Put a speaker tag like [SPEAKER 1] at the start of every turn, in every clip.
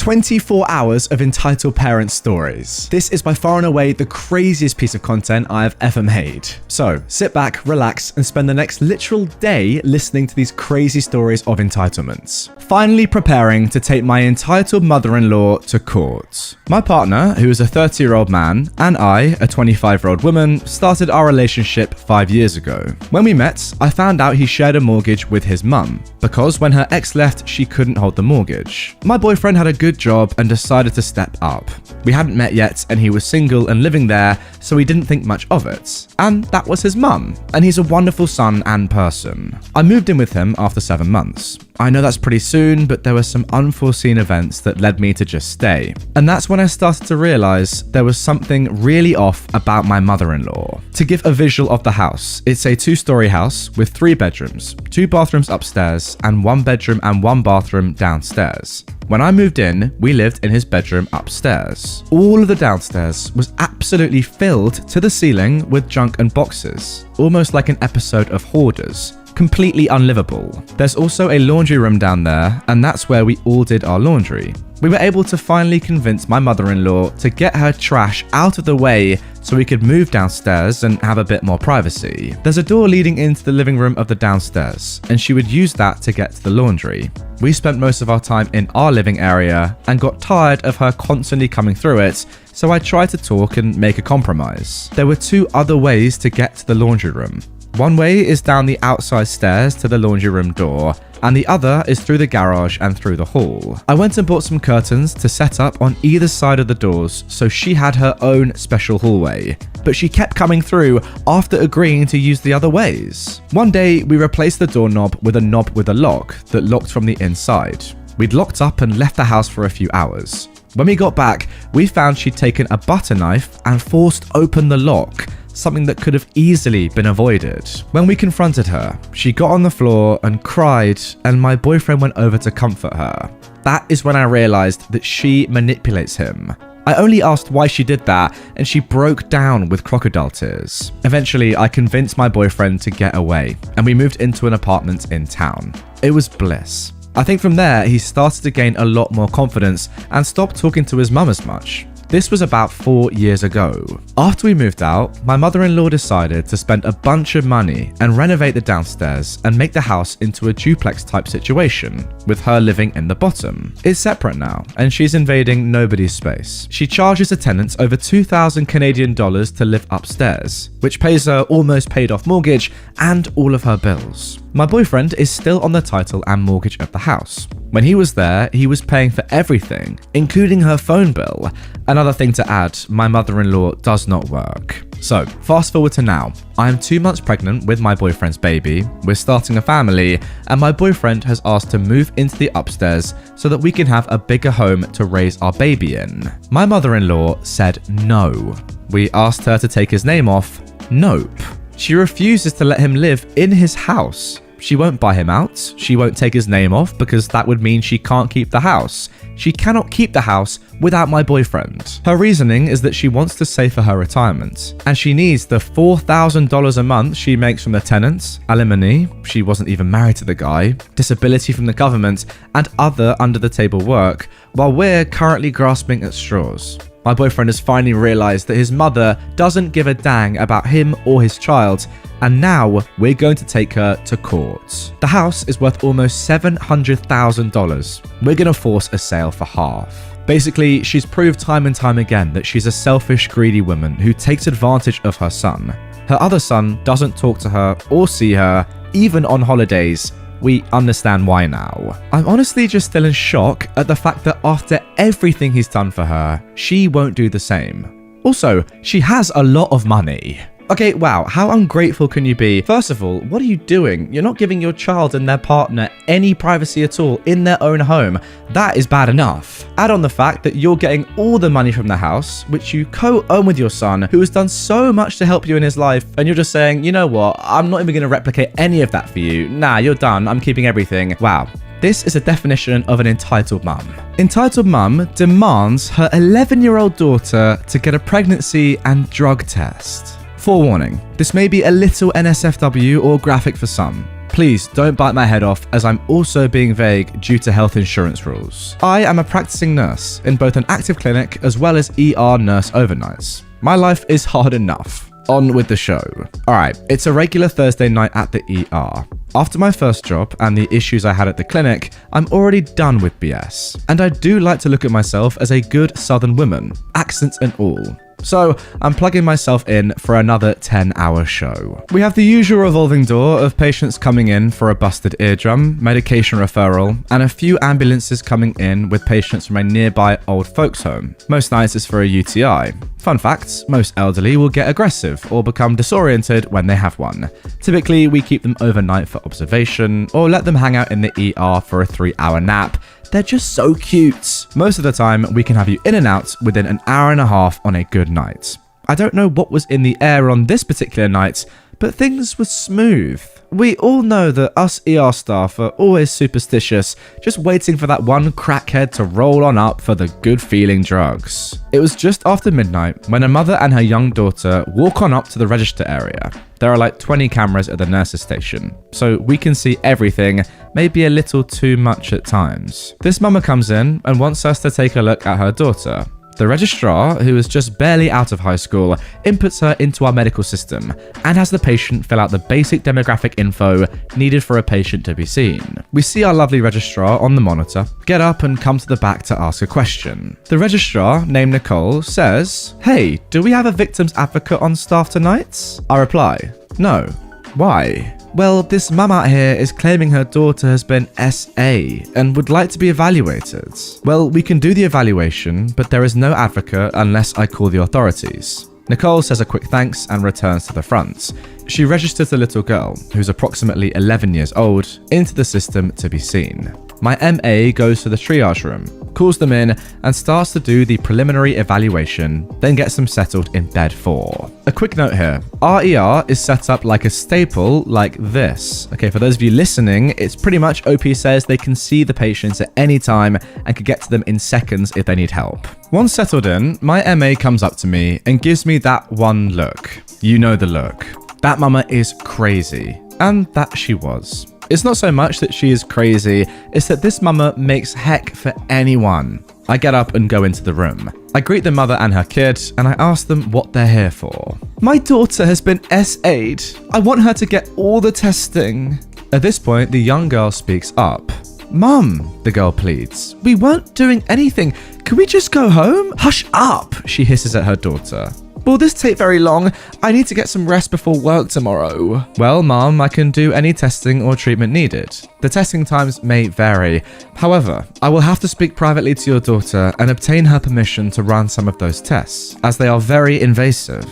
[SPEAKER 1] 24 hours of entitled parent stories. This is by far and away the craziest piece of content I have ever made. So sit back, relax, and spend the next literal day listening to these crazy stories of entitlements. Finally preparing to take my entitled mother-in-law to court. My partner, who is a 30-year-old man, and I, a 25-year-old woman, started our relationship 5 years ago. When we met, I found out he shared a mortgage with his mum, because when her ex left, she couldn't hold the mortgage. My boyfriend had a good job and decided to step up. We hadn't met yet, and he was single and living there, so he didn't think much of it. And that was his mum, and he's a wonderful son and person. I moved in with him after 7 months. I know that's pretty soon, but there were some unforeseen events that led me to just stay. And that's when I started to realize there was something really off about my mother-in-law. To give a visual of the house, it's a 2-story house with 3 bedrooms, 2 bathrooms upstairs, and 1 bedroom and 1 bathroom downstairs. When I moved in, we lived in his bedroom upstairs. All of the downstairs was absolutely filled to the ceiling with junk and boxes, almost like an episode of Hoarders. Completely unlivable. There's also a laundry room down there, and that's where we all did our laundry. We were able to finally convince my mother-in-law to get her trash out of the way so we could move downstairs and have a bit more privacy. There's a door leading into the living room of the downstairs, and she would use that to get to the laundry. We spent most of our time in our living area and got tired of her constantly coming through it, so I tried to talk and make a compromise. There were 2 other ways to get to the laundry room. One way is down the outside stairs to the laundry room door, and the other is through the garage and through the hall. I went and bought some curtains to set up on either side of the doors, so she had her own special hallway. But she kept coming through after agreeing to use the other ways. One day, we replaced the doorknob with a knob with a lock that locked from the inside. We'd locked up and left the house for a few hours. When we got back, we found she'd taken a butter knife and forced open the lock, something that could have easily been avoided. When we confronted her, she got on the floor and cried, and my boyfriend went over to comfort her. That is when I realized that she manipulates him. I only asked why she did that, and she broke down with crocodile tears. Eventually, I convinced my boyfriend to get away, and we moved into an apartment in town. It was bliss. I think from there, he started to gain a lot more confidence and stopped talking to his mum as much. This was about 4 years ago. After we moved out, my mother-in-law decided to spend a bunch of money and renovate the downstairs and make the house into a duplex type situation, with her living in the bottom. It's separate now, and she's invading nobody's space. She charges the tenants over 2,000 Canadian dollars to live upstairs, which pays her almost paid off mortgage and all of her bills. My boyfriend is still on the title and mortgage of the house. When he was there, he was paying for everything, including her phone bill. Another thing to add, my mother-in-law does not work. So, fast forward to now. I am 2 months pregnant with my boyfriend's baby, we're starting a family, and my boyfriend has asked to move into the upstairs so that we can have a bigger home to raise our baby in. My mother-in-law said no. We asked her to take his name off. Nope. She refuses to let him live in his house. She won't buy him out, she won't take his name off because that would mean she can't keep the house. She cannot keep the house without my boyfriend. Her reasoning is that she wants to save for her retirement, and she needs the $4,000 a month she makes from the tenants, alimony, she wasn't even married to the guy, disability from the government, and other under-the-table work, while we're currently grasping at straws. My boyfriend has finally realized that his mother doesn't give a dang about him or his child, and now we're going to take her to court. The house is worth almost $700,000. We're going to force a sale for half. Basically, she's proved time and time again that she's a selfish, greedy woman who takes advantage of her son. Her other son doesn't talk to her or see her, even on holidays. We understand why now. I'm honestly just still in shock at the fact that after everything he's done for her, she won't do the same. Also, she has a lot of money. Okay, wow, how ungrateful can you be? First of all, what are you doing? You're not giving your child and their partner any privacy at all in their own home. That is bad enough. Add on the fact that you're getting all the money from the house, which you co-own with your son, who has done so much to help you in his life, and you're just saying, you know what, I'm not even going to replicate any of that for you. Nah, you're done, I'm keeping everything. Wow. This is a definition of an entitled mum. Entitled mum demands her 11-year-old daughter to get a pregnancy and drug test. Forewarning, this may be a little NSFW or graphic for some. please don't bite my head off as I'm also being vague due to health insurance rules. I am a practicing nurse in both an active clinic as well as ER nurse overnights. My life is hard enough. On with the show. Alright, it's a regular Thursday night at the ER. After my first job and the issues I had at the clinic, I'm already done with BS. And I do like to look at myself as a good southern woman, accents and all. So I'm plugging myself in for another 10-hour show. We have the usual revolving door of patients coming in for a busted eardrum, medication referral, and a few ambulances coming in with patients from a nearby old folks home. Most nights it's for a UTI. Fun fact, most elderly will get aggressive or become disoriented when they have one. Typically, we keep them overnight for observation or let them hang out in the ER for a 3-hour nap. They're just so cute. Most of the time, we can have you in and out within an hour and a half on a good night. I don't know what was in the air on this particular night, but things were smooth. We all know that us ER staff are always superstitious, just waiting for that one crackhead to roll on up for the good feeling drugs. It was just after midnight when a mother and her young daughter walk on up to the register area. There are like 20 cameras at the nurse's station, so we can see everything, maybe a little too much at times. This mama comes in and wants us to take a look at her daughter. The registrar, who is just barely out of high school, inputs her into our medical system and has the patient fill out the basic demographic info needed for a patient to be seen. We see our lovely registrar on the monitor, get up and come to the back to ask a question. The registrar, named Nicole, says, "Hey, do we have a victim's advocate on staff tonight?" I reply, "No." "Why?" "Well, this mum out here is claiming her daughter has been SA and would like to be evaluated." "Well, we can do the evaluation, but there is no advocate unless I call the authorities." Nicole says a quick thanks and returns to the front. She registers the little girl, who's approximately 11 years old, into the system to be seen. My MA goes to the triage room, calls them in, and starts to do the preliminary evaluation, then gets them settled in bed 4. A quick note here, our ER is set up like a staple like this. Okay, for those of you listening, it's pretty much OP says they can see the patients at any time and can get to them in seconds if they need help. Once settled in, my MA comes up to me and gives me that one look. You know the look. That mama is crazy. And that she was. It's not so much that she is crazy, it's that this mama makes heck for anyone. I get up and go into the room. I greet the mother and her kid, and I ask them what they're here for. "My daughter has been SA'd. I want her to get all the testing." At this point, the young girl speaks up. "Mum," the girl pleads, "we weren't doing anything. Can we just go home?" "Hush up," she hisses at her daughter. "Will this take very long? I need to get some rest before work tomorrow." "Well, Mom, I can do any testing or treatment needed. The testing times may vary. However, I will have to speak privately to your daughter and obtain her permission to run some of those tests, as they are very invasive."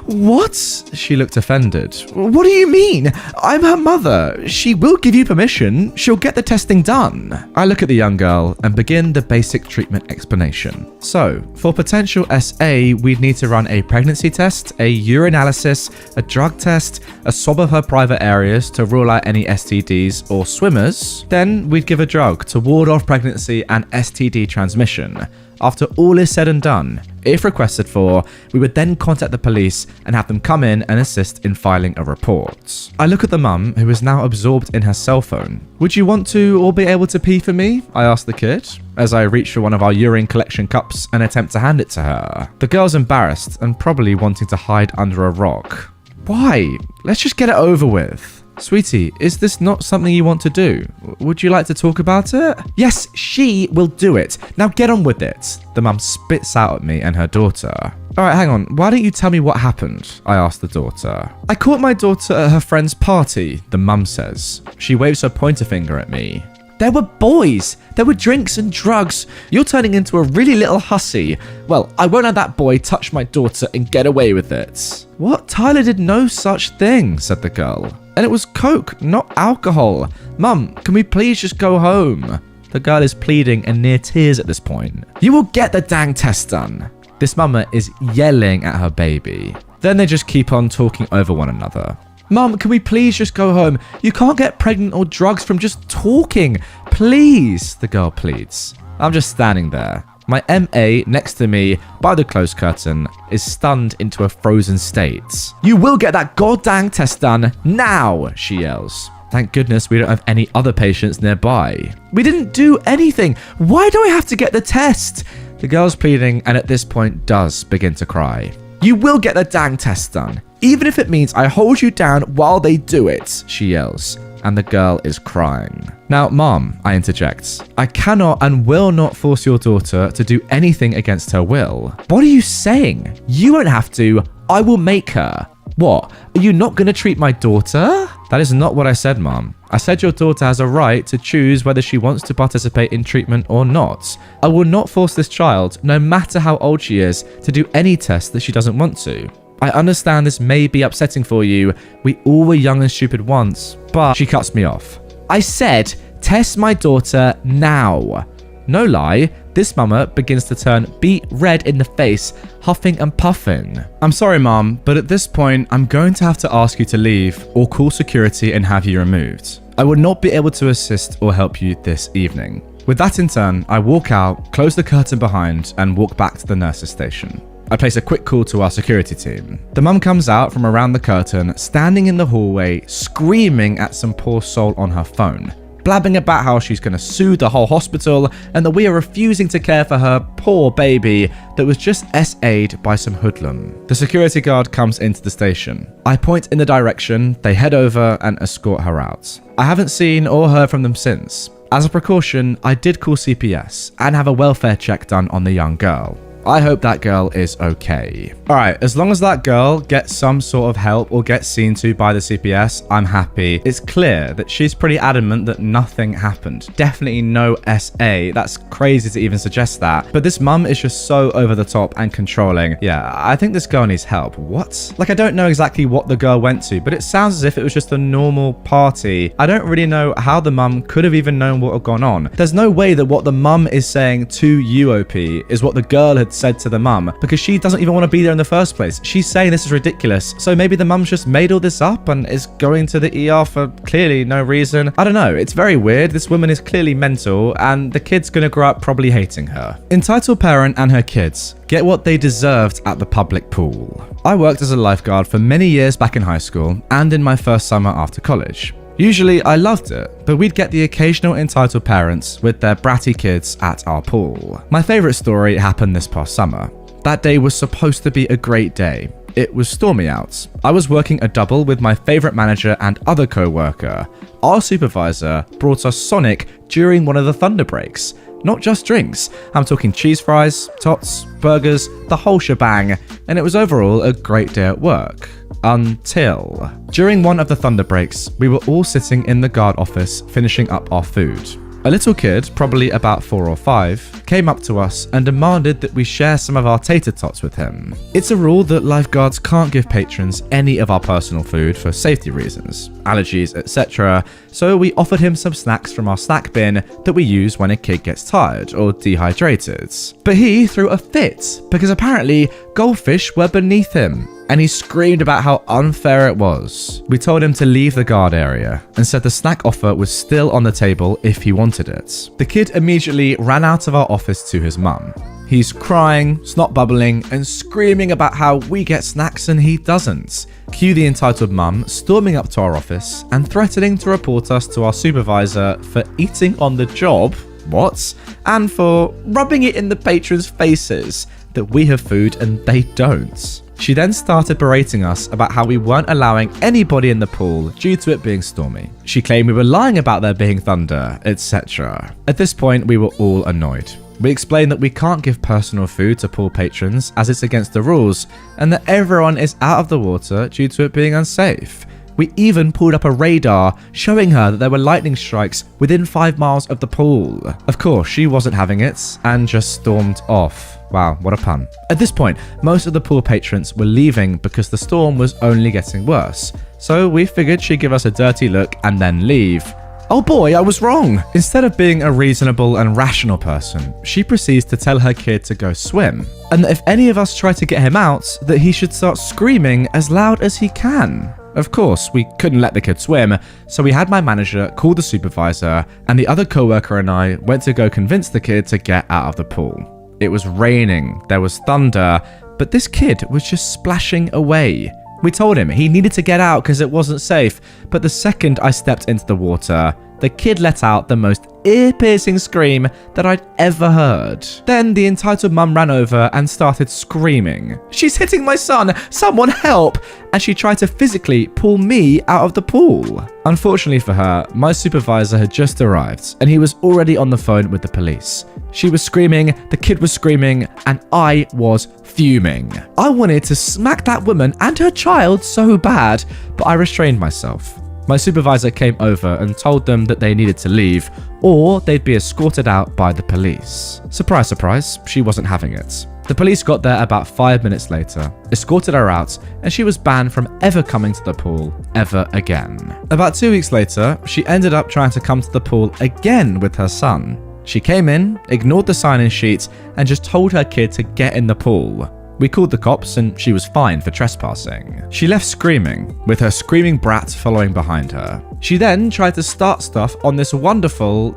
[SPEAKER 1] "What?" She looked offended. "What do you mean? I'm her mother. She will give you permission. She'll get the testing done." I look at the young girl and begin the basic treatment explanation. So, for potential SA, we'd need to run a pregnancy test, a urinalysis, a drug test, a swab of her private areas to rule out any STDs or swimmers. Then we'd give a drug to ward off pregnancy and STD transmission. After all is said and done, if requested for, we would then contact the police and have them come in and assist in filing a report. I look at the mum, who is now absorbed in her cell phone. "Would you want to or be able to pee for me?" I ask the kid, as I reach for one of our urine collection cups and attempt to hand it to her. The girl's embarrassed and probably wanting to hide under a rock. "Why? Let's just get it over with." "Sweetie, is this not something you want to do? Would you like to talk about it?" "Yes, she will do it. Now get on with it." The mum spits out at me and her daughter. "Alright, hang on. Why don't you tell me what happened?" I asked the daughter. "I caught my daughter at her friend's party," the mum says. She waves her pointer finger at me. "There were boys. There were drinks and drugs. You're turning into a really little hussy. Well, I won't let that boy touch my daughter and get away with it." "What? Tyler did no such thing," said the girl. "And it was coke, not alcohol. Mum, can we please just go home?" The girl is pleading and near tears at this point. "You will get the dang test done." This mama is yelling at her baby. Then they just keep on talking over one another. "Mum, can we please just go home? You can't get pregnant or drugs from just talking. Please," the girl pleads. I'm just standing there. My MA next to me by the closed curtain is stunned into a frozen state. "You will get that goddamn test done now," she yells. Thank goodness we don't have any other patients nearby. We didn't do anything. Why do I have to get the test? The girl's pleading and at this point does begin to cry. You will get the dang test done, even if it means I hold you down while they do it, she yells. And the girl is crying. Now, Mom, I interject, I cannot and will not force your daughter to do anything against her will. What are you saying? You won't have to. I will make her. What? Are you not going to treat my daughter? That is not what I said, Mom. I said your daughter has a right to choose whether she wants to participate in treatment or not. I will not force this child, no matter how old she is, to do any test that she doesn't want to. I understand this may be upsetting for you. We all were young and stupid once, but she cuts me off. I said, test my daughter now. No lie, this mama begins to turn beet red in the face, huffing and puffing. I'm sorry, Mom, but at this point, I'm going to have to ask you to leave or call security and have you removed. I will not be able to assist or help you this evening. With that in turn, I walk out, close the curtain behind, and walk back to the nurse's station. I place a quick call to our security team. The mum comes out from around the curtain, standing in the hallway, screaming at some poor soul on her phone, blabbing about how she's going to sue the whole hospital and that we are refusing to care for her poor baby that was just SA'd by some hoodlum. The security guard comes into the station. I point in the direction, they head over and escort her out. I haven't seen or heard from them since. As a precaution, I did call CPS and have a welfare check done on the young girl. I hope that girl is okay. Alright, as long as that girl gets some sort of help or gets seen to by the CPS, I'm happy. It's clear that she's pretty adamant that nothing happened. Definitely no SA. That's crazy to even suggest that. But this mum is just so over the top and controlling. Yeah, I think this girl needs help. What? Like, I don't know exactly what the girl went to, but it sounds as if it was just a normal party. I don't really know how the mum could have even known what had gone on. There's no way that what the mum is saying to UOP is what the girl had said to the mum, because she doesn't even want to be there in the first place. She's saying this is ridiculous. So maybe the mum's just made all this up and is going to the ER for clearly no reason. I don't know. It's very weird. This woman is clearly mental and the kid's gonna grow up probably hating her. Entitled parent and her kids get what they deserved at the public pool. I worked as a lifeguard for many years back in high school and in my first summer after college. Usually I loved it, but we'd get the occasional entitled parents with their bratty kids at our pool. My favourite story happened this past summer. That day was supposed to be a great day. It was stormy out. I was working a double with my favourite manager and other co-worker. Our supervisor brought us Sonic during one of the thunder breaks. Not just drinks. I'm talking cheese fries, tots, burgers, the whole shebang, and it was overall a great day at work. Until during one of the thunder breaks, we were all sitting in the guard office finishing up our food. A little kid, probably about 4 or 5, came up to us and demanded that we share some of our tater tots with him. It's a rule that lifeguards can't give patrons any of our personal food for safety reasons, allergies, etc., so we offered him some snacks from our snack bin that we use when a kid gets tired or dehydrated. But he threw a fit because apparently goldfish were beneath him, and he screamed about how unfair it was. We told him to leave the guard area and said the snack offer was still on the table if he wanted it. The kid immediately ran out of our office to his mum. He's crying, snot bubbling, and screaming about how we get snacks and he doesn't. Cue the entitled mum storming up to our office and threatening to report us to our supervisor for eating on the job, what? And for rubbing it in the patrons' faces that we have food and they don't. She then started berating us about how we weren't allowing anybody in the pool due to it being stormy. She claimed we were lying about there being thunder, etc. At this point, we were all annoyed. We explained that we can't give personal food to pool patrons as it's against the rules, and that everyone is out of the water due to it being unsafe. We even pulled up a radar showing her that there were lightning strikes within 5 miles of the pool. Of course, she wasn't having it and just stormed off. Wow, what a pun. At this point, most of the pool patrons were leaving because the storm was only getting worse. So we figured she'd give us a dirty look and then leave. Oh boy, I was wrong. Instead of being a reasonable and rational person, she proceeds to tell her kid to go swim, and that if any of us try to get him out, that he should start screaming as loud as he can. Of course, we couldn't let the kid swim, so we had my manager call the supervisor, and the other co-worker and I went to go convince the kid to get out of the pool. It was raining, there was thunder, but this kid was just splashing away. We told him he needed to get out because it wasn't safe, but the second I stepped into the water, the kid let out the most ear-piercing scream that I'd ever heard. Then the entitled mum ran over and started screaming, "She's hitting my son! Someone help!" And she tried to physically pull me out of the pool. Unfortunately for her, my supervisor had just arrived and he was already on the phone with the police. She was screaming, the kid was screaming, and I was fuming. I wanted to smack that woman and her child so bad, but I restrained myself. My supervisor came over and told them that they needed to leave or they'd be escorted out by the police. Surprise, surprise, she wasn't having it. The police got there about 5 minutes later, escorted her out, and she was banned from ever coming to the pool ever again. About 2 weeks later, she ended up trying to come to the pool again with her son. She came in, ignored the sign-in sheet, and just told her kid to get in the pool. We called the cops and she was fined for trespassing. She left screaming, with her screaming brat following behind her. She then tried to start stuff on this awful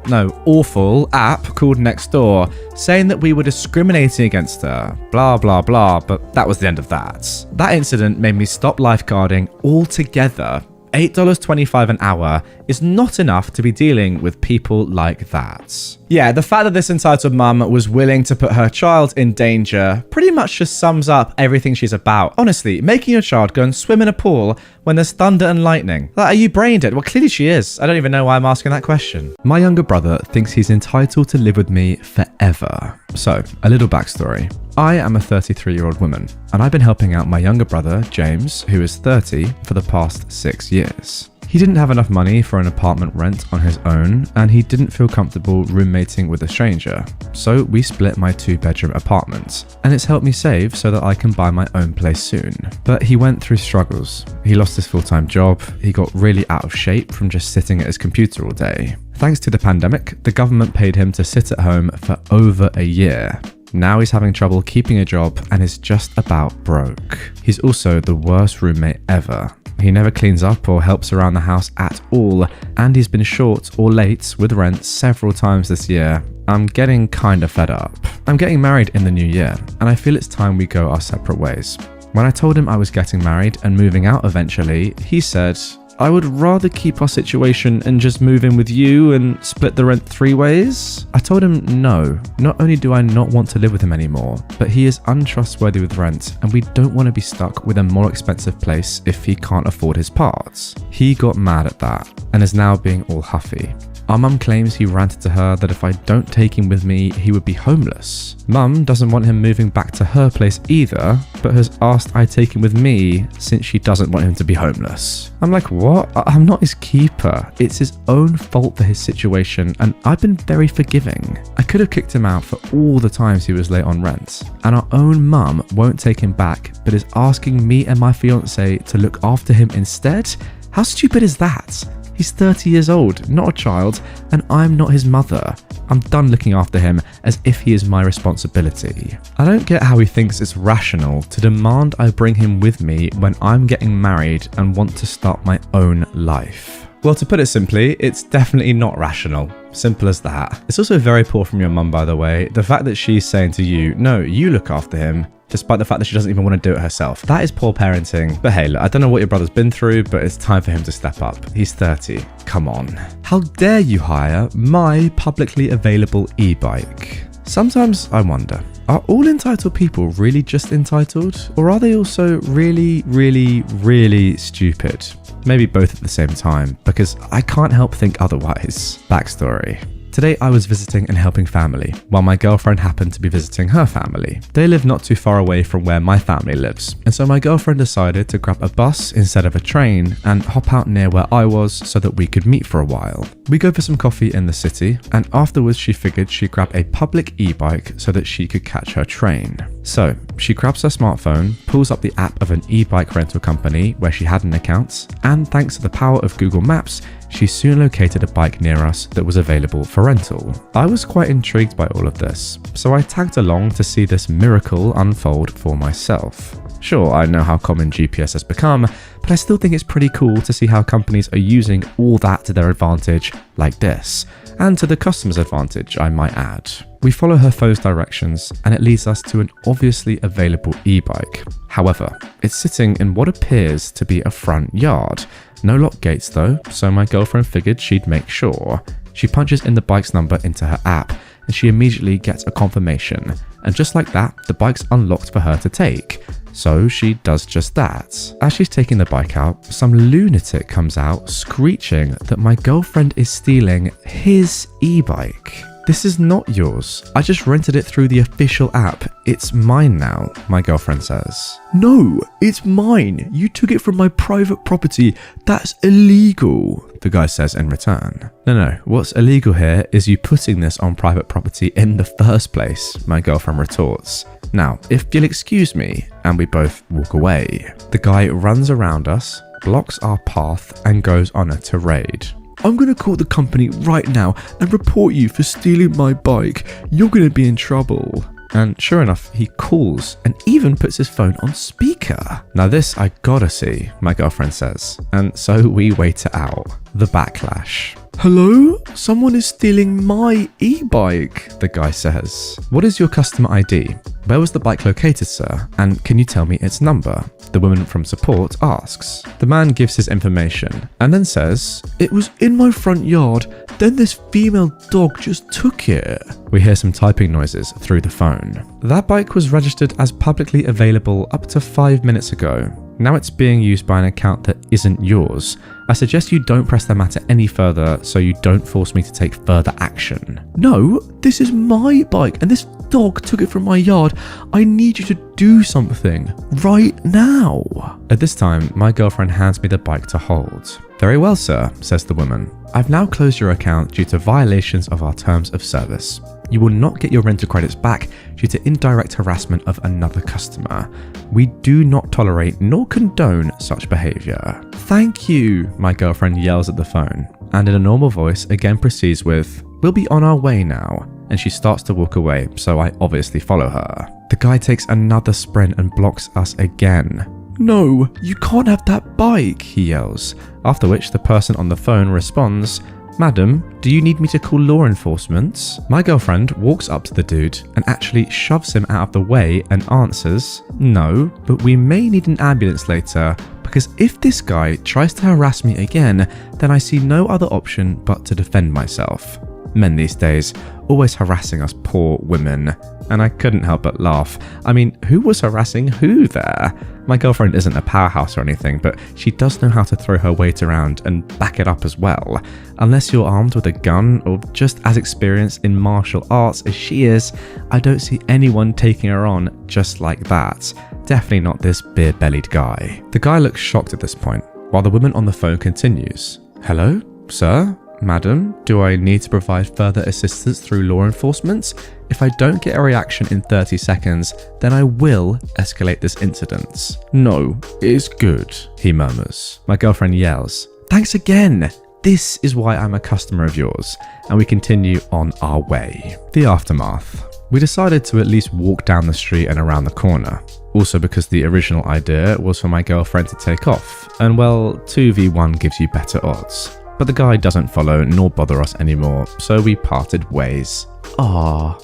[SPEAKER 1] app called Nextdoor, saying that we were discriminating against her, blah blah blah, but that was the end of that. That incident made me stop lifeguarding altogether. $8.25 an hour is not enough to be dealing with people like that. Yeah, the fact that this entitled mum was willing to put her child in danger pretty much just sums up everything she's about. Honestly, making your child go and swim in a pool when there's thunder and lightning. Like, are you brain dead? Well, clearly she is. I don't even know why I'm asking that question. My younger brother thinks he's entitled to live with me forever. So, a little backstory. I am a 33-year-old woman, and I've been helping out my younger brother, James, who is 30, for the past 6 years. He didn't have enough money for an apartment rent on his own, and he didn't feel comfortable roommating with a stranger. So we split my 2-bedroom apartment, and it's helped me save so that I can buy my own place soon. But he went through struggles. He lost his full-time job, he got really out of shape from just sitting at his computer all day. Thanks to the pandemic, the government paid him to sit at home for over a year. Now he's having trouble keeping a job and is just about broke. He's also the worst roommate ever. He never cleans up or helps around the house at all, and he's been short or late with rent several times this year. I'm getting kinda fed up. I'm getting married in the new year, and I feel it's time we go our separate ways. When I told him I was getting married and moving out eventually, he said, "I would rather keep our situation and just move in with you and split the rent 3 ways." I told him no, not only do I not want to live with him anymore, but he is untrustworthy with rent and we don't want to be stuck with a more expensive place if he can't afford his parts. He got mad at that and is now being all huffy. Our mum claims he ranted to her that if I don't take him with me, he would be homeless. Mum doesn't want him moving back to her place either, but has asked I take him with me since she doesn't want him to be homeless. I'm like, what? I'm not his keeper. It's his own fault for his situation, and I've been very forgiving. I could have kicked him out for all the times he was late on rent, and our own mum won't take him back, but is asking me and my fiance to look after him instead? How stupid is that? He's 30 years old, not a child, and I'm not his mother. I'm done looking after him as if he is my responsibility. I don't get how he thinks it's rational to demand I bring him with me when I'm getting married and want to start my own life. Well, to put it simply, it's definitely not rational. Simple as that. It's also very poor from your mum, by the way. The fact that she's saying to you, no, you look after him, despite the fact that she doesn't even want to do it herself. That is poor parenting. But hey, look, I don't know what your brother's been through, but it's time for him to step up. He's 30. Come on. How dare you hire my publicly available e-bike? Sometimes I wonder, are all entitled people really just entitled? Or are they also really, really, really stupid? Maybe both at the same time, because I can't help think otherwise. Backstory. Today I was visiting and helping family, while my girlfriend happened to be visiting her family. They live not too far away from where my family lives, and so my girlfriend decided to grab a bus instead of a train and hop out near where I was so that we could meet for a while. We go for some coffee in the city, and afterwards she figured she'd grab a public e-bike so that she could catch her train. So she grabs her smartphone, pulls up the app of an e-bike rental company where she had an account, and thanks to the power of Google Maps, she soon located a bike near us that was available for rental. I was quite intrigued by all of this, so I tagged along to see this miracle unfold for myself. Sure, I know how common GPS has become, but I still think it's pretty cool to see how companies are using all that to their advantage like this, and to the customer's advantage, I might add. We follow her phone's directions, and it leads us to an obviously available e-bike. However, it's sitting in what appears to be a front yard. No lock gates though, so my girlfriend figured she'd make sure. She punches in the bike's number into her app, and she immediately gets a confirmation. And just like that, the bike's unlocked for her to take. So she does just that. As she's taking the bike out, some lunatic comes out screeching that my girlfriend is stealing his e-bike. This is not yours. I just rented it through the official app. It's mine now, my girlfriend says. No, it's mine. You took it from my private property. That's illegal, the guy says in return. No, what's illegal here is you putting this on private property in the first place, my girlfriend retorts. Now, if you'll excuse me, and we both walk away. The guy runs around us, blocks our path, and goes on a tirade. I'm going to call the company right now and report you for stealing my bike. You're going to be in trouble. And sure enough, he calls and even puts his phone on speaker. Now this I gotta see, my girlfriend says. And so we wait it out. The backlash. Hello? Someone is stealing my e-bike, the guy says. What is your customer ID? Where was the bike located, sir? And can you tell me its number? The woman from support asks. The man gives his information and then says, it was in my front yard, then this female dog just took it. We hear some typing noises through the phone. That bike was registered as publicly available up to 5 minutes ago. Now it's being used by an account that isn't yours. I suggest you don't press the matter any further so you don't force me to take further action. No, this is my bike and this dog took it from my yard. I need you to do something right now. At this time, my girlfriend hands me the bike to hold. Very well, sir, says the woman. I've now closed your account due to violations of our terms of service. You will not get your rental credits back due to indirect harassment of another customer. We do not tolerate nor condone such behavior. Thank you, my girlfriend yells at the phone, and in a normal voice again proceeds with, we'll be on our way now, and she starts to walk away, so I obviously follow her. The guy takes another sprint and blocks us again. No, you can't have that bike, he yells, after which the person on the phone responds, Madam, do you need me to call law enforcement? My girlfriend walks up to the dude and actually shoves him out of the way and answers, no, but we may need an ambulance later because if this guy tries to harass me again, then I see no other option but to defend myself. Men these days, always harassing us poor women. And I couldn't help but laugh. I mean, who was harassing who there? My girlfriend isn't a powerhouse or anything, but she does know how to throw her weight around and back it up as well. Unless you're armed with a gun or just as experienced in martial arts as she is, I don't see anyone taking her on just like that. Definitely not this beer-bellied guy. The guy looks shocked at this point, while the woman on the phone continues. Hello, sir? Madam, do I need to provide further assistance through law enforcement? If I don't get a reaction in 30 seconds, then I will escalate this incident. No, it's good, he murmurs. My girlfriend yells, thanks again. This is why I'm a customer of yours. And we continue on our way. The aftermath. We decided to at least walk down the street and around the corner. Also because the original idea was for my girlfriend to take off. And well, 2v1 gives you better odds. But the guy doesn't follow nor bother us anymore, so we parted ways.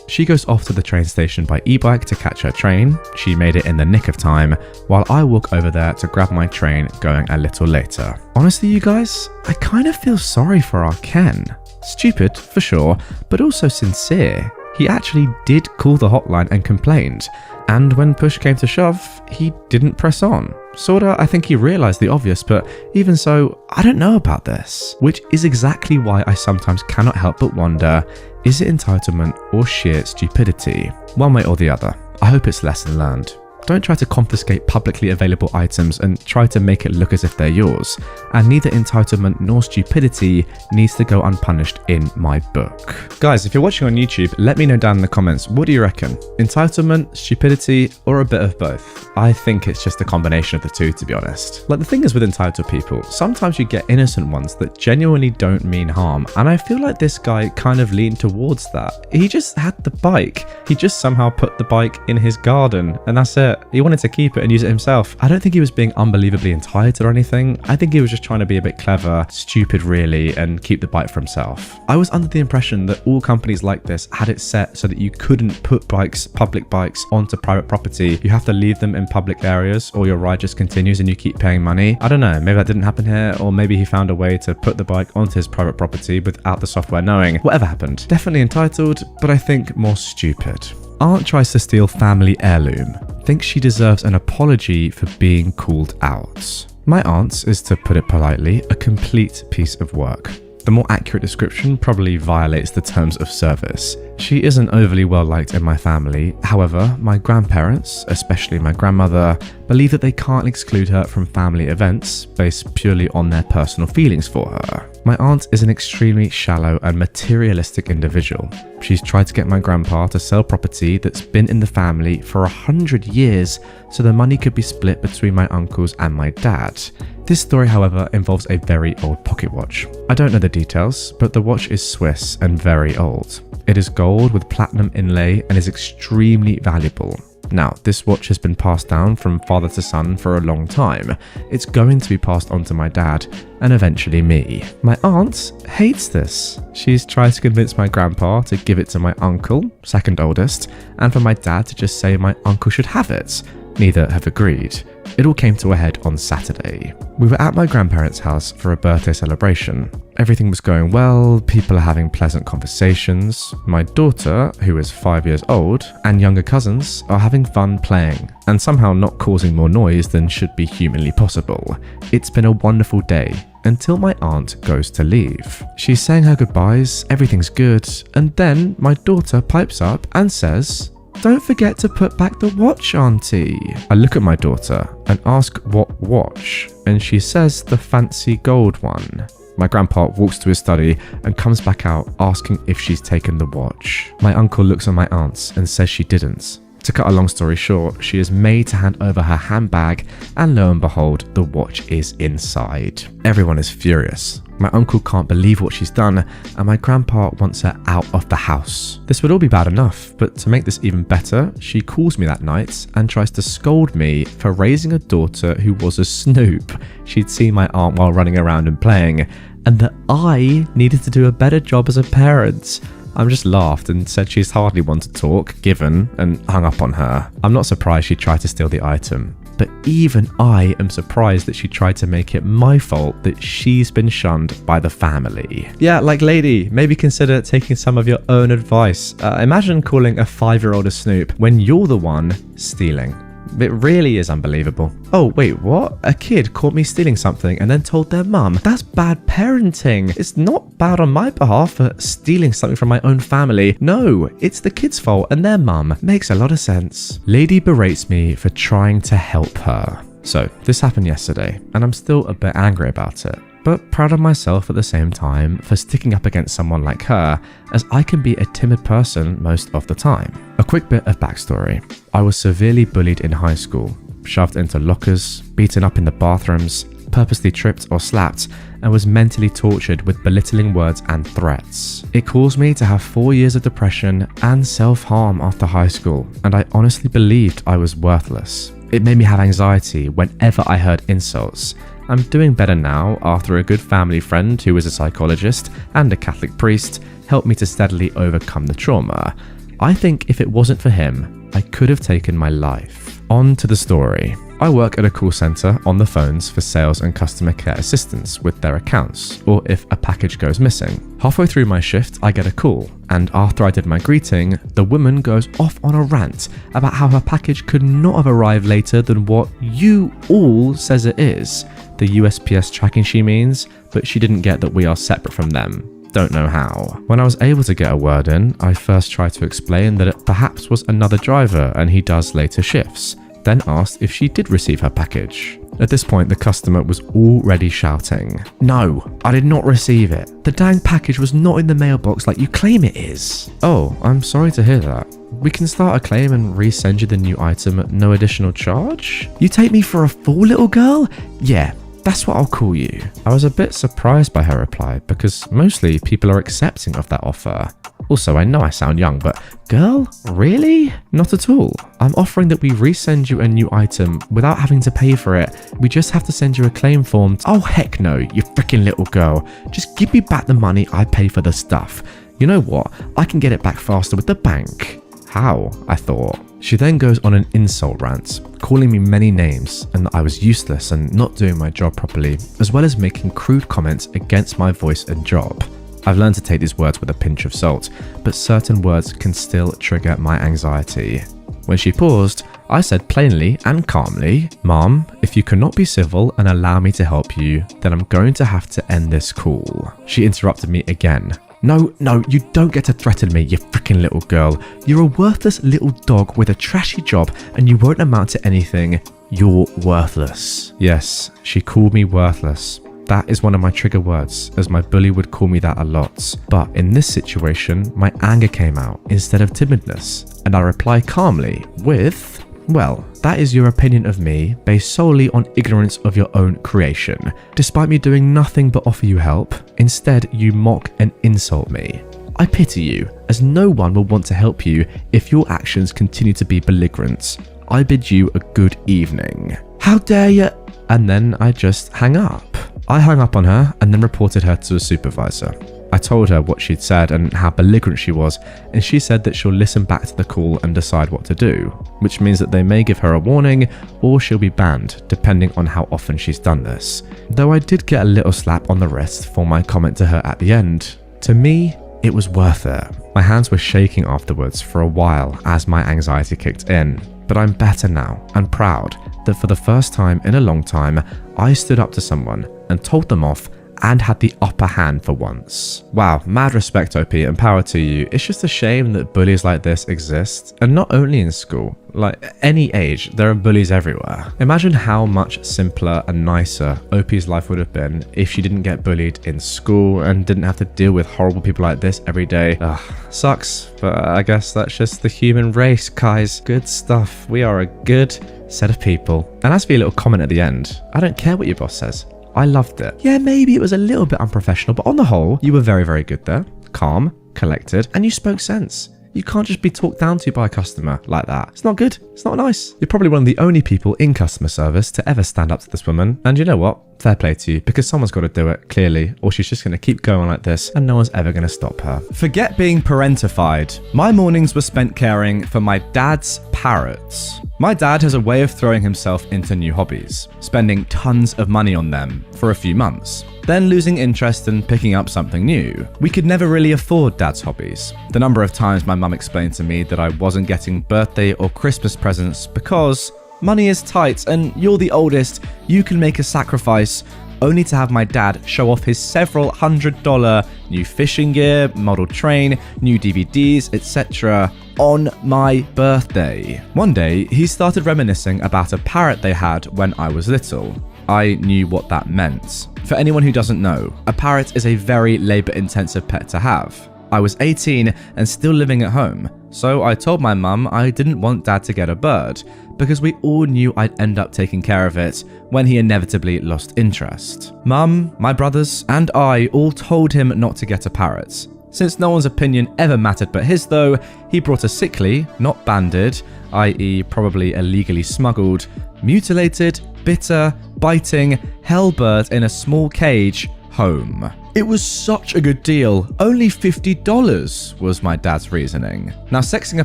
[SPEAKER 1] She goes off to the train station by e-bike to catch her train. She made it in the nick of time, while I walk over there to grab my train going a little later. Honestly, you guys, I kind of feel sorry for our Ken. Stupid, for sure, but also sincere. He actually did call the hotline and complained, and when push came to shove, he didn't press on. Sorta, I think he realised the obvious, but even so, I don't know about this. Which is exactly why I sometimes cannot help but wonder, is it entitlement or sheer stupidity? One way or the other. I hope it's lesson learned. Don't try to confiscate publicly available items and try to make it look as if they're yours. And neither entitlement nor stupidity needs to go unpunished in my book. Guys, if you're watching on YouTube, let me know down in the comments, what do you reckon? Entitlement, stupidity, or a bit of both? I think it's just a combination of the two, to be honest. Like, the thing is with entitled people, sometimes you get innocent ones that genuinely don't mean harm. And I feel like this guy kind of leaned towards that. He just had the bike. He just somehow put the bike in his garden, and that's it. he wanted to keep it and use it himself. I don't think he was being unbelievably entitled or anything. I think he was just trying to be a bit clever, stupid really, and keep the bike for himself. I was under the impression that all companies like this had it set so that you couldn't put public bikes onto private property. You have to leave them in public areas or your ride just continues and you keep paying money. I don't know, maybe that didn't happen here, or maybe he found a way to put the bike onto his private property without the software knowing. Whatever happened. Definitely entitled, but I think more stupid. Aunt tries to steal family heirloom. Thinks she deserves an apology for being called out. My aunt's is, to put it politely, a complete piece of work. The more accurate description probably violates the terms of service. She isn't overly well liked in my family. However, my grandparents, especially my grandmother, believe that they can't exclude her from family events based purely on their personal feelings for her. My aunt is an extremely shallow and materialistic individual. She's tried to get my grandpa to sell property that's been in the family for 100 years so the money could be split between my uncles and my dad. This story, however, involves a very old pocket watch. I don't know the details, but the watch is Swiss and very old. It is gold with platinum inlay and is extremely valuable. Now, this watch has been passed down from father to son for a long time. It's going to be passed on to my dad and eventually me. My aunt hates this. She's tried to convince my grandpa to give it to my uncle, second oldest, and for my dad to just say my uncle should have it. Neither have agreed. It all came to a head on Saturday. We were at my grandparents' house for a birthday celebration. Everything was going well, people are having pleasant conversations. My daughter, who is 5 years old, and younger cousins are having fun playing, and somehow not causing more noise than should be humanly possible. It's been a wonderful day, until my aunt goes to leave. She's saying her goodbyes, everything's good, and then my daughter pipes up and says, "Don't forget to put back the watch, Auntie." I look at my daughter and ask what watch, and she says the fancy gold one. My grandpa walks to his study and comes back out asking if she's taken the watch. My uncle looks at my aunt and says she didn't. To cut a long story short, she is made to hand over her handbag, and lo and behold, the watch is inside. Everyone is furious. My uncle can't believe what she's done, and my grandpa wants her out of the house. This would all be bad enough, but to make this even better, she calls me that night and tries to scold me for raising a daughter who was a snoop. She'd seen my aunt while running around and playing, and that I needed to do a better job as a parent. I just laughed and said she's hardly one to talk, given, and hung up on her. I'm not surprised she tried to steal the item, but even I am surprised that she tried to make it my fault that she's been shunned by the family. Yeah, like lady, maybe consider taking some of your own advice. Imagine calling a 5-year-old a snoop when you're the one stealing. It really is unbelievable. Oh, wait, what? A kid caught me stealing something and then told their mum. That's bad parenting. It's not bad on my behalf for stealing something from my own family. No, it's the kid's fault and their mum. Makes a lot of sense. Lady berates me for trying to help her. So, this happened yesterday, and I'm still a bit angry about it, but proud of myself at the same time for sticking up against someone like her, as I can be a timid person most of the time. A quick bit of backstory. I was severely bullied in high school, shoved into lockers, beaten up in the bathrooms, purposely tripped or slapped, and was mentally tortured with belittling words and threats. It caused me to have 4 years of depression and self-harm after high school, and I honestly believed I was worthless. It made me have anxiety whenever I heard insults. I'm doing better now after a good family friend who is a psychologist and a Catholic priest helped me to steadily overcome the trauma. I think if it wasn't for him, I could have taken my life. On to the story. I work at a call center on the phones for sales and customer care assistance with their accounts, or if a package goes missing. Halfway through my shift, I get a call, and after I did my greeting, the woman goes off on a rant about how her package could not have arrived later than what you all says it is. The USPS tracking she means, but she didn't get that we are separate from them. Don't know how. When I was able to get a word in, I first tried to explain that it perhaps was another driver and he does later shifts, then asked if she did receive her package. At this point, the customer was already shouting, "No, I did not receive it. The dang package was not in the mailbox like you claim it is." "Oh, I'm sorry to hear that. We can start a claim and resend you the new item at no additional charge." "You take me for a fool, little girl? Yeah, that's what I'll call you." I was a bit surprised by her reply because mostly people are accepting of that offer. Also, I know I sound young, but girl, really? Not at all. I'm offering that we resend you a new item without having to pay for it. We just have to send you a claim form. Oh, heck no, you freaking little girl. Just give me back the money I pay for the stuff. You know what? I can get it back faster with the bank. How? I thought. She then goes on an insult rant, calling me many names and that I was useless and not doing my job properly, as well as making crude comments against my voice and job. I've learned to take these words with a pinch of salt, but certain words can still trigger my anxiety. When she paused, I said plainly and calmly, "Mom, if you cannot be civil and allow me to help you, then I'm going to have to end this call." She interrupted me again. No, you don't get to threaten me, you freaking little girl. You're a worthless little dog with a trashy job and you won't amount to anything. You're worthless. Yes, she called me worthless. That is one of my trigger words, as my bully would call me that a lot. But in this situation, my anger came out instead of timidness, and I replied calmly with, "Well, that is your opinion of me based solely on ignorance of your own creation. Despite me doing nothing but offer you help, instead you mock and insult me. I pity you, as no one will want to help you if your actions continue to be belligerent. I bid you a good evening." How dare you? And then I just hang up. I hung up on her and then reported her to a supervisor. I told her what she'd said and how belligerent she was, and she said that she'll listen back to the call and decide what to do, which means that they may give her a warning or she'll be banned, depending on how often she's done this. Though I did get a little slap on the wrist for my comment to her at the end. To me, it was worth it. My hands were shaking afterwards for a while as my anxiety kicked in, but I'm better now and proud that for the first time in a long time, I stood up to someone and told them off and had the upper hand for once. Wow, mad respect, OP, and power to you. It's just a shame that bullies like this exist, and not only in school. Like, any age, there are bullies everywhere. Imagine how much simpler and nicer OP's life would have been if she didn't get bullied in school and didn't have to deal with horrible people like this every day. Ugh, sucks, but I guess that's just the human race, guys. Good stuff. We are a good set of people. And as for your little comment at the end, I don't care what your boss says. I loved it. Yeah, maybe it was a little bit unprofessional, but on the whole, you were very, very good there. Calm, collected, and you spoke sense. You can't just be talked down to by a customer like that. It's not good. It's not nice. You're probably one of the only people in customer service to ever stand up to this woman. And you know what? Fair play to you, because someone's got to do it, clearly, or she's just going to keep going like this and no one's ever going to stop her. Forget being parentified. My mornings were spent caring for my dad's parrots. My dad has a way of throwing himself into new hobbies, spending tons of money on them for a few months, then losing interest and picking up something new. We could never really afford dad's hobbies. The number of times my mum explained to me that I wasn't getting birthday or Christmas presents because money is tight and you're the oldest, you can make a sacrifice, only to have my dad show off his several $100 new fishing gear, model train, new DVDs, etc. on my birthday. One day, he started reminiscing about a parrot they had when I was little. I knew what that meant. For anyone who doesn't know, a parrot is a very labor-intensive pet to have. I was 18 and still living at home, so I told my mum I didn't want dad to get a bird, because we all knew I'd end up taking care of it when he inevitably lost interest. Mum, my brothers, and I all told him not to get a parrot. Since no one's opinion ever mattered but his though, he brought a sickly, not banded, i.e. probably illegally smuggled, mutilated, bitter, biting, hell bird in a small cage home. It was such a good deal. Only $50 was my dad's reasoning. Now, sexing a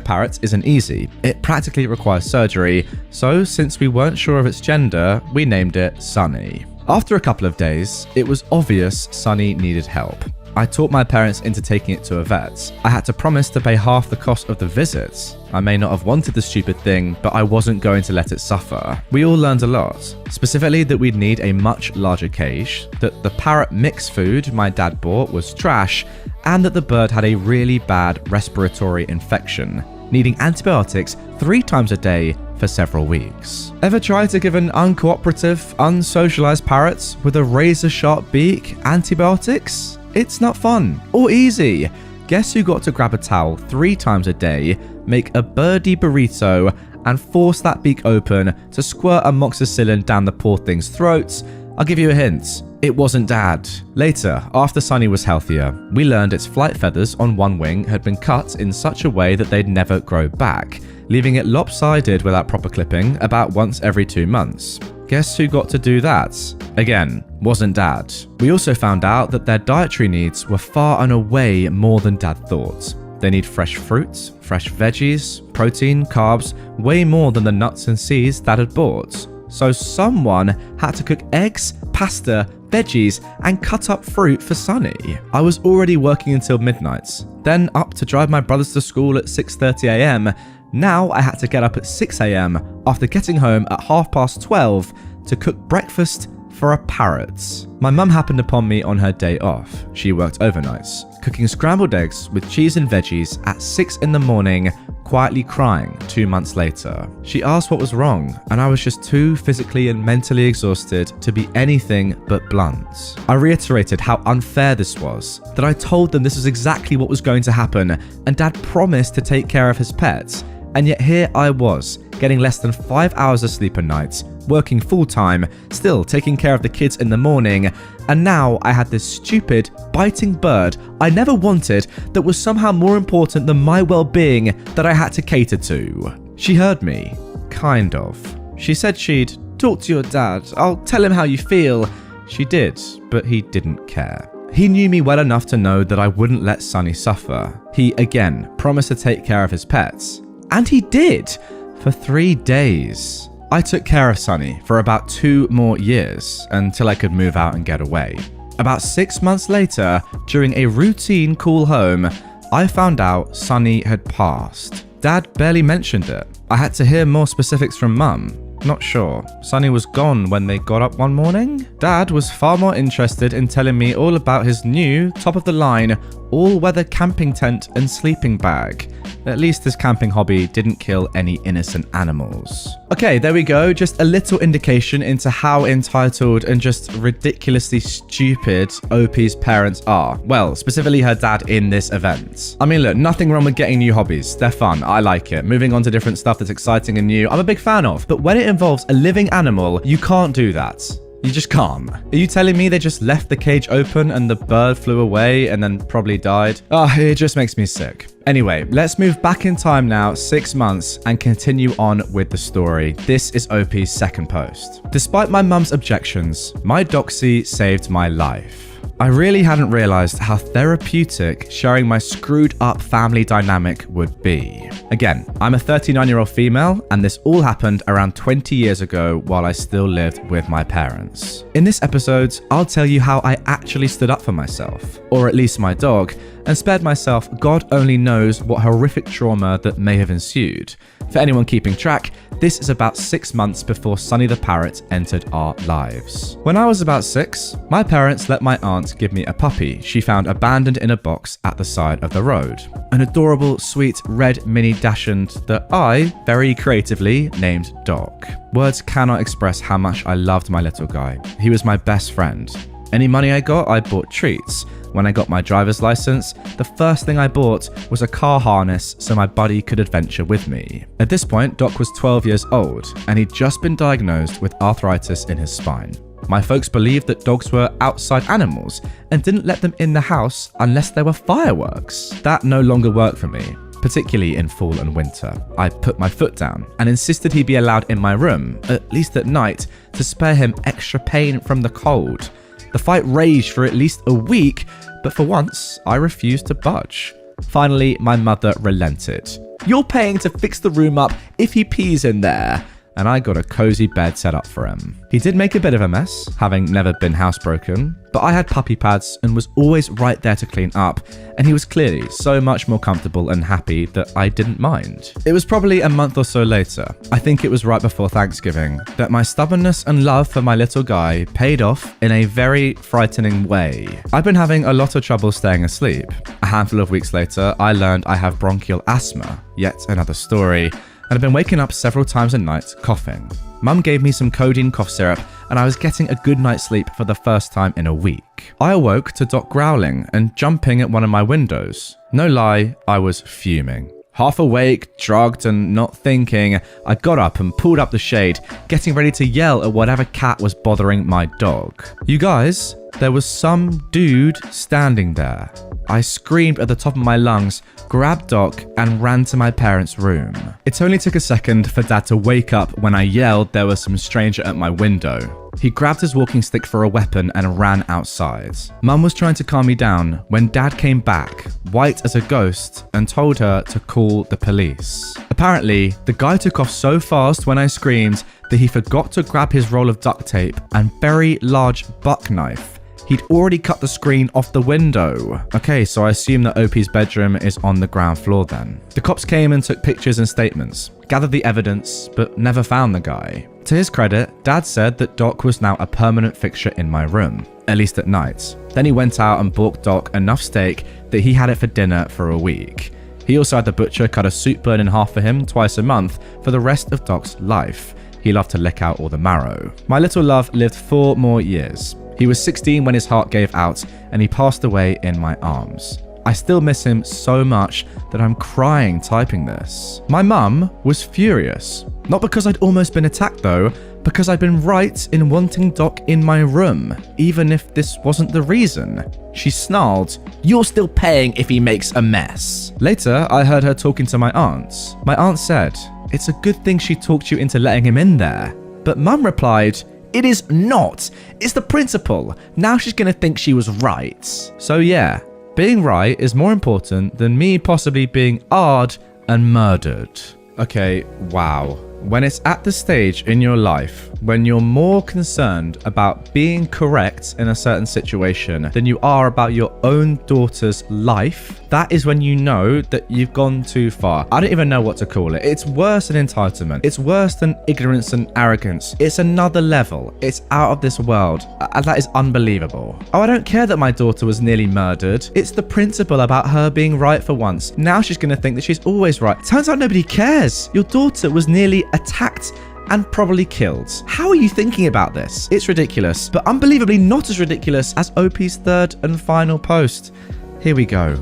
[SPEAKER 1] parrot isn't easy. It practically requires surgery, so since we weren't sure of its gender, we named it Sunny. After a couple of days, it was obvious Sunny needed help. I talked my parents into taking it to a vet. I had to promise to pay half the cost of the visit. I may not have wanted the stupid thing, but I wasn't going to let it suffer. We all learned a lot, specifically that we'd need a much larger cage, that the parrot mix food my dad bought was trash, and that the bird had a really bad respiratory infection, needing antibiotics 3 times a day for several weeks. Ever try to give an uncooperative, unsocialized parrot with a razor-sharp beak antibiotics? It's not fun or easy. Guess who got to grab a towel 3 times a day, make a birdie burrito, and force that beak open to squirt amoxicillin down the poor thing's throat? I'll give you a hint. It wasn't Dad. Later, after Sunny was healthier, we learned its flight feathers on one wing had been cut in such a way that they'd never grow back, leaving it lopsided without proper clipping about once every 2 months. Guess who got to do that? Again, wasn't Dad. We also found out that their dietary needs were far and away more than Dad thought. They need fresh fruits, fresh veggies, protein, carbs, way more than the nuts and seeds Dad had bought. So someone had to cook eggs, pasta, veggies, and cut up fruit for Sunny. I was already working until midnight, then up to drive my brothers to school at 6:30 a.m. Now I had to get up at 6 a.m. after getting home at 12:30 to cook breakfast for a parrot. My mum happened upon me on her day off. She worked overnights, cooking scrambled eggs with cheese and veggies at 6 in the morning, quietly crying 2 months later. She asked what was wrong, and I was just too physically and mentally exhausted to be anything but blunt. I reiterated how unfair this was, that I told them this was exactly what was going to happen, and Dad promised to take care of his pets, and yet here I was, getting less than 5 hours of sleep a night, working full-time, still taking care of the kids in the morning, and now I had this stupid, biting bird I never wanted that was somehow more important than my well-being that I had to cater to. She heard me. Kind of. She said she'd talk to your dad. I'll tell him how you feel. She did, but he didn't care. He knew me well enough to know that I wouldn't let Sunny suffer. He, again, promised to take care of his pets. And he did! For 3 days. I took care of Sunny for about 2 more years until I could move out and get away. About 6 months later, during a routine call home, I found out Sunny had passed. Dad barely mentioned it. I had to hear more specifics from Mum. Not sure. Sunny was gone when they got up one morning? Dad was far more interested in telling me all about his new, top-of-the-line, all-weather camping tent and sleeping bag. At least his camping hobby didn't kill any innocent animals. Okay, there we go. Just a little indication into how entitled and just ridiculously stupid OP's parents are. Well, specifically her dad in this event. I mean, look, nothing wrong with getting new hobbies. They're fun. I like it. Moving on to different stuff that's exciting and new, I'm a big fan of. But when it involves a living animal, you can't do that. You just can't. Are you telling me they just left the cage open and the bird flew away and then probably died? It just makes me sick. Anyway, let's move back in time now 6 months and continue on with the story. This is OP's second post. Despite my mum's objections, my doxy saved my life. I really hadn't realized how therapeutic sharing my screwed up family dynamic would be. Again, I'm a 39-year-old female, and this all happened around 20 years ago while I still lived with my parents. In this episode, I'll tell you how I actually stood up for myself, or at least my dog, and spared myself God only knows what horrific trauma that may have ensued. For anyone keeping track, this is about 6 months before Sunny the parrot entered our lives. When I was about 6, my parents let my aunt give me a puppy she found abandoned in a box at the side of the road. An adorable, sweet, red mini dachshund that I, very creatively, named Doc. Words cannot express how much I loved my little guy. He was my best friend. Any money I got, I bought treats. When I got my driver's license, the first thing I bought was a car harness so my buddy could adventure with me. At this point, Doc was 12 years old, and he'd just been diagnosed with arthritis in his spine. My folks believed that dogs were outside animals and didn't let them in the house unless there were fireworks. That no longer worked for me, particularly in fall and winter. I put my foot down and insisted he be allowed in my room, at least at night, to spare him extra pain from the cold. The fight raged for at least a week, but for once, I refused to budge. Finally, my mother relented. "You're paying to fix the room up if he pees in there." And I got a cozy bed set up for him. He did make a bit of a mess, having never been housebroken, but I had puppy pads and was always right there to clean up, and he was clearly so much more comfortable and happy that I didn't mind. It was probably a month or so later, I think it was right before Thanksgiving, that my stubbornness and love for my little guy paid off in a very frightening way. I've been having a lot of trouble staying asleep. A handful of weeks later, I learned I have bronchial asthma, yet another story, and I've been waking up several times a night coughing. Mum gave me some codeine cough syrup, and I was getting a good night's sleep for the first time in a week. I awoke to Doc growling and jumping at one of my windows. No lie, I was fuming. Half awake, drugged, and not thinking, I got up and pulled up the shade, getting ready to yell at whatever cat was bothering my dog. You guys, there was some dude standing there. I screamed at the top of my lungs, grabbed Doc, and ran to my parents' room. It only took a second for Dad to wake up when I yelled there was some stranger at my window. He grabbed his walking stick for a weapon and ran outside. Mum was trying to calm me down when Dad came back, white as a ghost, and told her to call the police. Apparently, the guy took off so fast when I screamed that he forgot to grab his roll of duct tape and very large buck knife. He'd already cut the screen off the window. Okay, so I assume that OP's bedroom is on the ground floor then. The cops came and took pictures and statements, gathered the evidence, but never found the guy. To his credit, Dad said that Doc was now a permanent fixture in my room, at least at night. Then he went out and bought Doc enough steak that he had it for dinner for a week. He also had the butcher cut a soup bone in half for him twice a month for the rest of Doc's life. He loved to lick out all the marrow. My little love lived 4 more years. He was 16 when his heart gave out and he passed away in my arms. I still miss him so much that I'm crying typing this. My mum was furious. Not because I'd almost been attacked though, because I'd been right in wanting Doc in my room, even if this wasn't the reason. She snarled, "You're still paying if he makes a mess." Later, I heard her talking to my aunt. My aunt said, "It's a good thing she talked you into letting him in there." But Mum replied, "It is not. It's the principal. Now she's going to think she was right." So yeah, being right is more important than me possibly being odd and murdered. Okay, wow. When it's at the stage in your life when you're more concerned about being correct in a certain situation than you are about your own daughter's life, that is when you know that you've gone too far. I don't even know what to call it. It's worse than entitlement. It's worse than ignorance and arrogance. It's another level. It's out of this world. That is unbelievable. Oh, I don't care that my daughter was nearly murdered. It's the principle about her being right for once. Now she's going to think that she's always right. Turns out nobody cares. Your daughter was nearly attacked and probably killed. How are you thinking about this? It's ridiculous, but unbelievably not as ridiculous as OP's third and final post. Here we go.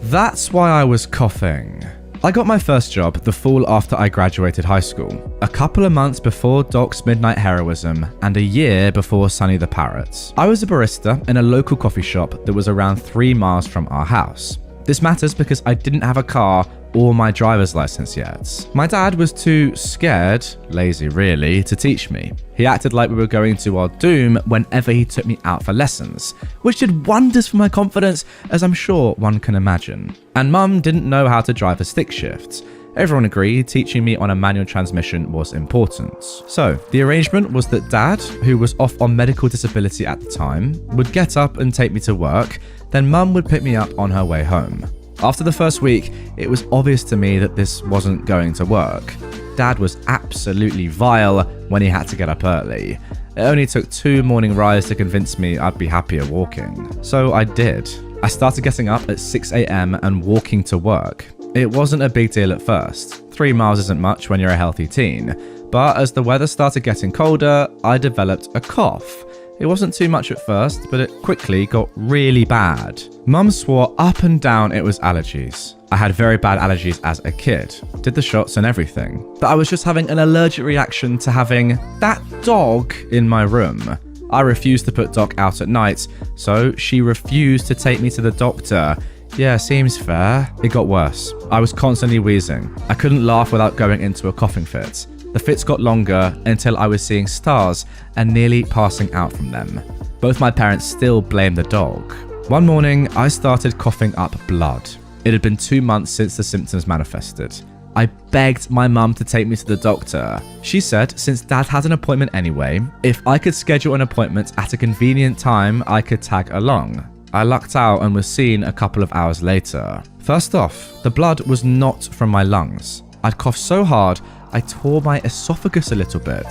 [SPEAKER 1] That's why I was coughing. I got my first job the fall after I graduated high school, a couple of months before Doc's midnight heroism and a year before Sonny the Parrot. I was a barista in a local coffee shop that was around 3 miles from our house. This matters because I didn't have a car or my driver's license yet. My dad was too scared, lazy really, to teach me. He acted like we were going to our doom whenever he took me out for lessons, which did wonders for my confidence, as I'm sure one can imagine. And Mum didn't know how to drive a stick shift. Everyone agreed teaching me on a manual transmission was important. So, the arrangement was that Dad, who was off on medical disability at the time, would get up and take me to work, then Mum would pick me up on her way home. After the first week, it was obvious to me that this wasn't going to work. Dad was absolutely vile when he had to get up early. It only took 2 morning rides to convince me I'd be happier walking. So I did. I started getting up at 6 a.m. and walking to work. It wasn't a big deal at first. 3 miles isn't much when you're a healthy teen. But as the weather started getting colder, I developed a cough. It wasn't too much at first, but it quickly got really bad. Mum swore up and down it was allergies. I had very bad allergies as a kid, did the shots and everything. But I was just having an allergic reaction to having that dog in my room. I refused to put Doc out at night, so she refused to take me to the doctor. Yeah, seems fair. It got worse. I was constantly wheezing. I couldn't laugh without going into a coughing fit. The fits got longer until I was seeing stars and nearly passing out from them. Both my parents still blamed the dog. One morning, I started coughing up blood. It had been 2 months since the symptoms manifested. I begged my mum to take me to the doctor. She said since Dad had an appointment anyway, if I could schedule an appointment at a convenient time, I could tag along. I lucked out and was seen a couple of hours later. First off, the blood was not from my lungs. I'd coughed so hard, I tore my esophagus a little bit.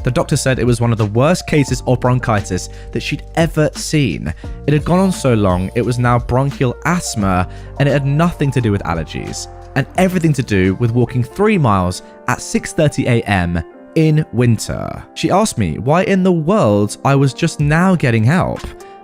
[SPEAKER 1] The doctor said it was one of the worst cases of bronchitis that she'd ever seen. It had gone on so long, it was now bronchial asthma, and it had nothing to do with allergies, and everything to do with walking 3 miles at 6:30 a.m. in winter. She asked me why in the world I was just now getting help.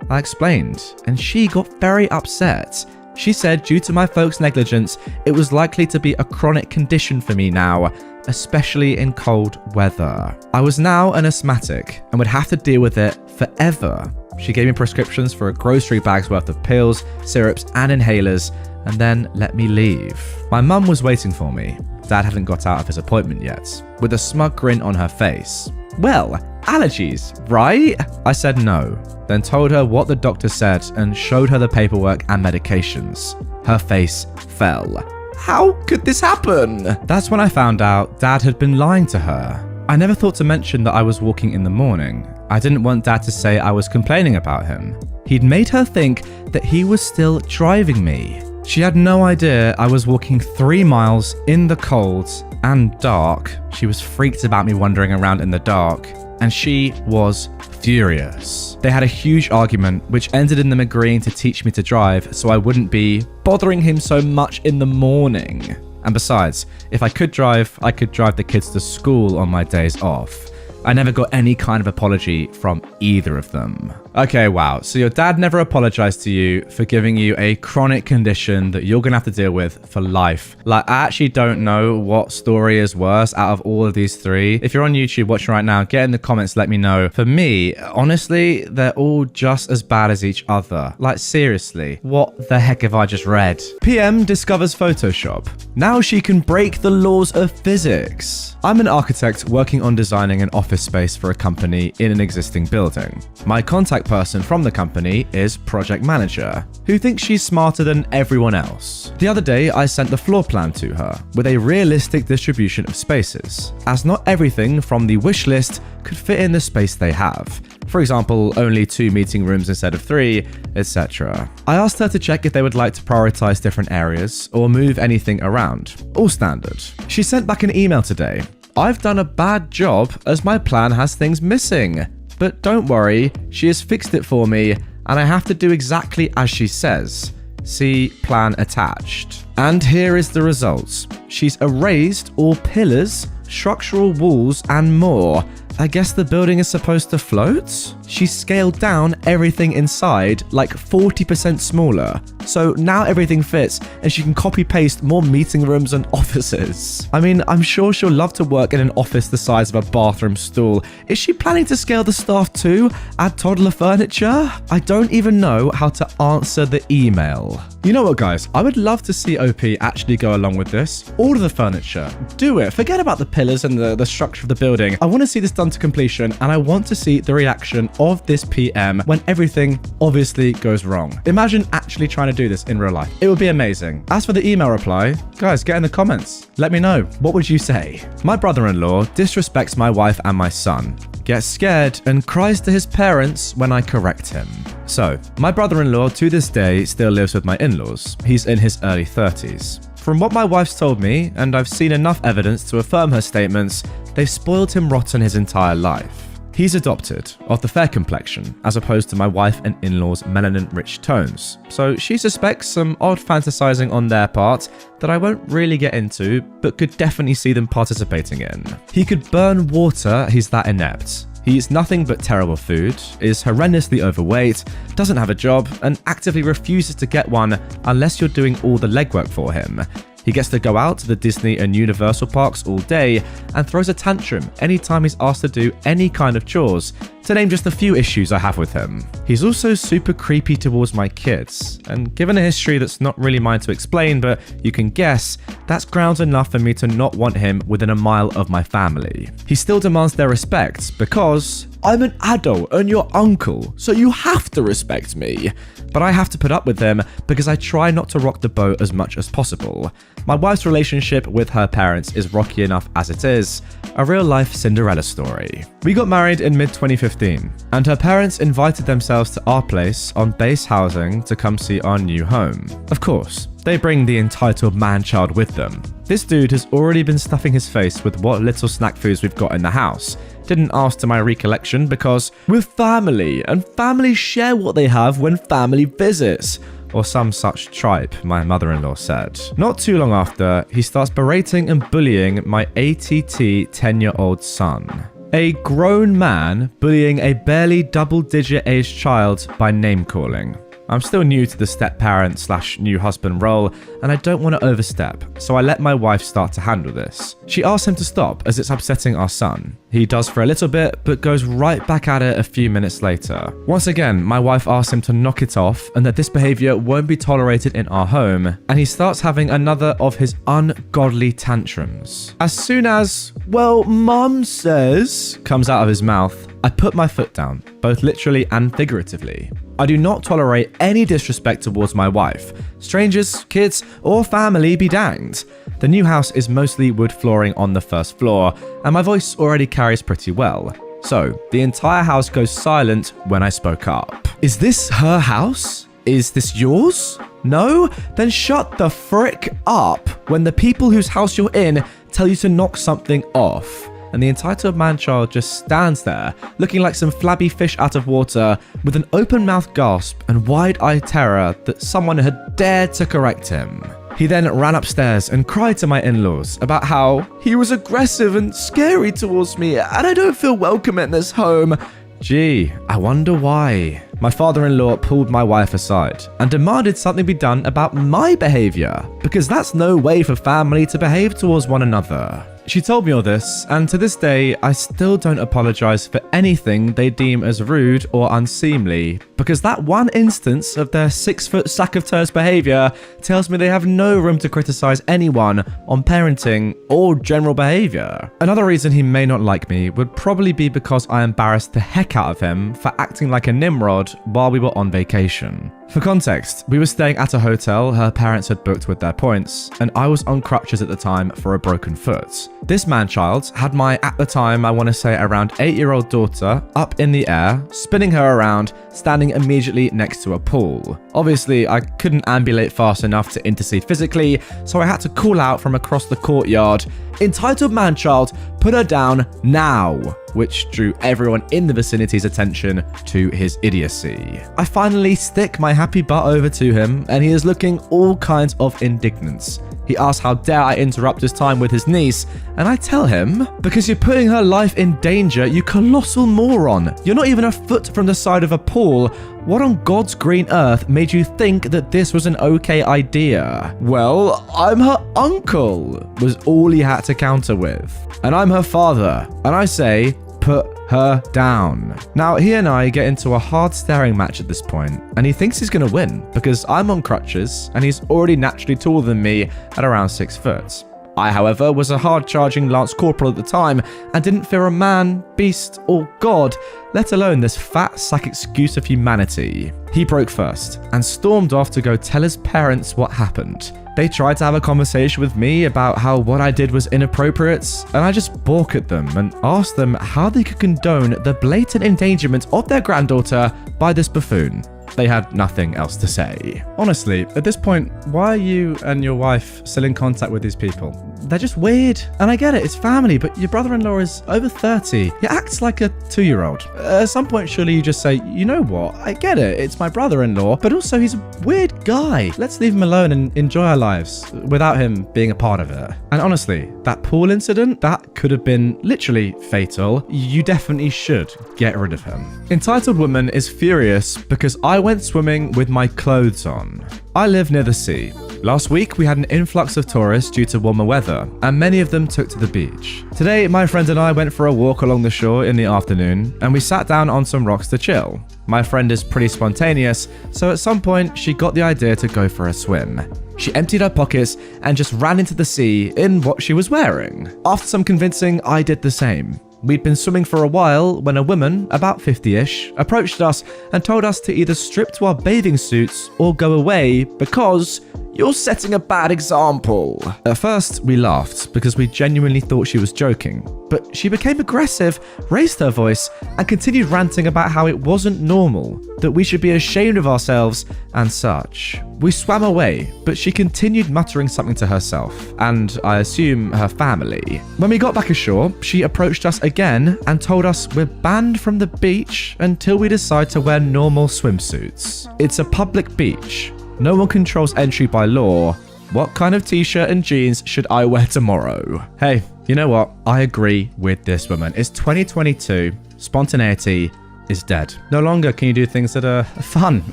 [SPEAKER 1] I explained, and she got very upset. She said due to my folks' negligence, it was likely to be a chronic condition for me now, especially in cold weather. I was now an asthmatic and would have to deal with it forever. She gave me prescriptions for a grocery bag's worth of pills, syrups, and inhalers, and then let me leave. My mum was waiting for me. Dad hadn't got out of his appointment yet, with a smug grin on her face. Well, allergies, right? I said no, then told her what the doctor said and showed her the paperwork and medications. Her face fell. How could this happen? That's when I found out Dad had been lying to her. I never thought to mention that I was walking in the morning. I didn't want Dad to say I was complaining about him. He'd made her think that he was still driving me. She had no idea I was walking 3 miles in the cold and dark. She was freaked about me wandering around in the dark, and she was furious. They had a huge argument, which ended in them agreeing to teach me to drive so I wouldn't be bothering him so much in the morning. And besides, if I could drive, I could drive the kids to school on my days off. I never got any kind of apology from either of them. Okay, wow. So your dad never apologized to you for giving you a chronic condition that you're gonna have to deal with for life. Like, I actually don't know what story is worse out of all of these three. If you're on YouTube watching right now, get in the comments, let me know. For me, honestly, they're all just as bad as each other. Like, seriously, what the heck have I just read? PM discovers Photoshop. Now she can break the laws of physics. I'm an architect working on designing an office space for a company in an existing building. My contact person from the company is project manager, who thinks she's smarter than everyone else. The other day, I sent the floor plan to her with a realistic distribution of spaces, as not everything from the wish list could fit in the space they have. For example, only 2 meeting rooms instead of 3, etc. I asked her to check if they would like to prioritize different areas or move anything around. All standard. She sent back an email today. I've done a bad job as my plan has things missing. But don't worry, she has fixed it for me and I have to do exactly as she says. See plan attached. And here is the results. She's erased all pillars, structural walls and more. I guess the building is supposed to float? She scaled down everything inside like 40% smaller. So now everything fits and she can copy paste more meeting rooms and offices. I mean, I'm sure she'll love to work in an office the size of a bathroom stall. Is she planning to scale the staff too? Add toddler furniture? I don't even know how to answer the email. You know what, guys? I would love to see OP actually go along with this. Order the furniture. Do it. Forget about the pillars and the structure of the building. I want to see this done to completion and I want to see the reaction of this PM when everything obviously goes wrong. Imagine actually trying to do this in real life. It would be amazing. As for the email reply, guys, get in the comments. Let me know. What would you say? My brother-in-law disrespects my wife and my son, gets scared and cries to his parents when I correct him. So, my brother-in-law to this day still lives with my in-laws. He's in his early 30s. From what my wife's told me, and I've seen enough evidence to affirm her statements, they've spoiled him rotten his entire life. He's adopted, of the fair complexion, as opposed to my wife and in-laws' melanin-rich tones. So she suspects some odd fantasizing on their part that I won't really get into, but could definitely see them participating in. He could burn water, he's that inept. He eats nothing but terrible food, is horrendously overweight, doesn't have a job, and actively refuses to get one unless you're doing all the legwork for him. He gets to go out to the Disney and Universal parks all day and throws a tantrum anytime he's asked to do any kind of chores, to name just a few issues I have with him. He's also super creepy towards my kids, and given a history that's not really mine to explain, but you can guess, that's grounds enough for me to not want him within a mile of my family. He still demands their respect because I'm an adult and your uncle, so you have to respect me. But I have to put up with him because I try not to rock the boat as much as possible. My wife's relationship with her parents is rocky enough as it is, a real-life Cinderella story. We got married in mid-2015, and her parents invited themselves to our place on base housing to come see our new home. Of course, they bring the entitled man-child with them. This dude has already been stuffing his face with what little snack foods we've got in the house. Didn't ask to my recollection because we're family, and families share what they have when family visits. Or some such tripe, my mother-in-law said. Not too long after, he starts berating and bullying my ATT 10-year-old son. A grown man bullying a barely double-digit aged child by name-calling. I'm still new to the step-parent / new husband role, and I don't want to overstep, so I let my wife start to handle this. She asks him to stop as it's upsetting our son. He does for a little bit, but goes right back at it a few minutes later. Once again, my wife asks him to knock it off and that this behavior won't be tolerated in our home, and he starts having another of his ungodly tantrums. As soon as, "Well, Mum says," comes out of his mouth, I put my foot down, both literally and figuratively. I do not tolerate any disrespect towards my wife. Strangers, kids, or family be danged. The new house is mostly wood flooring on the first floor, and my voice already carries pretty well. So, the entire house goes silent when I spoke up. "Is this her house? Is this yours? No? Then shut the frick up when the people whose house you're in tell you to knock something off." And the entitled man-child just stands there, looking like some flabby fish out of water, with an open-mouthed gasp and wide-eyed terror that someone had dared to correct him. He then ran upstairs and cried to my in-laws about how he was aggressive and scary towards me, and I don't feel welcome in this home. Gee, I wonder why. My father-in-law pulled my wife aside and demanded something be done about my behavior, because that's no way for family to behave towards one another. She told me all this, and to this day, I still don't apologize for anything they deem as rude or unseemly, because that one instance of their 6-foot sack of turds behavior tells me they have no room to criticize anyone on parenting or general behavior. Another reason he may not like me would probably be because I embarrassed the heck out of him for acting like a Nimrod while we were on vacation. For context, we were staying at a hotel her parents had booked with their points, and I was on crutches at the time for a broken foot. This man-child had my, at the time, I want to say around 8-year-old daughter up in the air, spinning her around, standing immediately next to a pool. Obviously, I couldn't ambulate fast enough to intercede physically, so I had to call out from across the courtyard, "Entitled man-child, put her down now," which drew everyone in the vicinity's attention to his idiocy. I finally stick my happy butt over to him, and he is looking all kinds of indignant. He asks how dare I interrupt his time with his niece, and I tell him, "Because you're putting her life in danger, you colossal moron. You're not even a foot from the side of a pool. What on God's green earth made you think that this was an okay idea?" "Well, I'm her uncle," was all he had to counter with. "And I'm her father, and I say, put her down." Now, he and I get into a hard staring match at this point, and he thinks he's gonna win because I'm on crutches and he's already naturally taller than me at around 6 foot. I, however, was a hard-charging Lance Corporal at the time and didn't fear a man, beast, or God, let alone this fat sack excuse of humanity. He broke first and stormed off to go tell his parents what happened. They tried to have a conversation with me about how what I did was inappropriate, and I just balk at them and asked them how they could condone the blatant endangerment of their granddaughter by this buffoon. They had nothing else to say. Honestly, at this point, why are you and your wife still in contact with these people? They're just weird. And I get it, it's family, but your brother-in-law is over 30. He acts like a 2-year-old. At some point, surely you just say, "You know what? I get it, it's my brother-in-law, but also he's a weird guy. Let's leave him alone and enjoy our lives without him being a part of it." And honestly, that pool incident, that could have been literally fatal. You definitely should get rid of him. Entitled woman is furious because I went swimming with my clothes on. I live near the sea. Last week, we had an influx of tourists due to warmer weather, and many of them took to the beach. Today, my friend and I went for a walk along the shore in the afternoon, and we sat down on some rocks to chill. My friend is pretty spontaneous, so at some point, she got the idea to go for a swim. She emptied her pockets and just ran into the sea in what she was wearing. After some convincing, I did the same. We'd been swimming for a while when a woman, about 50-ish, approached us and told us to either strip to our bathing suits or go away because "you're setting a bad example." At first, we laughed because we genuinely thought she was joking, but she became aggressive, raised her voice, and continued ranting about how it wasn't normal, that we should be ashamed of ourselves, and such. We swam away, but she continued muttering something to herself, and I assume her family. When we got back ashore, she approached us again and told us we're banned from the beach until we decide to wear normal swimsuits. It's a public beach. No one controls entry by law. What kind of t-shirt and jeans should I wear tomorrow? Hey, you know what? I agree with this woman. It's 2022. Spontaneity. is dead. No longer can you do things that are fun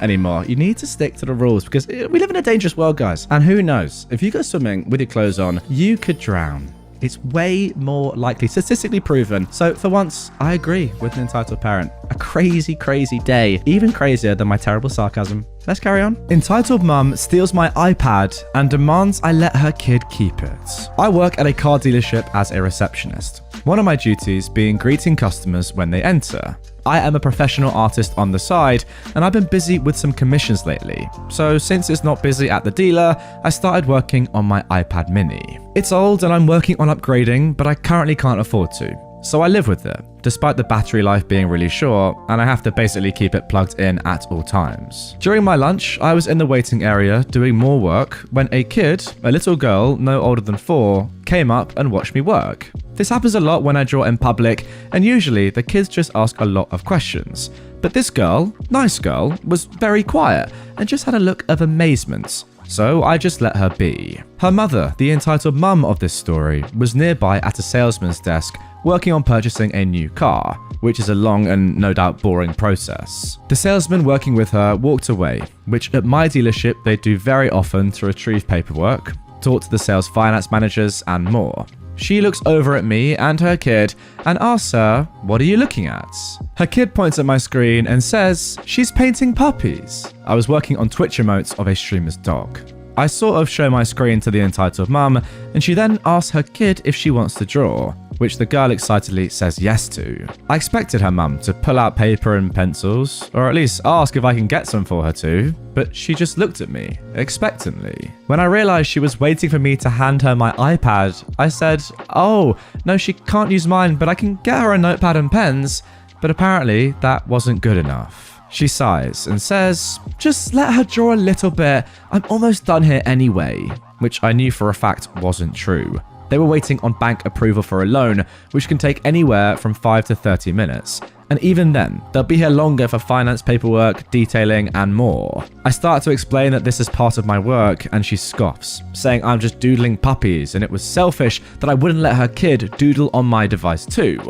[SPEAKER 1] anymore. You need to stick to the rules because we live in a dangerous world, guys. And who knows, if you go swimming with your clothes on, you could drown. It's way more likely, statistically proven. So for once, I agree with an entitled parent. A crazy, crazy day. Even crazier than my terrible sarcasm. Let's carry on. Entitled mum steals my iPad and demands I let her kid keep it. I work at a car dealership as a receptionist. One of my duties being greeting customers when they enter. I am a professional artist on the side, and I've been busy with some commissions lately. So since it's not busy at the dealer, I started working on my iPad mini. It's old and I'm working on upgrading, but I currently can't afford to. So I live with it, despite the battery life being really short, and I have to basically keep it plugged in at all times. During my lunch, I was in the waiting area doing more work when a kid, a little girl no older than 4, came up and watched me work. This happens a lot when I draw in public, and usually the kids just ask a lot of questions. But this girl, nice girl, was very quiet and just had a look of amazement. So I just let her be. Her mother, the entitled mum of this story, was nearby at a salesman's desk working on purchasing a new car, which is a long and no doubt boring process. The salesman working with her walked away, which at my dealership they do very often to retrieve paperwork, talk to the sales finance managers and more. She looks over at me and her kid and asks her, "What are you looking at?" Her kid points at my screen and says, "She's painting puppies." I was working on Twitch emotes of a streamer's dog. I sort of show my screen to the entitled mum, and she then asks her kid if she wants to draw, which the girl excitedly says yes to. I expected her mum to pull out paper and pencils, or at least ask if I can get some for her too, but she just looked at me, expectantly. When I realized she was waiting for me to hand her my iPad, I said, "Oh, no, she can't use mine, but I can get her a notepad and pens," but apparently that wasn't good enough. She sighs and says, "Just let her draw a little bit, I'm almost done here anyway," which I knew for a fact wasn't true. They were waiting on bank approval for a loan, which can take anywhere from 5 to 30 minutes. And even then, they'll be here longer for finance paperwork, detailing, and more. I start to explain that this is part of my work, and she scoffs, saying I'm just doodling puppies, and it was selfish that I wouldn't let her kid doodle on my device too.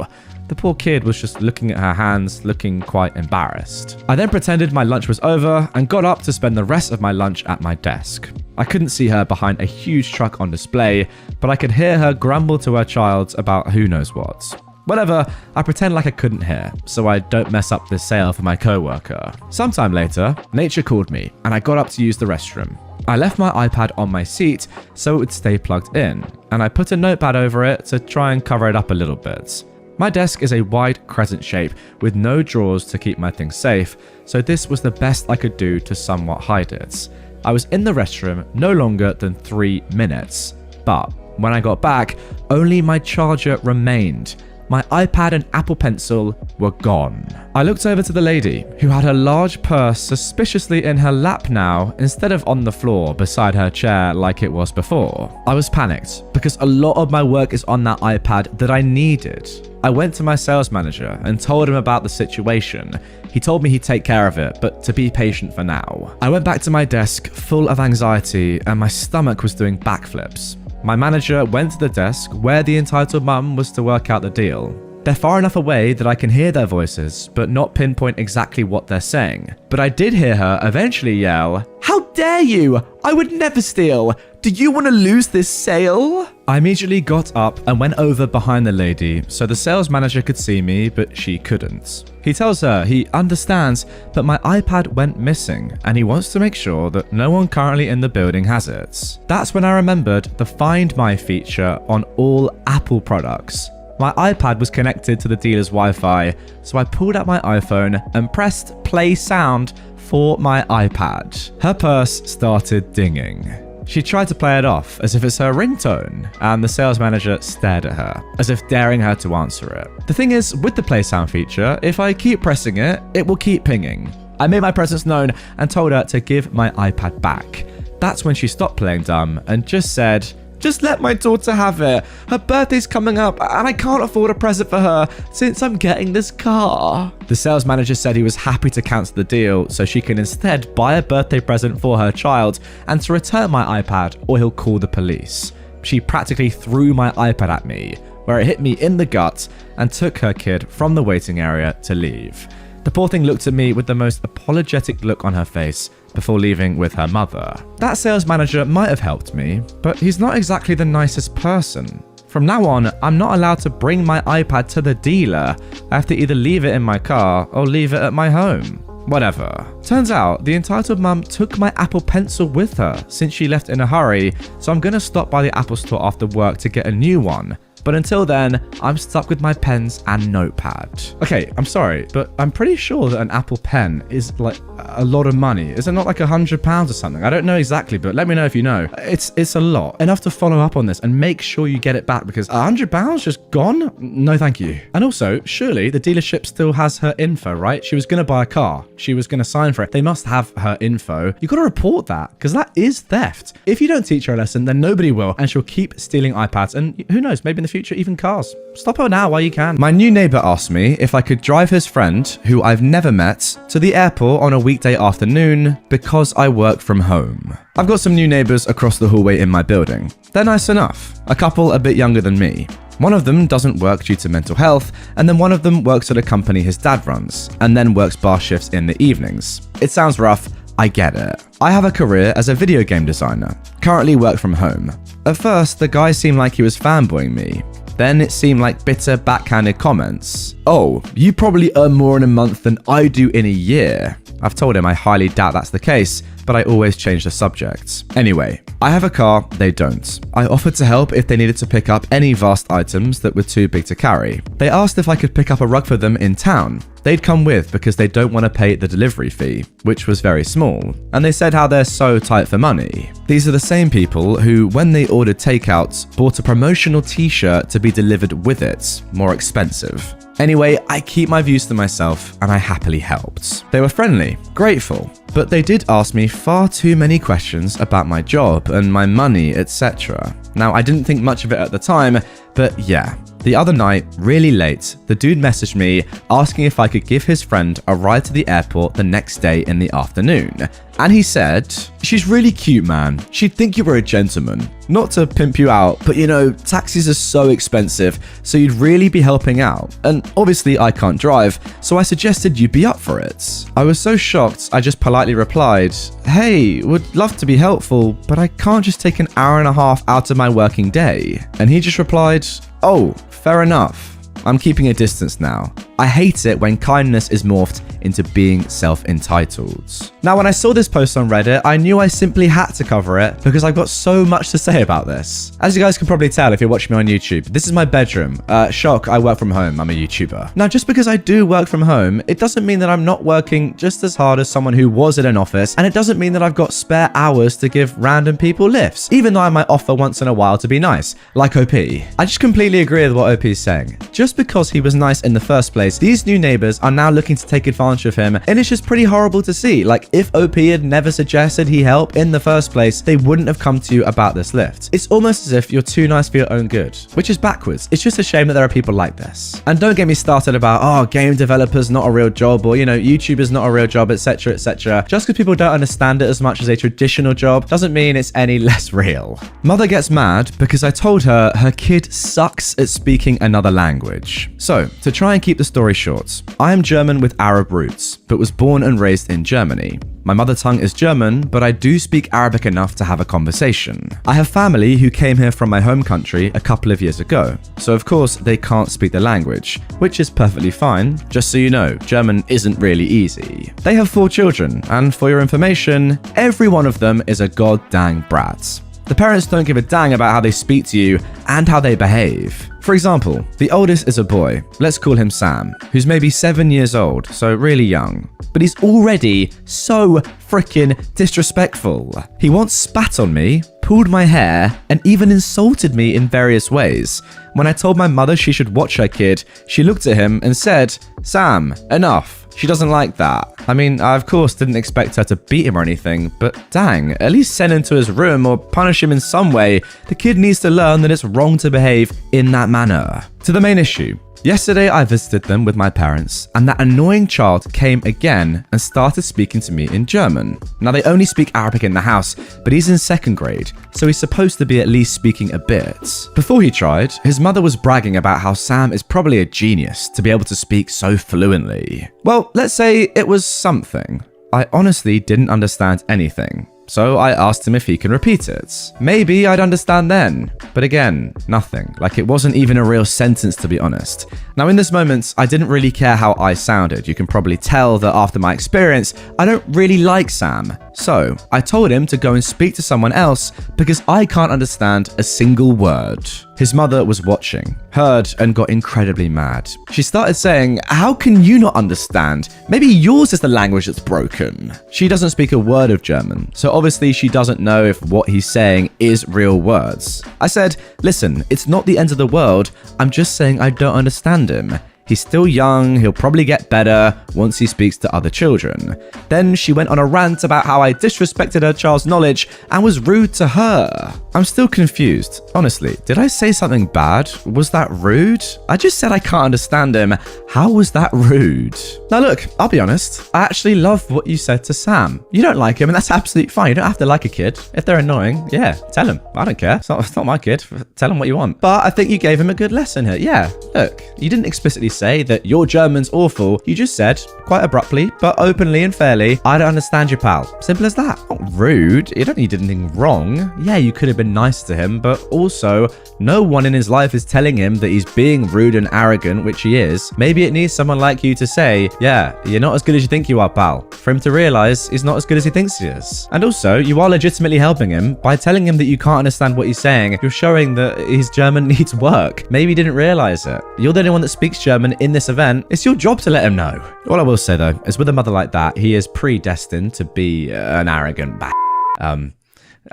[SPEAKER 1] The poor kid was just looking at her hands, looking quite embarrassed. I then pretended my lunch was over and got up to spend the rest of my lunch at my desk. I couldn't see her behind a huge truck on display, but I could hear her grumble to her child about who knows what. Whatever, I pretend like I couldn't hear, so I don't mess up this sale for my coworker. Sometime later, nature called me, and I got up to use the restroom. I left my iPad on my seat so it would stay plugged in, and I put a notepad over it to try and cover it up a little bit. My desk is a wide crescent shape with no drawers to keep my things safe, so this was the best I could do to somewhat hide it. I was in the restroom no longer than 3 minutes, but when I got back, only my charger remained. My iPad and Apple Pencil were gone. I looked over to the lady, who had her large purse suspiciously in her lap now instead of on the floor beside her chair like it was before. I was panicked because a lot of my work is on that iPad that I needed. I went to my sales manager and told him about the situation. He told me he'd take care of it, but to be patient for now. I went back to my desk full of anxiety and my stomach was doing backflips. My manager went to the desk where the entitled mum was to work out the deal. They're far enough away that I can hear their voices, but not pinpoint exactly what they're saying. But I did hear her eventually yell, "How dare you! I would never steal! Do you want to lose this sale?" I immediately got up and went over behind the lady so the sales manager could see me, but she couldn't. He tells her he understands, but my iPad went missing and he wants to make sure that no one currently in the building has it. That's when I remembered the Find My feature on all Apple products. My iPad was connected to the dealer's Wi-Fi, so I pulled out my iPhone and pressed play sound for my iPad. Her purse started dinging. She tried to play it off as if it's her ringtone, and the sales manager stared at her, as if daring her to answer it. The thing is, with the play sound feature, if I keep pressing it, it will keep pinging. I made my presence known and told her to give my iPad back. That's when she stopped playing dumb and just said, "Just let my daughter have it. Her birthday's coming up and I can't afford a present for her since I'm getting this car." The sales manager said he was happy to cancel the deal so she can instead buy a birthday present for her child and to return my iPad or he'll call the police. She practically threw my iPad at me, where it hit me in the gut and took her kid from the waiting area to leave. The poor thing looked at me with the most apologetic look on her face before leaving with her mother. That sales manager might have helped me, but he's not exactly the nicest person. From now on, I'm not allowed to bring my iPad to the dealer. I have to either leave it in my car or leave it at my home. Whatever. Turns out, the entitled mum took my Apple Pencil with her since she left in a hurry, so I'm gonna stop by the Apple store after work to get a new one. But until then, I'm stuck with my pens and notepad. Okay, I'm sorry, but I'm pretty sure that an Apple Pen is like a lot of money. Is it not like £100 or something? I don't know exactly, but let me know if you know. It's a lot. Enough to follow up on this and make sure you get it back, because £100 just gone? No, thank you. And also, surely the dealership still has her info, right? She was gonna buy a car. She was gonna sign for it. They must have her info. You gotta report that, because that is theft. If you don't teach her a lesson, then nobody will, and she'll keep stealing iPads, and who knows, maybe in the future, even cars. Stop her now while you can. My new neighbor asked me if I could drive his friend, who I've never met, to the airport on a weekday afternoon because I work from home. I've got some new neighbors across the hallway in my building. They're nice enough. A couple a bit younger than me. One of them doesn't work due to mental health, and then one of them works at a company his dad runs, and then works bar shifts in the evenings. It sounds rough, I get it. I have a career as a video game designer, currently work from home. At first, the guy seemed like he was fanboying me. Then it seemed like bitter, backhanded comments. Oh, you probably earn more in a month than I do in a year. I've told him I highly doubt that's the case, but I always change the subject. Anyway, I have a car, they don't. I offered to help if they needed to pick up any vast items that were too big to carry. They asked if I could pick up a rug for them in town. They'd come with because they don't want to pay the delivery fee, which was very small, and they said how they're so tight for money. These are the same people who, when they ordered takeouts, bought a promotional t-shirt to be delivered with it, more expensive. Anyway, I keep my views to myself, and I happily helped. They were friendly, grateful, but they did ask me far too many questions about my job and my money, etc. Now, I didn't think much of it at the time, but yeah. The other night, really late, the dude messaged me asking if I could give his friend a ride to the airport the next day in the afternoon. And he said, "She's really cute, man. She'd think you were a gentleman. Not to pimp you out, but you know, taxis are so expensive, so you'd really be helping out. And obviously I can't drive, so I suggested you'd be up for it." I was so shocked, I just politely replied, "Hey, would love to be helpful, but I can't just take an hour and a half out of my working day." And he just replied, "Oh, fair enough. I'm keeping a distance now. I hate it when kindness is morphed into being self-entitled." Now, when I saw this post on Reddit, I knew I simply had to cover it because I've got so much to say about this. As you guys can probably tell if you're watching me on YouTube, this is my bedroom. Shock, I work from home. I'm a YouTuber. Now, just because I do work from home, it doesn't mean that I'm not working just as hard as someone who was in an office, and it doesn't mean that I've got spare hours to give random people lifts, even though I might offer once in a while to be nice, like OP. I just completely agree with what OP is saying. Just because he was nice in the first place, these new neighbors are now looking to take advantage of him, and it's just pretty horrible to see. Like, if OP had never suggested he help in the first place, they wouldn't have come to you about this lift. It's almost as if you're too nice for your own good, which is backwards. It's just a shame that there are people like this. And don't get me started about, oh, game developers not a real job, or, you know, YouTubers not a real job, etc, etc. Just because people don't understand it as much as a traditional job doesn't mean it's any less real. Mother gets mad because I told her her kid sucks at speaking another language. So, to try and keep the story short, I am German with Arab roots, but was born and raised in Germany. My mother tongue is German, but I do speak Arabic enough to have a conversation. I have family who came here from my home country a couple of years ago, so of course they can't speak the language, which is perfectly fine. Just so you know, German isn't really easy. They have 4 children, and for your information, every one of them is a god-dang brat. The parents don't give a dang about how they speak to you and how they behave. For example, the oldest is a boy, let's call him Sam, who's maybe 7 years old, so really young. But he's already so freaking disrespectful. He once spat on me, pulled my hair, and even insulted me in various ways. When I told my mother she should watch her kid, she looked at him and said, "Sam, enough. She doesn't like that." I mean, I of course didn't expect her to beat him or anything, but dang, at least send him to his room or punish him in some way. The kid needs to learn that it's wrong to behave in that manner. To the main issue. Yesterday, I visited them with my parents, and that annoying child came again and started speaking to me in German. Now, they only speak Arabic in the house, but he's in 2nd grade, so he's supposed to be at least speaking a bit. Before he tried, his mother was bragging about how Sam is probably a genius to be able to speak so fluently. Well, let's say it was something. I honestly didn't understand anything. So I asked him if he can repeat it. Maybe I'd understand then. But again, nothing. Like, it wasn't even a real sentence, to be honest. Now, in this moment, I didn't really care how I sounded. You can probably tell that after my experience, I don't really like Sam. So I told him to go and speak to someone else because I can't understand a single word. His mother was watching, heard, and got incredibly mad. She started saying, "How can you not understand? Maybe yours is the language that's broken." She doesn't speak a word of German, so obviously she doesn't know if what he's saying is real words. I said, "Listen, it's not the end of the world. I'm just saying I don't understand him. He's still young, he'll probably get better once he speaks to other children." Then she went on a rant about how I disrespected her child's knowledge and was rude to her. I'm still confused. Honestly, did I say something bad? Was that rude? I just said I can't understand him. How was that rude? Now look, I'll be honest. I actually love what you said to Sam. You don't like him, and that's absolutely fine. You don't have to like a kid. If they're annoying, yeah, tell him. I don't care. It's not my kid. Tell him what you want. But I think you gave him a good lesson here. Yeah, look, you didn't explicitly say that your German's awful. You just said, quite abruptly, but openly and fairly, "I don't understand you, pal." Simple as that. Not rude. You don't need anything wrong. Yeah, you could have been nice to him, but also, no one in his life is telling him that he's being rude and arrogant, which he is. Maybe it needs someone like you to say, "Yeah, you're not as good as you think you are, pal," for him to realize he's not as good as he thinks he is. And also, you are legitimately helping him by telling him that you can't understand what he's saying. You're showing that his German needs work. Maybe he didn't realize it. You're the only one that speaks German in this event. It's your job to let him know. All I will say though is, with a mother like that, he is predestined to be an arrogant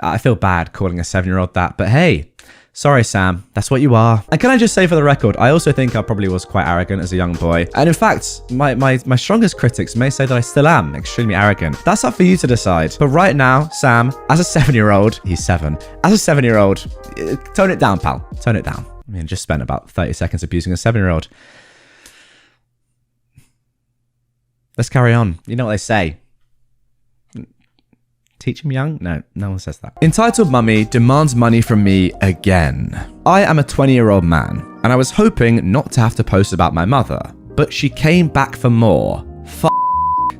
[SPEAKER 1] I feel bad calling a 7-year-old that, but hey, sorry, Sam, that's what you are. And can I just say for the record, I also think I probably was quite arrogant as a young boy. And in fact, my strongest critics may say that I still am extremely arrogant. That's up for you to decide. But right now, Sam, as a 7-year-old, he's 7, as a 7-year-old, tone it down, pal. Tone it down. I mean, just spent about 30 seconds abusing a 7-year-old. Let's carry on. You know what they say. Teach him young? No one says that. Entitled Mummy demands money from me again. I am a 20-year-old man, and I was hoping not to have to post about my mother, but she came back for more.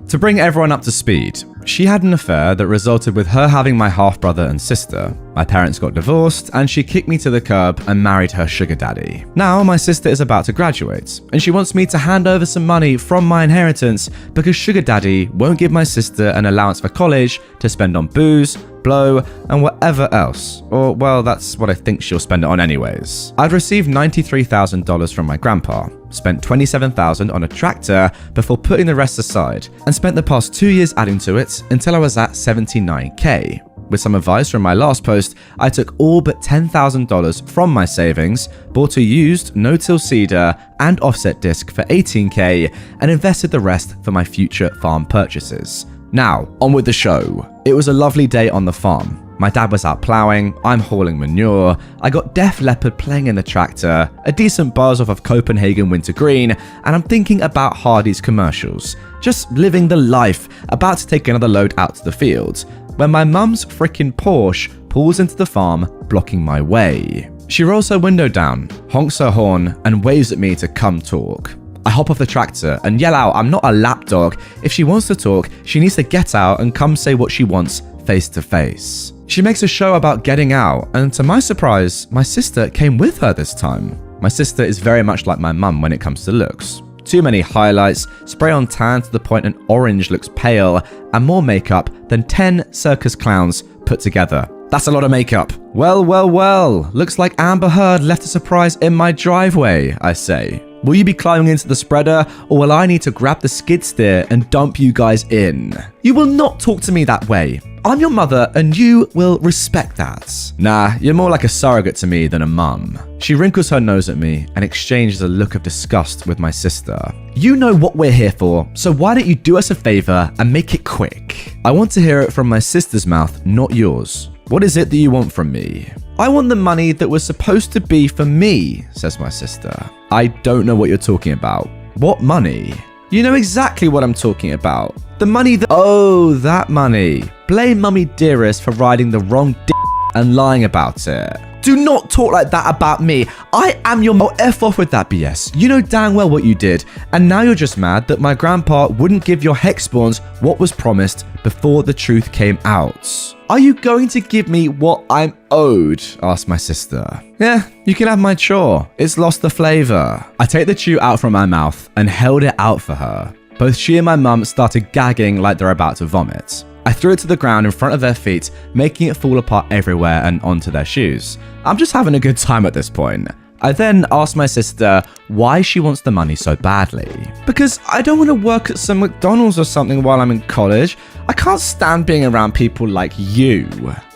[SPEAKER 1] To bring everyone up to speed, she had an affair that resulted with her having my half-brother and sister. My parents got divorced, and she kicked me to the curb and married her sugar daddy. Now my sister is about to graduate, and she wants me to hand over some money from my inheritance because sugar daddy won't give my sister an allowance for college to spend on booze, blow, and whatever else. Or, well, that's what I think she'll spend it on anyways. I'd received $93,000 from my grandpa, spent $27,000 on a tractor before putting the rest aside, and spent the past 2 years adding to it until I was at $79K. With some advice from my last post, I took all but $10,000 from my savings, bought a used no-till seeder and offset disc for $18K, and invested the rest for my future farm purchases. Now, on with the show. It was a lovely day on the farm. My dad was out ploughing, I'm hauling manure, I got Def Leppard playing in the tractor, a decent buzz off of Copenhagen Wintergreen, and I'm thinking about Hardy's commercials. Just living the life, about to take another load out to the field, when my mum's frickin' Porsche pulls into the farm, blocking my way. She rolls her window down, honks her horn, and waves at me to come talk. I hop off the tractor and yell out I'm not a lapdog. If she wants to talk, she needs to get out and come say what she wants face to face. She makes a show about getting out, and to my surprise, my sister came with her this time. My sister is very much like my mum when it comes to looks. Too many highlights, spray on tan to the point an orange looks pale, and more makeup than 10 circus clowns put together. That's a lot of makeup. Well, looks like Amber Heard left a surprise in my driveway, I say. Will you be climbing into the spreader, or will I need to grab the skid steer and dump you guys in? You will not talk to me that way. I'm your mother, and you will respect that. Nah, you're more like a surrogate to me than a mum. She wrinkles her nose at me and exchanges a look of disgust with my sister. You know what we're here for, so why don't you do us a favor and make it quick? I want to hear it from my sister's mouth, not yours. What is it that you want from me? I want the money that was supposed to be for me, says my sister. I don't know what you're talking about. What money? You know exactly what I'm talking about. The money that... Oh, that money. Blame Mummy Dearest for riding the wrong d*** and lying about it. Do not talk like that about me. I am your... Oh, F off with that BS. You know dang well what you did. And now you're just mad that my grandpa wouldn't give your hexspawns what was promised before the truth came out. Are you going to give me what I'm owed? Asked my sister. Yeah, you can have my chore. It's lost the flavor. I take the chew out from my mouth and held it out for her. Both she and my mum started gagging like they're about to vomit. I threw it to the ground in front of their feet, making it fall apart everywhere and onto their shoes. I'm just having a good time at this point. I then asked my sister why she wants the money so badly. Because I don't want to work at some McDonald's or something while I'm in college. I can't stand being around people like you.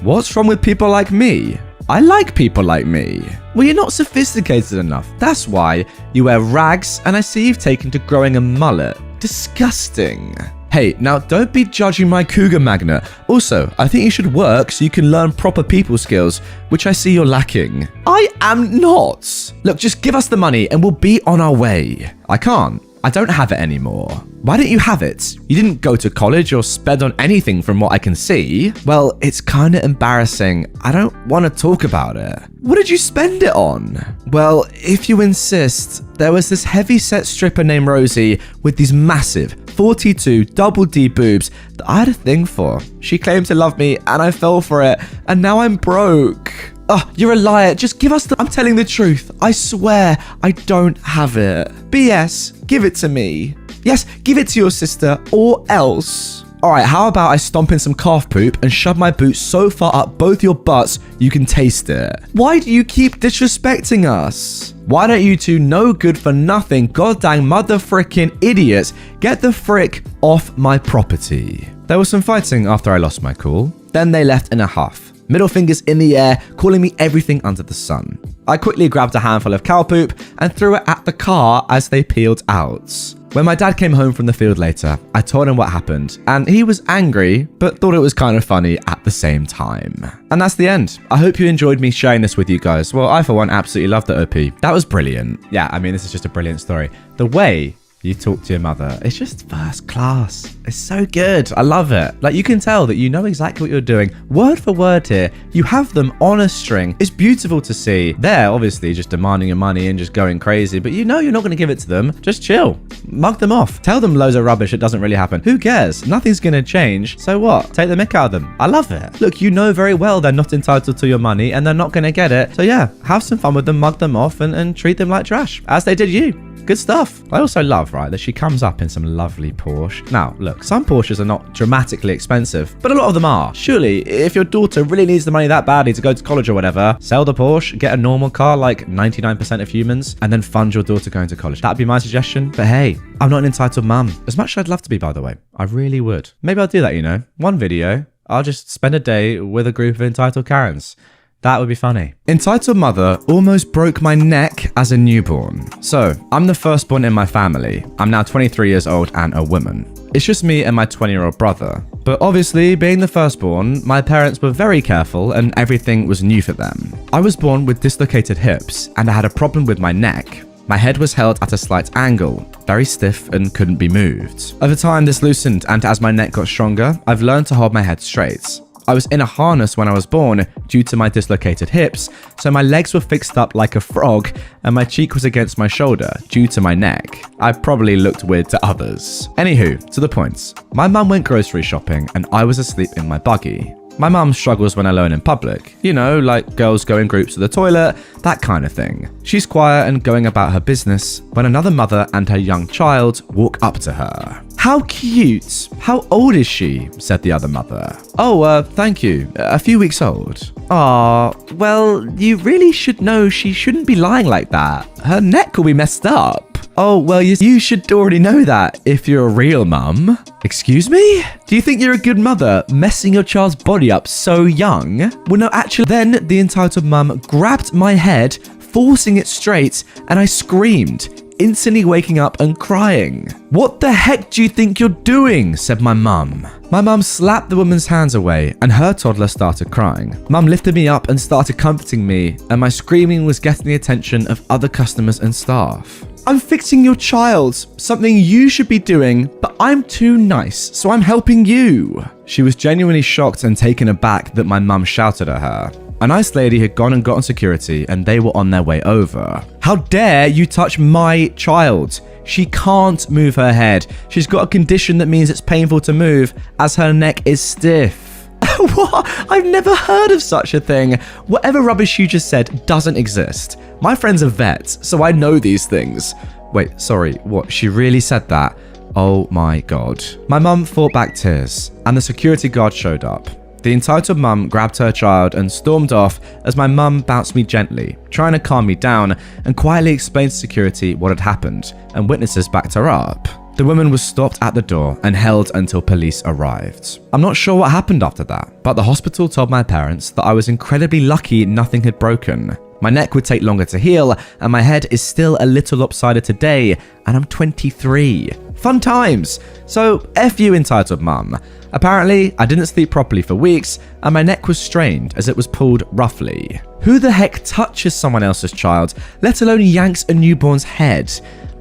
[SPEAKER 1] What's wrong with people like me? I like people like me. Well, you're not sophisticated enough. That's why you wear rags and I see you've taken to growing a mullet. Disgusting. Hey, now don't be judging my cougar magnet. Also, I think you should work so you can learn proper people skills, which I see you're lacking. I am not. Look, just give us the money and we'll be on our way. I can't. I don't have it anymore. Why don't you have it? You didn't go to college or spend on anything from what I can see. Well, it's kind of embarrassing. I don't want to talk about it. What did you spend it on? Well, if you insist, there was this heavy-set stripper named Rosie with these massive 42 double D boobs that I had a thing for. She claimed to love me and I fell for it, and now I'm broke. Oh, you're a liar. Just give us the... I'm telling the truth. I swear I don't have it. BS, give it to me. Yes, give it to your sister or else. Alright, how about I stomp in some calf poop and shove my boot so far up both your butts you can taste it? Why do you keep disrespecting us? Why don't you two no good for nothing goddamn mother frickin' idiots get the frick off my property? There was some fighting after I lost my cool. Then they left in a huff. Middle fingers in the air, calling me everything under the sun. I quickly grabbed a handful of cow poop and threw it at the car as they peeled out. When my dad came home from the field later, I told him what happened, and he was angry, but thought it was kind of funny at the same time. And that's the end. I hope you enjoyed me sharing this with you guys. Well, I for one absolutely loved the OP. That was brilliant. Yeah, I mean, this is just a brilliant story. The way you talk to your mother, it's just first class. It's so good. I love it. Like, you can tell that you know exactly what you're doing. Word for word here. You have them on a string. It's beautiful to see. They're obviously just demanding your money and just going crazy, but you know you're not going to give it to them. Just chill. Mug them off. Tell them loads of rubbish. It doesn't really happen. Who cares? Nothing's going to change. So what? Take the mick out of them. I love it. Look, you know very well they're not entitled to your money and they're not going to get it. So yeah, have some fun with them, mug them off and treat them like trash, as they did you. Good stuff. I also love, right, that she comes up in some lovely Porsche. Now, look, some Porsches are not dramatically expensive, but a lot of them are. Surely, if your daughter really needs the money that badly to go to college or whatever, sell the Porsche, get a normal car like 99% of humans, and then fund your daughter going to college. That'd be my suggestion. But hey, I'm not an entitled mum. As much as I'd love to be, by the way. I really would. Maybe I'll do that, you know. One video, I'll just spend a day with a group of entitled Karens. That would be funny. Entitled mother almost broke my neck as a newborn. So, I'm the firstborn in my family. I'm now 23 years old and a woman. It's just me and my 20-year-old brother. But obviously, being the firstborn, my parents were very careful and everything was new for them. I was born with dislocated hips and I had a problem with my neck. My head was held at a slight angle, very stiff and couldn't be moved. Over time, this loosened, and as my neck got stronger, I've learned to hold my head straight. I was in a harness when I was born due to my dislocated hips, so my legs were fixed up like a frog and my cheek was against my shoulder due to my neck. I probably looked weird to others. Anywho, to the point. My mum went grocery shopping and I was asleep in my buggy. My mum struggles when alone in public. You know, like girls go in groups to the toilet, that kind of thing. She's quiet and going about her business when another mother and her young child walk up to her. How cute. How old is she? Said the other mother. Oh, thank you. A few weeks old. Aw, well, you really should know she shouldn't be lying like that. Her neck will be messed up. Oh, well, you should already know that if you're a real mum. Excuse me? Do you think you're a good mother messing your child's body up so young? Well, no, actually, then the entitled mum grabbed my head, forcing it straight, and I screamed, instantly waking up and crying. "What the heck do you think you're doing?" said my mum. My mum slapped the woman's hands away and her toddler started crying. Mum lifted me up and started comforting me, and my screaming was getting the attention of other customers and staff. "I'm fixing your child, something you should be doing, but I'm too nice, so I'm helping you." She was genuinely shocked and taken aback that my mum shouted at her. A nice lady had gone and gotten security and they were on their way over. "How dare you touch my child? She can't move her head. She's got a condition that means it's painful to move as her neck is stiff." What? I've never heard of such a thing. Whatever rubbish you just said doesn't exist. My friend's a vet, so I know these things. Wait, sorry, what? She really said that? Oh my god. My mum fought back tears, and the security guard showed up. The entitled mum grabbed her child and stormed off as my mum bounced me gently, trying to calm me down and quietly explained to security what had happened, and witnesses backed her up. The woman was stopped at the door and held until police arrived. I'm not sure what happened after that, but the hospital told my parents that I was incredibly lucky nothing had broken. My neck would take longer to heal, and my head is still a little lopsided today, and I'm 23. Fun times! So, F you, entitled mum. Apparently, I didn't sleep properly for weeks, and my neck was strained as it was pulled roughly. Who the heck touches someone else's child, let alone yanks a newborn's head?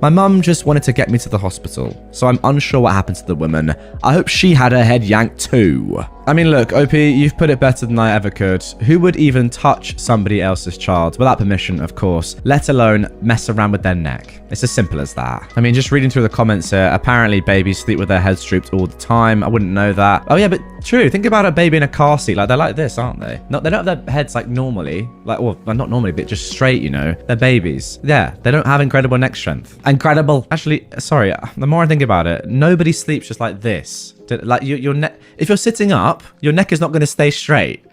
[SPEAKER 1] My mum just wanted to get me to the hospital, so I'm unsure what happened to the woman. I hope she had her head yanked too. I mean, look, OP, you've put it better than I ever could. Who would even touch somebody else's child, without permission, of course, let alone mess around with their neck? It's as simple as that. I mean, just reading through the comments here, apparently babies sleep with their heads drooped all the time. I wouldn't know that. Oh yeah, but true. Think about a baby in a car seat. Like, they're like this, aren't they? No, they don't have their heads like normally. Like, well, not normally, but just straight, you know. They're babies. Yeah, they don't have incredible neck strength. Incredible. Actually, sorry, the more I think about it, nobody sleeps just like this. Like, your neck, if you're sitting up, your neck is not going to stay straight.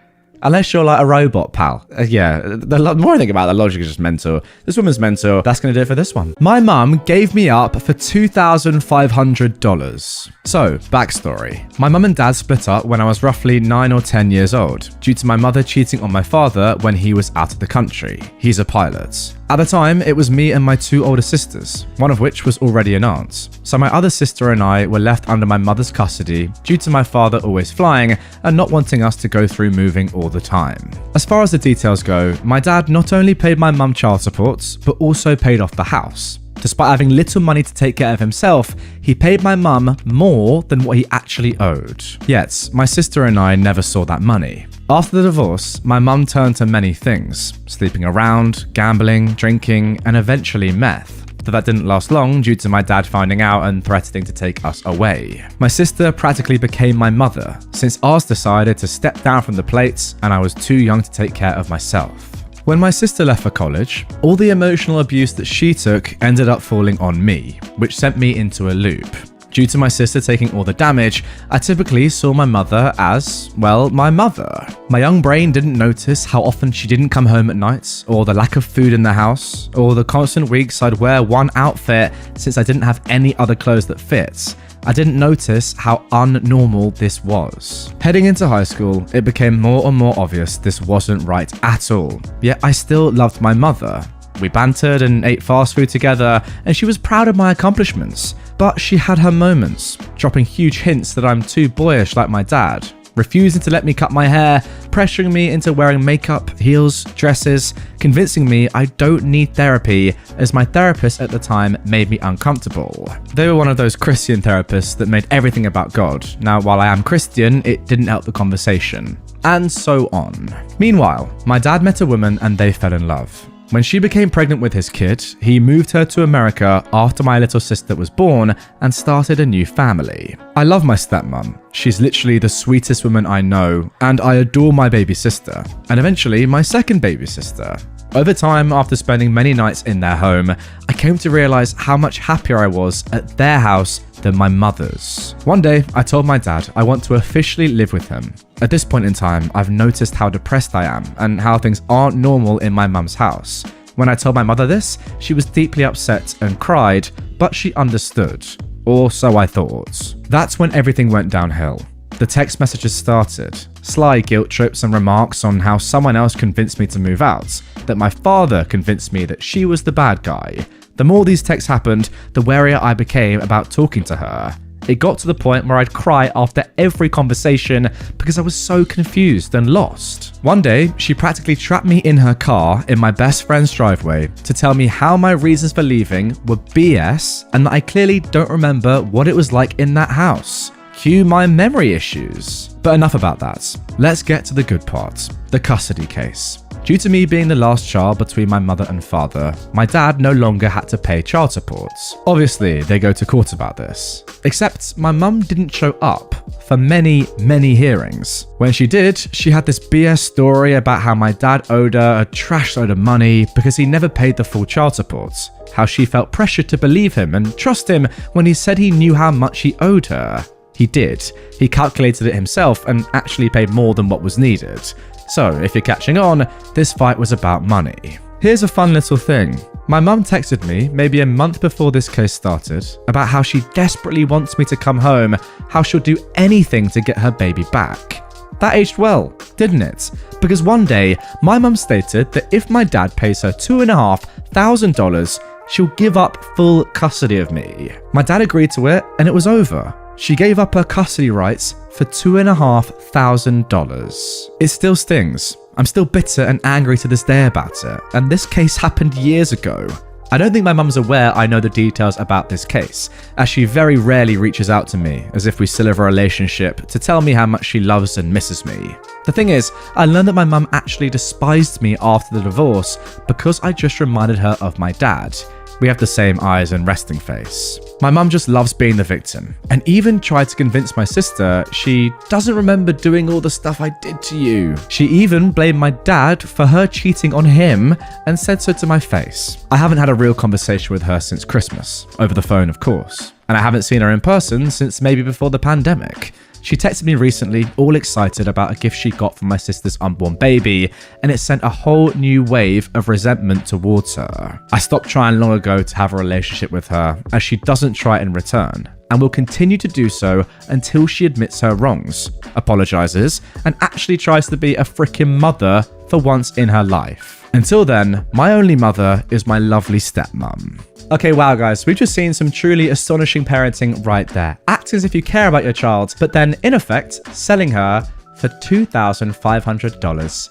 [SPEAKER 1] Unless you're like a robot, pal. Yeah, the more I think about it, the logic is just mental. This woman's mental. That's going to do it for this one. My mum gave me up for $2,500. So, backstory. My mum and dad split up when I was roughly 9 or 10 years old, due to my mother cheating on my father when he was out of the country. He's a pilot. At the time, it was me and my 2 older sisters, one of which was already an aunt. So my other sister and I were left under my mother's custody due to my father always flying and not wanting us to go through moving all the time. As far as the details go, my dad not only paid my mum child support, but also paid off the house. Despite having little money to take care of himself, he paid my mum more than what he actually owed. Yet, my sister and I never saw that money. After the divorce, my mum turned to many things, sleeping around, gambling, drinking, and eventually meth. But that didn't last long due to my dad finding out and threatening to take us away. My sister practically became my mother, since ours decided to step down from the plates and I was too young to take care of myself. When my sister left for college, all the emotional abuse that she took ended up falling on me, which sent me into a loop. Due to my sister taking all the damage, I typically saw my mother as, well, my mother. My young brain didn't notice how often she didn't come home at night, or the lack of food in the house, or the constant weeks I'd wear one outfit since I didn't have any other clothes that fit. I didn't notice how unnormal this was. Heading into high school, it became more and more obvious this wasn't right at all. Yet I still loved my mother. We bantered and ate fast food together, and she was proud of my accomplishments. But she had her moments, dropping huge hints that I'm too boyish like my dad, refusing to let me cut my hair, pressuring me into wearing makeup, heels, dresses, convincing me I don't need therapy as my therapist at the time made me uncomfortable. They were one of those Christian therapists that made everything about God. Now, while I am Christian, it didn't help the conversation. And so on. Meanwhile, my dad met a woman and they fell in love. When she became pregnant with his kid, he moved her to America after my little sister was born and started a new family. I love my stepmom. She's literally the sweetest woman I know, and I adore my baby sister, and eventually my second baby sister. Over time, after spending many nights in their home, I came to realize how much happier I was at their house than my mother's. One day, I told my dad I want to officially live with him. At this point in time, I've noticed how depressed I am and how things aren't normal in my mum's house. When I told my mother this, she was deeply upset and cried, but she understood. Or so I thought. That's when everything went downhill. The text messages started. Sly guilt trips and remarks on how someone else convinced me to move out, that my father convinced me that she was the bad guy. The The more these texts happened, the warier I became about talking to her. It got to the point where I'd cry after every conversation because I was so confused and lost. One day, she practically trapped me in her car in my best friend's driveway to tell me how my reasons for leaving were BS and that I clearly don't remember what it was like in that house. Cue my memory issues. But enough about that. Let's get to the good part, the custody case. Due to me being the last child between my mother and father, my dad no longer had to pay child support. Obviously, they go to court about this. Except my mum didn't show up for many, many hearings. When she did, she had this BS story about how my dad owed her a trash load of money because he never paid the full child support. How she felt pressured to believe him and trust him when he said he knew how much he owed her. He did. He calculated it himself and actually paid more than what was needed. So, if you're catching on, this fight was about money. Here's a fun little thing. My mum texted me maybe a month before this case started about how she desperately wants me to come home, how she'll do anything to get her baby back. That aged well, didn't it? Because one day, my mum stated that if my dad pays her $2,500, she'll give up full custody of me. My dad agreed to it and it was over. She gave up her custody rights for $2,500. It still stings. I'm still bitter and angry to this day about it, and this case happened years ago. I don't think my mum's aware I know the details about this case, as she very rarely reaches out to me, as if we still have a relationship, to tell me how much she loves and misses me. The thing is, I learned that my mum actually despised me after the divorce because I just reminded her of my dad. We have the same eyes and resting face. My mum just loves being the victim, and even tried to convince my sister she doesn't remember doing all the stuff I did to you. She even blamed my dad for her cheating on him and said so to my face. I haven't had a real conversation with her since Christmas, over the phone of course, and I haven't seen her in person since maybe before the pandemic. She texted me recently, all excited about a gift she got from my sister's unborn baby, and it sent a whole new wave of resentment towards her. I stopped trying long ago to have a relationship with her, as she doesn't try in return, and will continue to do so until she admits her wrongs, apologizes, and actually tries to be a freaking mother for once in her life. Until then, my only mother is my lovely stepmom. Okay, wow guys, we've just seen some truly astonishing parenting right there. Act as if you care about your child, but then in effect, selling her for $2,500.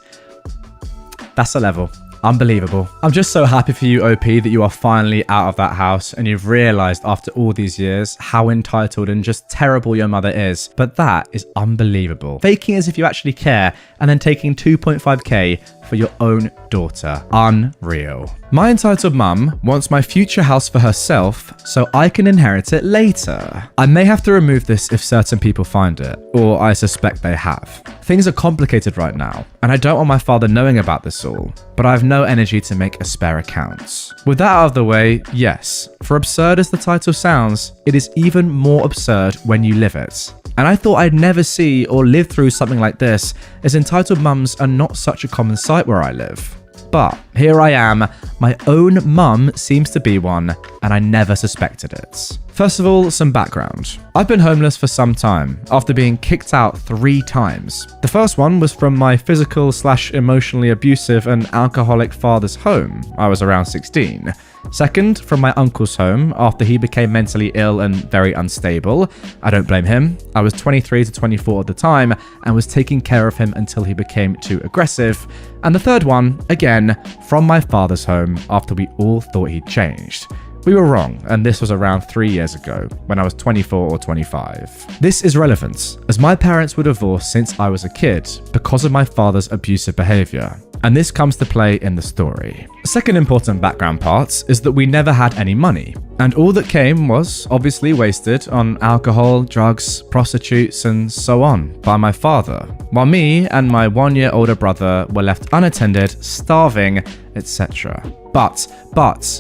[SPEAKER 1] That's a level. Unbelievable. I'm just so happy for you, OP, that you are finally out of that house and you've realized after all these years how entitled and just terrible your mother is. But that is unbelievable. Faking as if you actually care and then taking 2.5k for your own daughter. Unreal. My entitled mum wants my future house for herself so I can inherit it later. I may have to remove this if certain people find it, or I suspect they have. Things are complicated right now, and I don't want my father knowing about this all, but I have no energy to make a spare account. With that out of the way, yes, for absurd as the title sounds, it is even more absurd when you live it. And I thought I'd never see or live through something like this, as entitled mums are not such a common sight where I live. But here I am, my own mum seems to be one, and I never suspected it. First of all, some background. I've been homeless for some time, after being kicked out 3 times. The first one was from my physical/emotionally abusive and alcoholic father's home. I was around 16. Second, from my uncle's home, after he became mentally ill and very unstable. I don't blame him. I was 23 to 24 at the time, and was taking care of him until he became too aggressive. And the third one, again, from my father's home, after we all thought he'd changed. We were wrong, and this was around 3 years ago, when I was 24 or 25. This is relevant, as my parents were divorced since I was a kid because of my father's abusive behavior, and this comes to play in the story. The second important background part is that we never had any money, and all that came was obviously wasted on alcohol, drugs, prostitutes, and so on by my father, while me and my 1-year older brother were left unattended, starving, etc. But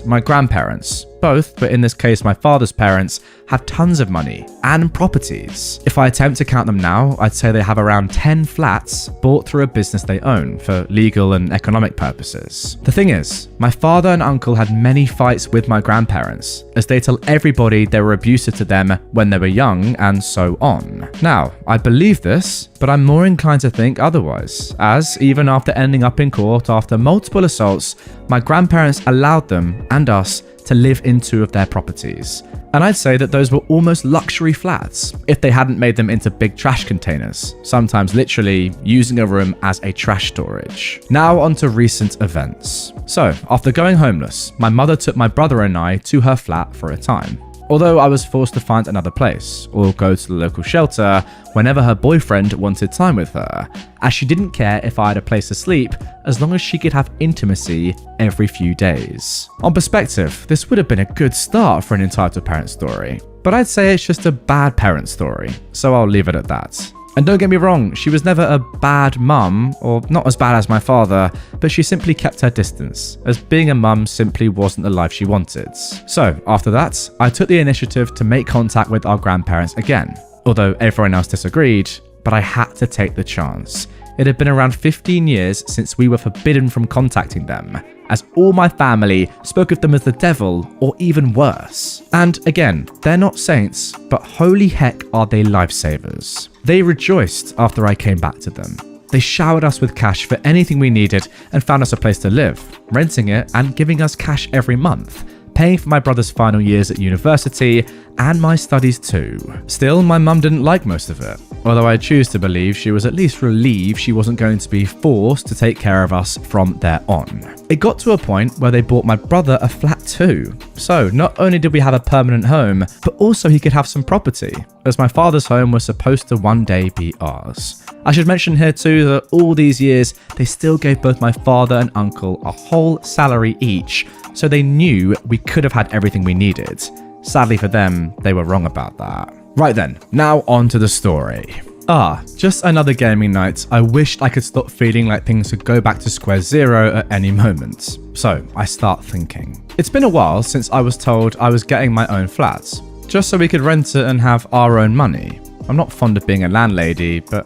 [SPEAKER 1] my grandparents, both, but in this case my father's parents, have tons of money and properties. If I attempt to count them now, I'd say they have around 10 flats bought through a business they own for legal and economic purposes. The thing is, my father and uncle had many fights with my grandparents, as they tell everybody they were abusive to them when they were young and so on. Now, I believe this, but I'm more inclined to think otherwise, as even after ending up in court after multiple assaults, my grandparents allowed them and us to live in 2 of their properties. And I'd say that those were almost luxury flats if they hadn't made them into big trash containers, sometimes literally using a room as a trash storage. Now on to recent events. So, after going homeless, my mother took my brother and I to her flat for a time. Although I was forced to find another place or go to the local shelter whenever her boyfriend wanted time with her, as she didn't care if I had a place to sleep as long as she could have intimacy every few days. On perspective, this would have been a good start for an entitled parent story, but I'd say it's just a bad parent story, so I'll leave it at that. And don't get me wrong, she was never a bad mum, or not as bad as my father, but she simply kept her distance, as being a mum simply wasn't the life she wanted. So, after that, I took the initiative to make contact with our grandparents again, although everyone else disagreed, but I had to take the chance. It had been around 15 years since we were forbidden from contacting them, as all my family spoke of them as the devil or even worse. And again, they're not saints, but holy heck are they lifesavers. They rejoiced after I came back to them. They showered us with cash for anything we needed and found us a place to live, renting it and giving us cash every month, paying for my brother's final years at university and my studies too. Still, my mum didn't like most of it, although I choose to believe she was at least relieved she wasn't going to be forced to take care of us from there on. It got to a point where they bought my brother a flat too. So not only did we have a permanent home, but also he could have some property, as my father's home was supposed to one day be ours. I should mention here too that all these years, they still gave both my father and uncle a whole salary each, so they knew we could have had everything we needed. Sadly for them, they were wrong about that. Right then, now on to the story. Just another gaming night. I wished I could stop feeling like things could go back to square zero at any moment. So I start thinking. It's been a while since I was told I was getting my own flat, just so we could rent it and have our own money. I'm not fond of being a landlady, but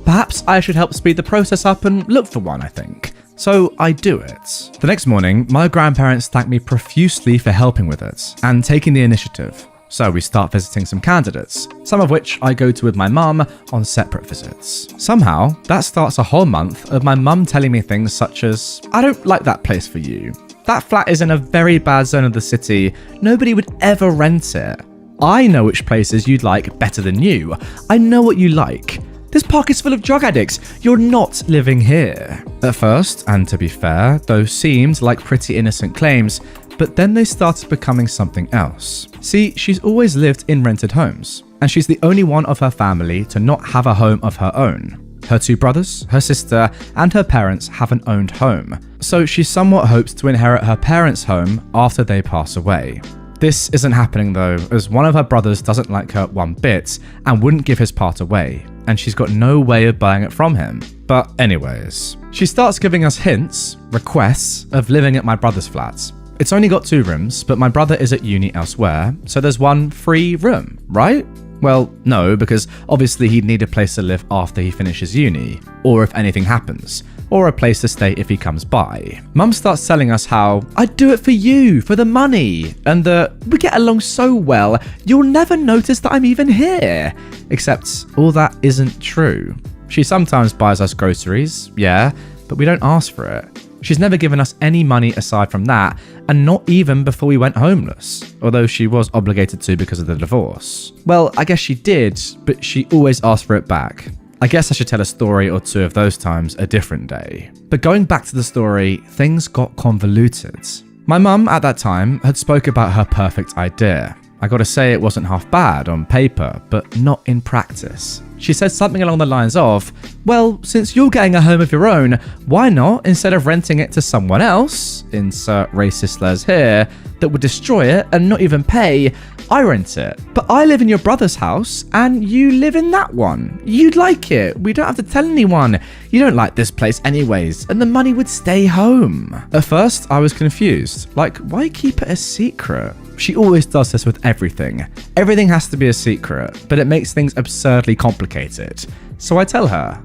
[SPEAKER 1] perhaps I should help speed the process up and look for one, I think. So I do it. The next morning, my grandparents thanked me profusely for helping with it and taking the initiative. So we start visiting some candidates, some of which I go to with my mum on separate visits. Somehow, that starts a whole month of my mum telling me things such as, I don't like that place for you. That flat is in a very bad zone of the city. Nobody would ever rent it. I know which places you'd like better than you. I know what you like. This park is full of drug addicts. You're not living here. At first, and to be fair, those seemed like pretty innocent claims, but then they started becoming something else. See, she's always lived in rented homes, and she's the only one of her family to not have a home of her own. Her 2 brothers, her sister, and her parents have an owned home, so she somewhat hopes to inherit her parents' home after they pass away. This isn't happening though, as one of her brothers doesn't like her one bit and wouldn't give his part away, and she's got no way of buying it from him. But anyways, she starts giving us hints, requests, of living at my brother's flat. It's only got 2 rooms, but my brother is at uni elsewhere, so there's 1 free room, right? Well, no, because obviously he'd need a place to live after he finishes uni, or if anything happens, or a place to stay if he comes by. Mum starts telling us how, I'd do it for you, for the money, and that we get along so well, you'll never notice that I'm even here. Except all that isn't true. She sometimes buys us groceries, yeah, but we don't ask for it. She's never given us any money aside from that, and not even before we went homeless, although she was obligated to because of the divorce. Well, I guess she did, but she always asked for it back. I guess I should tell a story or 2 of those times a different day. But going back to the story, things got convoluted. My mum at that time had spoke about her perfect idea. I gotta say it wasn't half bad on paper, but not in practice. She said something along the lines of, well, since you're getting a home of your own, why not, instead of renting it to someone else, insert racist slurs here, that would destroy it and not even pay, I rent it. But I live in your brother's house and you live in that one. You'd like it. We don't have to tell anyone. You don't like this place anyways, and the money would stay home. At first, I was confused. Like, why keep it a secret? She always does this with everything. Everything has to be a secret, but it makes things absurdly complicated. So I tell her,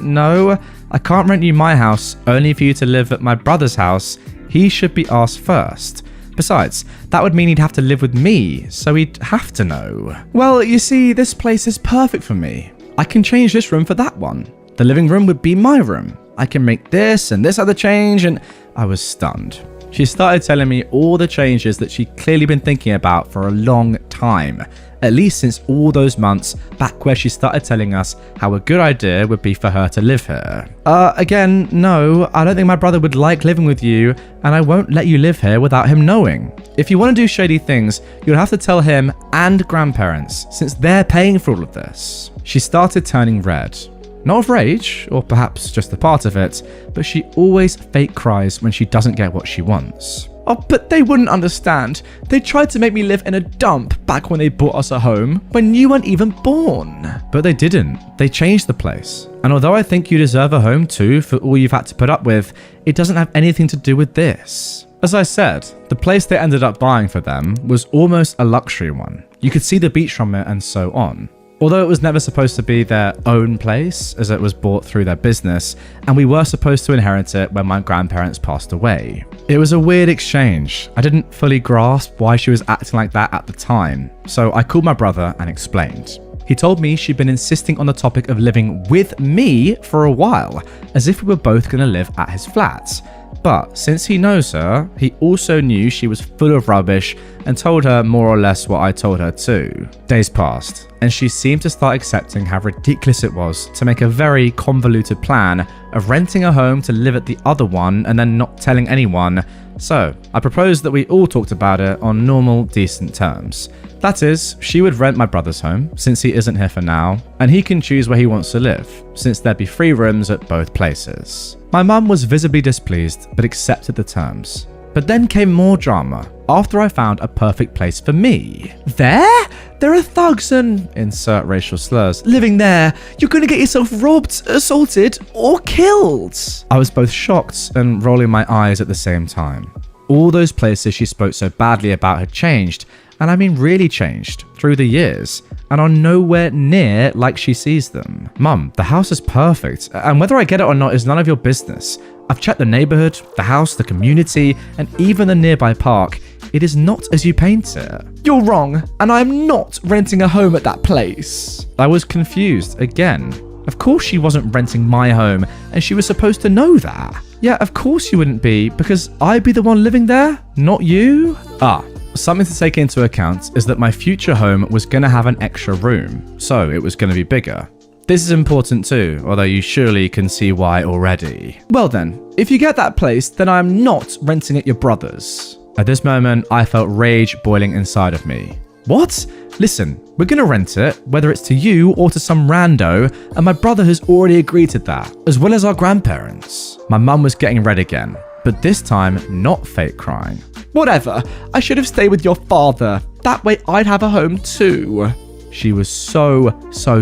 [SPEAKER 1] no, I can't rent you my house, only for you to live at my brother's house. He should be asked first. Besides, that would mean he'd have to live with me, so he'd have to know. Well, you see, this place is perfect for me. I can change this room for that one. The living room would be my room. I can make this and this other change, and I was stunned. She started telling me all the changes that she'd clearly been thinking about for a long time, at least since all those months back where she started telling us how a good idea would be for her to live here. Again, no, I don't think my brother would like living with you, and I won't let you live here without him knowing. If you want to do shady things, you'll have to tell him and grandparents, since they're paying for all of this. She started turning red. Not of rage, or perhaps just a part of it, but she always fake cries when she doesn't get what she wants. Oh, but they wouldn't understand. They tried to make me live in a dump back when they bought us a home, when you weren't even born. But they didn't. They changed the place. And although I think you deserve a home too for all you've had to put up with, it doesn't have anything to do with this. As I said, the place they ended up buying for them was almost a luxury one. You could see the beach from it and so on. Although it was never supposed to be their own place, as it was bought through their business, and we were supposed to inherit it when my grandparents passed away. It was a weird exchange. I didn't fully grasp why she was acting like that at the time, so I called my brother and explained. He told me she'd been insisting on the topic of living with me for a while, as if we were both going to live at his flat. But since he knows her, he also knew she was full of rubbish and told her more or less what I told her too. Days passed, and she seemed to start accepting how ridiculous it was to make a very convoluted plan of renting a home to live at the other one and then not telling anyone. So I proposed that we all talked about it on normal, decent terms. That is, she would rent my brother's home, since he isn't here for now, and he can choose where he wants to live, since there'd be free rooms at both places. My mum was visibly displeased, but accepted the terms. But then came more drama, after I found a perfect place for me. There? There are thugs and, insert racial slurs, living there. You're gonna get yourself robbed, assaulted, or killed. I was both shocked and rolling my eyes at the same time. All those places she spoke so badly about had changed, and I mean really changed, through the years, and are nowhere near like she sees them. Mum, the house is perfect, and whether I get it or not is none of your business. I've checked the neighborhood, the house, the community, and even the nearby park. It is not as you paint it. You're wrong, and I'm not renting a home at that place. I was confused again. Of course she wasn't renting my home, and she was supposed to know that. Yeah, of course you wouldn't be, because I'd be the one living there, not you. Something to take into account is that my future home was going to have an extra room, so it was going to be bigger. This is important too, although you surely can see why already. Well then, if you get that place, then I'm not renting at your brother's. At this moment, I felt rage boiling inside of me. What? Listen, we're going to rent it, whether it's to you or to some rando, and my brother has already agreed to that, as well as our grandparents. My mum was getting red again, but this time not fake crying. Whatever, I should have stayed with your father. That way I'd have a home too. She was so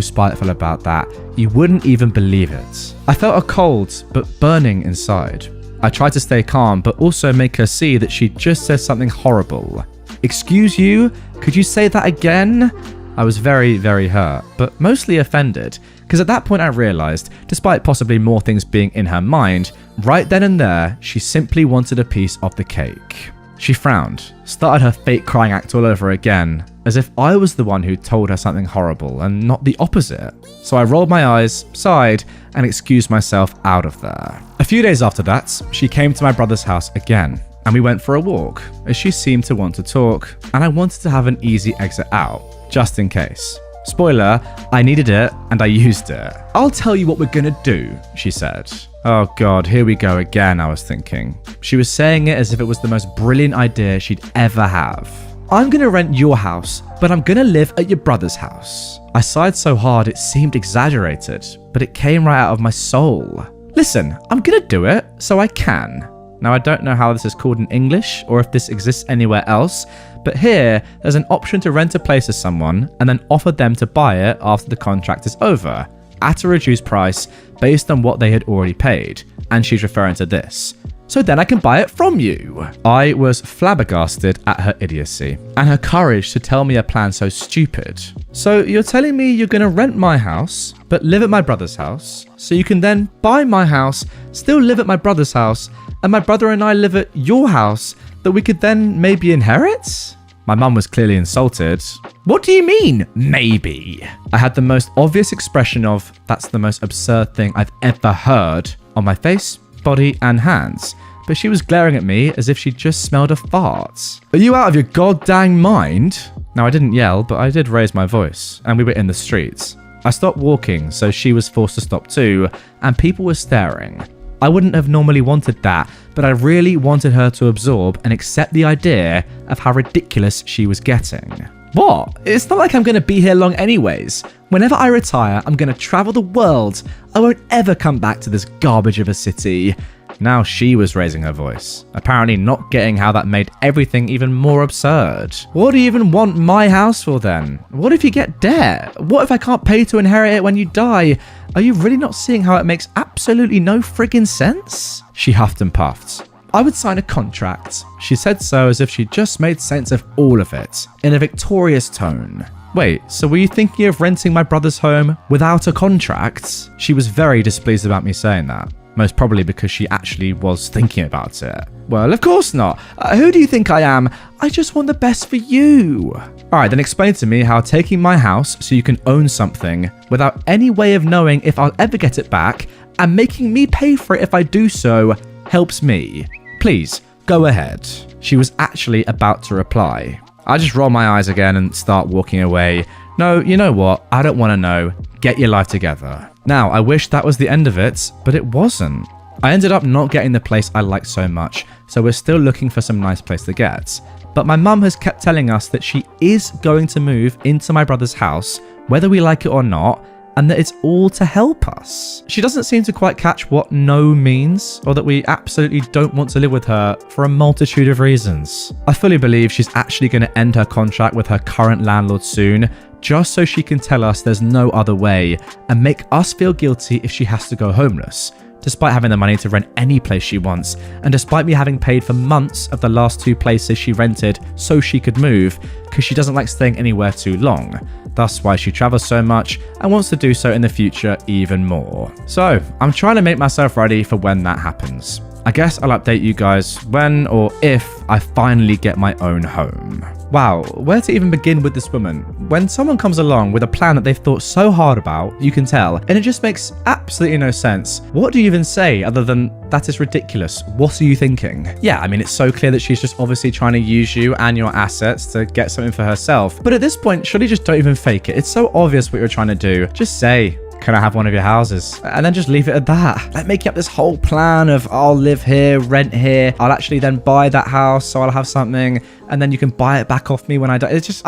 [SPEAKER 1] spiteful about that. You wouldn't even believe it. I felt a cold but burning inside. I tried to stay calm but also make her see that she'd just said something horrible. Excuse you? Could you say that again? I was very hurt, but mostly offended, because at that point I realized, despite possibly more things being in her mind, right then and there, she simply wanted a piece of the cake. She frowned, started her fake crying act all over again, as if I was the one who told her something horrible and not the opposite. So I rolled my eyes, sighed, and excused myself out of there. A few days after that, she came to my brother's house again, and we went for a walk, as she seemed to want to talk, and I wanted to have an easy exit out, just in case. Spoiler, I needed it, and I used it. I'll tell you what we're gonna do, she said. Oh god, here we go again, I was thinking. She was saying it as if it was the most brilliant idea she'd ever have. I'm gonna rent your house, but I'm gonna live at your brother's house. I sighed so hard it seemed exaggerated, but it came right out of my soul. Listen, I'm gonna do it, so I can. Now I don't know how this is called in English, or if this exists anywhere else, but here there's an option to rent a place to someone and then offer them to buy it after the contract is over, at a reduced price based on what they had already paid, and she's referring to this. So then I can buy it from you. I was flabbergasted at her idiocy and her courage to tell me a plan so stupid. So you're telling me you're gonna rent my house, but live at my brother's house, so you can then buy my house, still live at my brother's house, and my brother and I live at your house that we could then maybe inherit? My mum was clearly insulted. What do you mean, maybe? I had the most obvious expression of, that's the most absurd thing I've ever heard, on my face, body, and hands. but she was glaring at me as if she'd just smelled a fart. Are you out of your goddamn mind? Now, I didn't yell, but I did raise my voice, and we were in the streets. I stopped walking, so she was forced to stop too, and people were staring. I wouldn't have normally wanted that, but I really wanted her to absorb and accept the idea of how ridiculous she was getting. What? It's not like I'm going to be here long anyways. Whenever I retire, I'm going to travel the world. I won't ever come back to this garbage of a city. Now she was raising her voice, apparently not getting how that made everything even more absurd. What do you even want my house for then? What if you get debt? What if I can't pay to inherit it when you die? Are you really not seeing how it makes absolutely no friggin' sense? She huffed and puffed. I would sign a contract. She said so as if she just made sense of all of it, in a victorious tone. Wait, so were you thinking of renting my brother's home without a contract? She was very displeased about me saying that. Most probably because she actually was thinking about it. Well, of course not. Who do you think I am? I just want the best for you. Alright, then explain to me how taking my house so you can own something without any way of knowing if I'll ever get it back and making me pay for it if I do so helps me. Please, go ahead. She was actually about to reply. I just roll my eyes again and start walking away. No, you know what? I don't want to know. Get your life together. Now, I wish that was the end of it, but it wasn't. I ended up not getting the place I liked so much, so we're still looking for some nice place to get. But my mum has kept telling us that she is going to move into my brother's house, whether we like it or not, and that it's all to help us. She doesn't seem to quite catch what no means, or that we absolutely don't want to live with her for a multitude of reasons. I fully believe she's actually going to end her contract with her current landlord soon, just so she can tell us there's no other way and make us feel guilty if she has to go homeless, despite having the money to rent any place she wants, and despite me having paid for months of the last 2 places she rented so she could move, because she doesn't like staying anywhere too long. Thus why she travels so much and wants to do so in the future even more. So, I'm trying to make myself ready for when that happens. I guess I'll update you guys when or if I finally get my own home. Wow, where to even begin with this woman? When someone comes along with a plan that they've thought so hard about, you can tell, and it just makes absolutely no sense. What do you even say other than, that is ridiculous? What are you thinking? Yeah, I mean, it's so clear that she's just obviously trying to use you and your assets to get something for herself. But at this point, surely just don't even fake it. It's so obvious what you're trying to do. Just say, can I have one of your houses? And then just leave it at that. Like making up this whole plan of I'll live here, rent here. I'll actually then buy that house so I'll have something and then you can buy it back off me when I die. It's just,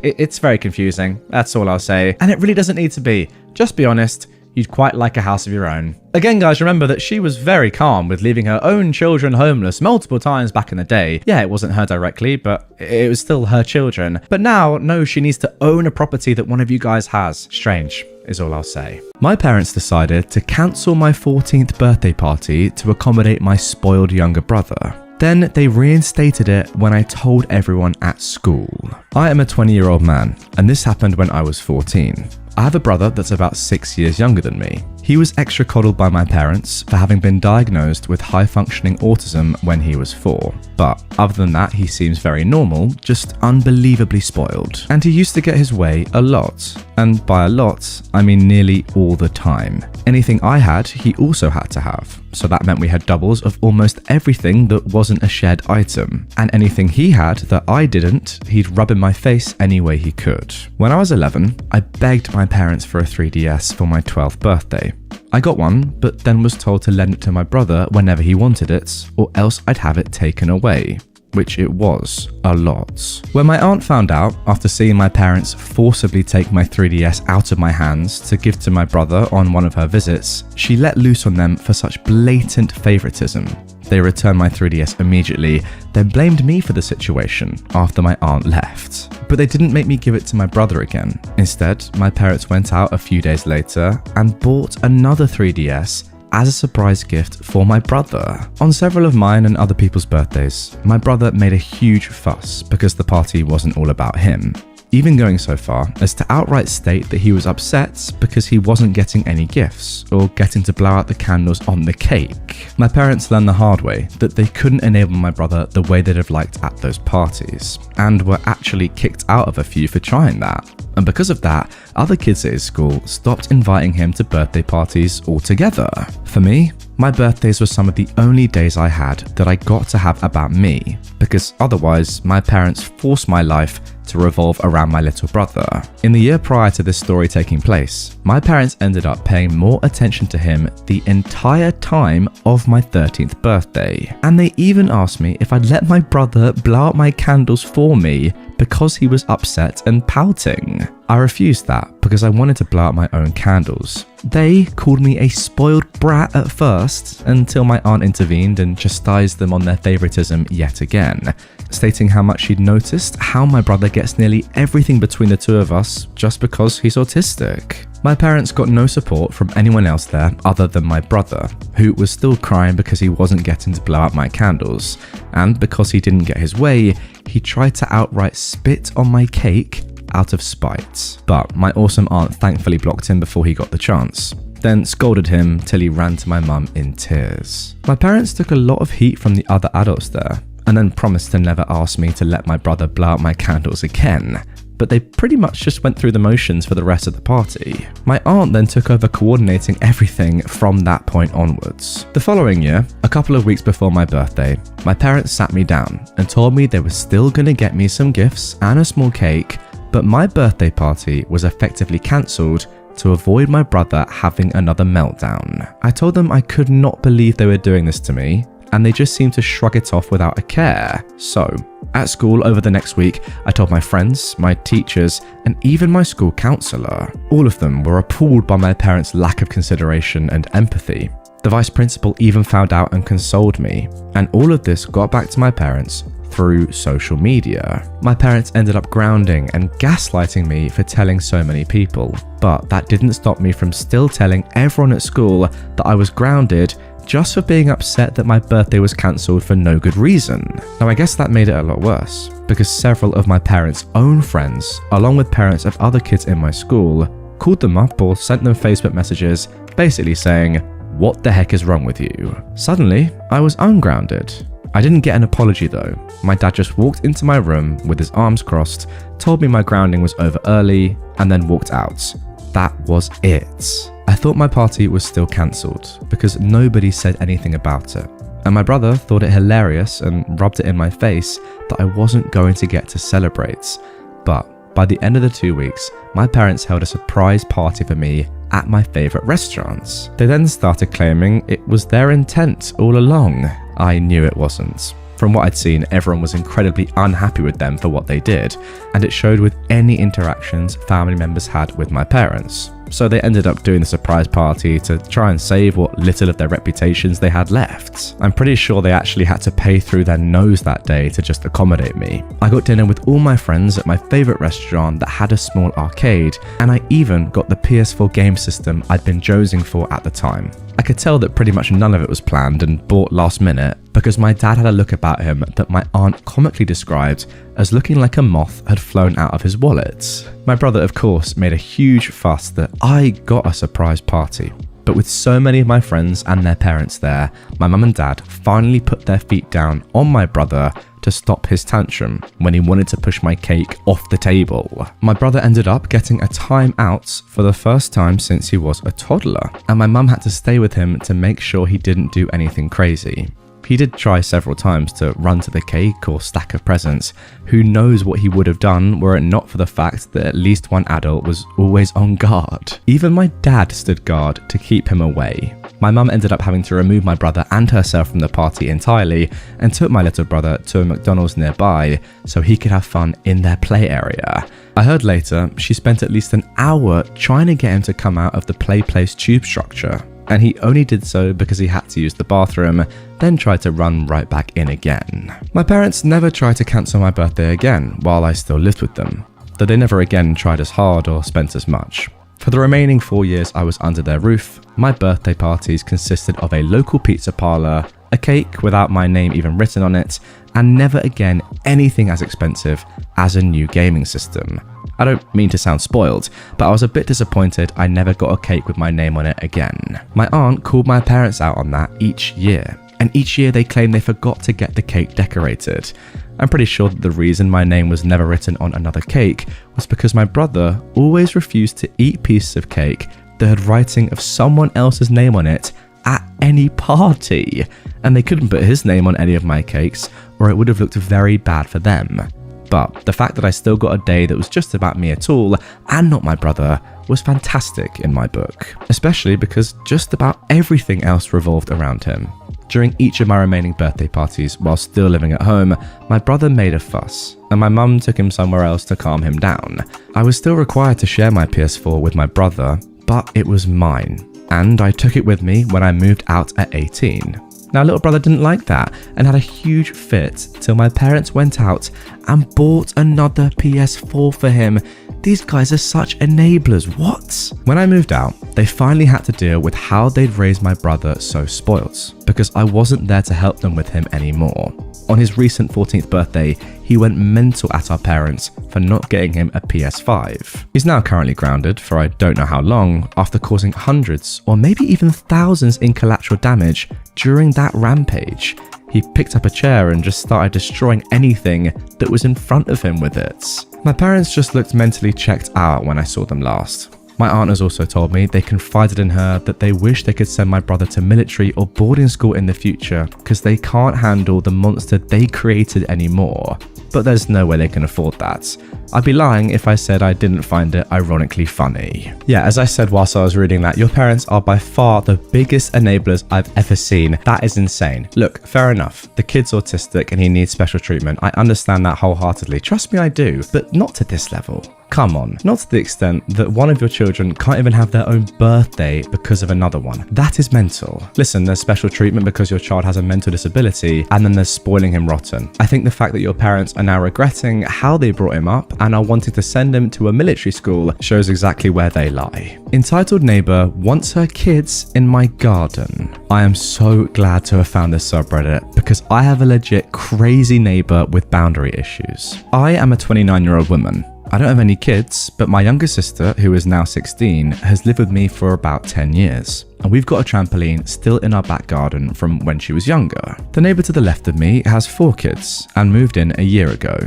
[SPEAKER 1] it's very confusing. That's all I'll say. And it really doesn't need to be. Just be honest. You'd quite like a house of your own. Again, guys, remember that she was very calm with leaving her own children homeless multiple times back in the day. Yeah, it wasn't her directly, but it was still her children. But now, no, she needs to own a property that one of you guys has. Strange, is all I'll say. My parents decided to cancel my 14th birthday party to accommodate my spoiled younger brother. Then they reinstated it when I told everyone at school. I am a 20-year-old man, and this happened when I was 14. I have a brother that's about 6 years younger than me. He was extra coddled by my parents for having been diagnosed with high-functioning autism when he was 4. But other than that, he seems very normal, just unbelievably spoiled. And he used to get his way a lot. And by a lot, I mean nearly all the time. Anything I had, he also had to have. So that meant we had doubles of almost everything that wasn't a shared item. And anything he had that I didn't, he'd rub in my face any way he could. When I was 11, I begged my parents for a 3DS for my 12th birthday. I got one, but then was told to lend it to my brother whenever he wanted it, or else I'd have it taken away. Which it was, a lot. When my aunt found out, after seeing my parents forcibly take my 3DS out of my hands to give to my brother on one of her visits, she let loose on them for such blatant favoritism. They returned my 3DS immediately, then blamed me for the situation after my aunt left. But they didn't make me give it to my brother again. Instead, my parents went out a few days later and bought another 3DS as a surprise gift for my brother. On several of mine and other people's birthdays, my brother made a huge fuss because the party wasn't all about him. Even going so far as to outright state that he was upset because he wasn't getting any gifts or getting to blow out the candles on the cake. My parents learned the hard way that they couldn't enable my brother the way they'd have liked at those parties, and were actually kicked out of a few for trying that. and because of that, other kids at his school stopped inviting him to birthday parties altogether. For me, my birthdays were some of the only days I had that I got to have about me, because otherwise my parents forced my life to revolve around my little brother. In the year prior to this story taking place, my parents ended up paying more attention to him the entire time of my 13th birthday, and they even asked me if I'd let my brother blow out my candles for me because he was upset and pouting. I refused that because I wanted to blow out my own candles. They called me a spoiled brat at first, until my aunt intervened and chastised them on their favoritism yet again, stating how much she'd noticed how my brother gets nearly everything between the two of us just because he's autistic. My parents got no support from anyone else there other than my brother, who was still crying because he wasn't getting to blow out my candles, and because he didn't get his way, he tried to outright spit on my cake out of spite. But my awesome aunt thankfully blocked him before he got the chance, then scolded him till he ran to my mum in tears. My parents took a lot of heat from the other adults there, and then promised to never ask me to let my brother blow out my candles again. But they pretty much just went through the motions for the rest of the party. My aunt then took over coordinating everything from that point onwards. The following year, a couple of weeks before my birthday, my parents sat me down and told me they were still gonna get me some gifts and a small cake, but my birthday party was effectively cancelled to avoid my brother having another meltdown. I told them I could not believe they were doing this to me, and they just seemed to shrug it off without a care. So, at school over the next week, I told my friends, my teachers, and even my school counsellor. All of them were appalled by my parents' lack of consideration and empathy. The vice principal even found out and consoled me, and all of this got back to my parents through social media. My parents ended up grounding and gaslighting me for telling so many people, but that didn't stop me from still telling everyone at school that I was grounded just for being upset that my birthday was cancelled for no good reason. Now I guess that made it a lot worse, because several of my parents' own friends, along with parents of other kids in my school, called them up or sent them Facebook messages basically saying, "What the heck is wrong with you?" Suddenly, I was ungrounded. I didn't get an apology though. My dad just walked into my room with his arms crossed, told me my grounding was over early, and then walked out. That was it. I thought my party was still cancelled because nobody said anything about it, and my brother thought it hilarious and rubbed it in my face that I wasn't going to get to celebrate. But by the end of the 2 weeks, my parents held a surprise party for me at my favourite restaurants. They then started claiming it was their intent all along. I knew it wasn't. From what I'd seen, everyone was incredibly unhappy with them for what they did, and it showed with any interactions family members had with my parents. So they ended up doing the surprise party to try and save what little of their reputations they had left. I'm pretty sure they actually had to pay through their nose that day to just accommodate me. I got dinner with all my friends at my favourite restaurant that had a small arcade, and I even got the PS4 game system I'd been jonesing for at the time. I could tell that pretty much none of it was planned and bought last minute, because my dad had a look about him that my aunt comically described as looking like a moth had flown out of his wallet. My brother, of course, made a huge fuss that I got a surprise party. But with so many of my friends and their parents there, my mum and dad finally put their feet down on my brother to stop his tantrum when he wanted to push my cake off the table. My brother ended up getting a time out for the first time since he was a toddler, and my mum had to stay with him to make sure he didn't do anything crazy. He did try several times to run to the cake or stack of presents. Who knows what he would have done were it not for the fact that at least one adult was always on guard. Even my dad stood guard to keep him away. My mum ended up having to remove my brother and herself from the party entirely and took my little brother to a McDonald's nearby so he could have fun in their play area. I heard later she spent at least an hour trying to get him to come out of the play place tube structure, and he only did so because he had to use the bathroom, then tried to run right back in again. My parents never tried to cancel my birthday again while I still lived with them, though they never again tried as hard or spent as much. For the remaining 4 years I was under their roof, my birthday parties consisted of a local pizza parlour, a cake without my name even written on it, and never again anything as expensive as a new gaming system. I don't mean to sound spoiled, but I was a bit disappointed I never got a cake with my name on it again. My aunt called my parents out on that each year, and each year they claimed they forgot to get the cake decorated. I'm pretty sure that the reason my name was never written on another cake was because my brother always refused to eat pieces of cake that had writing of someone else's name on it at any party, and they couldn't put his name on any of my cakes or it would have looked very bad for them. But the fact that I still got a day that was just about me at all and not my brother was fantastic in my book, especially because just about everything else revolved around him. During each of my remaining birthday parties while still living at home, my brother made a fuss, and my mum took him somewhere else to calm him down. I was still required to share my PS4 with my brother, but it was mine, and I took it with me when I moved out at 18. Now, little brother didn't like that and had a huge fit till my parents went out and bought another PS4 for him. These guys are such enablers, what? When I moved out, they finally had to deal with how they'd raised my brother so spoilt, because I wasn't there to help them with him anymore. On his recent 14th birthday, he went mental at our parents for not getting him a PS5. He's now currently grounded for I don't know how long after causing hundreds or maybe even thousands in collateral damage during that rampage. He picked up a chair and just started destroying anything that was in front of him with it. My parents just looked mentally checked out when I saw them last. My aunt has also told me they confided in her that they wish they could send my brother to military or boarding school in the future because they can't handle the monster they created anymore. But there's no way they can afford that. I'd be lying if I said I didn't find it ironically funny. Yeah, as I said whilst I was reading that, your parents are by far the biggest enablers I've ever seen. That is insane. Look, fair enough. The kid's autistic and he needs special treatment. I understand that wholeheartedly. Trust me, I do. But not to this level. Come on, not to the extent that one of your children can't even have their own birthday because of another one. That is mental. Listen, there's special treatment because your child has a mental disability, and then there's spoiling him rotten. I think the fact that your parents are now regretting how they brought him up and are wanting to send him to a military school shows exactly where they lie. Entitled neighbor wants her kids in my garden. I am so glad to have found this subreddit because I have a legit crazy neighbor with boundary issues. I am a 29-year-old woman. I don't have any kids, but my younger sister, who is now 16, has lived with me for about 10 years. And we've got a trampoline still in our back garden from when she was younger. The neighbour to the left of me has 4 kids and moved in a year ago.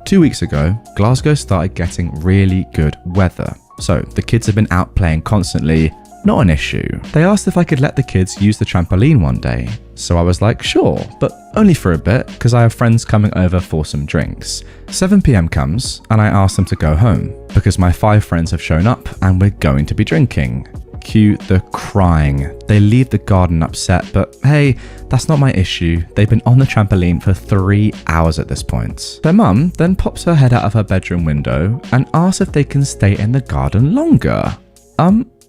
[SPEAKER 1] 2 weeks ago, Glasgow started getting really good weather. So the kids have been out playing constantly. Not an issue. They asked if I could let the kids use the trampoline one day. So I was like, sure, but only for a bit because I have friends coming over for some drinks. 7 PM comes and I ask them to go home because my 5 friends have shown up and we're going to be drinking. Cue the crying. They leave the garden upset, but hey, that's not my issue. They've been on the trampoline for 3 hours at this point. Their mum then pops her head out of her bedroom window and asks if they can stay in the garden longer.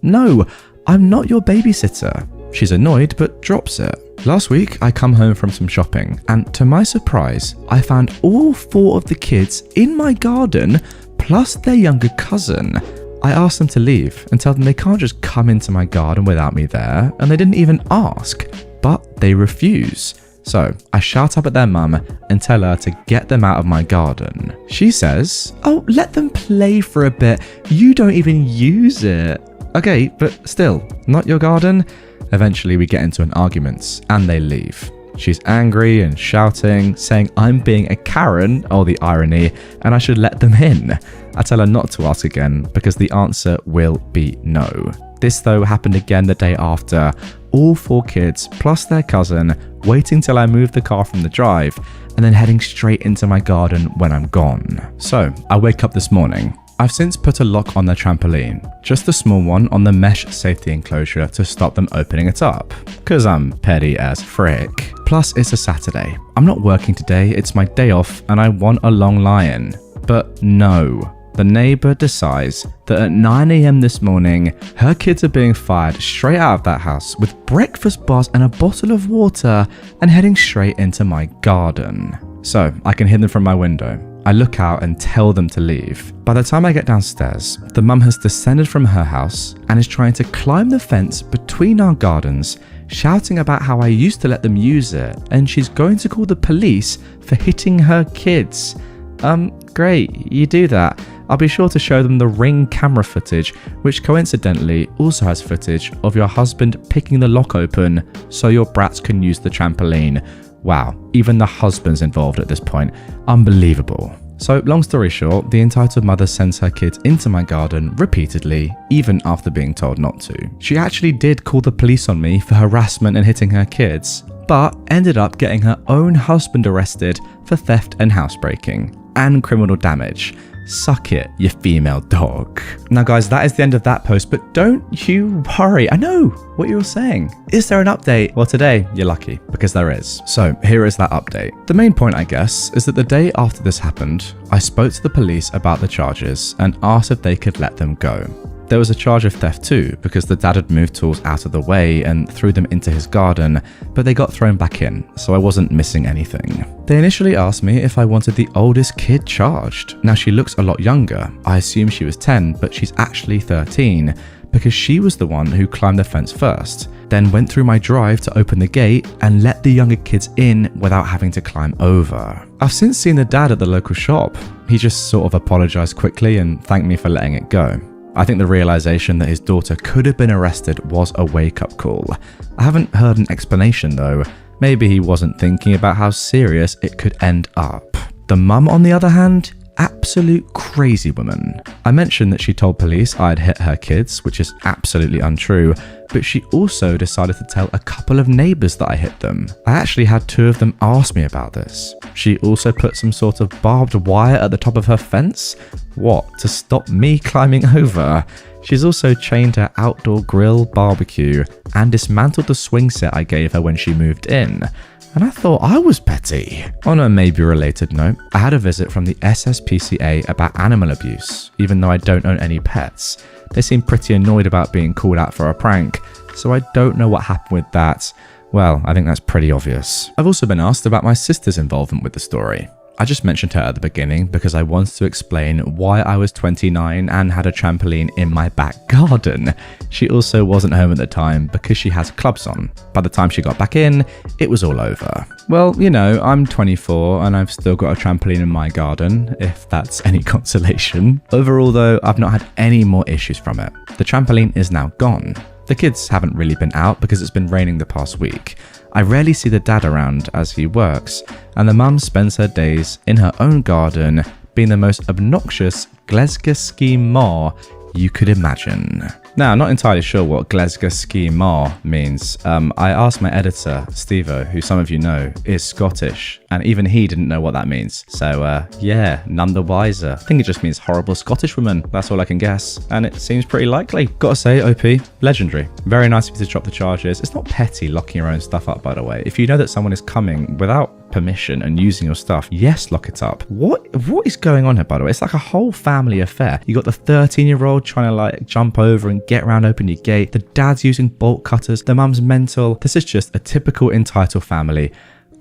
[SPEAKER 1] No, I'm not your babysitter. She's annoyed but drops it. Last week, I come home from some shopping and to my surprise, I found all 4 of the kids in my garden plus their younger cousin. I asked them to leave and tell them they can't just come into my garden without me there, and they didn't even ask, but they refuse. So I shout up at their mum and tell her to get them out of my garden. She says, "Oh, let them play for a bit. You don't even use it." Okay, but still, not your garden? Eventually we get into an argument and they leave. She's angry and shouting, saying I'm being a Karen, oh the irony, and I should let them in. I tell her not to ask again because the answer will be no. This though happened again the day after. All 4 kids plus their cousin waiting till I move the car from the drive and then heading straight into my garden when I'm gone. So I wake up this morning. I've since put a lock on the trampoline, just a small one on the mesh safety enclosure to stop them opening it up, cause I'm petty as frick. Plus it's a Saturday. I'm not working today, it's my day off and I want a long lie-in. But no, the neighbour decides that at 9 AM this morning, her kids are being fired straight out of that house with breakfast bars and a bottle of water and heading straight into my garden. So I can hear them from my window. I look out and tell them to leave. By the time I get downstairs, the mum has descended from her house and is trying to climb the fence between our gardens, shouting about how I used to let them use it and she's going to call the police for hitting her kids. Great, you do that. I'll be sure to show them the Ring camera footage, which coincidentally also has footage of your husband picking the lock open so your brats can use the trampoline. Wow, even the husband's involved at this point. Unbelievable. So, long story short, the entitled mother sends her kids into my garden repeatedly, even after being told not to. She actually did call the police on me for harassment and hitting her kids, but ended up getting her own husband arrested for theft and housebreaking, and criminal damage. Suck it, you female dog. Now guys, that is the end of that post, but don't you worry. I know what you were saying. Is there an update? Well, today, you're lucky, because there is. So here is that update. The main point, I guess, is that the day after this happened, I spoke to the police about the charges and asked if they could let them go. There was a charge of theft too, because the dad had moved tools out of the way and threw them into his garden, but they got thrown back in, so I wasn't missing anything. They initially asked me if I wanted the oldest kid charged. Now she looks a lot younger. I assume she was 10, but she's actually 13, because she was the one who climbed the fence first, then went through my drive to open the gate and let the younger kids in without having to climb over. I've since seen the dad at the local shop. He just sort of apologized quickly and thanked me for letting it go. I think the realization that his daughter could have been arrested was a wake-up call. I haven't heard an explanation though. Maybe he wasn't thinking about how serious it could end up. The mum, on the other hand, absolute crazy woman. I mentioned that she told police I had hit her kids, which is absolutely untrue, but she also decided to tell a couple of neighbours that I hit them. I actually had 2 of them ask me about this. She also put some sort of barbed wire at the top of her fence. What, to stop me climbing over? She's also chained her outdoor grill barbecue and dismantled the swing set I gave her when she moved in. And I thought I was petty. On a maybe related note, I had a visit from the SSPCA about animal abuse, even though I don't own any pets. They seemed pretty annoyed about being called out for a prank, so I don't know what happened with that. Well, I think that's pretty obvious. I've also been asked about my sister's involvement with the story. I just mentioned her at the beginning because I wanted to explain why I was 29 and had a trampoline in my back garden. She also wasn't home at the time because she has clubs on. By the time she got back in, it was all over. Well, you know, I'm 24 and I've still got a trampoline in my garden, if that's any consolation. Overall though, I've not had any more issues from it. The trampoline is now gone. The kids haven't really been out because it's been raining the past week. I rarely see the dad around as he works, and the mum spends her days in her own garden being the most obnoxious Glesga Ma you could imagine. Now, not entirely sure what Glesga Ma means. I asked my editor, Stevo, who some of you know is Scottish, and even he didn't know what that means. So yeah, none the wiser. I think it just means horrible Scottish woman. That's all I can guess, and it seems pretty likely. Gotta say, OP, legendary. Very nice of you to drop the charges. It's not petty locking your own stuff up, by the way. If you know that someone is coming without permission and using your stuff, yes, lock it up. What is going on here, by the way? It's like a whole family affair. You got the 13-year-old trying to like jump over and get around, open your gate. The dad's using bolt cutters. The mum's mental. This is just a typical entitled family.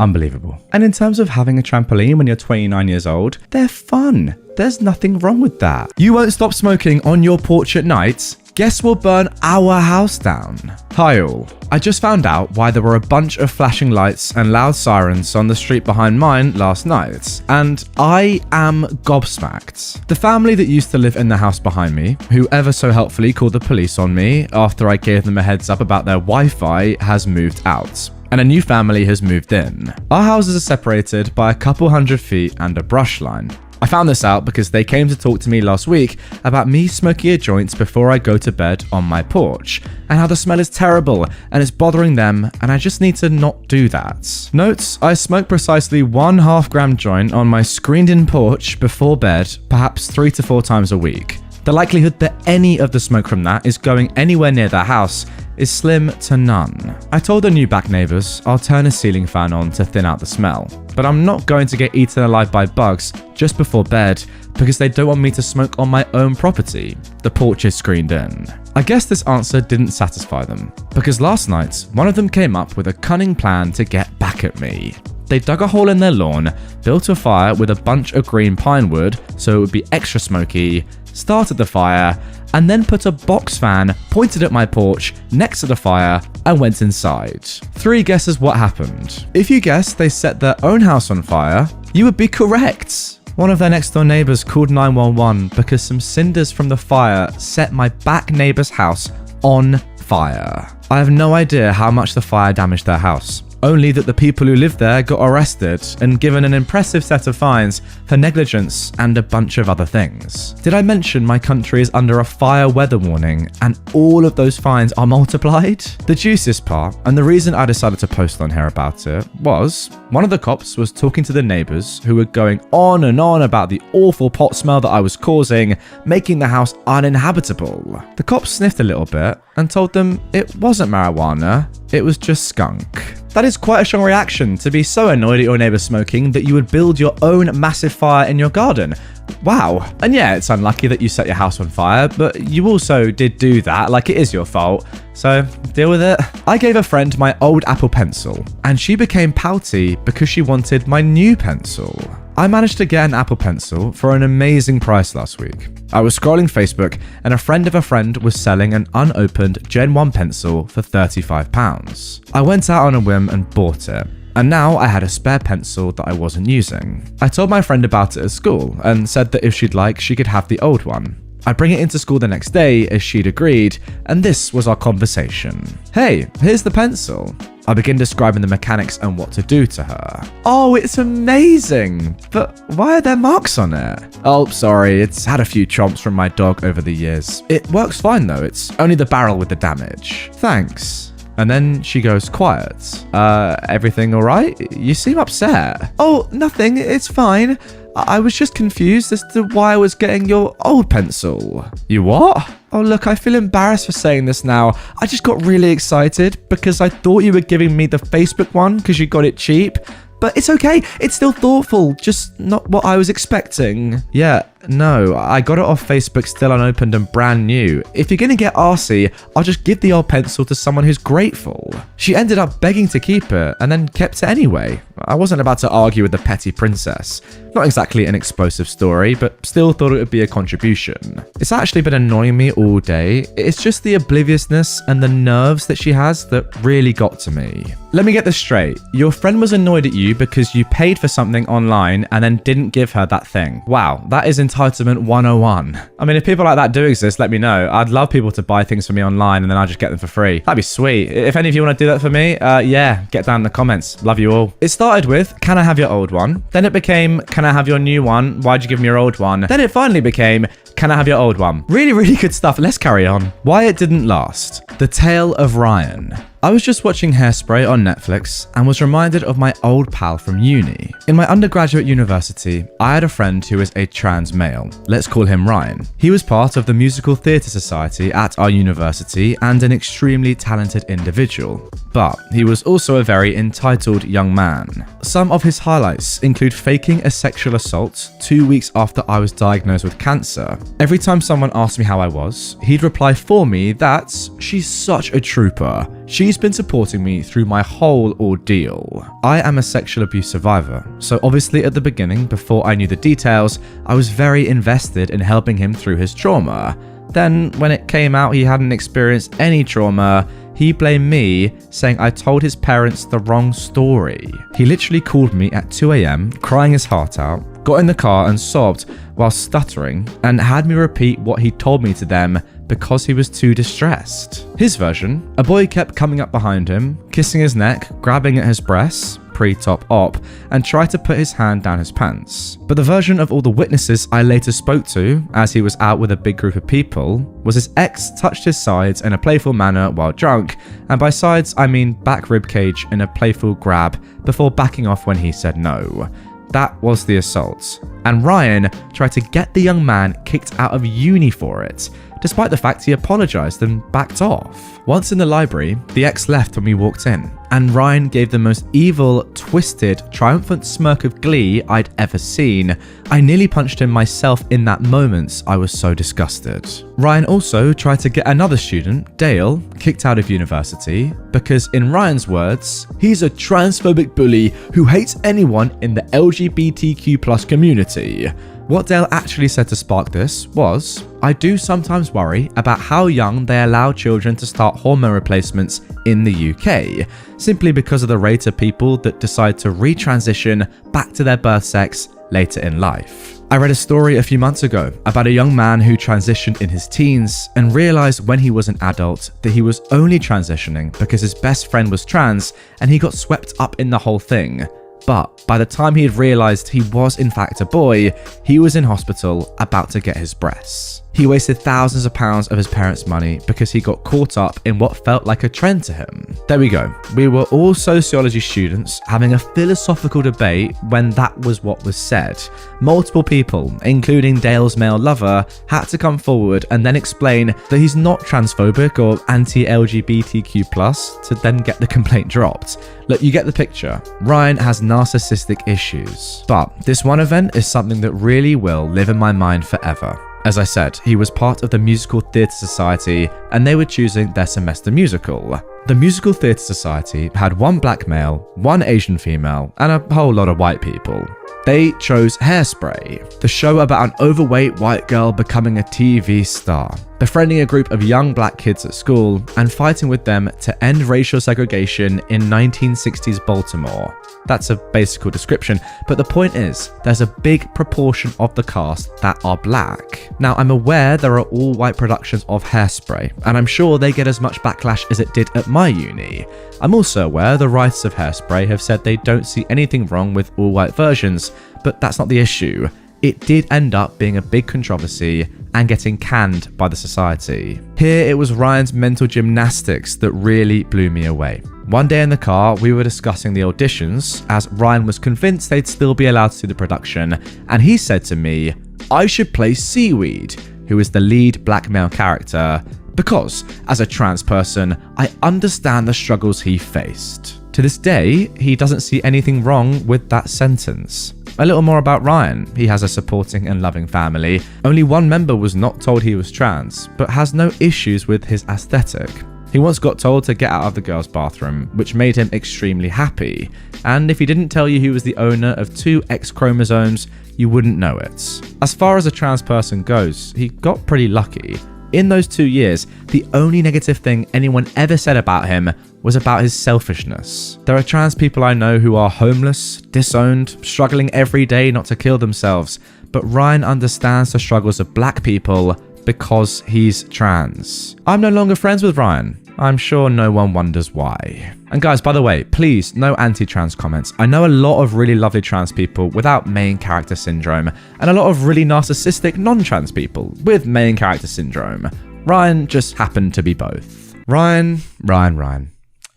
[SPEAKER 1] Unbelievable. And in terms of having a trampoline when you're 29 years old, they're fun. There's nothing wrong with that. You won't stop smoking on your porch at night? Guess we'll burn our house down. Hi all. I just found out why there were a bunch of flashing lights and loud sirens on the street behind mine last night, and I am gobsmacked. The family that used to live in the house behind me, who ever so helpfully called the police on me after I gave them a heads up about their Wi-Fi, has moved out, and a new family has moved in. Our houses are separated by a couple hundred feet and a brush line. I found this out because they came to talk to me last week about me smoking a joint before I go to bed on my porch, and how the smell is terrible and it's bothering them, and I just need to not do that. Note, I smoke precisely 1 half-gram joint on my screened-in porch before bed, perhaps 3 to 4 times a week. The likelihood that any of the smoke from that is going anywhere near their house is slim to none. I told the new back neighbours I'll turn a ceiling fan on to thin out the smell, but I'm not going to get eaten alive by bugs just before bed because they don't want me to smoke on my own property. The porch is screened in. I guess this answer didn't satisfy them, because last night, one of them came up with a cunning plan to get back at me. They dug a hole in their lawn, built a fire with a bunch of green pine wood so it would be extra smoky, started the fire, and then put a box fan pointed at my porch next to the fire and went inside. 3 guesses what happened. If you guessed they set their own house on fire, you would be correct. One of their next door neighbours called 911 because some cinders from the fire set my back neighbour's house on fire. I have no idea how much the fire damaged their house. only that the people who lived there got arrested and given an impressive set of fines for negligence and a bunch of other things. Did I mention my country is under a fire weather warning and all of those fines are multiplied? The juiciest part, and the reason I decided to post on here about it, was one of the cops was talking to the neighbours who were going on and on about the awful pot smell that I was causing, making the house uninhabitable. The cops sniffed a little bit and told them it wasn't marijuana, it was just skunk. That is quite a strong reaction, to be so annoyed at your neighbour smoking that you would build your own massive fire in your garden. Wow. And yeah, it's unlucky that you set your house on fire, but you also did do that, like it is your fault. So deal with it. I gave a friend my old Apple Pencil, and she became pouty because she wanted my new pencil. I managed to get an Apple Pencil for an amazing price last week. I was scrolling Facebook and a friend of a friend was selling an unopened Gen 1 pencil for £35. I went out on a whim and bought it. And now I had a spare pencil that I wasn't using. I told my friend about it at school and said that if she'd like, she could have the old one. I'd bring it into school the next day as she'd agreed, and this was our conversation. Hey, here's the pencil. I begin describing the mechanics and what to do to her. Oh, it's amazing, but why are there marks on it? Oh, sorry, it's had a few chomps from my dog over the years. It works fine though, it's only the barrel with the damage. Thanks. And then she goes quiet. Everything all right? You seem upset. Oh, nothing, it's fine. I was just confused as to why I was getting your old pencil. You what? Oh, look, I feel embarrassed for saying this now. I just got really excited because I thought you were giving me the Facebook one because you got it cheap. But it's okay, it's still thoughtful, just not what I was expecting. Yeah, no, I got it off Facebook still unopened and brand new. If you're gonna get arsey, I'll just give the old pencil to someone who's grateful. She ended up begging to keep it and then kept it anyway. I wasn't about to argue with the petty princess. Not exactly an explosive story, but still thought it would be a contribution. It's actually been annoying me all day. It's just the obliviousness and the nerves that she has that really got to me. Let me get this straight. Your friend was annoyed at you because you paid for something online and then didn't give her that thing. Wow, that is entitlement 101. I mean, if people like that do exist, let me know. I'd love people to buy things for me online and then I just get them for free. That'd be sweet. If any of you want to do that for me, yeah, get down in the comments. Love you all. It started with, can I have your old one? Then it became, can I have your new one? Why'd you give me your old one? Then it finally became, can I have your old one? Really, really good stuff. Let's carry on. Why it didn't last. The Tale of Ryan. I was just watching Hairspray on Netflix and was reminded of my old pal from uni. In my undergraduate university, I had a friend who is a trans male. Let's call him Ryan. He was part of the Musical Theatre Society at our university and an extremely talented individual. But he was also a very entitled young man. Some of his highlights include faking a sexual assault 2 weeks after I was diagnosed with cancer. Every time someone asked me how I was, he'd reply for me that she's such a trooper. She's been supporting me through my whole ordeal. I am a sexual abuse survivor, so obviously at the beginning, before I knew the details, I was very invested in helping him through his trauma. Then, when it came out he hadn't experienced any trauma, he blamed me, saying I told his parents the wrong story. He literally called me at 2 a.m, crying his heart out, got in the car and sobbed while stuttering, and had me repeat what he told me to them because he was too distressed. His version, a boy kept coming up behind him, kissing his neck, grabbing at his breasts, pre-top op, and tried to put his hand down his pants. But the version of all the witnesses I later spoke to, as he was out with a big group of people, was his ex touched his sides in a playful manner while drunk, and by sides I mean back ribcage in a playful grab before backing off when he said no. That was the assault. And Ryan tried to get the young man kicked out of uni for it, despite the fact he apologized and backed off. Once in the library, the ex left when we walked in, and Ryan gave the most evil, twisted, triumphant smirk of glee I'd ever seen. I nearly punched him myself in that moment, I was so disgusted. Ryan also tried to get another student, Dale, kicked out of university because, in Ryan's words, he's a transphobic bully who hates anyone in the LGBTQ+ community. What Dale actually said to spark this was, "I do sometimes worry about how young they allow children to start hormone replacements in the UK, simply because of the rate of people that decide to retransition back to their birth sex later in life." I read a story a few months ago about a young man who transitioned in his teens and realized when he was an adult that he was only transitioning because his best friend was trans and he got swept up in the whole thing. But by the time he had realized he was in fact a boy, he was in hospital about to get his breasts. He wasted thousands of pounds of his parents' money because he got caught up in what felt like a trend to him. There we go. We were all sociology students having a philosophical debate when that was what was said. Multiple people, including Dale's male lover, had to come forward and then explain that he's not transphobic or anti-LGBTQ+, to then get the complaint dropped. Look, you get the picture. Ryan has narcissistic issues. But this one event is something that really will live in my mind forever. As I said, he was part of the Musical Theatre Society and they were choosing their semester musical. The Musical Theatre Society had one black male, one Asian female, and a whole lot of white people. They chose Hairspray, the show about an overweight white girl becoming a TV star, befriending a group of young black kids at school and fighting with them to end racial segregation in 1960s Baltimore. That's a basic description, but the point is, there's a big proportion of the cast that are black. Now, I'm aware there are all white productions of Hairspray, and I'm sure they get as much backlash as it did at my uni. I'm also aware the writers of Hairspray have said they don't see anything wrong with all white versions, but that's not the issue. It did end up being a big controversy and getting canned by the society. Here it was Ryan's mental gymnastics that really blew me away. One day in the car, we were discussing the auditions as Ryan was convinced they'd still be allowed to do the production, and he said to me, "I should play Seaweed," who is the lead black male character, because as a trans person, I understand the struggles he faced. To this day, he doesn't see anything wrong with that sentence. A little more about Ryan. He has a supporting and loving family. Only one member was not told he was trans, but has no issues with his aesthetic. He once got told to get out of the girls' bathroom, which made him extremely happy. And if he didn't tell you he was the owner of 2 X chromosomes, you wouldn't know it. As far as a trans person goes, he got pretty lucky. In those 2 years, the only negative thing anyone ever said about him was about his selfishness. There are trans people I know who are homeless, disowned, struggling every day not to kill themselves, but Ryan understands the struggles of black people because he's trans. I'm no longer friends with Ryan. I'm sure no one wonders why. And guys, by the way, please, no anti-trans comments. I know a lot of really lovely trans people without main character syndrome, and a lot of really narcissistic non-trans people with main character syndrome. Ryan just happened to be both. Ryan.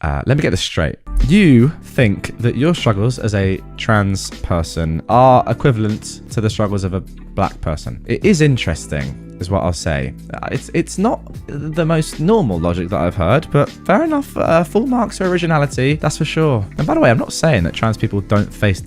[SPEAKER 1] Let me get this straight. You think that your struggles as a trans person are equivalent to the struggles of a black person. It is interesting, is what I'll say. It's not the most normal logic that I've heard, but fair enough. Full marks for originality, that's for sure. And by the way, I'm not saying that trans people don't face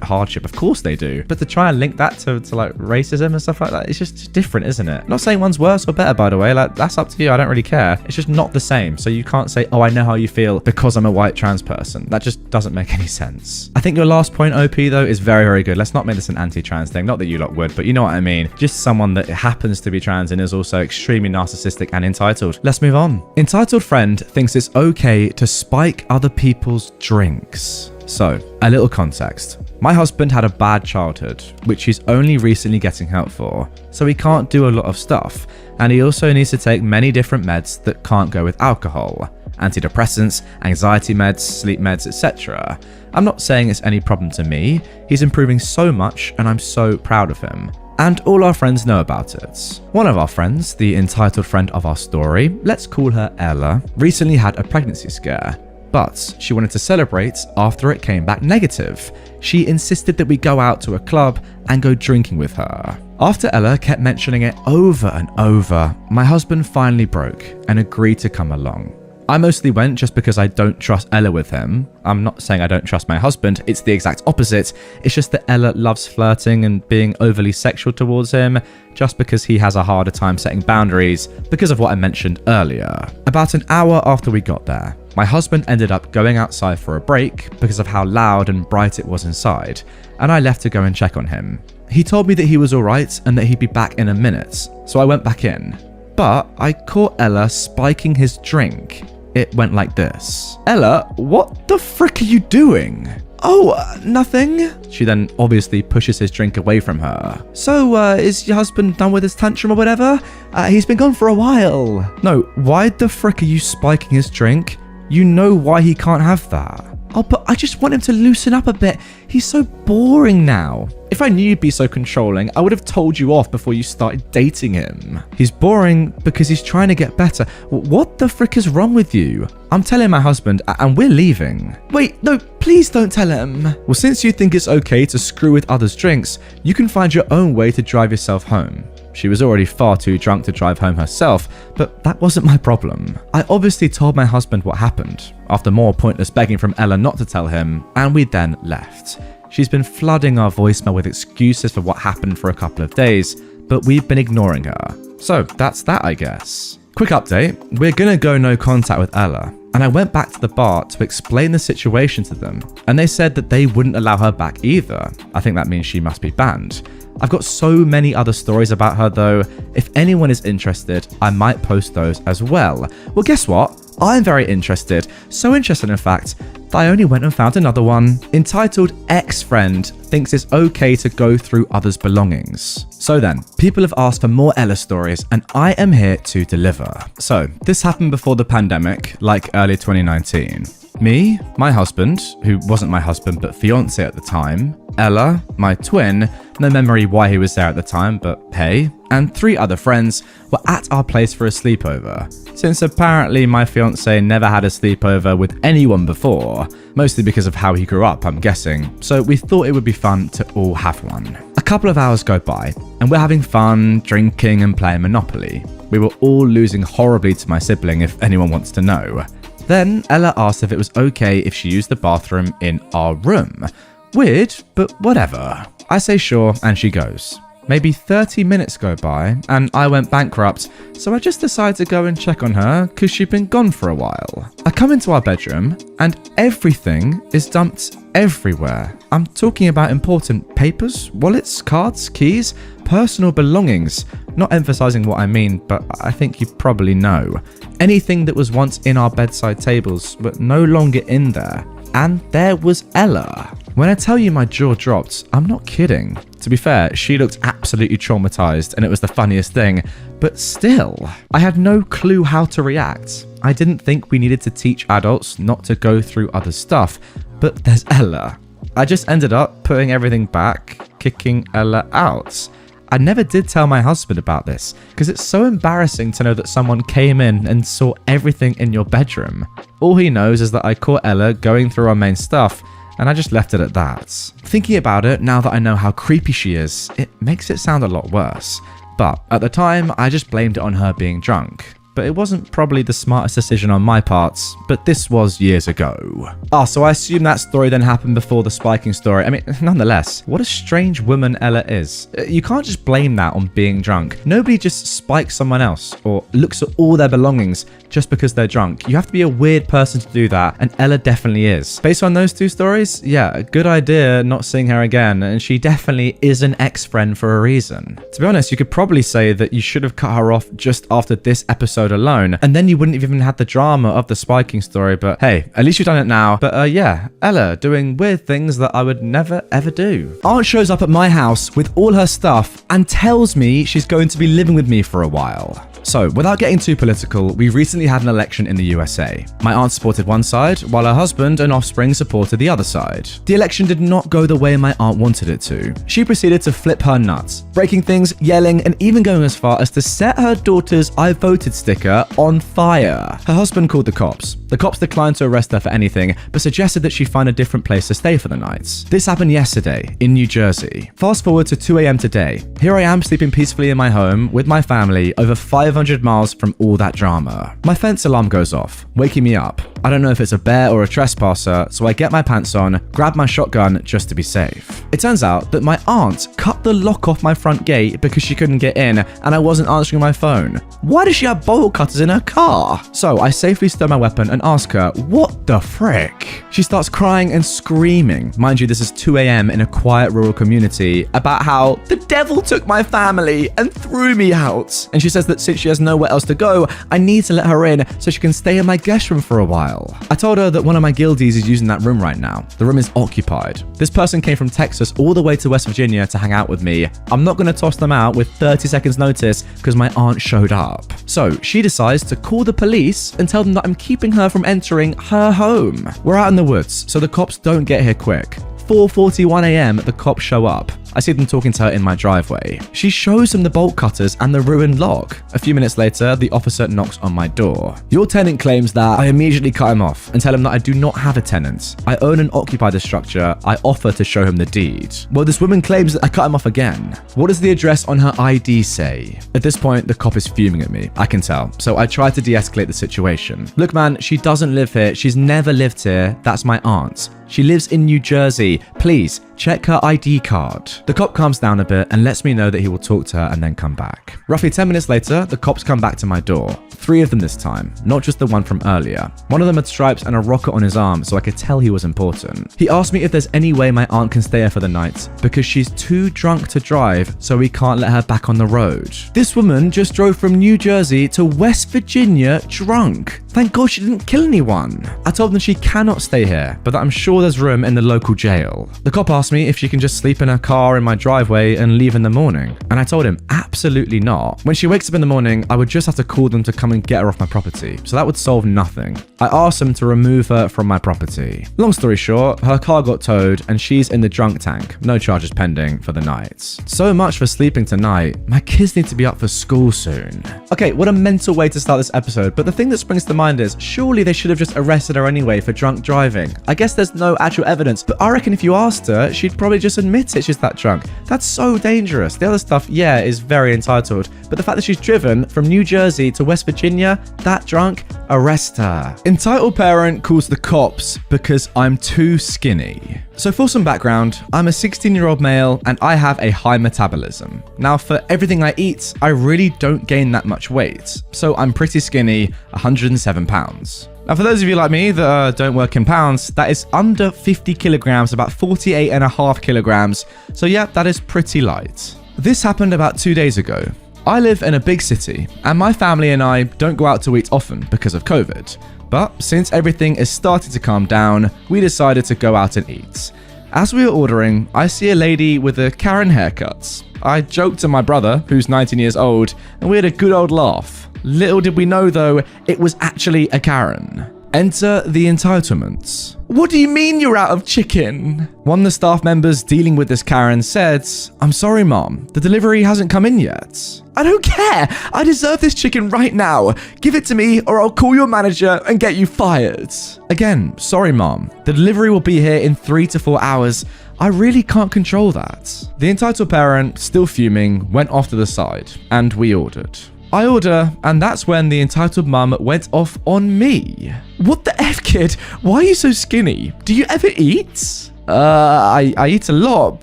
[SPEAKER 1] hardship. Of course they do. But to try and link that to racism and stuff like that, it's just different, isn't it? I'm not saying one's worse or better, by the way. That's up to you. I don't really care. It's just not the same. So you can't say, oh, I know how you feel because I'm a white trans person. That just doesn't make any sense. I think your last point, OP, though, is very, very good. Let's not make this an anti-trans thing. Not that you lot would, but you know what I mean. Just someone that happens to be trans and is also extremely narcissistic and entitled. Let's move on. Entitled friend thinks it's okay to spike other people's drinks. So, a little context. My husband had a bad childhood, which he's only recently getting help for, so he can't do a lot of stuff, and he also needs to take many different meds that can't go with alcohol. Antidepressants, anxiety meds, sleep meds, etc. I'm not saying it's any problem to me. He's improving so much and I'm so proud of him. And all our friends know about it. One of our friends, the entitled friend of our story, let's call her Ella, recently had a pregnancy scare. But she wanted to celebrate after it came back negative. She insisted that we go out to a club and go drinking with her. After Ella kept mentioning it over and over, my husband finally broke and agreed to come along. I mostly went just because I don't trust Ella with him. I'm not saying I don't trust my husband, it's the exact opposite. It's just that Ella loves flirting and being overly sexual towards him, just because he has a harder time setting boundaries because of what I mentioned earlier. About an hour after we got there, my husband ended up going outside for a break because of how loud and bright it was inside, and I left to go and check on him. He told me that he was alright and that he'd be back in a minute, so I went back in. But I caught Ella spiking his drink. It went like this. Ella, what the frick are you doing? Oh, nothing. She then obviously pushes his drink away from her. So, is your husband done with his tantrum or whatever? He's been gone for a while. No, why the frick are you spiking his drink? You know why he can't have that. Oh, but I just want him to loosen up a bit. He's so boring now. If I knew you'd be so controlling, I would have told you off before you started dating him. He's boring because he's trying to get better. What the frick is wrong with you? I'm telling my husband and we're leaving. Wait, no, please don't tell him. Well, since you think it's okay to screw with others' drinks, you can find your own way to drive yourself home. She was already far too drunk to drive home herself, but that wasn't my problem. I obviously told my husband what happened, after more pointless begging from Ella not to tell him, and we then left. She's been flooding our voicemail with excuses for what happened for a couple of days, but we've been ignoring her. So that's that, I guess. Quick update, we're gonna go no contact with Ella, and I went back to the bar to explain the situation to them, and they said that they wouldn't allow her back either. I think that means she must be banned. I've got so many other stories about her though. If anyone is interested, I might post those as well. Well, guess what? I'm very interested. So interested, in fact, that I only went and found another one. Entitled Ex-Friend Thinks It's Okay to Go Through Others' Belongings. So then, people have asked for more Ella stories, and I am here to deliver. So, this happened before the pandemic, like early 2019. Me, my husband, who wasn't my husband but fiance at the time, Ella, my twin, no memory why he was there at the time, but hey, and 3 other friends were at our place for a sleepover, since apparently my fiance never had a sleepover with anyone before, mostly because of how he grew up, I'm guessing, so we thought it would be fun to all have one. A couple of hours go by, and we're having fun, drinking and playing Monopoly. We were all losing horribly to my sibling, if anyone wants to know. Then Ella asked if it was okay if she used the bathroom in our room. Weird, but whatever. I say sure, and she goes. Maybe 30 minutes go by, and I went bankrupt, so I just decided to go and check on her because she'd been gone for a while. I come into our bedroom, and everything is dumped everywhere. I'm talking about important papers, wallets, cards, keys, personal belongings. Not emphasizing what I mean, but I think you probably know. Anything that was once in our bedside tables, but no longer in there. And there was Ella. When I tell you my jaw dropped, I'm not kidding. To be fair, she looked absolutely traumatized and it was the funniest thing, but still, I had no clue how to react. I didn't think we needed to teach adults not to go through other stuff, but there's Ella. I just ended up putting everything back, kicking Ella out. I never did tell my husband about this because it's so embarrassing to know that someone came in and saw everything in your bedroom. All he knows is that I caught Ella going through our main stuff and I just left it at that. Thinking about it, now that I know how creepy she is, it makes it sound a lot worse. But at the time, I just blamed it on her being drunk. But it wasn't probably the smartest decision on my part, but this was years ago. So I assume that story then happened before the spiking story. I mean, nonetheless, what a strange woman Ella is. You can't just blame that on being drunk. Nobody just spikes someone else or looks at all their belongings just because they're drunk. You have to be a weird person to do that, and Ella definitely is. Based on those 2 stories, yeah, good idea not seeing her again, and she definitely is an ex-friend for a reason. To be honest, you could probably say that you should have cut her off just after this episode alone, and then you wouldn't have even had the drama of the spiking story, but hey, at least you've done it now. But yeah, Ella doing weird things that I would never ever do. Aunt shows up at my house with all her stuff and tells me she's going to be living with me for a while. So, without getting too political, we recently had an election in the USA. My aunt supported one side, while her husband and offspring supported the other side. The election did not go the way my aunt wanted it to. She proceeded to flip her nuts, breaking things, yelling, and even going as far as to set her daughter's "I voted" sticker on fire. Her husband called the cops. The cops declined to arrest her for anything, but suggested that she find a different place to stay for the night. This happened yesterday, in New Jersey. Fast forward to 2 a.m. today. Here I am sleeping peacefully in my home with my family over 500 miles from all that drama. My fence alarm goes off, waking me up. I don't know if it's a bear or a trespasser, so I get my pants on, grab my shotgun just to be safe. It turns out that my aunt cut the lock off my front gate because she couldn't get in and I wasn't answering my phone. Why does she have bolt cutters in her car? So I safely stow my weapon and ask her, what the frick? She starts crying and screaming. Mind you, this is 2 a.m. in a quiet rural community about how the devil took my family and threw me out. And she says that since she has nowhere else to go, I need to let her in so she can stay in my guest room for a while. I told her that one of my guildies is using that room right now. The room is occupied. This person came from Texas all the way to West Virginia to hang out with me. I'm not going to toss them out with 30 seconds notice because my aunt showed up. So she decides to call the police and tell them that I'm keeping her from entering her home. We're out in the woods, so the cops don't get here quick. 4:41 a.m. the cops show up. I see them talking to her in my driveway. She shows them the bolt cutters and the ruined lock. A few minutes later, the officer knocks on my door. Your tenant claims that. I immediately cut him off and tell him that I do not have a tenant. I own and occupy the structure. I offer to show him the deed. Well, this woman claims that I cut him off again. What does the address on her ID say? At this point, the cop is fuming at me. I can tell. So I try to de-escalate the situation. Look, man, she doesn't live here. She's never lived here. That's my aunt. She lives in New Jersey. Please, check her ID card. The cop calms down a bit and lets me know that he will talk to her and then come back. Roughly 10 minutes later, the cops come back to my door. 3 of them this time, not just the one from earlier. One of them had stripes and a rocket on his arm, so I could tell he was important. He asked me if there's any way my aunt can stay here for the night because she's too drunk to drive, so we can't let her back on the road. This woman just drove from New Jersey to West Virginia drunk. Thank God she didn't kill anyone. I told them she cannot stay here, but that I'm sure there's room in the local jail. The cop asked me if she can just sleep in her car in my driveway and leave in the morning. And I told him, absolutely not. When she wakes up in the morning, I would just have to call them to come and get her off my property. So that would solve nothing. I asked them to remove her from my property. Long story short, her car got towed and she's in the drunk tank. No charges pending for the night. So much for sleeping tonight. My kids need to be up for school soon. Okay, what a mental way to start this episode. But the thing that springs to mind is, surely they should have just arrested her anyway for drunk driving. I guess there's no actual evidence, but I reckon if you asked her, she'd probably just admit it, she's that drunk. That's so dangerous. The other stuff, yeah, is very entitled, but the fact that she's driven from New Jersey to West Virginia, that drunk, arrest her. Entitled parent calls the cops because I'm too skinny. So for some background, I'm a 16-year-old male and I have a high metabolism. Now for everything I eat, I really don't gain that much weight. So I'm pretty skinny, 107 pounds. Now for those of you like me that don't work in pounds, that is under 50 kilograms, about 48.5 kilograms. So yeah, that is pretty light. This happened about 2 days ago. I live in a big city and my family and I don't go out to eat often because of COVID. But since everything is starting to calm down, we decided to go out and eat. As we were ordering, I see a lady with a Karen haircut. I joked to my brother, who's 19 years old, and we had a good old laugh. Little did we know though, it was actually a Karen. Enter the entitlements. What do you mean you're out of chicken? One of the staff members dealing with this Karen said, I'm sorry mom, the delivery hasn't come in yet. I don't care, I deserve this chicken right now. Give it to me or I'll call your manager and get you fired. Again, sorry mom, the delivery will be here in 3 to 4 hours. I really can't control that. The entitled parent, still fuming, went off to the side and we ordered. I order, and that's when the entitled mum went off on me. What the F, kid? Why are you so skinny? Do you ever eat? I eat a lot,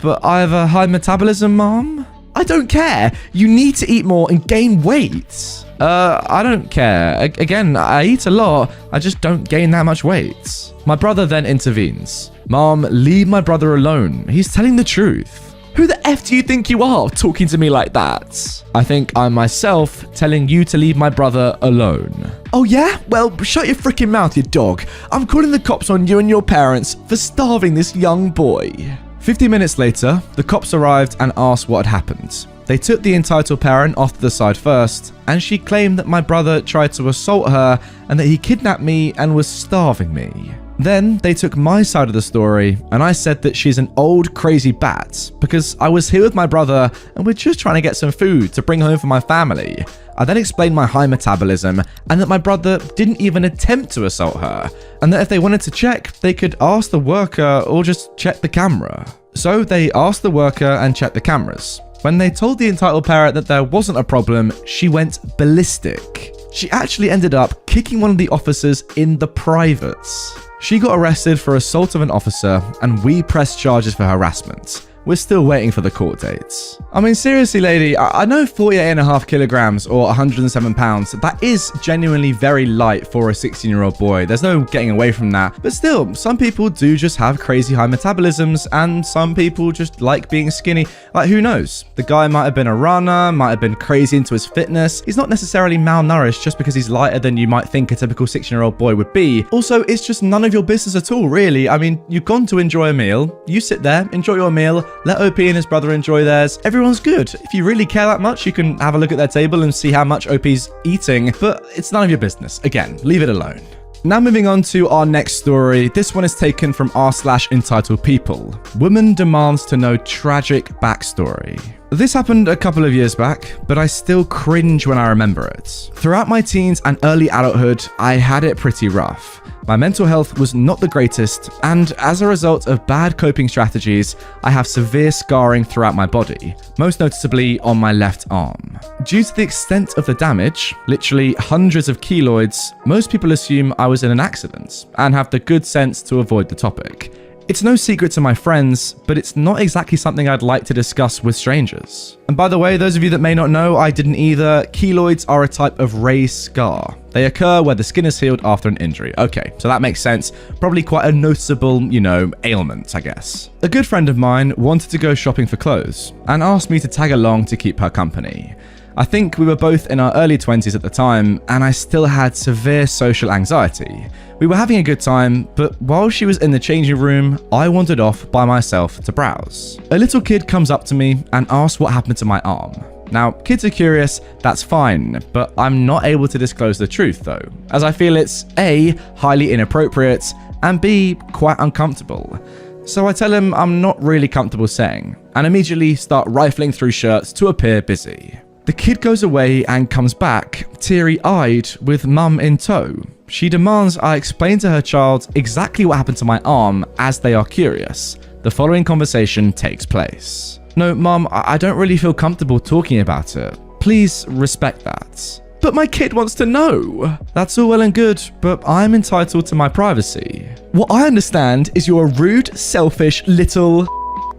[SPEAKER 1] but I have a high metabolism, mom. I don't care. You need to eat more and gain weight. I don't care. Again, I eat a lot. I just don't gain that much weight. My brother then intervenes. Mom, leave my brother alone. He's telling the truth. Who the F do you think you are talking to me like that? I think I'm myself telling you to leave my brother alone. Oh yeah? Well, shut your freaking mouth, you dog. I'm calling the cops on you and your parents for starving this young boy. 50 minutes later, the cops arrived and asked what had happened. They took the entitled parent off to the side first, and she claimed that my brother tried to assault her and that he kidnapped me and was starving me. Then they took my side of the story and I said that she's an old crazy bat because I was here with my brother and we're just trying to get some food to bring home for my family. I then explained my high metabolism and that my brother didn't even attempt to assault her and that if they wanted to check, they could ask the worker or just check the camera. So they asked the worker and checked the cameras. When they told the entitled parent that there wasn't a problem, she went ballistic. She actually ended up kicking one of the officers in the privates. She got arrested for assault of an officer, and we pressed charges for harassment. We're still waiting for the court dates. I mean, seriously, lady, I know 48.5 kilograms or 107 pounds, that is genuinely very light for a 16-year-old boy. There's no getting away from that. But still, some people do just have crazy high metabolisms, and some people just like being skinny. Like, who knows? The guy might have been a runner, might have been crazy into his fitness. He's not necessarily malnourished just because he's lighter than you might think a typical 16-year-old boy would be. Also, it's just none of your business at all, really. I mean, you've gone to enjoy a meal. You sit there, enjoy your meal, let OP and his brother enjoy theirs. Everyone's good. If you really care that much, you can have a look at their table and see how much OP's eating, but it's none of your business. Again, leave it alone. Now moving on to our next story. This one is taken from r/entitled people. Woman demands to know tragic backstory. This happened a couple of years back, but I still cringe when I remember it. Throughout my teens and early adulthood, I had it pretty rough. My mental health was not the greatest, and as a result of bad coping strategies, I have severe scarring throughout my body, most noticeably on my left arm. Due to the extent of the damage, literally hundreds of keloids, most people assume I was in an accident and have the good sense to avoid the topic. It's no secret to my friends, but it's not exactly something I'd like to discuss with strangers. And by the way, those of you that may not know, I didn't either. Keloids are a type of raised scar. They occur where the skin is healed after an injury. Okay, so that makes sense. Probably quite a noticeable, ailment, I guess. A good friend of mine wanted to go shopping for clothes and asked me to tag along to keep her company. I think we were both in our early 20s at the time, and I still had severe social anxiety. We were having a good time, but while she was in the changing room, I wandered off by myself to browse. A little kid comes up to me and asks what happened to my arm. Now, kids are curious, that's fine, but I'm not able to disclose the truth though, as I feel it's A, highly inappropriate, and B, quite uncomfortable. So I tell him I'm not really comfortable saying, and immediately start rifling through shirts to appear busy. The kid goes away and comes back, teary-eyed, with mum in tow. She demands I explain to her child exactly what happened to my arm, as they are curious. The following conversation takes place. No, mum, I don't really feel comfortable talking about it. Please respect that. But my kid wants to know. That's all well and good, but I'm entitled to my privacy. What I understand is you're a rude, selfish, little...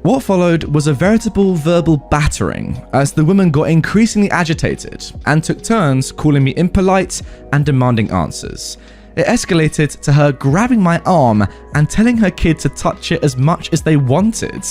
[SPEAKER 1] What followed was a veritable verbal battering as the woman got increasingly agitated and took turns calling me impolite and demanding answers. It escalated to her grabbing my arm and telling her kid to touch it as much as they wanted.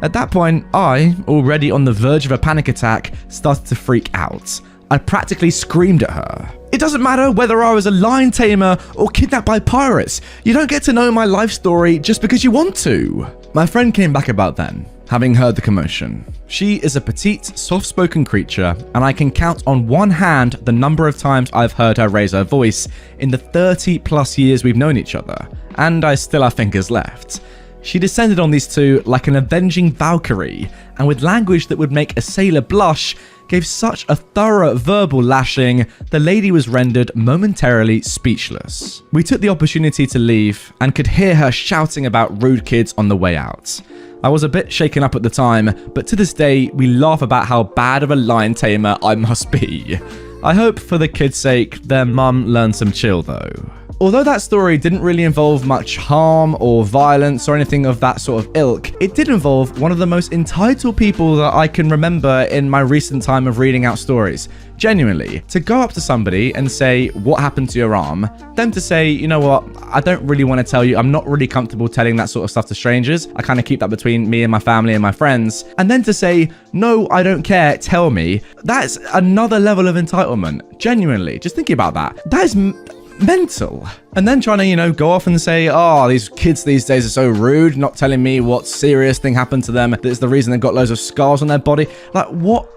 [SPEAKER 1] At that point, I, already on the verge of a panic attack, started to freak out. I practically screamed at her. It doesn't matter whether I was a lion tamer or kidnapped by pirates. You don't get to know my life story just because you want to. My friend came back about then, having heard the commotion. She is a petite, soft-spoken creature, and I can count on one hand the number of times I've heard her raise her voice in the 30+ years we've known each other, and I still have fingers left. She descended on these two like an avenging Valkyrie, and with language that would make a sailor blush, gave such a thorough verbal lashing, the lady was rendered momentarily speechless. We took the opportunity to leave and could hear her shouting about rude kids on the way out. I was a bit shaken up at the time, but to this day, we laugh about how bad of a lion tamer I must be. I hope for the kids' sake, their mum learned some chill though. Although that story didn't really involve much harm or violence or anything of that sort of ilk, it did involve one of the most entitled people that I can remember in my recent time of reading out stories. Genuinely, to go up to somebody and say, what happened to your arm? Them to say, you know what, I don't really want to tell you. I'm not really comfortable telling that sort of stuff to strangers. I kind of keep that between me and my family and my friends. And then to say, no, I don't care, tell me. That's another level of entitlement. Genuinely, just thinking about that. That is mental. And then trying to, go off and say, oh, these kids these days are so rude, not telling me what serious thing happened to them. That's the reason they've got loads of scars on their body. Like, what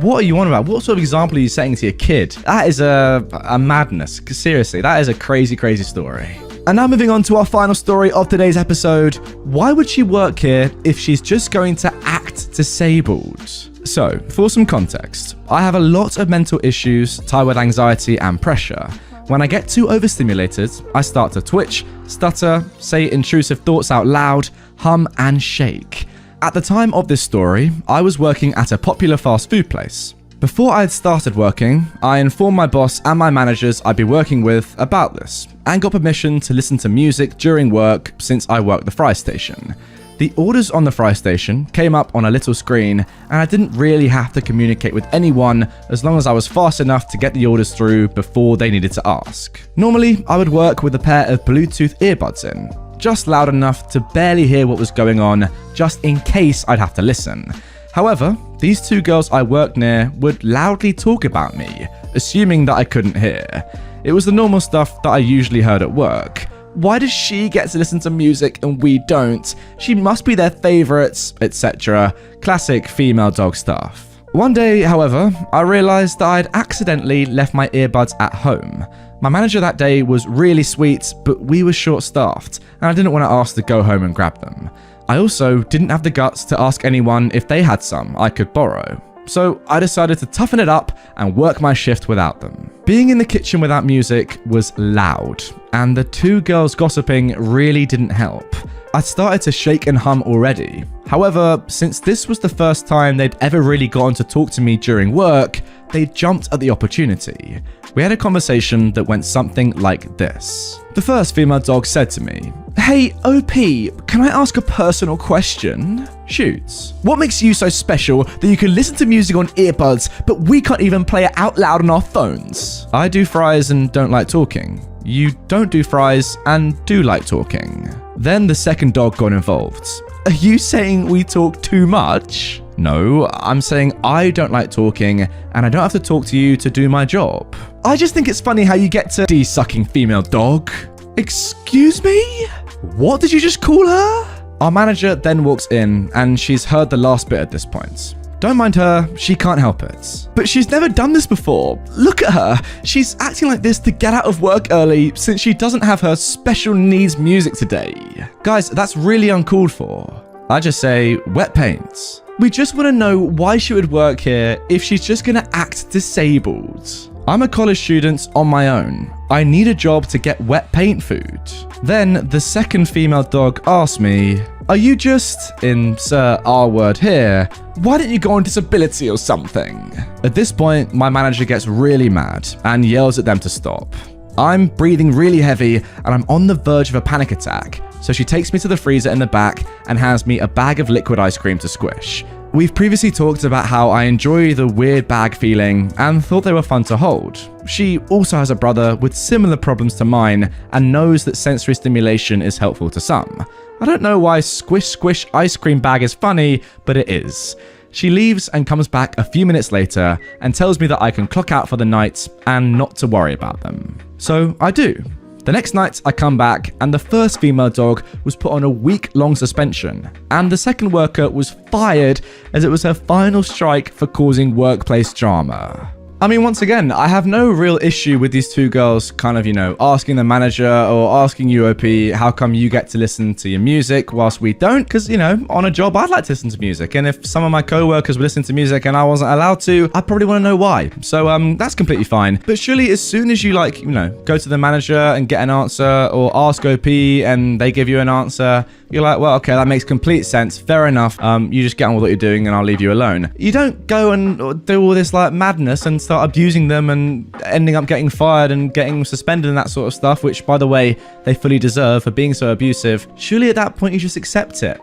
[SPEAKER 1] are you on about? What sort of example are you setting to your kid? That is a madness. Seriously, that is a crazy, crazy story. And now moving on to our final story of today's episode. Why would she work here if she's just going to act disabled? So, for some context, I have a lot of mental issues tied with anxiety and pressure. When I get too overstimulated, I start to twitch, stutter, say intrusive thoughts out loud, hum and shake. At the time of this story, I was working at a popular fast food place. Before I had started working, I informed my boss and my managers I'd be working with about this, and got permission to listen to music during work since I worked the fry station. The orders on the fry station came up on a little screen, and I didn't really have to communicate with anyone as long as I was fast enough to get the orders through before they needed to ask. Normally, I would work with a pair of Bluetooth earbuds in, just loud enough to barely hear what was going on, just in case I'd have to listen. However, these two girls I worked near would loudly talk about me, assuming that I couldn't hear. It was the normal stuff that I usually heard at work. Why does she get to listen to music and we don't? She must be their favorites, etc. Classic female dog stuff. One day, however, I realized that I'd accidentally left my earbuds at home. My manager that day was really sweet, but we were short-staffed, and I didn't want to ask to go home and grab them. I also didn't have the guts to ask anyone if they had some I could borrow. So I decided to toughen it up and work my shift without them. Being in the kitchen without music was loud, and the two girls gossiping really didn't help. I started to shake and hum already. However, since this was the first time they'd ever really gotten to talk to me during work, they jumped at the opportunity. We had a conversation that went something like this. The first female dog said to me, "Hey, OP, can I ask a personal question?" Shoots. "What makes you so special that you can listen to music on earbuds, but we can't even play it out loud on our phones?" I do fries and don't like talking. You don't do fries and do like talking. Then the second dog got involved. "Are you saying we talk too much?" "No, I'm saying I don't like talking and I don't have to talk to you to do my job." "I just think it's funny how you get to D-sucking female dog." "Excuse me? What did you just call her?" Our manager then walks in and she's heard the last bit at this point. Don't mind her, she can't help it. "But she's never done this before. Look at her. She's acting like this to get out of work early since she doesn't have her special needs music today." Guys, that's really uncalled for. I just say, wet paint. We just want to know why she would work here if she's just gonna act disabled. I'm a college student on my own. I need a job to get wet paint food. Then the second female dog asked me, "Are you just, insert our word here, why don't you go on disability or something?" At this point, my manager gets really mad and yells at them to stop. I'm breathing really heavy and I'm on the verge of a panic attack, so she takes me to the freezer in the back and hands me a bag of liquid ice cream to squish. We've previously talked about how I enjoy the weird bag feeling and thought they were fun to hold. She also has a brother with similar problems to mine and knows that sensory stimulation is helpful to some. I don't know why squish squish ice cream bag is funny, but it is. She leaves and comes back a few minutes later and tells me that I can clock out for the night and not to worry about them. So I do. The next night, I come back, and the first female dog was put on a week-long suspension, and the second worker was fired as it was her final strike for causing workplace drama. I mean, once again, I have no real issue with these two girls kind of, asking the manager or asking UOP, how come you get to listen to your music whilst we don't? Because, on a job, I'd like to listen to music. And if some of my co-workers were listening to music and I wasn't allowed to, I'd probably want to know why. So that's completely fine. But surely as soon as you go to the manager and get an answer or ask OP and they give you an answer, you're like, well, okay, that makes complete sense. Fair enough. You just get on with what you're doing and I'll leave you alone. You don't go and do all this madness and start abusing them and ending up getting fired and getting suspended and that sort of stuff, which, by the way, they fully deserve for being so abusive. Surely at that point you just accept it.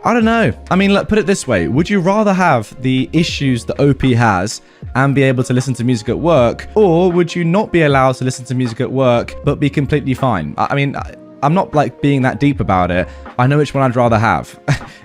[SPEAKER 1] I don't know. I mean, put it this way. Would you rather have the issues that OP has and be able to listen to music at work, or would you not be allowed to listen to music at work but be completely fine? I mean, I'm not being that deep about it. I know which one I'd rather have.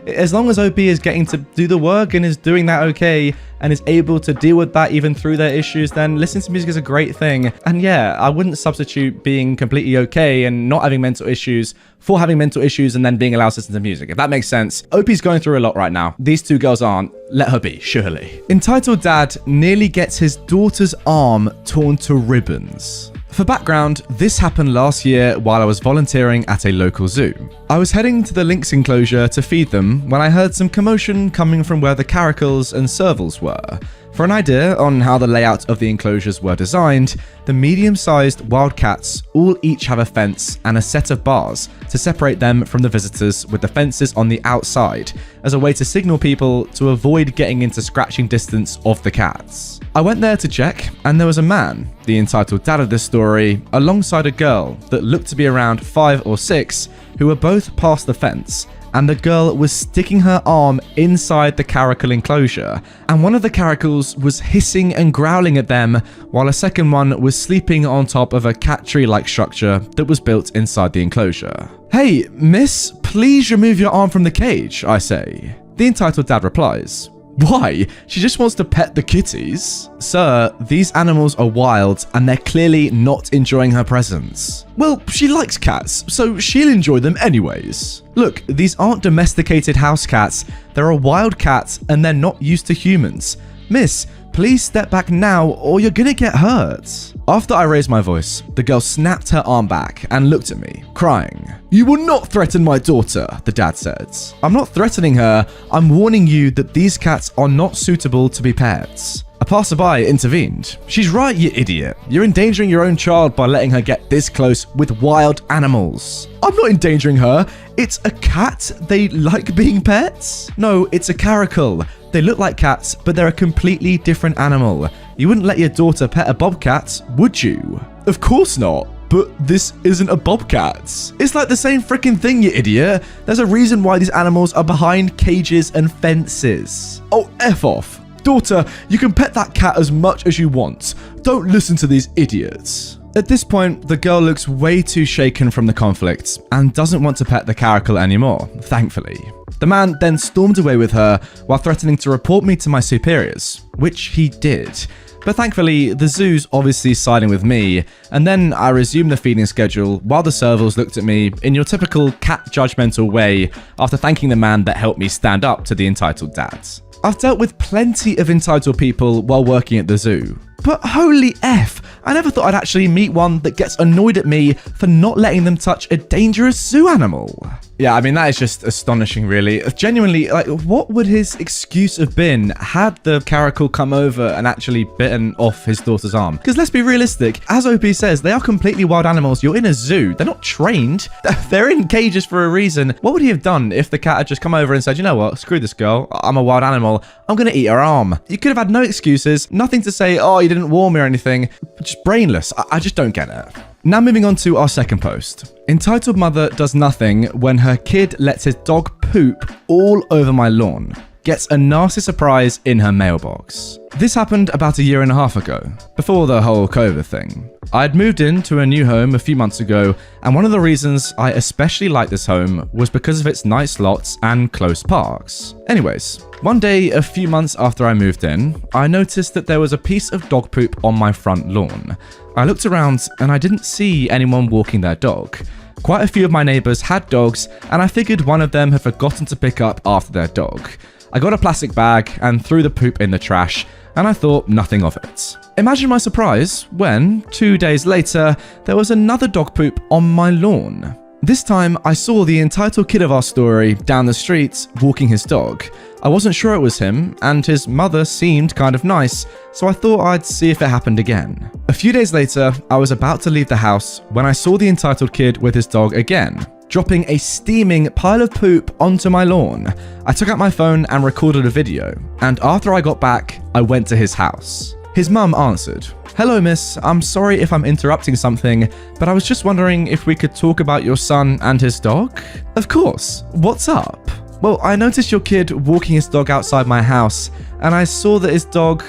[SPEAKER 1] As long as OP is getting to do the work and is doing that okay and is able to deal with that even through their issues, then listening to music is a great thing. And yeah, I wouldn't substitute being completely okay and not having mental issues for having mental issues and then being allowed to listen to music, if that makes sense. OP's going through a lot right now. These two girls aren't. Let her be, surely. Entitled dad nearly gets his daughter's arm torn to ribbons. For background, this happened last year while I was volunteering at a local zoo. I was heading to the lynx enclosure to feed them when I heard some commotion coming from where the caracals and servals were. For an idea on how the layout of the enclosures were designed, the medium-sized wild cats all each have a fence and a set of bars to separate them from the visitors, with the fences on the outside as a way to signal people to avoid getting into scratching distance of the cats. I went there to check, and there was a man, the entitled dad of this story, alongside a girl that looked to be around 5 or 6, who were both past the fence, and the girl was sticking her arm inside the caracal enclosure, and one of the caracals was hissing and growling at them, while a second one was sleeping on top of a cat tree-like structure that was built inside the enclosure. "Hey, miss, please remove your arm from the cage," I say. The entitled dad replies, "Why? She just wants to pet the kitties." "Sir, these animals are wild and they're clearly not enjoying her presence." "Well, she likes cats, so she'll enjoy them anyways." "Look, these aren't domesticated house cats. They're a wild cat and they're not used to humans. Miss, please step back now or you're gonna get hurt." After I raised my voice, the girl snapped her arm back and looked at me, crying. "You will not threaten my daughter," the dad said. "I'm not threatening her, I'm warning you that these cats are not suitable to be pets." A passerby intervened. "She's right, you idiot. You're endangering your own child by letting her get this close with wild animals." "I'm not endangering her. It's a cat. They like being pets." "No, it's a caracal. They look like cats, but they're a completely different animal. You wouldn't let your daughter pet a bobcat, would you?" "Of course not. But this isn't a bobcat." "It's like the same freaking thing, you idiot. There's a reason why these animals are behind cages and fences." "Oh, F off. Daughter, you can pet that cat as much as you want. Don't listen to these idiots." At this point, the girl looks way too shaken from the conflict and doesn't want to pet the caracal anymore, thankfully. The man then stormed away with her while threatening to report me to my superiors, which he did. But thankfully, the zoo's obviously siding with me, and then I resumed the feeding schedule while the servals looked at me in your typical cat judgmental way after thanking the man that helped me stand up to the entitled dad. I've dealt with plenty of entitled people while working at the zoo, but holy F, I never thought I'd actually meet one that gets annoyed at me for not letting them touch a dangerous zoo animal. Yeah, I mean, that is just astonishing, really. Genuinely, like, what would his excuse have been had the caracal come over and actually bitten off his daughter's arm? Because let's be realistic, as OP says, they are completely wild animals. You're in a zoo. They're not trained. They're in cages for a reason. What would he have done if the cat had just come over and said, "You know what, screw this girl. I'm a wild animal. I'm going to eat her arm." You could have had no excuses, nothing to say, "Oh, you didn't warn me," or anything. Just brainless. I just don't get it. Now moving on to our second post. Entitled mother does nothing when her kid lets his dog poop all over my lawn. Gets a nasty surprise in her mailbox. This happened about a year and a half ago, before the whole COVID thing. I'd moved into a new home a few months ago, and one of the reasons I especially liked this home was because of its nice lots and close parks. Anyways, one day a few months after I moved in, I noticed that there was a piece of dog poop on my front lawn. I looked around and I didn't see anyone walking their dog. Quite a few of my neighbors had dogs, and I figured one of them had forgotten to pick up after their dog. I got a plastic bag and threw the poop in the trash, and I thought nothing of it. Imagine my surprise when, 2 days later, there was another dog poop on my lawn. This time, I saw the entitled kid of our story down the street walking his dog. I wasn't sure it was him, and his mother seemed kind of nice, so I thought I'd see if it happened again. A few days later, I was about to leave the house when I saw the entitled kid with his dog again, dropping a steaming pile of poop onto my lawn. I took out my phone and recorded a video, and after I got back, I went to his house. His mum answered, "Hello miss, I'm sorry if I'm interrupting something, but I was just wondering if we could talk about your son and his dog?" "Of course, what's up?" "Well, I noticed your kid walking his dog outside my house, and I saw that his dog,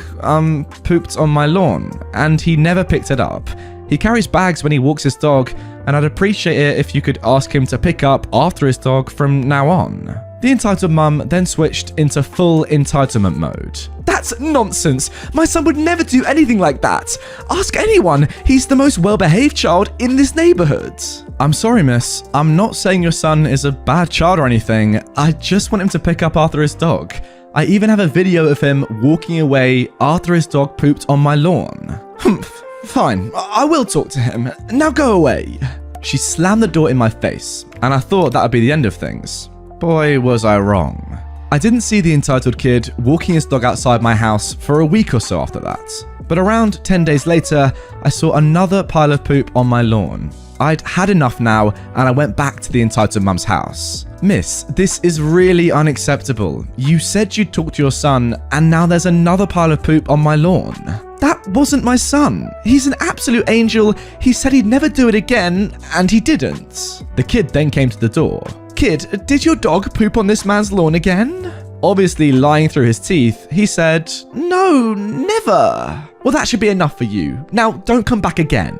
[SPEAKER 1] pooped on my lawn, and he never picked it up. He carries bags when he walks his dog, and I'd appreciate it if you could ask him to pick up after his dog from now on." The entitled mum then switched into full entitlement mode. "That's nonsense. My son would never do anything like that. Ask anyone. He's the most well-behaved child in this neighborhood." "I'm sorry, miss. I'm not saying your son is a bad child or anything. I just want him to pick up after his dog. I even have a video of him walking away after his dog pooped on my lawn." "Humph. Fine. I will talk to him. Now go away." She slammed the door in my face, and I thought that would be the end of things. Boy, was I wrong. I didn't see the entitled kid walking his dog outside my house for a week or so after that. But around 10 days later, I saw another pile of poop on my lawn. I'd had enough now, and I went back to the entitled mum's house. Miss, this is really unacceptable. You said you'd talk to your son, and now there's another pile of poop on my lawn. That wasn't my son. He's an absolute angel. He said he'd never do it again, and he didn't. The kid then came to the door. Kid, did your dog poop on this man's lawn again? Obviously lying through his teeth, he said, No, never. Well, that should be enough for you. Now, don't come back again.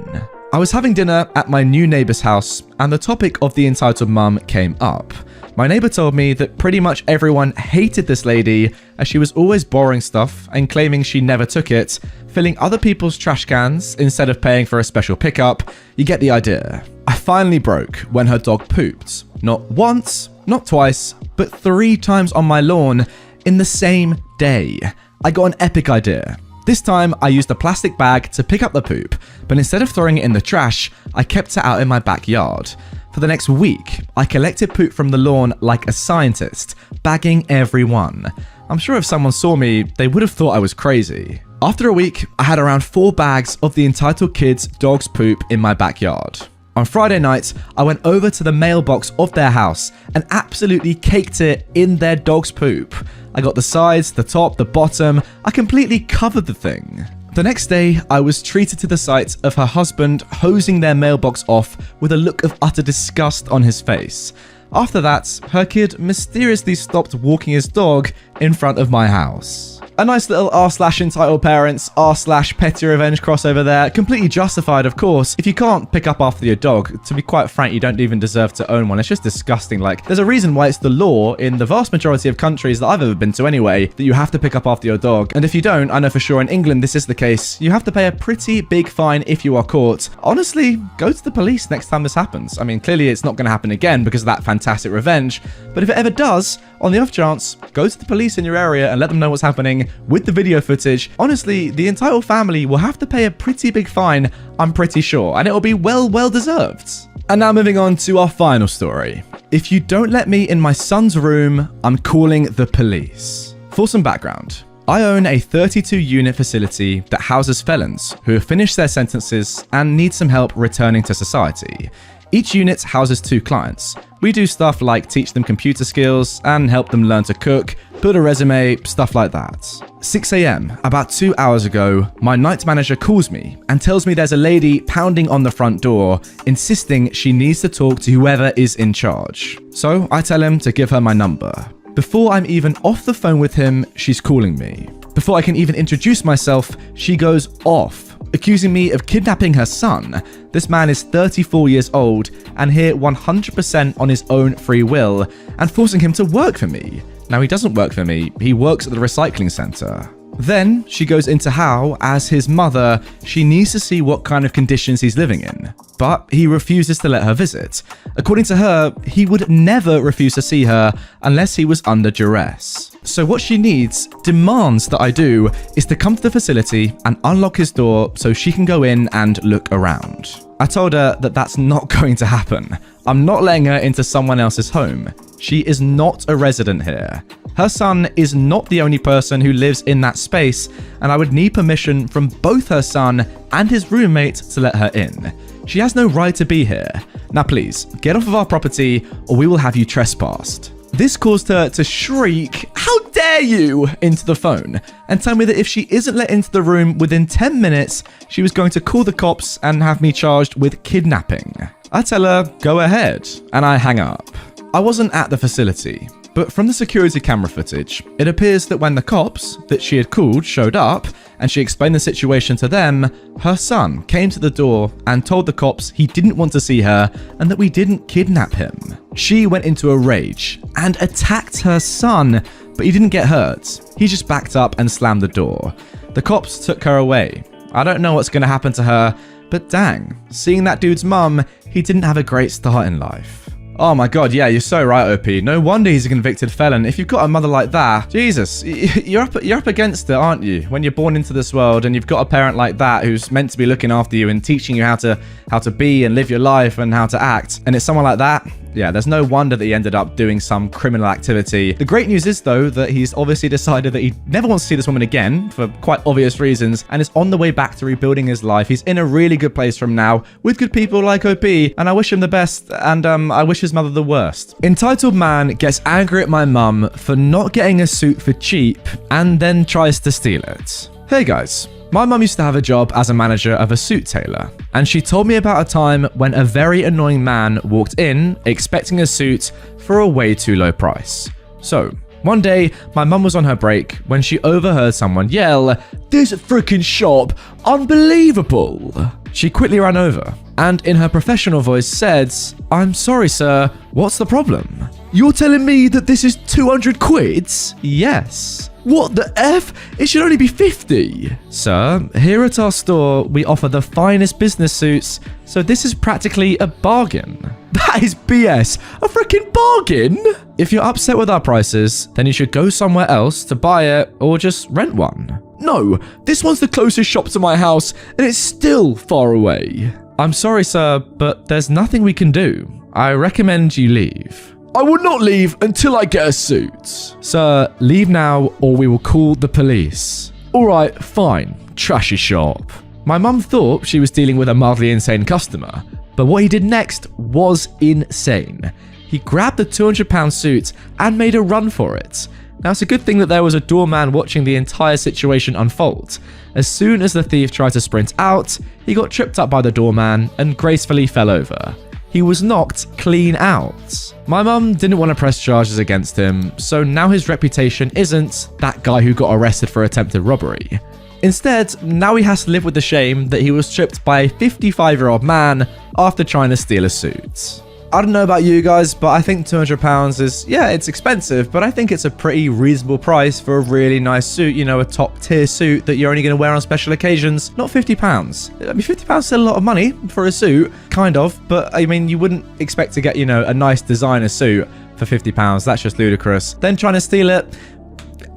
[SPEAKER 1] I was having dinner at my new neighbour's house, and the topic of the entitled mum came up. My neighbour told me that pretty much everyone hated this lady, as she was always borrowing stuff and claiming she never took it, filling other people's trash cans instead of paying for a special pickup. You get the idea. I finally broke when her dog pooped. Not once, not twice, but 3 times on my lawn in the same day. I got an epic idea. This time, I used a plastic bag to pick up the poop, but instead of throwing it in the trash, I kept it out in my backyard. For the next week, I collected poop from the lawn like a scientist, bagging every one. I'm sure if someone saw me, they would have thought I was crazy. After a week, I had around 4 bags of the entitled kid's dog's poop in my backyard. On Friday night, I went over to the mailbox of their house and absolutely caked it in their dog's poop. I got the sides, the top, the bottom. I completely covered the thing. The next day, I was treated to the sight of her husband hosing their mailbox off with a look of utter disgust on his face. After that, her kid mysteriously stopped walking his dog in front of my house. A nice little r/entitled parents, r/petty revenge crossover there. Completely justified, of course. If you can't pick up after your dog, to be quite frank, you don't even deserve to own one. It's just disgusting. Like, there's a reason why it's the law in the vast majority of countries that I've ever been to anyway, that you have to pick up after your dog. And if you don't, I know for sure in England this is the case, you have to pay a pretty big fine if you are caught. Honestly, go to the police next time this happens. I mean, clearly it's not going to happen again because of that fantastic revenge. But if it ever does, on the off chance, go to the police in your area and let them know what's happening with the video footage. Honestly, the entitled family will have to pay a pretty big fine, I'm pretty sure, and it'll be well deserved. And now moving on to our final story. If you don't let me in my son's room, I'm calling the police. For some background, I own a 32-unit facility that houses felons who have finished their sentences and need some help returning to society. Each unit houses 2 clients. We do stuff like teach them computer skills and help them learn to cook, build a resume, stuff like that. 6 a.m, about 2 hours ago, my night manager calls me and tells me there's a lady pounding on the front door, insisting she needs to talk to whoever is in charge. So I tell him to give her my number. Before I'm even off the phone with him, she's calling me. Before I can even introduce myself, she goes off, accusing me of kidnapping her son. This man is 34 years old and here 100% on his own free will, and forcing him to work for me. Now, he doesn't work for me, he works at the recycling center. Then she goes into how, as his mother, she needs to see what kind of conditions he's living in. But he refuses to let her visit. According to her, he would never refuse to see her unless he was under duress. So what she demands that I do, is to come to the facility and unlock his door so she can go in and look around. I told her that that's not going to happen. I'm not letting her into someone else's home. She is not a resident here. Her son is not the only person who lives in that space, and I would need permission from both her son and his roommate to let her in. She has no right to be here. Now please, get off of our property or we will have you trespassed. This caused her to shriek, "How dare you!" into the phone, and tell me that if she isn't let into the room within 10 minutes, she was going to call the cops and have me charged with kidnapping. I tell her, go ahead, and I hang up. I wasn't at the facility, but from the security camera footage, it appears that when the cops that she had called showed up and she explained the situation to them, her son came to the door and told the cops he didn't want to see her and that we didn't kidnap him. She went into a rage and attacked her son, but he didn't get hurt. He just backed up and slammed the door. The cops took her away. I don't know what's going to happen to her, but dang, seeing that dude's mum, he didn't have a great start in life. Oh my god, yeah, you're so right, OP. No wonder he's a convicted felon. If you've got a mother like that, Jesus, you're up against it, aren't you? When you're born into this world and you've got a parent like that who's meant to be looking after you and teaching you how to be and live your life and how to act, and it's someone like that, yeah, there's no wonder that he ended up doing some criminal activity. The great news is, though, that he's obviously decided that he never wants to see this woman again for quite obvious reasons and is on the way back to rebuilding his life. He's in a really good place from now with good people like OP, and I wish him the best, and I wish his mother the worst. Entitled man gets angry at my mum for not getting a suit for cheap and then tries to steal it. Hey guys. My mum used to have a job as a manager of a suit tailor, and she told me about a time when a very annoying man walked in expecting a suit for a way too low price. So, one day, my mum was on her break when she overheard someone yell, "This freaking shop, unbelievable!" She quickly ran over, and in her professional voice said, "I'm sorry sir, what's the problem?" "You're telling me that this is 200 quid? Yes. What the F? It should only be 50. Sir, here at our store, we offer the finest business suits, so this is practically a bargain. That is BS. A freaking bargain? If you're upset with our prices, then you should go somewhere else to buy it or just rent one. No, this one's the closest shop to my house, and it's still far away. I'm sorry, sir, but there's nothing we can do. I recommend you leave. I will not leave until I get a suit. Sir, leave now or we will call the police. Alright, fine. Trashy shop. My mum thought she was dealing with a mildly insane customer, but what he did next was insane. He grabbed the £200 suit and made a run for it. Now, it's a good thing that there was a doorman watching the entire situation unfold. As soon as the thief tried to sprint out, he got tripped up by the doorman and gracefully fell over. He was knocked clean out. My mum didn't want to press charges against him, so now his reputation isn't that guy who got arrested for attempted robbery. Instead, now he has to live with the shame that he was tripped by a 55-year-old man after trying to steal a suit. I don't know about you guys, but I think £200 is, yeah, it's expensive, but I think it's a pretty reasonable price for a really nice suit, you know, a top tier suit that you're only going to wear on special occasions. Not £50. I mean, £50 is a lot of money for a suit, kind of, but I mean, you wouldn't expect to get, you know, a nice designer suit for £50. That's just ludicrous. Then trying to steal it,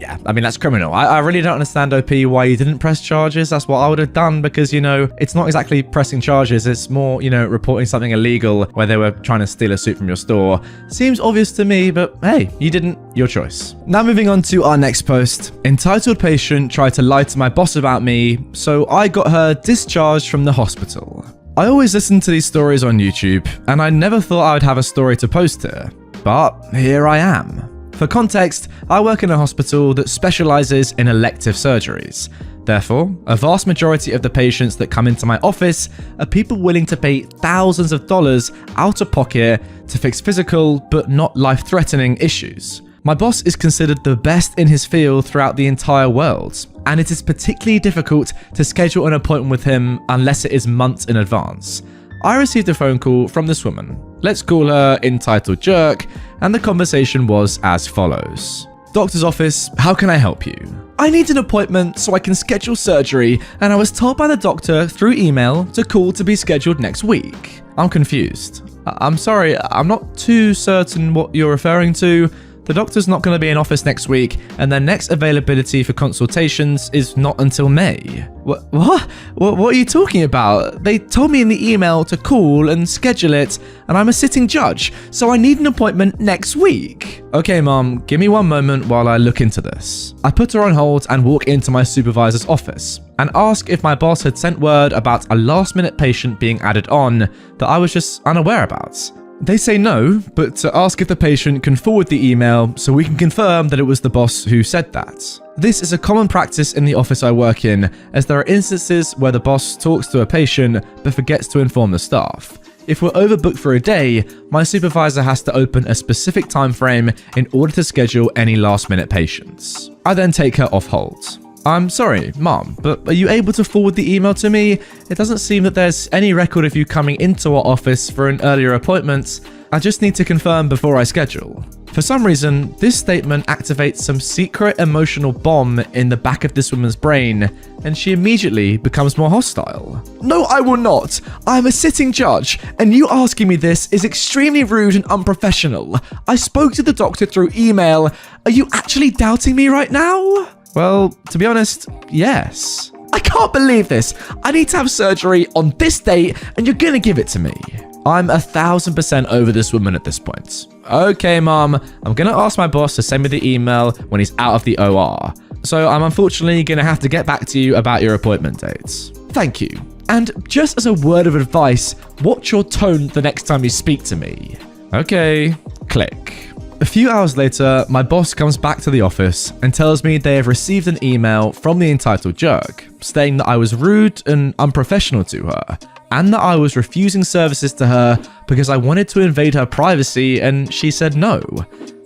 [SPEAKER 1] yeah, I mean, that's criminal. I really don't understand, OP, why you didn't press charges. That's what I would have done because, you know, it's not exactly pressing charges. It's more, you know, reporting something illegal where they were trying to steal a suit from your store. Seems obvious to me, but hey, you didn't. Your choice. Now moving on to our next post. Entitled patient tried to lie to my boss about me, so I got her discharged from the hospital. I always listen to these stories on YouTube, and I never thought I would have a story to post here. But here I am. For context, I work in a hospital that specializes in elective surgeries. Therefore, a vast majority of the patients that come into my office are people willing to pay thousands of dollars out of pocket to fix physical but not life-threatening issues. My boss is considered the best in his field throughout the entire world, and it is particularly difficult to schedule an appointment with him unless it is months in advance. I received a phone call from this woman. Let's call her Entitled Jerk, and the conversation was as follows. Doctor's office, how can I help you? I need an appointment so I can schedule surgery, and I was told by the doctor through email to call to be scheduled next week. I'm confused. I'm sorry, I'm not too certain what you're referring to. The doctor's not going to be in office next week, and their next availability for consultations is not until May. What are you talking about? They told me in the email to call and schedule it, and I'm a sitting judge, so I need an appointment next week. Okay, Mom, give me one moment while I look into this. I put her on hold and walk into my supervisor's office and ask if my boss had sent word about a last-minute patient being added on that I was just unaware about. They say no, but to ask if the patient can forward the email so we can confirm that it was the boss who said that. This is a common practice in the office I work in, as there are instances where the boss talks to a patient but forgets to inform the staff. If we're overbooked for a day, my supervisor has to open a specific time frame in order to schedule any last-minute patients. I then take her off hold. I'm sorry, Mom, but are you able to forward the email to me? It doesn't seem that there's any record of you coming into our office for an earlier appointment. I just need to confirm before I schedule. For some reason, this statement activates some secret emotional bomb in the back of this woman's brain, and she immediately becomes more hostile. No, I will not. I'm a sitting judge, and you asking me this is extremely rude and unprofessional. I spoke to the doctor through email. Are you actually doubting me right now? Well, to be honest, yes. I can't believe this. I need to have surgery on this date, and you're gonna give it to me. I'm 1000% over this woman at this point. Okay, mom, I'm gonna ask my boss to send me the email when he's out of the OR. So I'm unfortunately gonna have to get back to you about your appointment dates. Thank you. And just as a word of advice, watch your tone the next time you speak to me. Okay, click. A few hours later, my boss comes back to the office and tells me they have received an email from the entitled jerk stating that I was rude and unprofessional to her, and that I was refusing services to her because I wanted to invade her privacy and she said no.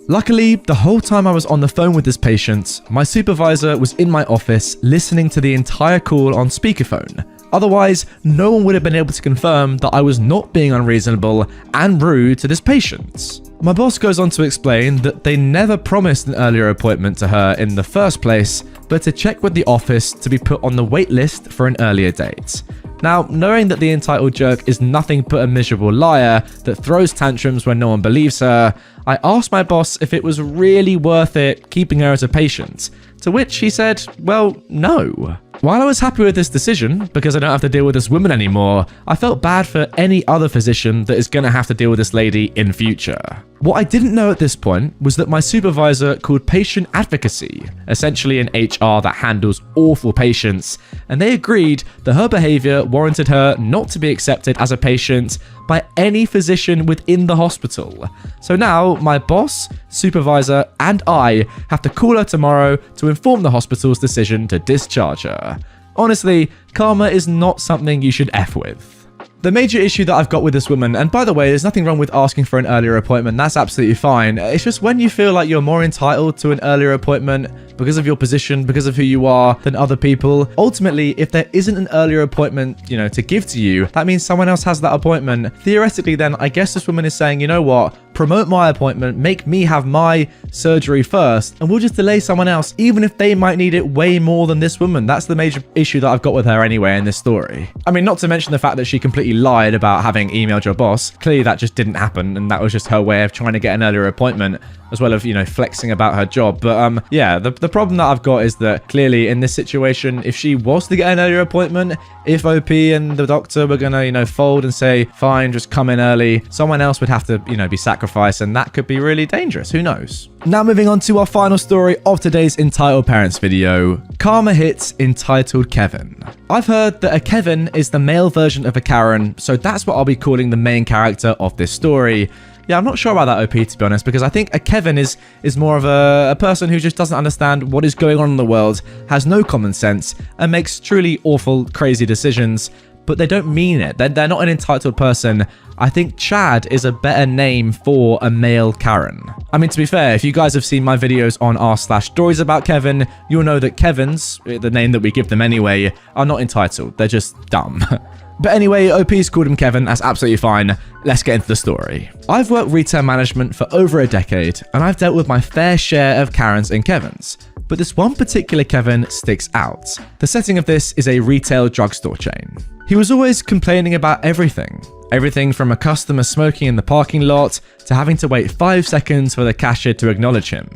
[SPEAKER 1] Luckily, the whole time I was on the phone with this patient, my supervisor was in my office listening to the entire call on speakerphone. Otherwise, no one would have been able to confirm that I was not being unreasonable and rude to this patient. My boss goes on to explain that they never promised an earlier appointment to her in the first place, but to check with the office to be put on the wait list for an earlier date. Now, knowing that the entitled jerk is nothing but a miserable liar that throws tantrums when no one believes her, I asked my boss if it was really worth it keeping her as a patient, to which he said, well, no. While I was happy with this decision, because I don't have to deal with this woman anymore, I felt bad for any other physician that is going to have to deal with this lady in future. What I didn't know at this point was that my supervisor called patient advocacy, essentially an HR that handles awful patients, and they agreed that her behavior warranted her not to be accepted as a patient by any physician within the hospital. So now my boss, supervisor, and I have to call her tomorrow to inform the hospital's decision to discharge her. Honestly, karma is not something you should F with. The major issue that I've got with this woman, and by the way, there's nothing wrong with asking for an earlier appointment, that's absolutely fine. It's just when you feel like you're more entitled to an earlier appointment because of your position, because of who you are, than other people. Ultimately, if there isn't an earlier appointment, to give to you, that means someone else has that appointment. Theoretically, then, I guess this woman is saying, you know what? Promote my appointment, make me have my surgery first, and we'll just delay someone else, even if they might need it way more than this woman. That's the major issue that I've got with her anyway in this story. I mean, not to mention the fact that she completely lied about having emailed your boss. Clearly that just didn't happen, and that was just her way of trying to get an earlier appointment, as well as, flexing about her job. But yeah, the problem that I've got is that clearly in this situation, if she was to get an earlier appointment, if OP and the doctor were gonna, fold and say, fine, just come in early, someone else would have to, be sacrificed, and that could be really dangerous. Who knows? Now moving on to our final story of today's Entitled Parents video. Karma hits entitled Kevin. I've heard that a Kevin is the male version of a Karen, so that's what I'll be calling the main character of this story. Yeah, I'm not sure about that, OP, to be honest, because I think a Kevin is more of a person who just doesn't understand what is going on in the world, has no common sense, and makes truly awful, crazy decisions, but they don't mean it. They're not an entitled person. I think Chad is a better name for a male Karen. I mean, to be fair, if you guys have seen my videos on r/stories about Kevin, you'll know that Kevins, the name that we give them anyway, are not entitled. They're just dumb. But anyway, OP's called him Kevin, that's absolutely fine. Let's get into the story. I've worked retail management for over a decade, and I've dealt with my fair share of Karens and Kevins. But this one particular Kevin sticks out. The setting of this is a retail drugstore chain. He was always complaining about everything. Everything from a customer smoking in the parking lot to having to wait 5 seconds for the cashier to acknowledge him.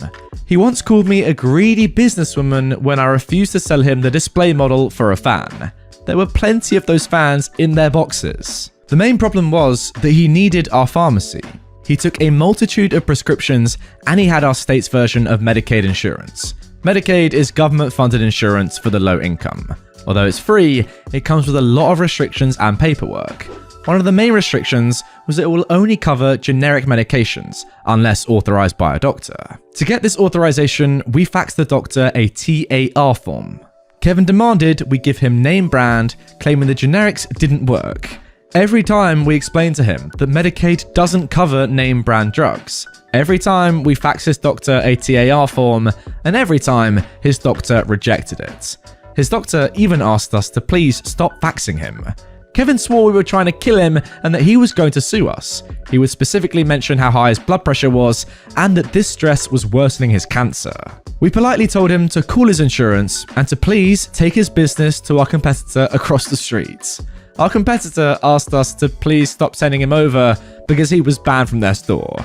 [SPEAKER 1] He once called me a greedy businesswoman when I refused to sell him the display model for a fan. There were plenty of those fans in their boxes. The main problem was that he needed our pharmacy. He took a multitude of prescriptions and he had our state's version of Medicaid insurance. Medicaid is government-funded insurance for the low income. Although it's free, it comes with a lot of restrictions and paperwork. One of the main restrictions was that it will only cover generic medications, unless authorized by a doctor. To get this authorization, we faxed the doctor a TAR form. Kevin demanded we give him name brand, claiming the generics didn't work. Every time we explained to him that Medicaid doesn't cover name brand drugs. Every time we faxed his doctor a TAR form, and every time his doctor rejected it. His doctor even asked us to please stop faxing him. Kevin swore we were trying to kill him and that he was going to sue us. He would specifically mention how high his blood pressure was and that this stress was worsening his cancer. We politely told him to call his insurance and to please take his business to our competitor across the street. Our competitor asked us to please stop sending him over because he was banned from their store.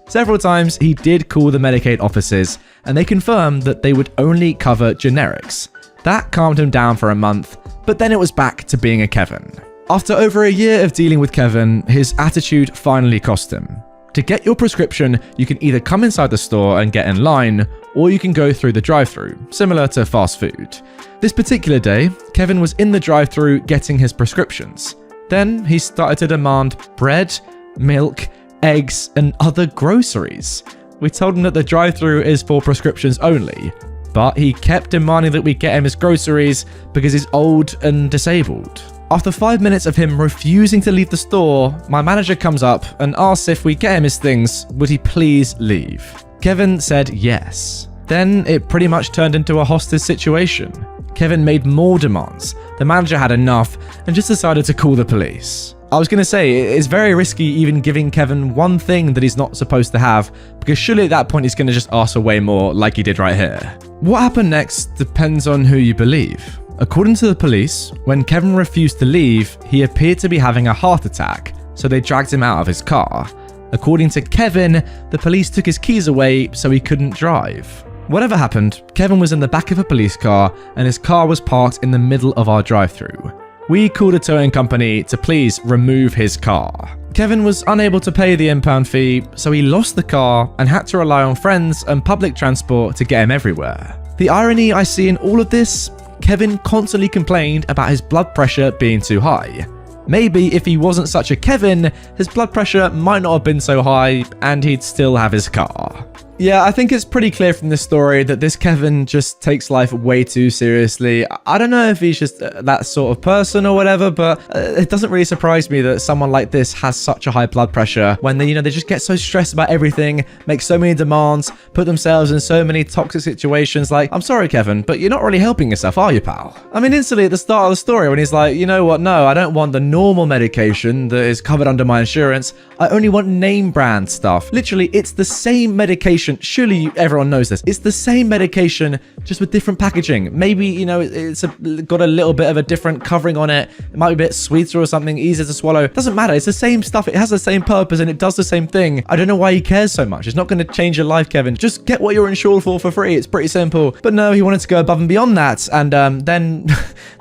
[SPEAKER 1] Several times he did call the Medicaid offices and they confirmed that they would only cover generics. That calmed him down for a month, but then it was back to being a Kevin. After over a year of dealing with Kevin, his attitude finally cost him. To get your prescription, you can either come inside the store and get in line, or you can go through the drive-thru, similar to fast food. This particular day, Kevin was in the drive-thru getting his prescriptions. Then he started to demand bread, milk, eggs, and other groceries. We told him that the drive-thru is for prescriptions only, but he kept demanding that we get him his groceries because he's old and disabled. After 5 minutes of him refusing to leave the store, my manager comes up and asks if we get him his things, would he please leave? Kevin said yes. Then it pretty much turned into a hostage situation. Kevin made more demands. The manager had enough and just decided to call the police. I was going to say, it's very risky even giving Kevin one thing that he's not supposed to have, because surely at that point he's going to just ask for way more like he did right here. What happened next depends on who you believe. According to the police, when Kevin refused to leave, he appeared to be having a heart attack, so they dragged him out of his car. According to Kevin, the police took his keys away so he couldn't drive. Whatever happened, Kevin was in the back of a police car and his car was parked in the middle of our drive-thru. We called a towing company to please remove his car. Kevin was unable to pay the impound fee, so he lost the car and had to rely on friends and public transport to get him everywhere. The irony I see in all of this, Kevin constantly complained about his blood pressure being too high. Maybe if he wasn't such a Kevin, his blood pressure might not have been so high and he'd still have his car. Yeah, I think it's pretty clear from this story that this Kevin just takes life way too seriously. I don't know if he's just that sort of person or whatever, but it doesn't really surprise me that someone like this has such a high blood pressure when they just get so stressed about everything, make so many demands, put themselves in so many toxic situations. Like, I'm sorry, Kevin, but you're not really helping yourself, are you, pal? I mean, instantly at the start of the story when he's like, you know what, no, I don't want the normal medication that is covered under my insurance. I only want name brand stuff. Literally, it's the same medication. Surely everyone knows this. It's the same medication, just with different packaging. Maybe, it's got a little bit of a different covering on it. It might be a bit sweeter or something, easier to swallow. Doesn't matter. It's the same stuff. It has the same purpose and it does the same thing. I don't know why he cares so much. It's not going to change your life, Kevin. Just get what you're insured for free. It's pretty simple. But no, he wanted to go above and beyond that. And then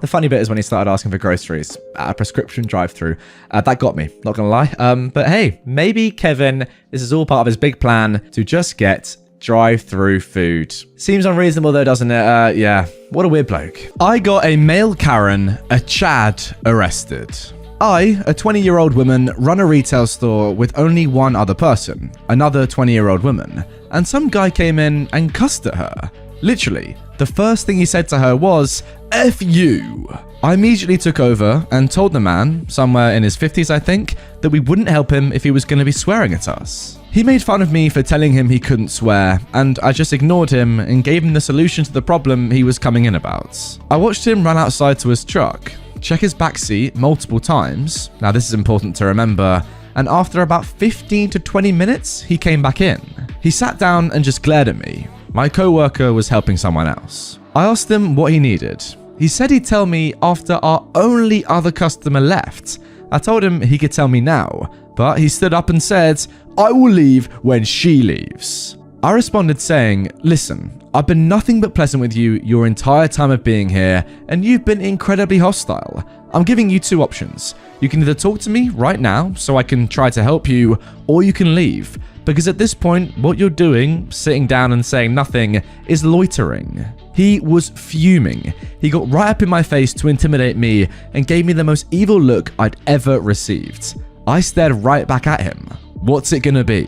[SPEAKER 1] the funny bit is when he started asking for groceries at a prescription drive-thru. That got me, not going to lie. But hey, maybe Kevin, this is all part of his big plan to just get drive-thru food. Seems unreasonable though, doesn't it? Yeah, what a weird bloke. I got a male Karen, a Chad, arrested. I, a 20-year-old woman, run a retail store with only one other person, another 20-year-old woman, and some guy came in and cussed at her. Literally, the first thing he said to her was, F you. I immediately took over and told the man, somewhere in his 50s I think, that we wouldn't help him if he was going to be swearing at us. He made fun of me for telling him he couldn't swear, and I just ignored him and gave him the solution to the problem he was coming in about. I watched him run outside to his truck, check his backseat multiple times, now this is important to remember, and after about 15 to 20 minutes, he came back in. He sat down and just glared at me. My co-worker was helping someone else. I asked him what he needed. He said he'd tell me after our only other customer left. I told him he could tell me now, but he stood up and said, I will leave when she leaves. I responded saying, listen, I've been nothing but pleasant with you your entire time of being here, and you've been incredibly hostile. I'm giving you two options. You can either talk to me right now so I can try to help you, or you can leave. Because at this point, what you're doing, sitting down and saying nothing, is loitering. He was fuming. He got right up in my face to intimidate me and gave me the most evil look I'd ever received. I stared right back at him. What's it gonna be?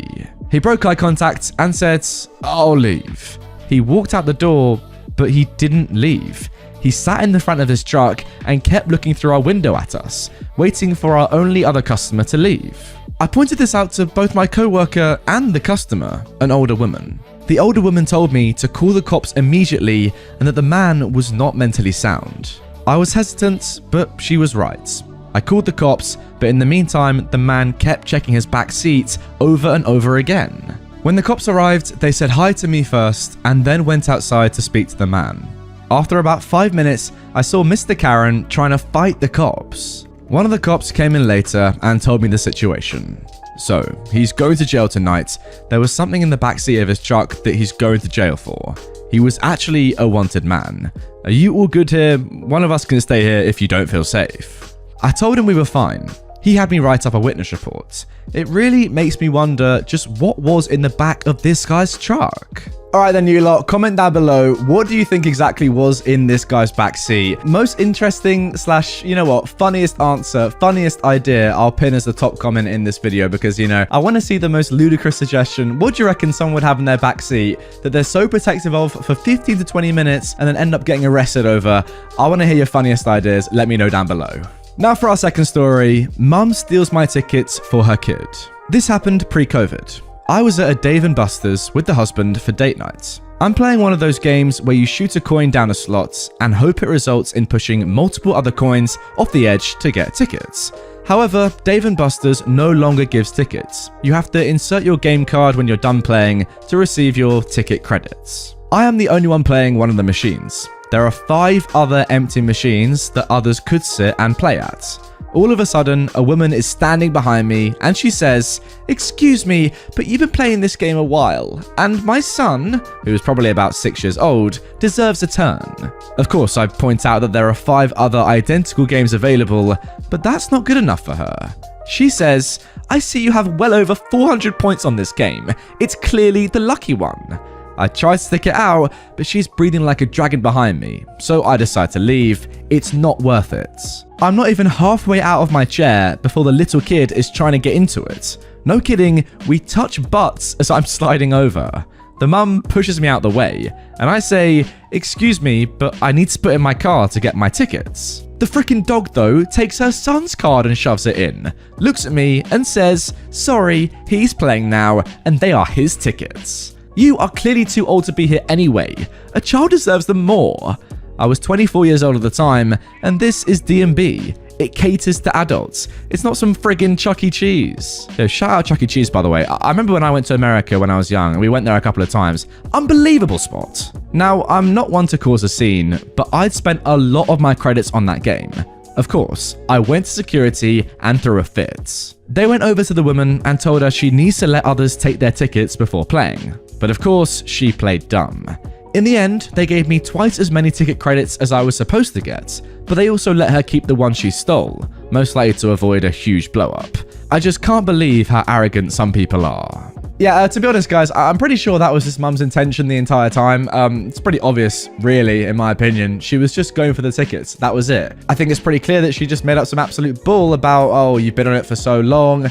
[SPEAKER 1] He broke eye contact and said, I'll leave. He walked out the door, but he didn't leave. He sat in the front of his truck and kept looking through our window at us, waiting for our only other customer to leave. I pointed this out to both my co-worker and the customer, an older woman. The older woman told me to call the cops immediately and that the man was not mentally sound. I was hesitant, but she was right. I called the cops, but in the meantime, the man kept checking his back seat over and over again. When the cops arrived, they said hi to me first and then went outside to speak to the man. After about 5 minutes, I saw Mr. Karen trying to fight the cops. One of the cops came in later and told me the situation. So, he's going to jail tonight. There was something in the backseat of his truck that he's going to jail for. He was actually a wanted man. Are you all good here? One of us can stay here if you don't feel safe. I told him we were fine. He had me write up a witness report. It really makes me wonder just what was in the back of this guy's truck. Alright then, you lot, comment down below, what do you think exactly was in this guy's backseat? Most interesting / you know what, funniest answer, funniest idea, I'll pin as the top comment in this video because, you know, I want to see the most ludicrous suggestion. What do you reckon someone would have in their backseat that they're so protective of for 15 to 20 minutes and then end up getting arrested over? I want to hear your funniest ideas, let me know down below. Now for our second story, Mum steals my tickets for her kid. This happened pre-COVID. I was at a Dave & Buster's with the husband for date night. I'm playing one of those games where you shoot a coin down a slot and hope it results in pushing multiple other coins off the edge to get tickets. However, Dave & Buster's no longer gives tickets. You have to insert your game card when you're done playing to receive your ticket credits. I am the only one playing one of the machines. There are 5 other empty machines that others could sit and play at. All of a sudden, a woman is standing behind me and she says, "Excuse me, but you've been playing this game a while, and my son, who is probably about 6 years old, deserves a turn." Of course, I point out that there are 5 other identical games available, but that's not good enough for her. She says, "I see you have well over 400 points on this game. It's clearly the lucky one." I try to stick it out, but she's breathing like a dragon behind me, so I decide to leave. It's not worth it. I'm not even halfway out of my chair before the little kid is trying to get into it. No kidding, we touch butts as I'm sliding over. The mum pushes me out the way, and I say, "Excuse me, but I need to put in my car to get my tickets." The freaking dog, though, takes her son's card and shoves it in, looks at me and says, "Sorry, he's playing now, and they are his tickets. You are clearly too old to be here anyway. A child deserves them more." I was 24 years old at the time, and this is D&B. It caters to adults. It's not some friggin' Chuck E. Cheese. Yo, shout out Chuck E. Cheese, by the way. I remember when I went to America when I was young, and we went there a couple of times. Unbelievable spot. Now, I'm not one to cause a scene, but I'd spent a lot of my credits on that game. Of course, I went to security and threw a fit. They went over to the woman and told her she needs to let others take their tickets before playing. But of course, she played dumb. In the end, they gave me twice as many ticket credits as I was supposed to get, but they also let her keep the one she stole, most likely to avoid a huge blow-up. I just can't believe how arrogant some people are. Yeah, to be honest, guys, I'm pretty sure that was his mum's intention the entire time. It's pretty obvious, really, in my opinion. She was just going for the tickets. That was it. I think it's pretty clear that she just made up some absolute bull about, "Oh, you've been on it for so long.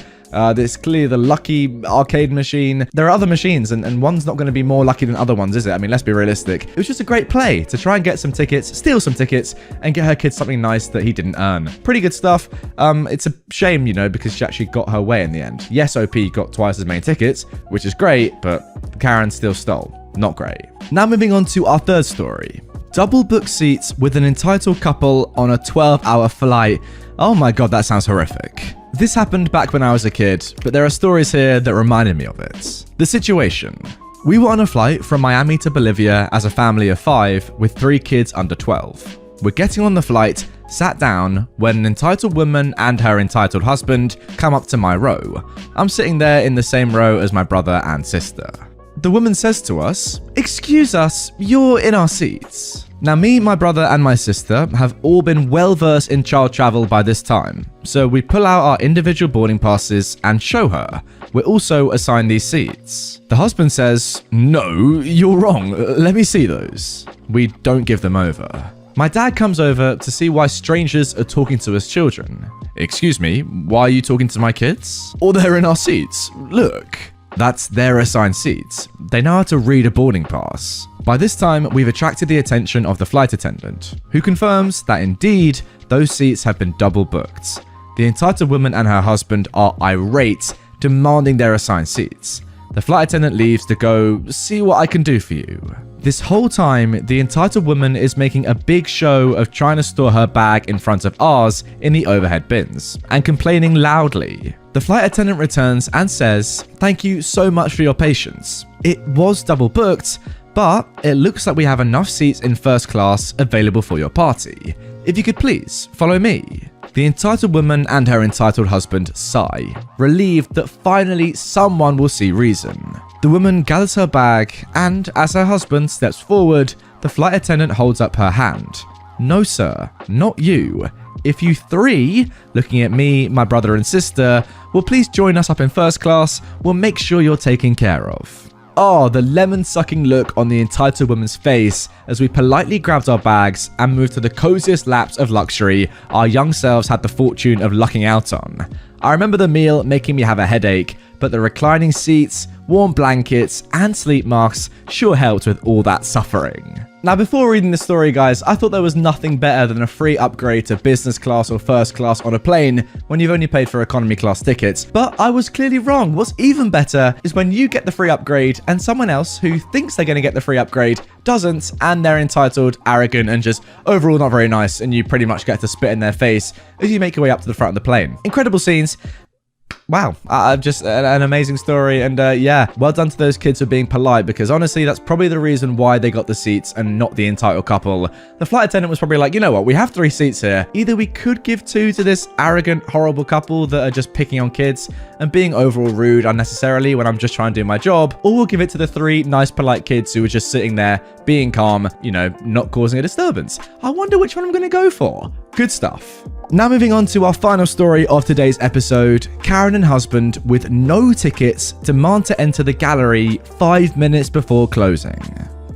[SPEAKER 1] This is clearly the lucky arcade machine." There are other machines, and one's not going to be more lucky than other ones, is it? I mean, let's be realistic. It was just a great play to try and get some tickets, steal some tickets, and get her kid something nice that he didn't earn. Pretty good stuff. It's a shame, you know, because she actually got her way in the end. Yes, OP got twice as many tickets, which is great, but Karen still stole. Not great. Now moving on to our third story. Double book seats with an entitled couple on a 12-hour flight. Oh my god, that sounds horrific. This happened back when I was a kid, but there are stories here that reminded me of it. The situation. We were on a flight from Miami to Bolivia as a family of 5 with 3 kids under 12. We're getting on the flight, sat down, when an entitled woman and her entitled husband come up to my row. I'm sitting there in the same row as my brother and sister. The woman says to us, "Excuse us, you're in our seats." Now me, my brother and my sister have all been well versed in child travel by this time, so we pull out our individual boarding passes and show her. We're also assigned these seats. The husband says, "No, you're wrong, let me see those." We don't give them over. My dad comes over to see why strangers are talking to his children. "Excuse me, why are you talking to my kids?" "Or they're in our seats, look." That's their assigned seats. They know how to read a boarding pass. By this time, we've attracted the attention of the flight attendant, who confirms that indeed, those seats have been double booked. The entitled woman and her husband are irate, demanding their assigned seats. The flight attendant leaves to go, "See what I can do for you." This whole time, the entitled woman is making a big show of trying to store her bag in front of ours in the overhead bins, and complaining loudly. The flight attendant returns and says, "Thank you so much for your patience. It was double booked, but it looks like we have enough seats in first class available for your party. If you could please follow me." The entitled woman and her entitled husband sigh, relieved that finally someone will see reason. The woman gathers her bag, and as her husband steps forward, the flight attendant holds up her hand. "No sir, not you. If you three, looking at me, my brother and sister, will please join us up in first class, we'll make sure you're taken care of. Oh, the lemon-sucking look on the entitled woman's face as we politely grabbed our bags and moved to the coziest laps of luxury our young selves had the fortune of lucking out on. I remember the meal making me have a headache, but the reclining seats, warm blankets, and sleep masks sure helped with all that suffering. Now, before reading the story, guys, I thought there was nothing better than a free upgrade to business class or first class on a plane when you've only paid for economy class tickets, but I was clearly wrong. What's even better is when you get the free upgrade and someone else who thinks they're going to get the free upgrade doesn't, and they're entitled, arrogant, and just overall not very nice, and you pretty much get to spit in their face as you make your way up to the front of the plane. Incredible scenes. Wow, just an amazing story, and yeah, well done to those kids for being polite, because honestly, that's probably the reason why they got the seats and not the entitled couple. The flight attendant was probably like, you know what, we have 3 seats here. Either we could give 2 to this arrogant, horrible couple that are just picking on kids and being overall rude unnecessarily when I'm just trying to do my job, or we'll give it to the 3 nice, polite kids who are just sitting there, being calm, you know, not causing a disturbance. I wonder which one I'm going to go for. Good stuff. Now moving on to our final story of today's episode. Karen and husband with no tickets demand to enter the gallery 5 minutes before closing.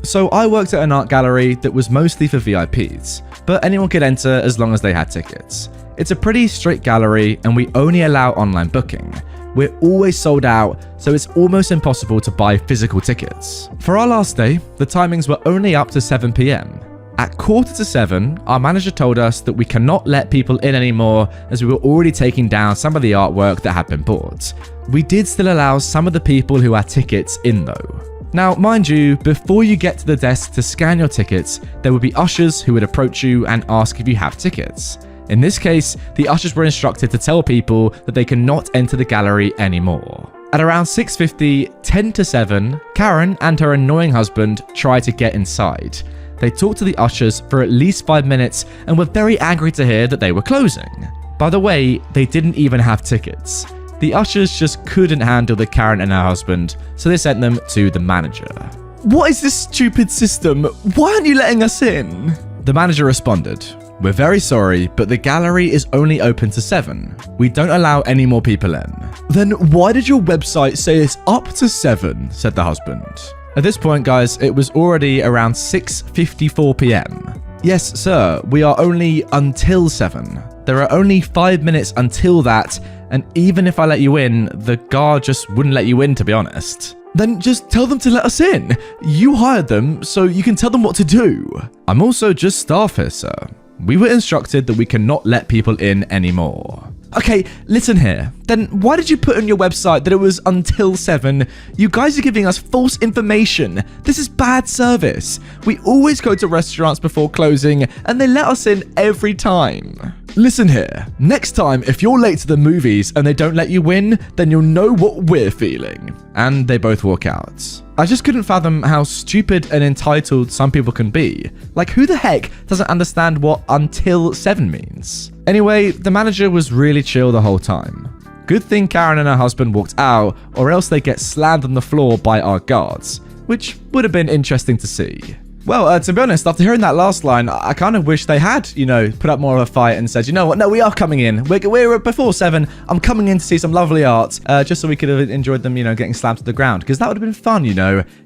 [SPEAKER 1] So I worked at an art gallery that was mostly for VIPs, but anyone could enter as long as they had tickets. It's a pretty strict gallery and we only allow online booking. We're always sold out, so it's almost impossible to buy physical tickets. For our last day, the timings were only up to 7 p.m. At 6:45, our manager told us that we cannot let people in anymore as we were already taking down some of the artwork that had been bought. We did still allow some of the people who had tickets in though. Now, mind you, before you get to the desk to scan your tickets, there would be ushers who would approach you and ask if you have tickets. In this case, the ushers were instructed to tell people that they cannot enter the gallery anymore. At around 6:50, 10 to 7, Karen and her annoying husband tried to get inside. They talked to the ushers for at least 5 minutes and were very angry to hear that they were closing. By the way, they didn't even have tickets. The ushers just couldn't handle the Karen and her husband, so they sent them to the manager. "What is this stupid system? Why aren't you letting us in?" The manager responded, "We're very sorry, but the gallery is only open to 7. We don't allow any more people in." "Then why did your website say it's up to 7? said the husband. At this point, guys, it was already around 6:54 p.m. "Yes, sir, we are only until 7. There are only 5 minutes until that, and even if I let you in, the guard just wouldn't let you in, to be honest." "Then just tell them to let us in. You hired them, so you can tell them what to do." "I'm also just staff here, sir. We were instructed that we cannot let people in anymore." "Okay, listen here. Then why did you put on your website that it was until 7? You guys are giving us false information. This is bad service. We always go to restaurants before closing and they let us in every time." "Listen here. Next time, if you're late to the movies and they don't let you in, then you'll know what we're feeling." And they both walk out. I just couldn't fathom how stupid and entitled some people can be. Like, who the heck doesn't understand what until 7 means? Anyway, the manager was really chill the whole time. Good thing Karen and her husband walked out, or else they get slammed on the floor by our guards, which would have been interesting to see. Well, to be honest, after hearing that last line, I kind of wish they had, put up more of a fight and said, "You know what, no, we are coming in. We're before 7. I'm coming in to see some lovely art, just so we could have enjoyed them, getting slammed to the ground." Because that would have been fun,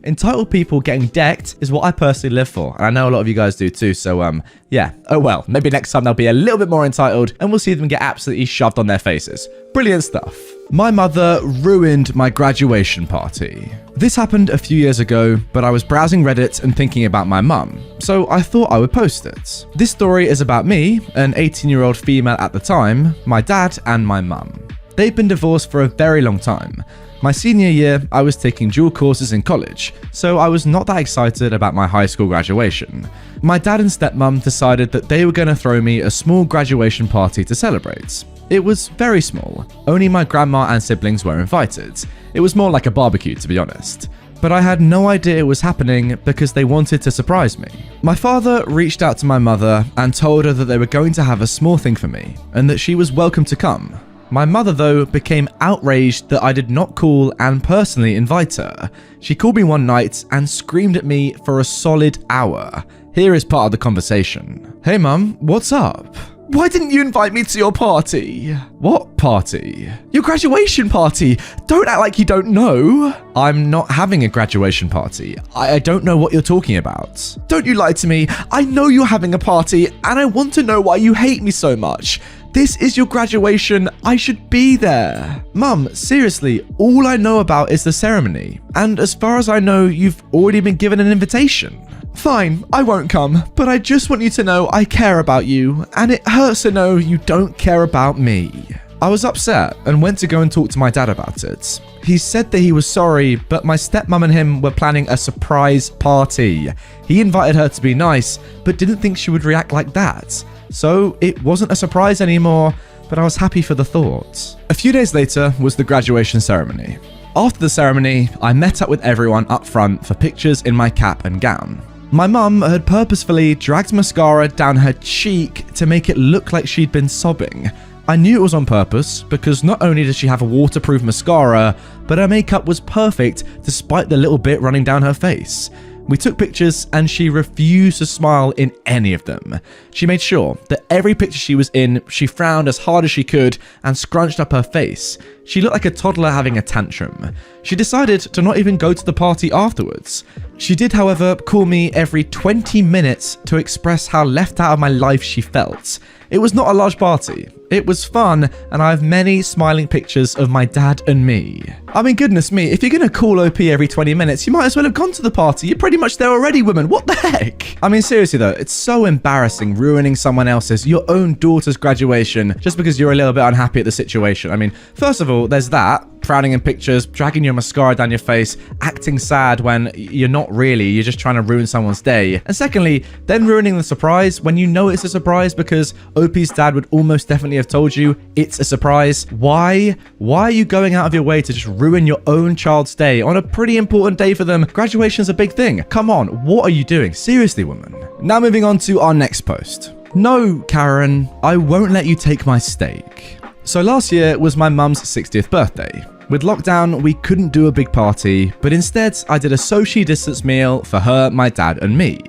[SPEAKER 1] Entitled people getting decked is what I personally live for. And I know a lot of you guys do too, so, yeah. Oh well, maybe next time they'll be a little bit more entitled and we'll see them get absolutely shoved on their faces. Brilliant stuff. My mother ruined my graduation party. This happened a few years ago, but I was browsing Reddit and thinking about my mum, so I thought I would post it. This story is about me, an 18-year-old female at the time, my dad, and my mum. They've been divorced for a very long time. My senior year, I was taking dual courses in college, so I was not that excited about my high school graduation. My dad and stepmom decided that they were going to throw me a small graduation party to celebrate. It was very small. Only my grandma and siblings were invited. It was more like a barbecue, to be honest. But I had no idea it was happening because they wanted to surprise me. My father reached out to my mother and told her that they were going to have a small thing for me and that she was welcome to come. My mother, though, became outraged that I did not call and personally invite her. She called me one night and screamed at me for a solid hour. Here is part of the conversation. "Hey mum, what's up?" Why didn't you invite me to your party? What party? Your graduation party. Don't act like you don't know. I'm not having a graduation party. I don't know what you're talking about. Don't you lie to me. I know you're having a party, and I want to know why you hate me so much. This is your graduation. I should be there. Mum, seriously, all I know about is the ceremony. And as far as I know, you've already been given an invitation. Fine, I won't come, but I just want you to know I care about you, and it hurts to know you don't care about me. I was upset and went to go and talk to my dad about it. He said that he was sorry, but my stepmom and him were planning a surprise party. He invited her to be nice, but didn't think she would react like that. So it wasn't a surprise anymore, but I was happy for the thought. A few days later was the graduation ceremony. After the ceremony, I met up with everyone up front for pictures in my cap and gown. My mum had purposefully dragged mascara down her cheek to make it look like she'd been sobbing. I knew it was on purpose because not only did she have a waterproof mascara, but her makeup was perfect despite the little bit running down her face. We took pictures and she refused to smile in any of them. She made sure that every picture she was in, she frowned as hard as she could and scrunched up her face. She looked like a toddler having a tantrum. She decided to not even go to the party afterwards. She did, however, call me every 20 minutes to express how left out of my life she felt. It was not a large party. It was fun, and I have many smiling pictures of my dad and me. I mean, goodness me, if you're gonna call OP every 20 minutes, you might as well have gone to the party. You're pretty much there already, woman. What the heck? I mean, seriously though, it's so embarrassing ruining someone else's, your own daughter's graduation, just because you're a little bit unhappy at the situation. I mean, first of all, there's that. Frowning in pictures, dragging your mascara down your face, acting sad when you're not really, you're just trying to ruin someone's day. And secondly, then ruining the surprise when you know it's a surprise because OP's dad would almost definitely have told you it's a surprise. Why are you going out of your way to just ruin your own child's day on a pretty important day for them? Graduation's a big thing. Come on, what are you doing? Seriously, woman. Now moving on to our next post. No, Karen, I won't let you take my steak. So last year was my mum's 60th birthday. With lockdown, we couldn't do a big party, but instead I did a social distance meal for her, my dad and me.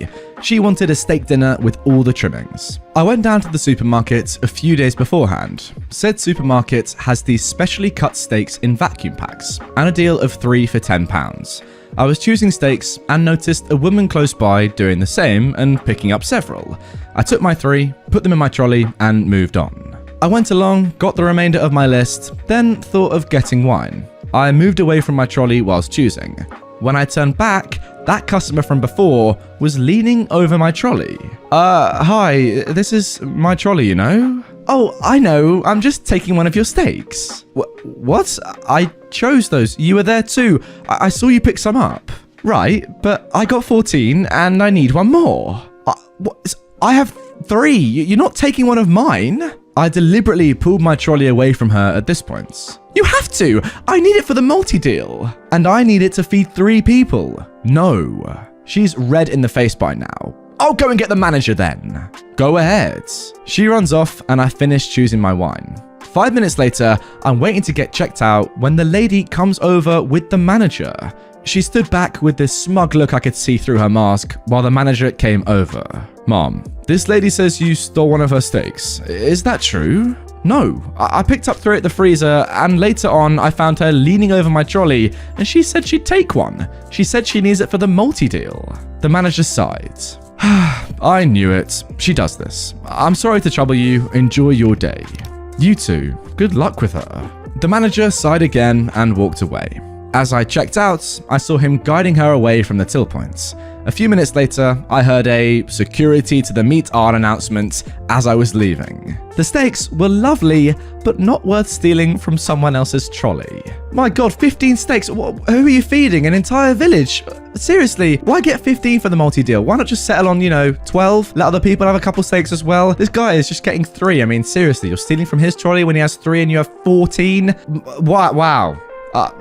[SPEAKER 1] She wanted a steak dinner with all the trimmings. I went down to the supermarket a few days beforehand. Said supermarket has these specially cut steaks in vacuum packs and a deal of 3 for £10. I was choosing steaks and noticed a woman close by doing the same and picking up several. I took my 3, put them in my trolley and moved on. I went along, got the remainder of my list, then thought of getting wine. I moved away from my trolley whilst choosing. When I turned back, that customer from before was leaning over my trolley. Hi, this is my trolley, you know? Oh, I know, I'm just taking one of your steaks. What? I chose those. You were there too. I saw you pick some up. Right, but I got 14 and I need one more. I have 3. You're not taking one of mine? I deliberately pulled my trolley away from her at this point. You have to! I need it for the multi-deal. And I need it to feed 3 people. No. She's red in the face by now. I'll go and get the manager then. Go ahead. She runs off and I finish choosing my wine. 5 minutes later, I'm waiting to get checked out when the lady comes over with the manager. She stood back with this smug look I could see through her mask while the manager came over. Mom, this lady says you stole one of her steaks. Is that true? No. I picked up 3 at the freezer and later on I found her leaning over my trolley and she said she'd take one. She said she needs it for the multi-deal. The manager sighed. I knew it. She does this. I'm sorry to trouble you. Enjoy your day. You too. Good luck with her. The manager sighed again and walked away. As I checked out, I saw him guiding her away from the till points. A few minutes later, I heard a security to the meat aisle announcement as I was leaving. The steaks were lovely, but not worth stealing from someone else's trolley. My god, 15 steaks? Who are you feeding? An entire village? Seriously, why get 15 for the multi-deal? Why not just settle on, 12? Let other people have a couple steaks as well? This guy is just getting 3. I mean, seriously, you're stealing from his trolley when he has 3 and you have 14? Wow.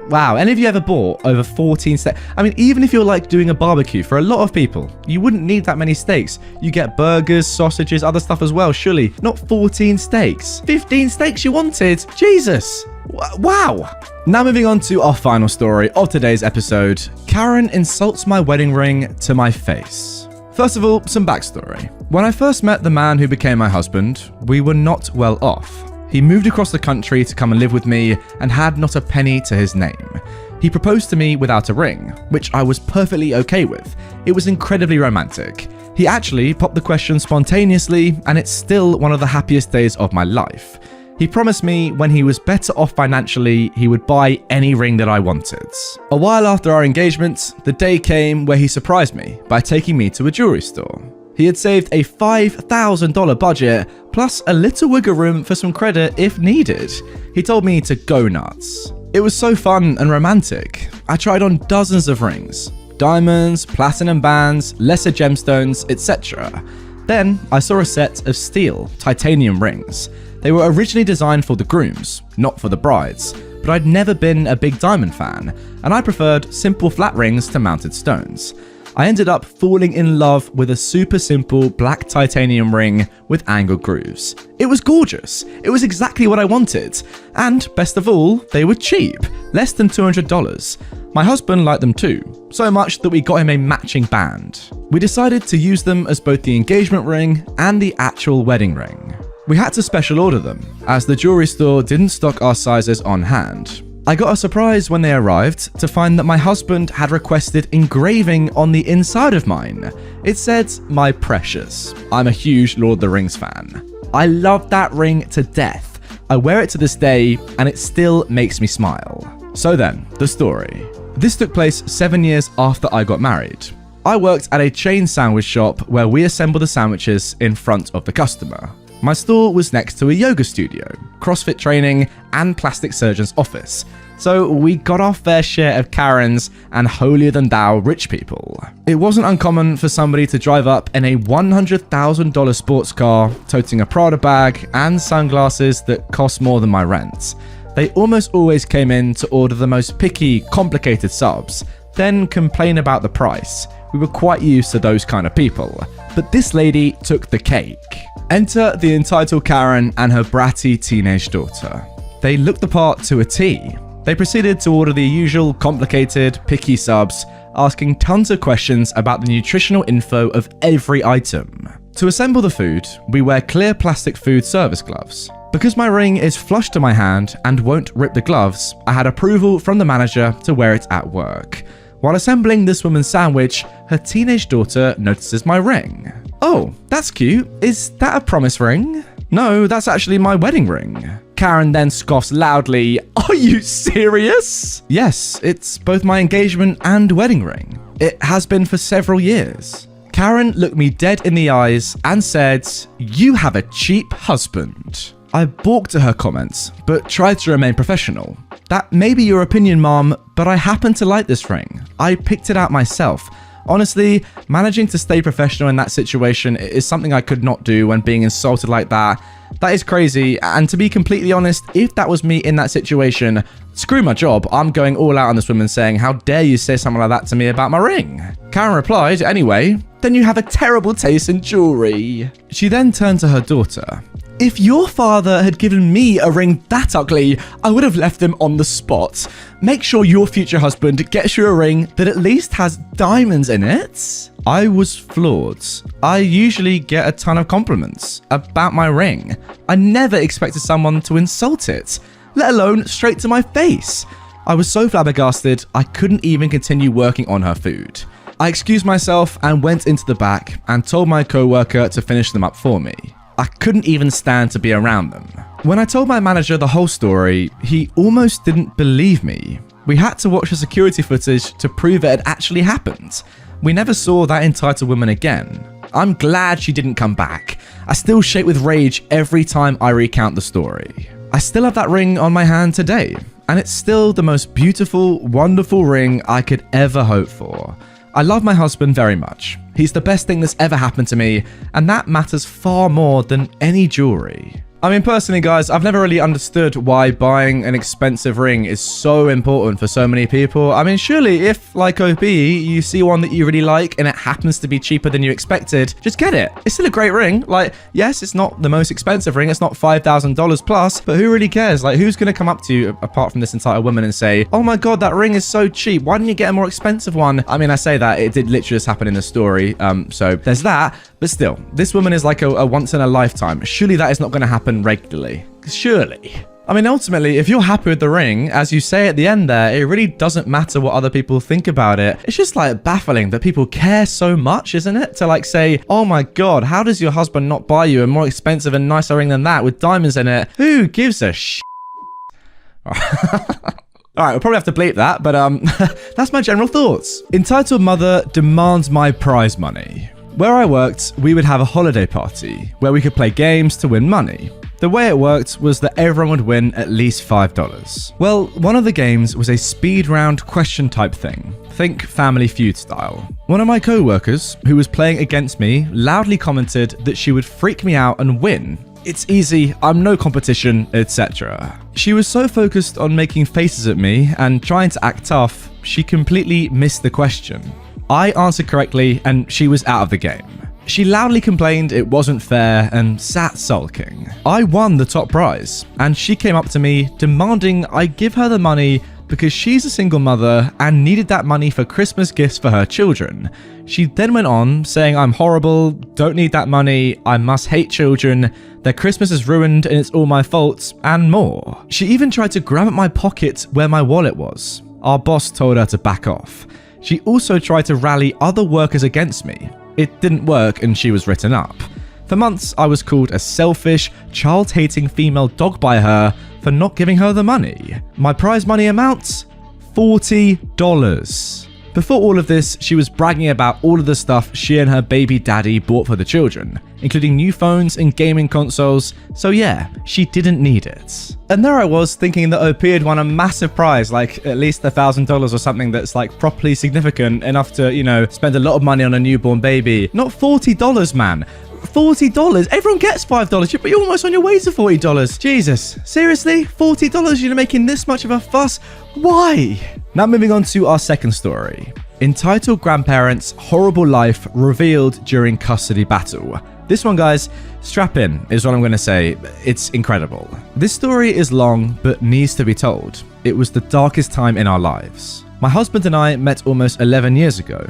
[SPEAKER 1] Wow, any of you ever bought over 14 steaks? I mean, even if you're like doing a barbecue, for a lot of people, you wouldn't need that many steaks. You get burgers, sausages, other stuff as well, surely. Not 14 steaks. 15 steaks you wanted? Jesus. Wow. Now moving on to our final story of today's episode. Karen insults my wedding ring to my face. First of all, some backstory. When I first met the man who became my husband, we were not well off. He moved across the country to come and live with me and had not a penny to his name. He proposed to me without a ring, which I was perfectly okay with. It was incredibly romantic. He actually popped the question spontaneously, and it's still one of the happiest days of my life. He promised me when he was better off financially, he would buy any ring that I wanted. A while after our engagement, the day came where he surprised me by taking me to a jewelry store. He had saved a $5,000 budget, plus a little wiggle room for some credit if needed. He told me to go nuts. It was so fun and romantic. I tried on dozens of rings. Diamonds, platinum bands, lesser gemstones, etc. Then I saw a set of steel, titanium rings. They were originally designed for the grooms, not for the brides, but I'd never been a big diamond fan, and I preferred simple flat rings to mounted stones. I ended up falling in love with a super simple black titanium ring with angled grooves. It was gorgeous. It was exactly what I wanted. And best of all, they were cheap, less than $200. My husband liked them too, so much that we got him a matching band. We decided to use them as both the engagement ring and the actual wedding ring. We had to special order them, as the jewelry store didn't stock our sizes on hand. I got a surprise when they arrived to find that my husband had requested engraving on the inside of mine. It said, "My precious." I'm a huge Lord of the Rings fan. I love that ring to death. I wear it to this day, and it still makes me smile. So then, the story. This took place 7 years after I got married. I worked at a chain sandwich shop where we assembled the sandwiches in front of the customer. My store was next to a yoga studio, CrossFit training, and plastic surgeon's office, so we got our fair share of Karens and holier-than-thou rich people. It wasn't uncommon for somebody to drive up in a $100,000 sports car, toting a Prada bag and sunglasses that cost more than my rent. They almost always came in to order the most picky, complicated subs, then complain about the price. We were quite used to those kind of people. But this lady took the cake. Enter the entitled Karen and her bratty teenage daughter. They looked the part to a T. They proceeded to order the usual complicated, picky subs, asking tons of questions about the nutritional info of every item. To assemble the food, we wear clear plastic food service gloves. Because my ring is flush to my hand and won't rip the gloves, I had approval from the manager to wear it at work. While assembling this woman's sandwich, her teenage daughter notices my ring. "Oh, that's cute. Is that a promise ring?" "No, that's actually my wedding ring." Karen then scoffs loudly. "Are you serious?" "Yes, it's both my engagement and wedding ring. It has been for several years." Karen looked me dead in the eyes and said, "You have a cheap husband." I balked at her comments, but tried to remain professional. "That may be your opinion, Mom, but I happen to like this ring. I picked it out myself. Honestly, managing to stay professional in that situation is something I could not do when being insulted like that. That is crazy, and to be completely honest, if that was me in that situation, screw my job, I'm going all out on this woman saying, 'How dare you say something like that to me about my ring?' Karen replied, 'Anyway, then you have a terrible taste in jewelry.' She then turned to her daughter. "If your father had given me a ring that ugly, I would have left them on the spot. Make sure your future husband gets you a ring that at least has diamonds in it." I was floored. I usually get a ton of compliments about my ring. I never expected someone to insult it, let alone straight to my face. I was so flabbergasted, I couldn't even continue working on her food. I excused myself and went into the back and told my co-worker to finish them up for me. I couldn't even stand to be around them. When I told my manager the whole story, he almost didn't believe me. We had to watch the security footage to prove it had actually happened. We never saw that entitled woman again. I'm glad she didn't come back. I still shake with rage every time I recount the story. I still have that ring on my hand today, and it's still the most beautiful, wonderful ring I could ever hope for. I love my husband very much. He's the best thing that's ever happened to me, and that matters far more than any jewelry. I mean, personally, guys, I've never really understood why buying an expensive ring is so important for so many people. I mean, surely if, like OP, you see one that you really like and it happens to be cheaper than you expected, just get it. It's still a great ring. Like, yes, it's not the most expensive ring. It's not $5,000 plus, but who really cares? Like, who's going to come up to you, apart from this entitled woman, and say, oh my God, that ring is so cheap. Why didn't you get a more expensive one? I mean, I say that. It did literally just happen in the story. So there's that. But still, this woman is like a once in a lifetime. Surely that is not going to happen regularly. Surely. I mean, ultimately, if you're happy with the ring, as you say at the end there, it really doesn't matter what other people think about it. It's just like baffling that people care so much, isn't it? To like say, oh my God, how does your husband not buy you a more expensive and nicer ring than that with diamonds in it? Who gives a shit? All right, we'll probably have to bleep that, but that's my general thoughts. Entitled mother demands my prize money. Where I worked, we would have a holiday party where we could play games to win money. The way it worked was that everyone would win at least $5. Well, one of the games was a speed round question type thing. Think Family Feud style. One of my co-workers, who was playing against me, loudly commented that she would freak me out and win. It's easy, I'm no competition, etc. She was so focused on making faces at me and trying to act tough, she completely missed the question. I answered correctly and she was out of the game. She loudly complained it wasn't fair and sat sulking. I won the top prize and she came up to me demanding I give her the money because she's a single mother and needed that money for Christmas gifts for her children. She then went on saying I'm horrible, don't need that money, I must hate children, their Christmas is ruined and it's all my fault, and more. She even tried to grab at my pocket where my wallet was. Our boss told her to back off. She also tried to rally other workers against me. It didn't work and she was written up. For months, I was called a selfish, child-hating female dog by her for not giving her the money. My prize money amounts? $40. Before all of this, she was bragging about all of the stuff she and her baby daddy bought for the children, including new phones and gaming consoles, so yeah, she didn't need it. And there I was thinking that OP had won a massive prize, like at least $1,000 or something that's like properly significant enough to, you know, spend a lot of money on a newborn baby. Not $40, man. $40? Everyone gets $5, but you're almost on your way to $40. Jesus, seriously? $40? You're making this much of a fuss? Why? Now moving on to our second story. Entitled Grandparents' Horrible Life Revealed During Custody Battle. This one, guys, strap in is what I'm going to say. It's incredible. This story is long, but needs to be told. It was the darkest time in our lives. My husband and I met almost 11 years ago.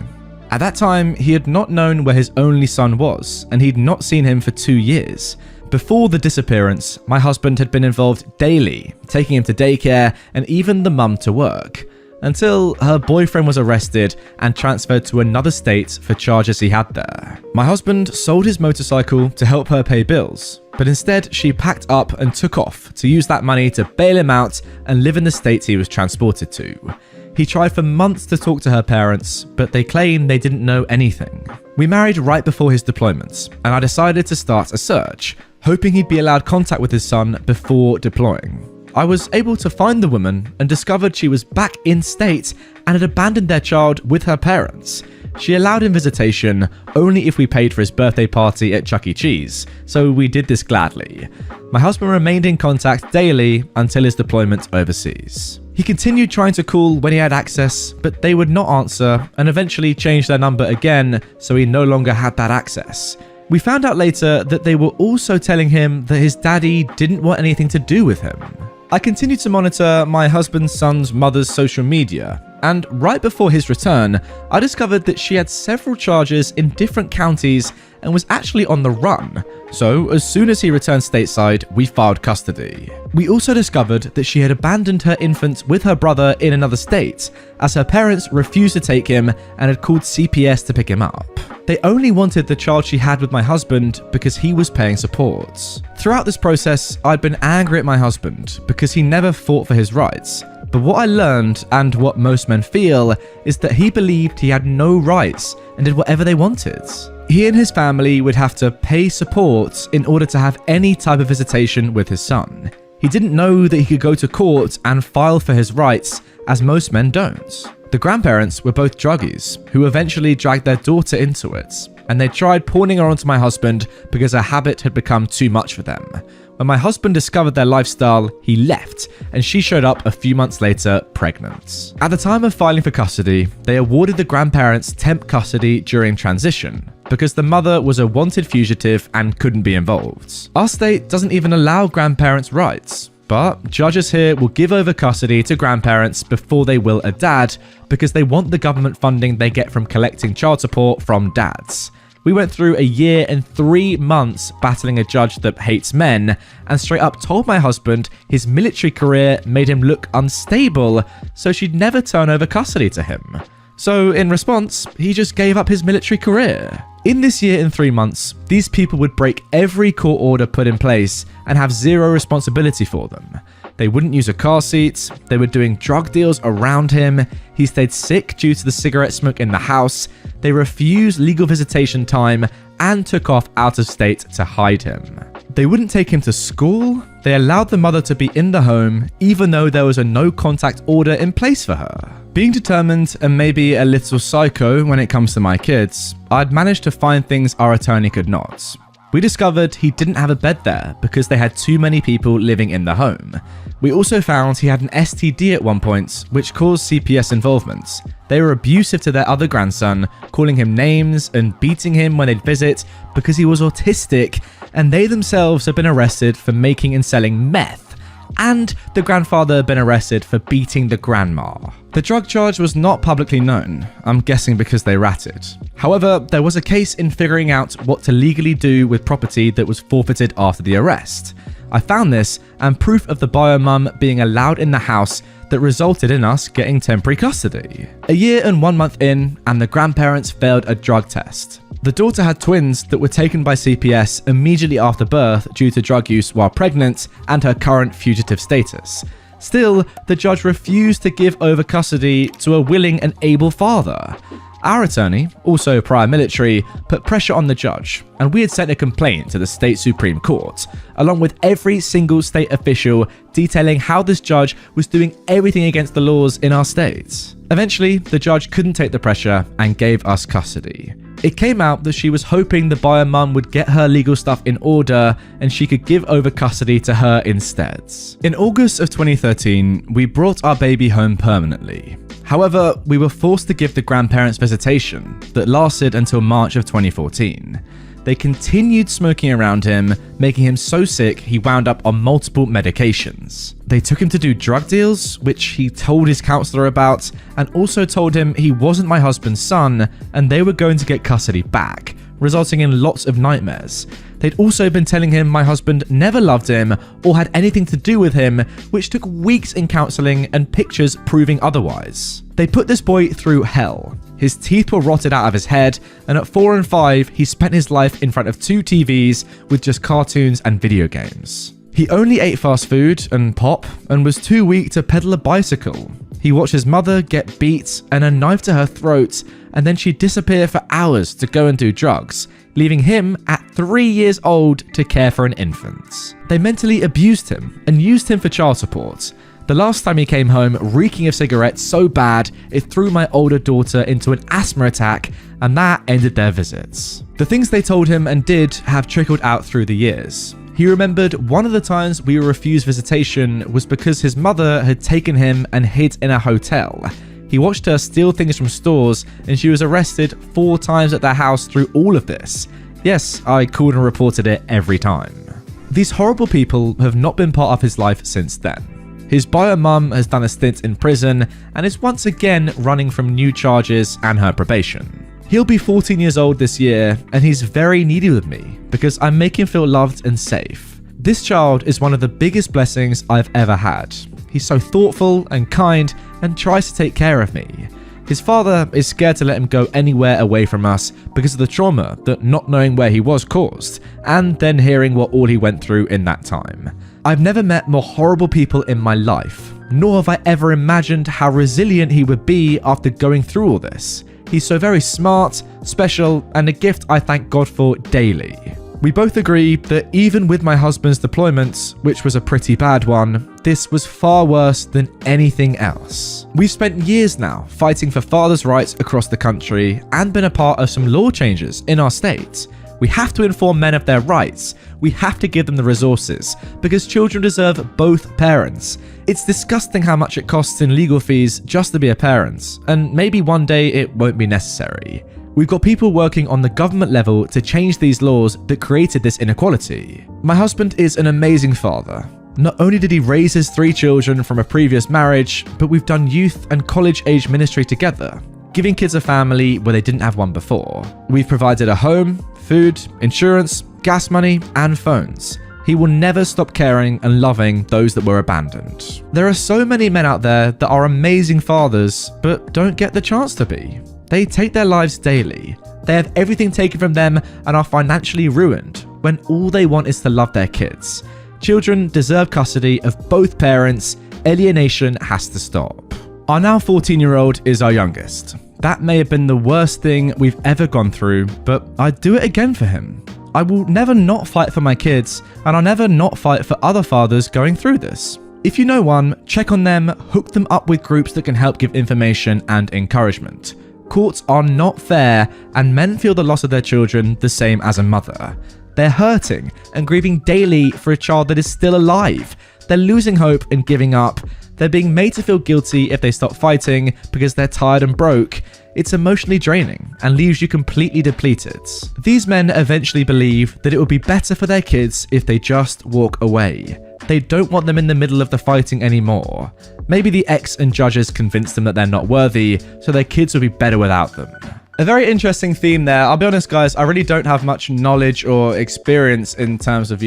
[SPEAKER 1] At that time, he had not known where his only son was, and he'd not seen him for 2 years. Before the disappearance, my husband had been involved daily, taking him to daycare and even the mum to work, until her boyfriend was arrested and transferred to another state for charges he had there. My husband sold his motorcycle to help her pay bills, but instead she packed up and took off to use that money to bail him out and live in the state he was transported to. He tried for months to talk to her parents, but they claim they didn't know anything. We married right before his deployment, and I decided to start a search, hoping he'd be allowed contact with his son before deploying. I was able to find the woman and discovered she was back in state and had abandoned their child with her parents. She allowed him visitation only if we paid for his birthday party at Chuck E. Cheese, so we did this gladly. My husband remained in contact daily until his deployment overseas. He continued trying to call when he had access, but they would not answer and eventually changed their number again, so he no longer had that access. We found out later that they were also telling him that his daddy didn't want anything to do with him. I continued to monitor my husband's son's mother's social media, and right before his return, I discovered that she had several charges in different counties and was actually on the run. So as soon as he returned stateside, we filed custody. We also discovered that she had abandoned her infant with her brother in another state, as her parents refused to take him and had called CPS to pick him up. They only wanted the child she had with my husband because he was paying support. Throughout this process, I'd been angry at my husband because he never fought for his rights. But what I learned, and what most men feel, is that he believed he had no rights and did whatever they wanted. He and his family would have to pay support in order to have any type of visitation with his son. He didn't know that he could go to court and file for his rights, as most men don't. The grandparents were both druggies, who eventually dragged their daughter into it, and they tried pawning her onto my husband because her habit had become too much for them. When my husband discovered their lifestyle, he left, and she showed up a few months later pregnant. At the time of filing for custody, they awarded the grandparents temp custody during transition, because the mother was a wanted fugitive and couldn't be involved. Our state doesn't even allow grandparents' rights, but judges here will give over custody to grandparents before they will a dad, because they want the government funding they get from collecting child support from dads. We went through a year and 3 months battling a judge that hates men, and straight up told my husband his military career made him look unstable, so she'd never turn over custody to him. So in response, he just gave up his military career. In this year and 3 months, these people would break every court order put in place and have zero responsibility for them. They wouldn't use a car seat, they were doing drug deals around him, he stayed sick due to the cigarette smoke in the house, they refused legal visitation time, and took off out of state to hide him. They wouldn't take him to school, they allowed the mother to be in the home, even though there was a no contact order in place for her. Being determined and maybe a little psycho when it comes to my kids, I'd managed to find things our attorney could not. We discovered he didn't have a bed there because they had too many people living in the home. We also found he had an STD at one point, which caused CPS involvement. They were abusive to their other grandson, calling him names and beating him when they'd visit because he was autistic, and they themselves had been arrested for making and selling meth. And the grandfather had been arrested for beating the grandma. The drug charge was not publicly known, I'm guessing because they ratted. However, there was a case in figuring out what to legally do with property that was forfeited after the arrest. I found this and proof of the bio mum being allowed in the house that resulted in us getting temporary custody. A year and 1 month in, and the grandparents failed a drug test. The daughter had twins that were taken by CPS immediately after birth due to drug use while pregnant and her current fugitive status. Still, the judge refused to give over custody to a willing and able father. Our attorney, also prior military, put pressure on the judge, and we had sent a complaint to the state Supreme Court, along with every single state official detailing how this judge was doing everything against the laws in our state. Eventually, the judge couldn't take the pressure and gave us custody. It came out that she was hoping the bio mum would get her legal stuff in order and she could give over custody to her instead. In August of 2013, we brought our baby home permanently. However, we were forced to give the grandparents visitation that lasted until March of 2014. They continued smoking around him, making him so sick he wound up on multiple medications. They took him to do drug deals, which he told his counselor about, and also told him he wasn't my husband's son and they were going to get custody back, resulting in lots of nightmares. They'd also been telling him my husband never loved him or had anything to do with him, which took weeks in counseling and pictures proving otherwise. They put this boy through hell. His teeth were rotted out of his head, and at 4 and 5, he spent his life in front of 2 TVs with just cartoons and video games. He only ate fast food and pop and was too weak to pedal a bicycle. He watched his mother get beat and a knife to her throat, and then she'd disappear for hours to go and do drugs, leaving him at 3 years old to care for an infant. They mentally abused him and used him for child support. The last time he came home reeking of cigarettes so bad, it threw my older daughter into an asthma attack, and that ended their visits. The things they told him and did have trickled out through the years. He remembered one of the times we were refused visitation was because his mother had taken him and hid in a hotel. He watched her steal things from stores, and she was arrested 4 times at their house through all of this. Yes, I called and reported it every time. These horrible people have not been part of his life since then. His bio mum has done a stint in prison and is once again running from new charges and her probation. He'll be 14 years old this year, and he's very needy with me because I make him feel loved and safe. This child is one of the biggest blessings I've ever had. He's so thoughtful and kind and tries to take care of me. His father is scared to let him go anywhere away from us because of the trauma that not knowing where he was caused, and then hearing what all he went through in that time. I've never met more horrible people in my life, nor have I ever imagined how resilient he would be after going through all this. He's so very smart, special, and a gift I thank God for daily. We both agree that even with my husband's deployment, which was a pretty bad one, this was far worse than anything else. We've spent years now fighting for fathers' rights across the country and been a part of some law changes in our state. We have to inform men of their rights. We have to give them the resources, because children deserve both parents. It's disgusting how much it costs in legal fees just to be a parent, and maybe one day it won't be necessary. We've got people working on the government level to change these laws that created this inequality. My husband is an amazing father. Not only did he raise his 3 children from a previous marriage, but we've done youth and college-age ministry together, giving kids a family where they didn't have one before. We've provided a home, food, insurance, gas money, and phones. He will never stop caring and loving those that were abandoned. There are so many men out there that are amazing fathers, but don't get the chance to be. They take their lives daily. They have everything taken from them and are financially ruined when all they want is to love their kids. Children deserve custody of both parents. Alienation has to stop. Our now 14-year-old is our youngest. That may have been the worst thing we've ever gone through, but I'd do it again for him. I will never not fight for my kids, and I'll never not fight for other fathers going through this. If you know one, check on them, hook them up with groups that can help give information and encouragement. Courts are not fair, and men feel the loss of their children the same as a mother. They're hurting and grieving daily for a child that is still alive. They're losing hope and giving up. They're being made to feel guilty if they stop fighting because they're tired and broke. It's emotionally draining and leaves you completely depleted. These men eventually believe that it would be better for their kids if they just walk away. They don't want them in the middle of the fighting anymore. Maybe the ex and judges convinced them that they're not worthy, so their kids would be better without them. A very interesting theme there. I'll be honest, guys, I really don't have much knowledge or experience in terms of,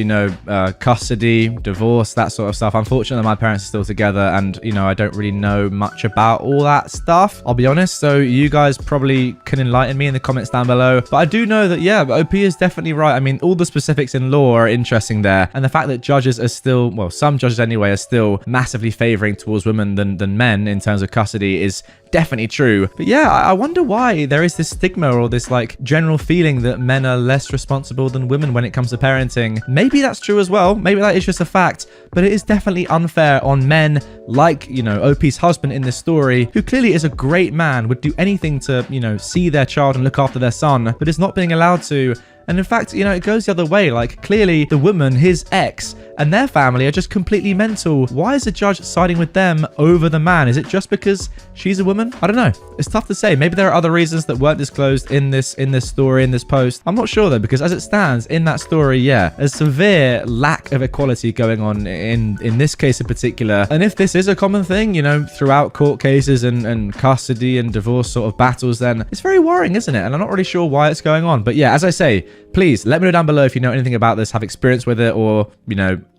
[SPEAKER 1] custody, divorce, that sort of stuff. Unfortunately, my parents are still together and, I don't really know much about all that stuff. I'll be honest. So you guys probably can enlighten me in the comments down below. But I do know that, OP is definitely right. I mean, all the specifics in law are interesting there. And the fact that judges are still, well, some judges anyway, are still massively favoring towards women than men in terms of custody is definitely true. But yeah, I wonder why there is this stigma or this general feeling that men are less responsible than women when it comes to parenting. Maybe that's true as well. Maybe that is just a fact, but it is definitely unfair on men like, OP's husband in this story, who clearly is a great man, would do anything to, see their child and look after their son, but is not being allowed to. And in fact, it goes the other way. Clearly the woman, his ex, and their family are just completely mental. Why is the judge siding with them over the man? Is it just because she's a woman? I don't know. It's tough to say. Maybe there are other reasons that weren't disclosed in this story, in this post. I'm not sure though, because as it stands in that story, a severe lack of equality going on in this case in particular. And if this is a common thing, throughout court cases and custody and divorce sort of battles, then it's very worrying, isn't it? And I'm not really sure why it's going on. But as I say, please let me know down below if you know anything about this, have experience with it, or,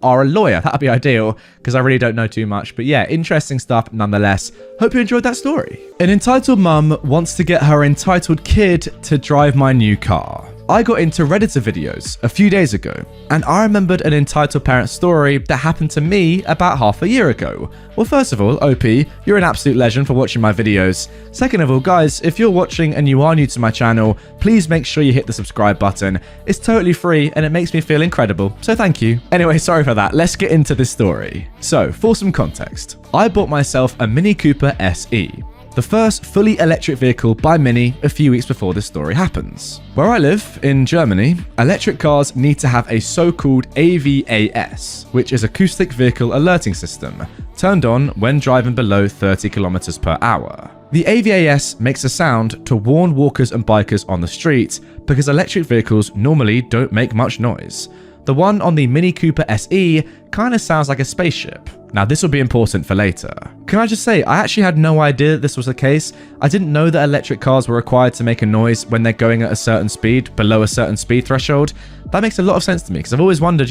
[SPEAKER 1] are a lawyer. That'd be ideal, because I really don't know too much. But interesting stuff nonetheless. Hope you enjoyed that story. An entitled mum wants to get her entitled kid to drive my new car. I got into Redditor videos a few days ago, and I remembered an entitled parent story that happened to me about half a year ago. Well, first of all, OP, you're an absolute legend for watching my videos. Second of all, guys, if you're watching and you are new to my channel, please make sure you hit the subscribe button. It's totally free and it makes me feel incredible, so thank you. Anyway, sorry for that. Let's get into this story. So, for some context, I bought myself a Mini Cooper SE. The first fully electric vehicle by Mini a few weeks before this story happens. Where I live, in Germany, electric cars need to have a so-called AVAS, which is Acoustic Vehicle Alerting System, turned on when driving below 30 kilometers per hour. The AVAS makes a sound to warn walkers and bikers on the street because electric vehicles normally don't make much noise. The one on the Mini Cooper SE kind of sounds like a spaceship. Now, this will be important for later. Can I just say, I actually had no idea that this was the case. I didn't know that electric cars were required to make a noise when they're going at a certain speed, below a certain speed threshold. That makes a lot of sense to me, because I've always wondered,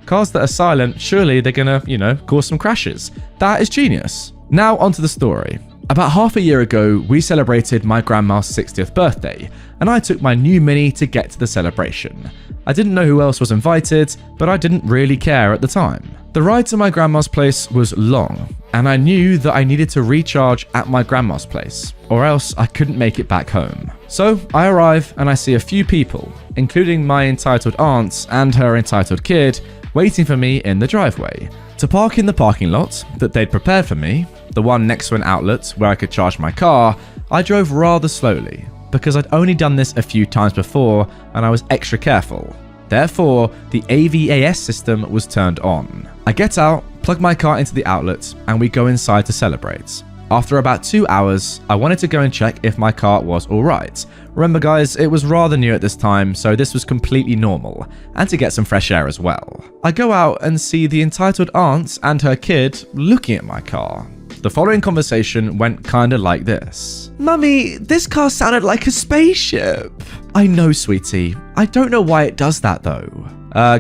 [SPEAKER 1] cars that are silent, surely they're gonna, cause some crashes. That is genius. Now, onto the story. About half a year ago, we celebrated my grandma's 60th birthday, and I took my new Mini to get to the celebration. I didn't know who else was invited, but I didn't really care at the time. The ride to my grandma's place was long, and I knew that I needed to recharge at my grandma's place, or else I couldn't make it back home. So I arrive and I see a few people, including my entitled aunt and her entitled kid, waiting for me in the driveway. To park in the parking lot that they'd prepared for me, the one next to an outlet where I could charge my car, I drove rather slowly. because I'd only done this a few times before and I was extra careful. Therefore, the AVAS system was turned on. I get out, plug my car into the outlet, and we go inside to celebrate. After about 2 hours, I wanted to go and check if my car was alright. Remember guys, it was rather new at this time, so this was completely normal, and to get some fresh air as well. I go out and see the entitled aunt and her kid looking at my car. The following conversation went kinda like this. "Mummy, this car sounded like a spaceship." "I know, sweetie. I don't know why it does that though."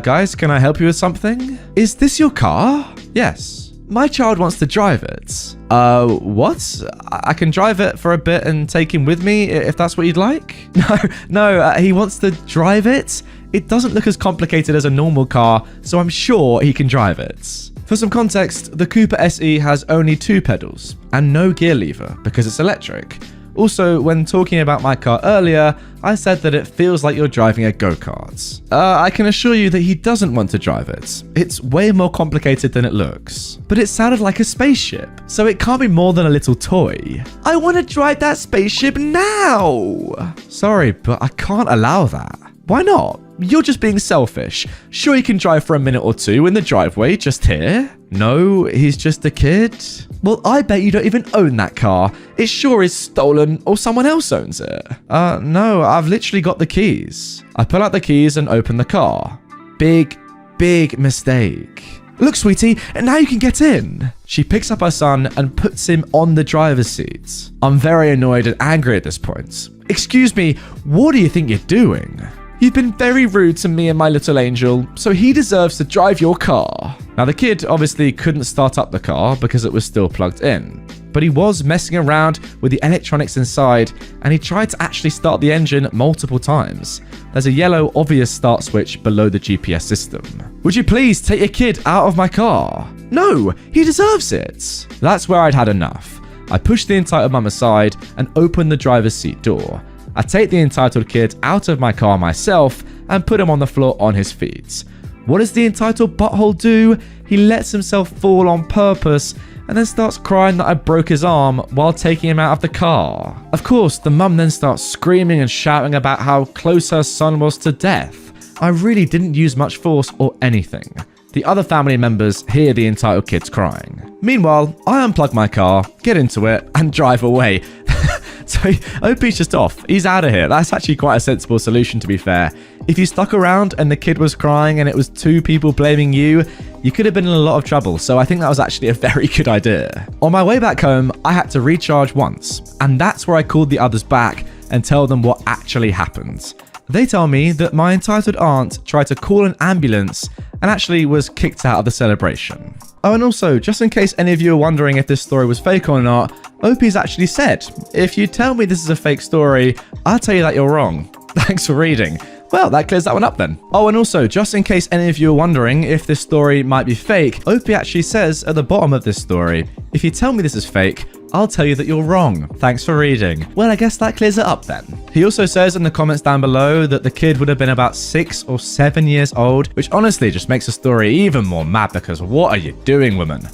[SPEAKER 1] Guys, can I help you with something?" "Is this your car?" "Yes." "My child wants to drive it." What? I can drive it for a bit and take him with me if that's what you'd like?" No, he wants to drive it. It doesn't look as complicated as a normal car, so I'm sure he can drive it. For some context, the Cooper SE has only 2 pedals and no gear lever because it's electric. Also, when talking about my car earlier, I said that it feels like you're driving a go-kart. I can assure you that he doesn't want to drive it. It's way more complicated than it looks. But it sounded like a spaceship, so it can't be more than a little toy. "I want to drive that spaceship now!" "Sorry, but I can't allow that." "Why not? You're just being selfish. Sure, you can drive for a minute or two in the driveway just here." "No, he's just a kid." "Well, I bet you don't even own that car. It sure is stolen or someone else owns it." No, I've literally got the keys." I pull out the keys and open the car. Big mistake. "Look, sweetie, and now you can get in." She picks up her son and puts him on the driver's seat. I'm very annoyed and angry at this point. "Excuse me, what do you think you're doing? You've been very rude to me and my little angel, so he deserves to drive your car." Now the kid obviously couldn't start up the car because it was still plugged in, but he was messing around with the electronics inside and he tried to actually start the engine multiple times. There's a yellow obvious start switch below the GPS system. "Would you please take your kid out of my car?" "No, he deserves it." That's where I'd had enough. I pushed the entitled mum aside and opened the driver's seat door. I take the entitled kid out of my car myself and put him on the floor on his feet. What does the entitled butthole do? He lets himself fall on purpose and then starts crying that I broke his arm while taking him out of the car. Of course, the mum then starts screaming and shouting about how close her son was to death. I really didn't use much force or anything. The other family members hear the entitled kids crying. Meanwhile, I unplug my car, get into it, and drive away. So OP's just off. He's out of here. That's actually quite a sensible solution, to be fair. If you stuck around and the kid was crying and it was 2 people blaming you, you could have been in a lot of trouble. So I think that was actually a very good idea. On my way back home, I had to recharge once. And that's where I called the others back and tell them what actually happened. They tell me that my entitled aunt tried to call an ambulance and actually was kicked out of the celebration. Oh, and also, just in case any of you are wondering if this story was fake or not, OP's actually said, "If you tell me this is a fake story, I'll tell you that you're wrong." Thanks for reading. Well, that clears that one up then. Oh, and also, just in case any of you are wondering if this story might be fake, OP actually says at the bottom of this story, "If you tell me this is fake, I'll tell you that you're wrong. Thanks for reading." Well, I guess that clears it up then. He also says in the comments down below that the kid would have been about 6 or 7 years old, which honestly just makes the story even more mad because what are you doing, woman?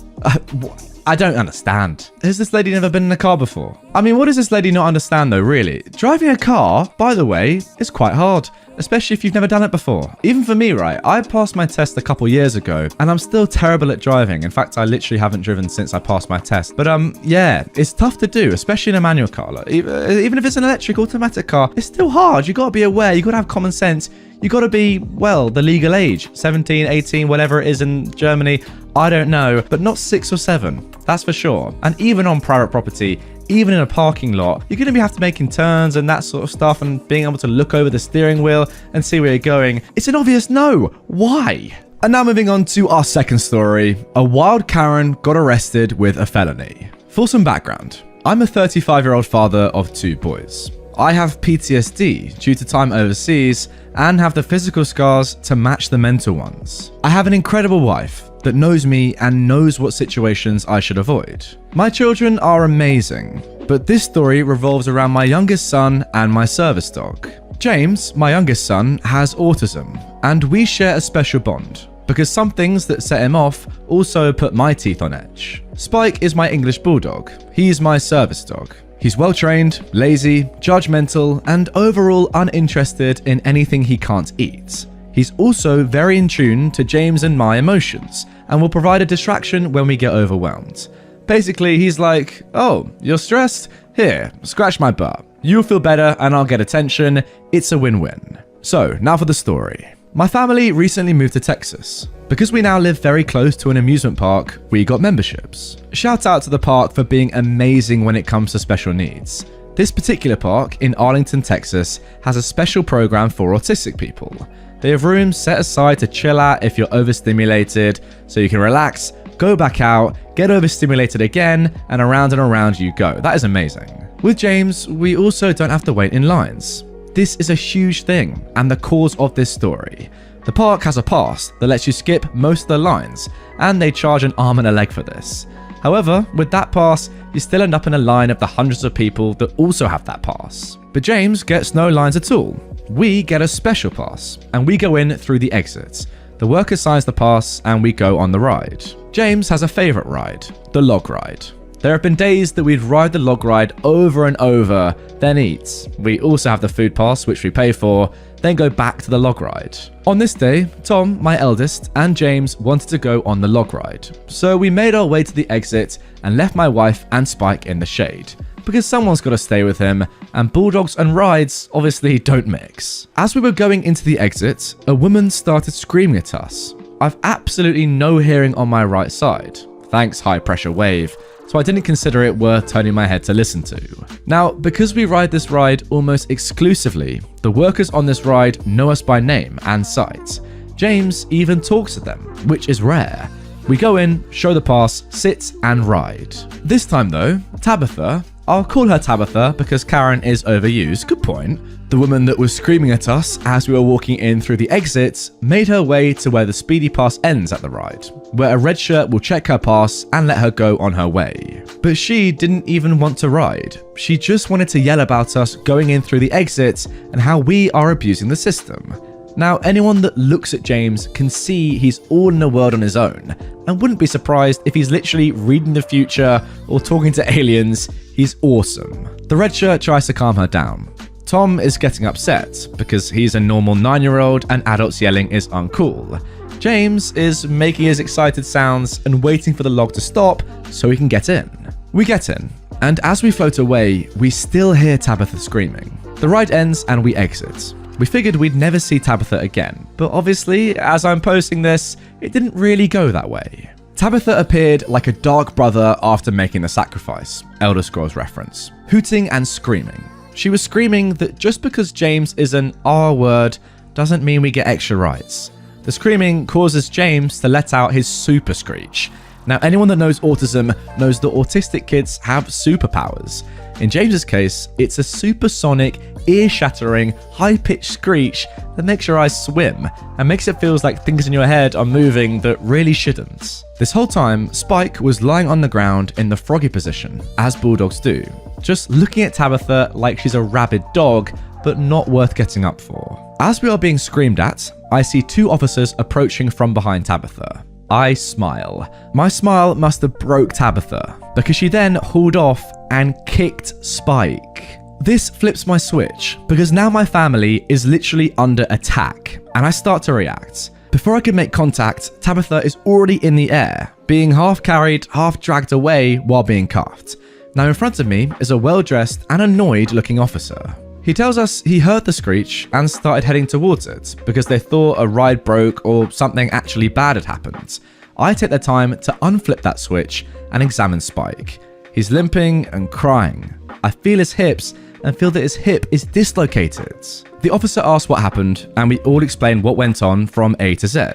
[SPEAKER 1] I don't understand. Has this lady never been in a car before? I mean, what does this lady not understand though, really? Driving a car, by the way, is quite hard, especially if you've never done it before. Even for me, right? I passed my test a couple years ago and I'm still terrible at driving. In fact, I literally haven't driven since I passed my test. But yeah, it's tough to do, especially in a manual car. Like, even if it's an electric automatic car, it's still hard. You got to be aware. You got to have common sense. You got to be, well, the legal age, 17, 18, whatever it is in Germany. I don't know, but not 6 or 7. That's for sure. And even on private property, even in a parking lot, you're going to have to making turns and that sort of stuff and being able to look over the steering wheel and see where you're going. It's an obvious no. Why? And now moving on to our second story. A wild Karen got arrested with a felony. For some background, I'm a 35-year-old father of 2 boys. I have PTSD due to time overseas and have the physical scars to match the mental ones. I have an incredible wife that knows me and knows what situations I should avoid. My children are amazing, but this story revolves around my youngest son and my service dog. James, my youngest son, has autism, and we share a special bond because some things that set him off also put my teeth on edge. Spike is my English bulldog. He's my service dog. He's well-trained, lazy, judgmental, and overall uninterested in anything he can't eat. He's also very in tune to James and my emotions, and will provide a distraction when we get overwhelmed. Basically, he's like, "Oh, you're stressed? Here, scratch my butt. You'll feel better and I'll get attention. It's a win-win." So, now for the story. My family recently moved to Texas. Because we now live very close to an amusement park, we got memberships. Shout out to the park for being amazing when it comes to special needs. This particular park in Arlington, Texas has a special program for autistic people. They have rooms set aside to chill at if you're overstimulated, so you can relax, go back out, get overstimulated again, and around you go. That is amazing. With James, we also don't have to wait in lines. This is a huge thing, and the cause of this story. The park has a pass that lets you skip most of the lines, and they charge an arm and a leg for this. However, with that pass, you still end up in a line of the hundreds of people that also have that pass. But James gets no lines at all. We get a special pass, and we go in through the exits. The worker signs the pass, and we go on the ride. James has a favourite ride, the log ride. There have been days that we'd ride the log ride over and over, then eat. We also have the food pass, which we pay for, then go back to the log ride. On this day, Tom, my eldest, and James wanted to go on the log ride. So we made our way to the exit and left my wife and Spike in the shade, because someone's got to stay with him, and bulldogs and rides obviously don't mix. As we were going into the exit, a woman started screaming at us. I've absolutely no hearing on my right side. Thanks, high pressure wave. So I didn't consider it worth turning my head to listen to. Now, because we ride this ride almost exclusively, the workers on this ride know us by name and sight. James even talks to them, which is rare. We go in, show the pass, sit and ride. This time though, Tabitha, I'll call her Tabitha because Karen is overused, good point. The woman that was screaming at us as we were walking in through the exit made her way to where the speedy pass ends at the ride, where a red shirt will check her pass and let her go on her way. But she didn't even want to ride. She just wanted to yell about us going in through the exit and how we are abusing the system. Now, anyone that looks at James can see he's all in a world on his own, and wouldn't be surprised if he's literally reading the future or talking to aliens. He's awesome. The red shirt tries to calm her down. Tom is getting upset because he's a normal 9-year-old and adults yelling is uncool. James is making his excited sounds and waiting for the log to stop so he can get in. We get in, and as we float away, we still hear Tabitha screaming. The ride ends and we exit. We figured we'd never see Tabitha again, but obviously, as I'm posting this, it didn't really go that way. Tabitha appeared like a dark brother after making the sacrifice, Elder Scrolls reference, hooting and screaming. She was screaming that just because James is an R word doesn't mean we get extra rights. The screaming causes James to let out his super screech. Now, anyone that knows autism knows that autistic kids have superpowers. In James's case, it's a supersonic, ear-shattering, high-pitched screech that makes your eyes swim and makes it feel like things in your head are moving that really shouldn't. This whole time, Spike was lying on the ground in the froggy position, as bulldogs do, just looking at Tabitha like she's a rabid dog, but not worth getting up for. As we are being screamed at, I see 2 officers approaching from behind Tabitha. I smile. My smile must have broke Tabitha, because she then hauled off and kicked Spike. This flips my switch, because now my family is literally under attack, and I start to react. Before I can make contact, Tabitha is already in the air, being half carried, half dragged away while being cuffed. Now in front of me is a well-dressed and annoyed-looking officer. He tells us he heard the screech and started heading towards it because they thought a ride broke or something actually bad had happened. I take the time to unflip that switch and examine Spike. He's limping and crying. I feel his hips and feel that his hip is dislocated. The officer asks what happened and we all explain what went on from A to Z.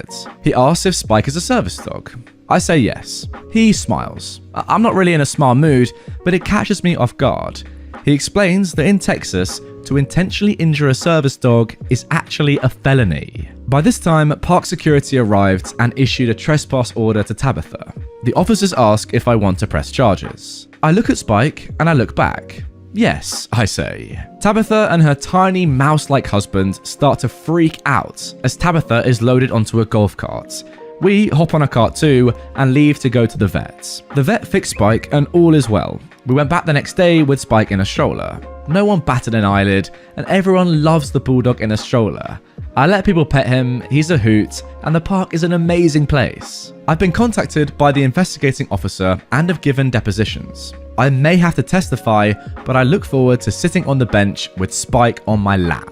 [SPEAKER 1] He asks if Spike is a service dog. I say yes. He smiles. I'm not really in a smile mood, but it catches me off guard. He explains that in Texas, to intentionally injure a service dog is actually a felony. By this time, park security arrived and issued a trespass order to Tabitha. The officers ask if I want to press charges. I look at Spike and I look back. Yes, I say. Tabitha and her tiny mouse-like husband start to freak out as Tabitha is loaded onto a golf cart. We hop on a cart too and leave to go to the vet. The vet fixed Spike and all is well. We went back the next day with Spike in a stroller. No one batted an eyelid, and everyone loves the bulldog in a stroller. I let people pet him, he's a hoot, and the park is an amazing place. I've been contacted by the investigating officer and have given depositions. I may have to testify, but I look forward to sitting on the bench with Spike on my lap.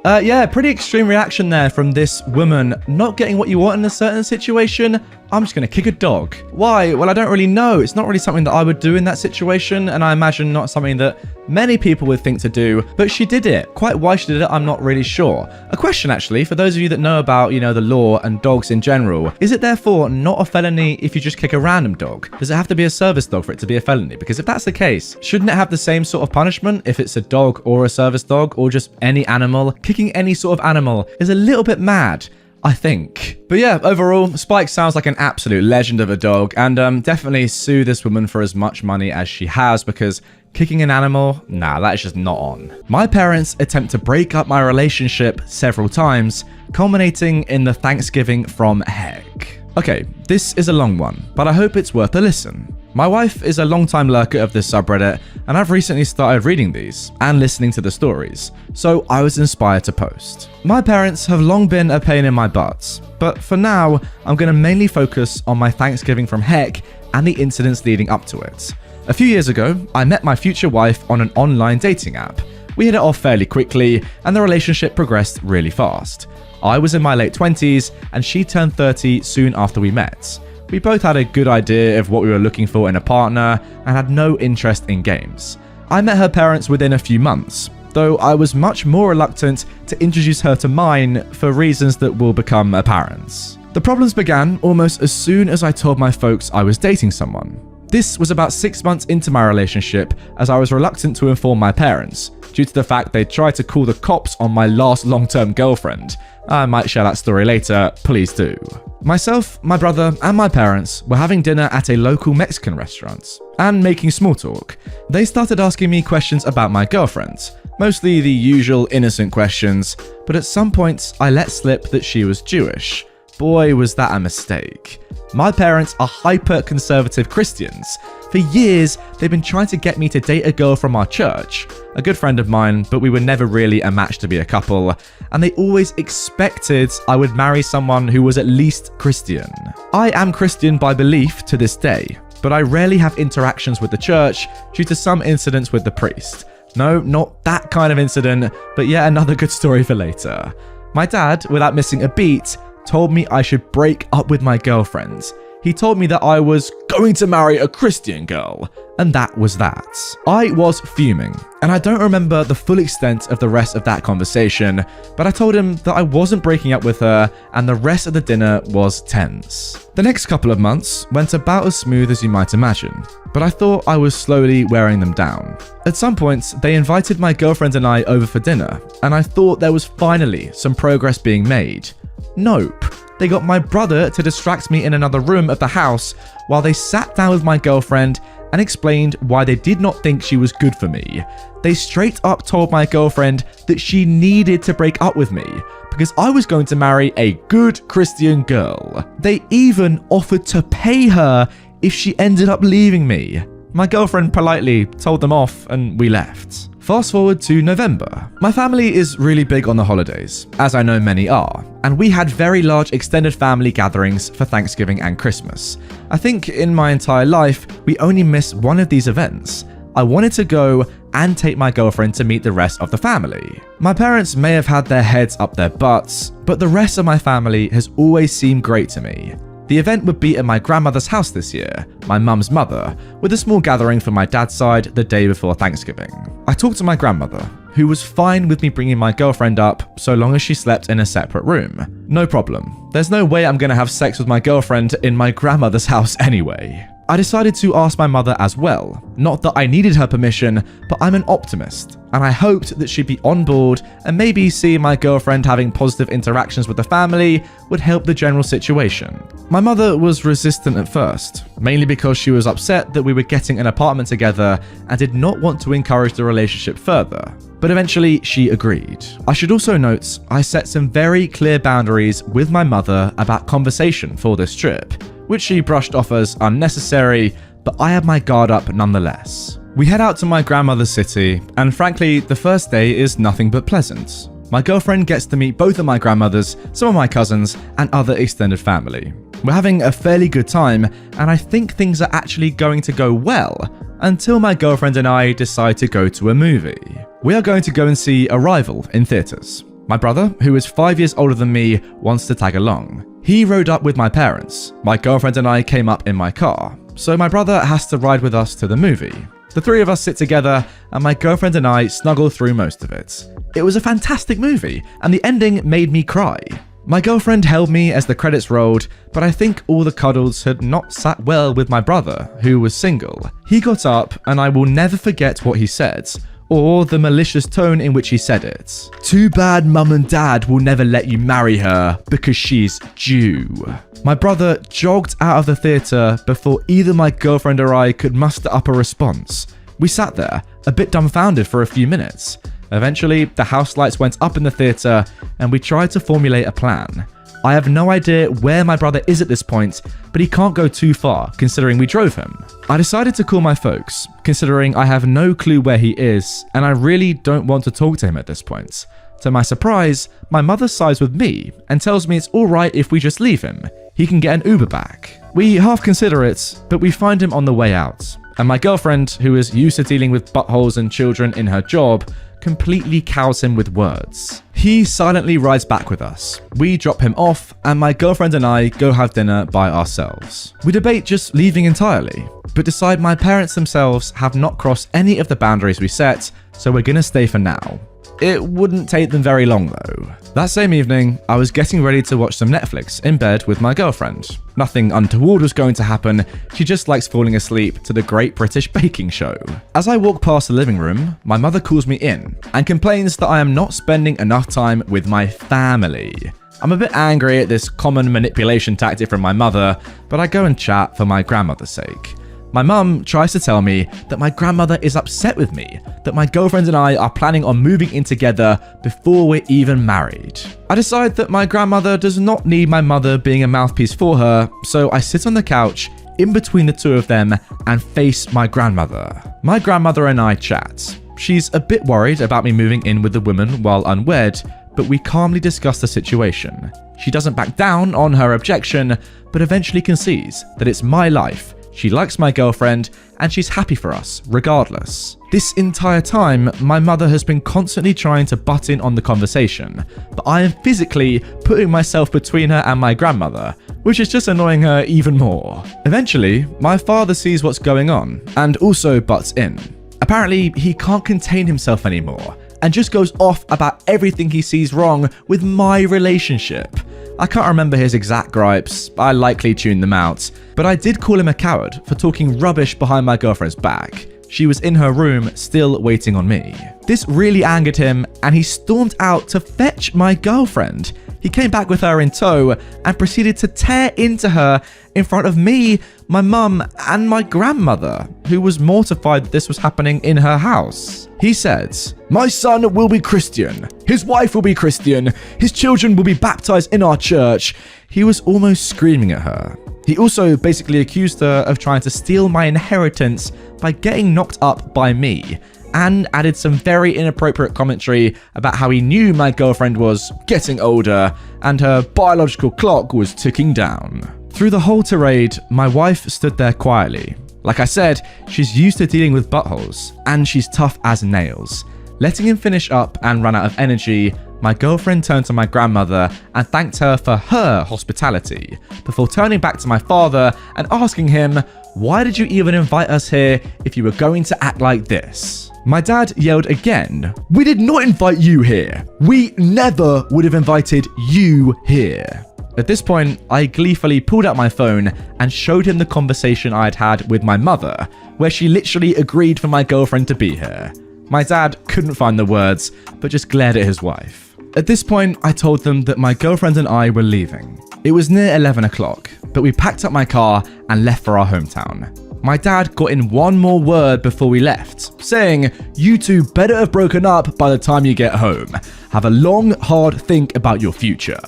[SPEAKER 1] Yeah, pretty extreme reaction there from this woman not getting what you want in a certain situation. I'm just going to kick a dog. Why? Well, I don't really know. It's not really something that I would do in that situation, and I imagine not something that many people would think to do, but she did it. Quite why she did it, I'm not really sure. A question, actually, for those of you that know about, the law and dogs in general. Is it therefore not a felony if you just kick a random dog? Does it have to be a service dog for it to be a felony? Because if that's the case, shouldn't it have the same sort of punishment if it's a dog or a service dog or just any animal? Kicking any sort of animal is a little bit mad, I think. But yeah, overall, Spike sounds like an absolute legend of a dog, and definitely sue this woman for as much money as she has, because kicking an animal, nah, that is just not on. My parents attempt to break up my relationship several times, culminating in the Thanksgiving from heck. Okay, this is a long one, but I hope it's worth a listen. My wife is a long-time lurker of this subreddit, and I've recently started reading these and listening to the stories, so I was inspired to post. My parents have long been a pain in my butt, but for now, I'm going to mainly focus on my Thanksgiving from heck and the incidents leading up to it. A few years ago, I met my future wife on an online dating app. We hit it off fairly quickly, and the relationship progressed really fast. I was in my late 20s, and she turned 30 soon after we met. We both had a good idea of what we were looking for in a partner and had no interest in games. I met her parents within a few months, though I was much more reluctant to introduce her to mine for reasons that will become apparent. The problems began almost as soon as I told my folks I was dating someone. This was about 6 months into my relationship, as I was reluctant to inform my parents, due to the fact they tried to call the cops on my last long-term girlfriend. I might share that story later, please do. Myself, my brother, and my parents were having dinner at a local Mexican restaurant, and making small talk. They started asking me questions about my girlfriend, mostly the usual innocent questions, but at some point I let slip that she was Jewish. Boy, was that a mistake. My parents are hyper-conservative Christians. For years, they've been trying to get me to date a girl from our church, a good friend of mine, but we were never really a match to be a couple, and they always expected I would marry someone who was at least Christian. I am Christian by belief to this day, but I rarely have interactions with the church due to some incidents with the priest. No, not that kind of incident, but yet another good story for later. My dad, without missing a beat, told me I should break up with my girlfriend. He told me that I was going to marry a Christian girl, and that was that. I was fuming, and I don't remember the full extent of the rest of that conversation, but I told him that I wasn't breaking up with her, and the rest of the dinner was tense. The next couple of months went about as smooth as you might imagine, but I thought I was slowly wearing them down. At some point, they invited my girlfriend and I over for dinner, and I thought there was finally some progress being made. Nope. They got my brother to distract me in another room of the house while they sat down with my girlfriend and explained why they did not think she was good for me. They straight up told my girlfriend that she needed to break up with me because I was going to marry a good Christian girl. They even offered to pay her if she ended up leaving me. My girlfriend politely told them off and we left. Fast forward to November. My family is really big on the holidays, as I know many are, and we had very large extended family gatherings for Thanksgiving and Christmas. I think in my entire life, we only missed one of these events. I wanted to go and take my girlfriend to meet the rest of the family. My parents may have had their heads up their butts, but the rest of my family has always seemed great to me. The event would be at my grandmother's house this year, my mum's mother, with a small gathering for my dad's side the day before Thanksgiving. I talked to my grandmother, who was fine with me bringing my girlfriend up so long as she slept in a separate room. No problem. There's no way I'm gonna have sex with my girlfriend in my grandmother's house anyway. I decided to ask my mother as well. Not that I needed her permission, but I'm an optimist, and I hoped that she'd be on board and maybe see my girlfriend having positive interactions with the family would help the general situation. My mother was resistant at first, mainly because she was upset that we were getting an apartment together and did not want to encourage the relationship further. But eventually, she agreed. I should also note, I set some very clear boundaries with my mother about conversation for this trip, which she brushed off as unnecessary, but I had my guard up nonetheless. We head out to my grandmother's city, and frankly, the first day is nothing but pleasant. My girlfriend gets to meet both of my grandmothers, some of my cousins, and other extended family. We're having a fairly good time, and I think things are actually going to go well, until my girlfriend and I decide to go to a movie. We are going to go and see Arrival in theaters. My brother, who is 5 years older than me, wants to tag along. He rode up with my parents. My girlfriend and I came up in my car, so my brother has to ride with us to the movie. The three of us sit together, and my girlfriend and I snuggle through most of it. It was a fantastic movie, and the ending made me cry. My girlfriend held me as the credits rolled, but I think all the cuddles had not sat well with my brother, who was single. He got up, and I will never forget what he said, or the malicious tone in which he said it. "Too bad mum and dad will never let you marry her because she's Jew." My brother jogged out of the theatre before either my girlfriend or I could muster up a response. We sat there, a bit dumbfounded for a few minutes. Eventually, the house lights went up in the theatre and we tried to formulate a plan. I have no idea where my brother is at this point, but he can't go too far considering we drove him. I decided to call my folks, considering I have no clue where he is and I really don't want to talk to him at this point. To my surprise, my mother sides with me and tells me it's alright if we just leave him. He can get an Uber back. We half consider it, but we find him on the way out. And my girlfriend, who is used to dealing with buttholes and children in her job, completely cows him with words. He silently rides back with us. We drop him off, and my girlfriend and I go have dinner by ourselves. We debate just leaving entirely, but decide my parents themselves have not crossed any of the boundaries we set, so we're gonna stay for now. It wouldn't take them very long though. That same evening, I was getting ready to watch some Netflix in bed with my girlfriend. Nothing untoward was going to happen, she just likes falling asleep to the Great British Baking Show. As I walk past the living room, my mother calls me in and complains that I am not spending enough time with my family. I'm a bit angry at this common manipulation tactic from my mother, but I go and chat for my grandmother's sake. My mum tries to tell me that my grandmother is upset with me, that my girlfriend and I are planning on moving in together before we're even married. I decide that my grandmother does not need my mother being a mouthpiece for her, so I sit on the couch in between the two of them and face my grandmother. My grandmother and I chat. She's a bit worried about me moving in with the woman while unwed, but we calmly discuss the situation. She doesn't back down on her objection, but eventually concedes that it's my life. She likes my girlfriend, and she's happy for us, regardless. This entire time, my mother has been constantly trying to butt in on the conversation, but I am physically putting myself between her and my grandmother, which is just annoying her even more. Eventually, my father sees what's going on, and also butts in. Apparently, he can't contain himself anymore, and just goes off about everything he sees wrong with my relationship. I can't remember his exact gripes, I likely tuned them out, but I did call him a coward for talking rubbish behind my girlfriend's back. She was in her room, still waiting on me. This really angered him, and he stormed out to fetch my girlfriend. He came back with her in tow and proceeded to tear into her in front of me, my mum, and my grandmother, who was mortified that this was happening in her house. He said, "My son will be Christian. His wife will be Christian. His children will be baptized in our church." He was almost screaming at her. He also basically accused her of trying to steal my inheritance by getting knocked up by me, and added some very inappropriate commentary about how he knew my girlfriend was getting older and her biological clock was ticking down. Through the whole tirade, my wife stood there quietly. Like I said, she's used to dealing with buttholes, and she's tough as nails. Letting him finish up and run out of energy, my girlfriend turned to my grandmother and thanked her for her hospitality, before turning back to my father and asking him, "Why did you even invite us here if you were going to act like this?" My dad yelled again, "We did not invite you here. We never would have invited you here." At this point, I gleefully pulled out my phone and showed him the conversation I had had with my mother, where she literally agreed for my girlfriend to be here. My dad couldn't find the words, but just glared at his wife. At this point, I told them that my girlfriend and I were leaving. It was near 11 o'clock, but we packed up my car and left for our hometown. My dad got in one more word before we left, saying, "You two better have broken up by the time you get home. Have a long, hard think about your future."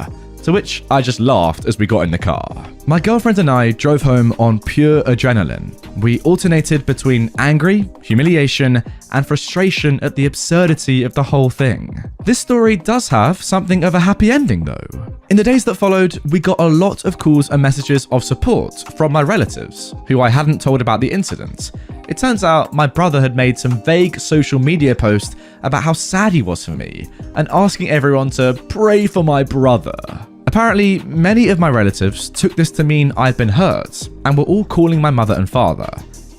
[SPEAKER 1] To which I just laughed as we got in the car. My girlfriend and I drove home on pure adrenaline. We alternated between angry, humiliation, and frustration at the absurdity of the whole thing. This story does have something of a happy ending though. In the days that followed, we got a lot of calls and messages of support from my relatives, who I hadn't told about the incident. It turns out my brother had made some vague social media post about how sad he was for me, and asking everyone to pray for my brother. Apparently, many of my relatives took this to mean I'd been hurt, and were all calling my mother and father.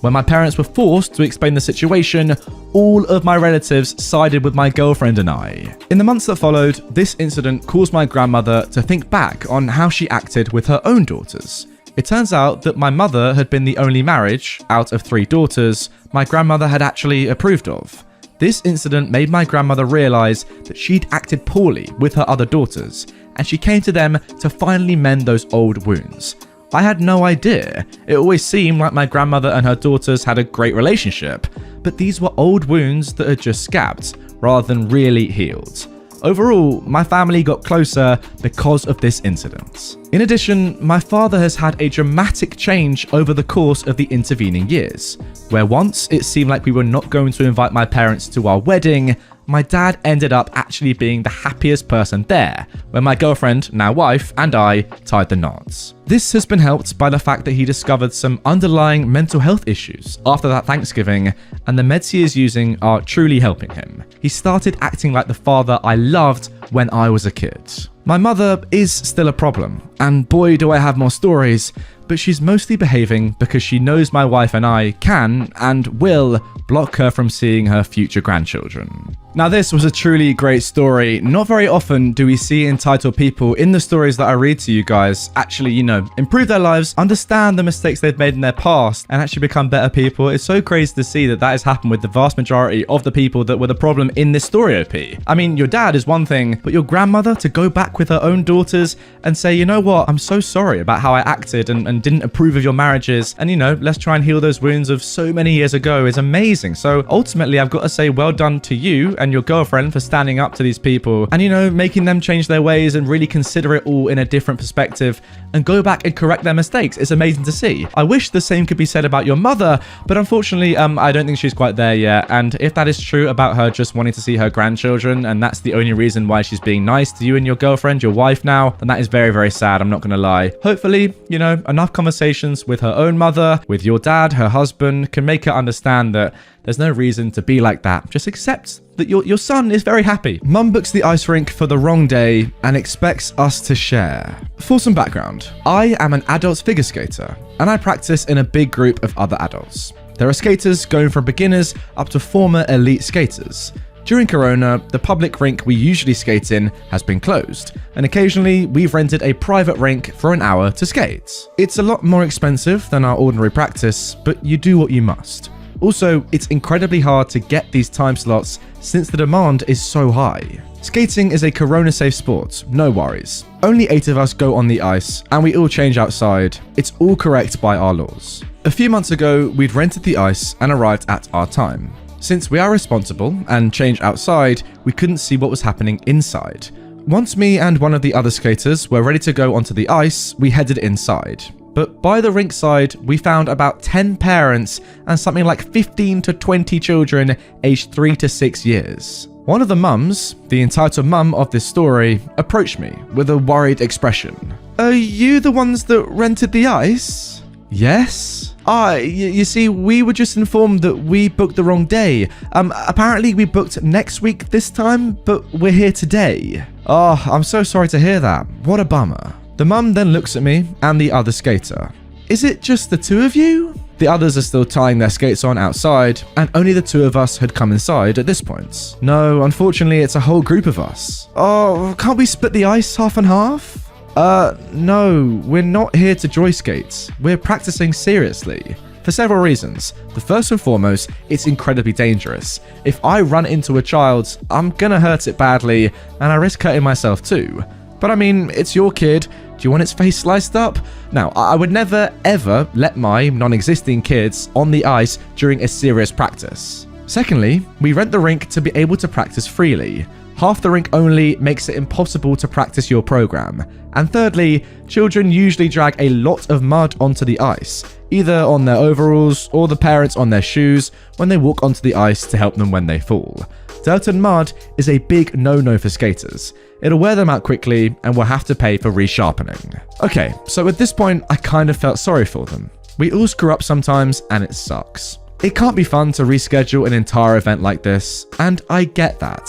[SPEAKER 1] When my parents were forced to explain the situation, all of my relatives sided with my girlfriend and I. In the months that followed, this incident caused my grandmother to think back on how she acted with her own daughters. It turns out that my mother had been the only marriage, out of 3 daughters, my grandmother had actually approved of. This incident made my grandmother realise that she'd acted poorly with her other daughters, and she came to them to finally mend those old wounds. I had no idea. It always seemed like my grandmother and her daughters had a great relationship, but these were old wounds that had just scabbed, rather than really healed. Overall, my family got closer because of this incident. In addition, my father has had a dramatic change over the course of the intervening years, where once it seemed like we were not going to invite my parents to our wedding, my dad ended up actually being the happiest person there, when my girlfriend, now wife, and I tied the knots. This has been helped by the fact that he discovered some underlying mental health issues after that Thanksgiving, and the meds he is using are truly helping him. He started acting like the father I loved when I was a kid. My mother is still a problem, and boy do I have more stories, but she's mostly behaving because she knows my wife and I can and will block her from seeing her future grandchildren. Now this was a truly great story. Not very often do we see entitled people in the stories that I read to you guys actually, improve their lives, understand the mistakes they've made in their past, and actually become better people. It's so crazy to see that has happened with the vast majority of the people that were the problem in this story, OP. I mean, your dad is one thing, but your grandmother to go back with her own daughters and say, you know what, I'm so sorry about how I acted and didn't approve of your marriages, and let's try and heal those wounds of so many years ago is amazing. So ultimately, I've got to say well done to you and your girlfriend for standing up to these people and, making them change their ways and really consider it all in a different perspective and go back and correct their mistakes. It's amazing to see. I wish the same could be said about your mother, but unfortunately, I don't think she's quite there yet. And if that is true about her just wanting to see her grandchildren, and that's the only reason why she's being nice to you and your girlfriend, your wife now, then that is very, very sad. I'm not going to lie. Hopefully, enough conversations with her own mother, with your dad, her husband, can make her understand that there's no reason to be like that. Just accept that your son is very happy. Mum books the ice rink for the wrong day and expects us to share. For some background, I am an adult figure skater, and I practice in a big group of other adults. There are skaters going from beginners up to former elite skaters. During Corona, the public rink we usually skate in has been closed, and occasionally we've rented a private rink for an hour to skate. It's a lot more expensive than our ordinary practice, but you do what you must. Also, it's incredibly hard to get these time slots since the demand is so high. Skating is a corona-safe sport, no worries. Only 8 of us go on the ice, and we all change outside. It's all correct by our laws. A few months ago, we'd rented the ice and arrived at our time. Since we are responsible and change outside, we couldn't see what was happening inside. Once me and one of the other skaters were ready to go onto the ice, we headed inside. But by the rink side, we found about 10 parents and something like 15 to 20 children aged 3 to 6 years. One of the mums, the entitled mum of this story, approached me with a worried expression. Are you the ones that rented the ice? Yes. You see, we were just informed that we booked the wrong day. Apparently we booked next week this time, but we're here today. Oh, I'm so sorry to hear that. What a bummer. The mum then looks at me and the other skater. Is it just the 2 of you? The others are still tying their skates on outside, and only the 2 of us had come inside at this point. No, unfortunately, it's a whole group of us. Oh, can't we split the ice half and half? No, we're not here to joy skate. We're practicing seriously. For several reasons. The first and foremost, it's incredibly dangerous. If I run into a child, I'm gonna hurt it badly, and I risk hurting myself too. But I mean, it's your kid. Do you want its face sliced up? Now, I would never, ever let my non-existing kids on the ice during a serious practice. Secondly, we rent the rink to be able to practice freely. half the rink only makes it impossible to practice your program. And thirdly, children usually drag a lot of mud onto the ice, either on their overalls or the parents on their shoes when they walk onto the ice to help them when they fall. Dirt and mud is a big no-no for skaters. It'll wear them out quickly and we'll have to pay for resharpening. Okay, so at this point, I kind of felt sorry for them. We all screw up sometimes and it sucks. It can't be fun to reschedule an entire event like this, and I get that.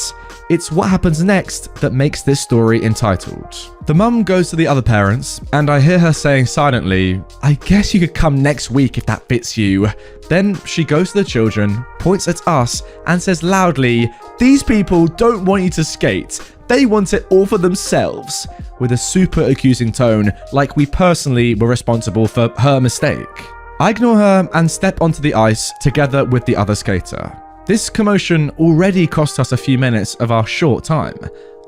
[SPEAKER 1] It's what happens next that makes this story entitled. The mum goes to the other parents, and I hear her saying silently, "I guess you could come next week if that fits you." Then she goes to the children, points at us, and says loudly, "These people don't want you to skate. They want it all for themselves," with a super accusing tone, like we personally were responsible for her mistake. I ignore her and step onto the ice together with the other skater. This commotion already cost us a few minutes of our short time.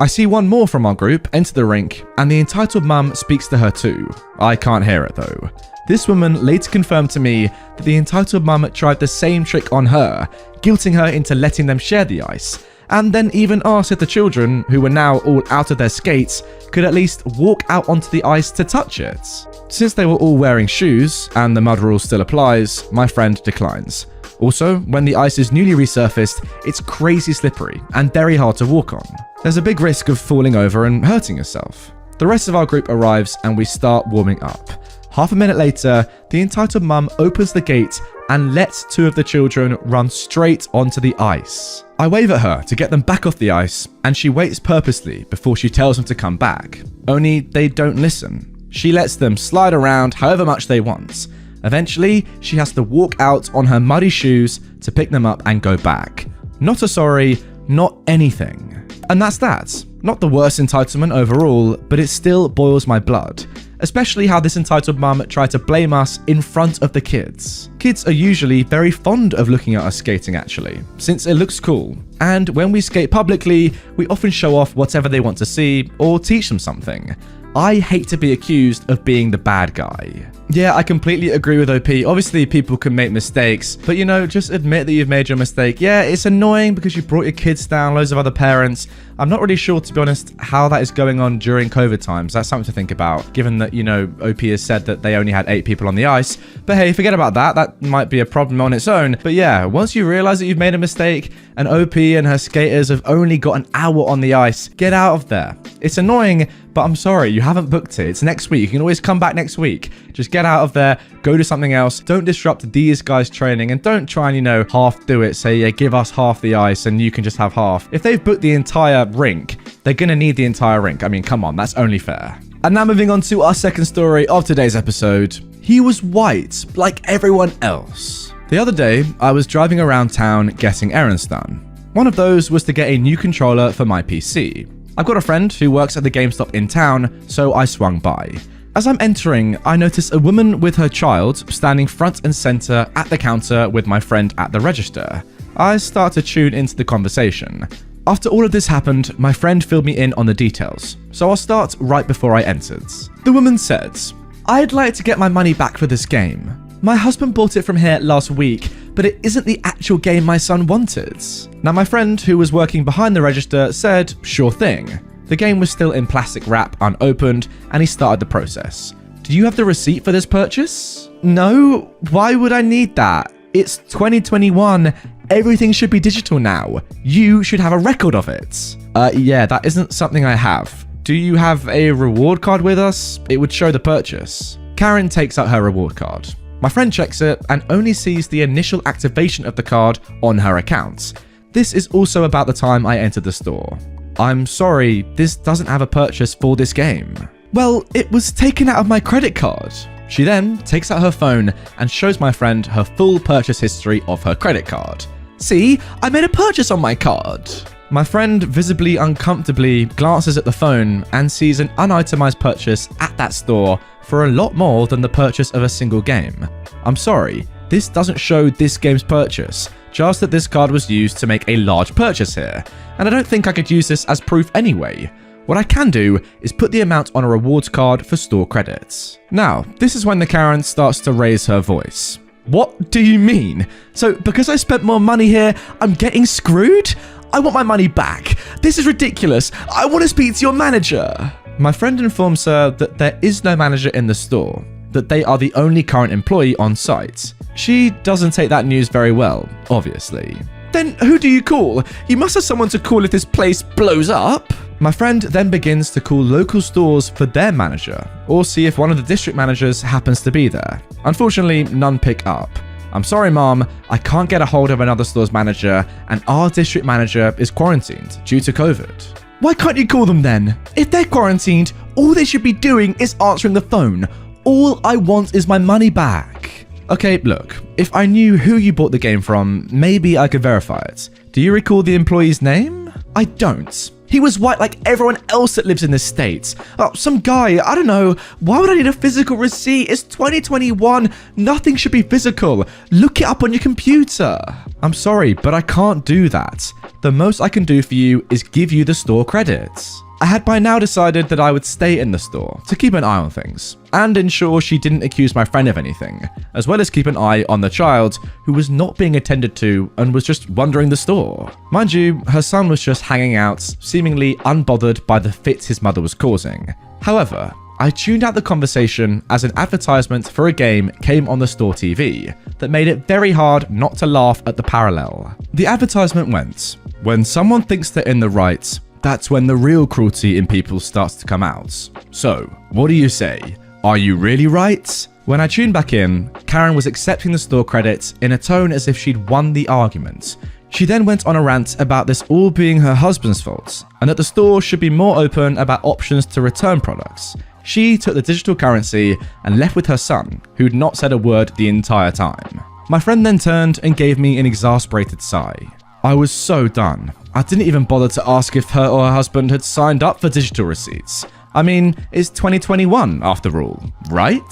[SPEAKER 1] I see one more from our group enter the rink, and the entitled mum speaks to her too. I can't hear it though. This woman later confirmed to me that the entitled mum tried the same trick on her, guilting her into letting them share the ice, and then even asked if the children, who were now all out of their skates, could at least walk out onto the ice to touch it. Since they were all wearing shoes, and the mud rule still applies, my friend declines. Also, when the ice is newly resurfaced, it's crazy slippery and very hard to walk on. There's a big risk of falling over and hurting yourself. The rest of our group arrives and we start warming up. Half a minute later, the entitled mum opens the gate and lets two of the children run straight onto the ice. I wave at her to get them back off the ice, and she waits purposely before she tells them to come back. Only they don't listen. She lets them slide around however much they want. Eventually, she has to walk out on her muddy shoes to pick them up and go back. Not a sorry, not anything. And that's that. Not the worst entitlement overall, but it still boils my blood. Especially how this entitled mum tried to blame us in front of the kids. Kids are usually very fond of looking at us skating actually, since it looks cool. And when we skate publicly, we often show off whatever they want to see or teach them something. I hate to be accused of being the bad guy. Yeah, I completely agree with OP. Obviously, people can make mistakes, but you know, just admit that you've made your mistake. Yeah, it's annoying because you brought your kids down, loads of other parents. I'm not really sure, to be honest, how that is going on during COVID times. That's something to think about, given that, you know, OP has said that they only had 8 people on the ice. But hey, forget about that. That might be a problem on its own. But yeah, once you realize that you've made a mistake and OP and her skaters have only got an hour on the ice, get out of there. It's annoying, but I'm sorry, you haven't booked it. It's next week. You can always come back next week. Just get out of there, go do something else. Don't disrupt these guys' training, and don't try and, you know, half do it. Say, yeah, give us half the ice and you can just have half. If they've booked the entire rink, they're gonna need the entire rink. I mean, come on, that's only fair. And now moving on to our second story of today's episode. He was white, like everyone else. The other day, I was driving around town getting errands done. One of those was to get a new controller for my PC. I've got a friend who works at the GameStop in town, so I swung by. As I'm entering, I notice a woman with her child standing front and center at the counter with my friend at the register. I start to tune into the conversation. After all of this happened, my friend filled me in on the details, so I'll start right before I entered. The woman said, "I'd like to get my money back for this game. My husband bought it from here last week, but it isn't the actual game my son wanted." Now my friend, who was working behind the register, said, "Sure thing." The game was still in plastic wrap, unopened, and he started the process. "Do you have the receipt for this purchase?" "No, why would I need that? It's 2021. Everything should be digital now. You should have a record of it." Yeah, that isn't something I have. Do you have a reward card with us? It would show the purchase." Karen takes out her reward card. My friend checks it and only sees the initial activation of the card on her account. This is also about the time I entered the store. "I'm sorry, this doesn't have a purchase for this game." "Well, it was taken out of my credit card." She then takes out her phone and shows my friend her full purchase history of her credit card. "See, I made a purchase on my card." My friend visibly uncomfortably glances at the phone and sees an unitemized purchase at that store for a lot more than the purchase of a single game. "I'm sorry, this doesn't show this game's purchase, just that this card was used to make a large purchase here, and I don't think I could use this as proof anyway. What I can do is put the amount on a rewards card for store credits." Now, this is when the Karen starts to raise her voice. "What do you mean? So because I spent more money here, I'm getting screwed? I want my money back. This is ridiculous. I want to speak to your manager. My friend informs her that there is no manager in the store, that they are the only current employee on site. She doesn't take that news very well, obviously. Then who do you call? You must have someone to call if this place blows up. My friend then begins to call local stores for their manager, or see if one of the district managers happens to be there. Unfortunately, none pick up. I'm sorry, Mom, I can't get a hold of another store's manager, and our district manager is quarantined due to COVID. Why can't you call them then? If they're quarantined, all they should be doing is answering the phone. All I want is my money back. Okay, look, if I knew who you bought the game from, maybe I could verify it. Do you recall the employee's name? I don't. He was white like everyone else that lives in this state. Oh, some guy, I don't know. Why would I need a physical receipt? It's 2021. Nothing should be physical. Look it up on your computer. I'm sorry, but I can't do that. The most I can do for you is give you the store credits. I had by now decided that I would stay in the store to keep an eye on things and ensure she didn't accuse my friend of anything, as well as keep an eye on the child who was not being attended to and was just wandering the store. Mind you, her son was just hanging out, seemingly unbothered by the fits his mother was causing. However, I tuned out the conversation as an advertisement for a game came on the store TV that made it very hard not to laugh at the parallel. The advertisement went, "When someone thinks they're in the right, that's when the real cruelty in people starts to come out. So, what do you say? Are you really right?" When I tuned back in, Karen was accepting the store credits in a tone as if she'd won the argument. She then went on a rant about this all being her husband's fault, and that the store should be more open about options to return products. She took the digital currency and left with her son, who'd not said a word the entire time. My friend then turned and gave me an exasperated sigh. I was so done. I didn't even bother to ask if her or her husband had signed up for digital receipts. I mean, it's 2021 after all, right?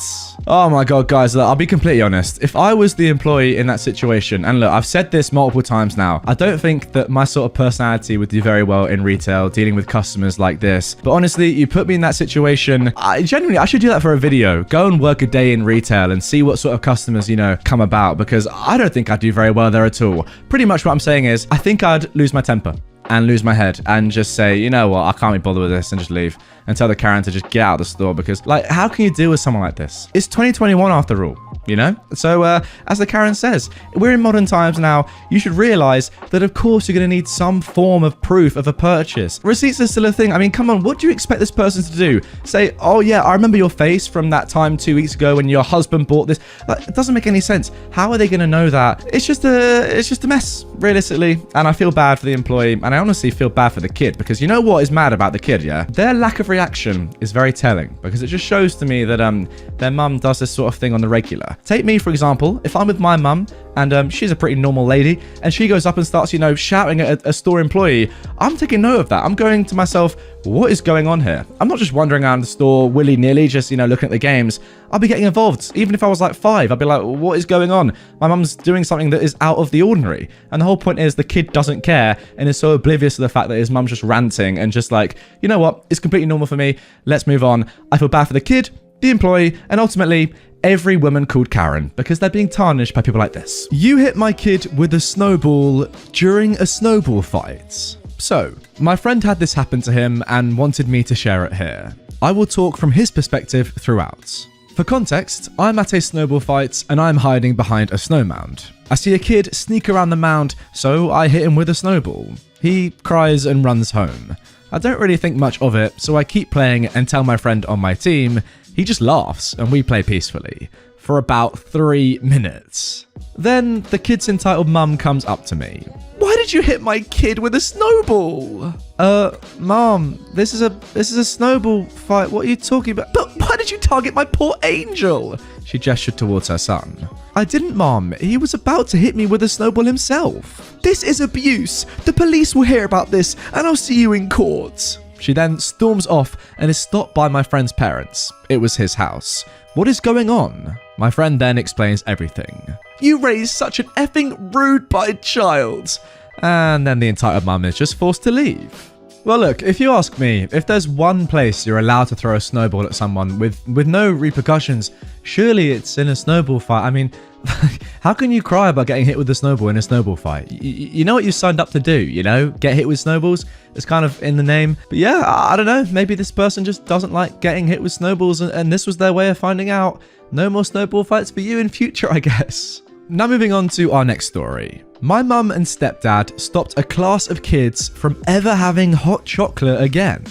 [SPEAKER 1] Oh my god, guys, look, I'll be completely honest. If I was the employee in that situation, and look, I've said this multiple times now, I don't think that my sort of personality would do very well in retail, dealing with customers like this. But honestly, you put me in that situation, I should do that for a video. Go and work a day in retail and see what sort of customers, come about, because I don't think I'd do very well there at all. Pretty much what I'm saying is, I think I'd lose my temper and lose my head and just say, you know what, I can't be bothered with this, and just leave and tell the Karen to just get out of the store, because like, how can you deal with someone like this? It's 2021 after all, So as the Karen says, we're in modern times now. You should realize that of course you're going to need some form of proof of a purchase. Receipts are still a thing. I mean, come on, what do you expect this person to do? Say, oh yeah, I remember your face from that time 2 weeks ago when your husband bought this. Like, it doesn't make any sense. How are they going to know that? It's just a mess, realistically. And I feel bad for the employee, and I honestly feel bad for the kid, because you know what is mad about the kid, yeah? Their lack of reaction is very telling, because it just shows to me that their mum does this sort of thing on the regular. Take me, for example. If I'm with my mum and she's a pretty normal lady and she goes up and starts, shouting at a store employee, I'm taking note of that. I'm going to myself, what is going on here? I'm not just wandering around the store willy-nilly, just, looking at the games. I'll be getting involved. Even if I was like 5, I'd be like, what is going on? My mum's doing something that is out of the ordinary. And the whole point is the kid doesn't care and is so oblivious to the fact that his mum's just ranting and just like, you know what? It's completely normal for me. Let's move on. I feel bad for the kid, the employee, and ultimately every woman called Karen, because they're being tarnished by people like this. You hit my kid with a snowball during a snowball fight. So, my friend had this happen to him and wanted me to share it here. I will talk from his perspective throughout. For context, I'm at a snowball fight and I'm hiding behind a snow mound. I see a kid sneak around the mound, so I hit him with a snowball. He cries and runs home. I don't really think much of it, so I keep playing and tell my friend on my team. He just laughs and we play peacefully for about 3 minutes. Then the kid's entitled mum comes up to me. Why did you hit my kid with a snowball? Mom, this is a snowball fight. What are you talking about? But why did you target my poor angel? She gestured towards her son. I didn't, Mom. He was about to hit me with a snowball himself. This is abuse. The police will hear about this and I'll see you in court. She then storms off and is stopped by my friend's parents. It was his house. What is going on? My friend then explains everything. You raised such an effing rude by child. And then the entitled mum is just forced to leave. Well, look, if you ask me, if there's one place you're allowed to throw a snowball at someone with no repercussions, surely it's in a snowball fight. I mean, how can you cry about getting hit with a snowball in a snowball fight? You know what you signed up to do, you know? Get hit with snowballs? It's kind of in the name. But yeah, I don't know. Maybe this person just doesn't like getting hit with snowballs, and this was their way of finding out. No more snowball fights for you in future, I guess. Now moving on to our next story. My mum and stepdad stopped a class of kids from ever having hot chocolate again.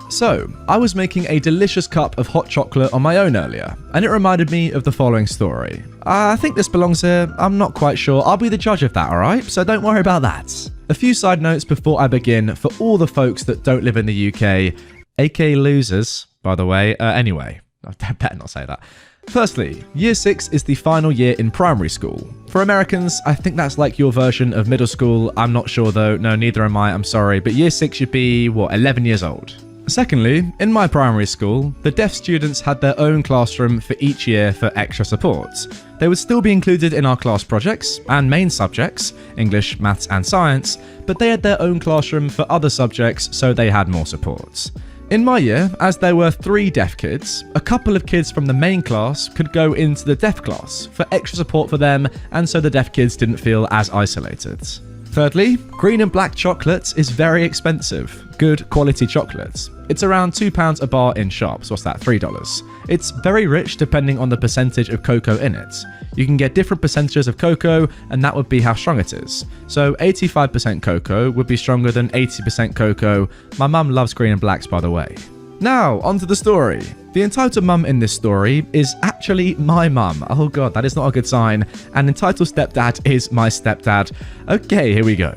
[SPEAKER 1] So, I was making a delicious cup of hot chocolate on my own earlier, and it reminded me of the following story. I think this belongs here, I'm not quite sure. I'll be the judge of that, alright? So don't worry about that. A few side notes before I begin for all the folks that don't live in the UK, aka losers, by the way. Anyway, I better not say that. Firstly, Year 6 is the final year in primary school. For Americans, I think that's like your version of middle school. I'm not sure though. No, neither am I. I'm sorry. But Year 6 should be, 11 years old. Secondly, in my primary school, the deaf students had their own classroom for each year for extra support. They would still be included in our class projects and main subjects, English, maths and science, but they had their own classroom for other subjects, so they had more support. In my year, as there were 3 deaf kids, a couple of kids from the main class could go into the deaf class for extra support for them, and so the deaf kids didn't feel as isolated. Thirdly, green and black chocolate is very expensive. Good quality chocolate. It's around £2 a bar in shops. What's that? $3. It's very rich depending on the percentage of cocoa in it. You can get different percentages of cocoa, and that would be how strong it is. So 85% cocoa would be stronger than 80% cocoa. My mum loves green and blacks, by the way. Now, onto the story. The entitled mum in this story is actually my mum. Oh god, that is not a good sign. And entitled stepdad is my stepdad. Okay, here we go.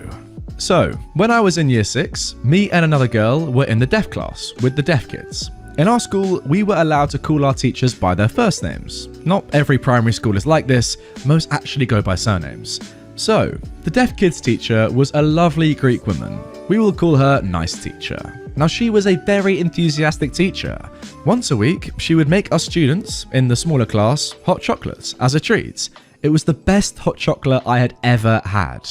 [SPEAKER 1] So, when I was in year 6, me and another girl were in the deaf class with the deaf kids. In our school, we were allowed to call our teachers by their first names. Not every primary school is like this, most actually go by surnames. So, the deaf kids teacher was a lovely Greek woman. We will call her Nice Teacher. Now, she was a very enthusiastic teacher. Once a week, she would make us students, in the smaller class, hot chocolates as a treat. It was the best hot chocolate I had ever had.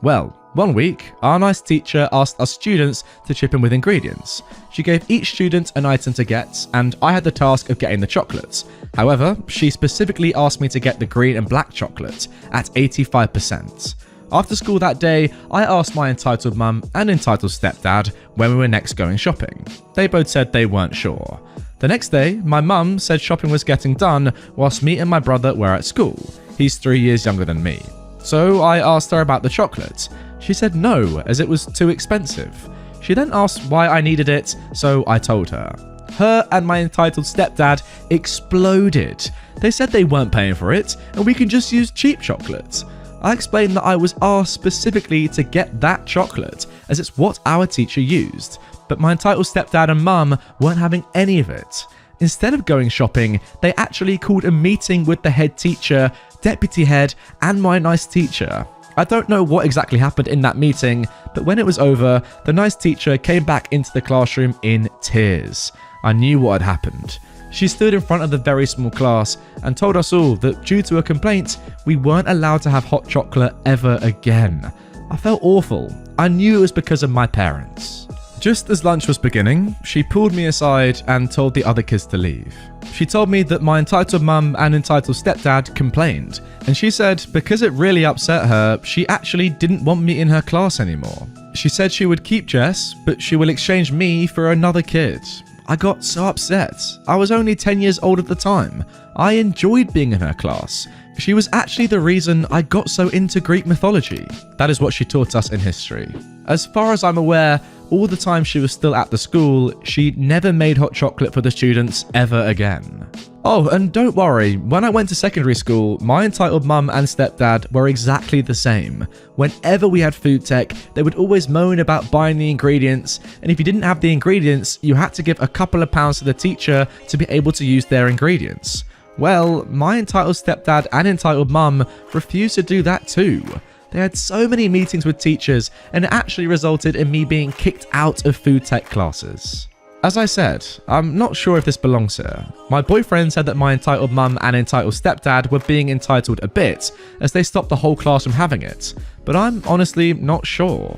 [SPEAKER 1] Well, one week, our nice teacher asked us students to chip in with ingredients. She gave each student an item to get, and I had the task of getting the chocolates. However, she specifically asked me to get the green and black chocolate at 85%. After school that day, I asked my entitled mum and entitled stepdad when we were next going shopping. They both said they weren't sure. The next day, my mum said shopping was getting done whilst me and my brother were at school. He's 3 years younger than me. So I asked her about the chocolate. She said no, as it was too expensive. She then asked why I needed it, so I told her. Her and my entitled stepdad exploded. They said they weren't paying for it, and we can just use cheap chocolate. I explained that I was asked specifically to get that chocolate, as it's what our teacher used, but my entitled stepdad and mum weren't having any of it. Instead of going shopping, they actually called a meeting with the head teacher, deputy head, and my nice teacher. I don't know what exactly happened in that meeting, but when it was over, the nice teacher came back into the classroom in tears. I knew what had happened. She stood in front of the very small class and told us all that due to a complaint, we weren't allowed to have hot chocolate ever again. I felt awful. I knew it was because of my parents. Just as lunch was beginning, she pulled me aside and told the other kids to leave. She told me that my entitled mum and entitled stepdad complained, and she said because it really upset her, she actually didn't want me in her class anymore. She said she would keep Jess, but she will exchange me for another kid. I got so upset. I was only 10 years old at the time. I enjoyed being in her class. She was actually the reason I got so into Greek mythology. That is what she taught us in history. As far as I'm aware, all the time she was still at the school, she never made hot chocolate for the students ever again. Oh, and don't worry, when I went to secondary school, my entitled mum and stepdad were exactly the same. Whenever we had food tech, they would always moan about buying the ingredients, and if you didn't have the ingredients, you had to give a couple of pounds to the teacher to be able to use their ingredients. Well, my entitled stepdad and entitled mum refused to do that too. They had so many meetings with teachers, and it actually resulted in me being kicked out of food tech classes. As I said, I'm not sure if this belongs here. My boyfriend said that my entitled mum and entitled stepdad were being entitled a bit, as they stopped the whole class from having it, but I'm honestly not sure.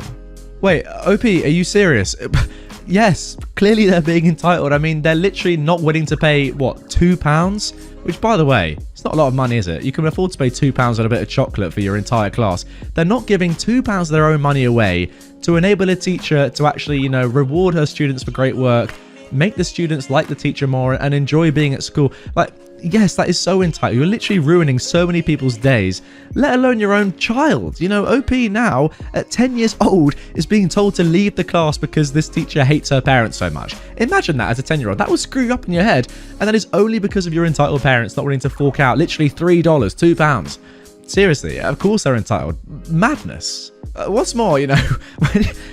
[SPEAKER 1] Wait, OP, are you serious? yes, clearly they're being entitled. I mean, they're literally not willing to pay, what, £2? Which, by the way, it's not a lot of money, is it? You can afford to pay £2 on a bit of chocolate for your entire class. They're not giving £2 of their own money away to enable a teacher to actually, you know, reward her students for great work, make the students like the teacher more and enjoy being at school. Like, yes, that is so entitled. You're literally ruining so many people's days, let alone your own child. You know, OP now, at 10 years old, is being told to leave the class because this teacher hates her parents so much. Imagine that as a 10-year-old. That will screw you up in your head. And that is only because of your entitled parents not willing to fork out literally $3, £2. Seriously, of course they're entitled. Madness. What's more, you know,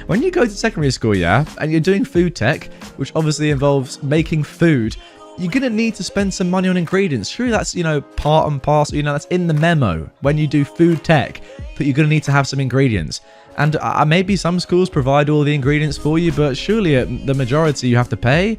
[SPEAKER 1] when you go to secondary school, yeah, and you're doing food tech, which obviously involves making food, you're going to need to spend some money on ingredients. Sure, that's, you know, part and parcel, you know, that's in the memo when you do food tech, but you're going to need to have some ingredients. And maybe some schools provide all the ingredients for you, but surely the majority you have to pay,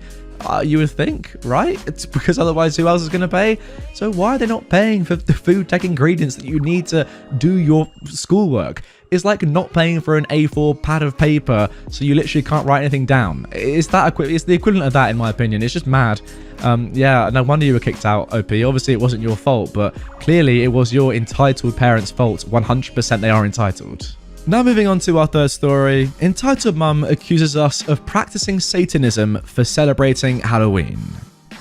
[SPEAKER 1] you would think, right? It's because otherwise who else is going to pay? So why are they not paying for the food tech ingredients that you need to do your schoolwork? It's like not paying for an A4 pad of paper, so you literally can't write anything down. It's the equivalent of that, in my opinion. It's just mad. Yeah, no wonder you were kicked out, OP. Obviously, it wasn't your fault, but clearly it was your entitled parents' fault. 100% they are entitled. Now moving on to our third story. Entitled mum accuses us of practicing Satanism for celebrating Halloween.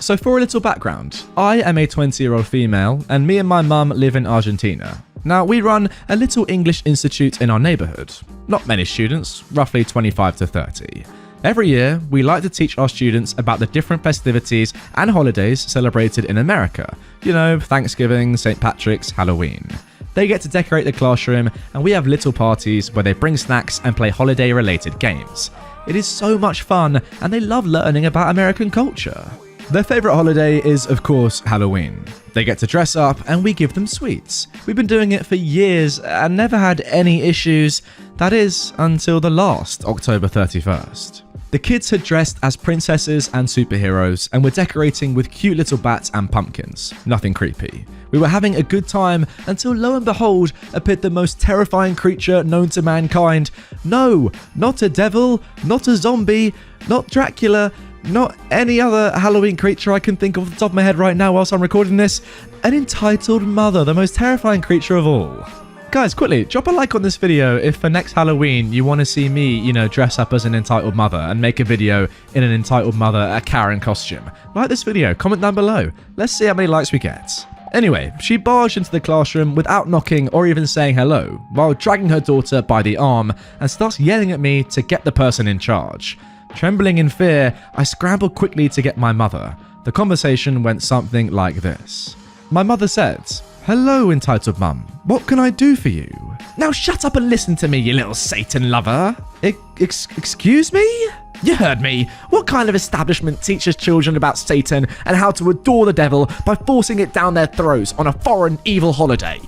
[SPEAKER 1] So for a little background, I am a 20-year-old female, and me and my mum live in Argentina. Now, we run a little English institute in our neighbourhood. Not many students, roughly 25 to 30. Every year, we like to teach our students about the different festivities and holidays celebrated in America. You know, Thanksgiving, St. Patrick's, Halloween. They get to decorate the classroom, and we have little parties where they bring snacks and play holiday-related games. It is so much fun, and they love learning about American culture. Their favourite holiday is, of course, Halloween. They get to dress up and we give them sweets. We've been doing it for years and never had any issues. That is, until the last October 31st. The kids had dressed as princesses and superheroes and were decorating with cute little bats and pumpkins. Nothing creepy. We were having a good time until lo and behold appeared the most terrifying creature known to mankind. No, not a devil, not a zombie, not Dracula, not any other Halloween creature I can think of off the top of my head right now whilst I'm recording this. An entitled mother, the most terrifying creature of all. Guys, quickly, drop a like on this video if for next Halloween you want to see me, you know, dress up as an entitled mother and make a video in an entitled mother, a Karen costume. Like this video, comment down below. Let's see how many likes we get. Anyway, she barged into the classroom without knocking or even saying hello, while dragging her daughter by the arm and starts yelling at me to get the person in charge. Trembling in fear, I scrambled quickly to get my mother. The conversation went something like this. My mother said, "Hello, entitled mum. What can I do for you?" "Now shut up and listen to me, you little Satan lover." Excuse me? You heard me. What kind of establishment teaches children about Satan and how to adore the devil by forcing it down their throats on a foreign evil holiday?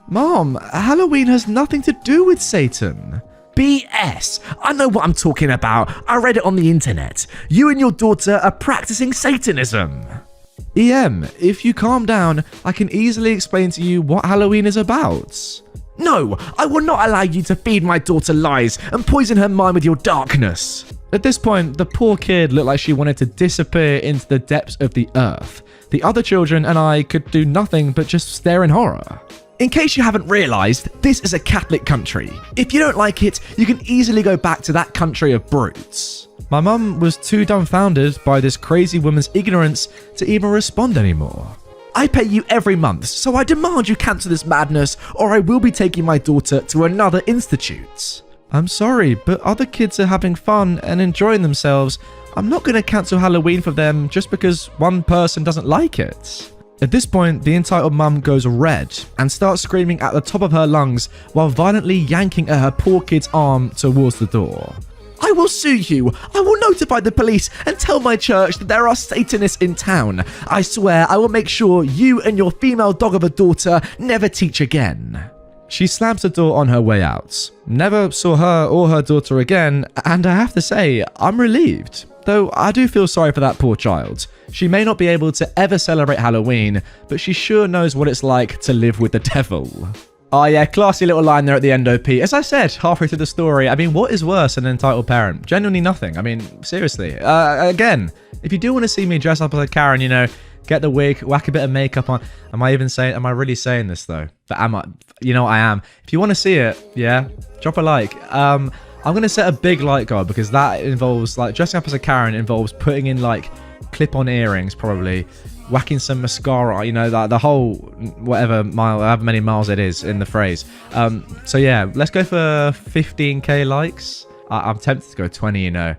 [SPEAKER 1] Mom, Halloween has nothing to do with Satan. BS. I know what I'm talking about. I read it on the internet. You and your daughter are practicing Satanism. EM, if you calm down, I can easily explain to you what Halloween is about. No, I will not allow you to feed my daughter lies and poison her mind with your darkness. At this point, the poor kid looked like she wanted to disappear into the depths of the earth. The other children and I could do nothing but just stare in horror. In case you haven't realised, this is a Catholic country. If you don't like it, you can easily go back to that country of brutes. My mum was too dumbfounded by this crazy woman's ignorance to even respond anymore. I pay you every month, so I demand you cancel this madness, or I will be taking my daughter to another institute. I'm sorry, but other kids are having fun and enjoying themselves. I'm not going to cancel Halloween for them just because one person doesn't like it. At this point, the entitled mum goes red and starts screaming at the top of her lungs while violently yanking at her poor kid's arm towards the door. I will sue you. I will notify the police and tell my church that there are Satanists in town. I swear I will make sure you and your female dog of a daughter never teach again. She slams the door on her way out. Never saw her or her daughter again, and I have to say, I'm relieved. Though I do feel sorry for that poor child. She may not be able to ever celebrate Halloween, but she sure knows what it's like to live with the devil. Oh yeah, classy little line there at the end, OP. As I said, halfway through the story, I mean, what is worse than an entitled parent? Genuinely nothing. I mean, seriously. Again, if you do want to see me dress up as a Karen, you know, get the wig, whack a bit of makeup on. Am I really saying this though? But am I? You know, I am. If you want to see it, yeah, drop a like. I'm going to set a big like goal because that involves, like, dressing up as a Karen involves putting in, like, clip-on earrings, probably. Whacking some mascara, you know, the whole however many miles it is in the phrase. So yeah, let's go for 15k likes. I'm tempted to go 20, you know.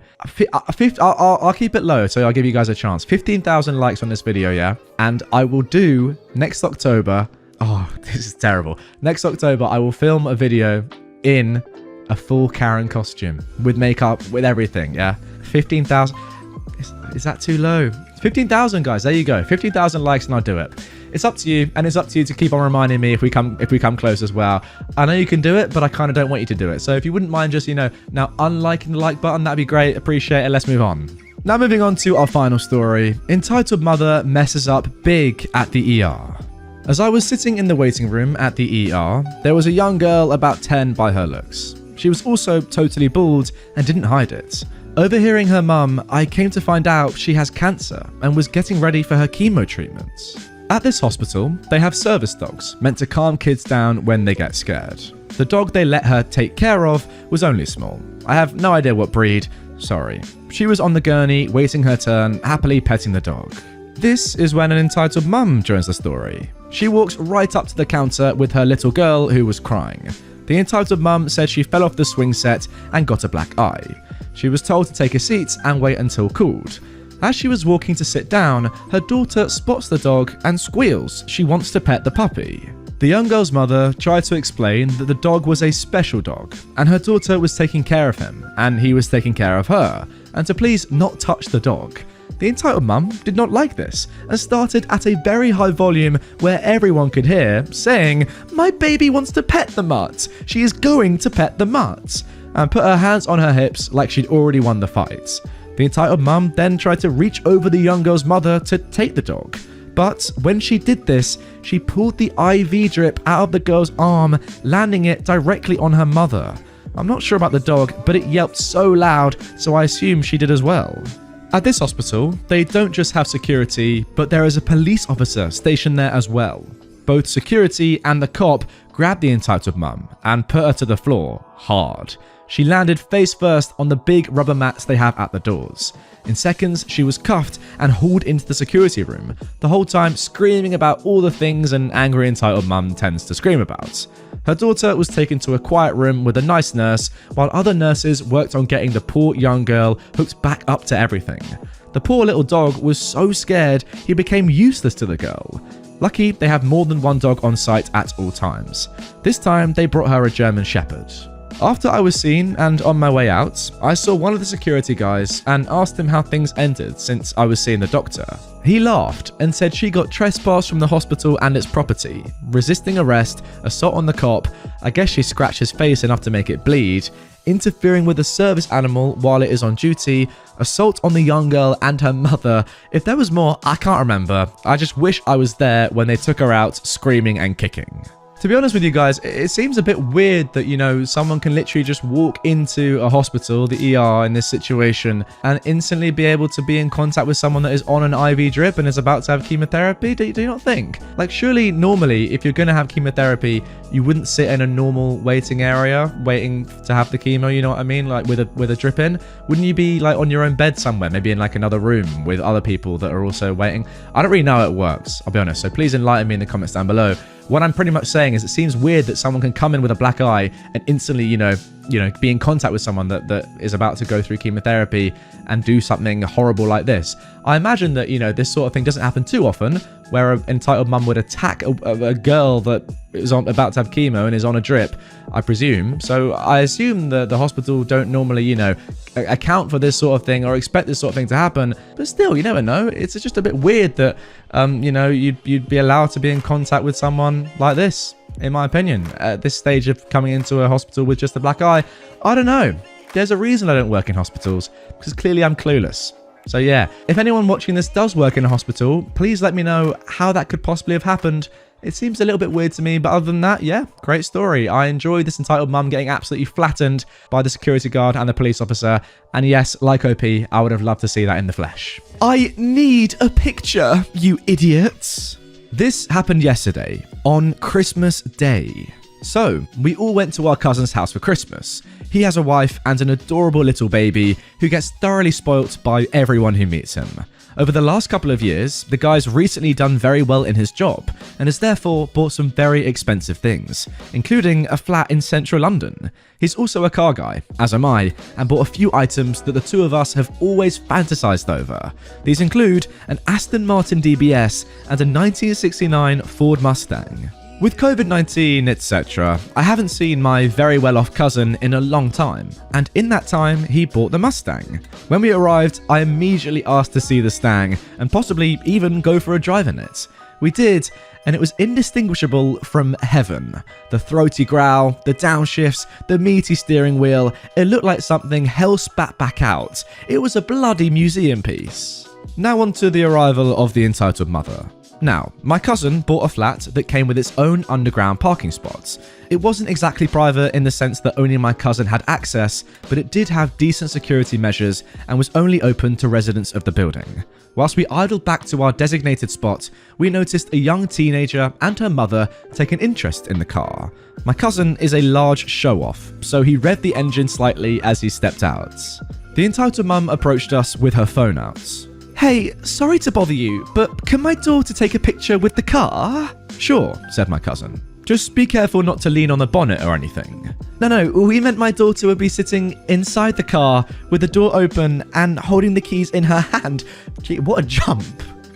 [SPEAKER 1] I'll keep it low, so I'll give you guys a chance. 15,000 likes on this video, yeah? And I will do next October. Oh, this is terrible. Next October, I will film a video in a full Karen costume with makeup, with everything, yeah? 15,000. Is that too low? 15,000, guys. There you go. 15,000 likes and I'll do it. It's up to you, and it's up to you to keep on reminding me if we come close as well. I know you can do it, but I kind of don't want you to do it. So if you wouldn't mind just, you know, now unliking the like button, that'd be great. Appreciate it. Let's move on. Now moving on to our final story. Entitled mother messes up big at the ER. As I was sitting in the waiting room at the ER, there was a young girl about 10 by her looks. She was also totally bald and didn't hide it. Overhearing her mum, I came to find out she has cancer and was getting ready for her chemo treatments. At this hospital, they have service dogs meant to calm kids down when they get scared. The dog they let her take care of was only small. I have no idea what breed, sorry. She was on the gurney, waiting her turn, happily petting the dog. This is when an entitled mum joins the story. She walks right up to the counter with her little girl who was crying. The entitled mum said she fell off the swing set and got a black eye. She was told to take a seat and wait until cooled. As she was walking to sit down, her daughter spots the dog and squeals she wants to pet the puppy. The young girl's mother tried to explain that the dog was a special dog, and her daughter was taking care of him, and he was taking care of her, and to please not touch the dog. The entitled mum did not like this, and started at a very high volume where everyone could hear, saying, "My baby wants to pet the mutt. She is going to pet the mutt," and put her hands on her hips like she'd already won the fight. The entitled mum then tried to reach over the young girl's mother to take the dog. But when she did this, she pulled the IV drip out of the girl's arm, landing it directly on her mother. I'm not sure about the dog, but it yelped so loud, so I assume she did as well. At this hospital, they don't just have security, but there is a police officer stationed there as well. Both security and the cop grabbed the entitled mum and put her to the floor, hard. She landed face first on the big rubber mats they have at the doors. In seconds, she was cuffed and hauled into the security room, the whole time screaming about all the things an angry entitled mum tends to scream about. Her daughter was taken to a quiet room with a nice nurse, while other nurses worked on getting the poor young girl hooked back up to everything. The poor little dog was so scared he became useless to the girl. Lucky they have more than one dog on site at all times. This time they brought her a German Shepherd. After I was seen and on my way out, I saw one of the security guys and asked him how things ended since I was seeing the doctor. He laughed and said she got trespassed from the hospital and its property, resisting arrest, assault on the cop, I guess she scratched his face enough to make it bleed, interfering with a service animal while it is on duty, assault on the young girl and her mother. If there was more, I can't remember. I just wish I was there when they took her out screaming and kicking. To be honest with you guys, it seems a bit weird that, you know, someone can literally just walk into a hospital, the ER in this situation, and instantly be able to be in contact with someone that is on an IV drip and is about to have chemotherapy. Do you not think? Like, surely normally, if you're going to have chemotherapy, you wouldn't sit in a normal waiting area waiting to have the chemo, you know what I mean? Like with a drip in. Wouldn't you be like on your own bed somewhere, maybe in like another room with other people that are also waiting? I don't really know how it works, I'll be honest. So please enlighten me in the comments down below. What I'm pretty much saying is it seems weird that someone can come in with a black eye and instantly, you know, be in contact with someone that is about to go through chemotherapy and do something horrible like this. I imagine that, you know, this sort of thing doesn't happen too often, where an entitled mum would attack a girl that is about to have chemo and is on a drip, I presume. So I assume that the hospital don't normally, you know, account for this sort of thing or expect this sort of thing to happen. But still, you never know. It's just a bit weird that, you know, you'd be allowed to be in contact with someone like this, in my opinion. At this stage of coming into a hospital with just a black eye, I don't know. There's a reason I don't work in hospitals, because clearly I'm clueless. So yeah, if anyone watching this does work in a hospital, please let me know how that could possibly have happened It seems a little bit weird to me, but other than that, yeah, great story. I enjoyed this entitled mum getting absolutely flattened by the security guard and the police officer. And yes, like OP, I would have loved to see that in the flesh. I need a picture, you idiots. This happened yesterday, on Christmas Day. So, we all went to our cousin's house for Christmas. He has a wife and an adorable little baby who gets thoroughly spoilt by everyone who meets him. Over the last couple of years, the guy's recently done very well in his job and has therefore bought some very expensive things, including a flat in central London. He's also a car guy, as am I, and bought a few items that the two of us have always fantasized over. These include an Aston Martin DBS and a 1969 Ford Mustang. With COVID-19, etc., I haven't seen my very well-off cousin in a long time, and in that time, he bought the Mustang. When we arrived, I immediately asked to see the Stang, and possibly even go for a drive in it. We did, and it was indistinguishable from heaven. The throaty growl, the downshifts, the meaty steering wheel, it looked like something hell spat back out. It was a bloody museum piece. Now on to the arrival of the entitled mother. Now, my cousin bought a flat that came with its own underground parking spots. It wasn't exactly private in the sense that only my cousin had access, but it did have decent security measures and was only open to residents of the building. Whilst we idled back to our designated spot, we noticed a young teenager and her mother take an interest in the car. My cousin is a large show-off, so he revved the engine slightly as he stepped out. The entitled mum approached us with her phone out. "Hey, sorry to bother you, but can my daughter take a picture with the car?" "Sure," said my cousin. "Just be careful not to lean on the bonnet or anything." No, we meant my daughter would be sitting inside the car with the door open and holding the keys in her hand." Gee, what a jump.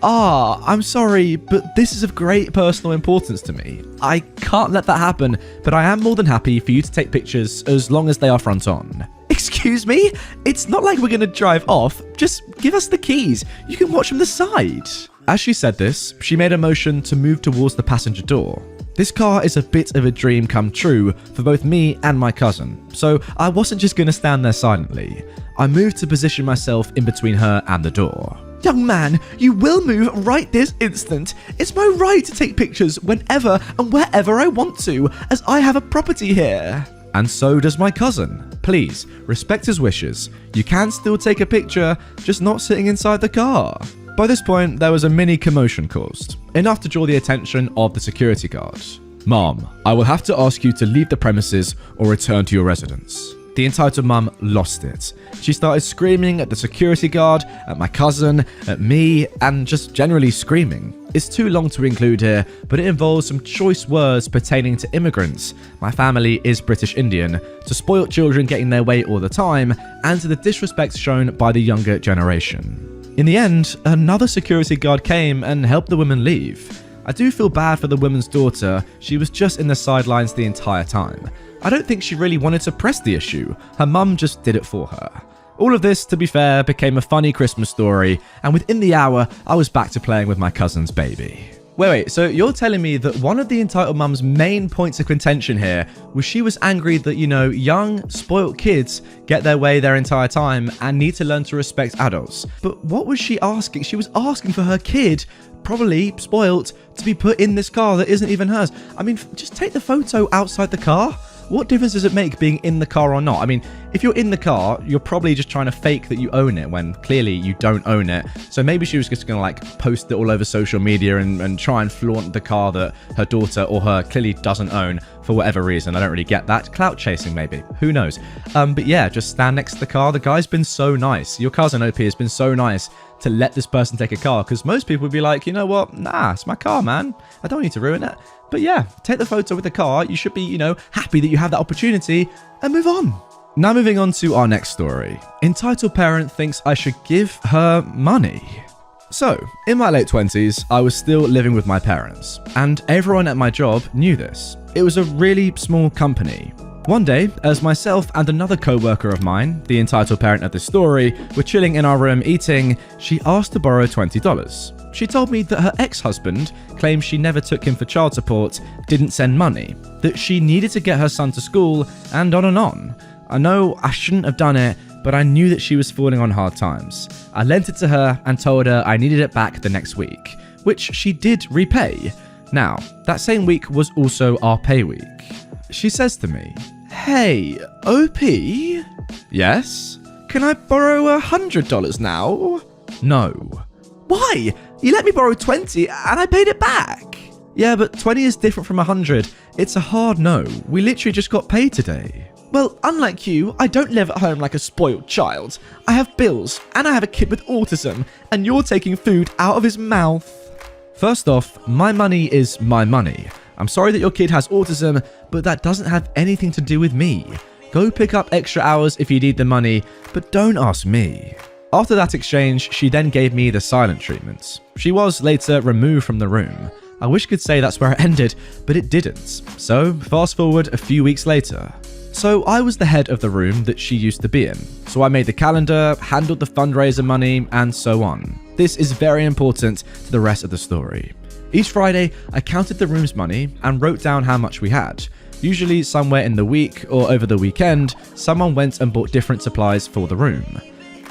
[SPEAKER 1] "I'm sorry, but this is of great personal importance to me. I can't let that happen, but I am more than happy for you to take pictures as long as they are front on." "Excuse me? It's not like we're going to drive off. Just give us the keys. You can watch from the side." As she said this, she made a motion to move towards the passenger door. This car is a bit of a dream come true for both me and my cousin, so I wasn't just going to stand there silently. I moved to position myself in between her and the door. "Young man, you will move right this instant. It's my right to take pictures whenever and wherever I want to, as I have a property here." And so does my cousin. Please, respect his wishes. You can still take a picture, just not sitting inside the car. By this point, there was a mini commotion caused, enough to draw the attention of the security guard. "Mom, I will have to ask you to leave the premises or return to your residence." The entitled mum lost it. She started screaming at the security guard, at my cousin, at me, and just generally screaming. It's too long to include here, but it involves some choice words pertaining to immigrants. My family is British Indian, to spoiled children getting their way all the time, and to the disrespect shown by the younger generation. In the end, another security guard came and helped the woman leave. I do feel bad for the woman's daughter. She was just in the sidelines the entire time. I don't think she really wanted to press the issue. Her mum just did it for her. All of this, to be fair, became a funny Christmas story, and within the hour, I was back to playing with my cousin's baby. Wait, so you're telling me that one of the entitled mum's main points of contention here was she was angry that, young, spoilt kids get their way their entire time and need to learn to respect adults. But what was she asking? She was asking for her kid, probably spoilt, to be put in this car that isn't even hers. I mean, just take the photo outside the car. What difference does it make being in the car or not? I mean, if you're in the car, you're probably just trying to fake that you own it when clearly you don't own it. So maybe she was just going to post it all over social media and try and flaunt the car that her daughter or her clearly doesn't own for whatever reason. I don't really get that. Clout chasing maybe. Who knows? But yeah, just stand next to the car. The guy's been so nice. Your cousin OP has been so nice to let this person take a car, because most people would be like, you know what? Nah, it's my car, man. I don't need to ruin it. But yeah, take the photo with the car. You should be, happy that you have that opportunity and move on. Now moving on to our next story. Entitled parent thinks I should give her money. So, in my late 20s, I was still living with my parents, and everyone at my job knew this. It was a really small company. One day, as myself and another co-worker of mine, the entitled parent of this story, were chilling in our room eating, she asked to borrow $20. She told me that her ex-husband claimed she never took him for child support, didn't send money, that she needed to get her son to school, and on and on. I know I shouldn't have done it, but I knew that she was falling on hard times. I lent it to her and told her I needed it back the next week, which she did repay. Now, that same week was also our pay week. She says to me, "Hey, OP? Yes? Can I borrow $100 now?" "No." "Why? You let me borrow 20 and I paid it back." "Yeah, but 20 is different from 100. It's a hard no. We literally just got paid today." "Well, unlike you, I don't live at home like a spoiled child. I have bills, and I have a kid with autism, and you're taking food out of his mouth." First off, my money is my money. I'm sorry that your kid has autism, but that doesn't have anything to do with me. Go pick up extra hours if you need the money, but don't ask me. After that exchange, she then gave me the silent treatment. She was later removed from the room. I wish I could say that's where it ended, but it didn't. So, fast forward a few weeks later. So I was the head of the room that she used to be in. So I made the calendar, handled the fundraiser money, and so on. This is very important to the rest of the story. Each Friday, I counted the room's money and wrote down how much we had. Usually somewhere in the week or over the weekend, someone went and bought different supplies for the room.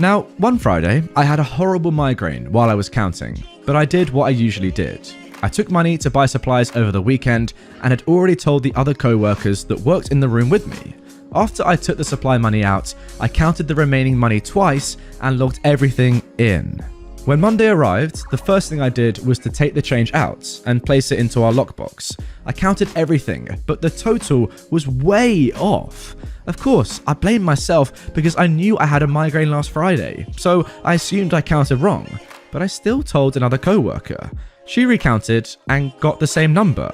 [SPEAKER 1] Now, one Friday, I had a horrible migraine while I was counting, but I did what I usually did. I took money to buy supplies over the weekend and had already told the other co-workers that worked in the room with me. After I took the supply money out, I counted the remaining money twice and logged everything in. When Monday arrived, the first thing I did was to take the change out and place it into our lockbox. I counted everything, but the total was way off. Of course, I blamed myself because I knew I had a migraine last Friday, so I assumed I counted wrong, but I still told another co-worker. She recounted and got the same number.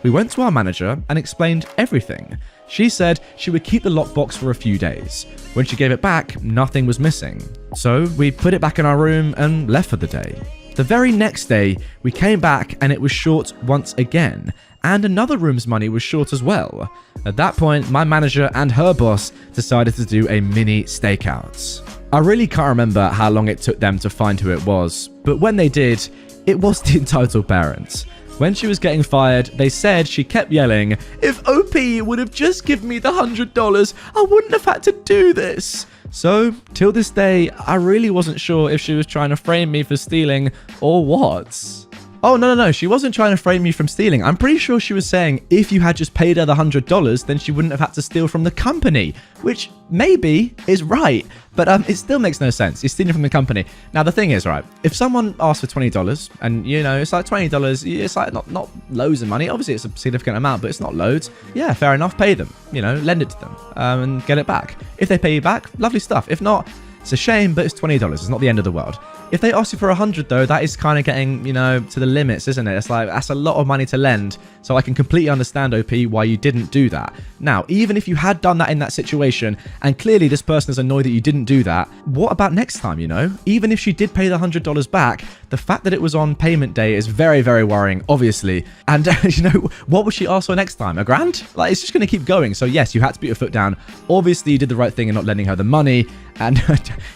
[SPEAKER 1] We went to our manager and explained everything. She said she would keep the lockbox for a few days. When she gave it back, nothing was missing. So we put it back in our room and left for the day. The very next day, we came back and it was short once again, and another room's money was short as well. At that point, my manager and her boss decided to do a mini stakeout. I really can't remember how long it took them to find who it was, but when they did, it was the entitled parents. When she was getting fired, they said she kept yelling, "If OP would have just given me the $100, I wouldn't have had to do this." So, till this day, I really wasn't sure if she was trying to frame me for stealing or what. Oh, no, she wasn't trying to frame me from stealing. I'm pretty sure she was saying if you had just paid her the $100, then she wouldn't have had to steal from the company, which maybe is right, but it still makes no sense. You're stealing from the company. Now, the thing is, right, if someone asks for $20 and, you know, it's like $20, it's like not loads of money. Obviously, it's a significant amount, but it's not loads. Yeah, fair enough. Pay them, you know, lend it to them and get it back. If they pay you back, lovely stuff. If not, it's a shame, but it's $20. It's not the end of the world. If they ask you for $100 though, that is kind of getting, you know, to the limits, isn't it? It's like, that's a lot of money to lend. So I can completely understand, OP, why you didn't do that. Now, even if you had done that in that situation, and clearly this person is annoyed that you didn't do that, what about next time, you know? Even if she did pay the $100 back, the fact that it was on payment day is very, very worrying, obviously. And, you know, what would she ask for next time? $1,000? Like, it's just going to keep going. So yes, you had to put your foot down. Obviously, you did the right thing in not lending her the money. And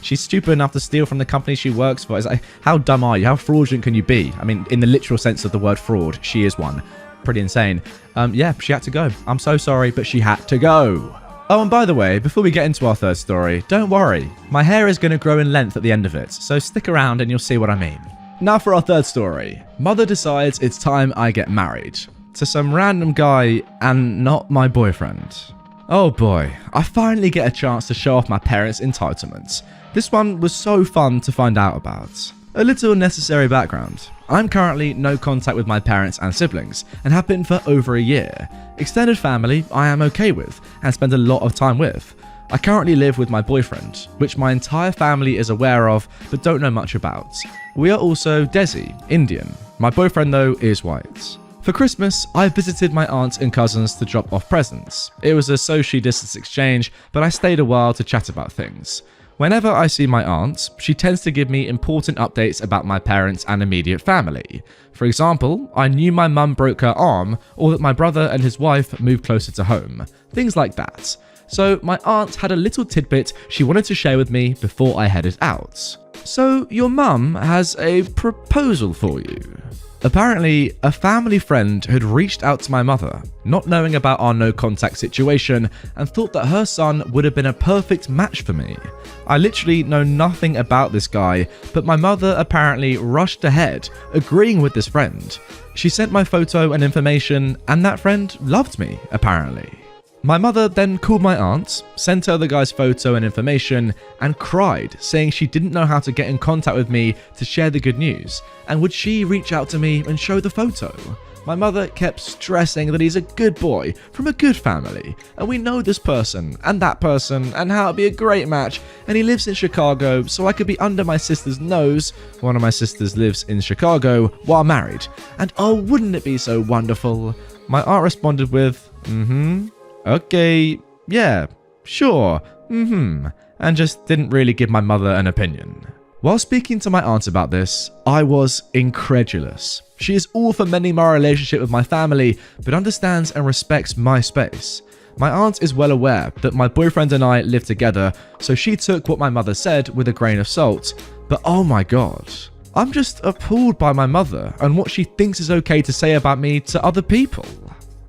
[SPEAKER 1] she's stupid enough to steal from the company she works for. It's like, how dumb are you? How fraudulent can you be? I mean, in the literal sense of the word fraud, she is one. Pretty insane. Yeah, she had to go. I'm so sorry, but she had to go. Oh, and by the way, before we get into our third story, don't worry. My hair is going to grow in length at the end of it, so stick around and you'll see what I mean. Now for our third story. Mother decides it's time I get married. To some random guy and not my boyfriend. Oh boy, I finally get a chance to show off my parents' entitlements. This one was so fun to find out about. A little necessary background. I'm currently no contact with my parents and siblings, and have been for over a year. Extended family I am okay with, and spend a lot of time with. I currently live with my boyfriend, which my entire family is aware of, but don't know much about. We are also Desi, Indian. My boyfriend though is white. For Christmas, I visited my aunt and cousins to drop off presents. It was a socially distanced exchange, but I stayed a while to chat about things. Whenever I see my aunt, she tends to give me important updates about my parents and immediate family. For example, I knew my mum broke her arm, or that my brother and his wife moved closer to home. Things like that. So my aunt had a little tidbit she wanted to share with me before I headed out. So your mum has a proposal for you? Apparently, a family friend had reached out to my mother, not knowing about our no contact situation, and thought that her son would have been a perfect match for me. I literally know nothing about this guy, but my mother apparently rushed ahead, agreeing with this friend. She sent my photo and information, and that friend loved me, apparently. My mother then called my aunt, sent her the guy's photo and information, and cried, saying she didn't know how to get in contact with me to share the good news, and would she reach out to me and show the photo? My mother kept stressing that he's a good boy from a good family, and we know this person, and how it'd be a great match, and he lives in Chicago, so I could be under my sister's nose. One of my sisters lives in Chicago while married, and oh, wouldn't it be so wonderful? My aunt responded with, okay, yeah, sure, and just didn't really give my mother an opinion. While speaking to my aunt about this, I was incredulous. She is all for mending my relationship with my family, but understands and respects my space. My aunt is well aware that my boyfriend and I live together, so she took what my mother said with a grain of salt. But oh my god, I'm just appalled by my mother and what she thinks is okay to say about me to other people.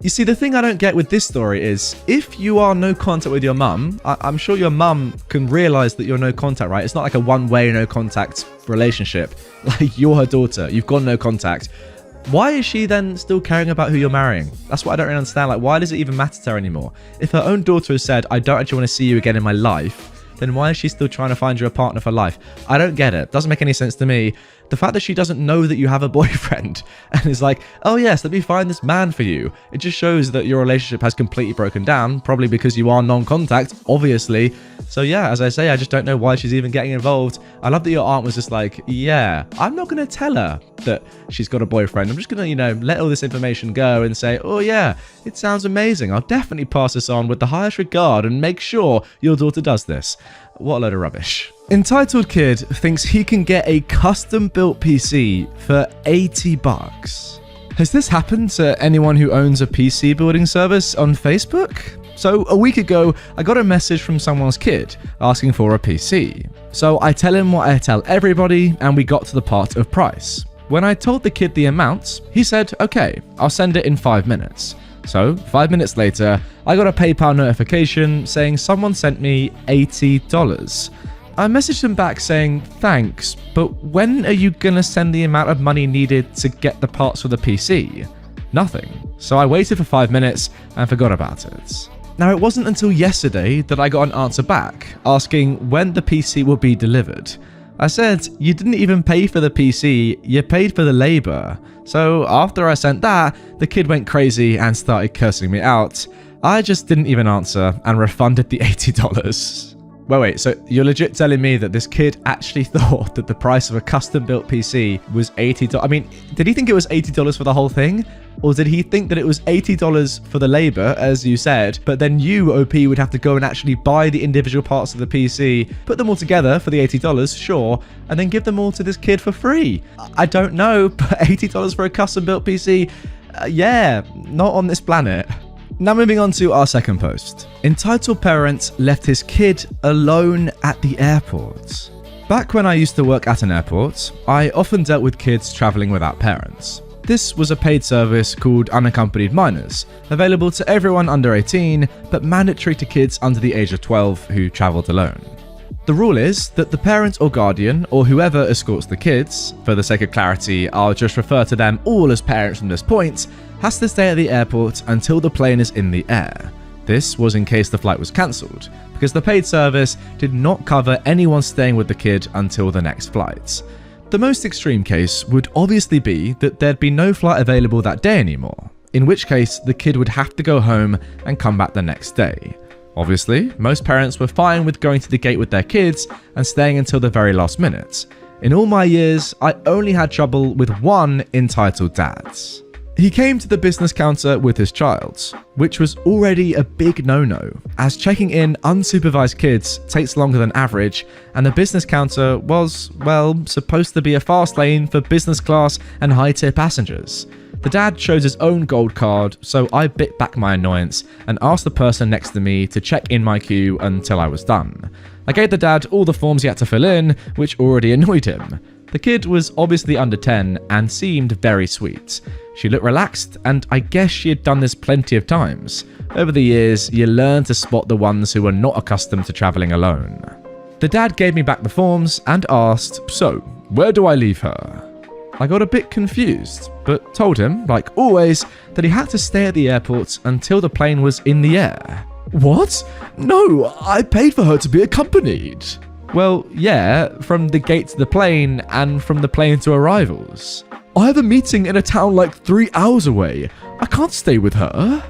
[SPEAKER 1] You see, the thing I don't get with this story is, if you are no contact with your mum, I'm sure your mum can realise that you're no contact, right? It's not like a one-way no contact relationship. Like, you're her daughter, you've got no contact. Why is she then still caring about who you're marrying? That's what I don't really understand. Like, why does it even matter to her anymore? If her own daughter has said, I don't actually want to see you again in my life, then why is she still trying to find you a partner for life? I don't get it. Doesn't make any sense to me. The fact that she doesn't know that you have a boyfriend and is like, oh yes, let me find this man for you. It just shows that your relationship has completely broken down, probably because you are non-contact, obviously. So yeah, as I say, I just don't know why she's even getting involved. I love that your aunt was just like, yeah, I'm not going to tell her that she's got a boyfriend. I'm just going to, let all this information go and say, oh yeah, it sounds amazing. I'll definitely pass this on with the highest regard and make sure your daughter does this. What a load of rubbish. Entitled kid thinks he can get a custom-built PC for $80. Has this happened to anyone who owns a PC building service on Facebook? So a week ago, I got a message from someone's kid asking for a PC. So I tell him what I tell everybody, and we got to the part of price. When I told the kid the amount, he said, okay, I'll send it in 5 minutes. So 5 minutes later, I got a PayPal notification saying someone sent me $80. I messaged him back saying, thanks, but when are you gonna send the amount of money needed to get the parts for the PC? Nothing. So I waited for 5 minutes and forgot about it. Now, it wasn't until yesterday that I got an answer back, asking when the PC will be delivered. I said, you didn't even pay for the PC, you paid for the labor. So after I sent that, the kid went crazy and started cursing me out. I just didn't even answer and refunded the $80. Wait, so you're legit telling me that this kid actually thought that the price of a custom-built PC was $80? I mean, did he think it was $80 for the whole thing? Or did he think that it was $80 for the labor, as you said, but then you, OP, would have to go and actually buy the individual parts of the PC, put them all together for the $80, sure, and then give them all to this kid for free? I don't know, but $80 for a custom-built PC? Yeah, not on this planet. Now moving on to our second post. Entitled parent left his kid alone at the airport. Back when I used to work at an airport, I often dealt with kids traveling without parents. This was a paid service called Unaccompanied Minors, available to everyone under 18, but mandatory to kids under the age of 12 who travelled alone. The rule is that the parent or guardian, or whoever escorts the kids, for the sake of clarity, I'll just refer to them all as parents from this point, has to stay at the airport until the plane is in the air. This was in case the flight was cancelled, because the paid service did not cover anyone staying with the kid until the next flight. The most extreme case would obviously be that there'd be no flight available that day anymore, in which case the kid would have to go home and come back the next day. Obviously, most parents were fine with going to the gate with their kids and staying until the very last minute. In all my years, I only had trouble with one entitled dad. He came to the business counter with his child, which was already a big no-no, as checking in unsupervised kids takes longer than average, and the business counter was, well, supposed to be a fast lane for business class and high-tier passengers. The dad chose his own gold card, so I bit back my annoyance and asked the person next to me to check in my queue until I was done. I gave the dad all the forms he had to fill in, which already annoyed him. The kid was obviously under 10 and seemed very sweet. She looked relaxed, and I guess she had done this plenty of times. Over the years, you learn to spot the ones who are not accustomed to traveling alone. The dad gave me back the forms and asked, "So, where do I leave her?" I got a bit confused, but told him, like always, that he had to stay at the airport until the plane was in the air. "What? No, I paid for her to be accompanied." Well, yeah, from the gate to the plane and from the plane to arrivals. "I have a meeting in a town like 3 hours away. I can't stay with her."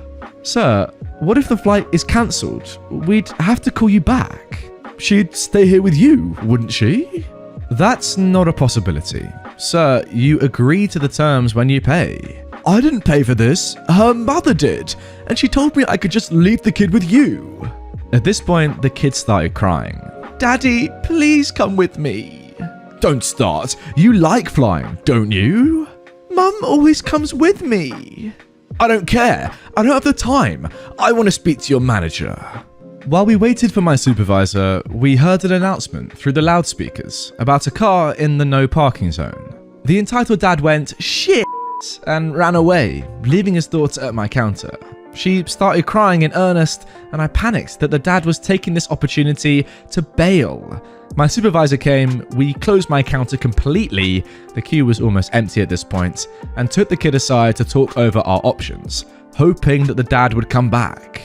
[SPEAKER 1] "Sir, what if the flight is cancelled? We'd have to call you back." "She'd stay here with you, wouldn't she?" "That's not a possibility. Sir, you agree to the terms when you pay." "I didn't pay for this. Her mother did, and she told me I could just leave the kid with you." At this point, the kid started crying. "Daddy, please come with me." "Don't start. You like flying, don't you?" "Mum always comes with me." "I don't care. I don't have the time. I want to speak to your manager." While we waited for my supervisor, we heard an announcement through the loudspeakers about a car in the no parking zone. The entitled dad went, "Shit," and ran away, leaving his daughter at my counter. She started crying in earnest, and I panicked that the dad was taking this opportunity to bail. My supervisor came, we closed my counter completely, the queue was almost empty at this point, and took the kid aside to talk over our options, hoping that the dad would come back.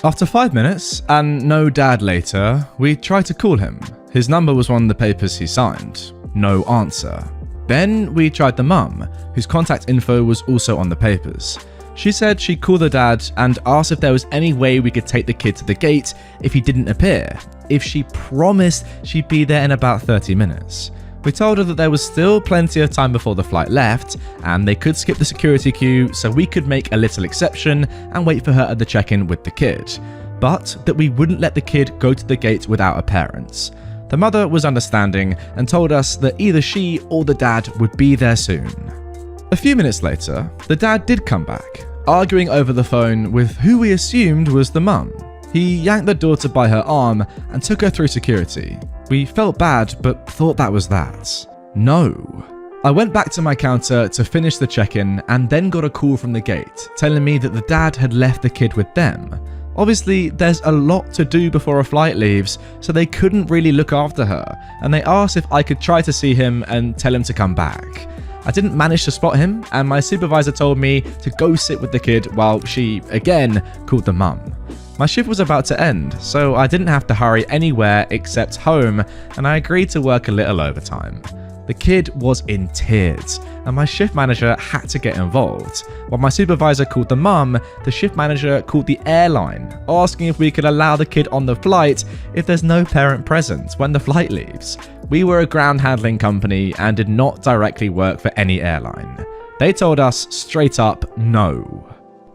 [SPEAKER 1] After 5 minutes, and no dad later, we tried to call him. His number was on the papers he signed. No answer. Then we tried the mum, whose contact info was also on the papers. She said she'd call the dad and ask if there was any way we could take the kid to the gate if he didn't appear, if she promised she'd be there in about 30 minutes. We told her that there was still plenty of time before the flight left, and they could skip the security queue so we could make a little exception and wait for her at the check-in with the kid, but that we wouldn't let the kid go to the gate without her parents. The mother was understanding and told us that either she or the dad would be there soon. A few minutes later, the dad did come back, arguing over the phone with who we assumed was the mum. He yanked the daughter by her arm and took her through security. We felt bad, but thought that was that. No. I went back to my counter to finish the check-in and then got a call from the gate telling me that the dad had left the kid with them. Obviously, there's a lot to do before a flight leaves, so they couldn't really look after her, and they asked if I could try to see him and tell him to come back. I didn't manage to spot him, and my supervisor told me to go sit with the kid while she, again, called the mum. My shift was about to end, so I didn't have to hurry anywhere except home, and I agreed to work a little overtime. The kid was in tears, and my shift manager had to get involved. While my supervisor called the mum, the shift manager called the airline, asking if we could allow the kid on the flight if there's no parent present when the flight leaves. We were a ground handling company and did not directly work for any airline. They told us straight up no.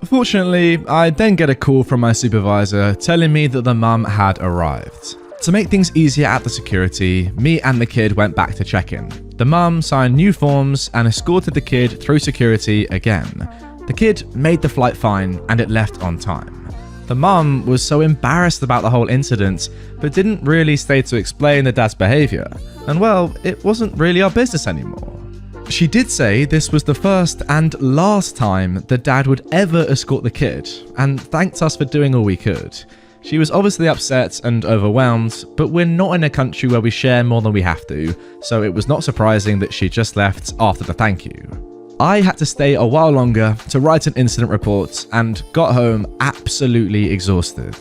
[SPEAKER 1] Fortunately, I then get a call from my supervisor telling me that the mum had arrived. To make things easier at the security, me and the kid went back to check-in. The mum signed new forms and escorted the kid through security again. The kid made the flight fine and it left on time. The mum was so embarrassed about the whole incident, but didn't really stay to explain the dad's behaviour. And well, it wasn't really our business anymore. She did say this was the first and last time the dad would ever escort the kid, and thanked us for doing all we could. She was obviously upset and overwhelmed, but we're not in a country where we share more than we have to, so it was not surprising that she just left after the thank you. I had to stay a while longer to write an incident report and got home absolutely exhausted.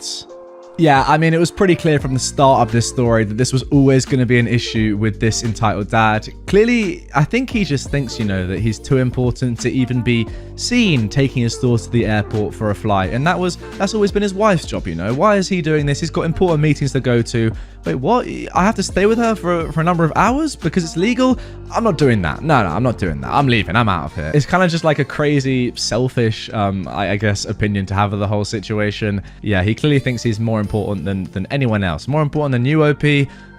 [SPEAKER 1] Yeah, I mean, it was pretty clear from the start of this story that this was always going to be an issue with this entitled dad. Clearly, I think he just thinks, that he's too important to even be seen taking his daughter to the airport for a flight. And that's always been his wife's job, Why is he doing this? He's got important meetings to go to. Wait, what? I have to stay with her for a number of hours because it's legal? I'm not doing that. No, I'm not doing that. I'm leaving. I'm out of here. It's kind of just like a crazy, selfish, I guess, opinion to have of the whole situation. Yeah, he clearly thinks he's more important than anyone else. More important than you, OP.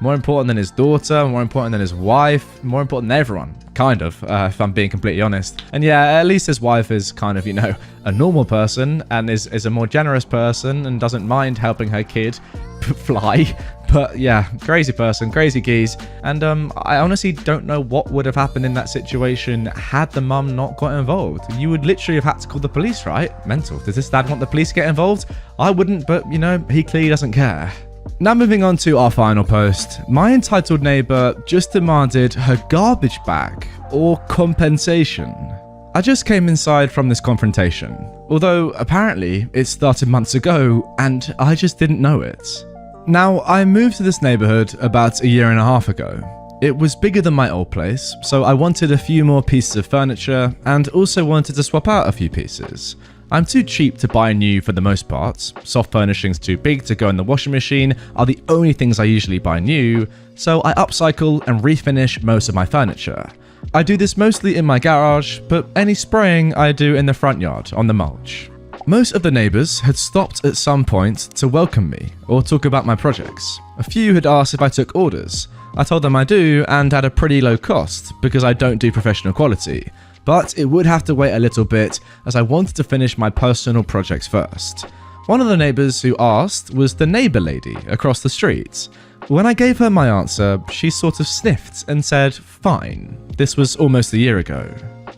[SPEAKER 1] More important than his daughter. More important than his wife. More important than everyone. Kind of, if I'm being completely honest. And yeah, at least his wife is kind of, a normal person and is a more generous person and doesn't mind helping her kid fly But yeah, crazy person, crazy geese. And I honestly don't know what would have happened in that situation had the mum not got involved. You would literally have had to call the police, right? Mental. Does this dad want the police to get involved? I wouldn't, but you know, he clearly doesn't care. Now moving on to our final post. My entitled neighbour just demanded her garbage back or compensation. I just came inside from this confrontation, although apparently it started months ago and I just didn't know it. Now, I moved to this neighbourhood about a year and a half ago. It was bigger than my old place, so I wanted a few more pieces of furniture and also wanted to swap out a few pieces. I'm too cheap to buy new for the most part. Soft furnishings too big to go in the washing machine are the only things I usually buy new, so I upcycle and refinish most of my furniture. I do this mostly in my garage, but any spraying I do in the front yard on the mulch. Most of the neighbours had stopped at some point to welcome me or talk about my projects. A few had asked if I took orders. I told them I do and at a pretty low cost because I don't do professional quality. But it would have to wait a little bit as I wanted to finish my personal projects first. One of the neighbours who asked was the neighbour lady across the street. When I gave her my answer, she sort of sniffed and said, fine. This was almost a year ago.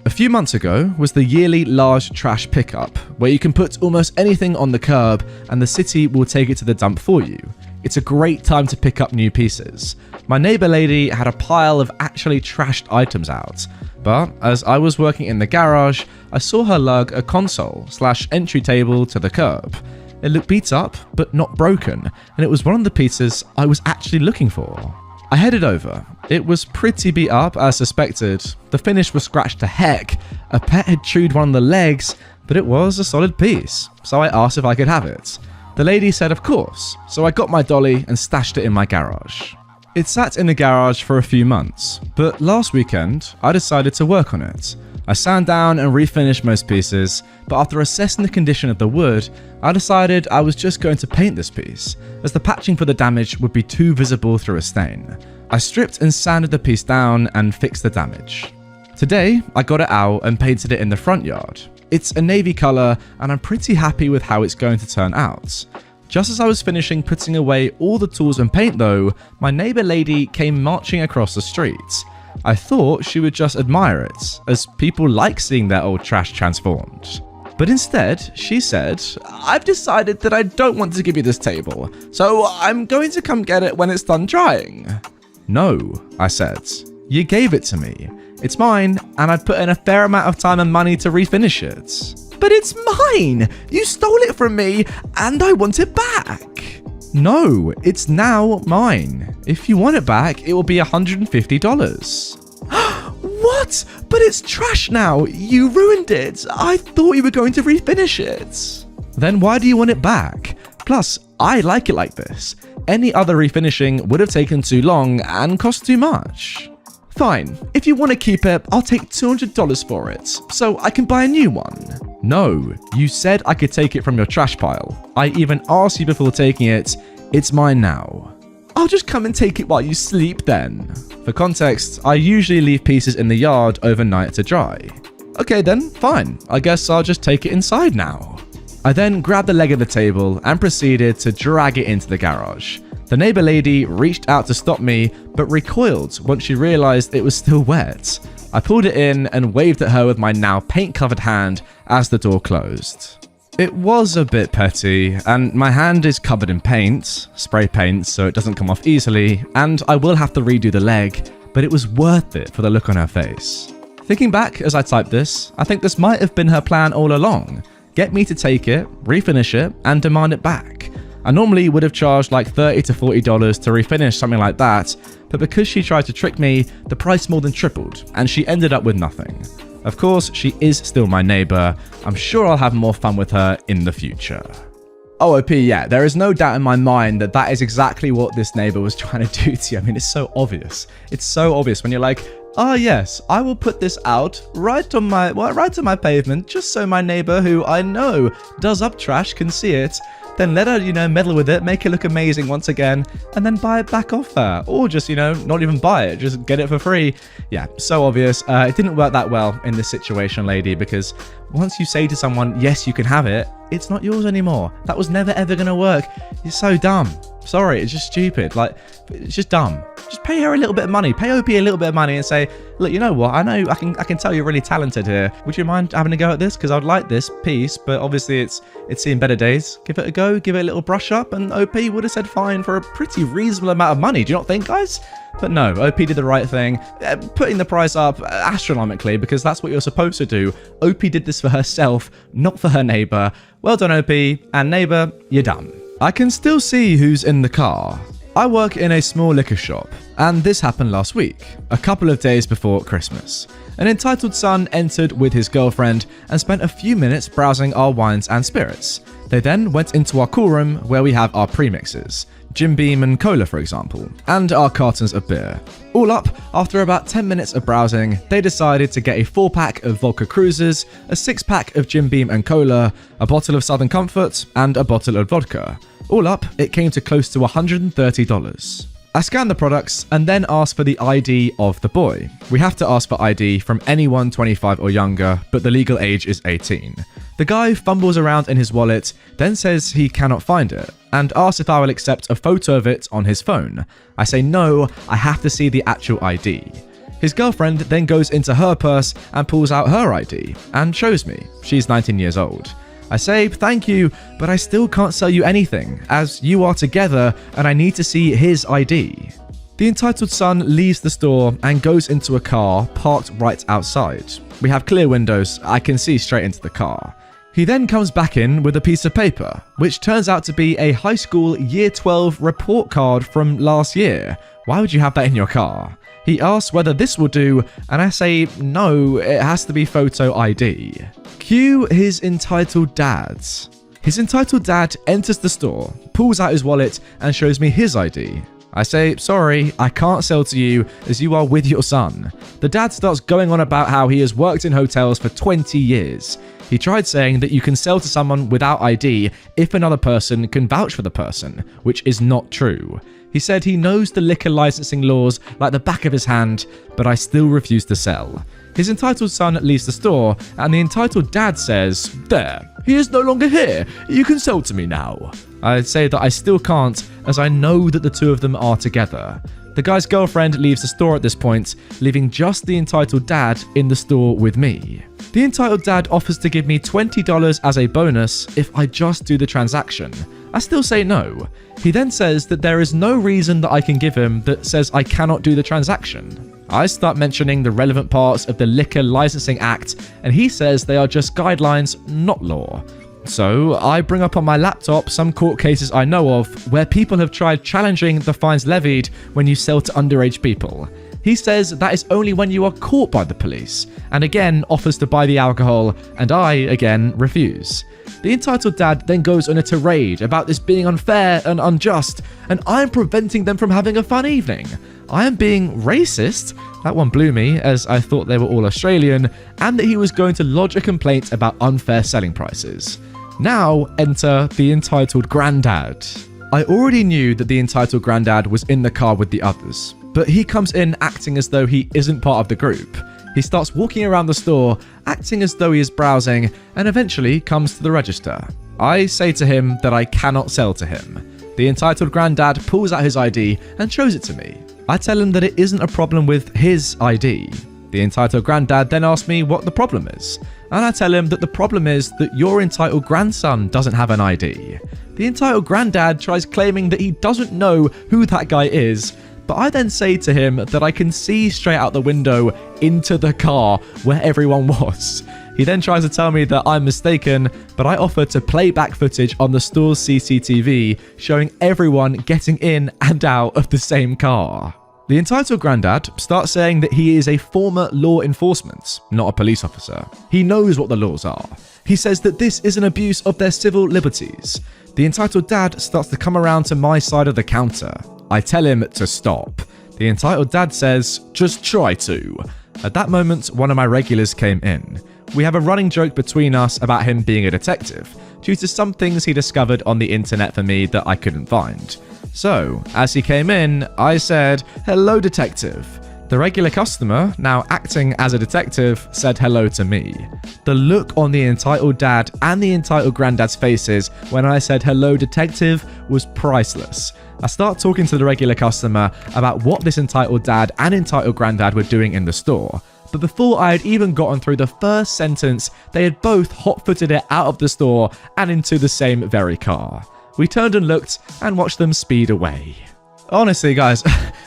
[SPEAKER 1] A few months ago was the yearly large trash pickup, where you can put almost anything on the curb and the city will take it to the dump for you. It's a great time to pick up new pieces. My neighbour lady had a pile of actually trashed items out, but as I was working in the garage, I saw her lug a console/entry table to the curb. It looked beat up, but not broken, and it was one of the pieces I was actually looking for. I headed over. It was pretty beat up as suspected. The finish was scratched to heck. A pet had chewed one of the legs, but it was a solid piece, so I asked if I could have it. The lady said of course, so I got my dolly and stashed it in my garage. It sat in the garage for a few months, but last weekend I decided to work on it. I sat down and refinished most pieces, but after assessing the condition of the wood, I decided I was just going to paint this piece, as the patching for the damage would be too visible through a stain. I stripped and sanded the piece down and fixed the damage. Today, I got it out and painted it in the front yard. It's a navy colour and I'm pretty happy with how it's going to turn out. Just as I was finishing putting away all the tools and paint though, my neighbour lady came marching across the street. I thought she would just admire it, as people like seeing their old trash transformed. But instead, she said, I've decided that I don't want to give you this table, so I'm going to come get it when it's done drying. No, I said. You gave it to me. It's mine, and I've put in a fair amount of time and money to refinish it. But it's mine! You stole it from me, and I want it back! No, it's now mine. If you want it back, it will be $150. What? But it's trash now. You ruined it. I thought you were going to refinish it. Then why do you want it back? Plus, I like it like this. Any other refinishing would have taken too long and cost too much. Fine, if you want to keep it, I'll take $200 for it, so I can buy a new one. No, you said I could take it from your trash pile. I even asked you before taking it. It's mine now. I'll just come and take it while you sleep then. For context, I usually leave pieces in the yard overnight to dry. Okay then, fine. I guess I'll just take it inside now. I then grabbed the leg of the table and proceeded to drag it into the garage. The neighbour lady reached out to stop me, but recoiled once she realised it was still wet. I pulled it in and waved at her with my now paint-covered hand as the door closed. It was a bit petty, and my hand is covered in paint, spray paint, so it doesn't come off easily, and I will have to redo the leg, but it was worth it for the look on her face. Thinking back as I typed this, I think this might have been her plan all along. Get me to take it, refinish it, and demand it back. I normally would have charged like $30 to $40 to refinish something like that, but because she tried to trick me, the price more than tripled, and she ended up with nothing. Of course, she is still my neighbour. I'm sure I'll have more fun with her in the future. OP, yeah, there is no doubt in my mind that that is exactly what this neighbour was trying to do to you. I mean, it's so obvious. It's so obvious when you're like, oh yes, I will put this out right on my pavement, just so my neighbour, who I know does up trash, can see it. Then let her, meddle with it, make it look amazing once again, and then buy it back off her. Or just, not even buy it, just get it for free. Yeah, so obvious. It didn't work that well in this situation, lady, because Once you say to someone, yes, you can have it, it's not yours anymore. That was never ever gonna work. You're so dumb. Sorry, it's just stupid. Like, it's just dumb. Just pay her a little bit of money. Pay OP a little bit of money and say, look, you know what? I know I can tell you're really talented here. Would you mind having a go at this? Because I'd like this piece, but obviously it's seen better days. Give it a go. Give it a little brush up, and OP would have said fine for a pretty reasonable amount of money. Do you not think, guys? But no, OP did the right thing, putting the price up astronomically, because that's what you're supposed to do. OP did this for herself, not for her neighbor. Well done, OP, and neighbor, you're done. I can still see who's in the car. I work in a small liquor shop, and this happened last week, a couple of days before Christmas. An entitled son entered with his girlfriend and spent a few minutes browsing our wines and spirits. They then went into our cool room where we have our premixes, Jim Beam and cola for example, and our cartons of beer. All up, after about 10 minutes of browsing, they decided to get a 4-pack of Vodka Cruisers, a 6-pack of Jim Beam and cola, a bottle of Southern Comfort, and a bottle of vodka. All up, it came to close to $130. I scanned the products and then asked for the ID of the boy. We have to ask for ID from anyone 25 or younger, but the legal age is 18. The guy fumbles around in his wallet, then says he cannot find it, and asks if I will accept a photo of it on his phone. I say no, I have to see the actual ID. His girlfriend then goes into her purse and pulls out her ID, and shows me. She's 19 years old. I say, thank you, but I still can't sell you anything, as you are together and I need to see his ID. The entitled son leaves the store and goes into a car parked right outside. We have clear windows, I can see straight into the car. He then comes back in with a piece of paper, which turns out to be a high school year 12 report card from last year. Why would you have that in your car? He asks whether this will do, and I say, no, it has to be photo ID. Cue his entitled dad. His entitled dad enters the store, pulls out his wallet, and shows me his ID. I say, sorry, I can't sell to you as you are with your son. The dad starts going on about how he has worked in hotels for 20 years. He tried saying that you can sell to someone without ID if another person can vouch for the person, which is not true. He said he knows the liquor licensing laws like the back of his hand, but I still refuse to sell. His entitled son leaves the store, and the entitled dad says, there, he is no longer here, you can sell to me now. I'd say that I still can't, as I know that the two of them are together. The guy's girlfriend leaves the store at this point, leaving just the entitled dad in the store with me. The entitled dad offers to give me $20 as a bonus if I just do the transaction. I still say no. He then says that there is no reason that I can give him that says I cannot do the transaction. I start mentioning the relevant parts of the Liquor Licensing Act, and he says they are just guidelines, not law. So I bring up on my laptop some court cases I know of where people have tried challenging the fines levied when you sell to underage people. He says that is only when you are caught by the police, and again offers to buy the alcohol, and I, again, refuse. The entitled dad then goes on a tirade about this being unfair and unjust, and I'm preventing them from having a fun evening. I am being racist. That one blew me, as I thought they were all Australian, and that he was going to lodge a complaint about unfair selling prices. Now enter the entitled granddad. I already knew that the entitled granddad was in the car with the others, but he comes in acting as though he isn't part of the group. He starts walking around the store, acting as though he is browsing, and eventually comes to the register. I say to him that I cannot sell to him. The entitled granddad pulls out his ID and shows it to me. I tell him that it isn't a problem with his ID. The entitled granddad then asks me what the problem is, and I tell him that the problem is that your entitled grandson doesn't have an ID. The entitled granddad tries claiming that he doesn't know who that guy is, but I then say to him that I can see straight out the window into the car where everyone was. He then tries to tell me that I'm mistaken, but I offer to play back footage on the store's CCTV showing everyone getting in and out of the same car. The entitled granddad starts saying that he is a former law enforcement, not a police officer. He knows what the laws are. He says that this is an abuse of their civil liberties. The entitled dad starts to come around to my side of the counter. I tell him to stop. The entitled dad says, just try to. At that moment, one of my regulars came in. We have a running joke between us about him being a detective, due to some things he discovered on the internet for me that I couldn't find. So, as he came in, I said, hello detective. The regular customer, now acting as a detective, said hello to me. The look on the entitled dad and the entitled granddad's faces when I said hello detective was priceless. I start talking to the regular customer about what this entitled dad and entitled granddad were doing in the store. But before I had even gotten through the first sentence, they had both hot-footed it out of the store and into the same very car. We turned and looked and watched them speed away. Honestly, guys,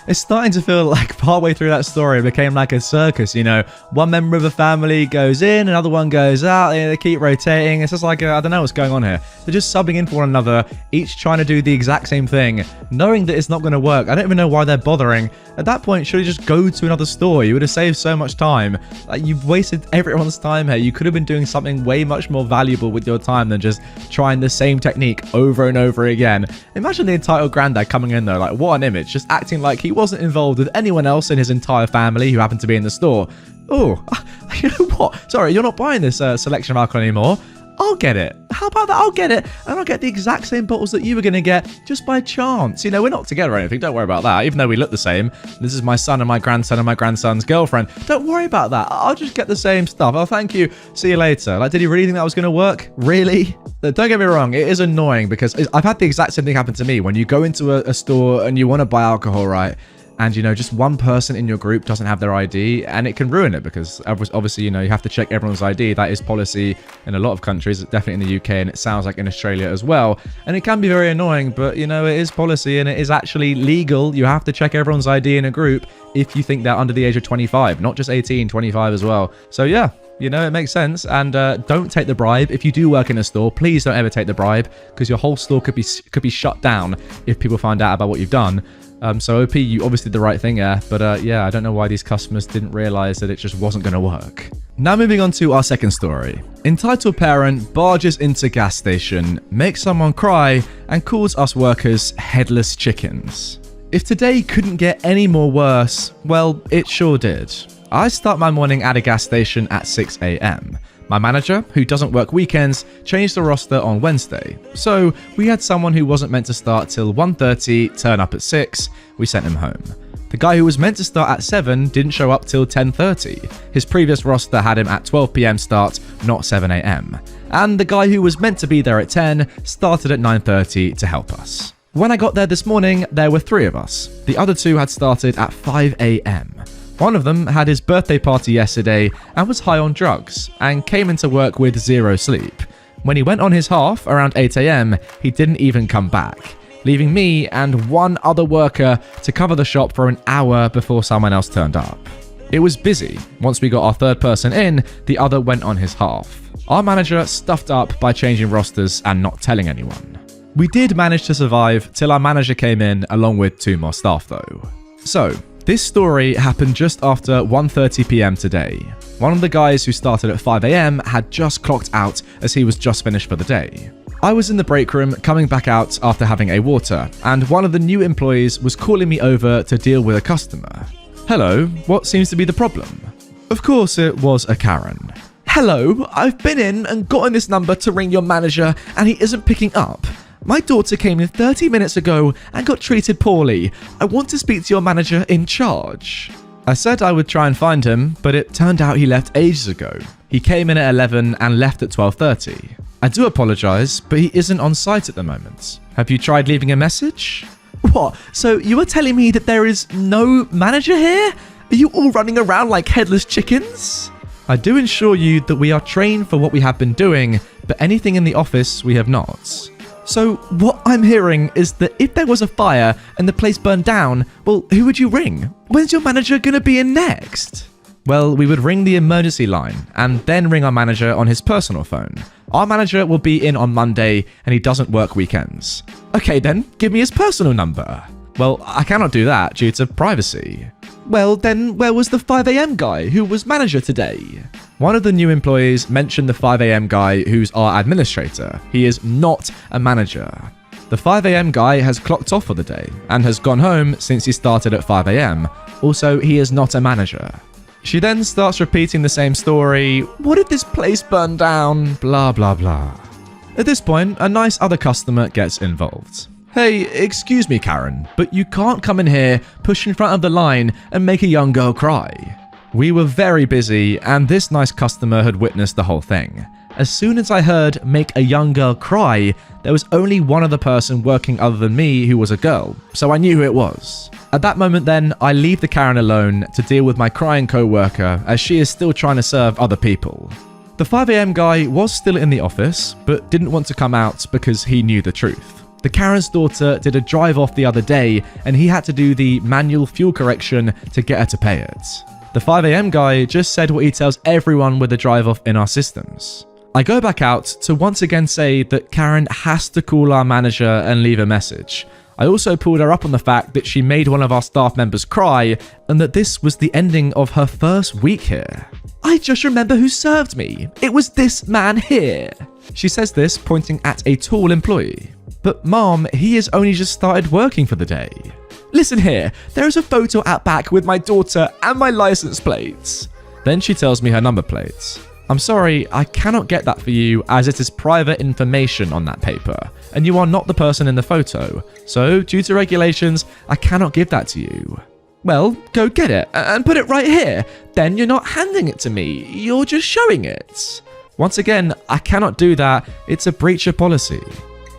[SPEAKER 1] it's starting to feel like partway through that story it became like a circus, you know. One member of the family goes in, another one goes out, they keep rotating. It's just like, I don't know what's going on here. They're just subbing in for one another, each trying to do the exact same thing, knowing that it's not going to work. I don't even know why they're bothering. At that point, should you just go to another store? You would have saved so much time. Like, you've wasted everyone's time here. You could have been doing something way much more valuable with your time than just trying the same technique over and over again. Imagine the entitled granddad coming in though, like, what an image, just acting like he wasn't involved with anyone else in his entire family who happened to be in the store. Oh, you know what? Sorry, you're not buying this selection of alcohol anymore. I'll get it. How about that? I'll get it. And I'll get the exact same bottles that you were going to get just by chance. You know, we're not together or anything. Don't worry about that. Even though we look the same. This is my son and my grandson and my grandson's girlfriend. Don't worry about that. I'll just get the same stuff. Oh, thank you. See you later. Like, did he really think that was going to work? Really? Don't get me wrong. It is annoying because I've had the exact same thing happen to me. When you go into a store and you want to buy alcohol, right? And, you know, just one person in your group doesn't have their ID, and it can ruin it because obviously, you know, you have to check everyone's ID. That is policy in a lot of countries, definitely in the UK, and it sounds like in Australia as well. And it can be very annoying, but, you know, it is policy and it is actually legal. You have to check everyone's ID in a group if you think they're under the age of 25, not just 18, 25 as well. So, yeah. You know, it makes sense. And don't take the bribe. If you do work in a store, please don't ever take the bribe because your whole store could be shut down if people find out about what you've done. So OP, you obviously did the right thing there. But yeah, I don't know why these customers didn't realize that it just wasn't going to work. Now moving on to our second story. Entitled parent barges into gas station, makes someone cry, and calls us workers headless chickens. If today couldn't get any more worse, well, it sure did. I start my morning at a gas station at 6 a.m. My manager, who doesn't work weekends, changed the roster on Wednesday. So we had someone who wasn't meant to start till 1:30 turn up at 6. We sent him home. The guy who was meant to start at 7 didn't show up till 10:30. His previous roster had him at 12 p.m. start, not 7 a.m. And the guy who was meant to be there at 10 started at 9:30 to help us. When I got there this morning, there were 3 of us. The other 2 had started at 5 a.m. One of them had his birthday party yesterday and was high on drugs and came into work with 0 sleep. When he went on his half around 8 a.m, he didn't even come back, leaving me and one other worker to cover the shop for an hour before someone else turned up. It was busy. Once we got our third person in, the other went on his half. Our manager stuffed up by changing rosters and not telling anyone. We did manage to survive till our manager came in along with 2 more staff though. So, this story happened just after 1:30 p.m. today. One of the guys who started at 5 a.m. had just clocked out as he was just finished for the day. I was in the break room coming back out after having a water, and one of the new employees was calling me over to deal with a customer. Hello, what seems to be the problem? Of course it was a Karen. Hello, I've been in and gotten this number to ring your manager and he isn't picking up. My daughter came in 30 minutes ago and got treated poorly. I want to speak to your manager in charge. I said I would try and find him, but it turned out he left ages ago. He came in at 11 and left at 12:30. I do apologize, but he isn't on site at the moment. Have you tried leaving a message? What? So you are telling me that there is no manager here? Are you all running around like headless chickens? I do assure you that we are trained for what we have been doing, but anything in the office we have not. So what I'm hearing is that if there was a fire and the place burned down, well, who would you ring? When's your manager going to be in next? Well, we would ring the emergency line and then ring our manager on his personal phone. Our manager will be in on Monday and he doesn't work weekends. Okay then, give me his personal number. Well, I cannot do that due to privacy. Well, then where was the 5 a.m. guy who was manager today? One of the new employees mentioned the 5 a.m. guy who's our administrator. He is not a manager. The 5 a.m. guy has clocked off for the day and has gone home since he started at 5 a.m. Also, he is not a manager. She then starts repeating the same story. What if this place burned down? Blah, blah, blah. At this point, a nice other customer gets involved. "Hey, excuse me, Karen, but you can't come in here, push in front of the line, and make a young girl cry." We were very busy, and this nice customer had witnessed the whole thing. As soon as I heard "make a young girl cry," there was only one other person working other than me who was a girl, so I knew who it was. At that moment then, I leave the Karen alone to deal with my crying co-worker as she is still trying to serve other people. The 5 a.m. guy was still in the office, but didn't want to come out because he knew the truth. The Karen's daughter did a drive-off the other day, and he had to do the manual fuel correction to get her to pay it. The 5 a.m. guy just said what he tells everyone with the drive-off in our systems. I go back out to once again say that Karen has to call our manager and leave a message. I also pulled her up on the fact that she made one of our staff members cry, and that this was the ending of her first week here. "I just remember who served me. It was this man here." She says this, pointing at a tall employee. "But mom, he has only just started working for the day." "Listen here, there is a photo out back with my daughter and my license plates." Then she tells me her number plates. "I'm sorry, I cannot get that for you as it is private information on that paper, and you are not the person in the photo, so due to regulations, I cannot give that to you." "Well, go get it and put it right here. Then you're not handing it to me, you're just showing it." Once again, I cannot do that, it's a breach of policy.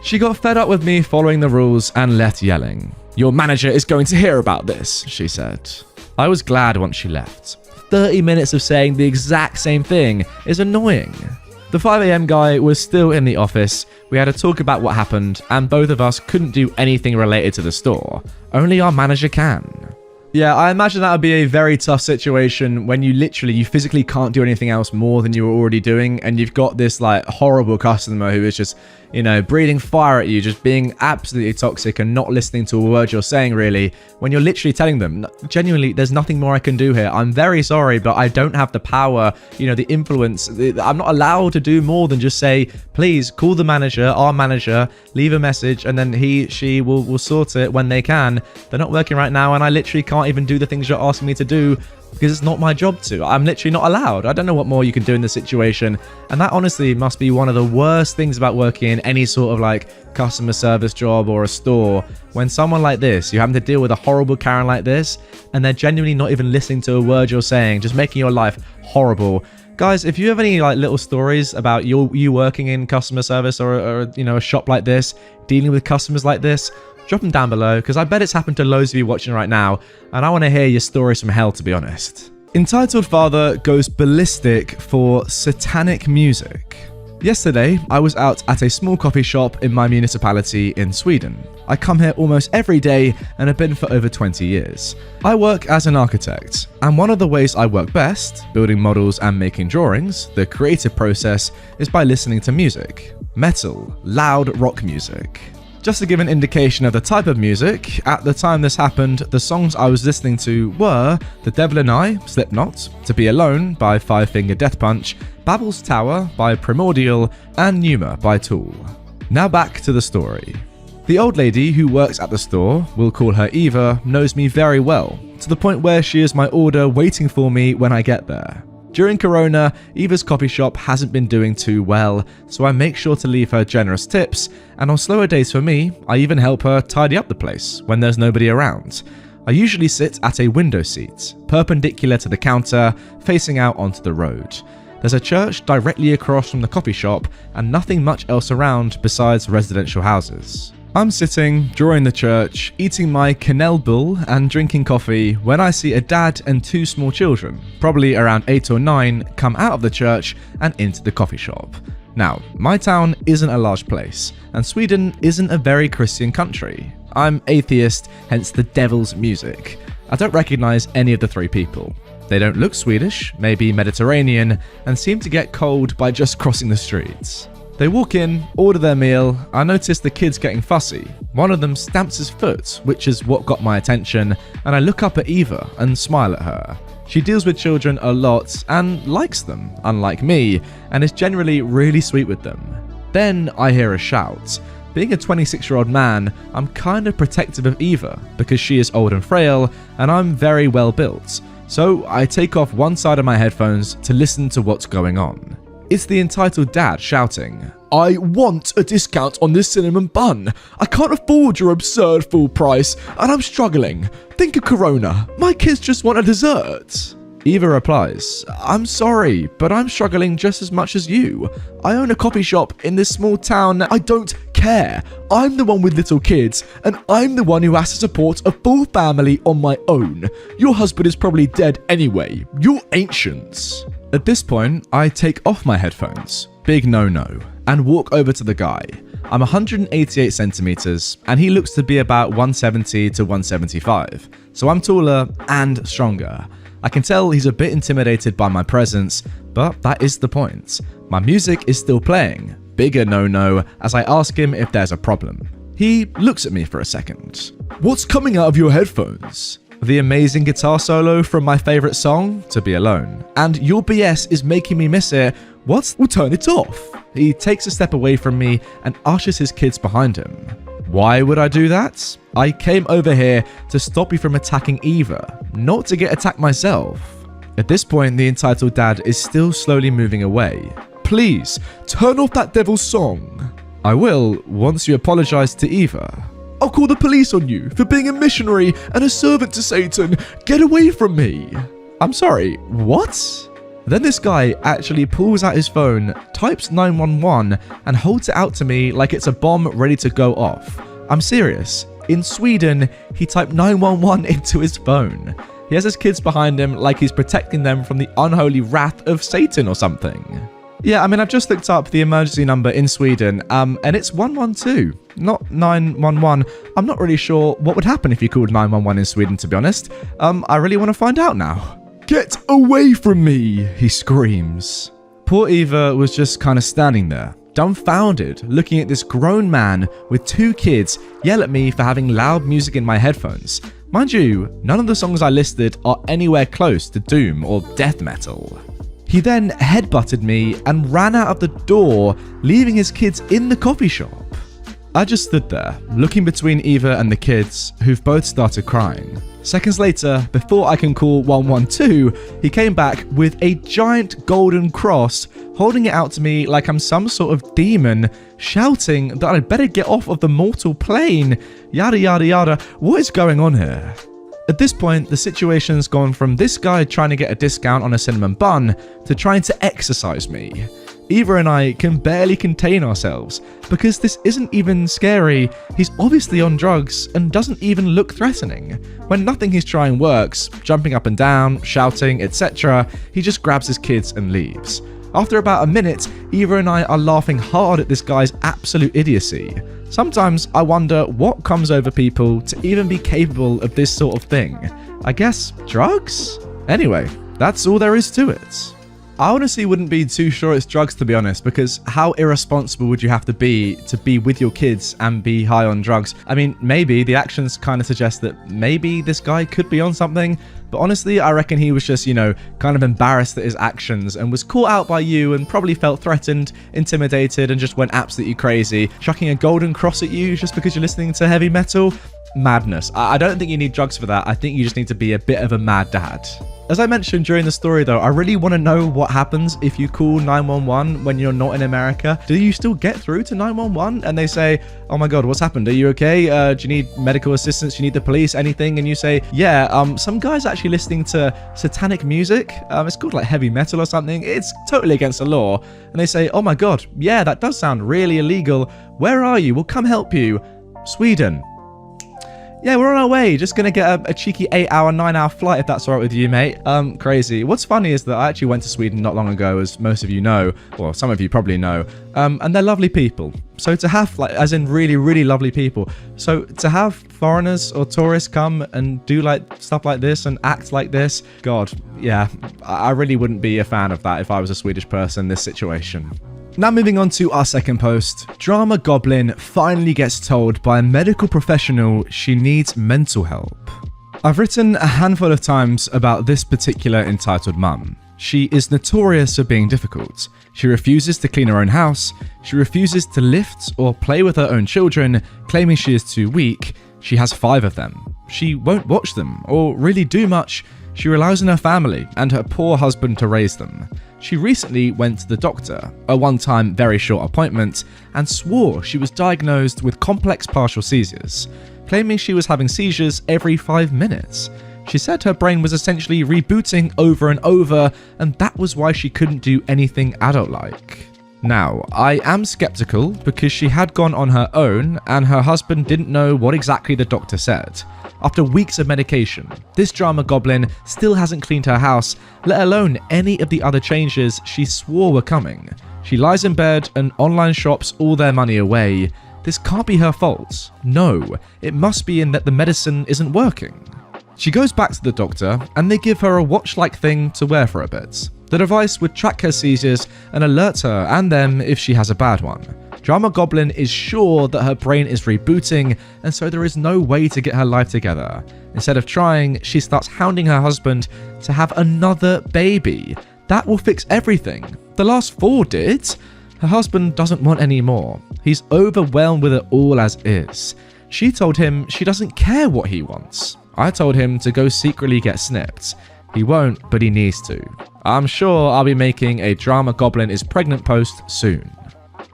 [SPEAKER 1] She got fed up with me following the rules and left yelling. "Your manager is going to hear about this," she said. I was glad once she left. 30 minutes of saying the exact same thing is annoying. The 5 a.m. guy was still in the office. We had a talk about what happened, and both of us couldn't do anything related to the store. Only our manager can. Yeah, I imagine that would be a very tough situation when you physically can't do anything else more than you were already doing, and you've got this like horrible customer who is just, breathing fire at you, just being absolutely toxic and not listening to a word you're saying really, when you're literally telling them, genuinely, there's nothing more I can do here. I'm very sorry, but I don't have the power, the influence. I'm not allowed to do more than just say, please call the manager, our manager, leave a message, and then she will sort it when they can. They're not working right now, and I literally can't even do the things you're asking me to do because it's not my job to. I'm literally not allowed. I don't know what more you can do in this situation. And that honestly must be one of the worst things about working in any sort of like customer service job or a store. When someone like this, you're having to deal with a horrible Karen like this, and they're genuinely not even listening to a word you're saying, just making your life horrible. Guys, if you have any like little stories about you working in customer service or a shop like this, dealing with customers like this, drop them down below, because I bet it's happened to loads of you watching right now, and I want to hear your stories from hell, to be honest. Entitled father goes ballistic for satanic music. Yesterday, I was out at a small coffee shop in my municipality in Sweden. I come here almost every day and have been for over 20 years. I work as an architect, and one of the ways I work best, building models and making drawings, the creative process, is by listening to music. Metal, loud rock music. Just to give an indication of the type of music, at the time this happened, the songs I was listening to were The Devil and I, Slipknot, To Be Alone by Five Finger Death Punch, Babel's Tower by Primordial, and Pneuma by Tool. Now back to the story. The old lady who works at the store, we'll call her Eva, knows me very well, to the point where she has my order waiting for me when I get there. During Corona, Eva's coffee shop hasn't been doing too well, so I make sure to leave her generous tips, and on slower days for me, I even help her tidy up the place when there's nobody around. I usually sit at a window seat, perpendicular to the counter, facing out onto the road. There's a church directly across from the coffee shop, and nothing much else around besides residential houses. I'm sitting, drawing the church, eating my Canel Bull and drinking coffee when I see a dad and two small children, probably around 8 or 9, come out of the church and into the coffee shop. Now, my town isn't a large place, and Sweden isn't a very Christian country. I'm atheist, hence the devil's music. I don't recognize any of the 3 people. They don't look Swedish, maybe Mediterranean, and seem to get cold by just crossing the streets. They walk in, order their meal. I notice the kid's getting fussy. One of them stamps his foot, which is what got my attention, and I look up at Eva and smile at her. She deals with children a lot and likes them, unlike me, and is generally really sweet with them. Then I hear a shout. Being a 26-year-old man, I'm kind of protective of Eva because she is old and frail, and I'm very well built. So I take off one side of my headphones to listen to what's going on. It's the entitled dad shouting,
[SPEAKER 2] I want a discount on this cinnamon bun. I can't afford your absurd full price, and I'm struggling. Think of Corona. My kids just want a dessert.
[SPEAKER 1] Eva replies, I'm sorry, but I'm struggling just as much as you. I own a coffee shop in this small town.
[SPEAKER 2] I don't care. I'm the one with little kids, and I'm the one who has to support a full family on my own. Your husband is probably dead anyway. You're ancient.
[SPEAKER 1] At this point, I take off my headphones, big no-no, and walk over to the guy. I'm 188 centimeters, and he looks to be about 170 to 175, so I'm taller and stronger. I can tell he's a bit intimidated by my presence, but that is the point. My music is still playing, bigger no-no, as I ask him if there's a problem. He looks at me for a second.
[SPEAKER 2] What's coming out of your headphones?
[SPEAKER 1] The amazing guitar solo from my favorite song, To Be Alone. And your BS is making me miss it. What?
[SPEAKER 2] We'll turn it off.
[SPEAKER 1] He takes a step away from me and ushers his kids behind him. Why would I do that? I came over here to stop you from attacking Eva, not to get attacked myself. At this point, the entitled dad is still slowly moving away.
[SPEAKER 2] Please, turn off that devil's song.
[SPEAKER 1] I will, once you apologize to Eva.
[SPEAKER 2] I'll call the police on you for being a missionary and a servant to Satan. Get away from me.
[SPEAKER 1] I'm sorry, what? Then this guy actually pulls out his phone, types 911, and holds it out to me like it's a bomb ready to go off. I'm serious. In Sweden, he typed 911 into his phone. He has his kids behind him like he's protecting them from the unholy wrath of Satan or something. Yeah, I mean, I've just looked up the emergency number in Sweden, and it's 112, not 911. I'm not really sure what would happen if you called 911 in Sweden, to be honest. I really want to find out now.
[SPEAKER 2] Get away from me, he screams.
[SPEAKER 1] Poor Eva was just kind of standing there, dumbfounded, looking at this grown man with two kids yell at me for having loud music in my headphones. Mind you, none of the songs I listed are anywhere close to doom or death metal. He then headbutted me and ran out of the door, leaving his kids in the coffee shop. I just stood there, looking between Eva and the kids, who've both started crying. Seconds later, before I can call 112, he came back with a giant golden cross, holding it out to me like I'm some sort of demon, shouting that I'd better get off of the mortal plane, yada yada yada. What is going on here? At this point, the situation's gone from this guy trying to get a discount on a cinnamon bun to trying to exorcise me. Eva and I can barely contain ourselves because this isn't even scary. He's obviously on drugs and doesn't even look threatening. When nothing he's trying works, jumping up and down, shouting, etc., he just grabs his kids and leaves. After about a minute, Eva and I are laughing hard at this guy's absolute idiocy. Sometimes I wonder what comes over people to even be capable of this sort of thing. I guess drugs? Anyway, that's all there is to it. I honestly wouldn't be too sure it's drugs, to be honest, because how irresponsible would you have to be with your kids and be high on drugs? I mean, maybe the actions kind of suggest that maybe this guy could be on something, but honestly, I reckon he was just, kind of embarrassed at his actions and was caught out by you and probably felt threatened, intimidated, and just went absolutely crazy, chucking a golden cross at you just because you're listening to heavy metal. Madness. I don't think you need drugs for that. I think you just need to be a bit of a mad dad. As I mentioned during the story though, I really want to know what happens if you call 911 when you're not in America. Do you still get through to 911 and they say, oh my god, what's happened? Are you okay? Do you need medical assistance? Do you need the police? Anything? And you say, yeah, some guy's actually listening to satanic music. It's called like heavy metal or something. It's totally against the law. And they say, oh my god, yeah, that does sound really illegal. Where are you? We'll come help you. Sweden. Yeah, we're on our way. Just gonna get a cheeky 8-hour, 9-hour flight if that's all right with you, mate. Crazy. What's funny is that I actually went to Sweden not long ago, as most of you know, or some of you probably know, and they're lovely people. So to have, as in really, really lovely people. So to have foreigners or tourists come and do stuff like this and act like this, God, yeah, I really wouldn't be a fan of that if I was a Swedish person in this situation. Now moving on to our second post, Drama Goblin finally gets told by a medical professional she needs mental help. I've written a handful of times about this particular entitled mum. She is notorious for being difficult. She refuses to clean her own house, she refuses to lift or play with her own children, claiming she is too weak. She has 5 of them. She won't watch them or really do much. She relies on her family and her poor husband to raise them. She recently went to the doctor, a one-time very short appointment, and swore she was diagnosed with complex partial seizures, claiming she was having seizures every 5 minutes. She said her brain was essentially rebooting over and over, and that was why she couldn't do anything adult-like. Now, I am skeptical because she had gone on her own and her husband didn't know what exactly the doctor said. After weeks of medication, this drama goblin still hasn't cleaned her house, let alone any of the other changes she swore were coming. She lies in bed and online shops all their money away. This can't be her fault. No, it must be in that the medicine isn't working. She goes back to the doctor and they give her a watch-like thing to wear for a bit. The device would track her seizures and alert her and them if she has a bad one. Drama Goblin is sure that her brain is rebooting, and so there is no way to get her life together. Instead of trying, she starts hounding her husband to have another baby. That will fix everything. The last 4 did. Her husband doesn't want any more. He's overwhelmed with it all as is. She told him she doesn't care what he wants. I told him to go secretly get snipped. He won't, but he needs to. I'm sure I'll be making a Drama Goblin is pregnant post soon.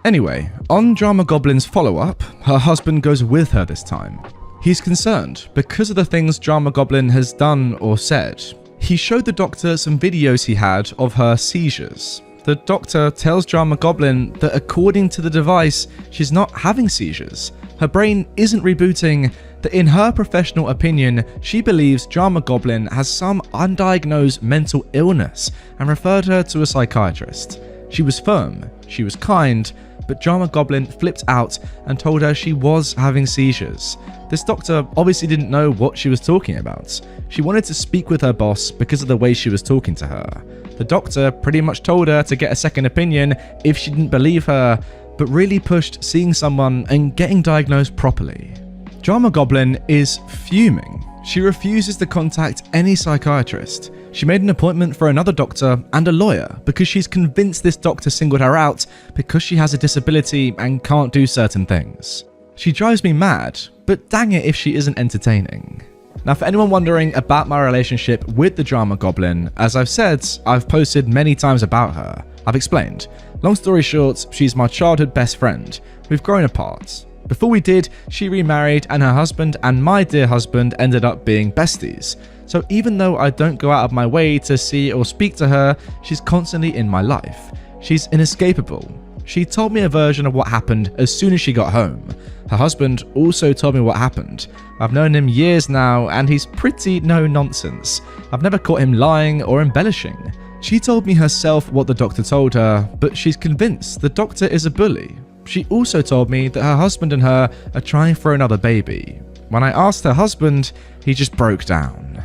[SPEAKER 1] Anyway, on Drama Goblin's follow-up, her husband goes with her this time. He's concerned because of the things Drama Goblin has done or said. He showed the doctor some videos he had of her seizures. The doctor tells Drama Goblin that according to the device, she's not having seizures. Her brain isn't rebooting, that in her professional opinion, she believes Drama Goblin has some undiagnosed mental illness and referred her to a psychiatrist. She was firm, she was kind, but Drama Goblin flipped out and told her she was having seizures. This doctor obviously didn't know what she was talking about. She wanted to speak with her boss because of the way she was talking to her. The doctor pretty much told her to get a second opinion if she didn't believe her, but really pushed seeing someone and getting diagnosed properly. Drama Goblin is fuming. She refuses to contact any psychiatrist. She made an appointment for another doctor and a lawyer because she's convinced this doctor singled her out because she has a disability and can't do certain things. She drives me mad, but dang it if she isn't entertaining. Now, for anyone wondering about my relationship with the Drama Goblin, as I've said, I've posted many times about her. I've explained. Long story short, she's my childhood best friend. We've grown apart. Before we did, she remarried and her husband and my dear husband ended up being besties. So even though I don't go out of my way to see or speak to her, she's constantly in my life. She's inescapable. She told me a version of what happened as soon as she got home. Her husband also told me what happened. I've known him years now and he's pretty no nonsense. I've never caught him lying or embellishing. She told me herself what the doctor told her, but she's convinced the doctor is a bully. She also told me that her husband and her are trying for another baby. When I asked her husband, he just broke down.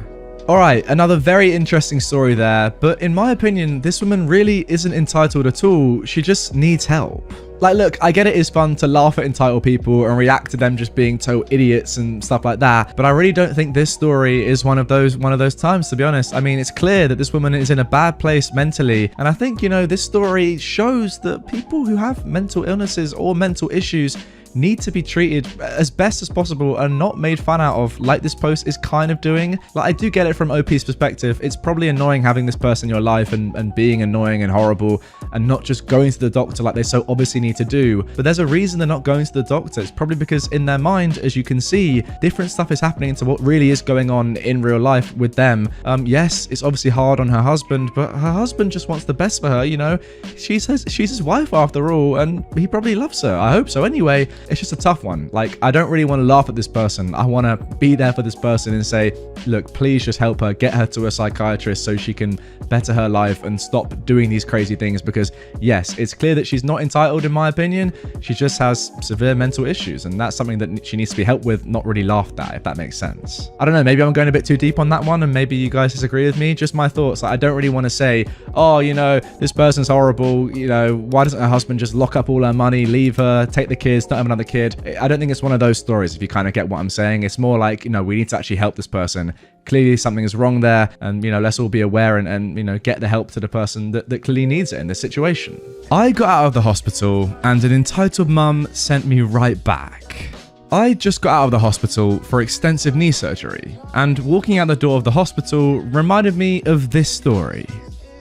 [SPEAKER 1] Alright, another very interesting story there, but in my opinion, this woman really isn't entitled at all. She just needs help. Like, look, I get it is fun to laugh at entitled people and react to them just being total idiots and stuff like that, but I really don't think this story is one of those times, to be honest. I mean, it's clear that this woman is in a bad place mentally, and I think, you know, this story shows that people who have mental illnesses or mental issues need to be treated as best as possible and not made fun out of like this post is kind of doing. Like, I do get it from OP's perspective. It's probably annoying having this person in your life and being annoying and horrible and not just going to the doctor like they so obviously need to do. But there's a reason they're not going to the doctor. It's probably because in their mind, as you can see, different stuff is happening to what really is going on in real life with them. Yes, it's obviously hard on her husband, but her husband just wants the best for her, you know? She's his wife after all, and he probably loves her. I hope so anyway. It's just a tough one. Like, I don't really want to laugh at this person. I want to be there for this person and say, look, please just help her, get her to a psychiatrist so she can better her life and stop doing these crazy things, because yes, it's clear that she's not entitled in my opinion. She just has severe mental issues, and that's something that she needs to be helped with, not really laughed at, if that makes sense. I don't know, maybe I'm going a bit too deep on that one and maybe you guys disagree with me. Just my thoughts. Like, I don't really want to say, oh, you know, this person's horrible, you know, why doesn't her husband just lock up all her money, leave her, take the kids, not have another kid? I don't think it's one of those stories, if you kind of get what I'm saying. It's more like, you know, we need to actually help this person. Clearly something is wrong there, and, you know, let's all be aware and you know, get the help to the person that clearly needs it in this situation. I got out of the hospital and an entitled mum sent me right back. I just got out of the hospital for extensive knee surgery, and walking out the door of the hospital reminded me of this story.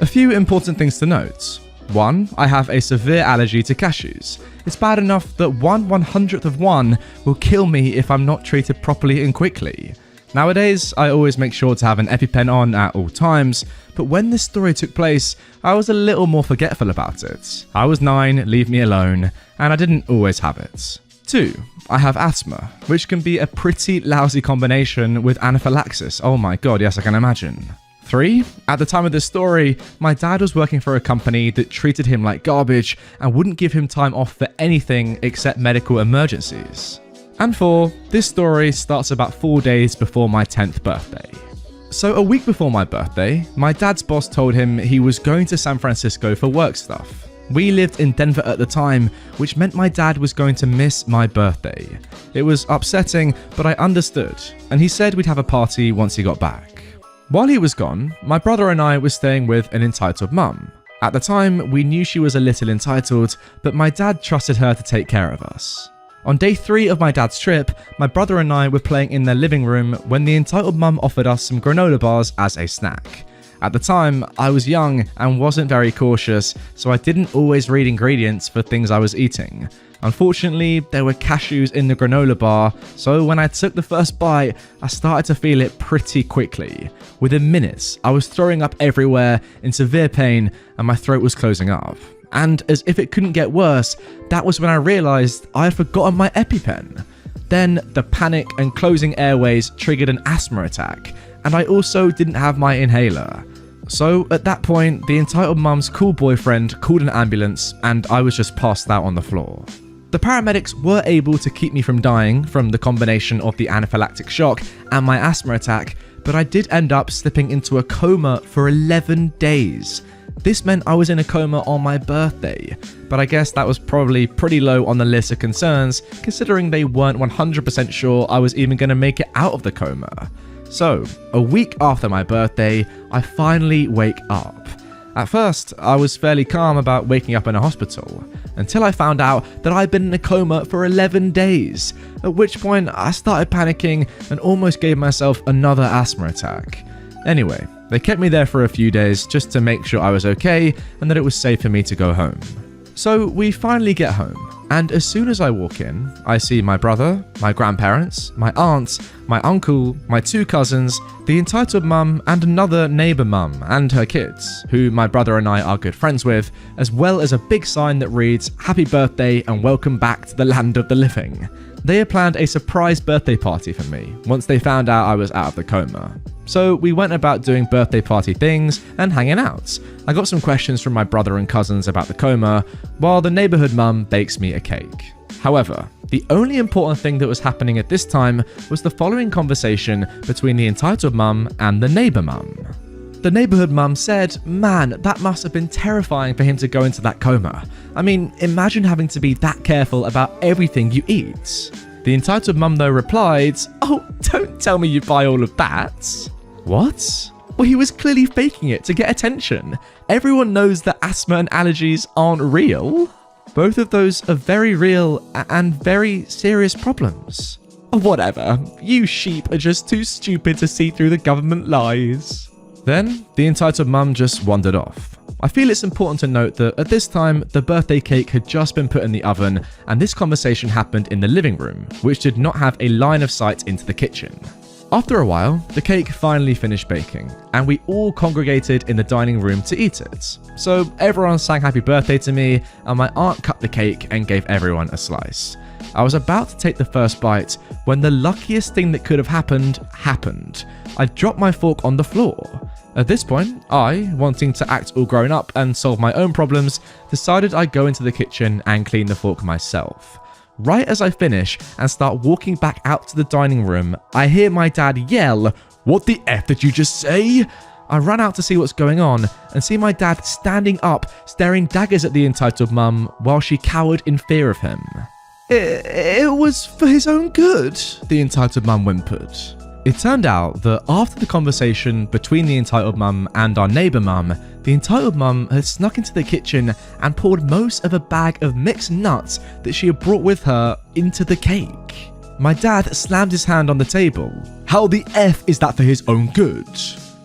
[SPEAKER 1] A few important things to note. 1. I have a severe allergy to cashews. It's bad enough that 1/100th of one will kill me if I'm not treated properly and quickly. Nowadays, I always make sure to have an EpiPen on at all times, but when this story took place, I was a little more forgetful about it. I was 9, leave me alone, and I didn't always have it. 2. I have asthma, which can be a pretty lousy combination with anaphylaxis. Oh my god, yes, I can imagine. 3. At the time of this story, my dad was working for a company that treated him like garbage and wouldn't give him time off for anything except medical emergencies. And 4. This story starts about 4 days before my 10th birthday. So a week before my birthday, my dad's boss told him he was going to San Francisco for work stuff. We lived in Denver at the time, which meant my dad was going to miss my birthday. It was upsetting, but I understood, and he said we'd have a party once he got back. While he was gone, my brother and I were staying with an entitled mum. At the time, we knew she was a little entitled, but my dad trusted her to take care of us. On day 3 of my dad's trip, my brother and I were playing in their living room when the entitled mum offered us some granola bars as a snack. At the time, I was young and wasn't very cautious, so I didn't always read ingredients for things I was eating. Unfortunately, there were cashews in the granola bar, so when I took the first bite, I started to feel it pretty quickly. Within minutes, I was throwing up everywhere in severe pain and my throat was closing up. And as if it couldn't get worse, that was when I realised I had forgotten my EpiPen. Then the panic and closing airways triggered an asthma attack, and I also didn't have my inhaler. So at that point, the entitled mum's cool boyfriend called an ambulance and I was just passed out on the floor. The paramedics were able to keep me from dying from the combination of the anaphylactic shock and my asthma attack, but I did end up slipping into a coma for 11 days. This meant I was in a coma on my birthday, but I guess that was probably pretty low on the list of concerns, considering they weren't 100% sure I was even going to make it out of the coma. So, a week after my birthday, I finally wake up. At first, I was fairly calm about waking up in a hospital, until I found out that I'd been in a coma for 11 days, at which point I started panicking and almost gave myself another asthma attack. Anyway, they kept me there for a few days just to make sure I was okay and that it was safe for me to go home. So we finally get home, and as soon as I walk in, I see my brother, my grandparents, my aunts, my uncle, my 2 cousins, the entitled mum, and another neighbour mum and her kids, who my brother and I are good friends with, as well as a big sign that reads, "Happy birthday and welcome back to the land of the living." They had planned a surprise birthday party for me once they found out I was out of the coma. So we went about doing birthday party things and hanging out. I got some questions from my brother and cousins about the coma, while the neighbourhood mum bakes me a cake. However, the only important thing that was happening at this time was the following conversation between the entitled mum and the neighbour mum. The neighbourhood mum said, "Man, that must have been terrifying for him to go into that coma. I mean, imagine having to be that careful about everything you eat." The entitled mum though replied, "Oh, don't tell me you buy all of that." What? Well, he was clearly faking it to get attention. Everyone knows that asthma and allergies aren't real. Both of those are very real and very serious problems. Whatever, you sheep are just too stupid to see through the government lies. Then, the entitled mum just wandered off. I feel it's important to note that at this time, the birthday cake had just been put in the oven, and this conversation happened in the living room, which did not have a line of sight into the kitchen. After a while, the cake finally finished baking, and we all congregated in the dining room to eat it. So everyone sang happy birthday to me, and my aunt cut the cake and gave everyone a slice. I was about to take the first bite when the luckiest thing that could have happened. I dropped my fork on the floor. At this point, I, wanting to act all grown up and solve my own problems, decided I'd go into the kitchen and clean the fork myself. Right as I finish and start walking back out to the dining room, I hear my dad yell, "What the F did you just say?" I run out to see what's going on and see my dad standing up, staring daggers at the entitled mum while she cowered in fear of him. It was for his own good, the entitled mum whimpered. It turned out that after the conversation between the entitled mum and our neighbour mum, the entitled mum had snuck into the kitchen and poured most of a bag of mixed nuts that she had brought with her into the cake. My dad slammed his hand on the table.
[SPEAKER 2] How the F is that for his own good?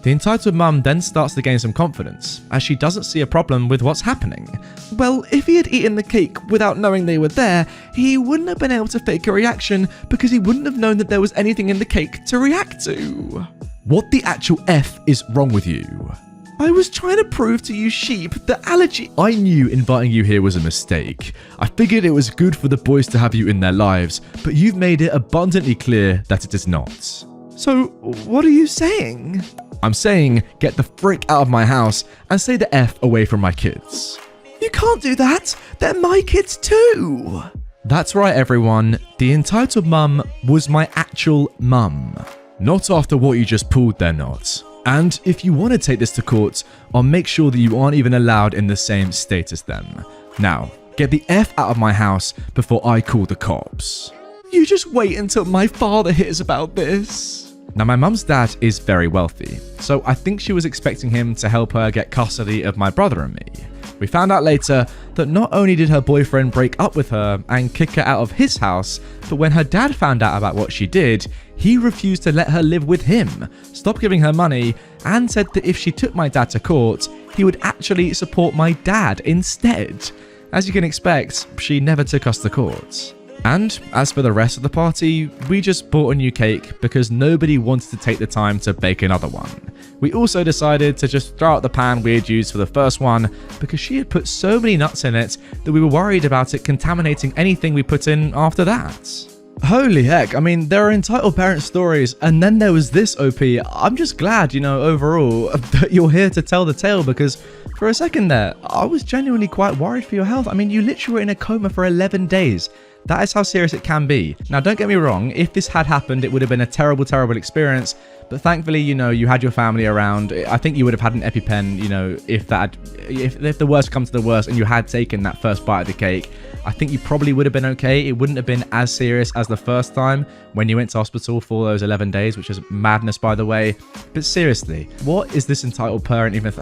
[SPEAKER 1] The entitled mum then starts to gain some confidence, as she doesn't see a problem with what's happening.
[SPEAKER 2] Well, if he had eaten the cake without knowing they were there, he wouldn't have been able to fake a reaction because he wouldn't have known that there was anything in the cake to react to. What the actual F is wrong with you? I was trying to prove to you sheep that allergy— I knew inviting you here was a mistake. I figured it was good for the boys to have you in their lives, but you've made it abundantly clear that it is not. So, what are you saying?
[SPEAKER 1] I'm saying get the frick out of my house and stay the F away from my kids.
[SPEAKER 2] You can't do that. They're my kids too.
[SPEAKER 1] That's right, everyone. The entitled mum was my actual mum. Not after what you just pulled, they're not. And if you want to take this to court, I'll make sure that you aren't even allowed in the same state as them. Now, get the F out of my house before I call the cops.
[SPEAKER 2] You just wait until my father hears about this.
[SPEAKER 1] Now, my mum's dad is very wealthy, so I think she was expecting him to help her get custody of my brother and me. We found out later that not only did her boyfriend break up with her and kick her out of his house, but when her dad found out about what she did, he refused to let her live with him, stopped giving her money, and said that if she took my dad to court, he would actually support my dad instead. As you can expect, she never took us to court. And as for the rest of the party, we just bought a new cake because nobody wanted to take the time to bake another one. We also decided to just throw out the pan we had used for the first one because she had put so many nuts in it that we were worried about it contaminating anything we put in after that.
[SPEAKER 2] Holy heck, I mean, there are entitled parent stories, and then there was this, OP. I'm just glad, overall, that you're here to tell the tale, because for a second there, I was genuinely quite worried for your health. I mean, you literally were in a coma for 11 days. That is how serious it can be. Now, don't get me wrong, if this had happened, it would have been a terrible, terrible experience. But thankfully, you had your family around. I think you would have had an EpiPen, if the worst comes to the worst and you had taken that first bite of the cake. I think you probably would have been okay. It wouldn't have been as serious as the first time when you went to hospital for those 11 days, which is madness, by the way. But seriously, what is this entitled parent even?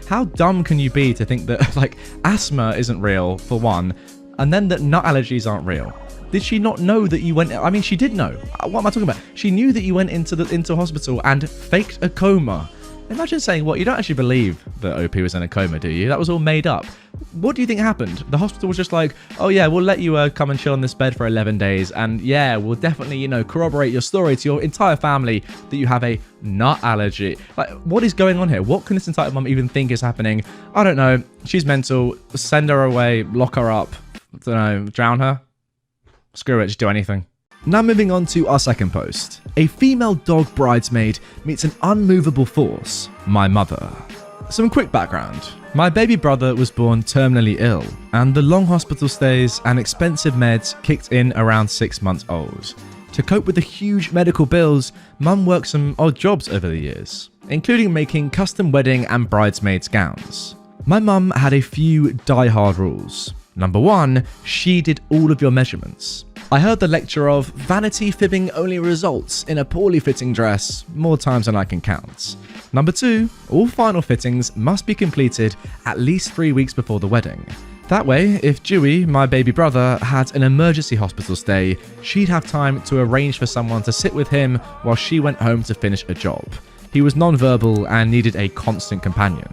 [SPEAKER 2] How dumb can you be to think that, asthma isn't real, for one, and then that nut allergies aren't real? Did she not know that you went? I mean, she did know. What am I talking about? She knew that you went into hospital and faked a coma. Imagine saying, what, you don't actually believe that OP was in a coma, do you? That was all made up. What do you think happened? The hospital was just like, oh yeah, we'll let you come and chill on this bed for 11 days. And yeah, we'll definitely, corroborate your story to your entire family that you have a nut allergy. What is going on here? What can this entitled mum even think is happening? I don't know. She's mental. Send her away. Lock her up. I don't know. Drown her. Screw it. Just do anything. Now moving on to our second post. A female dog bridesmaid meets an unmovable force, my mother. Some quick background. My baby brother was born terminally ill, and the long hospital stays and expensive meds kicked in around 6 months old. To cope with the huge medical bills, Mum worked some odd jobs over the years, including making custom wedding and bridesmaids gowns. My mum had a few die-hard rules. Number 1, she did all of your measurements. I heard the lecture of vanity fibbing only results in a poorly fitting dress more times than I can count. Number 2, all final fittings must be completed at least 3 weeks before the wedding. That way, if Dewey, my baby brother, had an emergency hospital stay, she'd have time to arrange for someone to sit with him while she went home to finish a job. He was non-verbal and needed a constant companion.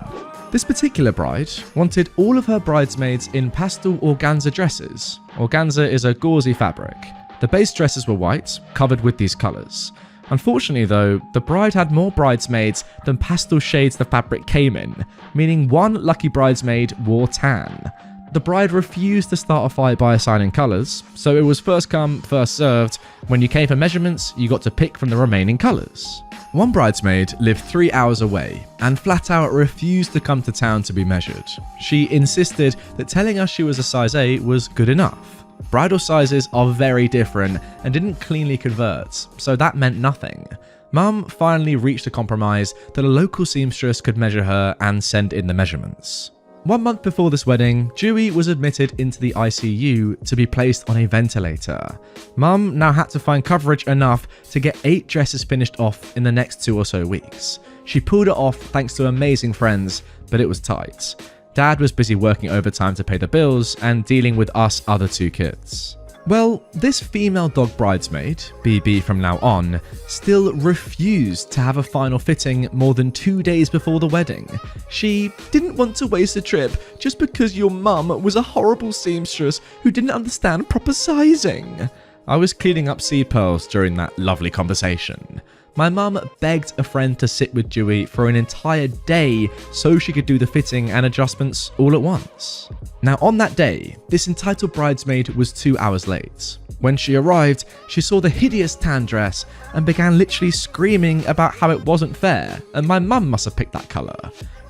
[SPEAKER 2] This particular bride wanted all of her bridesmaids in pastel organza dresses. Organza is a gauzy fabric. The base dresses were white, covered with these colours. Unfortunately though, the bride had more bridesmaids than pastel shades the fabric came in, meaning one lucky bridesmaid wore tan. The bride refused to start a fight by assigning colours, so it was first come, first served. When you came for measurements, you got to pick from the remaining colours. One bridesmaid lived 3 hours away and flat out refused to come to town to be measured. She insisted that telling us she was a size 8 was good enough. Bridal sizes are very different and didn't cleanly convert, so that meant nothing. Mum finally reached a compromise that a local seamstress could measure her and send in the measurements. 1 month before this wedding, Dewey was admitted into the ICU to be placed on a ventilator. Mum now had to find coverage enough to get 8 dresses finished off in the next 2 or so weeks. She pulled it off thanks to amazing friends, but it was tight. Dad was busy working overtime to pay the bills and dealing with us other 2 kids. Well, this female dog bridesmaid, BB from now on, still refused to have a final fitting more than 2 days before the wedding. She didn't want to waste a trip just because your mum was a horrible seamstress who didn't understand proper sizing. I was cleaning up sea pearls during that lovely conversation. My mum begged a friend to sit with Dewey for an entire day so she could do the fitting and adjustments all at once. Now on that day, this entitled bridesmaid was 2 hours late. When she arrived, she saw the hideous tan dress and began literally screaming about how it wasn't fair, and my mum must have picked that colour.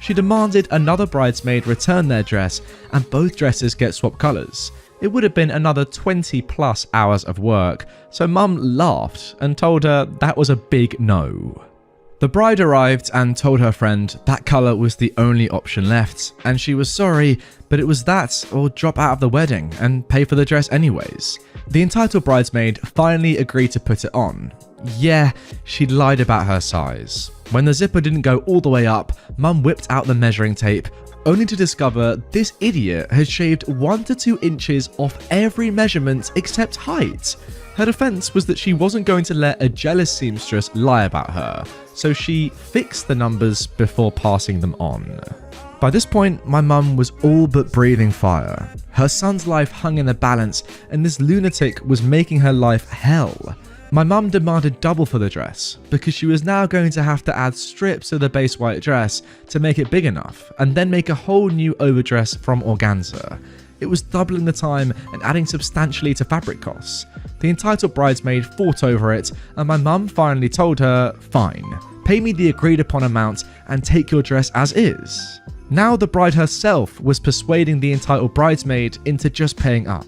[SPEAKER 2] She demanded another bridesmaid return their dress and both dresses get swapped colours. It would have been another 20 plus hours of work, so mum laughed and told her that was a big no. The bride arrived and told her friend that colour was the only option left, and she was sorry, but it was that or drop out of the wedding and pay for the dress anyways. The entitled bridesmaid finally agreed to put it on. Yeah, she'd lied about her size. When the zipper didn't go all the way up, mum whipped out the measuring tape, only to discover this idiot had shaved 1 to 2 inches off every measurement except height. Her defense was that she wasn't going to let a jealous seamstress lie about her, so she fixed the numbers before passing them on. By this point, my mum was all but breathing fire. Her son's life hung in the balance, and this lunatic was making her life hell. My mum demanded double for the dress, because she was now going to have to add strips to the base white dress to make it big enough, and then make a whole new overdress from organza. It was doubling the time and adding substantially to fabric costs. The entitled bridesmaid fought over it, and my mum finally told her, fine, pay me the agreed upon amount and take your dress as is. Now the bride herself was persuading the entitled bridesmaid into just paying up.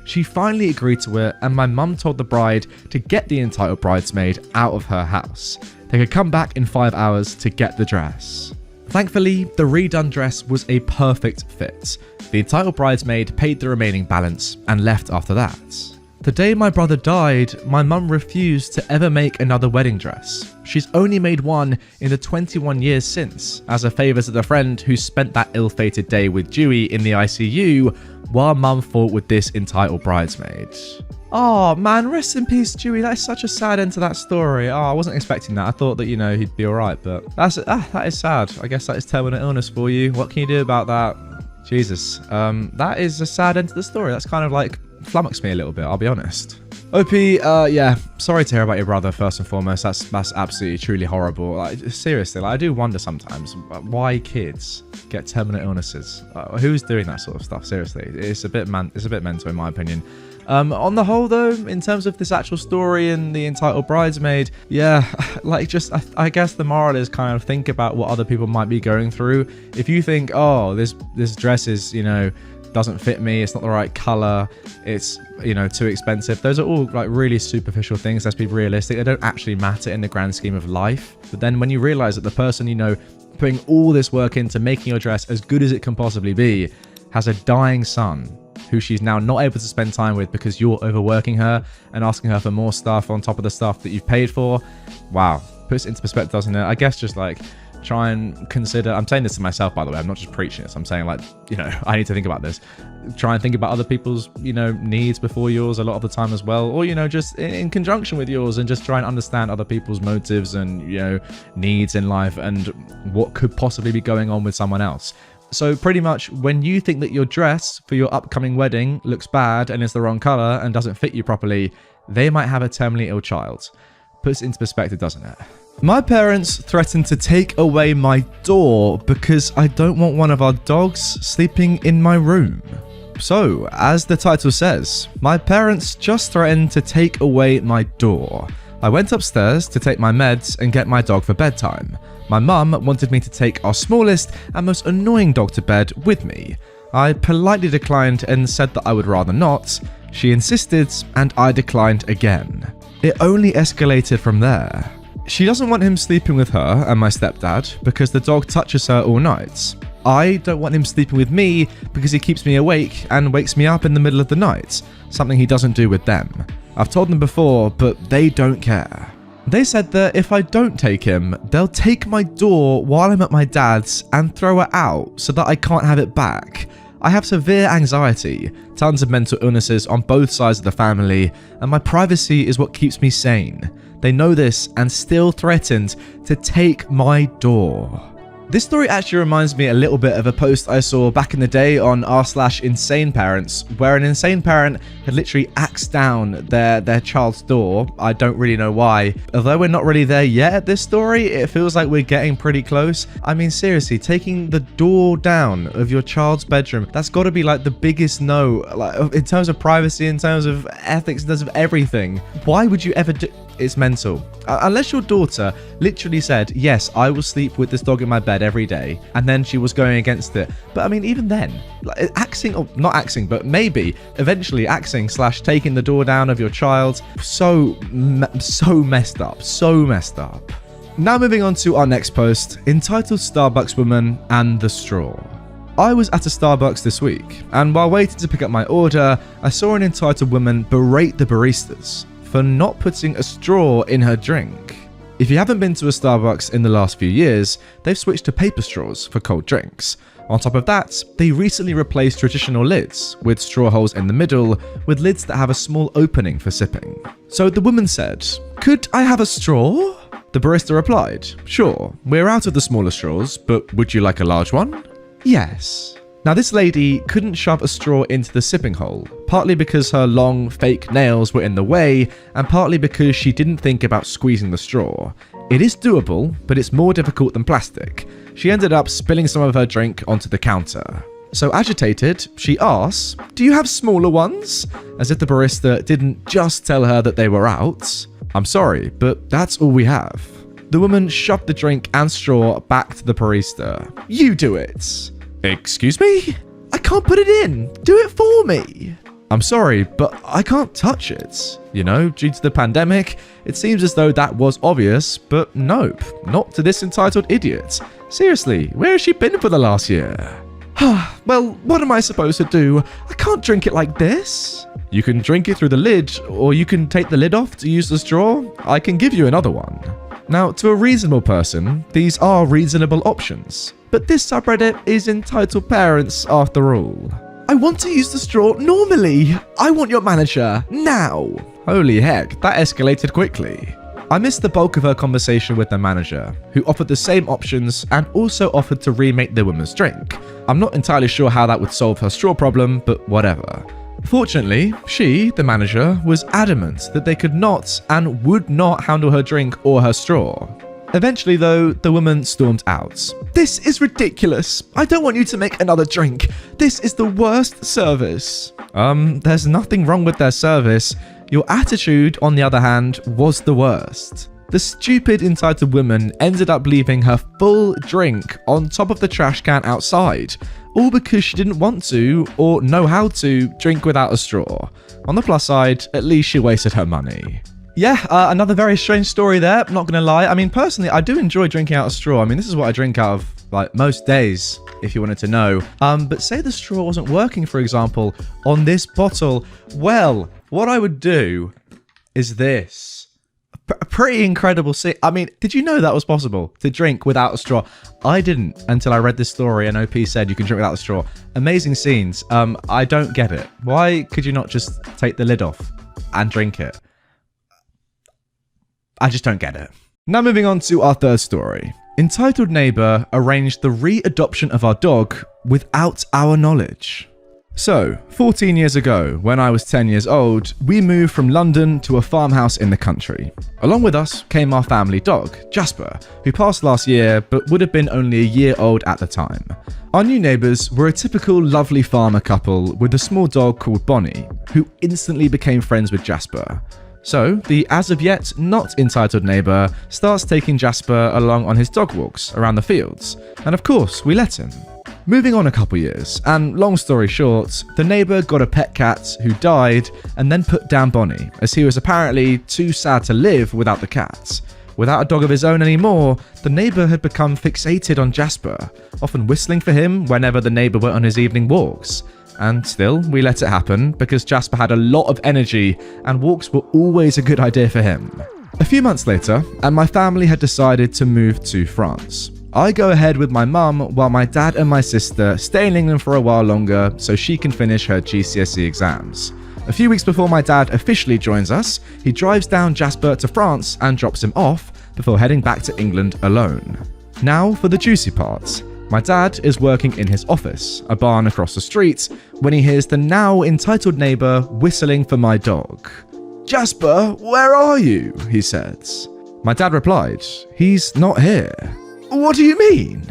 [SPEAKER 2] She finally agreed to it, and my mum told the bride to get the entitled bridesmaid out of her house. They could come back in 5 hours to get the dress. Thankfully, the redone dress was a perfect fit. The entitled bridesmaid paid the remaining balance and left after that. The day my brother died, my mum refused to ever make another wedding dress. She's only made one in the 21 years since, as a favour to the friend who spent that ill-fated day with Dewey in the ICU while mum fought with this entitled bridesmaid. Oh man, rest in peace, Dewey. That is such a sad end to that story. Oh, I wasn't expecting that. I thought that, he'd be alright, but that is sad. I guess that is terminal illness for you. What can you do about that? Jesus. That is a sad end to the story. That's kind of like flummoxed me a little bit, I'll be honest. OP, yeah, sorry to hear about your brother, first and foremost. That's absolutely, truly horrible. Seriously, I do wonder sometimes why kids get terminal illnesses. Who's doing that sort of stuff? Seriously, it's a bit mental in my opinion. On the whole, though, in terms of this actual story and the entitled bridesmaid, yeah, I guess the moral is kind of think about what other people might be going through. If you think, oh, this dress is, doesn't fit me, it's not the right color, it's too expensive, those are all really superficial things. Let's be realistic, they don't actually matter in the grand scheme of life. But then when you realize that the person putting all this work into making your dress as good as it can possibly be has a dying son who she's now not able to spend time with because you're overworking her and asking her for more stuff on top of the stuff that you've paid for, wow, puts it into perspective, doesn't it? I guess just try and consider, I'm saying this to myself, by the way, I'm not just preaching this, I'm saying I need to think about this. Try and think about other people's, needs before yours a lot of the time as well, or, just in conjunction with yours, and just try and understand other people's motives and, needs in life and what could possibly be going on with someone else. So pretty much when you think that your dress for your upcoming wedding looks bad and is the wrong color and doesn't fit you properly, they might have a terminally ill child. Puts it into perspective, doesn't it? My parents threatened to take away my door because I don't want one of our dogs sleeping in my room. So, as the title says, my parents just threatened to take away my door. I went upstairs to take my meds and get my dog for bedtime. My mum wanted me to take our smallest and most annoying dog to bed with me. I politely declined and said that I would rather not. She insisted and I declined again. It only escalated from there. She doesn't want him sleeping with her and my stepdad because the dog touches her all night. I don't want him sleeping with me because he keeps me awake and wakes me up in the middle of the night, something he doesn't do with them. I've told them before, but they don't care. They said that if I don't take him, they'll take my door while I'm at my dad's and throw it out so that I can't have it back. I have severe anxiety, tons of mental illnesses on both sides of the family, and my privacy is what keeps me sane. They know this and still threatened to take my door. This story actually reminds me a little bit of a post I saw back in the day on r/insaneparents, where an insane parent had literally axed down their child's door. I don't really know why. Although we're not really there yet at this story, it feels like we're getting pretty close. I mean, seriously, taking the door down of your child's bedroom, that's got to be like the biggest no, like in terms of privacy, in terms of ethics, in terms of everything. Why would you ever do... It's mental. Unless your daughter literally said, yes, I will sleep with this dog in my bed every day, and then she was going against it. But I mean, even then, like, axing, or not axing, but maybe eventually axing / taking the door down of your child, so messed up. Now moving on to our next post, entitled Starbucks Woman and the Straw. I was at a Starbucks this week, and while waiting to pick up my order, I saw an entitled woman berate the baristas for not putting a straw in her drink. If you haven't been to a Starbucks in the last few years, they've switched to paper straws for cold drinks. On top of that, they recently replaced traditional lids with straw holes in the middle with lids that have a small opening for sipping. So the woman said, "Could I have a straw?" The barista replied, "Sure, we're out of the smaller straws, but would you like a large one?" "Yes." Now this lady couldn't shove a straw into the sipping hole, partly because her long, fake nails were in the way, and partly because she didn't think about squeezing the straw. It is doable, but it's more difficult than plastic. She ended up spilling some of her drink onto the counter. So agitated, she asks, "Do you have smaller ones?" As if the barista didn't just tell her that they were out. "I'm sorry, but that's all we have." The woman shoved the drink and straw back to the barista. "You do it." "Excuse me? I can't put it in. Do it for me." "I'm sorry, but I can't touch it. You know, due to the pandemic, it seems as though that was obvious, but nope, not to this entitled idiot. Seriously, where has she been for the last year?" "Well, what am I supposed to do? I can't drink it like this." "You can drink it through the lid, or you can take the lid off to use the straw. I can give you another one." Now, to a reasonable person, these are reasonable options. But this subreddit is entitled parents after all. "I want to use the straw normally. I want your manager now." Holy heck, that escalated quickly. I missed the bulk of her conversation with the manager, who offered the same options and also offered to remake the woman's drink. I'm not entirely sure how that would solve her straw problem, but whatever. Fortunately, she, the manager, was adamant that they could not and would not handle her drink or her straw. Eventually, though, the woman stormed out. "This is ridiculous. I don't want you to make another drink. This is the worst service." There's nothing wrong with their service. Your attitude, on the other hand, was the worst. The stupid entitled woman ended up leaving her full drink on top of the trash can outside, all because she didn't want to, or know how to, drink without a straw. On the plus side, at least she wasted her money. Yeah, another very strange story there, not gonna lie. I mean, personally, I do enjoy drinking out of straw. I mean, this is what I drink out of, like, most days, if you wanted to know. But say the straw wasn't working, for example, on this bottle. Well, what I would do is this. A pretty incredible scene. I mean, did you know that was possible to drink without a straw? I didn't until I read this story and OP said you can drink without a straw. Amazing scenes. I don't get it. Why could you not just take the lid off and drink it? I just don't get it. Now moving on to our third story. Entitled Neighbor arranged the re-adoption of our dog without our knowledge. So, 14 years ago, when I was 10 years old, we moved from London to a farmhouse in the country. Along with us came our family dog, Jasper, who passed last year but would have been only a year old at the time. Our new neighbours were a typical lovely farmer couple with a small dog called Bonnie, who instantly became friends with Jasper. So, the as of yet not entitled neighbour starts taking Jasper along on his dog walks around the fields, and of course, we let him. Moving on a couple years, and long story short, the neighbour got a pet cat who died and then put down Bonnie, as he was apparently too sad to live without the cat. Without a dog of his own anymore, the neighbour had become fixated on Jasper, often whistling for him whenever the neighbour went on his evening walks. And still, we let it happen because Jasper had a lot of energy and walks were always a good idea for him. A few months later, and my family had decided to move to France. I go ahead with my mum while my dad and my sister stay in England for a while longer so she can finish her GCSE exams. A few weeks before my dad officially joins us, he drives down Jasper to France and drops him off before heading back to England alone. Now for the juicy part. My dad is working in his office, a barn across the street, when he hears the now entitled neighbour whistling for my dog. "Jasper, where are you?" he says. My dad replied, "He's not here." "What do you mean?"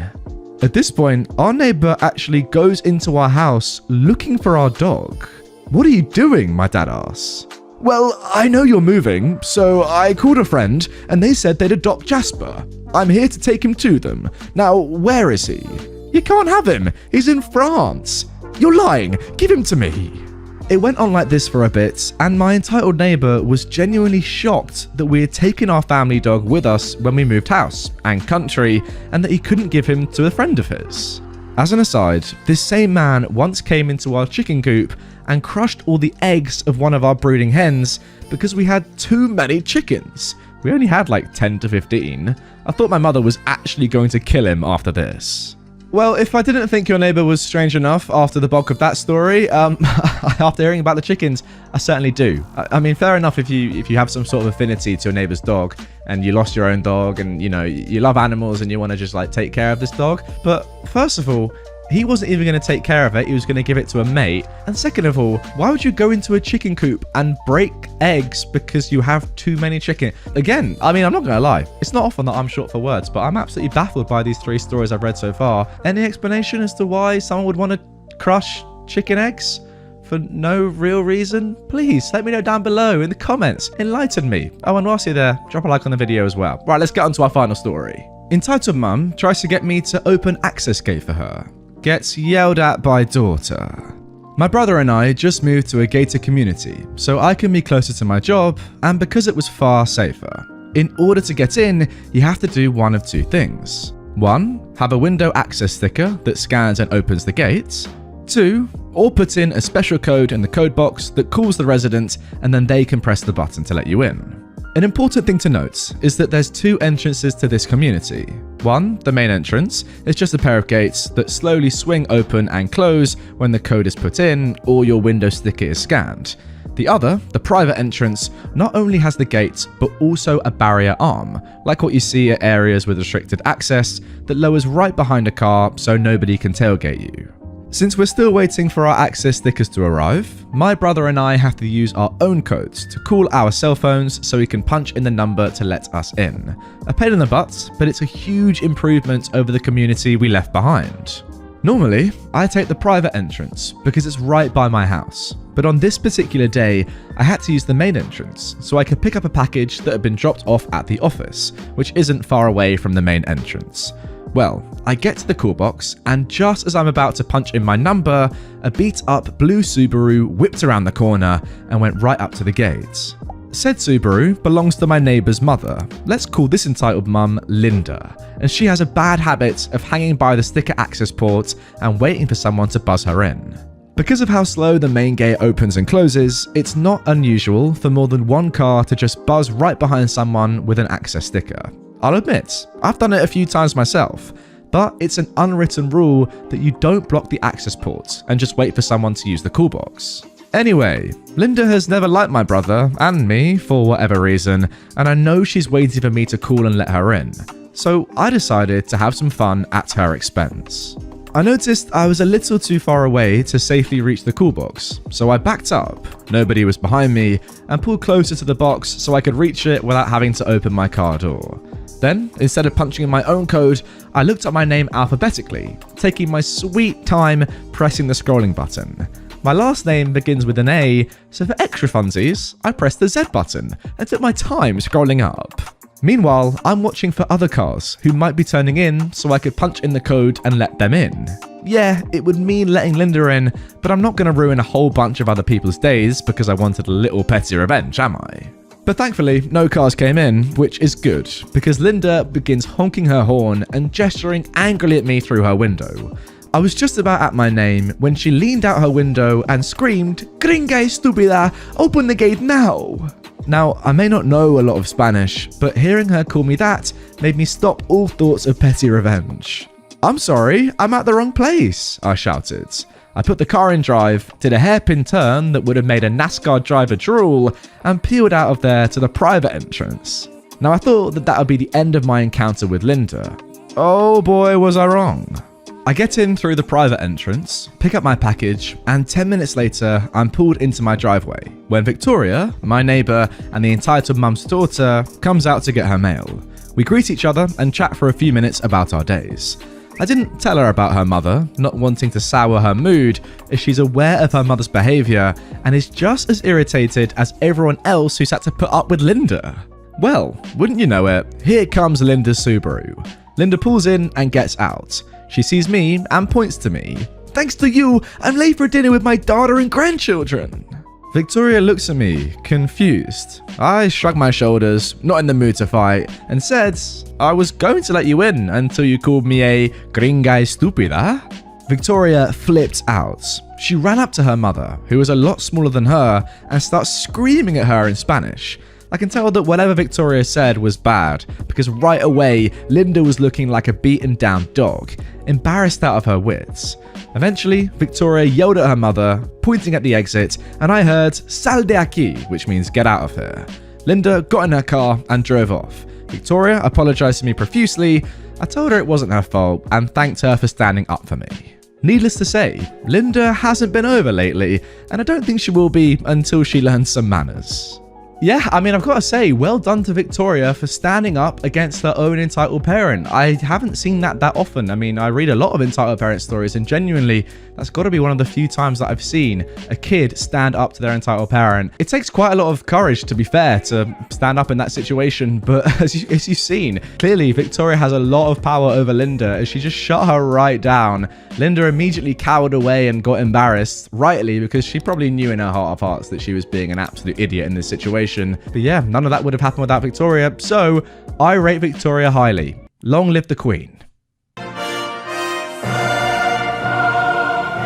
[SPEAKER 2] At this point, our neighbour actually goes into our house looking for our dog. "What are you doing?" my dad asks. "Well, I know you're moving, so I called a friend and they said they'd adopt Jasper. I'm here to take him to them. Now, where is he?" "You can't have him. He's in France." "You're lying. Give him to me." It went on like this for a bit, and my entitled neighbour was genuinely shocked that we had taken our family dog with us when we moved house and country, and that he couldn't give him to a friend of his. As an aside, this same man once came into our chicken coop and crushed all the eggs of one of our brooding hens because we had too many chickens. We only had like 10 to 15. I thought my mother was actually going to kill him after this. Well, if I didn't think your neighbour was strange enough after the bulk of that story, after hearing about the chickens, I certainly do. I mean, fair enough if you have some sort of affinity to your neighbour's dog and you lost your own dog and, you know, you love animals and you want to just like take care of this dog. But first of all, he wasn't even going to take care of it. He was going to give it to a mate. And second of all, why would you go into a chicken coop and break eggs because you have too many chicken? Again, I mean, I'm not going to lie. It's not often that I'm short for words, but I'm absolutely baffled by these 3 stories I've read so far. Any explanation as to why someone would want to crush chicken eggs for no real reason? Please let me know down below in the comments. Enlighten me. Oh, and whilst you're there, drop a like on the video as well. Right, let's get on to our final story. Entitled mum tries to get me to open access gate for her. Gets yelled at by daughter. My brother and I just moved to a gated community, so I can be closer to my job, and because it was far safer. In order to get in, you have to do one of 2 things. 1, have a window access sticker that scans and opens the gates. 2, or put in a special code in the code box that calls the resident and then they can press the button to let you in. An important thing to note is that there's 2 entrances to this community. 1, the main entrance, is just a pair of gates that slowly swing open and close when the code is put in or your window sticker is scanned. The other, the private entrance, not only has the gate but also a barrier arm, like what you see at areas with restricted access, that lowers right behind a car so nobody can tailgate you. Since we're still waiting for our access stickers to arrive, my brother and I have to use our own codes to call our cell phones so we can punch in the number to let us in. A pain in the butt, but it's a huge improvement over the community we left behind. Normally, I take the private entrance because it's right by my house, but on this particular day, I had to use the main entrance so I could pick up a package that had been dropped off at the office, which isn't far away from the main entrance. Well, I get to the call box, and just as I'm about to punch in my number, a beat-up blue Subaru whipped around the corner and went right up to the gate. Said Subaru belongs to my neighbour's mother. Let's call this entitled mum Linda, and she has a bad habit of hanging by the sticker access port and waiting for someone to buzz her in. Because of how slow the main gate opens and closes, it's not unusual for more than 1 car to just buzz right behind someone with an access sticker. I'll admit, I've done it a few times myself, but it's an unwritten rule that you don't block the access port and just wait for someone to use the call box. Anyway, Linda has never liked my brother and me for whatever reason, and I know she's waiting for me to call and let her in. So I decided to have some fun at her expense. I noticed I was a little too far away to safely reach the call box, so I backed up, nobody was behind me, and pulled closer to the box so I could reach it without having to open my car door. Then, instead of punching in my own code, I looked up my name alphabetically, taking my sweet time pressing the scrolling button. My last name begins with an A, so for extra funsies, I pressed the Z button and took my time scrolling up. Meanwhile, I'm watching for other cars who might be turning in so I could punch in the code and let them in. Yeah, it would mean letting Linda in, but I'm not going to ruin a whole bunch of other people's days because I wanted a little petty revenge, am I? But thankfully, no cars came in, which is good, because Linda begins honking her horn and gesturing angrily at me through her window. I was just about at my name when she leaned out her window and screamed, "Gringa estúpida, open the gate now!" Now, I may not know a lot of Spanish, but hearing her call me that made me stop all thoughts of petty revenge. "I'm sorry, I'm at the wrong place," I shouted. I put the car in drive, did a hairpin turn that would have made a NASCAR driver drool, and peeled out of there to the private entrance. Now I thought that would be the end of my encounter with Linda. Oh boy, was I wrong. I get in through the private entrance, pick up my package, and 10 minutes later, I'm pulled into my driveway, when Victoria, my neighbour, and the entitled mum's daughter comes out to get her mail. We greet each other and chat for a few minutes about our days. I didn't tell her about her mother, not wanting to sour her mood, as she's aware of her mother's behaviour and is just as irritated as everyone else who's had to put up with Linda. Well, wouldn't you know it, here comes Linda's Subaru. Linda pulls in and gets out. She sees me and points to me. "Thanks to you, I'm late for dinner with my daughter and grandchildren." Victoria looks at me, confused. I shrug my shoulders, not in the mood to fight, and said, "I was going to let you in until you called me a gringa estúpida." Victoria flipped out. She ran up to her mother, who was a lot smaller than her, and starts screaming at her in Spanish. I can tell that whatever Victoria said was bad, because right away, Linda was looking like a beaten down dog, embarrassed out of her wits. Eventually, Victoria yelled at her mother, pointing at the exit, and I heard "Sal de aquí," which means get out of here. Linda got in her car and drove off. Victoria apologized to me profusely. I told her it wasn't her fault and thanked her for standing up for me. Needless to say, Linda hasn't been over lately, and I don't think she will be until she learns some manners. Yeah, I mean, I've got to say, well done to Victoria for standing up against her own entitled parent. I haven't seen that often. I mean, I read a lot of entitled parent stories, and genuinely, that's got to be one of the few times that I've seen a kid stand up to their entitled parent. It takes quite a lot of courage, to be fair, to stand up in that situation, but as you've seen, clearly Victoria has a lot of power over Linda, as she just shut her right down. Linda immediately cowered away and got embarrassed, rightly, because she probably knew in her heart of hearts that she was being an absolute idiot in this situation. But yeah, none of that would have happened without Victoria, so I rate Victoria highly. Long live the Queen.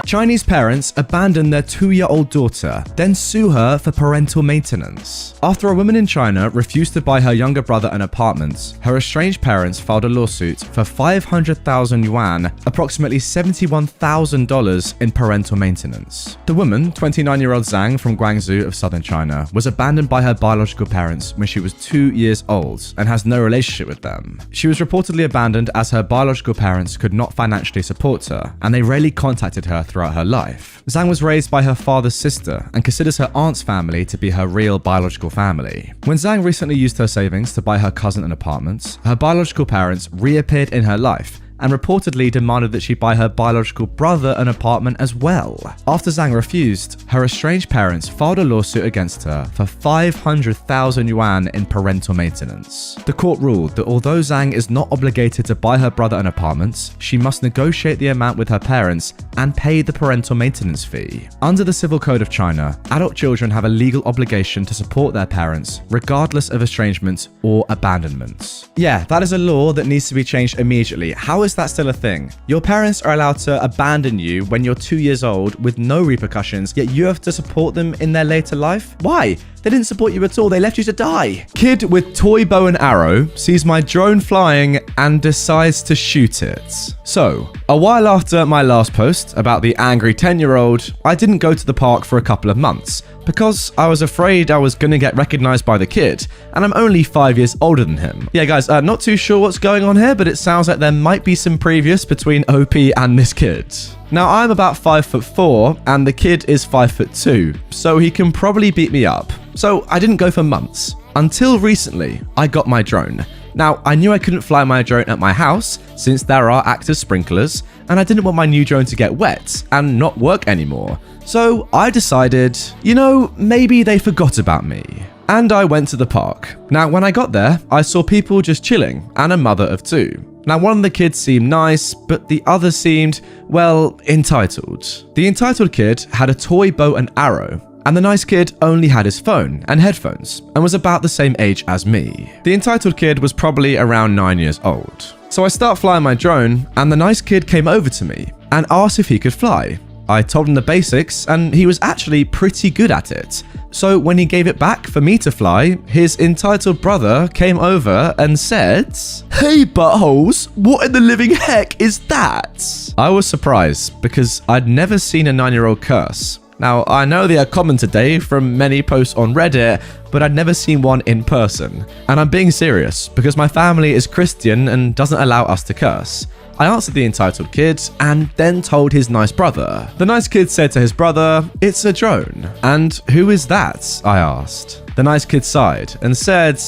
[SPEAKER 2] Chinese parents abandon their 2-year-old daughter, then sue her for parental maintenance. After a woman in China refused to buy her younger brother an apartment, her estranged parents filed a lawsuit for 500,000 yuan, approximately $71,000 in parental maintenance. The woman, 29-year-old Zhang from Guangzhou of southern China, was abandoned by her biological parents when she was 2 years old and has no relationship with them. She was reportedly abandoned as her biological parents could not financially support her, and they rarely contacted her throughout her life. Zhang was raised by her father's sister and considers her aunt's family to be her real biological family. When Zhang recently used her savings to buy her cousin an apartment, her biological parents reappeared in her life and reportedly demanded that she buy her biological brother an apartment as well. After Zhang refused, her estranged parents filed a lawsuit against her for 500,000 yuan in parental maintenance. The court ruled that although Zhang is not obligated to buy her brother an apartment, she must negotiate the amount with her parents and pay the parental maintenance fee. Under the Civil Code of China, adult children have a legal obligation to support their parents, regardless of estrangement or abandonment. Yeah, that is a law that needs to be changed immediately. How is that still a thing? Your parents are allowed to abandon you when you're 2 years old with no repercussions, yet you have to support them in their later life? Why? They didn't support you at all. They left you to die. Kid with toy bow and arrow sees my drone flying and decides to shoot it. So, a while after my last post about the angry 10-year-old, I didn't go to the park for a couple of months because I was afraid I was going to get recognized by the kid, and I'm only 5 years older than him. Yeah, guys, not too sure what's going on here, but it sounds like there might be some previous between OP and this kid. Now, I'm about 5'4", and the kid is 5'2", so he can probably beat me up. So I didn't go for months. Until recently, I got my drone. Now, I knew I couldn't fly my drone at my house since there are active sprinklers, and I didn't want my new drone to get wet and not work anymore. So I decided, you know, maybe they forgot about me. And I went to the park. Now, when I got there, I saw people just chilling and a mother of 2. Now, one of the kids seemed nice, but the other seemed, well, entitled. The entitled kid had a toy bow and arrow, and the nice kid only had his phone and headphones and was about the same age as me. The entitled kid was probably around 9 years old. So I start flying my drone, and the nice kid came over to me and asked if he could fly.
[SPEAKER 1] I told him the basics, and he was actually pretty good at it. So when he gave it back for me to fly, his entitled brother came over and said, "Hey buttholes, what in the living heck is that?" I was surprised because I'd never seen a 9-year-old curse. Now, I know they are common today from many posts on Reddit, but I'd never seen one in person. And I'm being serious because my family is Christian and doesn't allow us to curse. I answered the entitled kid and then told his nice brother. The nice kid said to his brother, "It's a drone." "And who is that?" I asked. The nice kid sighed and said,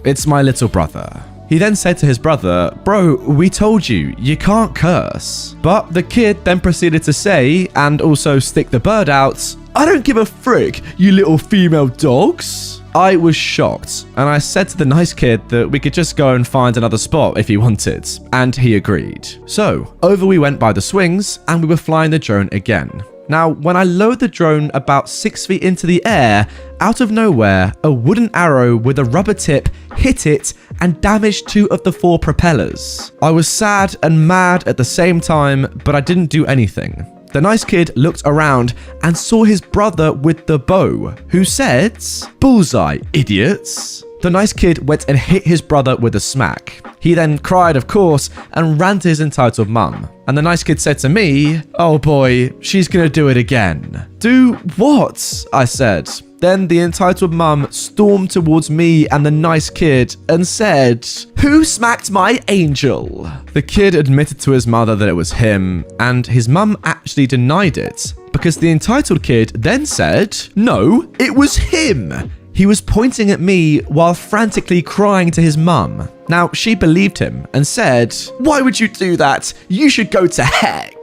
[SPEAKER 1] "It's my little brother." He then said to his brother, "Bro, we told you, you can't curse." But the kid then proceeded to say, and also stick the bird out, "I don't give a frick, you little female dogs." I was shocked, and I said to the nice kid that we could just go and find another spot if he wanted, and he agreed. So, over we went by the swings, and we were flying the drone again. Now, when I lowered the drone about 6 feet into the air, out of nowhere, a wooden arrow with a rubber tip hit it and damaged 2 of the 4 propellers. I was sad and mad at the same time, but I didn't do anything. The nice kid looked around and saw his brother with the bow, who said, "Bullseye, idiots." The nice kid went and hit his brother with a smack. He then cried, of course, and ran to his entitled mum. And the nice kid said to me, "Oh boy, she's gonna do it again." "Do what?" I said. Then the entitled mum stormed towards me and the nice kid and said, "Who smacked my angel?" The kid admitted to his mother that it was him, and his mum actually denied it, because the entitled kid then said, "No, it was him." He was pointing at me while frantically crying to his mum. Now, she believed him and said, "Why would you do that? You should go to heck."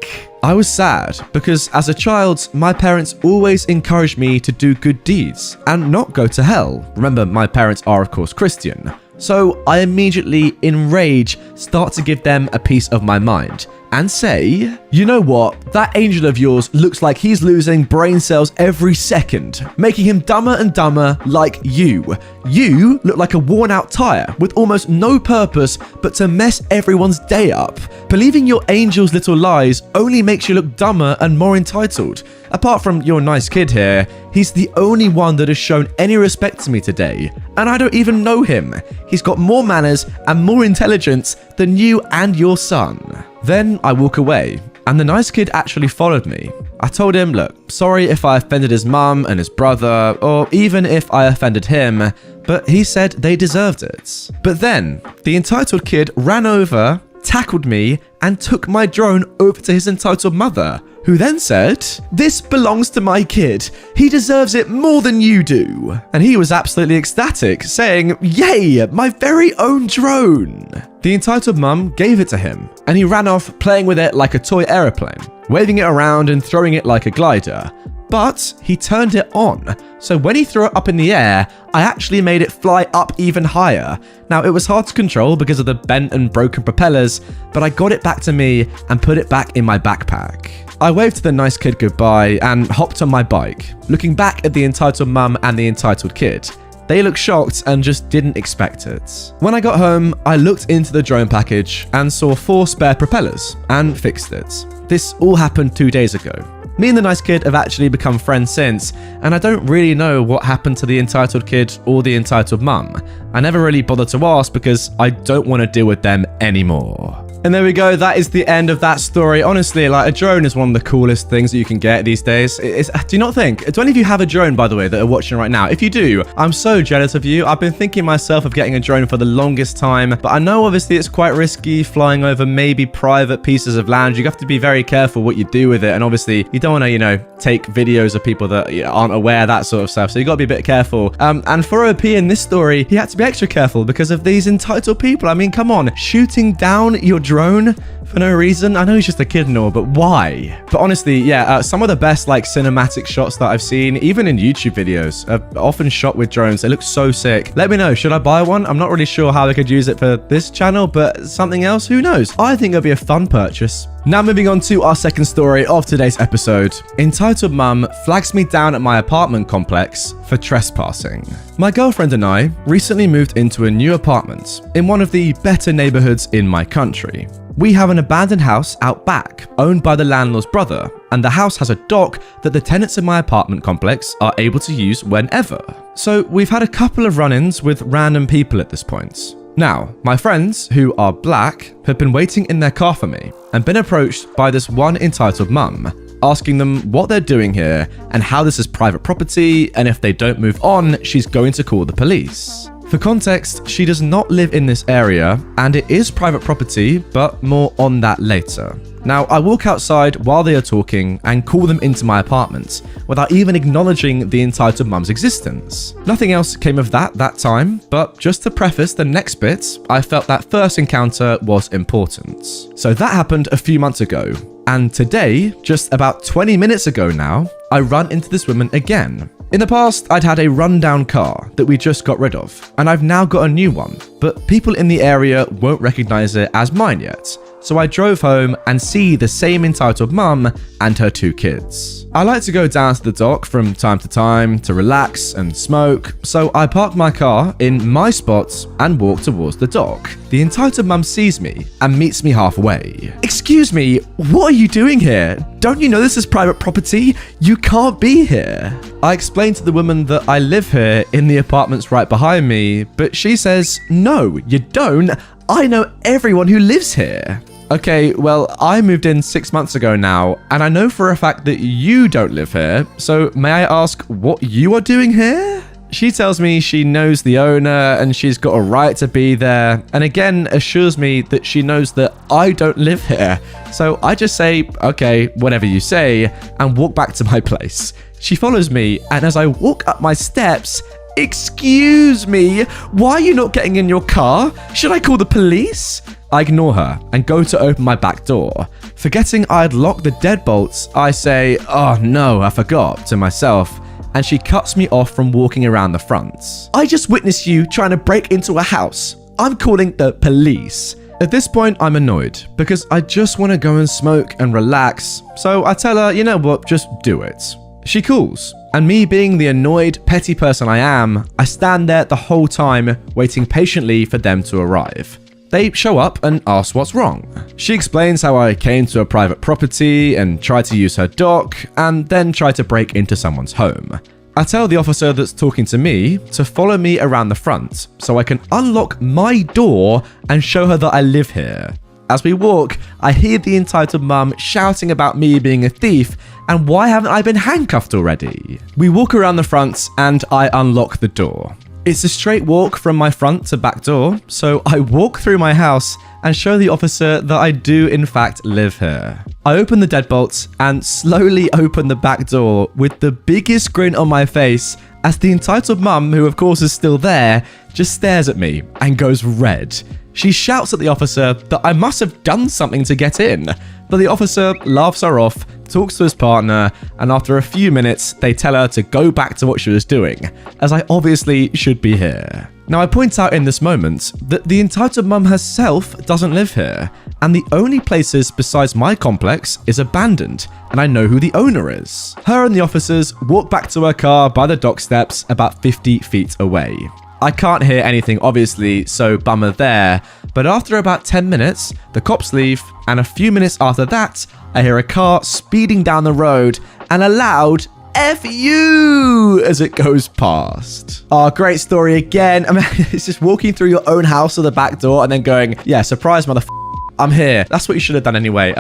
[SPEAKER 1] I was sad because as a child, my parents always encouraged me to do good deeds and not go to hell. Remember, my parents are of course Christian. So I immediately, in rage, start to give them a piece of my mind and say, "You know what? That angel of yours looks like he's losing brain cells every second, making him dumber and dumber like you. You look like a worn out tire with almost no purpose but to mess everyone's day up. Believing your angel's little lies only makes you look dumber and more entitled. Apart from your nice kid here, he's the only one that has shown any respect to me today. And I don't even know him. He's got more manners and more intelligence than you and your son." Then I walk away, and the nice kid actually followed me. I told him, "Look, sorry if I offended his mum and his brother, or even if I offended him," but he said they deserved it. But then, the entitled kid ran over, tackled me, and took my drone over to his entitled mother, who then said, "This belongs to my kid. He deserves it more than you do." And he was absolutely ecstatic, saying, "Yay, my very own drone." The entitled mum gave it to him, and he ran off playing with it like a toy aeroplane, waving it around and throwing it like a glider. But he turned it on, so when he threw it up in the air, I actually made it fly up even higher. Now, it was hard to control because of the bent and broken propellers, but I got it back to me and put it back in my backpack. I waved to the nice kid goodbye and hopped on my bike, looking back at the entitled mum and the entitled kid. They looked shocked and just didn't expect it. When I got home, I looked into the drone package and saw 4 spare propellers and fixed it. This all happened 2 days ago. Me and the nice kid have actually become friends since, and I don't really know what happened to the entitled kid or the entitled mum. I never really bothered to ask because I don't want to deal with them anymore. And there we go, that is the end of that story. Honestly, like, a drone is one of the coolest things that you can get these days. Do you not think? Do any of you have a drone, by the way, that are watching right now? If you do, I'm so jealous of you. I've been thinking myself of getting a drone for the longest time, but I know obviously it's quite risky flying over maybe private pieces of land. You have to be very careful what you do with it, and obviously you don't want to, you know, take videos of people that aren't aware, that sort of stuff, so you got to be a bit careful. And for OP in this story, he had to be extra careful because of these entitled people. I mean, come on, shooting down your drone for no reason. I know he's just a kid and all, but why? But honestly, yeah, some of the best like cinematic shots that I've seen, even in YouTube videos, are often shot with drones. They look so sick. Let me know, should I buy one? I'm not really sure how I could use it for this channel, but something else, who knows? I think it'll be a fun purchase. Now moving on to our second story of today's episode. Entitled mum flags me down at my apartment complex for trespassing. My girlfriend and I recently moved into a new apartment in one of the better neighborhoods in my country.
[SPEAKER 2] We have an abandoned house out back, owned by the landlord's brother, and the house has a dock that the tenants in my apartment complex are able to use whenever. So we've had a couple of run-ins with random people at this point. Now, my friends, who are black, have been waiting in their car for me and been approached by this one entitled mum, asking them what they're doing here and how this is private property, and if they don't move on, she's going to call the police. For context, she does not live in this area, and it is private property, but more on that later. Now, I walk outside while they are talking and call them into my apartment, without even acknowledging the entitled mum's existence. Nothing else came of that time, but just to preface the next bit, I felt that first encounter was important. So that happened a few months ago, and today, just about 20 minutes ago now, I run into this woman again. In the past, I'd had a rundown car that we just got rid of, and I've now got a new one, but people in the area won't recognize it as mine yet. So I drove home and see the same entitled mum and her 2 kids. I like to go down to the dock from time to time to relax and smoke, so I park my car in my spot and walk towards the dock. The entitled mum sees me and meets me halfway. "Excuse me, what are you doing here? Don't you know this is private property? You can't be here." I explain to the woman that I live here in the apartments right behind me, but she says, "No, you don't. I know everyone who lives here." Okay, well, I moved in 6 months ago now, and I know for a fact that you don't live here, so may I ask what you are doing here? She tells me she knows the owner and she's got a right to be there, and again assures me that she knows that I don't live here. So I just say, okay, whatever you say, and walk back to my place. She follows me, and as I walk up my steps, "Excuse me, why are you not getting in your car? Should I call the police?" I ignore her and go to open my back door. Forgetting I'd locked the deadbolts, I say, "Oh no, I forgot," to myself, and she cuts me off from walking around the front. "I just witnessed you trying to break into a house. I'm calling the police." At this point, I'm annoyed because I just want to go and smoke and relax, so I tell her, you know what, just do it. She calls, and me being the annoyed, petty person I am, I stand there the whole time waiting patiently for them to arrive. They show up and ask what's wrong. She explains how I came to a private property and tried to use her dock, and then tried to break into someone's home. I tell the officer that's talking to me to follow me around the front so I can unlock my door and show her that I live here. As we walk, I hear the entitled mum shouting about me being a thief and why haven't I been handcuffed already? We walk around the front and I unlock the door. It's a straight walk from my front to back door, so I walk through my house and show the officer that I do in fact live here. I open the deadbolts and slowly open the back door with the biggest grin on my face as the entitled mum, who of course is still there, just stares at me and goes red. She shouts at the officer that I must have done something to get in, but the officer laughs her off, talks to his partner, and after a few minutes, they tell her to go back to what she was doing, as I obviously should be here. Now, I point out in this moment that the entitled mum herself doesn't live here, and the only places besides my complex is abandoned, and I know who the owner is. Her and the officers walk back to her car by the dock steps about 50 feet away. I can't hear anything obviously, so bummer there, but after about 10 minutes, the cops leave, and a few minutes after that, I hear a car speeding down the road and a loud "F you" as it goes past. Oh, great story again. I mean, it's just walking through your own house to the back door and then going, "Yeah, surprise, motherfucker. I'm here." That's what you should have done anyway.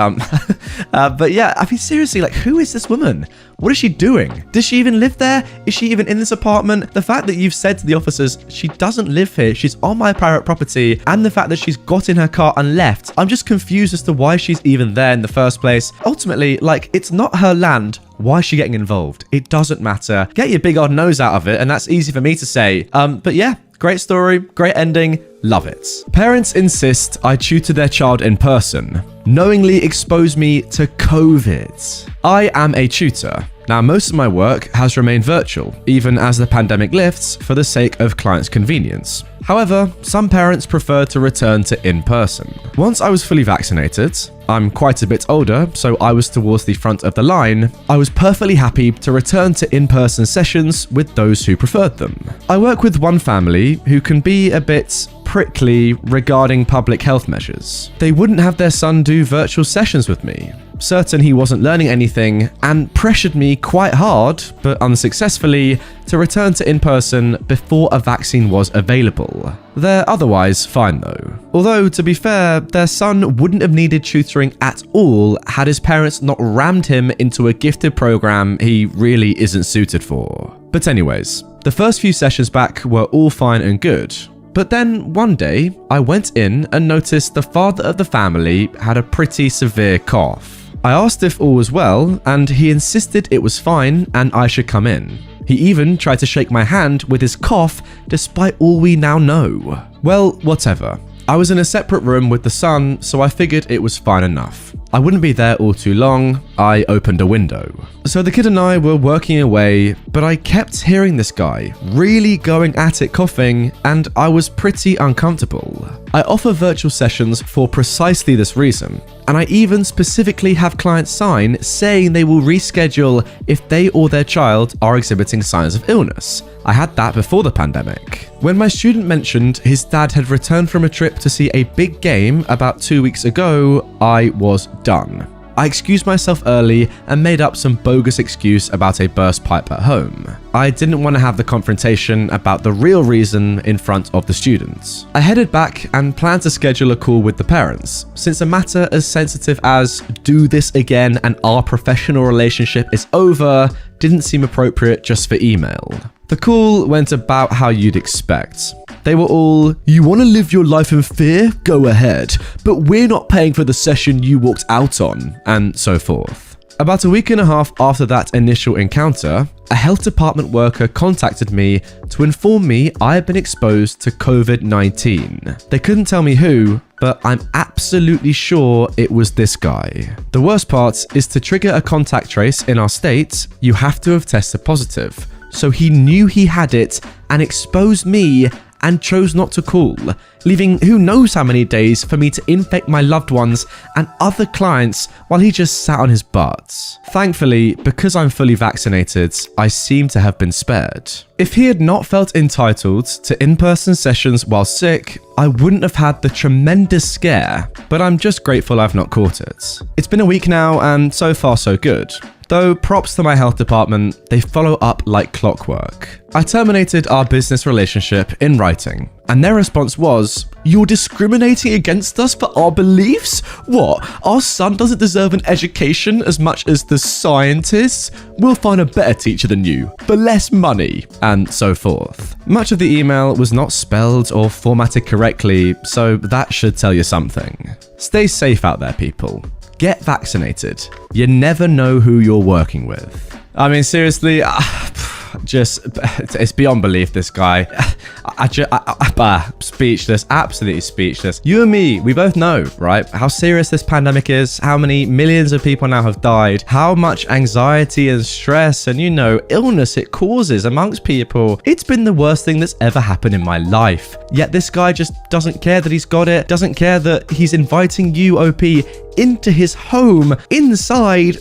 [SPEAKER 2] But yeah, I mean, seriously, like, who is this woman? What is she doing? Does she even live there? Is she even in this apartment? The fact that you've said to the officers she doesn't live here, she's on my private property, and the fact that she's got in her car and left, I'm just confused as to why she's even there in the first place. Ultimately, like, it's not her land. Why is she getting involved? It doesn't matter. Get your big old nose out of it, and that's easy for me to say. But yeah, great story, great ending, love it. Parents insist I tutor their child in person, knowingly expose me to COVID. I am a tutor. Now, most of my work has remained virtual, even as the pandemic lifts, for the sake of clients' convenience. However, some parents prefer to return to in-person. Once I was fully vaccinated, I'm quite a bit older, so I was towards the front of the line, I was perfectly happy to return to in-person sessions with those who preferred them. I work with one family who can be a bit
[SPEAKER 1] prickly regarding public health measures. They wouldn't have their son do virtual sessions with me, certain he wasn't learning anything, and pressured me quite hard, but unsuccessfully, to return to in-person before a vaccine was available. They're otherwise fine though. Although, to be fair, their son wouldn't have needed tutoring at all had his parents not rammed him into a gifted program he really isn't suited for. But anyways, the first few sessions back were all fine and good. But then one day, I went in and noticed the father of the family had a pretty severe cough. I asked if all was well, and he insisted it was fine and I should come in. He even tried to shake my hand with his cough, despite all we now know. Well, whatever. I was in a separate room with the son, so I figured it was fine enough. I wouldn't be there all too long. I opened a window. So the kid and I were working away, but I kept hearing this guy really going at it coughing, and I was pretty uncomfortable. I offer virtual sessions for precisely this reason, and I even specifically have clients sign saying they will reschedule if they or their child are exhibiting signs of illness. I had that before the pandemic. When my student mentioned his dad had returned from a trip to see a big game about 2 weeks ago, I was done. I excused myself early and made up some bogus excuse about a burst pipe at home. I didn't want to have the confrontation about the real reason in front of the students. I headed back and planned to schedule a call with the parents, since a matter as sensitive as do this again and our professional relationship is over didn't seem appropriate just for email. The call went about how you'd expect. They were all, "You want to live your life in fear? Go ahead, but we're not paying for the session you walked out on," and so forth. About a week and a half after that initial encounter, a health department worker contacted me to inform me I had been exposed to COVID-19. They couldn't tell me who, but I'm absolutely sure it was this guy. The worst part is to trigger a contact trace in our state, you have to have tested positive. So he knew he had it and exposed me and chose not to call, leaving who knows how many days for me to infect my loved ones and other clients while he just sat on his butt. Thankfully, because I'm fully vaccinated, I seem to have been spared. If he had not felt entitled to in-person sessions while sick, I wouldn't have had the tremendous scare, but I'm just grateful I've not caught it. It's been a week now and so far so good. Though props to my health department, they follow up like clockwork. I terminated our business relationship in writing, and their response was, "You're discriminating against us for our beliefs? What, our son doesn't deserve an education as much as the scientists? We'll find a better teacher than you, for less money," and so forth. Much of the email was not spelled or formatted correctly, so that should tell you something. Stay safe out there, people. Get vaccinated. You never know who you're working with. I mean, seriously, it's beyond belief, this guy. Speechless, absolutely speechless. You and me, we both know, right, how serious this pandemic is, how many millions of people now have died, how much anxiety and stress and, illness it causes amongst people. It's been the worst thing that's ever happened in my life. Yet this guy just doesn't care that he's got it, doesn't care that he's inviting you, OP, into his home, inside.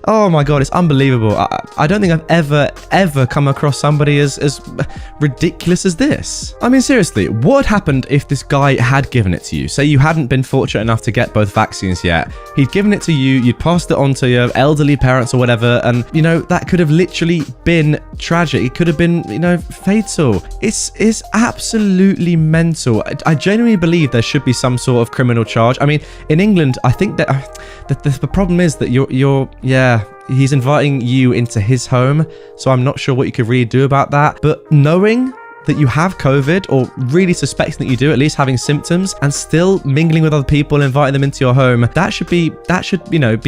[SPEAKER 1] Oh my God, it's unbelievable. I don't think I've ever come across somebody as ridiculous as this. I mean, seriously, what had happened if this guy had given it to you? Say you hadn't been fortunate enough to get both vaccines yet. He'd given it to you, you'd passed it on to your elderly parents or whatever, and, that could have literally been tragic. It could have been, fatal. It's absolutely mental. I genuinely believe there should be some sort of criminal charge. I mean, in England, I think that the problem is that he's inviting you into his home, so I'm not sure what you could really do about that. But knowing that you have COVID, or really suspecting that you do, at least having symptoms, and still mingling with other people, inviting them into your home, that should be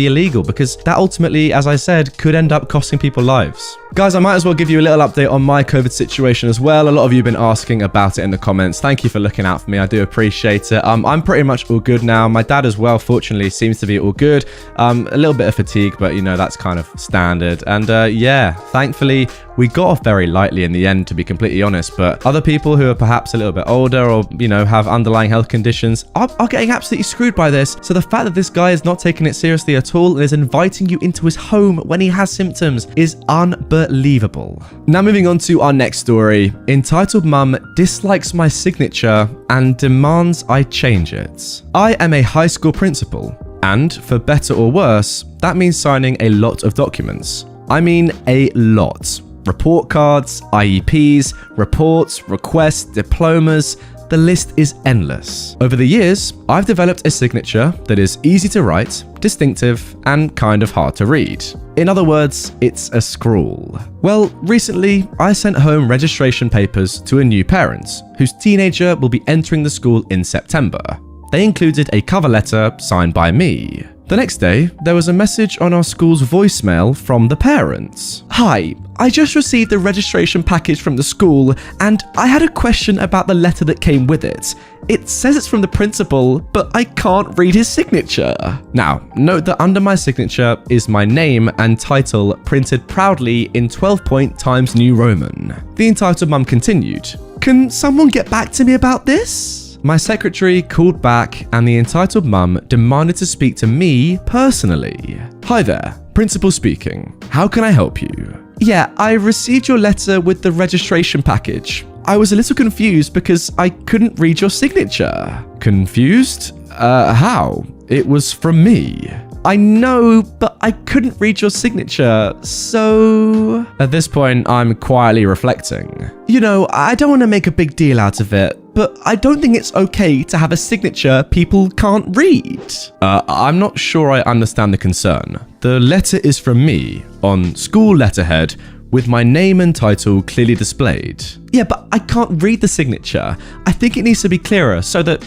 [SPEAKER 1] illegal, because that ultimately, as I said, could end up costing people lives. Guys, I might as well give you a little update on my COVID situation as well. A lot of you have been asking about it in the comments. Thank you for looking out for me. I do appreciate it. I'm pretty much all good now. My dad as well, fortunately, seems to be all good. A little bit of fatigue, but that's kind of standard. And thankfully, we got off very lightly in the end, to be completely honest. But
[SPEAKER 2] but other people who are perhaps a little bit older or, have underlying health conditions are getting absolutely screwed by this. So the fact that this guy is not taking it seriously at all and is inviting you into his home when he has symptoms is unbelievable. Now moving on to our next story. Entitled Mum dislikes my signature and demands I change it. I am a high school principal, and for better or worse, that means signing a lot of documents. I mean a lot. Report cards, IEPs, reports, requests, diplomas. The list is endless. Over the years, I've developed a signature that is easy to write, distinctive, and kind of hard to read. In other words, it's a scrawl. Well, recently, I sent home registration papers to a new parent, whose teenager will be entering the school in September. They included a cover letter signed by me. The next day, there was a message on our school's voicemail from the parents. Hi, I just received the registration package from the school, and I had a question about the letter that came with it. It says it's from the principal, but I can't read his signature. Now, note that under my signature is my name and title printed proudly in 12-point Times New Roman. The entitled mum continued, "Can someone get back to me about this?" My secretary called back and the entitled mum demanded to speak to me personally. Hi there, principal speaking. How can I help you? Yeah, I received your letter with the registration package. I was a little confused because I couldn't read your signature. Confused? How? It was from me. I know, but I couldn't read your signature, so... At this point, I'm quietly reflecting. I don't want to make a big deal out of it, but I don't think it's okay to have a signature people can't read. I'm not sure I understand the concern. The letter is from me, on school letterhead, with my name and title clearly displayed. Yeah, but I can't read the signature. I think it needs to be clearer so that,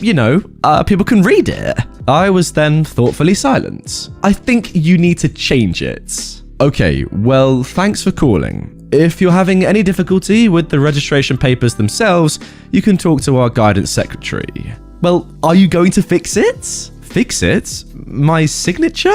[SPEAKER 2] people can read it. I was then thoughtfully silent. I think you need to change it. Okay, well, thanks for calling. If you're having any difficulty with the registration papers themselves, you can talk to our guidance secretary. Well, are you going to fix it? Fix it? My signature?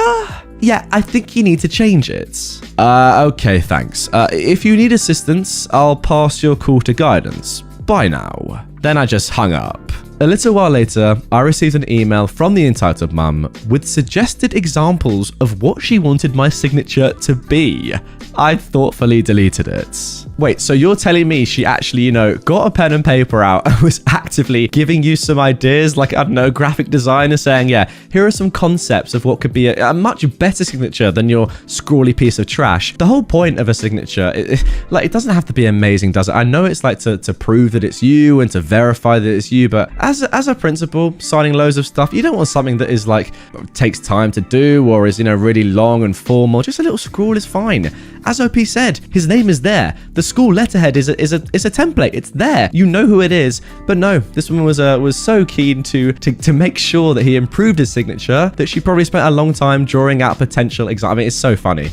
[SPEAKER 2] Yeah, I think you need to change it. Okay, thanks. If you need assistance, I'll pass your call to guidance. Bye now. Then I just hung up. A little while later, I received an email from the entitled mum with suggested examples of what she wanted my signature to be. I thoughtfully deleted it. Wait, so you're telling me she actually, got a pen and paper out and was actively giving you some ideas, like, I don't know, graphic designer saying, yeah, here are some concepts of what could be a much better signature than your scrawly piece of trash. The whole point of a signature, it doesn't have to be amazing, does it? I know it's like to prove that it's you and to verify that it's you, but as a principal, signing loads of stuff, you don't want something that is like, takes time to do or is, really long and formal. Just a little scrawl is fine. As OP said, his name is there. The school letterhead is a template. It's there. You know who it is. But no, this woman was so keen to make sure that he improved his signature that she probably spent a long time drawing out potential examples. I mean, it's so funny.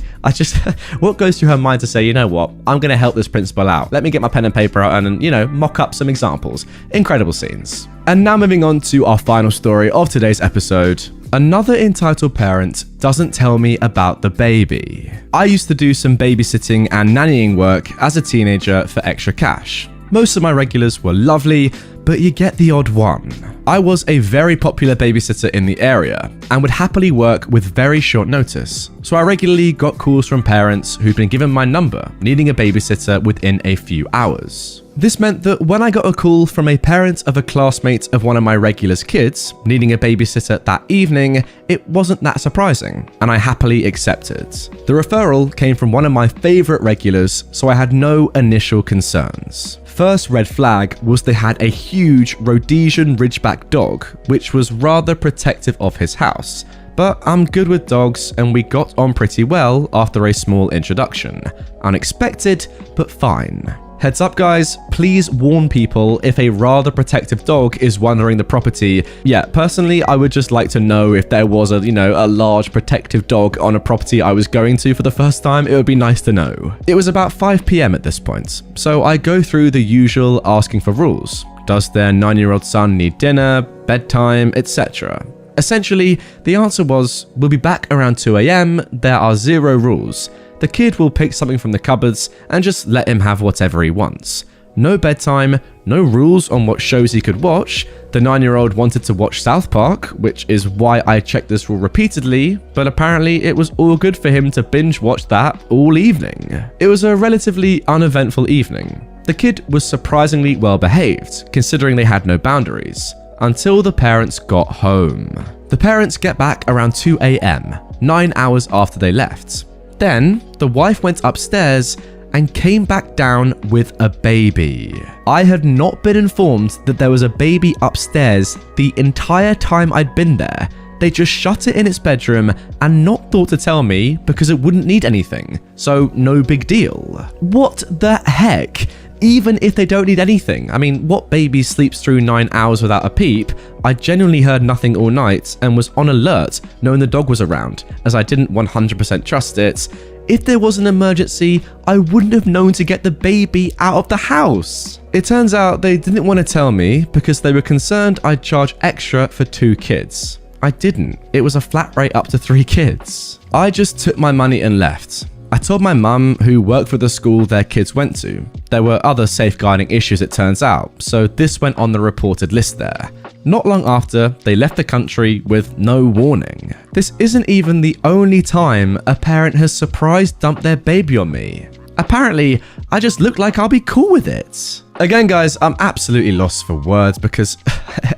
[SPEAKER 2] What goes through her mind to say, you know what, I'm going to help this principal out. Let me get my pen and paper out and mock up some examples. Incredible scenes. And now moving on to our final story of today's episode. Another entitled parent doesn't tell me about the baby. I used to do some babysitting and nannying work as a teenager for extra cash. Most of my regulars were lovely, but you get the odd one. I was a very popular babysitter in the area and would happily work with very short notice. So I regularly got calls from parents who'd been given my number, needing a babysitter within a few hours. This meant that when I got a call from a parent of a classmate of one of my regulars' kids needing a babysitter that evening, it wasn't that surprising, and I happily accepted. The referral came from one of my favourite regulars, so I had no initial concerns. First red flag was they had a huge Rhodesian Ridgeback dog, which was rather protective of his house. But I'm good with dogs and we got on pretty well after a small introduction. Unexpected, but fine. Heads up guys, please warn people if a rather protective dog is wandering the property. Yeah, personally, I would just like to know if there was a large protective dog on a property I was going to for the first time. It would be nice to know. It was about 5 p.m. at this point, so I go through the usual asking for rules. Does their 9-year-old son need dinner, bedtime, etc.? Essentially, the answer was, we'll be back around 2 a.m, there are 0 rules. The kid will pick something from the cupboards and just let him have whatever he wants. No bedtime, no rules on what shows he could watch. The 9-year-old wanted to watch South Park, which is why I checked this rule repeatedly, but apparently it was all good for him to binge watch that all evening. It was a relatively uneventful evening. The kid was surprisingly well behaved, considering they had no boundaries, until the parents got home. The parents get back around 2 a.m., 9 hours after they left. Then, the wife went upstairs and came back down with a baby. I had not been informed that there was a baby upstairs the entire time I'd been there. They just shut it in its bedroom and not thought to tell me because it wouldn't need anything, so no big deal. What the heck? Even if they don't need anything. I mean, what baby sleeps through 9 hours without a peep? I genuinely heard nothing all night and was on alert knowing the dog was around, as I didn't 100% trust it. If there was an emergency, I wouldn't have known to get the baby out of the house. It turns out they didn't want to tell me because they were concerned I'd charge extra for 2 kids. I didn't. It was a flat rate up to 3 kids. I just took my money and left. I told my mum, who worked for the school their kids went to. There were other safeguarding issues, it turns out, so this went on the reported list there. Not long after, they left the country with no warning. This isn't even the only time a parent has surprise dumped their baby on me. Apparently, I just look like I'll be cool with it. Again, guys, I'm absolutely lost for words because,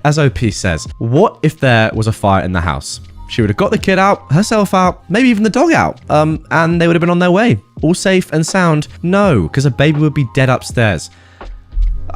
[SPEAKER 2] as OP says, what if there was a fire in the house? She would have got the kid out, herself out, maybe even the dog out, and they would have been on their way, all safe and sound. No, because a baby would be dead upstairs.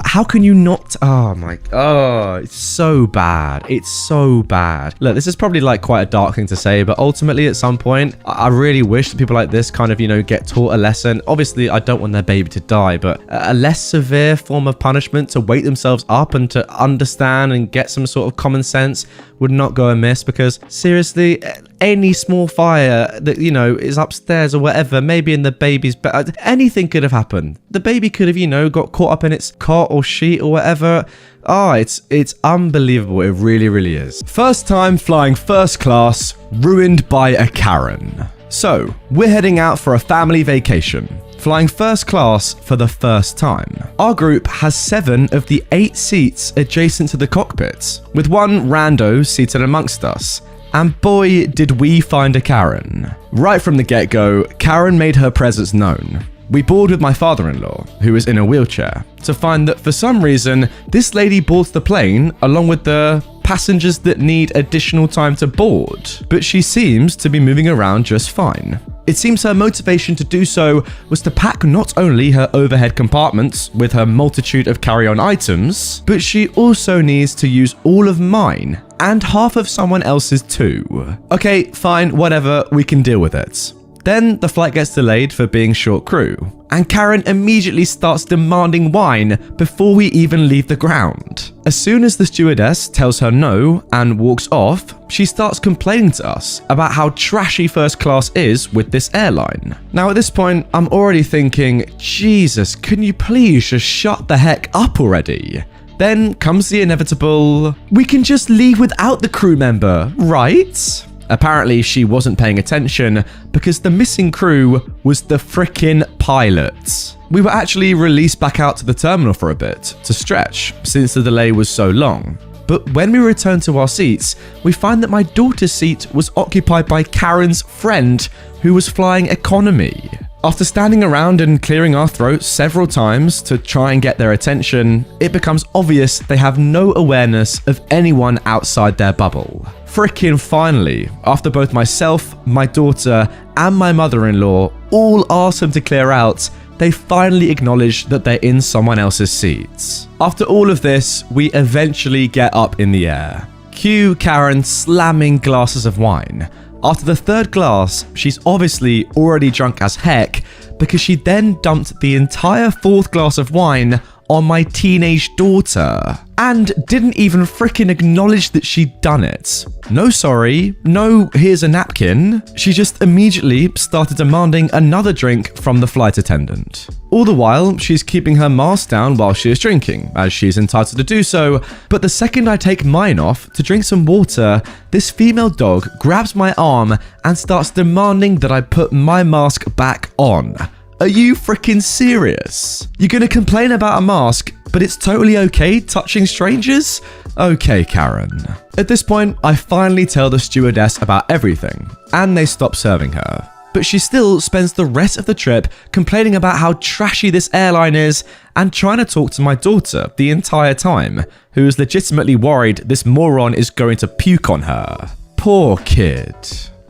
[SPEAKER 2] How can you not? It's so bad. It's so bad. Look, this is probably like quite a dark thing to say, but ultimately at some point, I really wish that people like this kind of, get taught a lesson. Obviously, I don't want their baby to die, but a less severe form of punishment to wake themselves up and to understand and get some sort of common sense would not go amiss, because seriously, any small fire that, is upstairs or whatever, maybe in the baby's bed, anything could have happened. The baby could have, got caught up in its cot or sheet or whatever. It's unbelievable. It really, really is. First time flying first class, ruined by a Karen. So, we're heading out for a family vacation, flying first class for the first time. Our group has 7 of the 8 seats adjacent to the cockpit, with one rando seated amongst us. And boy, did we find a Karen. Right from the get-go, Karen made her presence known. We boarded with my father-in-law, who was in a wheelchair, to find that for some reason, this lady boards the plane along with the passengers that need additional time to board, but she seems to be moving around just fine. It seems her motivation to do so was to pack not only her overhead compartments with her multitude of carry-on items, but she also needs to use all of mine and half of someone else's too. Okay, fine, whatever, we can deal with it. Then the flight gets delayed for being short crew, and Karen immediately starts demanding wine before we even leave the ground. As soon as the stewardess tells her no and walks off, she starts complaining to us about how trashy first class is with this airline. Now at this point, I'm already thinking, Jesus, can you please just shut the heck up already? Then comes the inevitable, we can just leave without the crew member, right? Apparently, she wasn't paying attention because the missing crew was the frickin' pilot. We were actually released back out to the terminal for a bit to stretch since the delay was so long. But when we return to our seats, we find that my daughter's seat was occupied by Karen's friend who was flying economy. After standing around and clearing our throats several times to try and get their attention, it becomes obvious they have no awareness of anyone outside their bubble. Frickin' finally, after both myself, my daughter, and my mother-in-law all asked them to clear out, they finally acknowledge that they're in someone else's seats. After all of this, we eventually get up in the air. Cue Karen slamming glasses of wine. After the 3rd glass, she's obviously already drunk as heck because she then dumped the entire 4th glass of wine on my teenage daughter and didn't even frickin' acknowledge that she'd done it. No sorry, no here's a napkin. She just immediately started demanding another drink from the flight attendant. All the while, she's keeping her mask down while she is drinking, as she's entitled to do so, but the second I take mine off to drink some water, this female dog grabs my arm and starts demanding that I put my mask back on.
[SPEAKER 1] Are you freaking serious? You're gonna complain about a mask, but it's totally okay touching strangers? Okay, Karen. At this point, I finally tell the stewardess about everything, and they stop serving her. But she still spends the rest of the trip complaining about how trashy this airline is and trying to talk to my daughter the entire time, who is legitimately worried this moron is going to puke on her. Poor kid.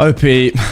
[SPEAKER 1] OP,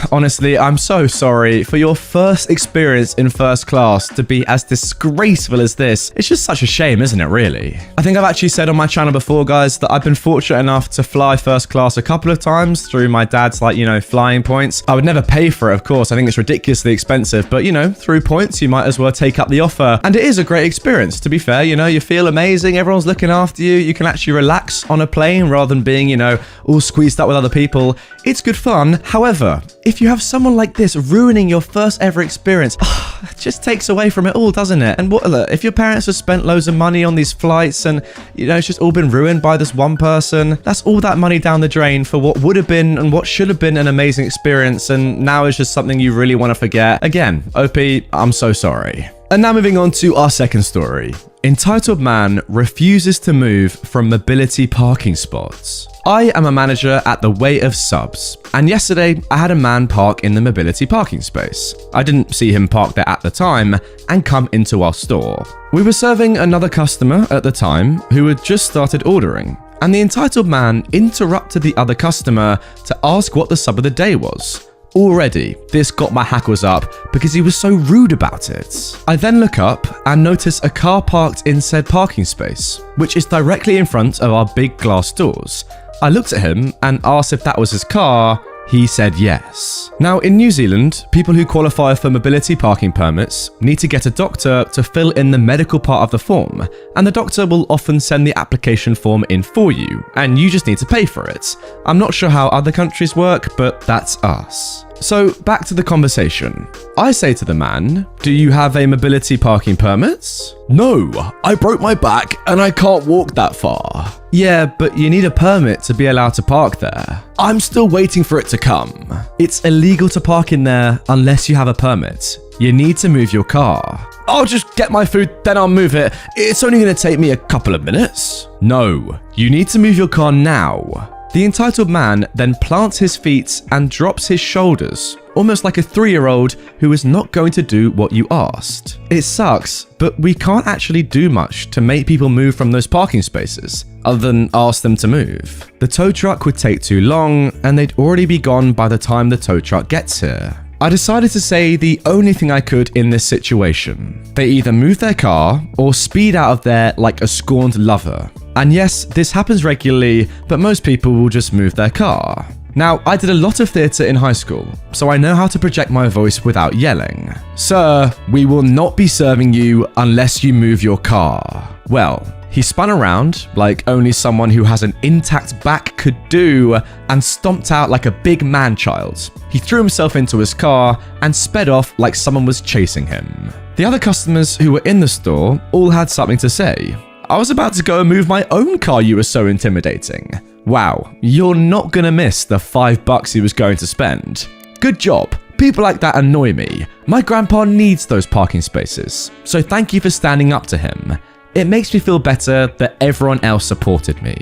[SPEAKER 1] honestly, I'm so sorry for your first experience in first class to be as disgraceful as this. It's just such a shame, isn't it, really? I think I've actually said on my channel before, guys, that I've been fortunate enough to fly first class a couple of times through my dad's, flying points. I would never pay for it, of course. I think it's ridiculously expensive, but, through points, you might as well take up the offer. And it is a great experience, to be fair. You feel amazing. Everyone's looking after you. You can actually relax on a plane rather than being, all squeezed up with other people. It's good fun. However, if you have someone like this ruining your first ever experience, it just takes away from it all, doesn't it? And if your parents have spent loads of money on these flights and, it's just all been ruined by this one person, that's all that money down the drain for what would have been and what should have been an amazing experience, and now it's just something you really want to forget. Again, OP, I'm so sorry. And now moving on to our second story. Entitled man refuses to move from mobility parking spots. I am a manager at the Way of Subs, and yesterday I had a man park in the mobility parking space. I didn't see him park there at the time and come into our store. We were serving another customer at the time who had just started ordering, and the entitled man interrupted the other customer to ask what the sub of the day was. Already, this got my hackles up because he was so rude about it. I then look up and notice a car parked in said parking space, which is directly in front of our big glass doors. I looked at him and asked if that was his car. He said yes. Now, in New Zealand, people who qualify for mobility parking permits need to get a doctor to fill in the medical part of the form, and the doctor will often send the application form in for you, and you just need to pay for it. I'm not sure how other countries work, but that's us. So, back to the conversation. I say to the man, "Do you have a mobility parking permit?" "No, I broke my back and I can't walk that far." "Yeah, but you need a permit to be allowed to park there." "I'm still waiting for it to come." "It's illegal to park in there unless you have a permit. You need to move your car." "I'll just get my food, then I'll move it. It's only going to take me a couple of minutes." "No, you need to move your car now." The entitled man then plants his feet and drops his shoulders, almost like a 3-year-old who is not going to do what you asked. It sucks, but we can't actually do much to make people move from those parking spaces, other than ask them to move. The tow truck would take too long, and they'd already be gone by the time the tow truck gets here. I decided to say the only thing I could in this situation. They either move their car or speed out of there like a scorned lover. And yes, this happens regularly, but most people will just move their car. Now, I did a lot of theatre in high school, so I know how to project my voice without yelling. "Sir, we will not be serving you unless you move your car." Well, he spun around, like only someone who has an intact back could do, and stomped out like a big man-child. He threw himself into his car and sped off like someone was chasing him. The other customers who were in the store all had something to say. "I was about to go and move my own car, you were so intimidating." Wow, you're not gonna miss the $5 he was going to spend. Good job. People like that annoy me. My grandpa needs those parking spaces, so thank you for standing up to him. It makes me feel better that everyone else supported me.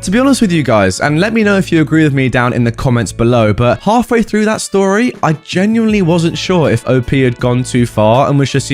[SPEAKER 1] To be honest with you guys, and let me know if you agree with me down in the comments below, but halfway through that story, I genuinely wasn't sure if OP had gone too far and was just,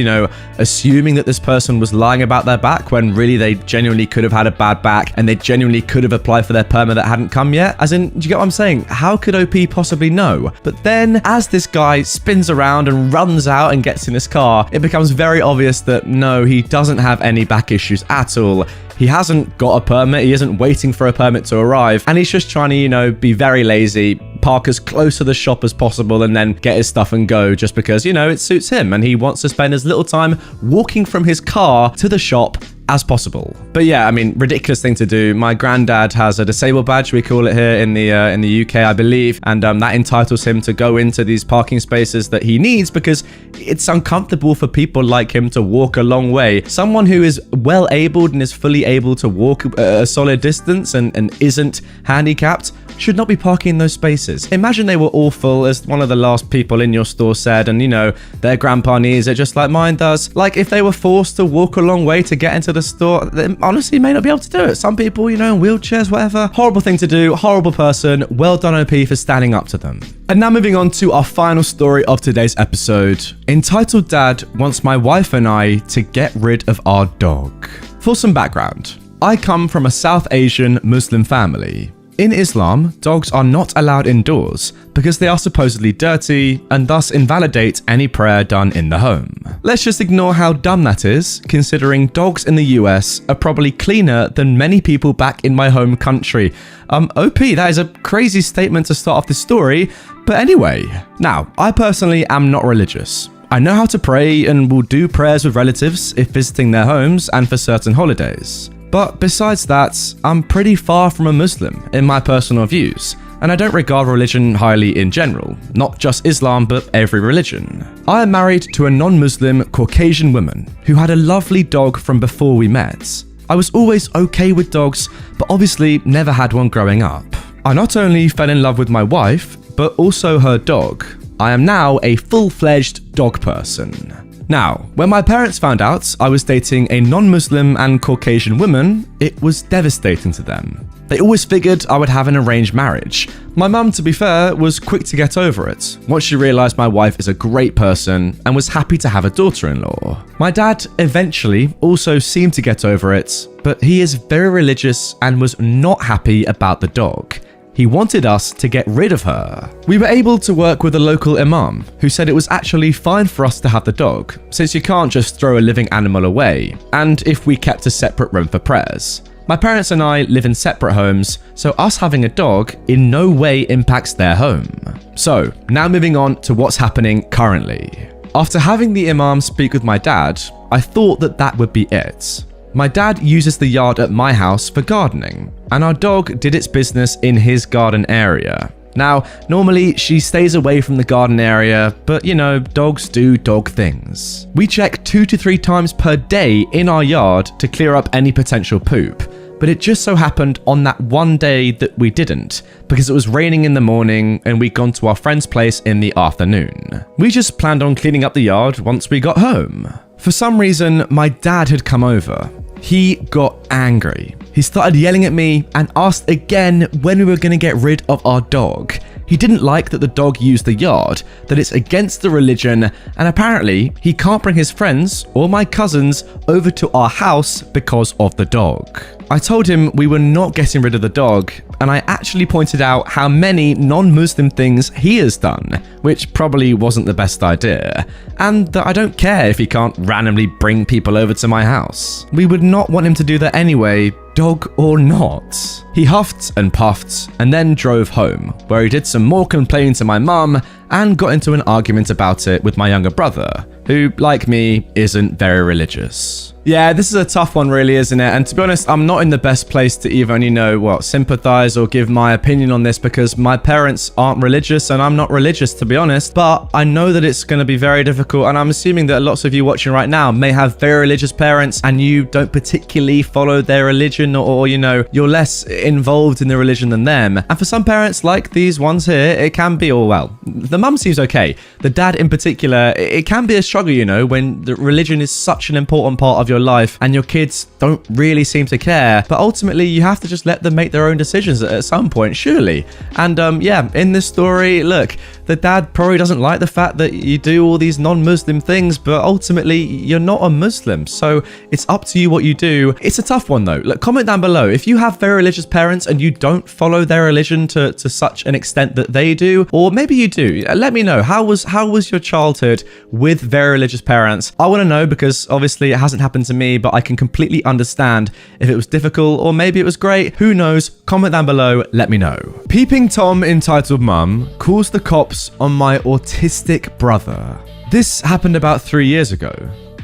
[SPEAKER 1] assuming that this person was lying about their back when really they genuinely could have had a bad back and they genuinely could have applied for their permit that hadn't come yet. As in, do you get what I'm saying? How could OP possibly know? But then, as this guy spins around and runs out and gets in his car, it becomes very obvious that no, he doesn't have any back issues at all. He hasn't got a permit, he isn't waiting for a permit to arrive, and he's just trying to, be very lazy, park as close to the shop as possible and then get his stuff and go just because, it suits him and he wants to spend as little time walking from his car to the shop as possible. But yeah, ridiculous thing to do. My granddad has a disabled badge, we call it here in the UK, I believe, and that entitles him to go into these parking spaces that he needs because it's uncomfortable for people like him to walk a long way. Someone who is well abled and is fully able to walk a solid distance and isn't handicapped
[SPEAKER 2] should not be parking in those spaces. Imagine they were awful, as one of the last people in your store said, and their grandpa needs it just like mine does. Like, if they were forced to walk a long way to get into the store, they honestly may not be able to do it. Some people, in wheelchairs, whatever. Horrible thing to do, horrible person. Well done, OP, for standing up to them. And now moving on to our final story of today's episode, entitled Dad Wants My Wife and I to Get Rid of Our Dog. For some background, I come from a South Asian Muslim family. In Islam, dogs are not allowed indoors because they are supposedly dirty and thus invalidate any prayer done in the home. Let's just ignore how dumb that is, considering dogs in the US are probably cleaner than many people back in my home country. OP, that is a crazy statement to start off this story, but anyway. Now, I personally am not religious. I know how to pray and will do prayers with relatives if visiting their homes and for certain holidays. But besides that, I'm pretty far from a Muslim in my personal views, and I don't regard religion highly in general, not just Islam but every religion. I am married to a non-Muslim Caucasian woman who had a lovely dog from before we met. I was always okay with dogs, but obviously never had one growing up. I not only fell in love with my wife, but also her dog. I am now a full-fledged dog person. Now, when my parents found out I was dating a non-Muslim and Caucasian woman, it was devastating to them. They always figured I would have an arranged marriage. My mum, to be fair, was quick to get over it once she realised my wife is a great person and was happy to have a daughter-in-law. My dad eventually also seemed to get over it, but he is very religious and was not happy about the dog. He wanted us to get rid of her. We were able to work with a local imam who said it was actually fine for us to have the dog, since you can't just throw a living animal away, and if we kept a separate room for prayers. My parents and I live in separate homes, so us having a dog in no way impacts their home. So, now moving on to what's happening currently. After having the imam speak with my dad, I thought that would be it. My dad uses the yard at my house for gardening, and our dog did its business in his garden area. Now, normally she stays away from the garden area, but dogs do dog things. We check 2 to 3 times per day in our yard to clear up any potential poop, but it just so happened on that one day that we didn't, because it was raining in the morning and we'd gone to our friend's place in the afternoon. We just planned on cleaning up the yard once we got home. For some reason, my dad had come over. He got angry. He started yelling at me and asked again when we were going to get rid of our dog. He didn't like that the dog used the yard, that it's against the religion, and apparently he can't bring his friends or my cousins over to our house because of the dog. I told him we were not getting rid of the dog, and I actually pointed out how many non-Muslim things he has done, which probably wasn't the best idea, and that I don't care if he can't randomly bring people over to my house. We would not want him to do that anyway, dog or not. He huffed and puffed and then drove home, where he did some more complaining to my mum and got into an argument about it with my younger brother, who, like me, isn't very religious. Yeah, this is a tough one really, isn't it? And to be honest, I'm not in the best place to even, sympathize or give my opinion on this because my parents aren't religious and I'm not religious, to be honest. But I know that it's going to be very difficult, and I'm assuming that lots of you watching right now may have very religious parents and you don't particularly follow their religion, or you're less involved in the religion than them. And for some parents, like these ones here, it can be all well. The mum seems okay. The dad in particular, it can be a struggle, when the religion is such an important part of your life and your kids don't really seem to care, but ultimately you have to just let them make their own decisions at some point, surely. And in this story, look, the dad probably doesn't like the fact that you do all these non-Muslim things, but ultimately you're not a Muslim, so it's up to you what you do. It's a tough one though. Look, comment down below if you have very religious parents and you don't follow their religion to such an extent that they do, or maybe you do. Let me know, how was your childhood with very religious parents? I want to know, because obviously it hasn't happened to me, but I can completely understand if it was difficult or maybe it was great. Who knows? Comment down below, let me know. Peeping Tom entitled Mum calls the cops on my autistic brother. This happened about 3 years ago.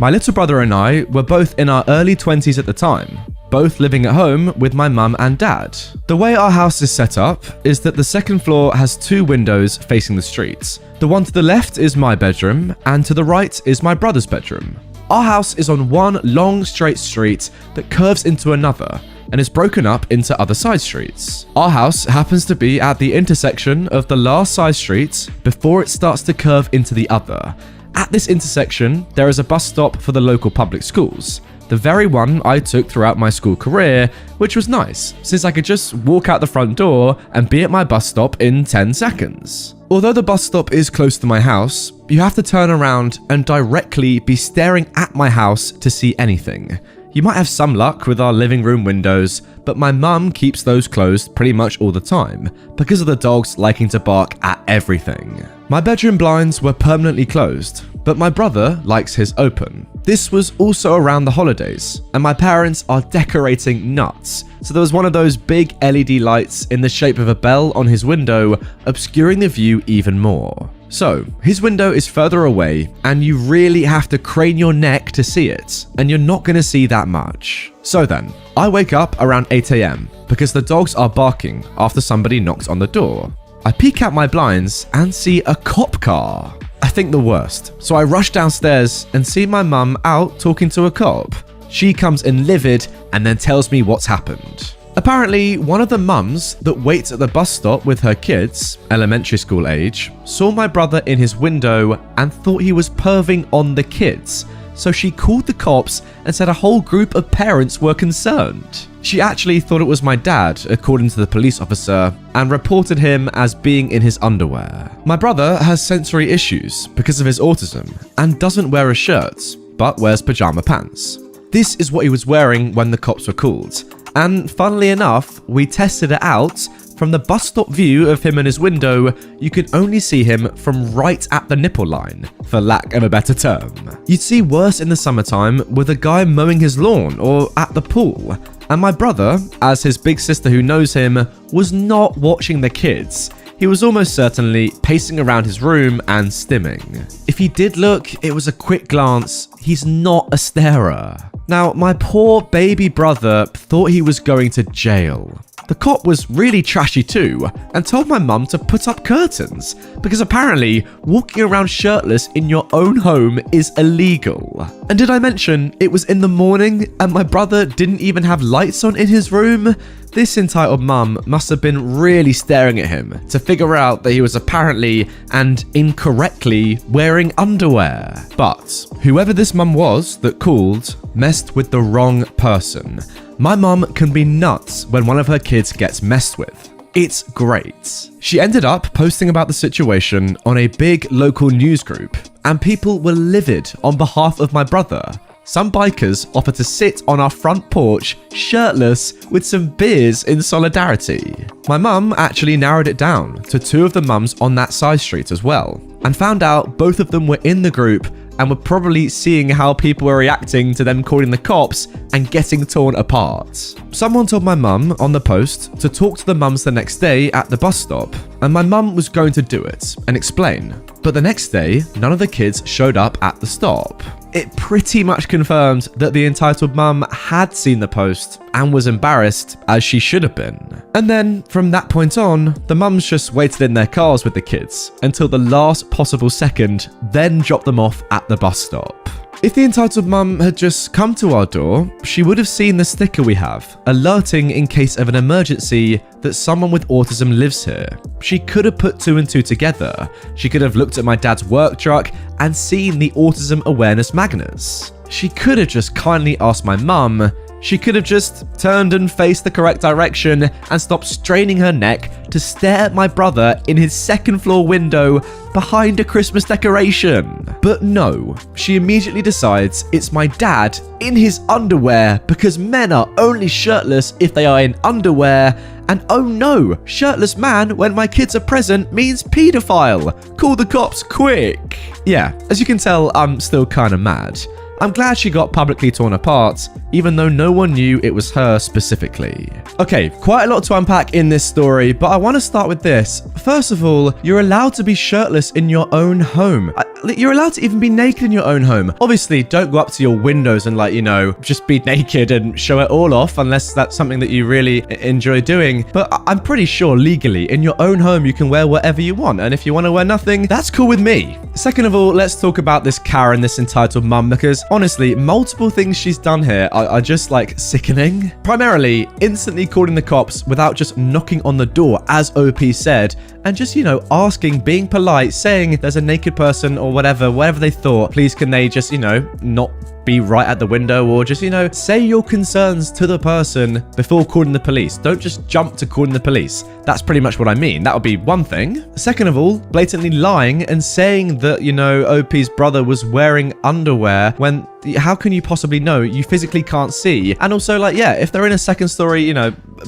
[SPEAKER 2] My little brother and I were both in our early 20s at the time, both living at home with my mum and dad. The way our house is set up is that the second floor has 2 windows facing the streets. The one to the left is my bedroom, and to the right is my brother's bedroom. Our house is on one long straight street that curves into another,
[SPEAKER 1] and is broken up into other side streets. Our house happens to be at the intersection of the last side street before it starts to curve into the other. At this intersection, there is a bus stop for the local public schools, the very one I took throughout my school career, which was nice, since I could just walk out the front door and be at my bus stop in 10 seconds. Although the bus stop is close to my house, you have to turn around and directly be staring at my house to see anything. You might have some luck with our living room windows, but my mum keeps those closed pretty much all the time because of the dogs liking to bark at everything. My bedroom blinds were permanently closed, but my brother likes his open. This was also around the holidays, and my parents are decorating nuts, so there was one of those big LED lights in the shape of a bell on his window, obscuring the view even more. So, his window is further away, and you really have to crane your neck to see it, and you're not going to see that much. So then, I wake up around 8 AM because the dogs are barking after somebody knocks on the door. I peek out my blinds and see a cop car. I think the worst, so I rush downstairs and see my mum out talking to a cop. She comes in livid and then tells me what's happened. Apparently, one of the mums that waits at the bus stop with her kids, elementary school age, saw my brother in his window and thought he was perving on the kids, so she called the cops and said a whole group of parents were concerned. She actually thought it was my dad, according to the police officer, and reported him as being in his underwear. My brother has sensory issues because of his autism and doesn't wear a shirt, but wears pajama pants. This is what he was wearing when the cops were called. And funnily enough, we tested it out. From the bus stop view of him and his window, you could only see him from right at the nipple line, for lack of a better term. You'd see worse in the summertime with a guy mowing his lawn or at the pool. And my brother, as his big sister who knows him, was not watching the kids. He was almost certainly pacing around his room and stimming. If he did look, it was a quick glance. He's not a starer. Now, my poor baby brother thought he was going to jail. The cop was really trashy too, and told my mum to put up curtains, because apparently walking around shirtless in your own home is illegal. And did I mention it was in the morning and my brother didn't even have lights on in his room? This entitled mum must have been really staring at him to figure out that he was apparently and incorrectly wearing underwear. But whoever this mum was that called messed with the wrong person. My mum can be nuts when one of her kids gets messed with. It's great. She ended up posting about the situation on a big local news group, and people were livid on behalf of my brother. Some bikers offered to sit on our front porch shirtless with some beers in solidarity. My mum actually narrowed it down to two of the mums on that side street as well, and found out both of them were in the group and were probably seeing how people were reacting to them calling the cops and getting torn apart. Someone told my mum on the post to talk to the mums the next day at the bus stop, and my mum was going to do it and explain. But the next day, none of the kids showed up at the stop. It pretty much confirmed that the entitled mum had seen the post and was embarrassed, as she should have been. And then, from that point on, the mums just waited in their cars with the kids until the last possible second, then dropped them off at the bus stop. If the entitled mum had just come to our door, she would have seen the sticker we have, alerting in case of an emergency that someone with autism lives here. She could have put two and two together. She could have looked at my dad's work truck and seen the autism awareness magnets. She could have just kindly asked my mum. She could have just turned and faced the correct direction and stopped straining her neck to stare at my brother in his second floor window behind a Christmas decoration. But no, she immediately decides it's my dad in his underwear because men are only shirtless if they are in underwear. And oh no, shirtless man when my kids are present means paedophile. Call the cops quick. Yeah, as you can tell, I'm still kind of mad. I'm glad she got publicly torn apart, even though no one knew it was her specifically. Okay, quite a lot to unpack in this story, but I want to start with this. First of all, you're allowed to be shirtless in your own home. you're allowed to even be naked in your own home. Obviously, don't go up to your windows and like, just be naked and show it all off unless that's something that you really enjoy doing. But I'm pretty sure legally in your own home, you can wear whatever you want. And if you want to wear nothing, that's cool with me. Second of all, let's talk about this Karen, this entitled mum, because honestly, multiple things she's done here are just like sickening. Primarily, instantly calling the cops without just knocking on the door, as OP said, and just, asking, being polite, saying there's a naked person or whatever they thought, please can they just, not be right at the window, or just, say your concerns to the person before calling the police. Don't just jump to calling the police. That's pretty much what I mean. That would be one thing. Second of all, blatantly lying and saying that, OP's brother was wearing underwear when how can you possibly know? You physically can't see. And also, if they're in a second story,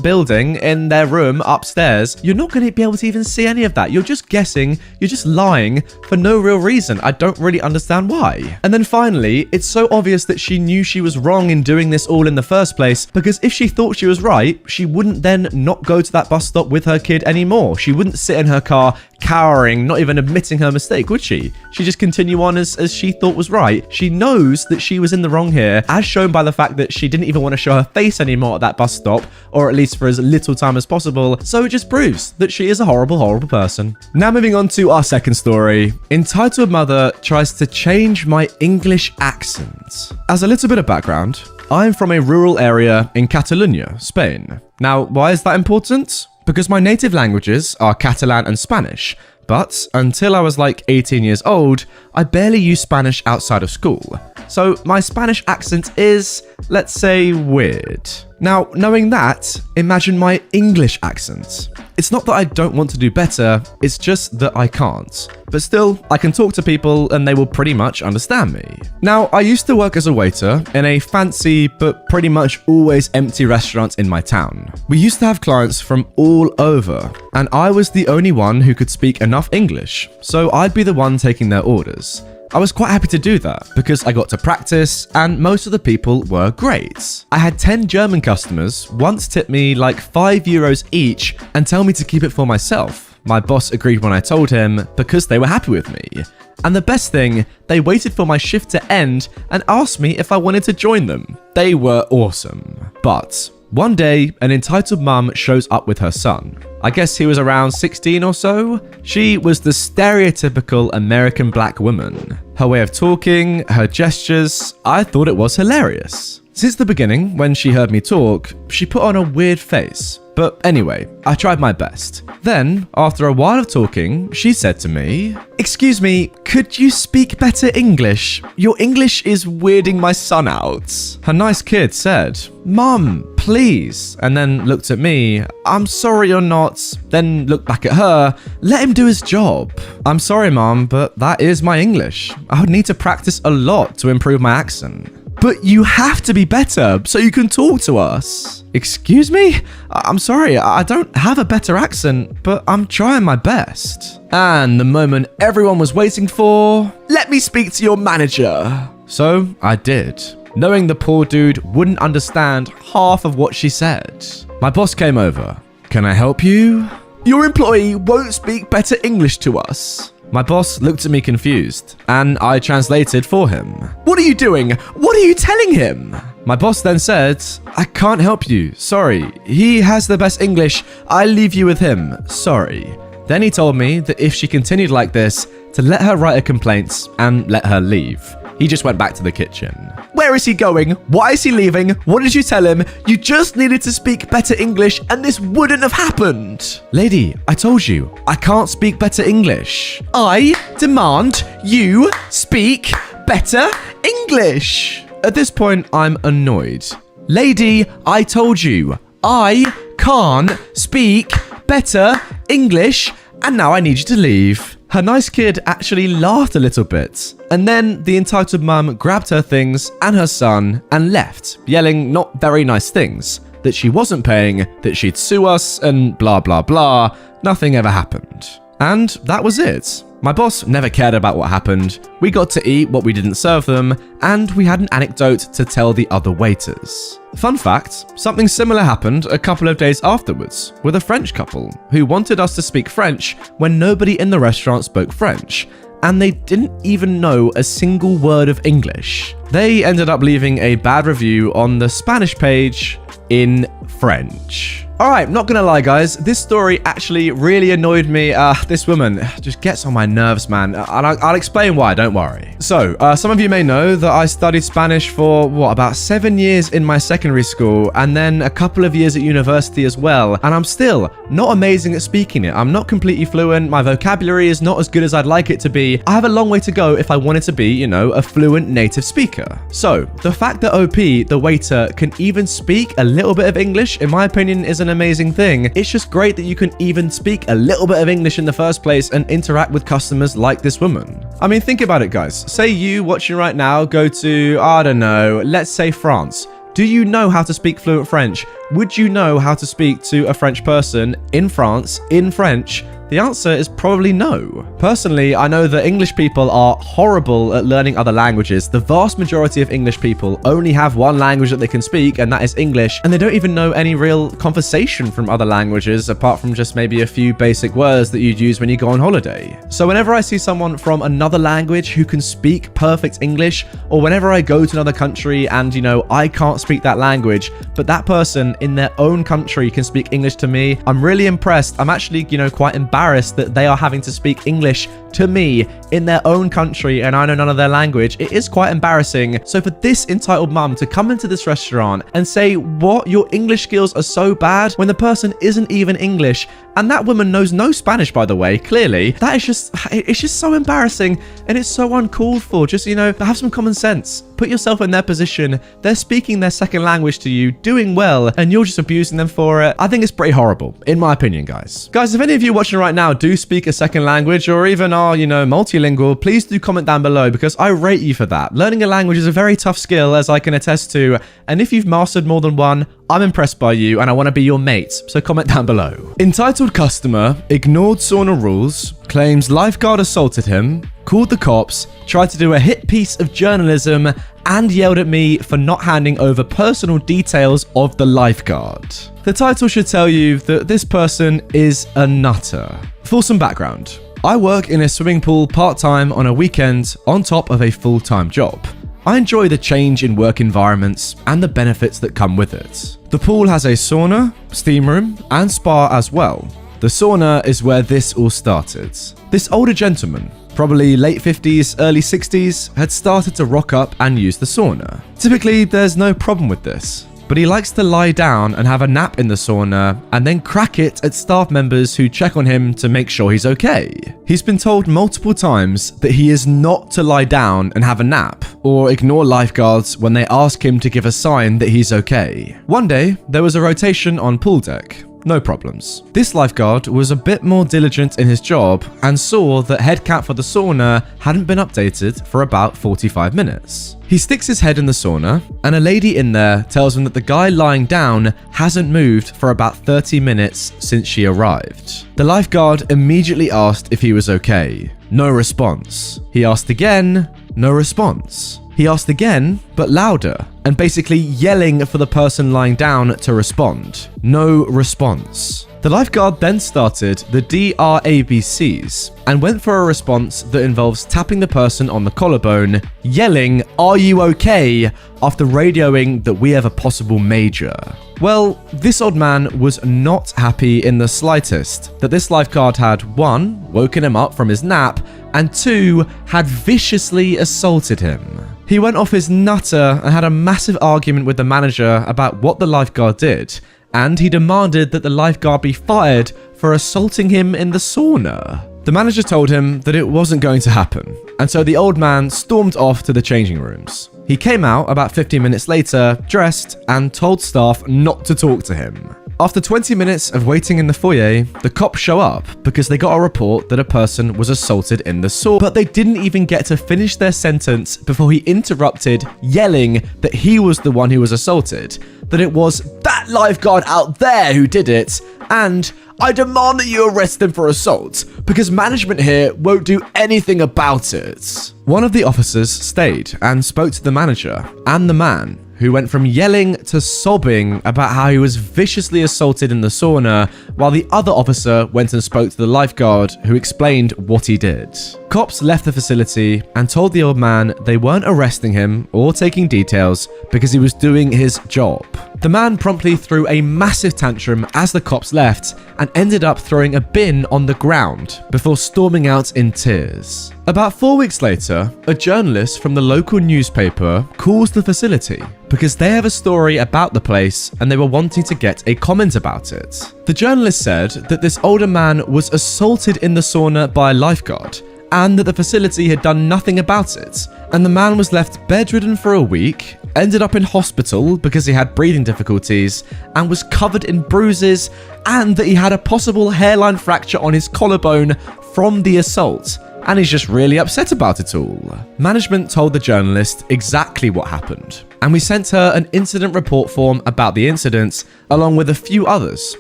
[SPEAKER 1] building in their room upstairs, you're not going to be able to even see any of that. You're just guessing. You're just lying for no real reason. I don't really understand why. And then finally, it's so obvious that she knew she was wrong in doing this all in the first place, because if she thought she was right, she wouldn't then not go to that bus stop with her kid anymore. She wouldn't sit in her car cowering, not even admitting her mistake, would she? She'd just continue on as she thought was right. She knows that she was in the wrong here, as shown by the fact that she didn't even want to show her face anymore at that bus stop, or at least for as little time as possible. So it just proves that she is a horrible, horrible person. Now moving on to our second story. Entitled mother tries to change my English accent. As a little bit of background, I'm from a rural area in Catalonia, Spain. Now, why is that important? Because my native languages are Catalan and Spanish, but until I was like 18 years old, I barely used Spanish outside of school. So my Spanish accent is, let's say, weird. Now, knowing that, imagine my English accent. It's not that I don't want to do better, it's just that I can't. But still, I can talk to people and they will pretty much understand me. Now, I used to work as a waiter in a fancy but pretty much always empty restaurant in my town. We used to have clients from all over, and I was the only one who could speak enough English, so I'd be the one taking their orders. I was quite happy to do that because I got to practice and most of the people were great. I had 10 German customers once tip me like €5 each and tell me to keep it for myself. My boss agreed when I told him because they were happy with me. And the best thing, they waited for my shift to end and asked me if I wanted to join them. They were awesome. But one day, an entitled mum shows up with her son. I guess he was around 16 or so. She was the stereotypical American black woman. Her way of talking, her gestures, I thought it was hilarious. Since the beginning, when she heard me talk, she put on a weird face. But anyway, I tried my best. Then, after a while of talking, she said to me, "Excuse me, could you speak better English? Your English is weirding my son out." Her nice kid said, "Mum, please," and then looked at me, "I'm sorry you're not," then looked back at her, "Let him do his job." "I'm sorry, Mum, but that is my English. I would need to practice a lot to improve my accent." "But you have to be better so you can talk to us." "Excuse me? I'm sorry, I don't have a better accent, but I'm trying my best." And the moment everyone was waiting for, "Let me speak to your manager." So I did, knowing the poor dude wouldn't understand half of what she said. My boss came over. "Can I help you?" "Your employee won't speak better English to us." My boss looked at me confused, and I translated for him. "What are you doing? What are you telling him?" My boss then said, "I can't help you, sorry. He has the best English. I'll leave you with him, sorry." Then he told me that if she continued like this, to let her write her complaints and let her leave. He just went back to the kitchen. "Where is he going? Why is he leaving? What did you tell him? You just needed to speak better English and this wouldn't have happened." "Lady, I told you, I can't speak better English." "I demand you speak better English." At this point, I'm annoyed. "Lady, I told you, I can't speak better English and now I need you to leave." Her nice kid actually laughed a little bit, and then the entitled mum grabbed her things and her son and left, yelling not very nice things, that she wasn't paying, that she'd sue us, and blah blah blah. Nothing ever happened. And that was it. My boss never cared about what happened. We got to eat what we didn't serve them, and we had an anecdote to tell the other waiters. Fun fact, something similar happened a couple of days afterwards with a French couple who wanted us to speak French when nobody in the restaurant spoke French.
[SPEAKER 2] and they didn't even know a single word of English. They ended up leaving a bad review on the Spanish page in French. Alright, not gonna lie guys, this story actually really annoyed me. This woman just gets on my nerves, man. And I'll explain why, don't worry. So, some of you may know that I studied Spanish for, about 7 years in my secondary school, and then a couple of years at university as well, and I'm still not amazing at speaking it. I'm not completely fluent, my vocabulary is not as good as I'd like it to be. I have a long way to go if I wanted to be, a fluent native speaker. So, the fact that OP, the waiter, can even speak a little bit of English, in my opinion, is an amazing thing. It's just great that you can even speak a little bit of English in the first place and interact with customers like this woman. I mean, think about it, guys. Say you watching right now go to, I don't know, let's say France. Do you know how to speak fluent French? Would you know how to speak to a French person in France in French? The answer is probably no. Personally, I know that English people are horrible at learning other languages. The vast majority of English people only have one language that they can speak, and that is English, and they don't even know any real conversation from other languages, apart from just maybe a few basic words that you'd use when you go on holiday. So whenever I see someone from another language who can speak perfect English, or whenever I go to another country and, I can't speak that language, but that person in their own country can speak English to me, I'm really impressed. I'm actually, quite embarrassed that they are having to speak English to me in their own country and I know none of their language. It is quite embarrassing. So for this entitled mum to come into this restaurant and say, what, your English skills are so bad, when the person isn't even English, and that woman knows no Spanish, by the way, clearly, it's just so embarrassing and it's so uncalled for. Just, have some common sense. Put yourself in their position. They're speaking their second language to you, doing well, and you're just abusing them for it. I think it's pretty horrible, in my opinion, guys. Guys, if any of you watching right now do speak a second language or even are, multilingual, please do comment down below because I rate you for that. Learning a language is a very tough skill, as I can attest to, and if you've mastered more than one, I'm impressed by you and I want to be your mate, so comment down below. Entitled customer ignored sauna rules, claims lifeguard assaulted him, called the cops, tried to do a hit piece of journalism, and yelled at me for not handing over personal details of the lifeguard. The title should tell you that this person is a nutter. For some background, I work in a swimming pool part-time on a weekend on top of a full-time job. I enjoy the change in work environments and the benefits that come with it. The pool has a sauna, steam room, and spa as well. The sauna is where this all started. This older gentleman, probably late 50s, early 60s, had started to rock up and use the sauna. Typically, there's no problem with this, but he likes to lie down and have a nap in the sauna and then crack it at staff members who check on him to make sure he's okay. He's been told multiple times that he is not to lie down and have a nap or ignore lifeguards when they ask him to give a sign that he's okay. One day, there was a rotation on pool deck. No problems. This lifeguard was a bit more diligent in his job and saw that head count for the sauna hadn't been updated for about 45 minutes. He sticks his head in the sauna and a lady in there tells him that the guy lying down hasn't moved for about 30 minutes since she arrived. The lifeguard immediately asked if he was okay. No response. He asked again, no response. He asked again, but louder, and basically yelling for the person lying down to respond. No response. The lifeguard then started the DRABCs and went for a response that involves tapping the person on the collarbone, yelling, "Are you okay?" after radioing that we have a possible major. Well, this old man was not happy in the slightest that this lifeguard had 1. Woken him up from his nap, and 2. Had viciously assaulted him. He went off his nutter and had a massive argument with the manager about what the lifeguard did, and he demanded that the lifeguard be fired for assaulting him in the sauna. The manager told him that it wasn't going to happen, and so the old man stormed off to the changing rooms. He came out about 15 minutes later, dressed, and told staff not to talk to him. After 20 minutes of waiting in the foyer, the cops show up because they got a report that a person was assaulted in the sauna, but they didn't even get to finish their sentence before he interrupted, yelling that he was the one who was assaulted, that it was that lifeguard out there who did it, and I demand that you arrest him for assault because management here won't do anything about it. One of the officers stayed and spoke to the manager and the man,
[SPEAKER 1] who went from yelling to sobbing about how he was viciously assaulted in the sauna, while the other officer went and spoke to the lifeguard, who explained what he did. Cops left the facility and told the old man they weren't arresting him or taking details because he was doing his job. The man promptly threw a massive tantrum as the cops left and ended up throwing a bin on the ground before storming out in tears. About 4 weeks later, a journalist from the local newspaper calls the facility because they have a story about the place and they were wanting to get a comment about it. The journalist said that this older man was assaulted in the sauna by a lifeguard and that the facility had done nothing about it, and the man was left bedridden for a week, ended up in hospital because he had breathing difficulties and was covered in bruises, and that he had a possible hairline fracture on his collarbone from the assault, and he's just really upset about it all. Management told the journalist exactly what happened, and we sent her an incident report form about the incident, along with a few others,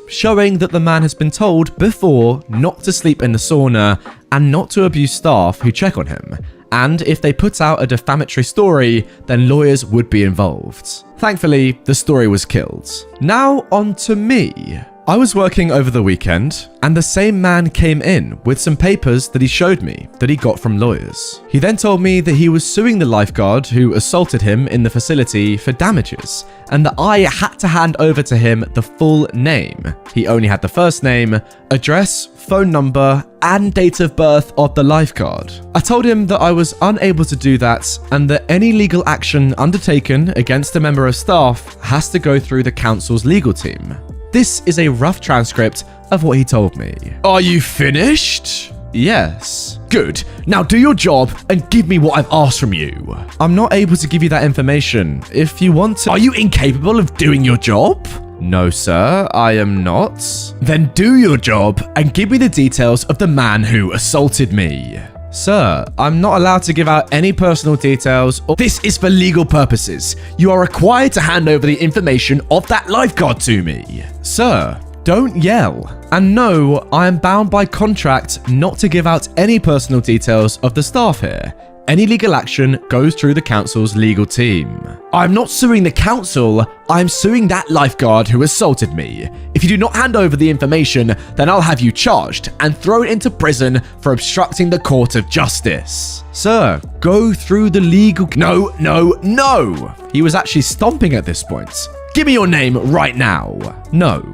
[SPEAKER 1] showing that the man has been told before not to sleep in the sauna and not to abuse staff who check on him. And if they put out a defamatory story, then lawyers would be involved. Thankfully, the story was killed. Now on to me. I was working over the weekend, and the same man came in with some papers that he showed me that he got from lawyers. He then told me that he was suing the lifeguard who assaulted him in the facility for damages, and that I had to hand over to him the full name. He only had the first name, address, phone number, and date of birth of the lifeguard. I told him that I was unable to do that and that any legal action undertaken against a member of staff has to go through the council's legal team. This is a rough transcript of what he told me.
[SPEAKER 3] Are you finished?
[SPEAKER 1] Yes.
[SPEAKER 3] Good. Now do your job and give me what I've asked from you.
[SPEAKER 1] I'm not able to give you that information. If you want to...
[SPEAKER 3] Are you incapable of doing your job?
[SPEAKER 1] No, sir, I am not.
[SPEAKER 3] Then do your job and give me the details of the man who assaulted me.
[SPEAKER 1] Sir, I'm not allowed to give out any personal details or...
[SPEAKER 3] This is for legal purposes. You are required to hand over the information of that lifeguard to me.
[SPEAKER 1] Sir, don't yell. And no, I am bound by contract not to give out any personal details of the staff here. Any legal action goes through the council's legal team.
[SPEAKER 3] I'm not suing the council, I'm suing that lifeguard who assaulted me. If you do not hand over the information, then I'll have you charged and thrown into prison for obstructing the court of justice.
[SPEAKER 1] Sir, go through the legal...
[SPEAKER 3] No, no, no!
[SPEAKER 1] He was actually stomping at this point.
[SPEAKER 3] Give me your name right now.
[SPEAKER 1] No.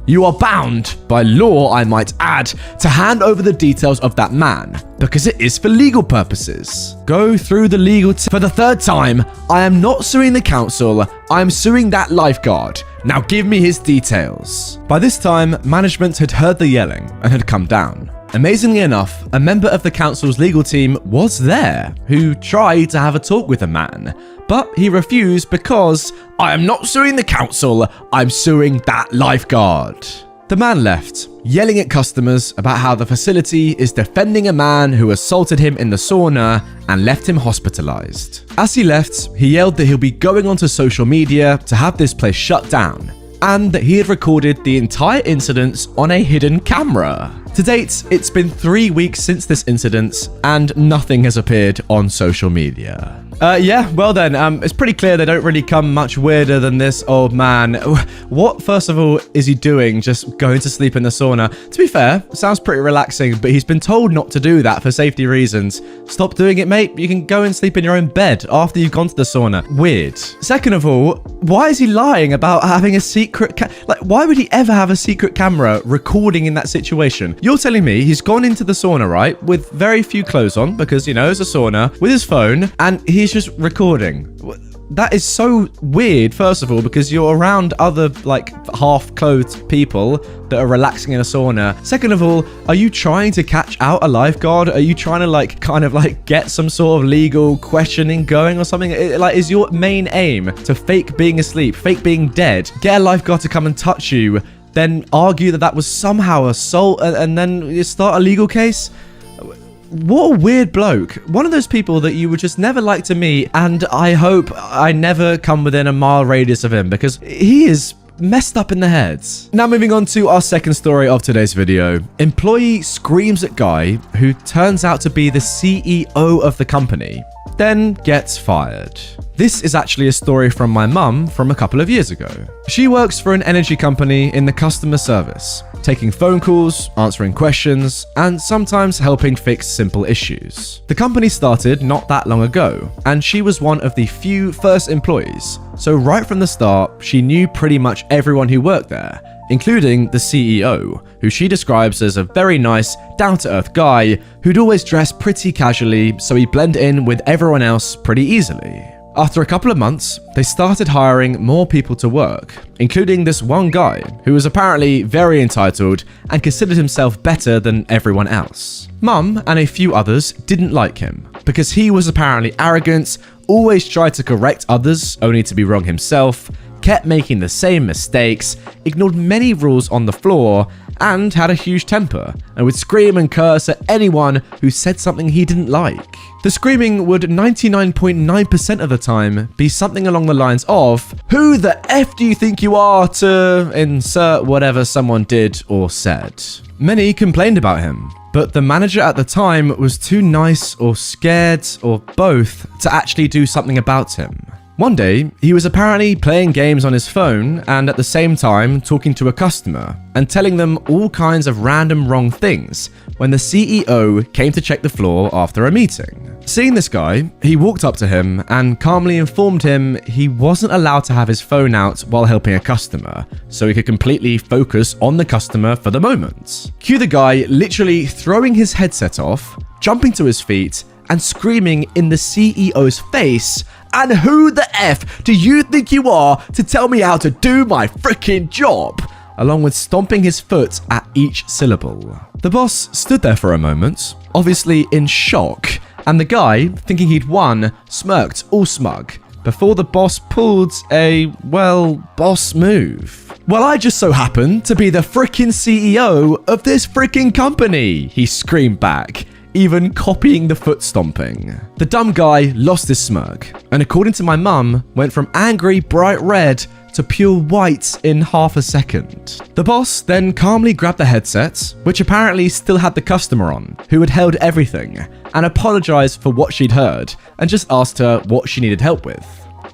[SPEAKER 3] You are bound, by law I might add, to hand over the details of that man, because it is for legal purposes.
[SPEAKER 1] Go through the legal...
[SPEAKER 3] For the third time, I am not suing the council, I am suing that lifeguard. Now give me his details.
[SPEAKER 1] By this time, management had heard the yelling and had come down. Amazingly enough, a member of the council's legal team was there, who tried to have a talk with the man, but he refused because
[SPEAKER 3] I am not suing the council, I'm suing that lifeguard.
[SPEAKER 1] The man left, yelling at customers about how the facility is defending a man who assaulted him in the sauna and left him hospitalized. As he left, he yelled that he'll be going onto social media to have this place shut down, and that he had recorded the entire incident on a hidden camera. To date, it's been 3 weeks since this incident, and nothing has appeared on social media. Yeah, well then, it's pretty clear they don't really come much weirder than this old man. What, first of all, is he doing just going to sleep in the sauna? To be fair, sounds pretty relaxing, but he's been told not to do that for safety reasons. Stop doing it, mate. You can go and sleep in your own bed after you've gone to the sauna. Weird. Second of all, why is he lying about having a secret why would he ever have a secret camera recording in that situation? You're telling me he's gone into the sauna, right, with very few clothes on, because, you know, it's a sauna, with his phone, and he's just recording. That is so weird, first of all, because you're around other, half-clothed people that are relaxing in a sauna. Second of all, are you trying to catch out a lifeguard? Are you trying to, get some sort of legal questioning going or something? Is your main aim to fake being asleep, fake being dead, get a lifeguard to come and touch you, then argue that was somehow assault, and then you start a legal case? What a weird bloke. One of those people that you would just never like to meet, and I hope I never come within a mile radius of him, because he is messed up in the head. Now moving on to our second story of today's video. Employee screams at guy who turns out to be the CEO of the company, then gets fired. This is actually a story from my mum from a couple of years ago. She works for an energy company in the customer service, taking phone calls, answering questions, and sometimes helping fix simple issues. The company started not that long ago, and she was one of the few first employees. So right from the start, she knew pretty much everyone who worked there, including the CEO, who she describes as a very nice, down-to-earth guy who'd always dress pretty casually so he'd blend in with everyone else pretty easily. After a couple of months, they started hiring more people to work, including this one guy who was apparently very entitled and considered himself better than everyone else. Mum and a few others didn't like him because he was apparently arrogant, always tried to correct others only to be wrong himself, kept making the same mistakes, ignored many rules on the floor, and had a huge temper, and would scream and curse at anyone who said something he didn't like. The screaming would 99.9% of the time be something along the lines of, "Who the F do you think you are to insert whatever someone did or said?" Many complained about him, but the manager at the time was too nice or scared or both to actually do something about him. One day, he was apparently playing games on his phone and at the same time talking to a customer and telling them all kinds of random wrong things when the CEO came to check the floor after a meeting. Seeing this guy, he walked up to him and calmly informed him he wasn't allowed to have his phone out while helping a customer, so he could completely focus on the customer for the moment. Cue the guy literally throwing his headset off, jumping to his feet, and screaming in the CEO's face, "And who the F do you think you are to tell me how to do my freaking job?" along with stomping his foot at each syllable. The boss stood there for a moment, obviously in shock, and the guy, thinking he'd won, smirked all smug, before the boss pulled a, well, boss move. "Well, I just so happen to be the freaking CEO of this freaking company," he screamed back, even copying the foot stomping. The dumb guy lost his smirk, and according to my mum, went from angry bright red to pure white in half a second. The boss then calmly grabbed the headset, which apparently still had the customer on, who had held everything, and apologized for what she'd heard, and just asked her what she needed help with.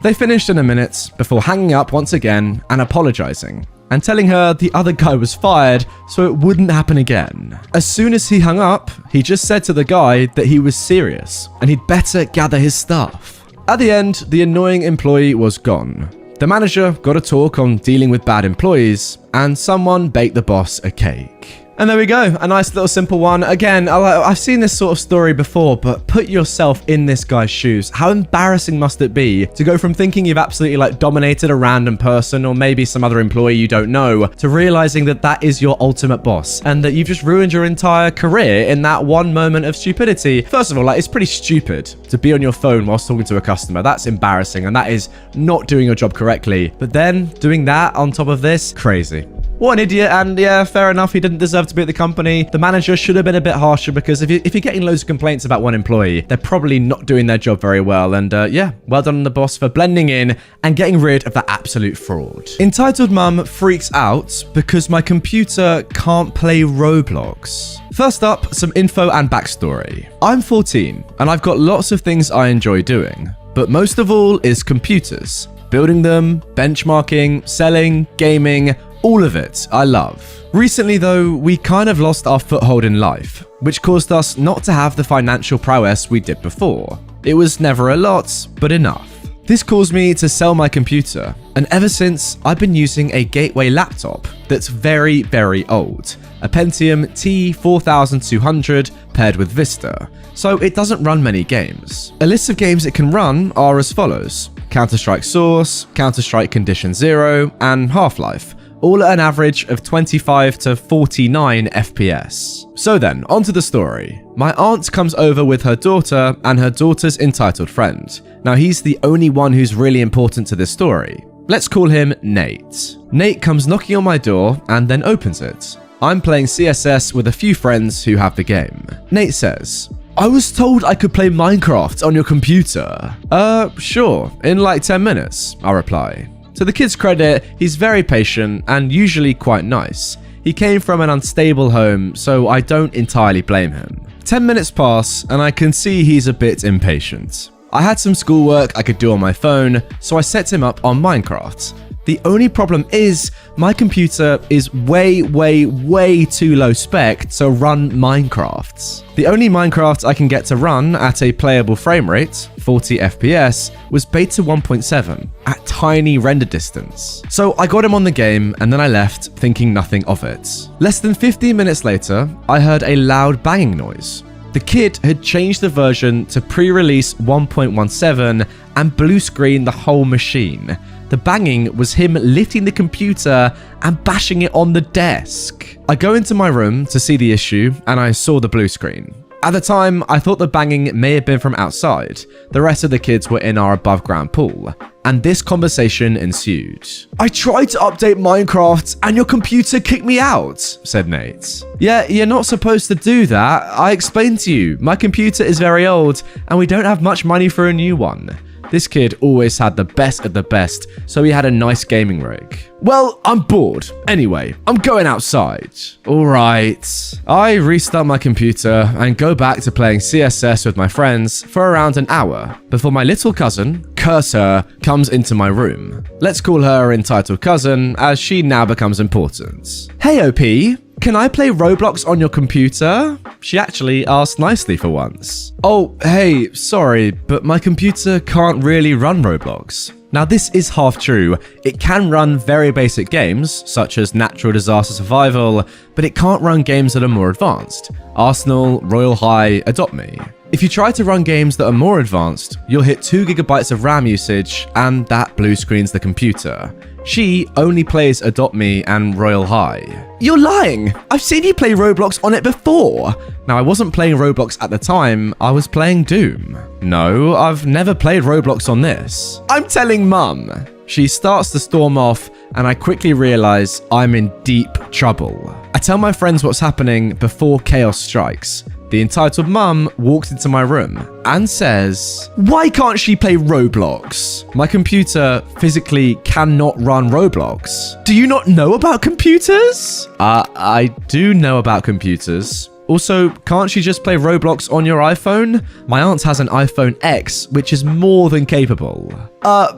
[SPEAKER 1] They finished in a minute before hanging up once again and apologizing, and telling her the other guy was fired so it wouldn't happen again. As soon as he hung up, he just said to the guy that he was serious and he'd better gather his stuff. At the end, the annoying employee was gone. The manager got a talk on dealing with bad employees, and someone baked the boss a cake. And there we go, a nice little simple one. Again, I've seen this sort of story before, but put yourself in this guy's shoes. How embarrassing must it be to go from thinking you've absolutely dominated a random person or maybe some other employee you don't know to realizing that that is your ultimate boss and that you've just ruined your entire career in that one moment of stupidity. First of all, it's pretty stupid to be on your phone whilst talking to a customer. That's embarrassing and that is not doing your job correctly. But then doing that on top of this, crazy. What an idiot, and yeah, fair enough, he didn't deserve to be at the company. The manager should have been a bit harsher because if you're getting loads of complaints about one employee, they're probably not doing their job very well. And yeah, well done on the boss for blending in and getting rid of that absolute fraud. Entitled Mum freaks out because my computer can't play Roblox. First up, some info and backstory. I'm 14 and I've got lots of things I enjoy doing, but most of all is computers. Building them, benchmarking, selling, gaming, all of it, I love. Recently though, we kind of lost our foothold in life, which caused us not to have the financial prowess we did before. It was never a lot, but enough. This caused me to sell my computer, and ever since, I've been using a gateway laptop that's very, very old, a Pentium T4200 paired with Vista, so it doesn't run many games. A list of games it can run are as follows: Counter-Strike Source, Counter-Strike Condition Zero, and Half-Life, all at an average of 25 to 49 FPS. So then, onto the story. My aunt comes over with her daughter and her daughter's entitled friend. Now he's the only one who's really important to this story. Let's call him Nate. Nate comes knocking on my door and then opens it. I'm playing CSS with a few friends who have the game. Nate says, "I was told I could play Minecraft on your computer." Sure, in like 10 minutes, I reply.
[SPEAKER 2] To the kid's credit, he's very patient and usually quite nice. He came from an unstable home, so I don't entirely blame him. 10 minutes pass, and I can see he's a bit impatient. I had some schoolwork I could do on my phone, so I set him up on Minecraft. The only problem is, my computer is way too low spec to run Minecraft. The only Minecraft I can get to run at a playable frame rate, 40 FPS, was beta 1.7 at tiny render distance. So I got him on the game and then I left thinking nothing of it. Less than 15 minutes later, I heard a loud banging noise. The kid had changed the version to pre-release 1.17 and blue screened the whole machine. The banging was him lifting the computer and bashing it on the desk. I go into my room to see the issue and I saw the blue screen. At the time, I thought the banging may have been from outside. The rest of the kids were in our above ground pool. And this conversation ensued. "I tried to update Minecraft and your computer kicked me out," said Nate. "Yeah, you're not supposed to do that. I explained to you. My computer is very old and we don't have much money for a new one." This kid always had the best of the best, so he had a nice gaming rig. "Well, I'm bored. Anyway, I'm going outside." Alright. I restart my computer and go back to playing CSS with my friends for around an hour before my little cousin, curse her, comes into my room. Let's call her entitled cousin as she now becomes important. "Hey OP, can I play Roblox on your computer?" She actually asked nicely for once. "Oh, hey, sorry, but my computer can't really run Roblox." Now this is half true. It can run very basic games, such as Natural Disaster Survival, but it can't run games that are more advanced. Arsenal, Royal High, Adopt Me. If you try to run games that are more advanced, you'll hit 2 GB of RAM usage, and that blue screens the computer. She only plays Adopt Me and Royal High. "You're lying! I've seen you play Roblox on it before!" Now, I wasn't playing Roblox at the time, I was playing Doom. "No, I've never played Roblox on this." "I'm telling Mum." She starts to storm off, and I quickly realize I'm in deep trouble. I tell my friends what's happening before chaos strikes. The entitled mum walks into my room and says, "Why can't she play Roblox?" My computer physically cannot run Roblox. "Do you not know about computers?" I do know about computers. Also, can't she just play Roblox on your iPhone? My aunt has an iPhone X, which is more than capable.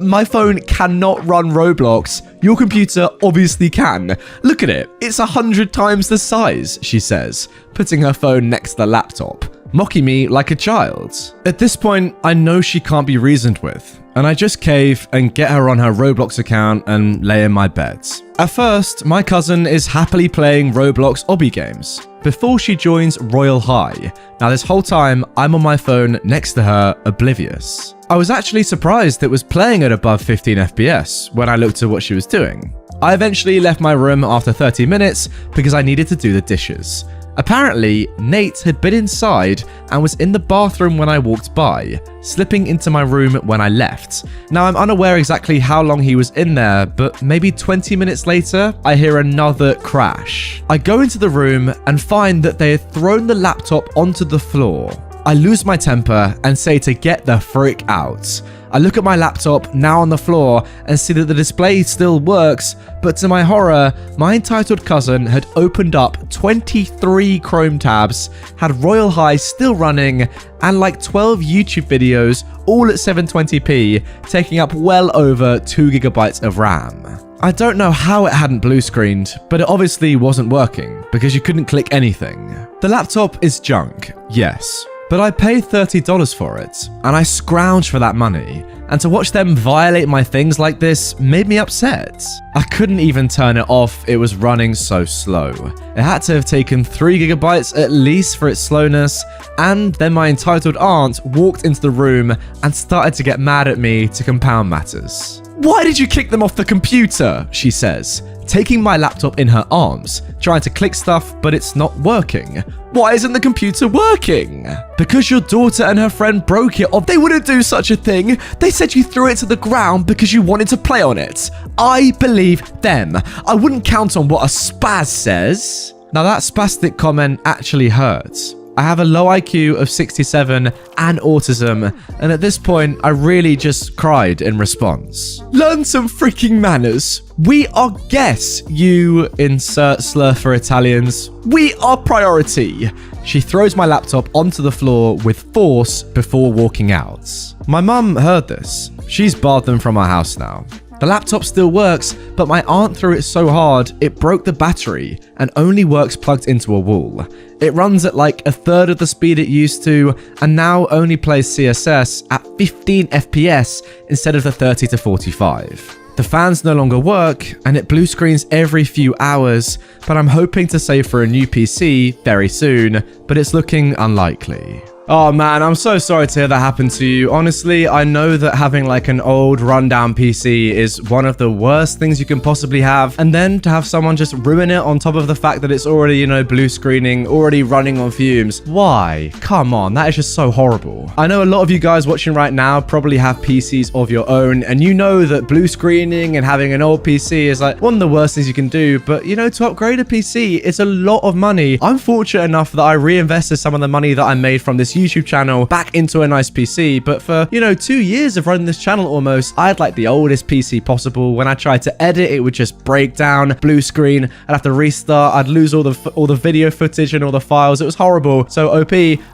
[SPEAKER 2] My phone cannot run Roblox. Your computer obviously can. Look at it. It's 100 times the size," she says, putting her phone next to the laptop, mocking me like a child. At this point, I know she can't be reasoned with, and I just cave and get her on her Roblox account and lay in my bed. At first, my cousin is happily playing Roblox obby games before she joins Royal High. Now this whole time, I'm on my phone next to her, oblivious. I was actually surprised it was playing at above 15 FPS when I looked at what she was doing. I eventually left my room after 30 minutes because I needed to do the dishes. Apparently, Nate had been inside and was in the bathroom when I walked by, slipping into my room when I left. Now, I'm unaware exactly how long he was in there, but maybe 20 minutes later, I hear another crash. I go into the room and find that they had thrown the laptop onto the floor. I lose my temper and say to get the frick out. I look at my laptop, now on the floor, and see that the display still works, but to my horror, my entitled cousin had opened up 23 Chrome tabs, had Royal High still running, and like 12 YouTube videos, all at 720p, taking up well over 2 GB of RAM. I don't know how it hadn't blue screened, but it obviously wasn't working, because you couldn't click anything. The laptop is junk, yes. But I paid $30 for it, and I scrounged for that money, and to watch them violate my things like this made me upset. I couldn't even turn it off, it was running so slow. It had to have taken 3 GB at least for its slowness, and then my entitled aunt walked into the room and started to get mad at me to compound matters. "Why did you kick them off the computer?" she says, taking my laptop in her arms, trying to click stuff, but it's not working. "Why isn't the computer working?" "Because your daughter and her friend broke it, or they wouldn't do such a thing. They said you threw it to the ground because you wanted to play on it. I believe them. I wouldn't count on what a spaz says." Now that spastic comment actually hurts. I have a low IQ of 67 and autism, and at this point, I really just cried in response.
[SPEAKER 3] Learn some freaking manners. We are guests.
[SPEAKER 2] You insert slur for Italians.
[SPEAKER 3] We are priority.
[SPEAKER 2] She throws my laptop onto the floor with force before walking out. My mum heard this. She's barred them from our house now. The laptop still works, but my aunt threw it so hard it broke the battery and only works plugged into a wall. It runs at like a third of the speed it used to and now only plays CSS at 15 FPS instead of the 30 to 45. The fans no longer work and it blue screens every few hours, but I'm hoping to save for a new PC very soon, but it's looking unlikely. Oh man, I'm so sorry to hear that happen to you. Honestly, I know that having like an old rundown PC is one of the worst things you can possibly have. And then to have someone just ruin it on top of the fact that it's already, you know, blue screening, already running on fumes. Why? Come on, that is just so horrible. I know a lot of you guys watching right now probably have PCs of your own and you know that blue screening and having an old PC is like one of the worst things you can do. But you know, to upgrade a PC, it's a lot of money. I'm fortunate enough that I reinvested some of the money that I made from this YouTube channel back into a nice PC, but for, you know, 2 years of running this channel almost, I had like the oldest PC possible. When I tried to edit, it would just break down, blue screen, I'd have to restart, I'd lose all the video footage and all the files. It was horrible. So OP,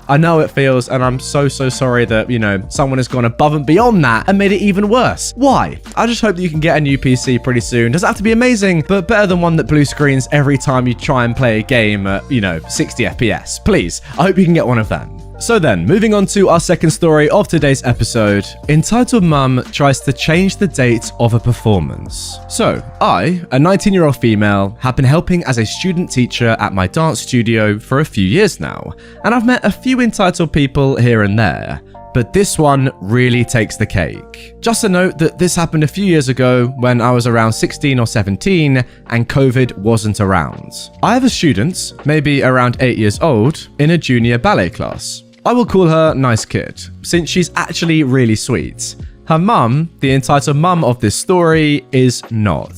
[SPEAKER 2] I know it feels, and I'm so sorry that, you know, someone has gone above and beyond that and made it even worse. Why? I just hope that you can get a new PC pretty soon. Doesn't have to be amazing, but better than one that blue screens every time you try and play a game at, you know, 60 FPS. Please, I hope you can get one of them. So then, moving on to our second story of today's episode, entitled Mum Tries to Change the Date of a Performance. So, I, a 19-year-old female, have been helping as a student teacher at my dance studio for a few years now, and I've met a few entitled people here and there. But this one really takes the cake. Just a note that this happened a few years ago when I was around 16 or 17 and COVID wasn't around. I have a student, maybe around 8 years old, in a junior ballet class. I will call her Nice Kid, since she's actually really sweet. Her mum, the entitled mum of this story, is not.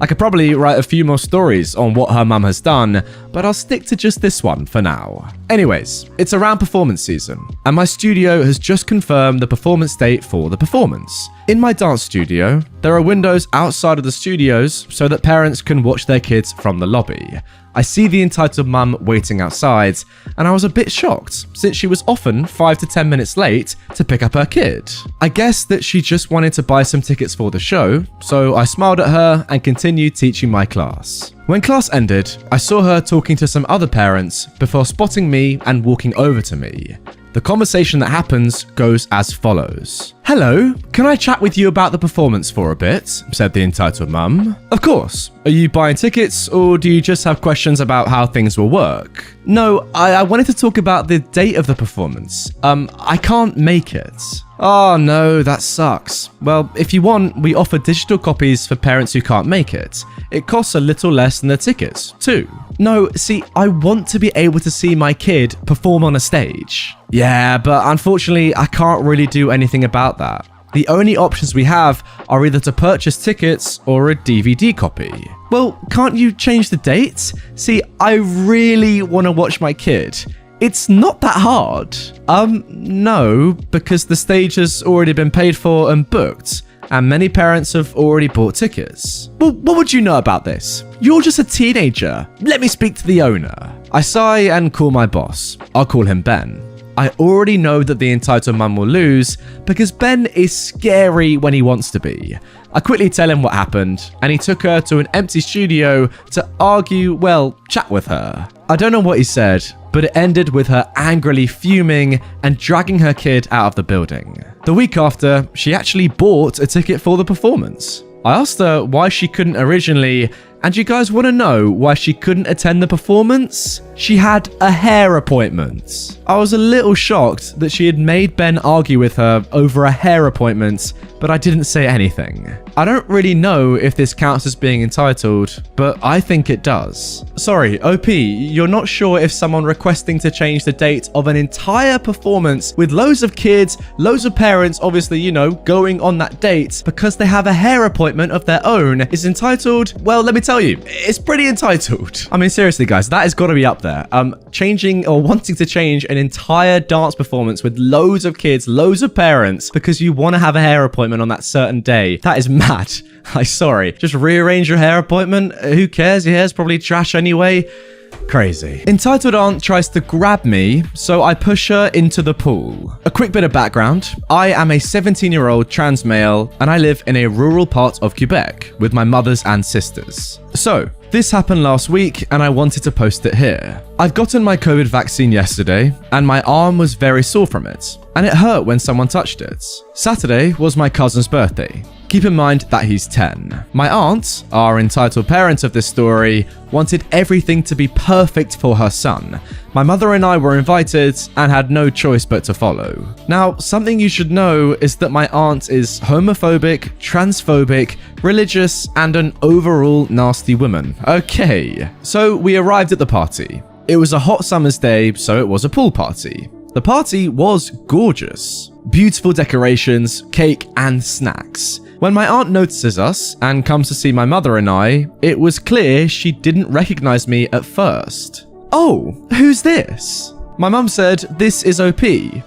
[SPEAKER 2] I could probably write a few more stories on what her mum has done, but I'll stick to just this one for now. Anyways, it's around performance season, and my studio has just confirmed the performance date for the performance. In my dance studio, there are windows outside of the studios so that parents can watch their kids from the lobby. I see the entitled mum waiting outside, and I was a bit shocked since she was often 5 to 10 minutes late to pick up her kid. I guess that she just wanted to buy some tickets for the show, so I smiled at her and continued teaching my class. When class ended, I saw her talking to some other parents before spotting me and walking over to me. The conversation that happens goes as follows. "Hello, can I chat with you about the performance for a bit?" said the entitled mum. "Of course. Are you buying tickets or do you just have questions about how things will work?" "No, I wanted to talk about the date of the performance. I can't make it." "Oh no, that sucks. Well, if you want, we offer digital copies for parents who can't make it. It costs a little less than the tickets, too." "No, see, I want to be able to see my kid perform on a stage." "Yeah, but unfortunately, I can't really do anything about that. The only options we have are either to purchase tickets or a DVD copy." "Well, can't you change the date? See, I really want to watch my kid. It's not that hard." No, because the stage has already been paid for and booked, and many parents have already bought tickets." "Well, what would you know about this? You're just a teenager. Let me speak to the owner." I sigh and call my boss. I'll call him Ben. I already know that the entitled mum will lose because Ben is scary when he wants to be. I quickly tell him what happened, and he took her to an empty studio to argue, well, chat with her. I don't know what he said, but it ended with her angrily fuming and dragging her kid out of the building. The week after, she actually bought a ticket for the performance. I asked her why she couldn't originally, and you guys want to know why she couldn't attend the performance? She had a hair appointment. I was a little shocked that she had made Ben argue with her over a hair appointment, but I didn't say anything. I don't really know if this counts as being entitled, but I think it does. Sorry, OP, you're not sure if someone requesting to change the date of an entire performance with loads of kids, loads of parents, obviously, you know, going on that date because they have a hair appointment of their own is entitled? Well, let me tell
[SPEAKER 1] tell you, it's pretty entitled. I mean, seriously, guys, that has got to be up there. Changing or wanting to change an entire dance performance with loads of kids, loads of parents, because you want to have a hair appointment on that certain day. That is mad. I'm sorry. Just rearrange your hair appointment. Who cares? Your hair's probably trash anyway. Crazy. Entitled aunt tries to grab me, so I push her into the pool. A quick bit of background. I am a 17-year-old trans male, and I live in a rural part of Quebec with my mothers and sisters. So, this happened last week, and I wanted to post it here. I've gotten my COVID vaccine yesterday, and my arm was very sore from it, and it hurt when someone touched it. Saturday was my cousin's birthday. Keep in mind that he's 10. My aunt, our entitled parent of this story, wanted everything to be perfect for her son. My mother and I were invited and had no choice but to follow. Now, something you should know is that my aunt is homophobic, transphobic, religious, and an overall nasty woman. Okay, so we arrived at the party. It was a hot summer's day, so it was a pool party. The party was gorgeous. Beautiful decorations, cake, and snacks. When my aunt notices us and comes to see my mother and I, it was clear she didn't recognize me at first. "Oh, who's this?" My mum said, "This is OP,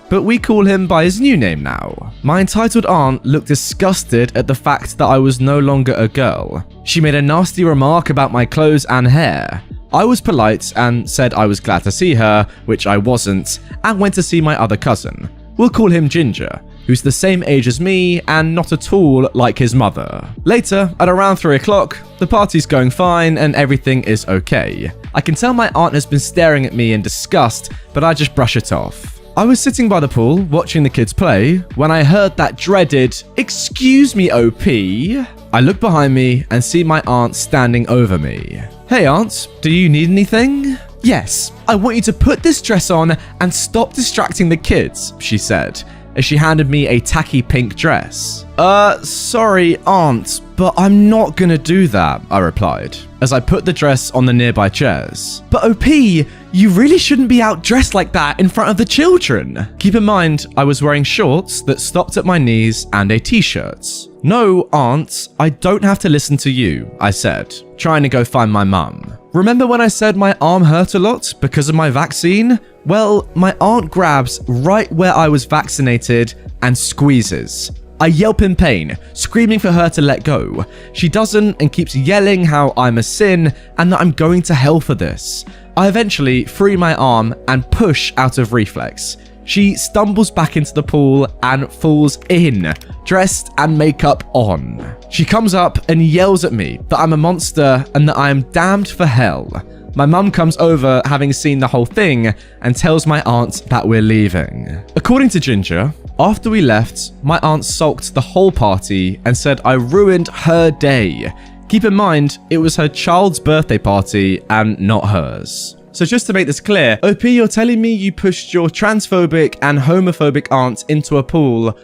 [SPEAKER 1] but we call him by his new name now." My entitled aunt looked disgusted at the fact that I was no longer a girl. She made a nasty remark about my clothes and hair. I was polite and said I was glad to see her, which I wasn't, and went to see my other cousin. We'll call him Ginger, who's the same age as me and not at all like his mother. Later, at around 3 o'clock, the party's going fine and everything is okay. I can tell my aunt has been staring at me in disgust, but I just brush it off. I was sitting by the pool watching the kids play when I heard that dreaded, "Excuse me, OP." I look behind me and see my aunt standing over me. "Hey aunt, do you need anything?" "Yes, I want you to put this dress on and stop distracting the kids," she said, as she handed me a tacky pink dress. Sorry, aunt, but I'm not gonna do that," I replied, as I put the dress on the nearby chairs. "But OP, you really shouldn't be out dressed like that in front of the children." Keep in mind, I was wearing shorts that stopped at my knees and a t-shirt. "No, aunt, I don't have to listen to you," I said, trying to go find my mum. "Remember when I said my arm hurt a lot because of my vaccine? Well, my aunt grabs right where I was vaccinated and squeezes. I yelp in pain, screaming for her to let go. She doesn't and keeps yelling how I'm a sin and that I'm going to hell for this. I eventually free my arm and push out of reflex. She stumbles back into the pool and falls in, dressed and makeup on. She comes up and yells at me that I'm a monster and that I am damned for hell. My mum comes over having seen the whole thing and tells my aunt that we're leaving. According to Ginger, after we left, my aunt sulked the whole party and said I ruined her day. Keep in mind, it was her child's birthday party and not hers. So just to make this clear, OP, you're telling me you pushed your transphobic and homophobic aunt into a pool.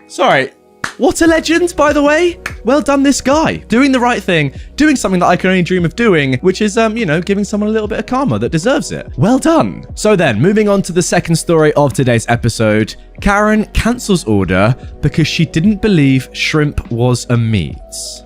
[SPEAKER 1] Sorry, what a legend, by the way. Well done, this guy. Doing the right thing, doing something that I can only dream of doing, which is, giving someone a little bit of karma that deserves it. Well done. So then, moving on to the second story of today's episode, Karen cancels order because she didn't believe shrimp was a meat.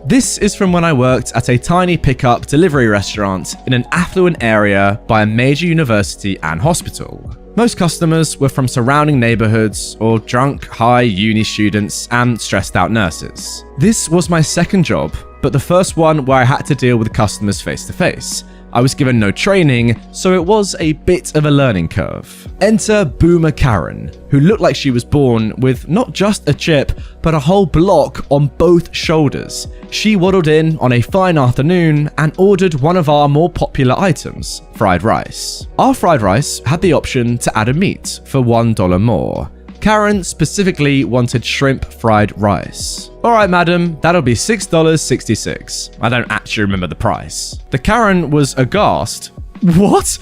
[SPEAKER 1] This is from when I worked at a tiny pickup delivery restaurant in an affluent area by a major university and hospital. Most customers were from surrounding neighborhoods or drunk, high uni students and stressed out nurses. This was my second job, but the first one where I had to deal with customers face to face. I was given no training, so it was a bit of a learning curve. Enter Boomer Karen, who looked like she was born with not just a chip, but a whole block on both shoulders. She waddled in on a fine afternoon and ordered one of our more popular items, fried rice. Our fried rice had the option to add a meat for $1 more. Karen specifically wanted shrimp fried rice. "Alright, madam, that'll be $6.66. I don't actually remember the price. The Karen was aghast. "What?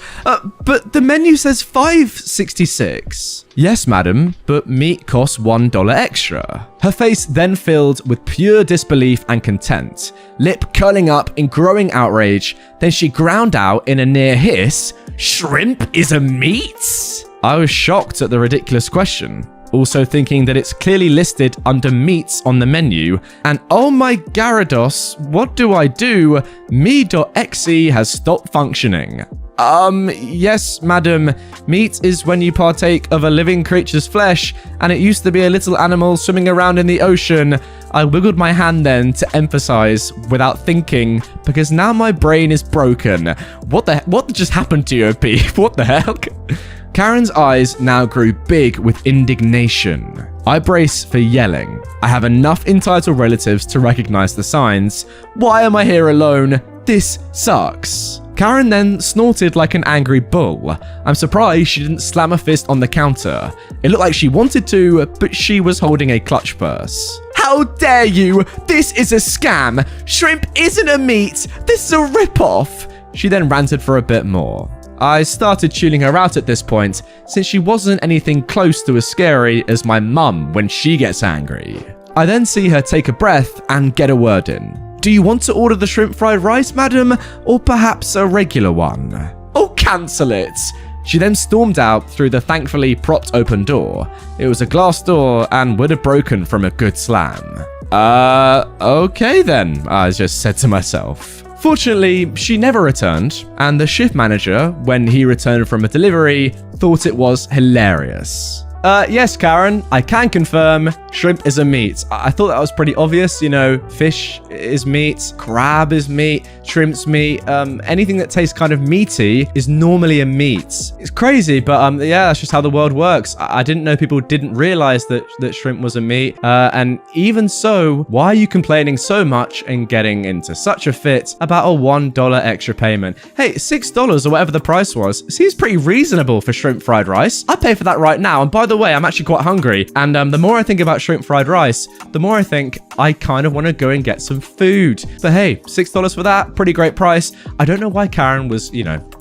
[SPEAKER 1] But the menu says $5.66. "Yes, madam, but meat costs $1 extra. Her face then filled with pure disbelief and contempt, lip curling up in growing outrage. Then she ground out in a near hiss, "Shrimp is a meat?" I was shocked at the ridiculous question.
[SPEAKER 3] also thinking that it's clearly listed under meats on the menu, and oh my Gyarados, what do I do? Me.exe has stopped functioning. Yes, madam. Meat is when you partake of a living creature's flesh, and it used to be a little animal swimming around in the ocean. I wiggled my hand then to emphasize without thinking, because now my brain is broken. What just happened to you, OP? What the heck? Karen's eyes now grew big with indignation. I brace for yelling. I have enough entitled relatives to recognize the signs. Why am I here alone? This sucks. Karen then snorted like an angry bull. I'm surprised she didn't slam a fist on the counter. It looked like she wanted to, but she was holding a clutch purse. How dare you? This is a scam. Shrimp isn't a meat. This is a ripoff. She then ranted for a bit more. I started tuning her out at this point, since she wasn't anything close to as scary as my mum when she gets angry. I then see her take a breath and get a word in. Do you want to order the shrimp fried rice, madam, or perhaps a regular one? Oh, cancel it. She then stormed out through the thankfully propped open door. It was a glass door and would have broken from a good slam. Okay then, I just said to myself. Fortunately, she never returned, and the shift manager, when he returned from a delivery, thought it was hilarious. Yes, Karen, I can confirm shrimp is a meat. I thought that was pretty obvious. You know, fish is meat, crab is meat, shrimp's meat. Anything that tastes kind of meaty is normally a meat. It's crazy, but yeah, that's just how the world works. I didn't know people didn't realize that shrimp was a meat. And even so, why are you complaining so much and getting into such a fit about a $1 extra payment? Hey, $6 or whatever the price was seems pretty reasonable for shrimp fried rice. I'd pay for that right now. And by the way, I'm actually quite hungry, and the more I think about shrimp fried rice, the more I think I kind of want to go and get some food. But hey, $6 for that, pretty great price. I don't know why Karen was,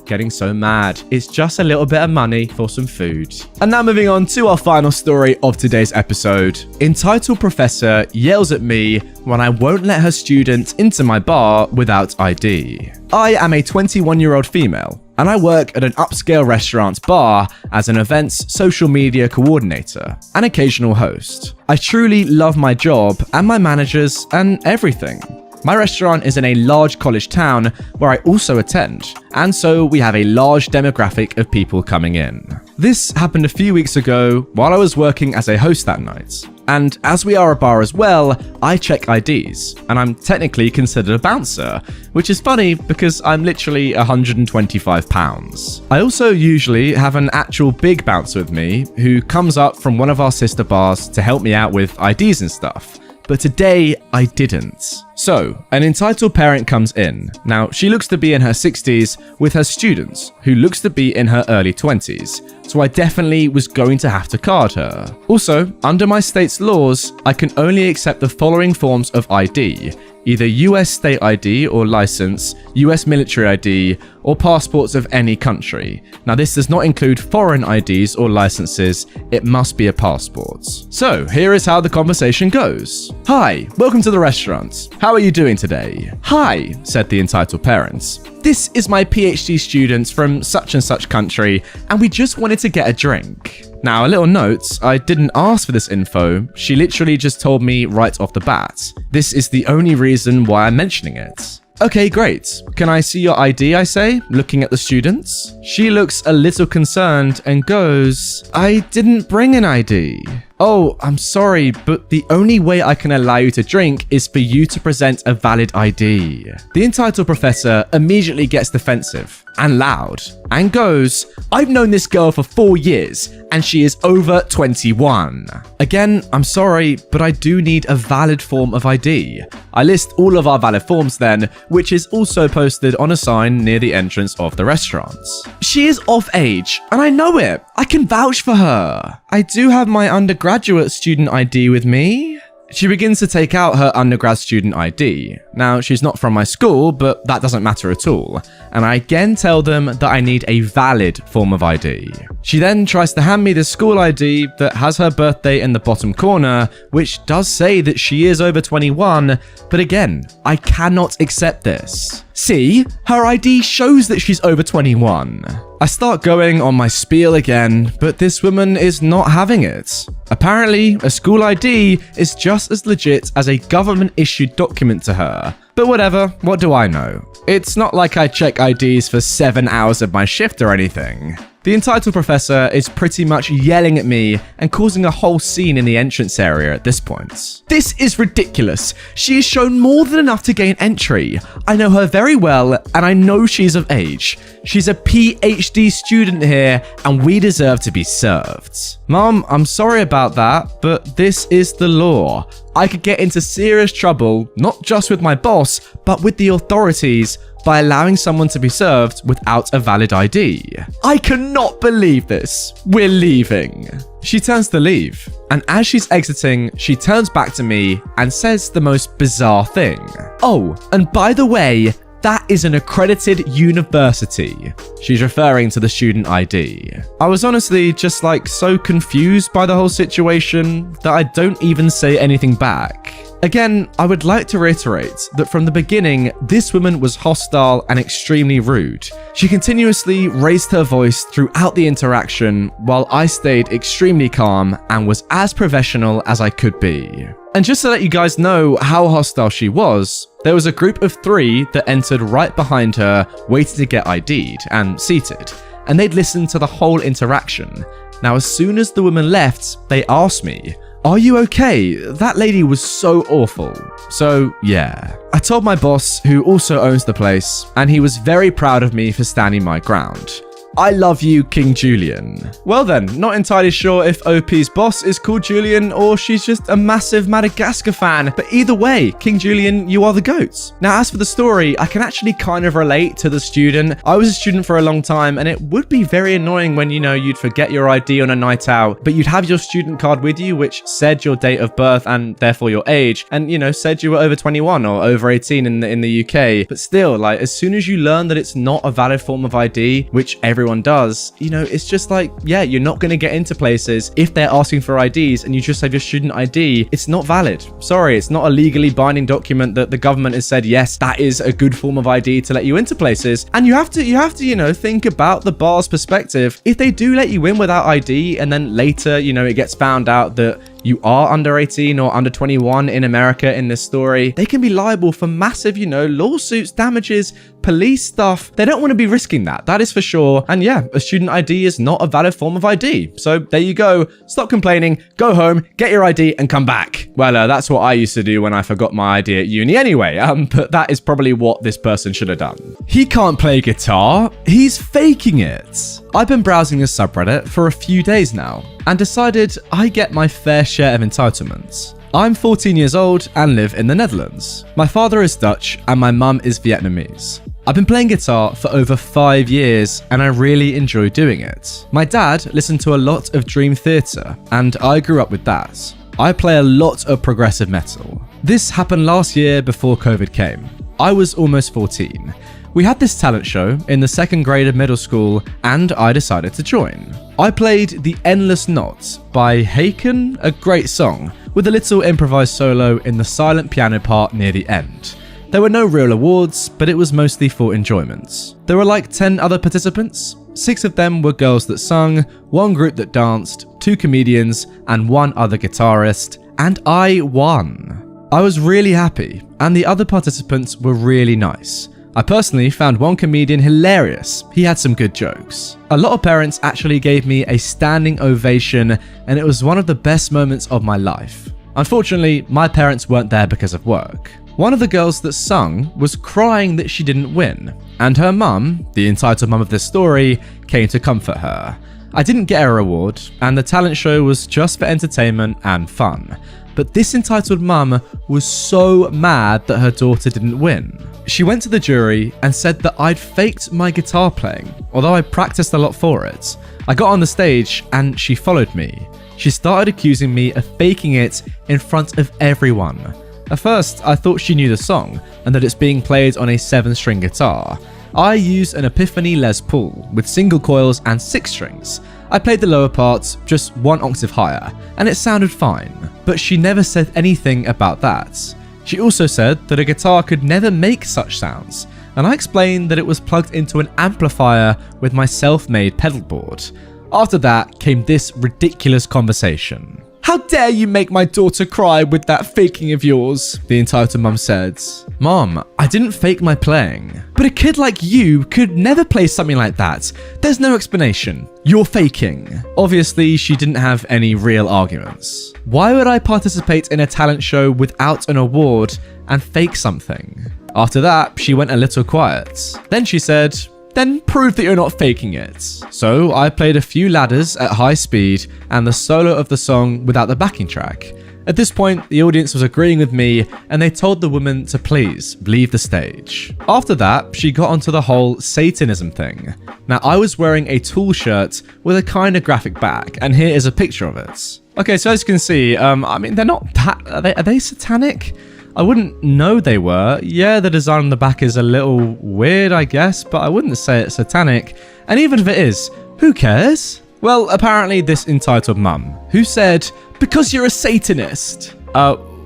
[SPEAKER 3] getting so mad. It's just a little bit of money for some food. And now moving on to our final story of today's episode. Entitled professor yells at me when I won't let her student into my bar without ID. I am a 21-year-old female, and I work at an upscale restaurant bar as an events social media coordinator, an occasional host. I truly love my job and my managers and everything. My restaurant is in a large college town where I also attend, and so we have a large demographic of people coming in. This happened a few weeks ago while I was working as a host that night. And as we are a bar as well, I check IDs, and I'm technically considered a bouncer, which is funny because I'm literally 125 pounds. I also usually have an actual big bouncer with me who comes up from one of our sister bars to help me out with IDs and stuff. But today, I didn't. So, an entitled parent comes in. Now, she looks to be in her 60s with her students, who looks to be in her early 20s, so I definitely was going to have to card her. Also, under my state's laws, I can only accept the following forms of ID, either US state ID or license, US military ID, or passports of any country. Now, this does not include foreign IDs or licenses, it must be a passport. So, here is how the conversation goes. Hi, welcome to the restaurant. How are you doing today? Hi, said the entitled parents. This is my PhD student from such and such country, and we just wanted to get a drink. Now, a little note, I didn't ask for this info. She literally just told me right off the bat. This is the only reason why I'm mentioning it. Okay, great. Can I see your ID, I say, looking at the students? She looks a little concerned and goes, I didn't bring an ID. Oh, I'm sorry, but the only way I can allow you to drink is for you to present a valid ID. The entitled professor immediately gets defensive and loud and goes, I've known this girl for 4 years and she is over 21. Again, I'm sorry, but I do need a valid form of ID. I list all of our valid forms then, which is also posted on a sign near the entrance of the restaurant. She is of age, and I know it. I can vouch for her. I do have my undergraduate student ID with me. She begins to take out her undergrad student ID. Now, she's not from my school, but that doesn't matter at all. And I again tell them that I need a valid form of ID. She then tries to hand me the school ID that has her birthday in the bottom corner, which does say that she is over 21, but again, I cannot accept this. See, her ID shows that she's over 21.
[SPEAKER 2] I start going on my spiel again, but this woman is not having it. Apparently, a school ID is just as legit as a government-issued document to her. But whatever, what do I know? It's not like I check IDs for 7 hours of my shift or anything. The entitled professor is pretty much yelling at me and causing a whole scene in the entrance area at this point. This is ridiculous. She has shown more than enough to gain entry. I know her very well, and I know she's of age. She's a PhD student here, and we deserve to be served. Mom, I'm sorry about that, but this is the law. I could get into serious trouble, not just with my boss, but with the authorities, by allowing someone to be served without a valid ID. I cannot believe this. We're leaving. She turns to leave, and as she's exiting, she turns back to me and says the most bizarre thing. Oh, and by the way, that is an accredited university. She's referring to the student ID. I was honestly just so confused by the whole situation that I don't even say anything back. Again, I would like to reiterate that from the beginning, this woman was hostile and extremely rude. She continuously raised her voice throughout the interaction while I stayed extremely calm and was as professional as I could be. And just to let you guys know how hostile she was, there was a group of 3 that entered right behind her, waiting to get ID'd and seated, and they'd listened to the whole interaction. Now, as soon as the woman left, they asked me, "Are you okay? That lady was so awful." So, yeah. I told my boss, who also owns the place, and he was very proud of me for standing my ground. I love you, King Julian. Well then, not entirely sure if OP's boss is called Julian or she's just a massive Madagascar fan, but either way, King Julian, you are the GOAT. Now, as for the story, I can actually kind of relate to the student. I was a student for a long time, and it would be very annoying when, you'd forget your ID on a night out, but you'd have your student card with you, which said your date of birth and therefore your age, and, said you were over 21 or over 18 in the UK. But still, as soon as you learn that it's not a valid form of ID, which everyone does, it's just yeah, you're not going to get into places if they're asking for IDs and you just have your student ID. It's not valid. Sorry, it's not a legally binding document that the government has said, yes, that is a good form of ID to let you into places. And you have to, think about the bar's perspective. If they do let you in without ID and then later, it gets found out that you are under 18 or under 21 in America in this story, they can be liable for massive, lawsuits, damages, police stuff. They don't want to be risking that. That is for sure. And yeah, a student ID is not a valid form of ID. So there you go. Stop complaining, go home, get your ID and come back. Well, that's what I used to do when I forgot my ID at uni anyway. But that is probably what this person should have done. He can't play guitar. He's faking it. I've been browsing this subreddit for a few days now and decided I get my fair share of entitlements. I'm 14 years old and live in the Netherlands. My father is Dutch and my mum is Vietnamese. I've been playing guitar for over 5 years and I really enjoy doing it. My dad listened to a lot of Dream Theater and I grew up with that. I play a lot of progressive metal. This happened last year before COVID came. I was almost 14. We had this talent show in the 2nd grade of middle school and I decided to join. I played The Endless Knot by Haken, a great song, with a little improvised solo in the silent piano part near the end. There were no real awards, but it was mostly for enjoyment. There were 10 other participants. 6 of them were girls that sung, 1 group that danced, 2 comedians, and 1 other guitarist, and I won. I was really happy, and the other participants were really nice. I personally found 1 comedian hilarious. He had some good jokes. A lot of parents actually gave me a standing ovation, and it was one of the best moments of my life. Unfortunately, my parents weren't there because of work. One of the girls that sung was crying that she didn't win, and her mum, the entitled mum of this story, came to comfort her. I didn't get a reward, and the talent show was just for entertainment and fun. But this entitled mum was so mad that her daughter didn't win. She went to the jury and said that I'd faked my guitar playing, although I practiced a lot for it. I got on the stage and she followed me. She started accusing me of faking it in front of everyone. At first, I thought she knew the song and that it's being played on a 7-string guitar. I used an Epiphany Les Paul with single coils and 6 strings. I played the lower parts just 1 octave higher, and it sounded fine. But she never said anything about that. She also said that a guitar could never make such sounds, and I explained that it was plugged into an amplifier with my self-made pedal board. After that came this ridiculous conversation.
[SPEAKER 3] How dare you make my daughter cry with that faking of yours, the entitled mum said.
[SPEAKER 2] Mom, I didn't fake my playing.
[SPEAKER 3] But a kid like you could never play something like that. There's no explanation. You're faking.
[SPEAKER 2] Obviously, she didn't have any real arguments. Why would I participate in a talent show without an award and fake something? After that, she went a little quiet. Then she said,
[SPEAKER 3] then prove that you're not faking it.
[SPEAKER 2] So I played a few ladders at high speed and the solo of the song without the backing track. At this point, the audience was agreeing with me and they told the woman to please leave the stage. After that, she got onto the whole Satanism thing. Now, I was wearing a Tool shirt with a kind of graphic back, and here is a picture of it. Okay, so as you can see, I mean, they're not that... Are they satanic? I wouldn't know they were. Yeah, the design on the back is a little weird, I guess, but I wouldn't say it's satanic. And even if it is, who cares? Well, apparently this entitled mum, who said, because you're a Satanist.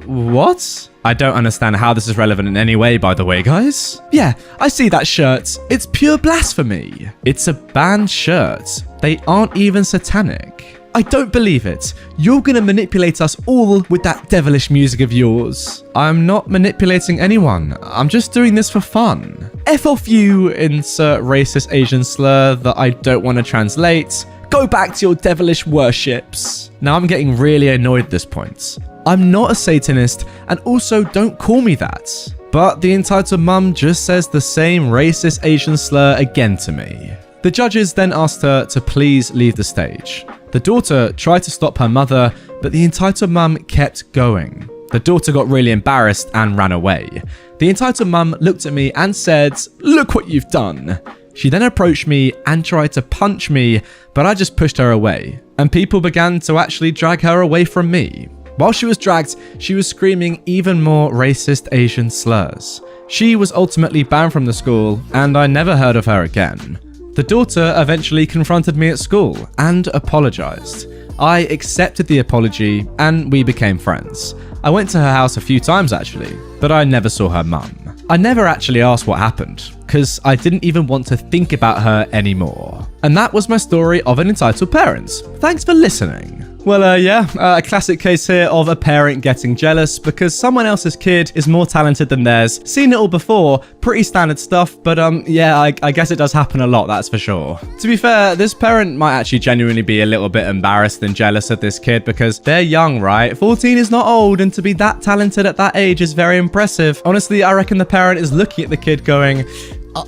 [SPEAKER 2] What? I don't understand how this is relevant in any way, by the way, guys.
[SPEAKER 3] Yeah, I see that shirt. It's pure blasphemy.
[SPEAKER 2] It's a banned shirt. They aren't even satanic.
[SPEAKER 3] I don't believe it. You're gonna manipulate us all with that devilish music of yours.
[SPEAKER 2] I'm not manipulating anyone. I'm just doing this for fun.
[SPEAKER 3] F off you,
[SPEAKER 2] insert racist Asian slur that I don't want to translate.
[SPEAKER 3] Go back to your devilish worships.
[SPEAKER 2] Now I'm getting really annoyed at this point. I'm not a Satanist, and also don't call me that. But the entitled mum just says the same racist Asian slur again to me. The judges then asked her to please leave the stage. The daughter tried to stop her mother, but the entitled mum kept going. The daughter got really embarrassed and ran away. The entitled mum looked at me and said, "Look what you've done." She then approached me and tried to punch me, but I just pushed her away. And people began to actually drag her away from me. While she was dragged, she was screaming even more racist Asian slurs. She was ultimately banned from the school, and I never heard of her again. The daughter eventually confronted me at school and apologized. I accepted the apology and we became friends. I went to her house a few times actually, but I never saw her mum. I never actually asked what happened, because I didn't even want to think about her anymore. And that was my story of an entitled parent. Thanks for listening. Well, a classic case here of a parent getting jealous because someone else's kid is more talented than theirs. Seen it all before, pretty standard stuff, but I guess it does happen a lot, that's for sure. To be fair, this parent might actually genuinely be a little bit embarrassed and jealous of this kid because they're young, right? 14 is not old, and to be that talented at that age is very impressive. Honestly, I reckon the parent is looking at the kid going,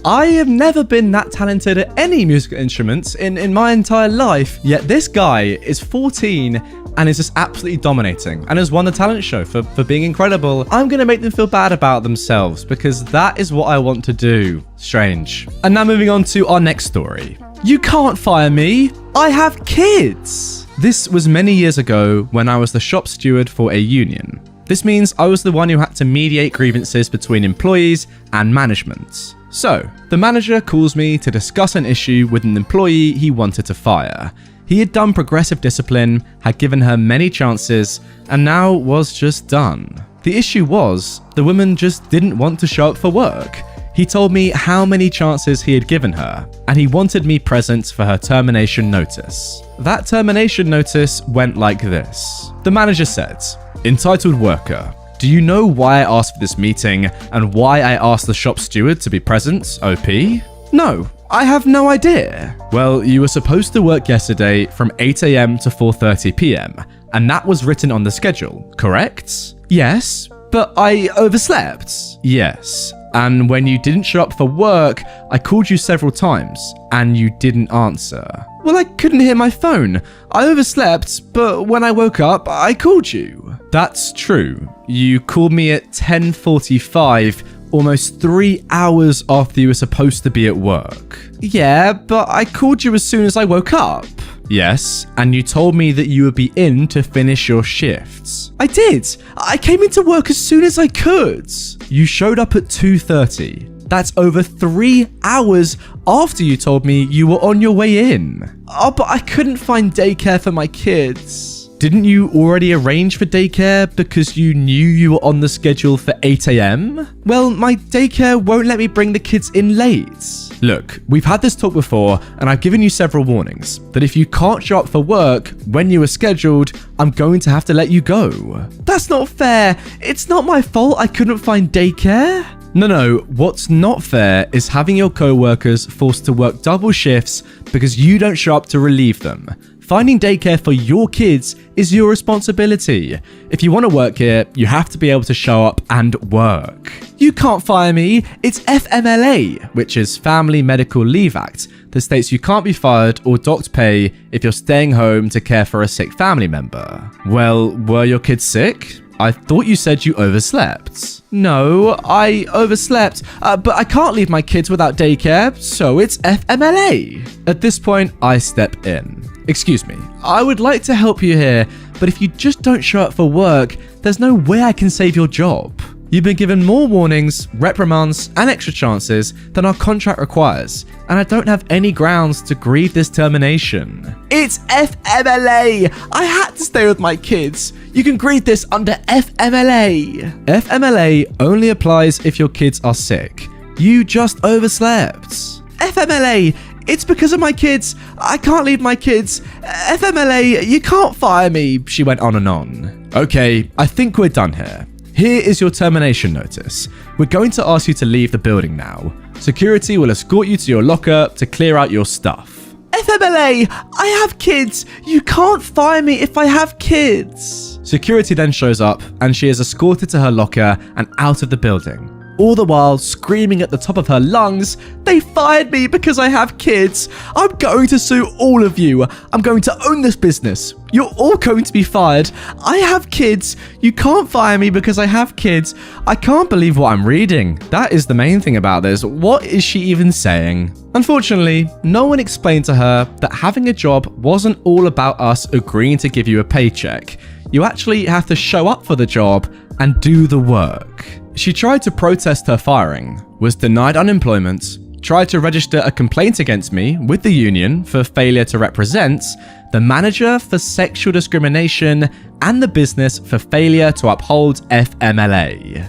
[SPEAKER 2] I have never been that talented at any musical instruments in my entire life, yet this guy is 14 and is just absolutely dominating and has won the talent show for being incredible. I'm going to make them feel bad about themselves because that is what I want to do. Strange. And now moving on to our next story.
[SPEAKER 3] You can't fire me. I have kids.
[SPEAKER 2] This was many years ago when I was the shop steward for a union. This means I was the one who had to mediate grievances between employees and management. So, the manager calls me to discuss an issue with an employee he wanted to fire. He had done progressive discipline, had given her many chances, and now was just done. The issue was, the woman just didn't want to show up for work. He told me how many chances he had given her, and he wanted me present for her termination notice. That termination notice went like this. The manager said, "Entitled worker, do you know why I asked for this meeting and why I asked the shop steward to be present, OP?"
[SPEAKER 3] "No, I have no idea."
[SPEAKER 2] "Well, you were supposed to work yesterday from 8 AM to 4:30 PM, and that was written on the schedule, correct?"
[SPEAKER 3] "Yes, but I overslept."
[SPEAKER 2] "Yes, and when you didn't show up for work, I called you several times, and you didn't answer."
[SPEAKER 3] "Well, I couldn't hear my phone. I overslept, but when I woke up, I called you."
[SPEAKER 2] "That's true. You called me at 10:45, almost 3 hours after you were supposed to be at work."
[SPEAKER 3] "Yeah, but I called you as soon as I woke up."
[SPEAKER 2] "Yes, and you told me that you would be in to finish your shifts."
[SPEAKER 3] "I did. I came into work as soon as I could."
[SPEAKER 2] "You showed up at 2:30.
[SPEAKER 3] That's over 3 hours after you told me you were on your way in." "Oh, but I couldn't find daycare for my kids."
[SPEAKER 2] Didn't you already arrange for daycare because you knew you were on the schedule for 8 a.m? Well, my daycare won't let me bring the kids in late. Look, we've had this talk before, and I've given you several warnings that if you can't show up for work when you were scheduled, I'm going to have to let you go. That's not fair. It's not my fault I couldn't find daycare. No, what's not fair is having your co-workers forced to work double shifts because you don't show up to relieve them. Finding daycare for your kids is your responsibility. If you want to work here, you have to be able to show up and work. You can't fire me. It's FMLA, which is Family Medical Leave Act, that states you can't be fired or docked pay if you're staying home to care for a sick family member. Well, were your kids sick? I thought you said you overslept. No, I overslept, but I can't leave my kids without daycare, so it's FMLA. At this point, I step in. Excuse me, I would like to help you here, but if you just don't show up for work, there's no way I can save your job. You've been given more warnings, reprimands, and extra chances than our contract requires, and I don't have any grounds to grieve this termination. It's FMLA! I had to stay with my kids. You can grieve this under FMLA. FMLA only applies if your kids are sick. You just overslept. FMLA! It's because of my kids. I can't leave my kids. FMLA, you can't fire me, she went on and on. Okay, I think we're done here. Here is your termination notice. We're going to ask you to leave the building now. Security will escort you to your locker to clear out your stuff. FMLA, I have kids. You can't fire me if I have kids. Security then shows up and she is escorted to her locker and out of the building. All the while screaming at the top of her lungs, "They fired me because I have kids. I'm going to sue all of you. I'm going to own this business. You're all going to be fired. I have kids. You can't fire me because I have kids." I can't believe what I'm reading. That is the main thing about this. What is she even saying? Unfortunately, no one explained to her that having a job wasn't all about us agreeing to give you a paycheck. You actually have to show up for the job and do the work. She tried to protest her firing, was denied unemployment, tried to register a complaint against me with the union for failure to represent, the manager for sexual discrimination, and the business for failure to uphold FMLA.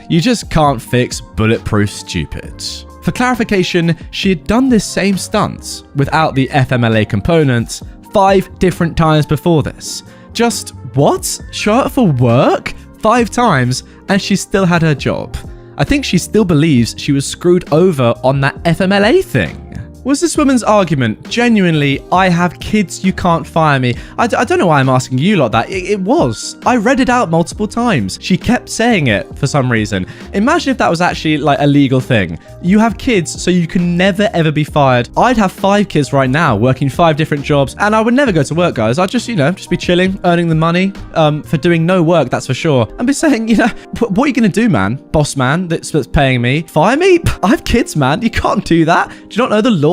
[SPEAKER 2] You just can't fix bulletproof stupid. For clarification, she had done this same stunt without the FMLA component 5 different times before this. Just what? Show up for work? 5 times, and she still had her job. I think she still believes she was screwed over on that FMLA thing. Was this woman's argument genuinely, "I have kids, you can't fire me"? I don't know why I'm asking you like that. It was. I read it out multiple times. She kept saying it for some reason. Imagine if that was actually like a legal thing. You have kids, so you can never ever be fired. I'd have 5 kids right now, working 5 different jobs, and I would never go to work, guys. I'd just, just be chilling, earning the money for doing no work, that's for sure. And be saying, what are you going to do, man? Boss man that's paying me. Fire me? I have kids, man. You can't do that. Do you not know the law?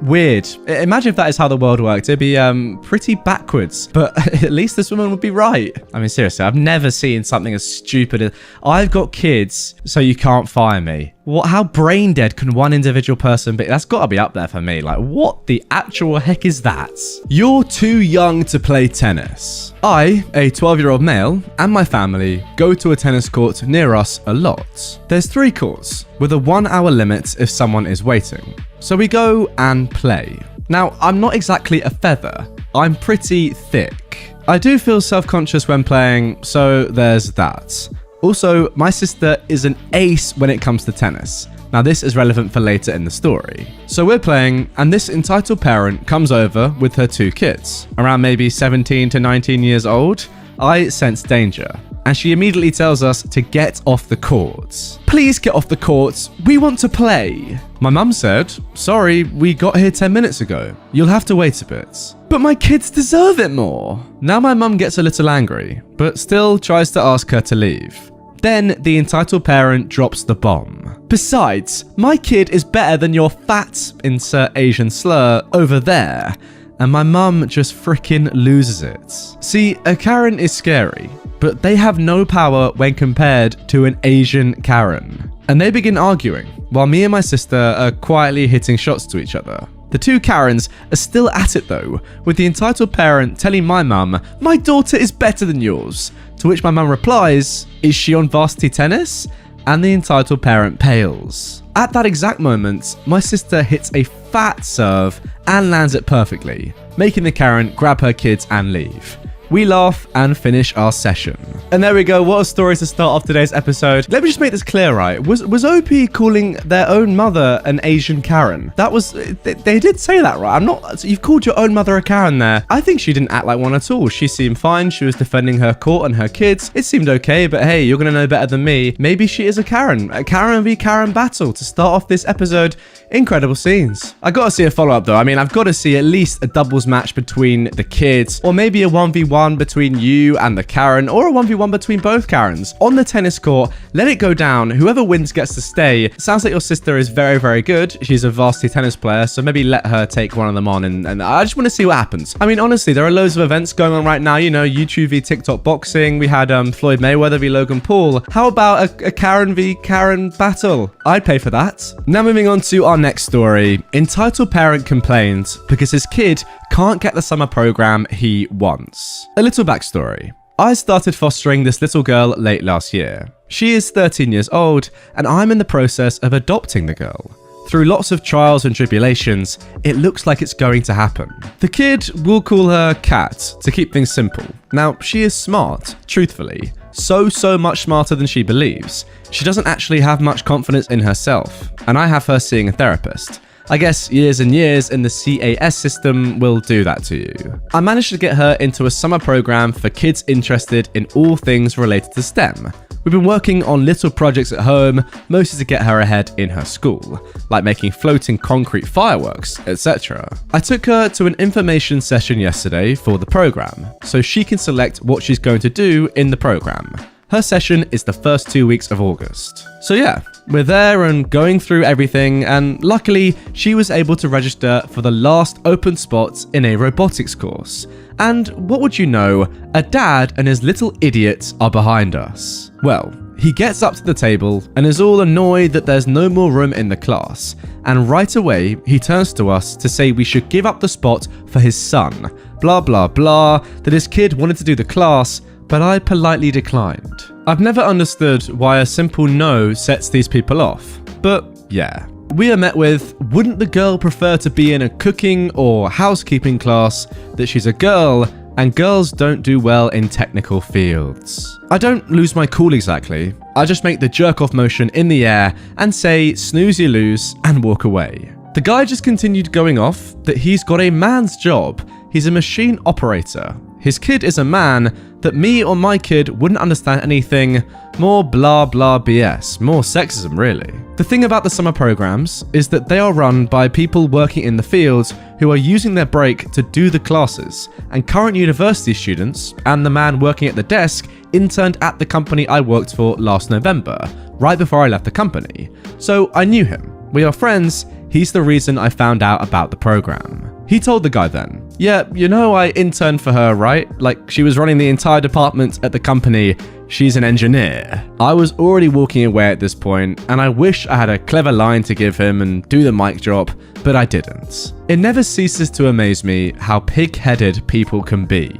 [SPEAKER 2] Weird. Imagine if that is how the world worked. It'd be pretty backwards, but at least this woman would be right. I mean, seriously, I've never seen something as stupid as, "I've got kids, so you can't fire me." How brain dead can one individual person be? That's got to be up there for me. Like, what the actual heck is that? You're too young to play tennis. I, a 12-year-old male, and my family go to a tennis court near us a lot. There's 3 courts with a 1-hour limit if someone is waiting. So we go and play. Now, I'm not exactly a feather. I'm pretty thick. I do feel self-conscious when playing, so there's that. Also, my sister is an ace when it comes to tennis. Now, this is relevant for later in the story. So we're playing, and this entitled parent comes over with her 2 kids, around maybe 17 to 19 years old. I sense danger, and she immediately tells us to get off the courts. "Please get off the courts. We want to play." My mum said, "Sorry, we got here 10 minutes ago. You'll have to wait a bit." "But my kids deserve it more." Now my mum gets a little angry, but still tries to ask her to leave. Then the entitled parent drops the bomb. "Besides, my kid is better than your fat, insert Asian slur, over there." And my mum just freaking loses it. See, a Karen is scary, but they have no power when compared to an Asian Karen. And they begin arguing, while me and my sister are quietly hitting shots to each other. The two Karens are still at it though, with the entitled parent telling my mum, "My daughter is better than yours," to which my mum replies, "Is she on varsity tennis?" And the entitled parent pales. At that exact moment, my sister hits a fat serve and lands it perfectly, making the Karen grab her kids and leave. We laugh and finish our session. And there we go, what a story to start off today's episode. Let me just make this clear, right? Was OP calling their own mother an Asian Karen? That was, they did say that, right? So you've called your own mother a Karen there. I think she didn't act like one at all. She seemed fine. She was defending her court and her kids. It seemed okay, but hey, you're gonna know better than me. Maybe she is a Karen. A Karen v Karen battle to start off this episode. Incredible scenes. I gotta see a follow-up though. I mean, I've gotta see at least a doubles match between the kids, or maybe a 1v1 between you and the Karen, or a 1v1 between both Karens. On the tennis court, let it go down. Whoever wins gets to stay. Sounds like your sister is very, very good. She's a varsity tennis player, so maybe let her take one of them on, and I just want to see what happens. I mean, honestly, there are loads of events going on right now. You know, YouTube v TikTok boxing. We had Floyd Mayweather v Logan Paul. How about a Karen v Karen battle? I'd pay for that. Now moving on to our next story. Entitled parent complains because his kid can't get the summer program he wants. A little backstory. I started fostering this little girl late last year. She is 13 years old, and I'm in the process of adopting the girl. Through lots of trials and tribulations, it looks like it's going to happen. The kid, we'll call her Kat, to keep things simple. Now, she is smart, truthfully. So much smarter than she believes. She doesn't actually have much confidence in herself, and I have her seeing a therapist. I guess years and years in the CAS system will do that to you. I managed to get her into a summer program for kids interested in all things related to STEM. We've been working on little projects at home, mostly to get her ahead in her school, like making floating concrete fireworks, etc. I took her to an information session yesterday for the program, so she can select what she's going to do in the program. Her session is the first 2 weeks of August. So yeah, we're there and going through everything, and luckily she was able to register for the last open spots in a robotics course. And what would you know, a dad and his little idiot are behind us. Well, he gets up to the table and is all annoyed that there's no more room in the class, and right away he turns to us to say we should give up the spot for his son, blah blah blah, that his kid wanted to do the class, but I politely declined. I've never understood why a simple no sets these people off, but yeah. We are met with, wouldn't the girl prefer to be in a cooking or housekeeping class, that she's a girl, and girls don't do well in technical fields. I don't lose my cool exactly. I just make the jerk-off motion in the air and say, snooze you lose, and walk away. The guy just continued going off that he's got a man's job. He's a machine operator. His kid is a man, that me or my kid wouldn't understand anything. More blah blah BS, more sexism really. The thing about the summer programs is that they are run by people working in the fields who are using their break to do the classes, and current university students and the man working at the desk interned at the company I worked for last November, right before I left the company. So I knew him. We are friends. He's the reason I found out about the program. He told the guy then, yeah, you know I interned for her, right? Like, she was running the entire department at the company. She's an engineer. I was already walking away at this point, and I wish I had a clever line to give him and do the mic drop, but I didn't. It never ceases to amaze me how pig-headed people can be.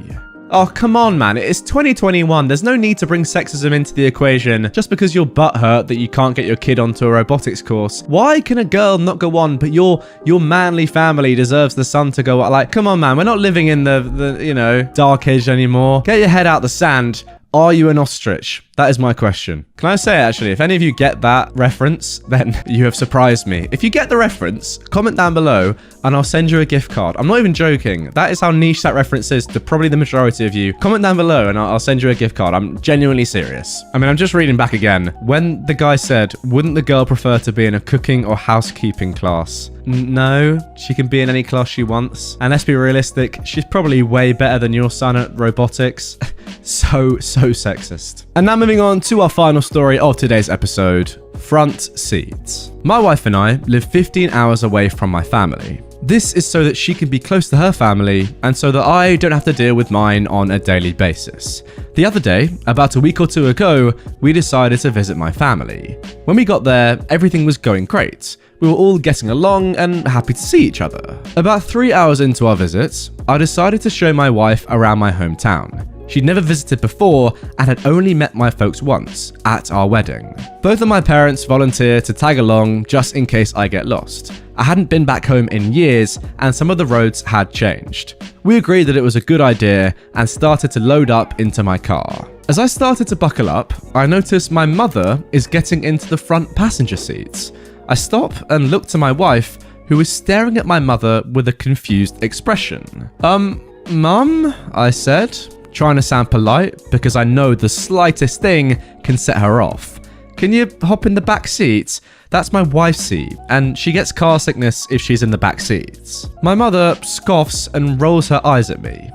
[SPEAKER 2] Oh, come on, man. It's 2021. There's no need to bring sexism into the equation just because you're butthurt that you can't get your kid onto a robotics course. Why can a girl not go on, but your manly family deserves the son to go on? Like, come on, man. We're not living in the dark age anymore. Get your head out the sand. Are you an ostrich? That is my question. Can I say, actually, if any of you get that reference, then you have surprised me. If you get the reference, comment down below and I'll send you a gift card. I'm not even joking. That is how niche that reference is to probably the majority of you. Comment down below and I'll send you a gift card. I'm genuinely serious. I mean, I'm just reading back again. When the guy said, wouldn't the girl prefer to be in a cooking or housekeeping class? No, she can be in any class she wants. And let's be realistic, she's probably way better than your son at robotics. So sexist. And now moving on to our final story of today's episode, front seat. My wife and I live 15 hours away from my family. This is so that she can be close to her family and so that I don't have to deal with mine on a daily basis. The other day, about a week or two ago, we decided to visit my family. When we got there, everything was going great. We were all getting along and happy to see each other. About 3 hours into our visits, I decided to show my wife around my hometown. She'd never visited before and had only met my folks once, at our wedding. Both of my parents volunteered to tag along just in case I get lost. I hadn't been back home in years and some of the roads had changed. We agreed that it was a good idea and started to load up into my car. As I started to buckle up, I noticed my mother is getting into the front passenger seats. I stop and look to my wife, who is staring at my mother with a confused expression. Mum, I said, trying to sound polite because I know the slightest thing can set her off. Can you hop in the back seat? That's my wife's seat, and she gets car sickness if she's in the back seats. My mother scoffs and rolls her eyes at me.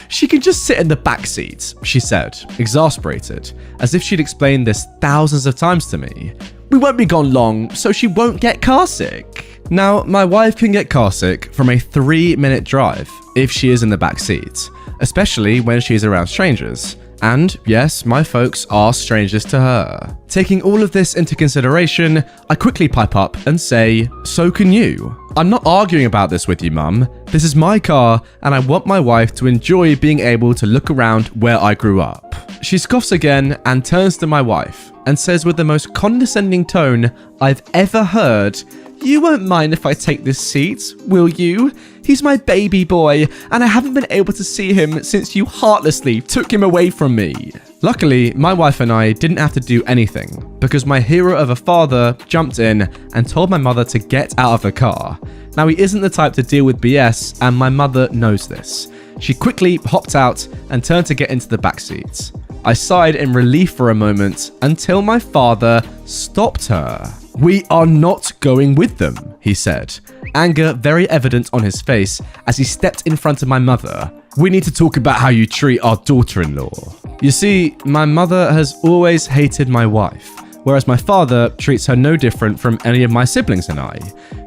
[SPEAKER 2] She can just sit in the back seat, she said, exasperated, as if she'd explained this thousands of times to me. We won't be gone long, so she won't get car sick. Now, my wife can get car sick from a 3-minute drive if she is in the back seat, especially when she's around strangers. And yes, my folks are strangers to her. Taking all of this into consideration, I quickly pipe up and say, so can you. I'm not arguing about this with you, Mum. This is my car, and I want my wife to enjoy being able to look around where I grew up. She scoffs again and turns to my wife and says with the most condescending tone I've ever heard, "You won't mind if I take this seat, will you? He's my baby boy, and I haven't been able to see him since you heartlessly took him away from me." Luckily, my wife and I didn't have to do anything because my hero of a father jumped in and told my mother to get out of the car. Now, he isn't the type to deal with BS, and my mother knows this. She quickly hopped out and turned to get into the back seat. I sighed in relief for a moment until my father stopped her. "We are not going with them," he said, anger very evident on his face as he stepped in front of my mother. "We need to talk about how you treat our daughter-in-law." You see, my mother has always hated my wife, whereas my father treats her no different from any of my siblings and I.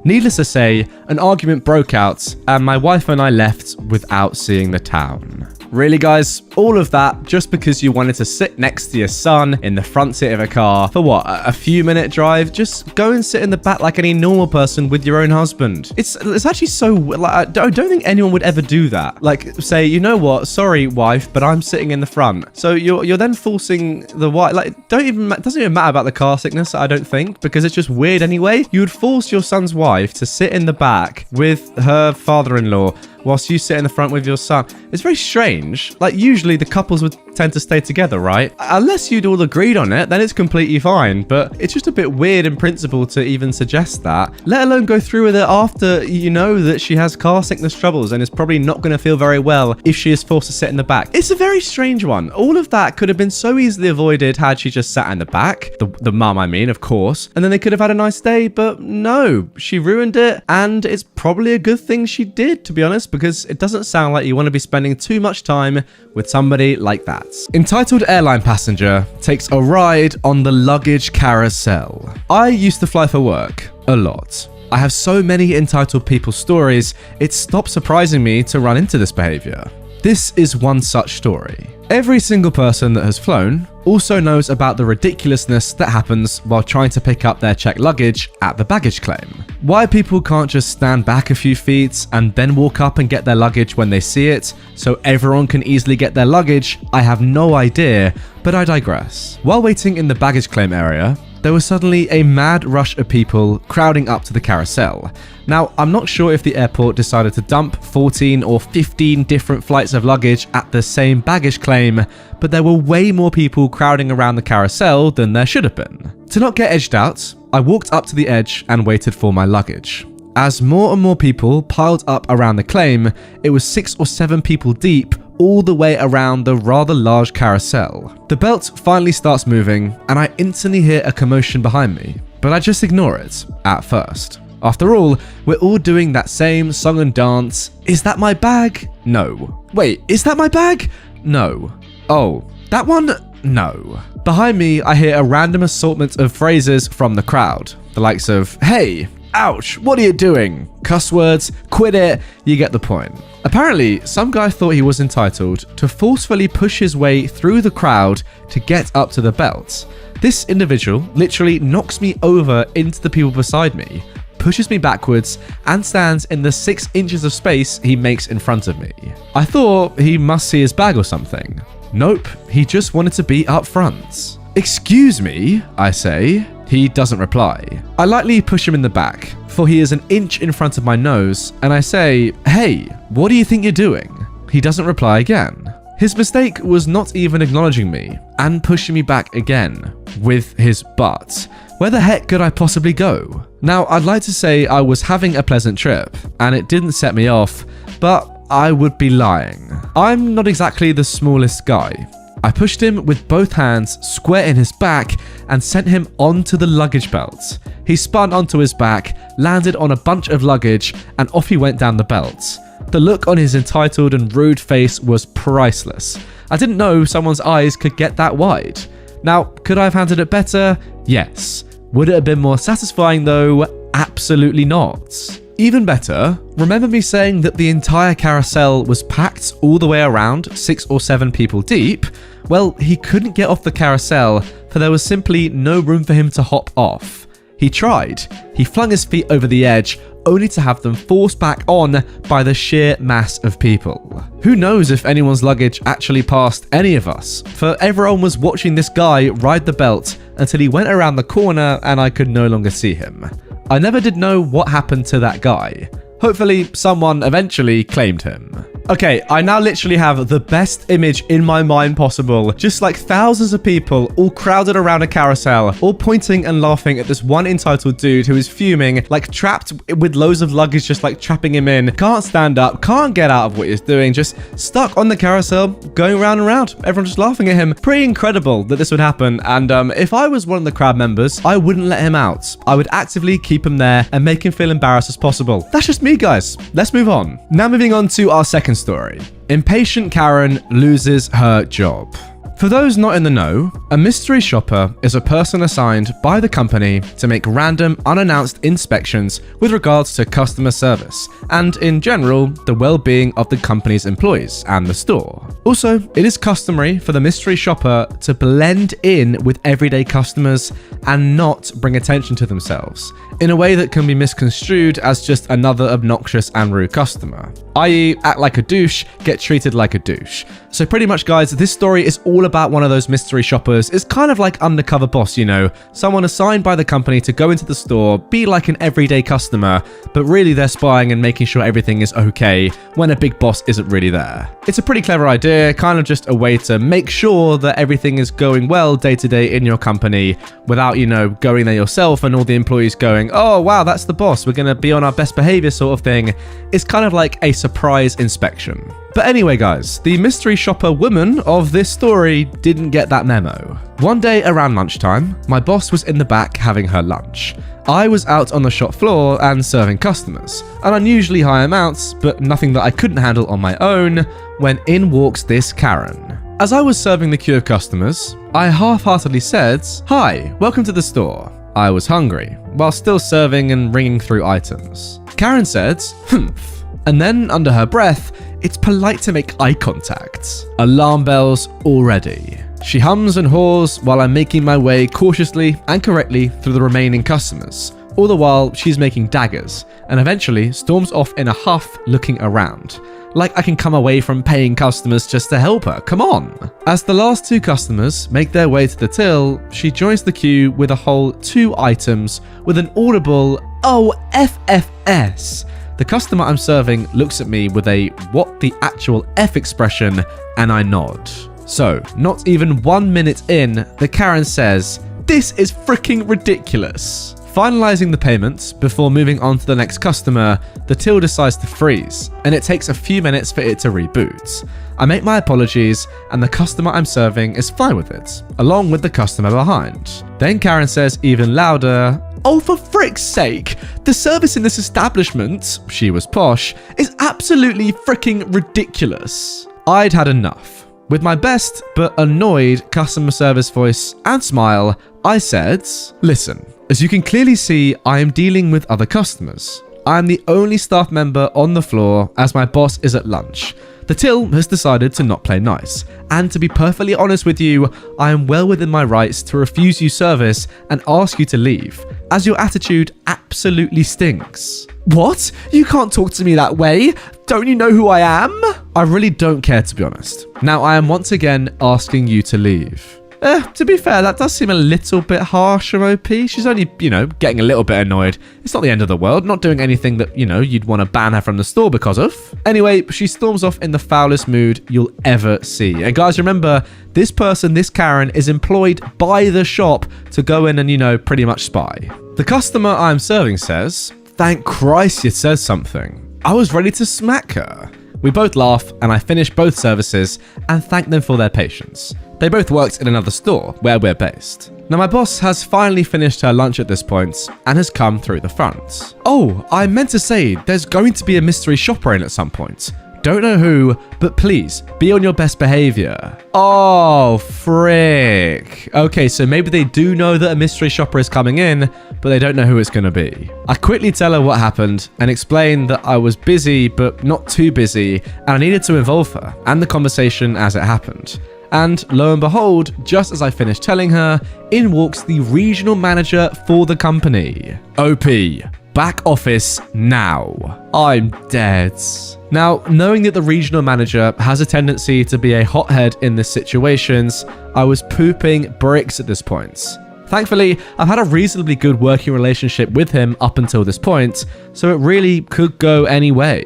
[SPEAKER 2] Needless to say, an argument broke out and my wife and I left without seeing the town. Really, guys? All of that just because you wanted to sit next to your son in the front seat of a car for what, a few minute drive? Just go and sit in the back like any normal person with your own husband. It's actually so, like, I don't think anyone would ever do that. Like, say, you know what, sorry wife, but I'm sitting in the front. So you're then forcing the wife, like, it doesn't even matter about the car sickness, I don't think, because it's just weird anyway. You would force your son's wife to sit in the back with her father-in-law whilst you sit in the front with your son. It's very strange. Like, usually the couples would tend to stay together, right? Unless you'd all agreed on it, then it's completely fine. But it's just a bit weird in principle to even suggest that, let alone go through with it after you know that she has car sickness troubles and is probably not going to feel very well if she is forced to sit in the back. It's a very strange one. All of that could have been so easily avoided had she just sat in the back. The mum, I mean, of course. And then they could have had a nice day, but no, she ruined it. And it's probably a good thing she did, to be honest, because it doesn't sound like you want to be spending too much time with somebody like that. Entitled airline passenger takes a ride on the luggage carousel. I used to fly for work a lot. I have so many entitled people stories, it stopped surprising me to run into this behavior. This is one such story. Every single person that has flown also knows about the ridiculousness that happens while trying to pick up their checked luggage at the baggage claim. Why people can't just stand back a few feet and then walk up and get their luggage when they see it, so everyone can easily get their luggage, I have no idea, but I digress. While waiting in the baggage claim area, there was suddenly a mad rush of people crowding up to the carousel. Now, I'm not sure if the airport decided to dump 14 or 15 different flights of luggage at the same baggage claim, but there were way more people crowding around the carousel than there should have been. To not get edged out, I walked up to the edge and waited for my luggage. As more and more people piled up around the claim, it was 6 or 7 people deep all the way around the rather large carousel. The belt finally starts moving and I instantly hear a commotion behind me, but I just ignore it at first. After all, we're all doing that same song and dance. Is that my bag? No. Wait, is that my bag? No. Oh, that one? No. Behind me, I hear a random assortment of phrases from the crowd. The likes of, "Hey, ouch, what are you doing?" Cuss words, quit it, you get the point. Apparently, some guy thought he was entitled to forcefully push his way through the crowd to get up to the belt. This individual literally knocks me over into the people beside me, pushes me backwards and stands in the 6 inches of space he makes in front of me. I thought he must see his bag or something. Nope, he just wanted to be up front. "Excuse me," I say. He doesn't reply. I lightly push him in the back, for he is an inch in front of my nose, and I say, "Hey, what do you think you're doing?" He doesn't reply again. His mistake was not even acknowledging me and pushing me back again with his butt. Where the heck could I possibly go? Now, I'd like to say I was having a pleasant trip and it didn't set me off, but I would be lying. I'm not exactly the smallest guy. I pushed him with both hands square in his back and sent him onto the luggage belt. He spun onto his back, landed on a bunch of luggage, and off he went down the belt. The look on his entitled and rude face was priceless. I didn't know someone's eyes could get that wide. Now, could I have handled it better? Yes. Would it have been more satisfying though? Absolutely not. Even better, remember me saying that the entire carousel was packed all the way around, 6 or 7 people deep? Well, he couldn't get off the carousel, for there was simply no room for him to hop off. He tried. He flung his feet over the edge, only to have them forced back on by the sheer mass of people. Who knows if anyone's luggage actually passed any of us, for everyone was watching this guy ride the belt until he went around the corner and I could no longer see him. I never did know what happened to that guy. Hopefully, someone eventually claimed him. Okay, I now literally have the best image in my mind possible. Just like thousands of people all crowded around a carousel, all pointing and laughing at this one entitled dude who is fuming, like trapped with loads of luggage, just like trapping him in. Can't stand up, can't get out of what he's doing, just stuck on the carousel, going round and round. Everyone just laughing at him. Pretty incredible that this would happen. And if I was one of the crowd members, I wouldn't let him out. I would actively keep him there and make him feel embarrassed as possible. That's just me, guys. Let's move on. Now moving on to our second story. Impatient Karen loses her job. For those not in the know, a mystery shopper is a person assigned by the company to make random, unannounced inspections with regards to customer service and, in general, the well-being of the company's employees and the store. Also, it is customary for the mystery shopper to blend in with everyday customers and not bring attention to themselves in a way that can be misconstrued as just another obnoxious and rude customer, i.e. act like a douche, get treated like a douche. So pretty much, guys, this story is all about one of those mystery shoppers. It's kind of like undercover boss, you know, someone assigned by the company to go into the store, be like an everyday customer, but really they're spying and making sure everything is okay when a big boss isn't really there. It's a pretty clever idea, kind of just a way to make sure that everything is going well day to day in your company without, you know, going there yourself and all the employees going, "Oh wow, that's the boss, we're gonna be on our best behavior," sort of thing. It's kind of like a surprise inspection. But anyway, guys, the mystery shopper woman of this story didn't get that memo. One day around lunchtime, my boss was in the back having her lunch. I was out on the shop floor and serving customers, an unusually high amount, but nothing that I couldn't handle on my own, when in walks this Karen. As I was serving the queue of customers, I half-heartedly said, "Hi, welcome to the store." I was hungry, while still serving and ringing through items. Karen said, "Humph," and then under her breath, "It's polite to make eye contact." Alarm bells already. She hums and haws while I'm making my way cautiously and correctly through the remaining customers. All the while, she's making daggers, and eventually storms off in a huff looking around. Like I can come away from paying customers just to help her, come on. As the last 2 customers make their way to the till, she joins the queue with a whole 2 items with an audible, "Oh, FFS." The customer I'm serving looks at me with a "what the actual F" expression, and I nod. So, not even 1 minute in, the Karen says, "This is freaking ridiculous." Finalizing the payments before moving on to the next customer, the till decides to freeze, and it takes a few minutes for it to reboot. I make my apologies, and the customer I'm serving is fine with it, along with the customer behind. Then Karen says even louder, "Oh, for frick's sake, the service in this establishment," she was posh, "is absolutely freaking ridiculous." I'd had enough. With my best but annoyed customer service voice and smile, I said, "Listen, as you can clearly see, I am dealing with other customers. I am the only staff member on the floor as my boss is at lunch. The till has decided to not play nice, and to be perfectly honest with you, I am well within my rights to refuse you service and ask you to leave, as your attitude absolutely stinks.
[SPEAKER 3] What? You can't talk to me that way. Don't you know who I am?
[SPEAKER 2] I really don't care, to be honest. Now, I am once again asking you to leave. To be fair, that does seem a little bit harsh from OP. She's only, getting a little bit annoyed. It's not the end of the world, not doing anything that, you'd want to ban her from the store because of. Anyway, she storms off in the foulest mood you'll ever see. And guys, remember, this person, this Karen, is employed by the shop to go in and, pretty much spy. The customer I'm serving says, "Thank Christ you said something. I was ready to smack her." We both laugh, and I finish both services and thank them for their patience. They both worked in another store where we're based. Now, my boss has finally finished her lunch at this point and has come through the front. "Oh, I meant to say, there's going to be a mystery shopper in at some point. Don't know who, but please, be on your best behavior." Oh, frick. Okay, so maybe they do know that a mystery shopper is coming in, but they don't know who it's going to be. I quickly tell her what happened and explain that I was busy, but not too busy, and I needed to involve her and the conversation as it happened. And lo and behold, just as I finished telling her, in walks the regional manager for the company. "OP, back office now." I'm dead. Now, knowing that the regional manager has a tendency to be a hothead in these situations, I was pooping bricks at this point. Thankfully, I've had a reasonably good working relationship with him up until this point, so it really could go any way.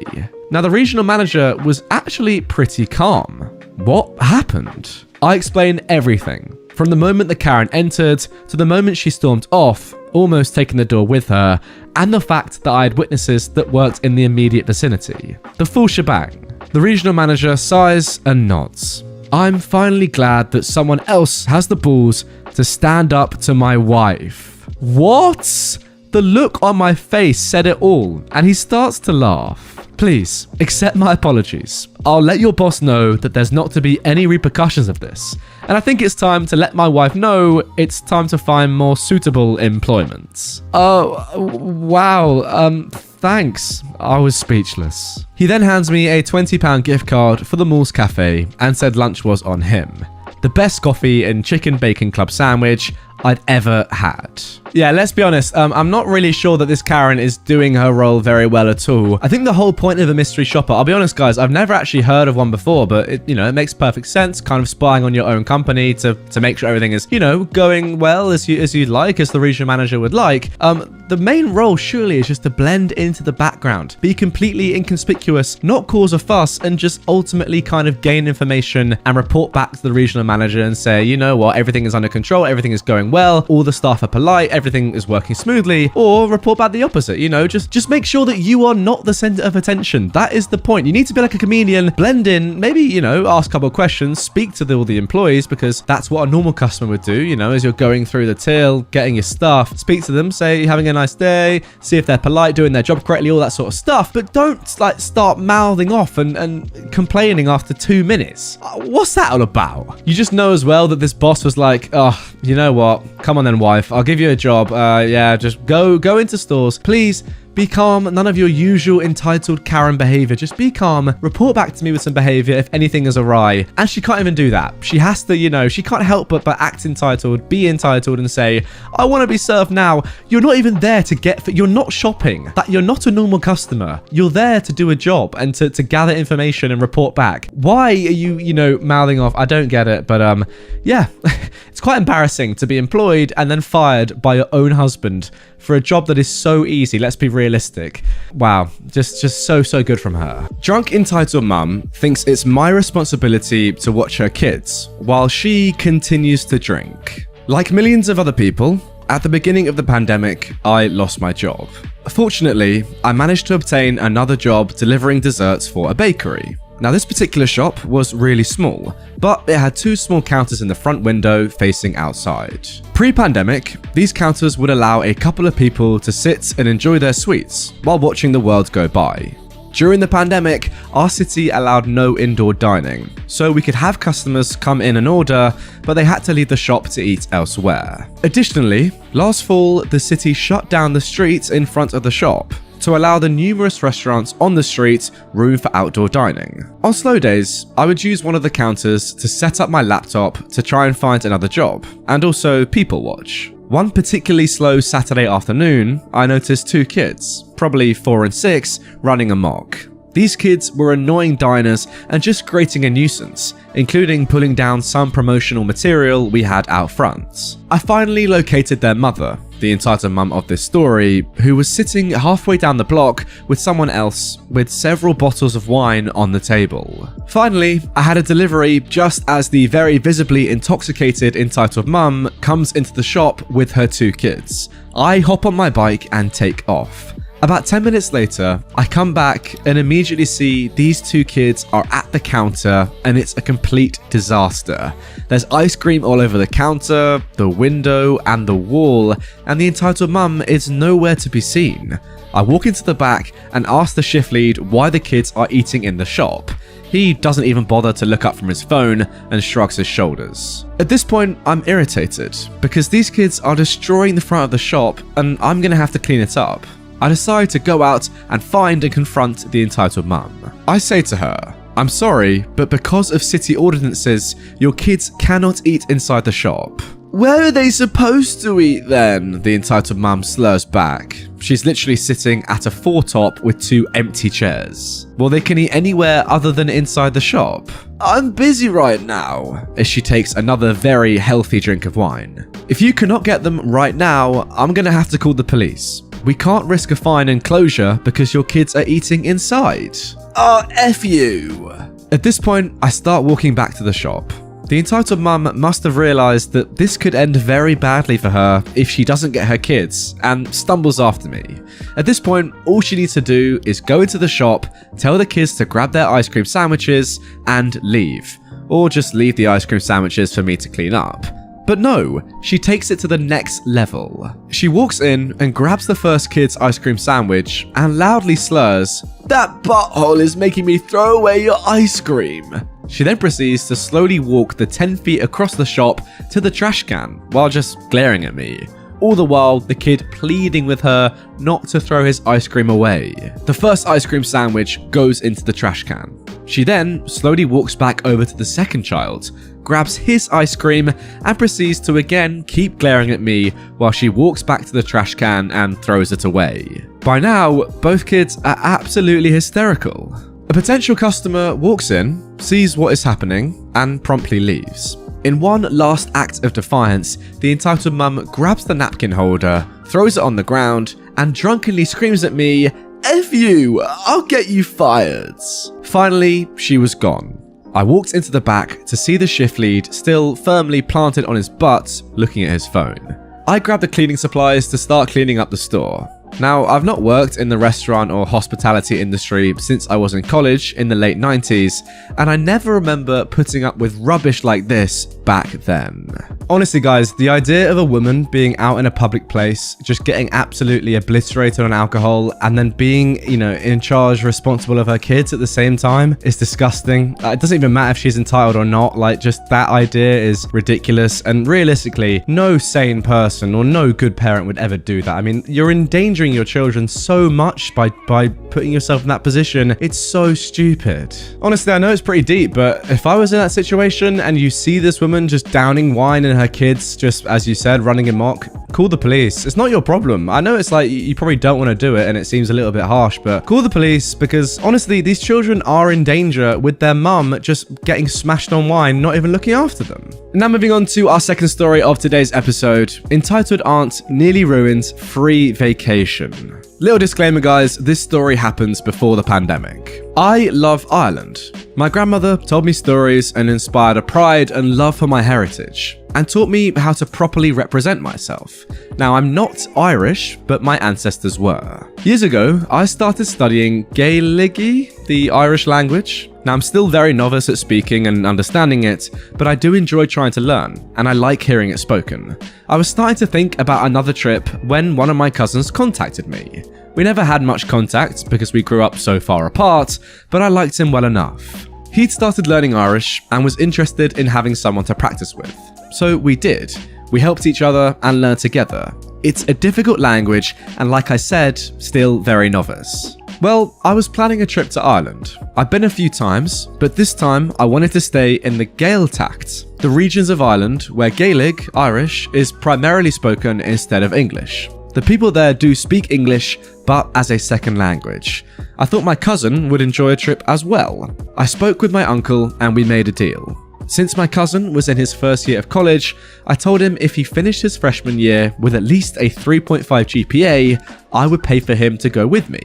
[SPEAKER 2] Now, the regional manager was actually pretty calm. What happened? I explained everything, from the moment that Karen entered to the moment she stormed off, almost taking the door with her, and the fact that I had witnesses that worked in the immediate vicinity. The full shebang. The regional manager sighs and nods. I'm finally glad that someone else has the balls to stand up to my wife. What? The look on my face said it all, and he starts to laugh. Please, accept my apologies. I'll let your boss know that there's not to be any repercussions of this. And I think it's time to let my wife know it's time to find more suitable employment. Oh, wow, thanks. I was speechless. He then hands me a £20 gift card for the Mall's Cafe and said lunch was on him. The best coffee and chicken bacon club sandwich I'd ever had. Yeah, let's be honest, I'm not really sure that this Karen is doing her role very well at all. I think the whole point of a mystery shopper, I'll be honest guys, I've never actually heard of one before, but it makes perfect sense, kind of spying on your own company to make sure everything is, going well as you'd like, as the regional manager would like. The main role surely is just to blend into the background, be completely inconspicuous, not cause a fuss, and just ultimately kind of gain information and report back to the regional manager and say, you know what, everything is under control, everything is going well, all the staff are polite, everything is working smoothly, or report back the opposite, just make sure that you are not the center of attention. That is the point. You need to be like a chameleon, blend in, maybe, ask a couple of questions, speak to all the employees, because that's what a normal customer would do, as you're going through the till, getting your stuff, speak to them, say, having a nice day, see if they're polite, doing their job correctly, all that sort of stuff, but don't start mouthing off and complaining after 2 minutes. What's that all about? You just know as well that this boss was like, oh, you know what? Come on then, wife. I'll give you a job. Yeah, just go into stores. Please be calm. None of your usual entitled Karen behavior. Just be calm. Report back to me with some behavior if anything is awry. And she can't even do that. She has to, she can't help but act entitled, be entitled and say, I want to be served now. You're not even there to you're not shopping. You're not a normal customer. You're there to do a job and to gather information and report back. Why are you, mouthing off? I don't get it. But yeah, it's quite embarrassing to be employed and then fired by your own husband for a job that is so easy. Let's be realistic. Wow, just so good from her. Drunk entitled mum thinks it's my responsibility to watch her kids while she continues to drink. Like millions of other people, at the beginning of the pandemic, I lost my job. Fortunately, I managed to obtain another job delivering desserts for a bakery. Now, this particular shop was really small, but it had 2 small counters in the front window facing outside. Pre-pandemic, these counters would allow a couple of people to sit and enjoy their sweets while watching the world go by. During the pandemic, our city allowed no indoor dining, so we could have customers come in and order, but they had to leave the shop to eat elsewhere. Additionally, last fall, the city shut down the streets in front of the shop,
[SPEAKER 1] to allow the numerous restaurants on the street room for outdoor dining. On slow days, I would use one of the counters to set up my laptop to try and find another job, and also people watch. One particularly slow Saturday afternoon, I noticed 2 kids, probably 4 and 6, running amok. These kids were annoying diners and just creating a nuisance, including pulling down some promotional material we had out front. I finally located their mother, the entitled mum of this story, who was sitting halfway down the block with someone else with several bottles of wine on the table. Finally, I had a delivery just as the very visibly intoxicated entitled mum comes into the shop with her 2 kids. I hop on my bike and take off. About 10 minutes later, I come back and immediately see these 2 kids are at the counter and it's a complete disaster. There's ice cream all over the counter, the window, and the wall, and the entitled mum is nowhere to be seen. I walk into the back and ask the shift lead why the kids are eating in the shop. He doesn't even bother to look up from his phone and shrugs his shoulders. At this point, I'm irritated because these kids are destroying the front of the shop and I'm gonna have to clean it up. I decide to go out and find and confront the entitled mum. I say to her, "I'm sorry, but because of city ordinances, your kids cannot eat inside the shop." "Where are they supposed to eat then?" the entitled mum slurs back. She's literally sitting at a foretop with 2 empty chairs. "Well, they can eat anywhere other than inside the shop." "I'm busy right now," as she takes another very healthy drink of wine. "If you cannot get them right now, I'm gonna have to call the police. We can't risk a fine and closure because your kids are eating inside." "Oh, F you." At this point, I start walking back to the shop. The entitled mum must have realised that this could end very badly for her if she doesn't get her kids, and stumbles after me. At this point, all she needs to do is go into the shop, tell the kids to grab their ice cream sandwiches, and leave. Or just leave the ice cream sandwiches for me to clean up. But no, she takes it to the next level. She walks in and grabs the first kid's ice cream sandwich and loudly slurs, "That butthole is making me throw away your ice cream." She then proceeds to slowly walk the 10 feet across the shop to the trash can while just glaring at me. All the while, the kid pleading with her not to throw his ice cream away. The first ice cream sandwich goes into the trash can. She then slowly walks back over to the second child, grabs his ice cream, and proceeds to again keep glaring at me while she walks back to the trash can and throws it away. By now, both kids are absolutely hysterical. A potential customer walks in, sees what is happening, and promptly leaves. In one last act of defiance, the entitled mum grabs the napkin holder, throws it on the ground, and drunkenly screams at me, "F you, I'll get you fired." Finally, she was gone. I walked into the back to see the shift lead still firmly planted on his butt, looking at his phone. I grabbed the cleaning supplies to start cleaning up the store. Now, I've not worked in the restaurant or hospitality industry since I was in college in the late 90s, and I never remember putting up with rubbish like this back then.
[SPEAKER 2] Honestly, guys, the idea of a woman being out in a public place, just getting absolutely obliterated on alcohol, and then being, in charge, responsible of her kids at the same time is disgusting. It doesn't even matter if she's entitled or not, just that idea is ridiculous, and realistically, no sane person or no good parent would ever do that. I mean, you're endangering your children so much by putting yourself in that position. It's so stupid. Honestly, I know it's pretty deep, but if I was in that situation and you see this woman just downing wine and her kids, just as you said, running amok, call the police. It's not your problem. I know it's you probably don't want to do it and it seems a little bit harsh, but call the police because honestly, these children are in danger with their mum just getting smashed on wine, not even looking after them.
[SPEAKER 1] Now moving on to our second story of today's episode, entitled Aunt Nearly Ruins Free Vacation. Little disclaimer, guys, this story happens before the pandemic. I love Ireland. My grandmother told me stories and inspired a pride and love for my heritage, and taught me how to properly represent myself. Now, I'm not Irish, but my ancestors were. Years ago, I started studying Gaelic, the Irish language. Now, I'm still very novice at speaking and understanding it, but I do enjoy trying to learn, and I like hearing it spoken. I was starting to think about another trip when one of my cousins contacted me. We never had much contact because we grew up so far apart, but I liked him well enough. He'd started learning Irish and was interested in having someone to practice with. So we did. We helped each other and learned together. It's a difficult language, and like I said, still very novice. Well, I was planning a trip to Ireland. I've been a few times, but this time I wanted to stay in the Gaeltacht, the regions of Ireland where Gaelic, Irish, is primarily spoken instead of English. The people there do speak English, but as a second language. I thought my cousin would enjoy a trip as well. I spoke with my uncle and we made a deal. Since my cousin was in his first year of college, I told him if he finished his freshman year with at least a 3.5 GPA, I would pay for him to go with me.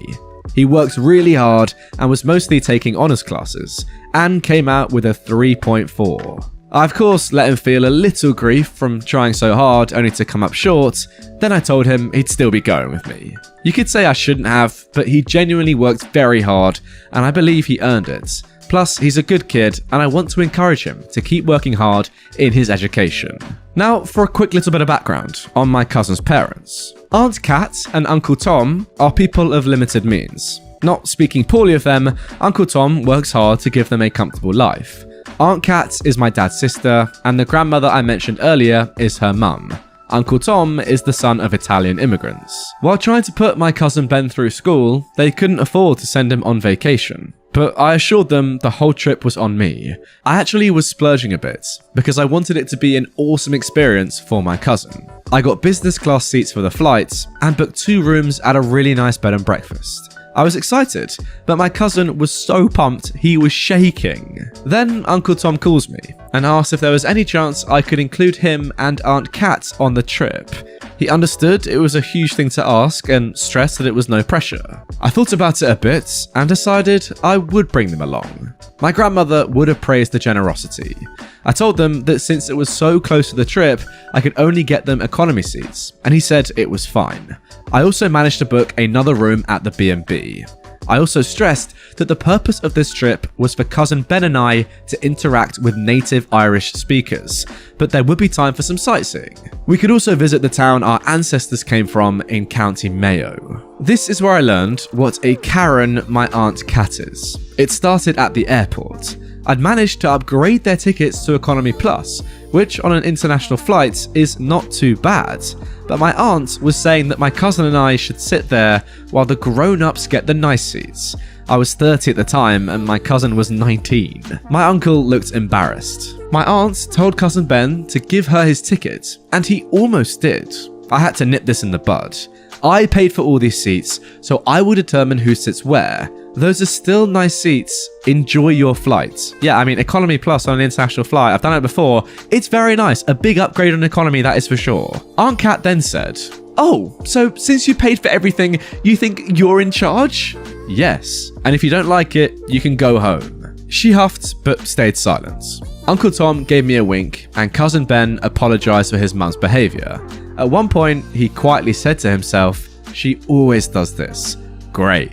[SPEAKER 1] He worked really hard and was mostly taking honours classes, and came out with a 3.4. I of course let him feel a little grief from trying so hard only to come up short, then I told him he'd still be going with me. You could say I shouldn't have, but he genuinely worked very hard, and I believe he earned it. Plus, he's a good kid, and I want to encourage him to keep working hard in his education. Now, for a quick little bit of background on my cousin's parents. Aunt Kat and Uncle Tom are people of limited means. Not speaking poorly of them, Uncle Tom works hard to give them a comfortable life. Aunt Kat is my dad's sister, and the grandmother I mentioned earlier is her mum. Uncle Tom is the son of Italian immigrants. While trying to put my cousin Ben through school, they couldn't afford to send him on vacation. But I assured them the whole trip was on me. I actually was splurging a bit, because I wanted it to be an awesome experience for my cousin. I got business class seats for the flights, and booked 2 rooms at a really nice bed and breakfast. I was excited, but my cousin was so pumped he was shaking. Then Uncle Tom calls me and asks if there was any chance I could include him and Aunt Kat on the trip. He understood it was a huge thing to ask and stressed that it was no pressure. I thought about it a bit and decided I would bring them along. My grandmother would have praised the generosity. I told them that since it was so close to the trip, I could only get them economy seats, and he said it was fine. I also managed to book another room at the B&B. I also stressed that the purpose of this trip was for cousin Ben and I to interact with native Irish speakers, but there would be time for some sightseeing. We could also visit the town our ancestors came from in County Mayo. This is where I learned what a Karen my Aunt Kat is. It started at the airport. I'd managed to upgrade their tickets to Economy Plus, which on an international flight is not too bad. But my aunt was saying that my cousin and I should sit there while the grown-ups get the nice seats. I was 30 at the time and my cousin was 19. My uncle looked embarrassed. My aunt told cousin Ben to give her his ticket, and he almost did. I had to nip this in the bud. I paid for all these seats, so I will determine who sits where. Those are still nice seats. Enjoy your flight. Yeah, I mean, Economy Plus on an international flight, I've done it before. It's very nice. A big upgrade on economy, that is for sure. Aunt Kat then said, "Oh, so since you paid for everything, you think you're in charge?" Yes, and if you don't like it, you can go home. She huffed, but stayed silent. Uncle Tom gave me a wink, and cousin Ben apologized for his mum's behavior. At one point, he quietly said to himself, "She always does this. Great."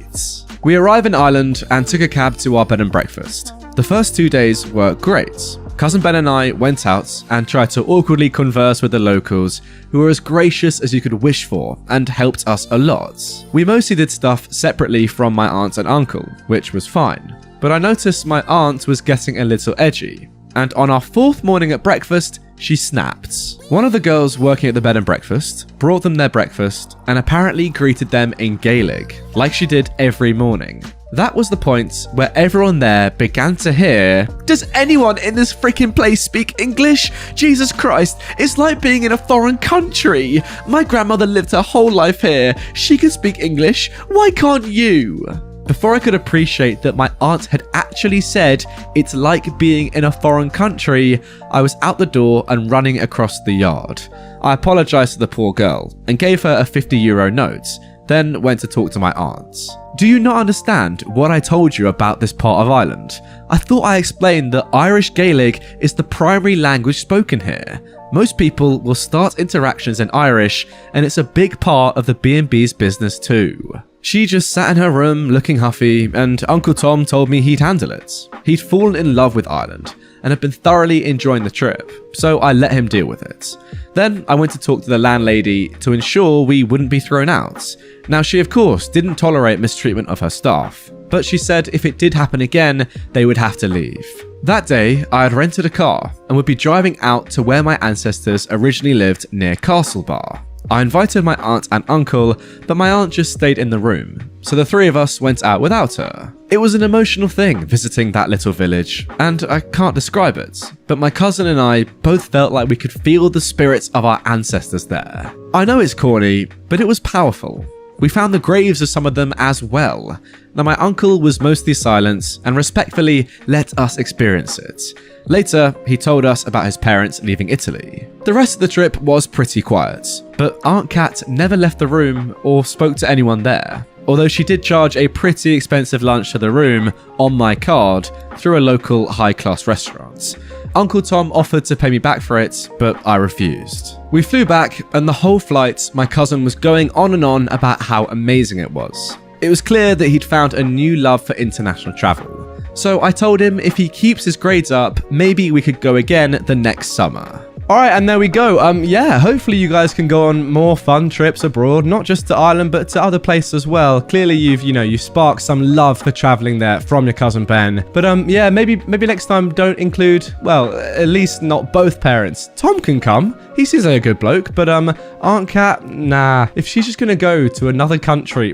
[SPEAKER 1] We arrived in Ireland and took a cab to our bed and breakfast. The first 2 days were great. Cousin Ben and I went out and tried to awkwardly converse with the locals, who were as gracious as you could wish for and helped us a lot. We mostly did stuff separately from my aunt and uncle, which was fine. But I noticed my aunt was getting a little edgy, and on our 4th morning at breakfast, she snapped. One of the girls working at the bed and breakfast brought them their breakfast and apparently greeted them in Gaelic, like she did every morning. That was the point where everyone there began to hear, "Does anyone in this freaking place speak English? Jesus Christ, it's like being in a foreign country. My grandmother lived her whole life here. She can speak English. Why can't you?" Before I could appreciate that my aunt had actually said it's like being in a foreign country, I was out the door and running across the yard. I apologized to the poor girl and gave her a €50 note, then went to talk to my aunt. "Do you not understand what I told you about this part of Ireland? I thought I explained that Irish Gaelic is the primary language spoken here. Most people will start interactions in Irish, and it's a big part of the B&B's business too." She just sat in her room looking huffy, and Uncle Tom told me he'd handle it. He'd fallen in love with Ireland and had been thoroughly enjoying the trip, so I let him deal with it. Then I went to talk to the landlady to ensure we wouldn't be thrown out. Now, she of course didn't tolerate mistreatment of her staff, but she said if it did happen again, they would have to leave. That day, I had rented a car and would be driving out to where my ancestors originally lived near Castlebar. I invited my aunt and uncle, but my aunt just stayed in the room, so the three of us went out without her. It was an emotional thing visiting that little village, and I can't describe it, but my cousin and I both felt like we could feel the spirits of our ancestors there. I know it's corny, but it was powerful. We found the graves of some of them as well. Now my uncle was mostly silent and respectfully let us experience it. Later, he told us about his parents leaving Italy. The rest of the trip was pretty quiet, but Aunt Kat never left the room or spoke to anyone there, although she did charge a pretty expensive lunch to the room on my card through a local high-class restaurant. Uncle Tom offered to pay me back for it, but I refused. We flew back, and the whole flight, my cousin was going on and on about how amazing it was. It was clear that he'd found a new love for international travel. So I told him if he keeps his grades up, maybe we could go again the next summer.
[SPEAKER 2] All right, and there we go. Yeah, hopefully you guys can go on more fun trips abroad, not just to Ireland, but to other places as well. Clearly, you've sparked some love for traveling there from your cousin Ben. But yeah, maybe next time don't include, well, at least not both parents. Tom can come. He seems like a good bloke, but Aunt Kat, nah. If she's just gonna go to another country,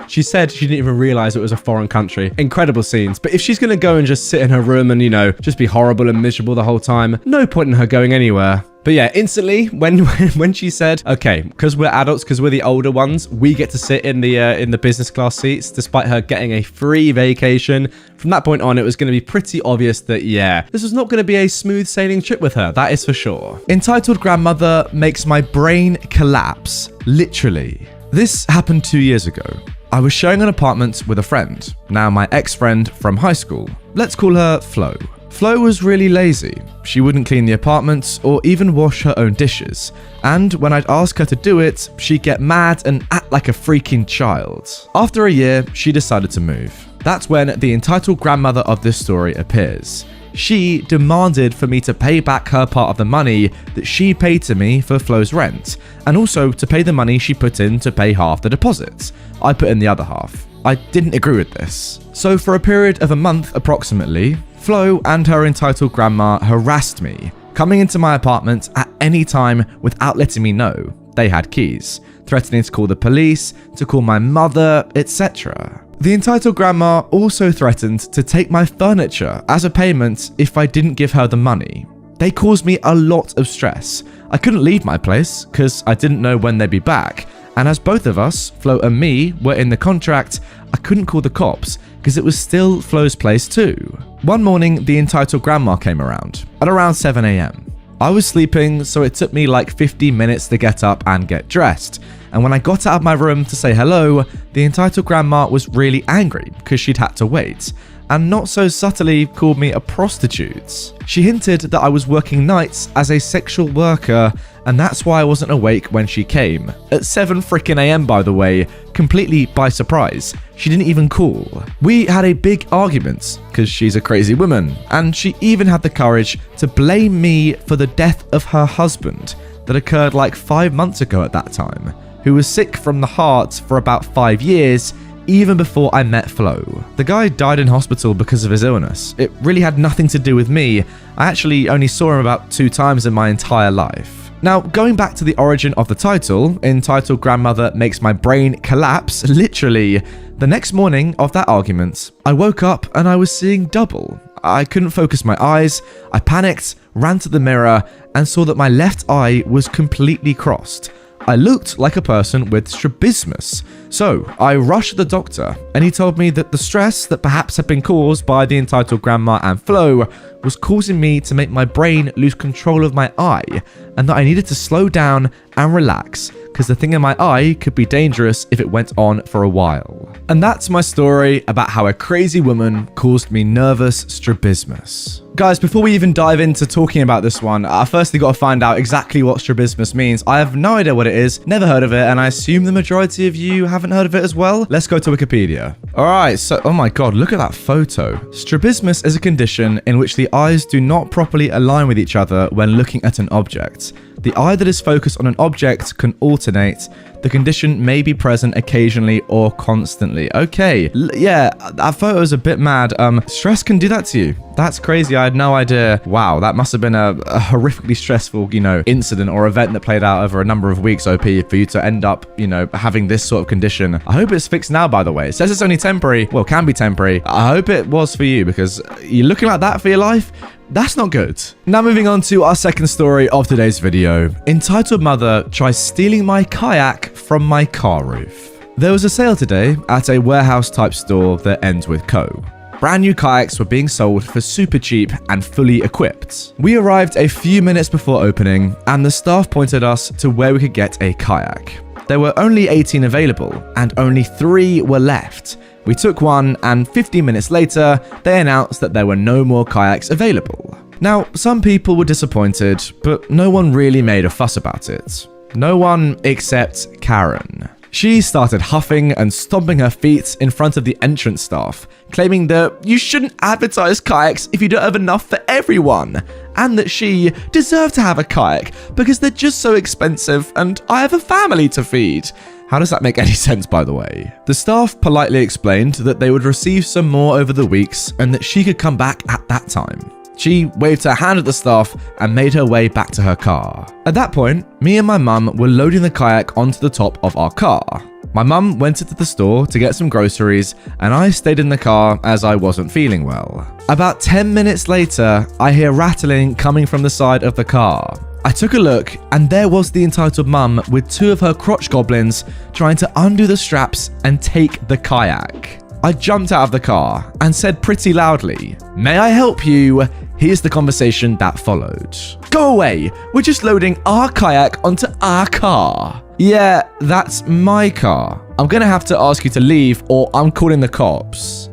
[SPEAKER 2] she said she didn't even realize it was a foreign country. Incredible scenes. But if she's gonna go and just sit in her room and just be horrible and miserable the whole time, no point in her going anywhere. But yeah, instantly when she said, okay, because we're adults, because we're the older ones, we get to sit in the business class seats, despite her getting a free vacation. From that point on, it was going to be pretty obvious that, yeah, this was not going to be a smooth sailing trip with her. That is for sure. Entitled grandmother makes my brain collapse. Literally. This happened 2 years ago. I was sharing an apartment with a friend, now my ex-friend from high school. Let's call her Flo. Flo was really lazy. She wouldn't clean the apartment or even wash her own dishes. And when I'd ask her to do it, she'd get mad and act like a freaking child. After a year, she decided to move. That's when the entitled grandmother of this story appears. She demanded for me to pay back her part of the money that she paid to me for Flo's rent, and also to pay the money she put in to pay half the deposit. I put in the other half. I didn't agree with this. So for a period of a month approximately, Flo and her entitled grandma harassed me, coming into my apartment at any time without letting me know they had keys, threatening to call the police, to call my mother, etc. The entitled grandma also threatened to take my furniture as a payment if I didn't give her the money. They caused me a lot of stress. I couldn't leave my place because I didn't know when they'd be back. And as both of us, Flo and me, were in the contract, I couldn't call the cops because it was still Flo's place too. One morning, the entitled grandma came around at around 7 a.m. I was sleeping, so it took me like 15 minutes to get up and get dressed. And when I got out of my room to say hello, the entitled grandma was really angry because she'd had to wait, and not so subtly called me a prostitute. She hinted that I was working nights as a sexual worker, and that's why I wasn't awake when she came. At 7 freaking a.m. by the way, completely by surprise. She didn't even call. We had a big argument, because she's a crazy woman, and she even had the courage to blame me for the death of her husband that occurred like 5 months ago at that time, who was sick from the heart for about 5 years, even before I met Flo. The guy died in hospital because of his illness. It really had nothing to do with me. I actually only saw him about 2 times in my entire life. Now, going back to the origin of the title, entitled Grandmother Makes My Brain Collapse, literally, the next morning of that argument, I woke up and I was seeing double. I couldn't focus my eyes, I panicked, ran to the mirror, and saw that my left eye was completely crossed. I looked like a person with strabismus. So I rushed to the doctor, and he told me that the stress that perhaps had been caused by the entitled grandma and Flo was causing me to make my brain lose control of my eye, and that I needed to slow down and relax, because the thing in my eye could be dangerous if it went on for a while. And that's my story about how a crazy woman caused me nervous strabismus. Guys, before we even dive into talking about this one, I firstly got to find out exactly what strabismus means. I have no idea what it is, never heard of it, and I assume the majority of you haven't heard of it as well. Let's go to Wikipedia. Alright, so, oh my god, look at that photo. Strabismus is a condition in which the eyes do not properly align with each other when looking at an object. The eye that is focused on an object can alternate. The condition may be present occasionally or constantly. Okay, yeah, that photo is a bit mad. Stress can do that to you. That's crazy. I had no idea. Wow, that must have been a horrifically stressful, incident or event that played out over a number of weeks, OP, for you to end up, having this sort of condition. I hope it's fixed now, by the way. It says it's only temporary. Well, can be temporary. I hope it was for you, because you're looking like that for your life. That's not good. Now moving on to our second story of today's video, entitled Mother Tries Stealing My Kayak from My Car Roof. There was a sale today at a warehouse type store that ends with Co. Brand new kayaks were being sold for super cheap and fully equipped. We arrived a few minutes before opening, and the staff pointed us to where we could get a kayak. There were only 18 available, and only 3 were left. We took one, and 15 minutes later, they announced that there were no more kayaks available. Now, some people were disappointed, but no one really made a fuss about it. No one except Karen. She started huffing and stomping her feet in front of the entrance staff, claiming that you shouldn't advertise kayaks if you don't have enough for everyone, and that she deserved to have a kayak because they're just so expensive and I have a family to feed. How does that make any sense, by the way? The staff politely explained that they would receive some more over the weeks and that she could come back at that time. She waved her hand at the staff and made her way back to her car. At that point, me and my mum were loading the kayak onto the top of our car. My mum went into the store to get some groceries, and I stayed in the car as I wasn't feeling well. About 10 minutes later, I hear rattling coming from the side of the car. I took a look, and there was the entitled mum with 2 of her crotch goblins trying to undo the straps and take the kayak. I jumped out of the car and said pretty loudly, "May I help you?" Here's the conversation that followed. "Go away, we're just loading our kayak onto our car." "Yeah, that's my car. I'm gonna have to ask you to leave or I'm calling the cops."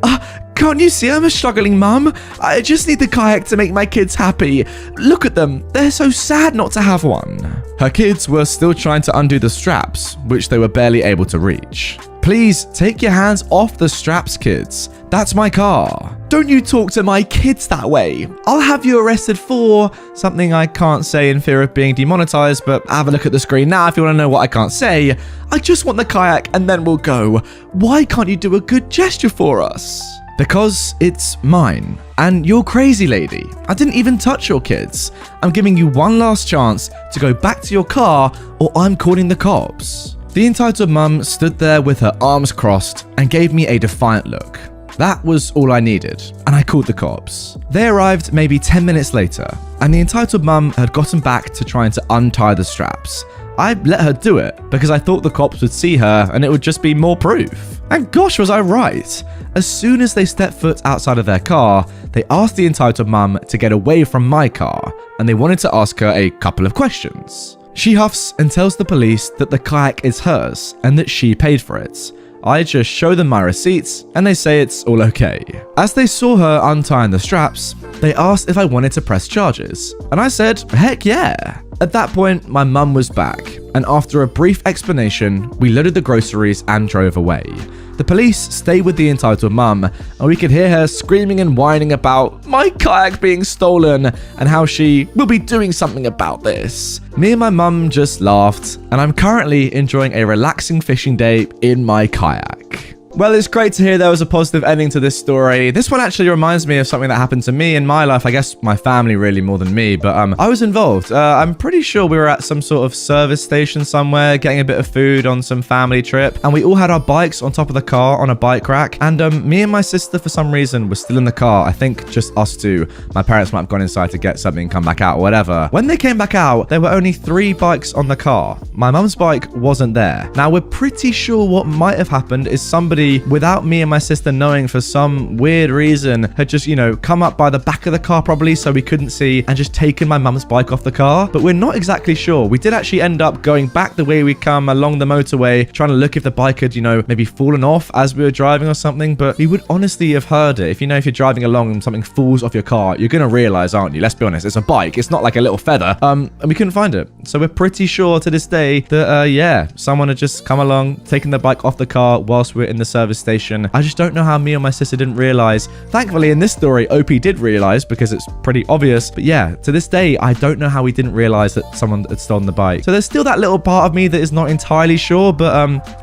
[SPEAKER 2] Can't you see I'm a struggling mum? I just need the kayak to make my kids happy. Look at them, they're so sad not to have one." Her kids were still trying to undo the straps, which they were barely able to reach. "Please take your hands off the straps, kids. That's my car." "Don't you talk to my kids that way. I'll have you arrested for..." something I can't say in fear of being demonetized, but have a look at the screen now if you want to know what I can't say. "I just want the kayak and then we'll go. Why can't you do a good gesture for us?" "Because it's mine. And you're crazy, lady. I didn't even touch your kids. I'm giving you one last chance to go back to your car or I'm calling the cops." The entitled mum stood there with her arms crossed and gave me a defiant look. That was all I needed, and I called the cops. They arrived maybe 10 minutes later, and the entitled mum had gotten back to trying to untie the straps. I let her do it because I thought the cops would see her and it would just be more proof. And gosh, was I right. As soon as they stepped foot outside of their car, they asked the entitled mum to get away from my car, and they wanted to ask her a couple of questions. She huffs and tells the police that the kayak is hers and that she paid for it. I just show them my receipts and they say it's all okay. As they saw her untying the straps, they asked if I wanted to press charges, and I said, heck yeah. At that point, my mum was back, and after a brief explanation, we loaded the groceries and drove away. The police stayed with the entitled mum, and we could hear her screaming and whining about my kayak being stolen and how she will be doing something about this. Me and my mum just laughed, and I'm currently enjoying a relaxing fishing day in my kayak. Well, it's great to hear there was a positive ending to this story. This one actually reminds me of something that happened to me in my life. I guess my family really more than me, but I was involved. I'm pretty sure we were at some sort of service station somewhere, getting a bit of food on some family trip, and we all had our bikes on top of the car on a bike rack, and me and my sister, for some reason, were still in the car. I think just us two. My parents might have gone inside to get something and come back out or whatever. When they came back out, there were only 3 bikes on the car. My mum's bike wasn't there. Now, we're pretty sure what might have happened is somebody, without me and my sister knowing, for some weird reason, had just, come up by the back of the car probably so we couldn't see and just taken my mum's bike off the car. But we're not exactly sure. We did actually end up going back the way we come along the motorway, trying to look if the bike had, maybe fallen off as we were driving or something. But we would honestly have heard it. If you're driving along and something falls off your car, you're going to realize, aren't you? Let's be honest. It's a bike. It's not like a little feather. And we couldn't find it. So we're pretty sure to this day day that, someone had just come along, taken the bike off the car whilst we were in the service station. I just don't know how me and my sister didn't realize. Thankfully, in this story, OP did realize because it's pretty obvious. But yeah, to this day, I don't know how we didn't realize that someone had stolen the bike. So there's still that little part of me that is not entirely sure, but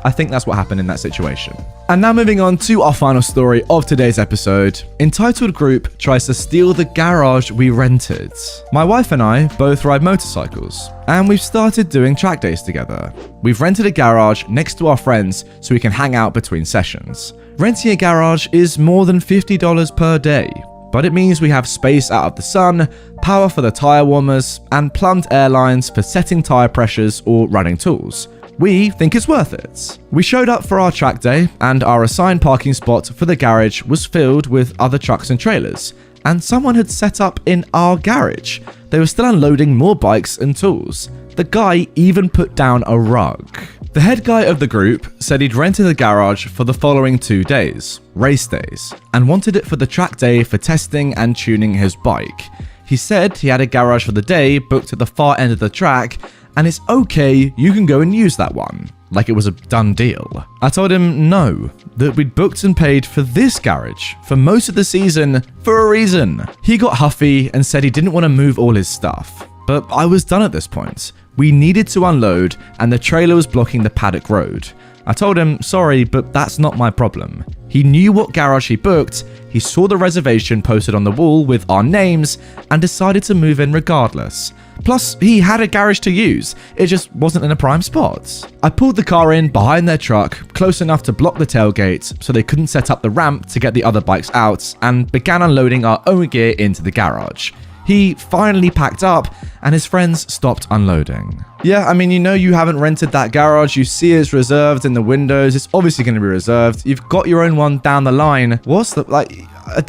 [SPEAKER 2] I think that's what happened in that situation. And now moving on to our final story of today's episode. Entitled Group tries to steal the garage we rented. My wife and I both ride motorcycles, and we've started doing track days together. We've rented a garage next to our friends so we can hang out between sessions. Renting a garage is more than $50 per day, but it means we have space out of the sun, power for the tire warmers, and plumbed air lines for setting tire pressures or running tools. We think it's worth it. We showed up for our track day, and our assigned parking spot for the garage was filled with other trucks and trailers, and someone had set up in our garage. They were still unloading more bikes and tools. The guy even put down a rug. The head guy of the group said he'd rented the garage for the following 2 days, race days, and wanted it for the track day for testing and tuning his bike. He said he had a garage for the day booked at the far end of the track, and it's okay, you can go and use that one. Like it was a done deal. I told him no, that we'd booked and paid for this garage for most of the season for a reason. He got huffy and said he didn't want to move all his stuff. But I was done at this point. We needed to unload, and the trailer was blocking the paddock road. I told him, sorry, but that's not my problem. He knew what garage he booked, he saw the reservation posted on the wall with our names, and decided to move in regardless. Plus, he had a garage to use, it just wasn't in a prime spot. I pulled the car in behind their truck, close enough to block the tailgate so they couldn't set up the ramp to get the other bikes out, and began unloading our own gear into the garage. He finally packed up, and his friends stopped unloading. Yeah, I mean, you haven't rented that garage, you see it's reserved in the windows, it's obviously going to be reserved. You've got your own one down the line. What's the,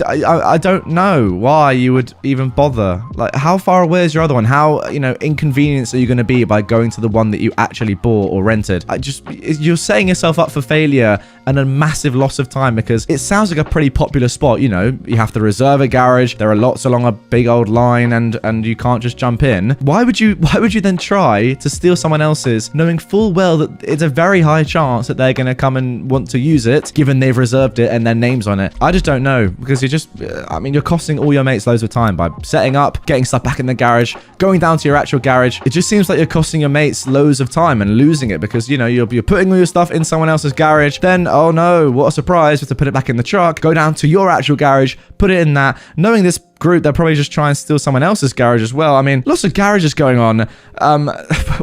[SPEAKER 2] I don't know why you would even bother. Like, how far away is your other one? How, inconvenienced are you going to be by going to the one that you actually bought or rented? You're setting yourself up for failure and a massive loss of time, because it sounds like a pretty popular spot. You have to reserve a garage. There are lots along a big old line, and you can't just jump in. Why would you then try to steal someone else's, knowing full well that it's a very high chance that they're going to come and want to use it, given they've reserved it and their name's on it? I just don't know, because you're costing all your mates loads of time by setting up, getting stuff back in the garage, going down to your actual garage. It just seems like you're costing your mates loads of time and losing it, because you're putting all your stuff in someone else's garage, then oh no, what a surprise, you have to put it back in the truck, go down to your actual garage, put it in that, knowing this group, they'll probably just try and steal someone else's garage as well. I mean, lots of garages going on.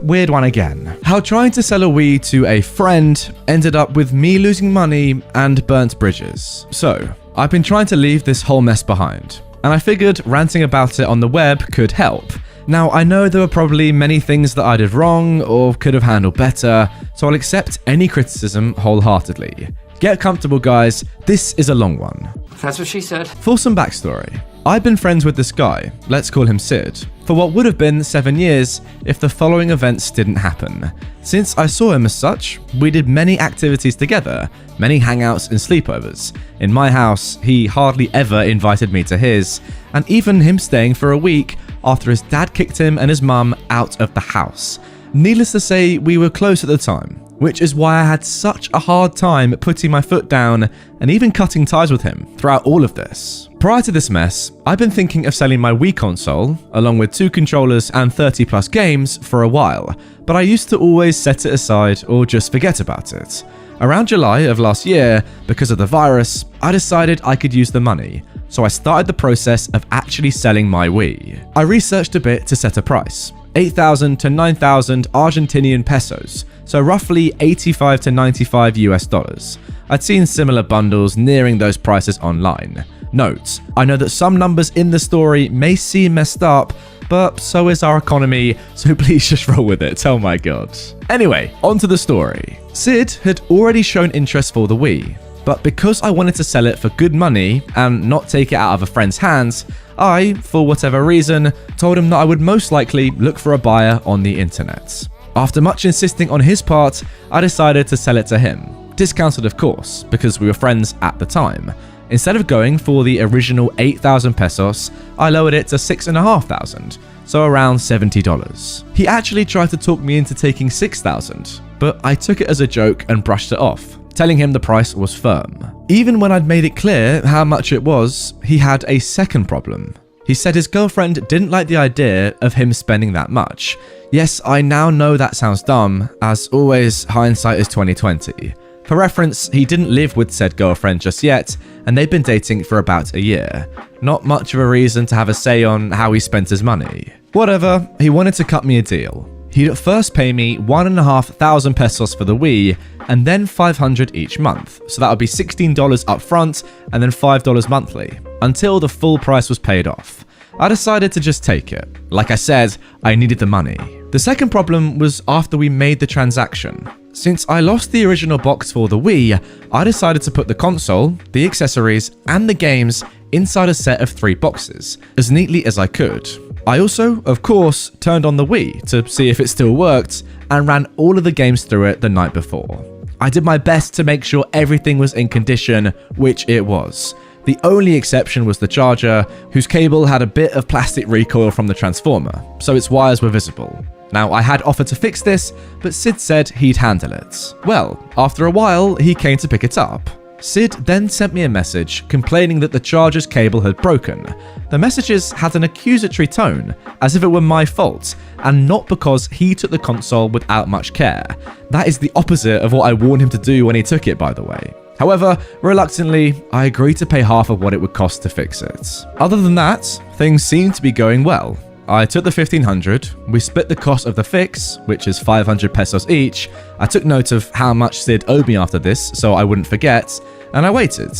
[SPEAKER 2] Weird one again. How trying to sell a Wii to a friend ended up with me losing money and burnt bridges. So, I've been trying to leave this whole mess behind, and I figured ranting about it on the web could help. Now, I know there were probably many things that I did wrong or could have handled better, so I'll accept any criticism wholeheartedly. Get comfortable, guys. This is a long one.
[SPEAKER 4] That's what she said.
[SPEAKER 2] For some backstory, I've been friends with this guy, let's call him Sid, for what would have been 7 years if the following events didn't happen. Since I saw him as such, we did many activities together, many hangouts and sleepovers. In my house, he hardly ever invited me to his, and even him staying for a week after his dad kicked him and his mum out of the house. Needless to say, we were close at the time, which is why I had such a hard time putting my foot down and even cutting ties with him throughout all of this. Prior to this mess, I've been thinking of selling my Wii console, along with 2 controllers and 30 plus games, for a while, but I used to always set it aside or just forget about it. Around July of last year, because of the virus, I decided I could use the money, so I started the process of actually selling my Wii. I researched a bit to set a price, 8,000 to 9,000 Argentinian pesos, so roughly 85 to 95 US dollars. I'd seen similar bundles nearing those prices online. Note, I know that some numbers in the story may seem messed up, but so is our economy, so please just roll with it, oh my god. Anyway, on to the story. Sid had already shown interest for the Wii, but because I wanted to sell it for good money and not take it out of a friend's hands, I, for whatever reason, told him that I would most likely look for a buyer on the internet. After much insisting on his part, I decided to sell it to him. Discounted, of course, because we were friends at the time. Instead of going for the original 8,000 pesos, I lowered it to 6,500, so around $70. He actually tried to talk me into taking 6,000, but I took it as a joke and brushed it off, telling him the price was firm. Even when I'd made it clear how much it was, he had a second problem. He said his girlfriend didn't like the idea of him spending that much. Yes, I now know that sounds dumb, as always, hindsight is 2020. For reference, he didn't live with said girlfriend just yet, and they'd been dating for about a year. Not much of a reason to have a say on how he spent his money. Whatever, he wanted to cut me a deal. He'd at first pay me 1,500 pesos for the Wii, and then 500 each month, so that would be $16 up front and then $5 monthly, until the full price was paid off. I decided to just take it. Like I said, I needed the money. The second problem was after we made the transaction. Since I lost the original box for the Wii, I decided to put the console, the accessories, and the games inside a set of 3 boxes, as neatly as I could. I also, of course, turned on the Wii to see if it still worked, and ran all of the games through it the night before. I did my best to make sure everything was in condition, which it was. The only exception was the charger, whose cable had a bit of plastic recoil from the transformer, so its wires were visible. Now, I had offered to fix this, but Sid said he'd handle it. Well, after a while, he came to pick it up. Sid then sent me a message complaining that the charger's cable had broken. The messages had an accusatory tone, as if it were my fault, and not because he took the console without much care. That is the opposite of what I warned him to do when he took it, by the way. However, reluctantly, I agreed to pay half of what it would cost to fix it. Other than that, things seemed to be going well. I took the 1,500, we split the cost of the fix, which is 500 pesos each. I took note of how much Sid owed me after this, so I wouldn't forget, and I waited.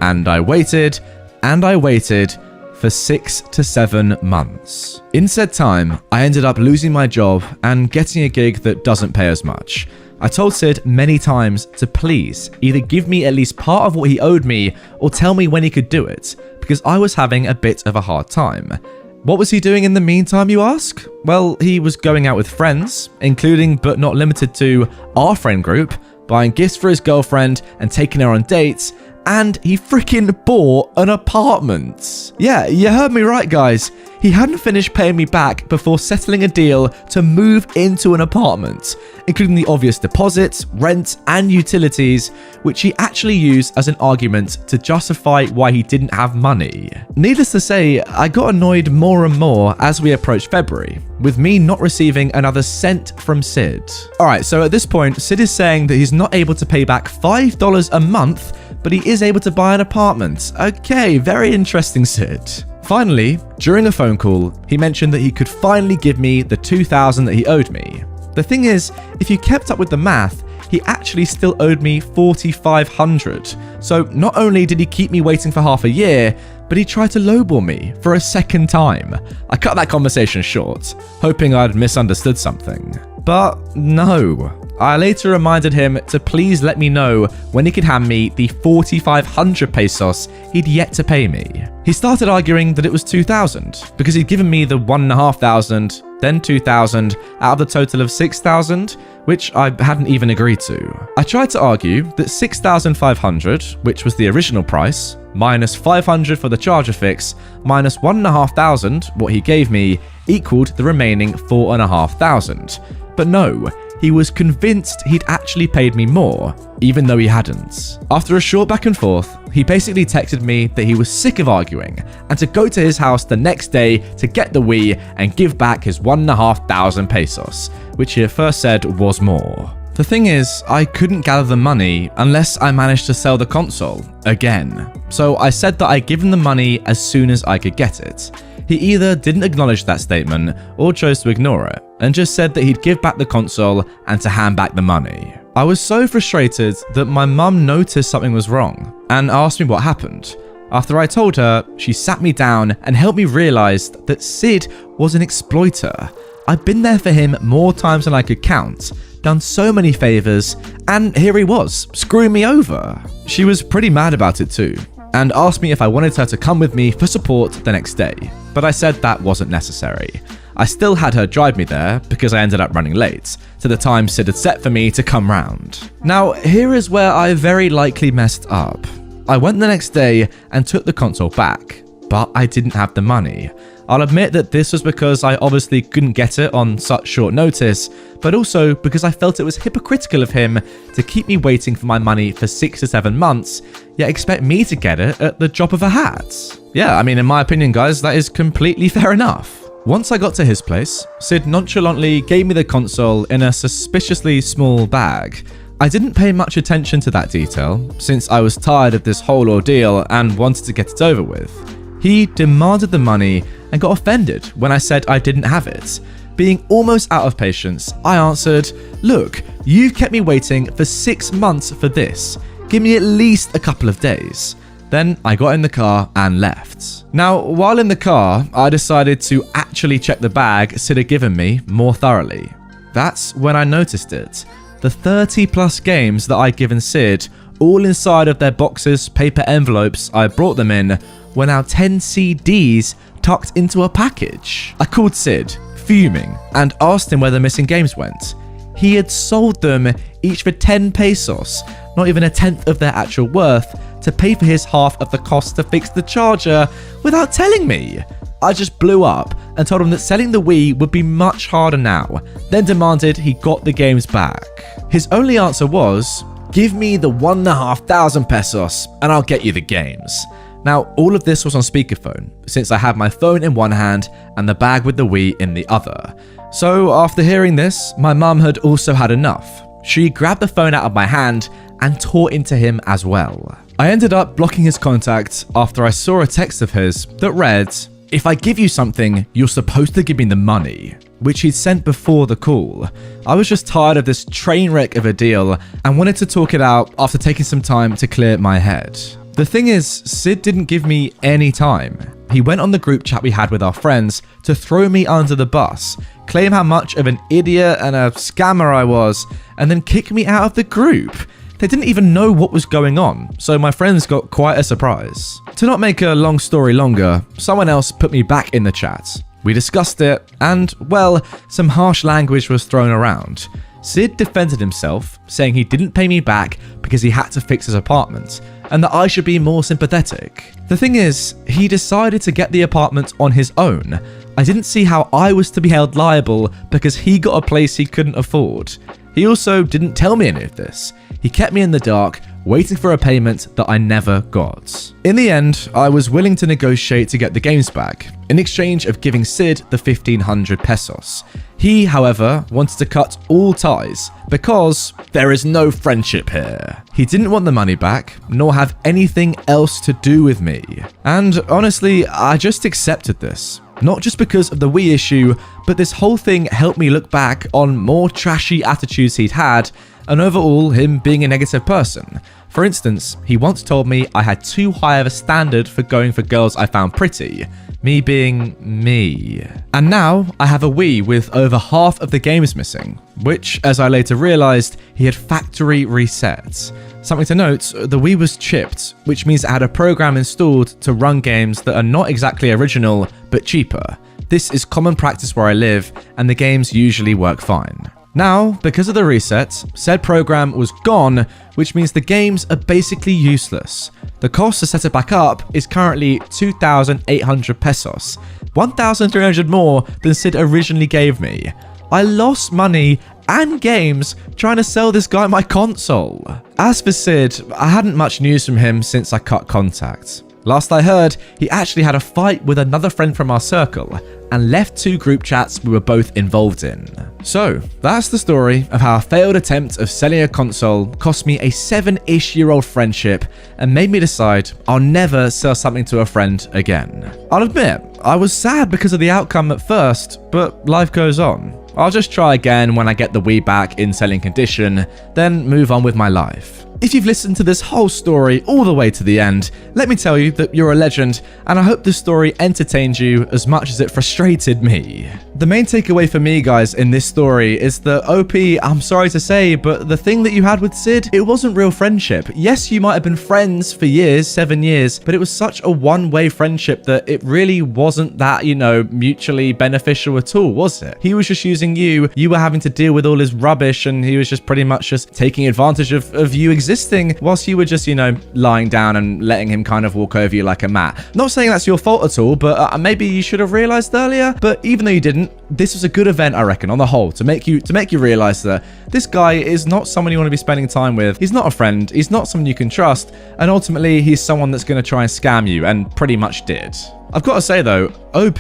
[SPEAKER 2] And I waited, and I waited for 6 to 7 months. In said time, I ended up losing my job and getting a gig that doesn't pay as much. I told Sid many times to please either give me at least part of what he owed me or tell me when he could do it, because I was having a bit of a hard time. What was he doing in the meantime, you ask? Well, he was going out with friends, including but not limited to our friend group, buying gifts for his girlfriend and taking her on dates, and he freaking bought an apartment. Yeah, you heard me right, guys. He hadn't finished paying me back before settling a deal to move into an apartment, including the obvious deposits, rent, and utilities, which he actually used as an argument to justify why he didn't have money. Needless to say, I got annoyed more and more as we approached February, with me not receiving another cent from Sid. Alright, so at this point, Sid is saying that he's not able to pay back $5 a month, but he is able to buy an apartment. Okay, very interesting, Sid. Finally, during a phone call, he mentioned that he could finally give me the 2,000 that he owed me. The thing is, if you kept up with the math, he actually still owed me 4,500. So not only did he keep me waiting for half a year, but he tried to lowball me for a second time. I cut that conversation short, hoping I'd misunderstood something. But no. I later reminded him to please let me know when he could hand me the 4,500 pesos he'd yet to pay me. He started arguing that it was 2,000 because he'd given me the 1,500, then 2,000 out of the total of 6,000, which I hadn't even agreed to. I tried to argue that 6,500, which was the original price, minus 500 for the charger fix, minus 1,500, what he gave me, equaled the remaining 4,500. But no, he was convinced he'd actually paid me more, even though he hadn't. After a short back and forth, he basically texted me that he was sick of arguing and to go to his house the next day to get the Wii and give back his 1,500 pesos, which he at first said was more. The thing is, I couldn't gather the money unless I managed to sell the console again. So I said that I'd give him the money as soon as I could get it. He either didn't acknowledge that statement or chose to ignore it and just said that he'd give back the console and to hand back the money. I was so frustrated that my mum noticed something was wrong and asked me what happened. After I told her, she sat me down and helped me realize that Sid was an exploiter. I'd been there for him more times than I could count, done so many favors, and here he was, screwing me over. She was pretty mad about it too, and asked me if I wanted her to come with me for support the next day, but I said that wasn't necessary. I still had her drive me there because I ended up running late to the time Sid had set for me to come round. Now, here is where I very likely messed up. I went the next day and took the console back, but I didn't have the money. I'll admit that this was because I obviously couldn't get it on such short notice, but also because I felt it was hypocritical of him to keep me waiting for my money for 6 to 7 months, yet expect me to get it at the drop of a hat. Yeah, I mean, in my opinion, guys, that is completely fair enough. Once I got to his place, Sid nonchalantly gave me the console in a suspiciously small bag. I didn't pay much attention to that detail, since I was tired of this whole ordeal and wanted to get it over with. He demanded the money and got offended when I said I didn't have it. Being almost out of patience, I answered, "Look, you've kept me waiting for 6 months for this. Give me at least a couple of days." Then I got in the car and left. Now, while in the car, I decided to actually check the bag Sid had given me more thoroughly. That's when I noticed it. The 30 plus games that I'd given Sid, all inside of their boxes, paper envelopes I brought them in, were now 10 CDs tucked into a package. I called Sid, fuming, and asked him where the missing games went. He had sold them each for 10 pesos, not even a tenth of their actual worth, to pay for his half of the cost to fix the charger without telling me. I just blew up and told him that selling the Wii would be much harder now, then demanded he got the games back. His only answer was, "Give me the 1,500 pesos and I'll get you the games." Now, all of this was on speakerphone, since I had my phone in one hand and the bag with the Wii in the other. So after hearing this, my mum had also had enough. She grabbed the phone out of my hand and tore into him as well. I ended up blocking his contact after I saw a text of his that read, "If I give you something, you're supposed to give me the money," which he'd sent before the call. I was just tired of this train wreck of a deal and wanted to talk it out after taking some time to clear my head. The thing is, Sid didn't give me any time. He went on the group chat we had with our friends to throw me under the bus, claim how much of an idiot and a scammer I was, and then kick me out of the group. They didn't even know what was going on, so my friends got quite a surprise. To not make a long story longer, someone else put me back in the chat. We discussed it, and, well, some harsh language was thrown around. Sid defended himself, saying he didn't pay me back because he had to fix his apartment, and that I should be more sympathetic. The thing is, he decided to get the apartment on his own. I didn't see how I was to be held liable because he got a place he couldn't afford. He also didn't tell me any of this. He kept me in the dark, waiting for a payment that I never got. In the end, I was willing to negotiate to get the games back, in exchange of giving Sid the 1,500 pesos. He, however, wanted to cut all ties, because there is no friendship here. He didn't want the money back, nor have anything else to do with me. And honestly, I just accepted this. Not just because of the Wii issue, but this whole thing helped me look back on more trashy attitudes he'd had, and overall him being a negative person. For instance, he once told me I had too high of a standard for going for girls I found pretty. Me being me. And now I have a Wii with over half of the games missing, which, as I later realized, he had factory reset. Something to note, the Wii was chipped, which means it had a program installed to run games that are not exactly original, but cheaper. This is common practice where I live, and the games usually work fine. Now, because of the reset, said program was gone, which means the games are basically useless. The cost to set it back up is currently 2,800 pesos, 1,300 more than Sid originally gave me. I lost money and games trying to sell this guy my console. As for Sid, I hadn't much news from him since I cut contact. Last I heard, he actually had a fight with another friend from our circle and left 2 group chats we were both involved in. So, that's the story of how a failed attempt of selling a console cost me a 7-ish-year-old friendship and made me decide I'll never sell something to a friend again. I'll admit, I was sad because of the outcome at first, but life goes on. I'll just try again when I get the Wii back in selling condition, then move on with my life. If you've listened to this whole story all the way to the end, let me tell you that you're a legend, and I hope this story entertained you as much as it frustrated me. The main takeaway for me, guys, in this story is that OP, I'm sorry to say, but the thing that you had with Sid, it wasn't real friendship. Yes, you might have been friends for years, 7 years, but it was such a one-way friendship that it really wasn't that, mutually beneficial at all, was it? He was just using you. You were having to deal with all his rubbish, and he was just pretty much just taking advantage of you existing whilst you were just, lying down and letting him kind of walk over you like a mat. Not saying that's your fault at all, but maybe you should have realized earlier. But even though you didn't, this was a good event, I reckon, on the whole, to make you realize that this guy is not someone you want to be spending time with. He's not a friend. He's not someone you can trust. And ultimately, he's someone that's going to try and scam you, and pretty much did. I've got to say, though, OP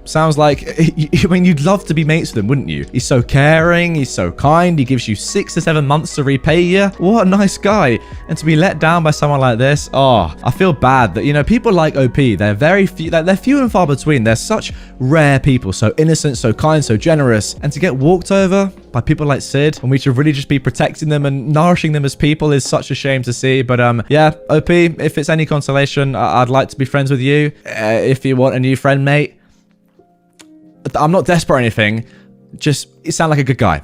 [SPEAKER 2] sounds like, you'd love to be mates with him, wouldn't you? He's so caring, he's so kind, he gives you 6 to 7 months to repay you. What a nice guy. And to be let down by someone like this, I feel bad that, people like OP, they're very few, they're few and far between. They're such rare people, so innocent, so kind, so generous. And to get walked over by people like Sid, when we should really just be protecting them and nourishing them as people, is such a shame to see. But yeah, OP, if it's any consolation, I'd like to be friends with you. If you want a new friend, mate, I'm not desperate or anything. Just, you sound like a good guy.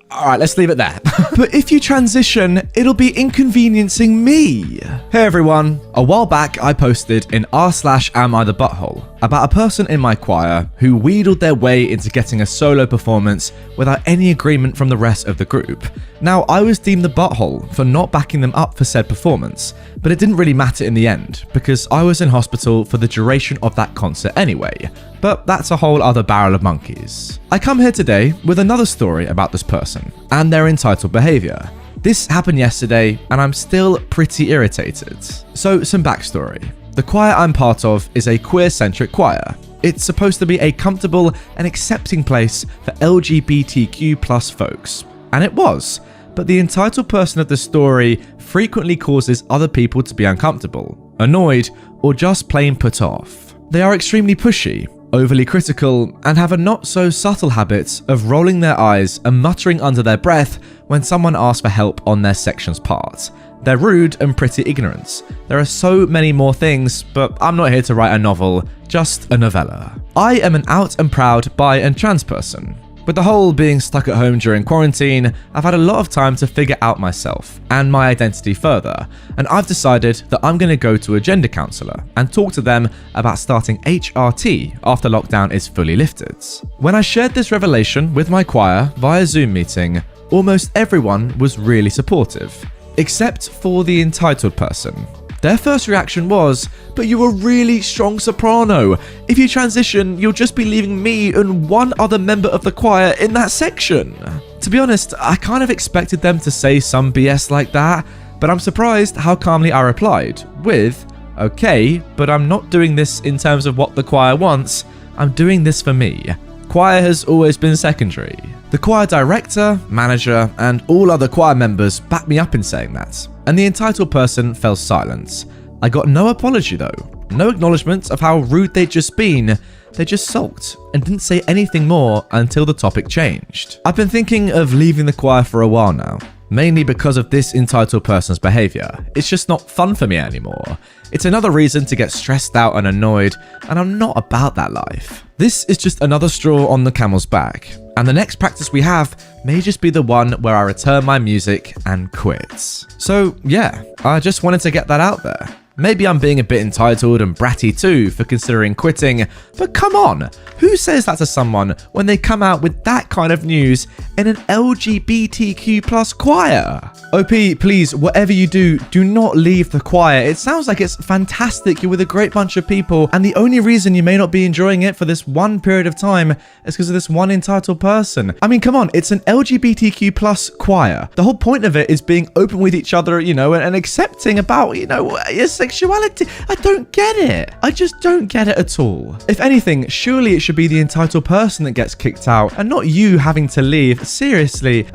[SPEAKER 2] All right, let's leave it there. But if you transition, it'll be inconveniencing me. Hey everyone, a while back I posted in r/am_I_the_butthole about a person in my choir who wheedled their way into getting a solo performance without any agreement from the rest of the group. Now, I was deemed the butthole for not backing them up for said performance, but it didn't really matter in the end because I was in hospital for the duration of that concert anyway. But that's a whole other barrel of monkeys. I come here today with another story about this person and their entitled behavior. This happened yesterday and I'm still pretty irritated. So, some backstory. The choir I'm part of is a queer-centric choir. It's supposed to be a comfortable and accepting place for LGBTQ+ folks. And it was. But the entitled person of the story frequently causes other people to be uncomfortable, annoyed, or just plain put off. They are extremely pushy, overly critical, and have a not so subtle habit of rolling their eyes and muttering under their breath when someone asks for help on their section's part. They're rude and pretty ignorant. There are so many more things, but I'm not here to write a novel, just a novella. I am an out and proud bi and trans person. With the whole being stuck at home during quarantine, I've had a lot of time to figure out myself and my identity further, and I've decided that I'm going to go to a gender counsellor and talk to them about starting HRT after lockdown is fully lifted. When I shared this revelation with my choir via Zoom meeting, almost everyone was really supportive, except for the entitled person. Their first reaction was, "But you're a really strong soprano. If you transition, you'll just be leaving me and one other member of the choir in that section." To be honest, I kind of expected them to say some BS like that, but I'm surprised how calmly I replied with, "Okay, but I'm not doing this in terms of what the choir wants. I'm doing this for me. Choir has always been secondary." The choir director, manager, and all other choir members backed me up in saying that, and the entitled person fell silent. I got no apology though, no acknowledgement of how rude they'd just been. They just sulked and didn't say anything more until the topic changed. I've been thinking of leaving the choir for a while now, mainly because of this entitled person's behavior. It's just not fun for me anymore. It's another reason to get stressed out and annoyed, and I'm not about that life. This is just another straw on the camel's back, and the next practice we have may just be the one where I return my music and quit. So yeah, I just wanted to get that out there. Maybe I'm being a bit entitled and bratty too for considering quitting, but come on, who says that to someone when they come out with that kind of news in an LGBTQ+ choir? OP, please, whatever you do, do not leave the choir. It sounds like it's fantastic, you're with a great bunch of people, and the only reason you may not be enjoying it for this one period of time is because of this one entitled person. I mean, come on, it's an LGBTQ+ choir. The whole point of it is being open with each other, and accepting about, your sexuality. I don't get it. I just don't get it at all. If anything, surely it should be the entitled person that gets kicked out and not you having to leave. Seriously,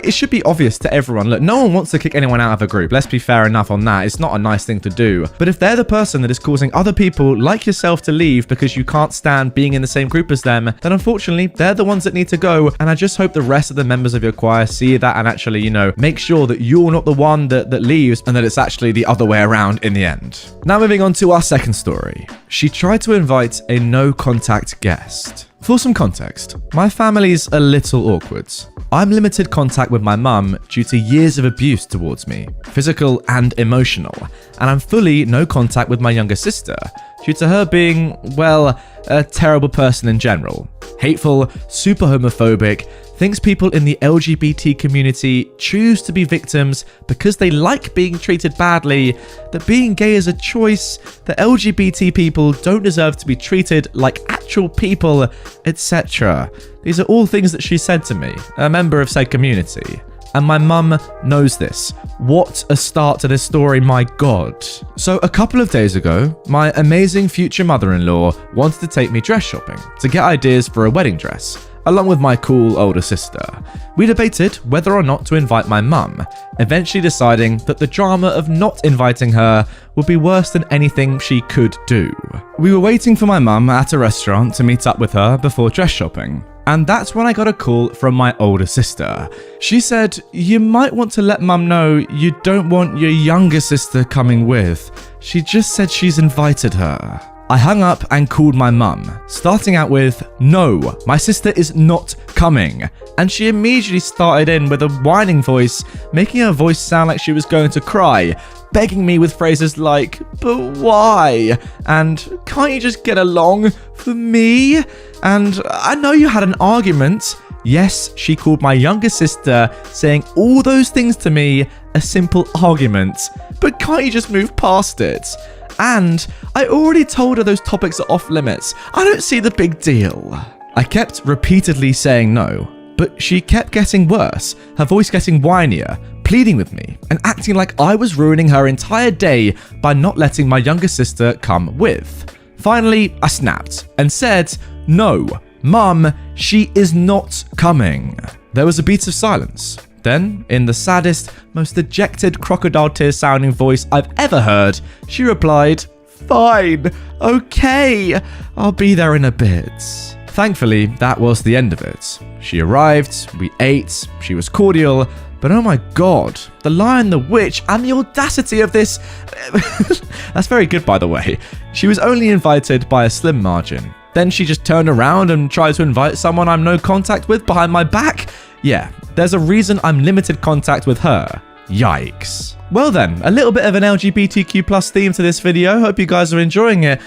[SPEAKER 2] it should be obvious to everyone. Look, no one wants to kick anyone out of a group. Let's be fair enough on that. It's not a nice thing to do. But if they're the person that is causing other people like yourself to leave because you can't stand being in the same group as them, then unfortunately, they're the ones that need to go. And I just hope the rest of the members of your choir see that and actually, make sure that you're not the one that leaves and that it's actually the other way around in the end.
[SPEAKER 1] end. Now moving on to our second story. She tried to invite a no-contact guest. For some context, my family's a little awkward. I'm limited contact with my mum due to years of abuse towards me, physical and emotional, and I'm fully no contact with my younger sister due to her being, well, a terrible person in general. Hateful, super homophobic, thinks people in the LGBT community choose to be victims because they like being treated badly, that being gay is a choice, that LGBT people don't deserve to be treated like actual people, etc. These are all things that she said to me, a member of said community. And my mum knows this. What a start to this story, my god. So a couple of days ago, my amazing future mother-in-law wanted to take me dress shopping to get ideas for a wedding dress, along with my cool older sister. We debated whether or not to invite my mum, eventually deciding that the drama of not inviting her would be worse than anything she could do. We were waiting for my mum at a restaurant to meet up with her before dress shopping. And that's when I got a call from my older sister. She said, "You might want to let mum know you don't want your younger sister coming with. She just said she's invited her." I hung up and called my mum, starting out with, "No, my sister is not coming." And she immediately started in with a whining voice, making her voice sound like she was going to cry, begging me with phrases like, "But why?" and "Can't you just get along for me?" And "I know you had an argument." Yes, she called my younger sister, saying all those things to me a simple argument. But can't you just move past it? And I already told her those topics are off limits. I don't see the big deal. I kept repeatedly saying no, but she kept getting worse, her voice getting whinier, pleading with me, and acting like I was ruining her entire day by not letting my younger sister come with. Finally, I snapped and said, "No, Mum, she is not coming." There was a beat of silence. Then, in the saddest, most dejected crocodile tear sounding voice I've ever heard, she replied, "Fine, okay, I'll be there in a bit." Thankfully, that was the end of it. She arrived, we ate, she was cordial, but oh my god, the Lion, the Witch, and the audacity of this... That's very good, by the way. She was only invited by a slim margin. Then she just turned around and tried to invite someone I'm no contact with behind my back? Yeah, there's a reason I'm limited contact with her. Yikes. Well then, a little bit of an LGBTQ+ theme to this video. Hope you guys are enjoying it.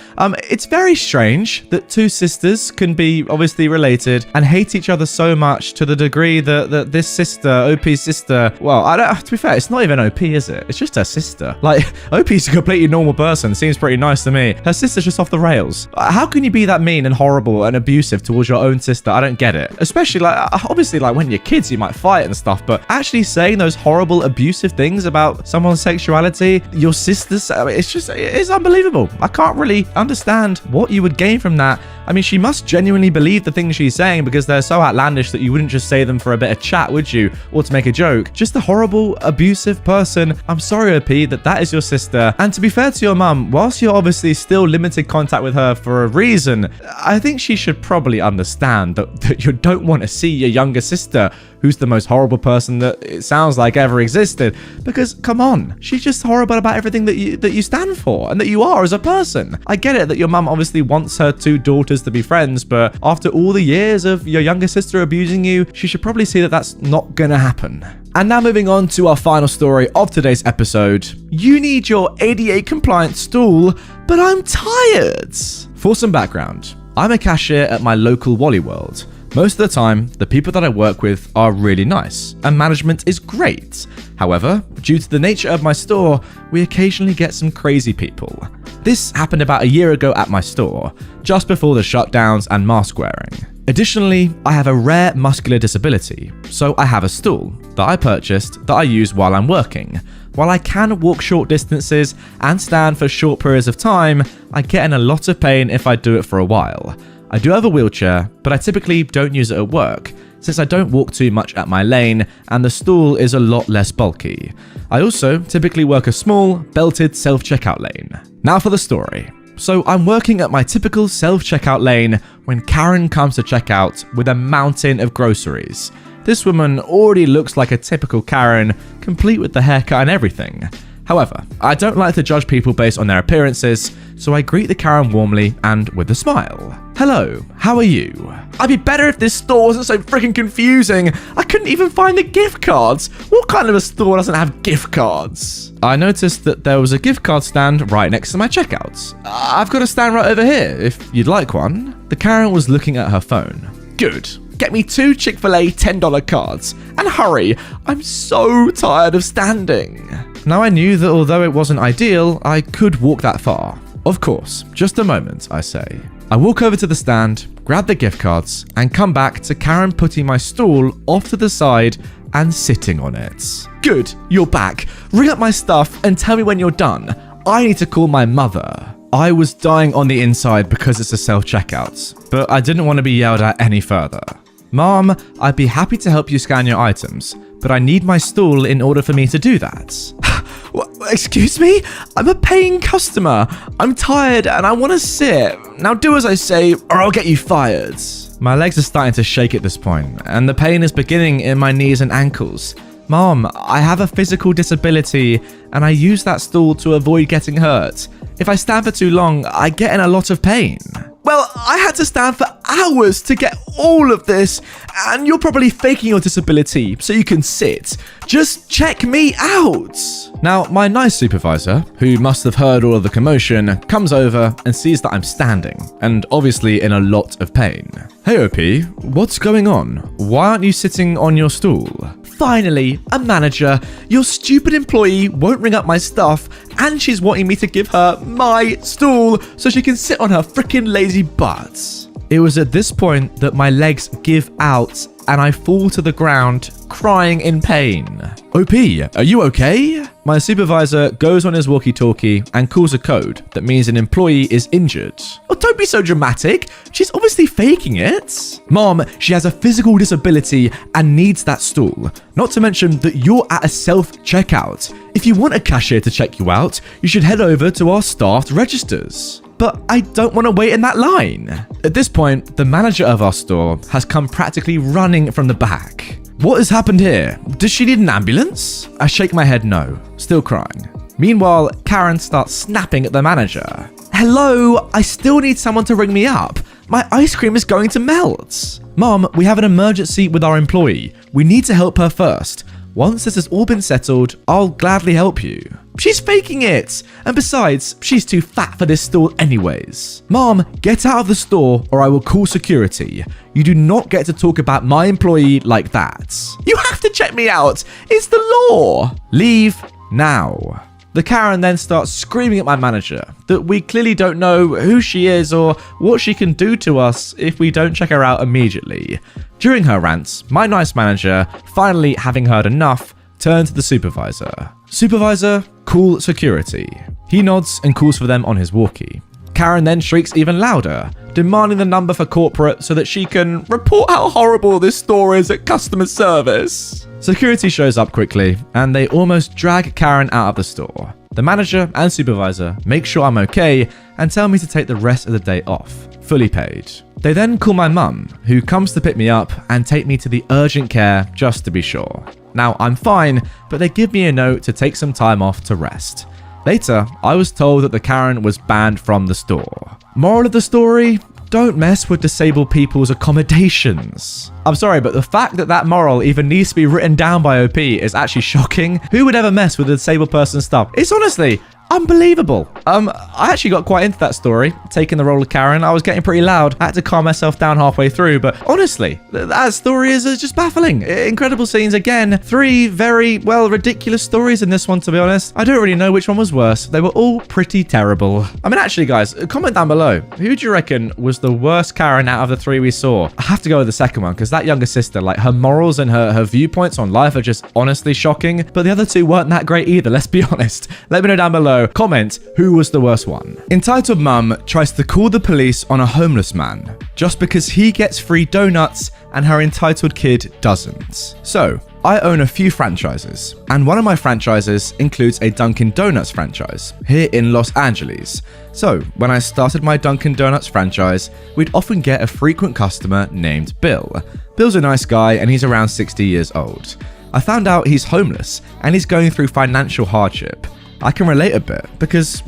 [SPEAKER 1] It's very strange that two sisters can be obviously related and hate each other so much to the degree that this sister, OP's sister, well, to be fair, it's not even OP, is it? It's just her sister. Like, OP's a completely normal person. Seems pretty nice to me. Her sister's just off the rails. How can you be that mean and horrible and abusive towards your own sister? I don't get it. Especially, like, obviously, like, when you're kids, you might fight and stuff, but actually saying those horrible, abusive things about someone's sexuality, your sister's, it's unbelievable. I can't really understand what you would gain from that. I mean, she must genuinely believe the things she's saying because they're so outlandish that you wouldn't just say them for a bit of chat, would you? Or to make a joke. Just a horrible, abusive person. I'm sorry, OP, that is your sister. And to be fair to your mum, whilst you're obviously still limited contact with her for a reason, I think she should probably understand that you don't want to see your younger sister, who's the most horrible person that it sounds like ever existed. Because, come on, she's just horrible about everything that you stand for and that you are as a person. I get it that your mum obviously wants her two daughters to be friends, but after all the years of your younger sister abusing you, she should probably see that that's not gonna happen. And now moving on to our final story of today's episode. You need your ADA compliant stool, but I'm tired. For some background, I'm a cashier at my local Wally World. Most of the time, the people that I work with are really nice, and management is great. However, due to the nature of my store, we occasionally get some crazy people. This happened about a year ago at my store, just before the shutdowns and mask wearing. Additionally, I have a rare muscular disability, so I have a stool that I purchased that I use while I'm working. While I can walk short distances and stand for short periods of time, I get in a lot of pain if I do it for a while. I do have a wheelchair, but I typically don't use it at work, since I don't walk too much at my lane and the stool is a lot less bulky. I also typically work a small, belted self-checkout lane. Now for the story. So I'm working at my typical self-checkout lane when Karen comes to check out with a mountain of groceries. This woman already looks like a typical Karen, complete with the haircut and everything. However, I don't like to judge people based on their appearances, so I greet the Karen warmly and with a smile. Hello, how are you? I'd be better if this store wasn't so freaking confusing. I couldn't even find the gift cards. What kind of a store doesn't have gift cards? I noticed that there was a gift card stand right next to my checkouts. I've got a stand right over here, if you'd like one. The Karen was looking at her phone. Good. Get me 2 Chick-fil-A $10 cards. And hurry, I'm so tired of standing. Now I knew that although it wasn't ideal, I could walk that far. Of course, just a moment, I say. I walk over to the stand, grab the gift cards, and come back to Karen putting my stool off to the side and sitting on it. Good, you're back. Ring up my stuff and tell me when you're done. I need to call my mother. I was dying on the inside because it's a self-checkout, but I didn't want to be yelled at any further. Mom, I'd be happy to help you scan your items, but I need my stool in order for me to do that. Excuse me? I'm a paying customer. I'm tired and I want to sit. Now do as I say or I'll get you fired. My legs are starting to shake at this point, and the pain is beginning in my knees and ankles. Mom, I have a physical disability and I use that stool to avoid getting hurt. If I stand for too long, I get in a lot of pain. Well, I had to stand for hours to get all of this, and you're probably faking your disability so you can sit. Just check me out. Now, my nice supervisor, who must have heard all of the commotion, comes over and sees that I'm standing, and obviously in a lot of pain. Hey OP, what's going on? Why aren't you sitting on your stool? Finally, a manager. Your stupid employee won't ring up my stuff, and she's wanting me to give her my stool so she can sit on her freaking lazy butt. It was at this point that my legs give out and I fall to the ground, crying in pain. OP, are you okay? My supervisor goes on his walkie-talkie and calls a code that means an employee is injured. Oh, don't be so dramatic. She's obviously faking it. Mom, she has a physical disability and needs that stool. Not to mention that you're at a self-checkout. If you want a cashier to check you out, you should head over to our staffed registers. But I don't want to wait in that line. At this point, the manager of our store has come practically running from the back. What has happened here? Does she need an ambulance? I shake my head no, still crying. Meanwhile, Karen starts snapping at the manager. Hello, I still need someone to ring me up. My ice cream is going to melt. Mom, we have an emergency with our employee. We need to help her first. Once this has all been settled, I'll gladly help you. She's faking it! And besides, she's too fat for this stool anyways. Mom, get out of the store or I will call security. You do not get to talk about my employee like that. You have to check me out! It's the law! Leave now. The Karen then starts screaming at my manager that we clearly don't know who she is or what she can do to us if we don't check her out immediately. During her rants, my nice manager, finally having heard enough, turned to the supervisor. Supervisor, call security. He nods and calls for them on his walkie. Karen then shrieks even louder, demanding the number for corporate so that she can report how horrible this store is at customer service. Security shows up quickly, and they almost drag Karen out of the store. The manager and supervisor make sure I'm okay and tell me to take the rest of the day off, fully paid. They then call my mum, who comes to pick me up and take me to the urgent care just to be sure. Now, I'm fine, but they give me a note to take some time off to rest. Later, I was told that the Karen was banned from the store. Moral of the story? Don't mess with disabled people's accommodations. I'm sorry, but the fact that that moral even needs to be written down by OP is actually shocking. Who would ever mess with a disabled person's stuff? It's honestly unbelievable. I actually got quite into that story, taking the role of Karen. I was getting pretty loud. I had to calm myself down halfway through, but honestly, that story is just baffling. Incredible scenes again. 3 very, well, ridiculous stories in this one, to be honest. I don't really know which one was worse. They were all pretty terrible. I mean, actually, guys, comment down below. Who do you reckon was the worst Karen out of the 3 we saw? I have to go with the second one, because that younger sister, like, her morals and her viewpoints on life are just honestly shocking, but the other 2 weren't that great either, let's be honest. Let me know down below. Comment who was the worst one. Entitled mum tries to call the police on a homeless man just because he gets free donuts and her entitled kid doesn't. So, I own a few franchises, and one of my franchises includes a Dunkin' Donuts franchise here in Los Angeles. So, when I started my Dunkin' Donuts franchise, we'd often get a frequent customer named Bill. Bill's a nice guy and he's around 60 years old. I found out he's homeless and he's going through financial hardship.
[SPEAKER 2] I can relate a bit because,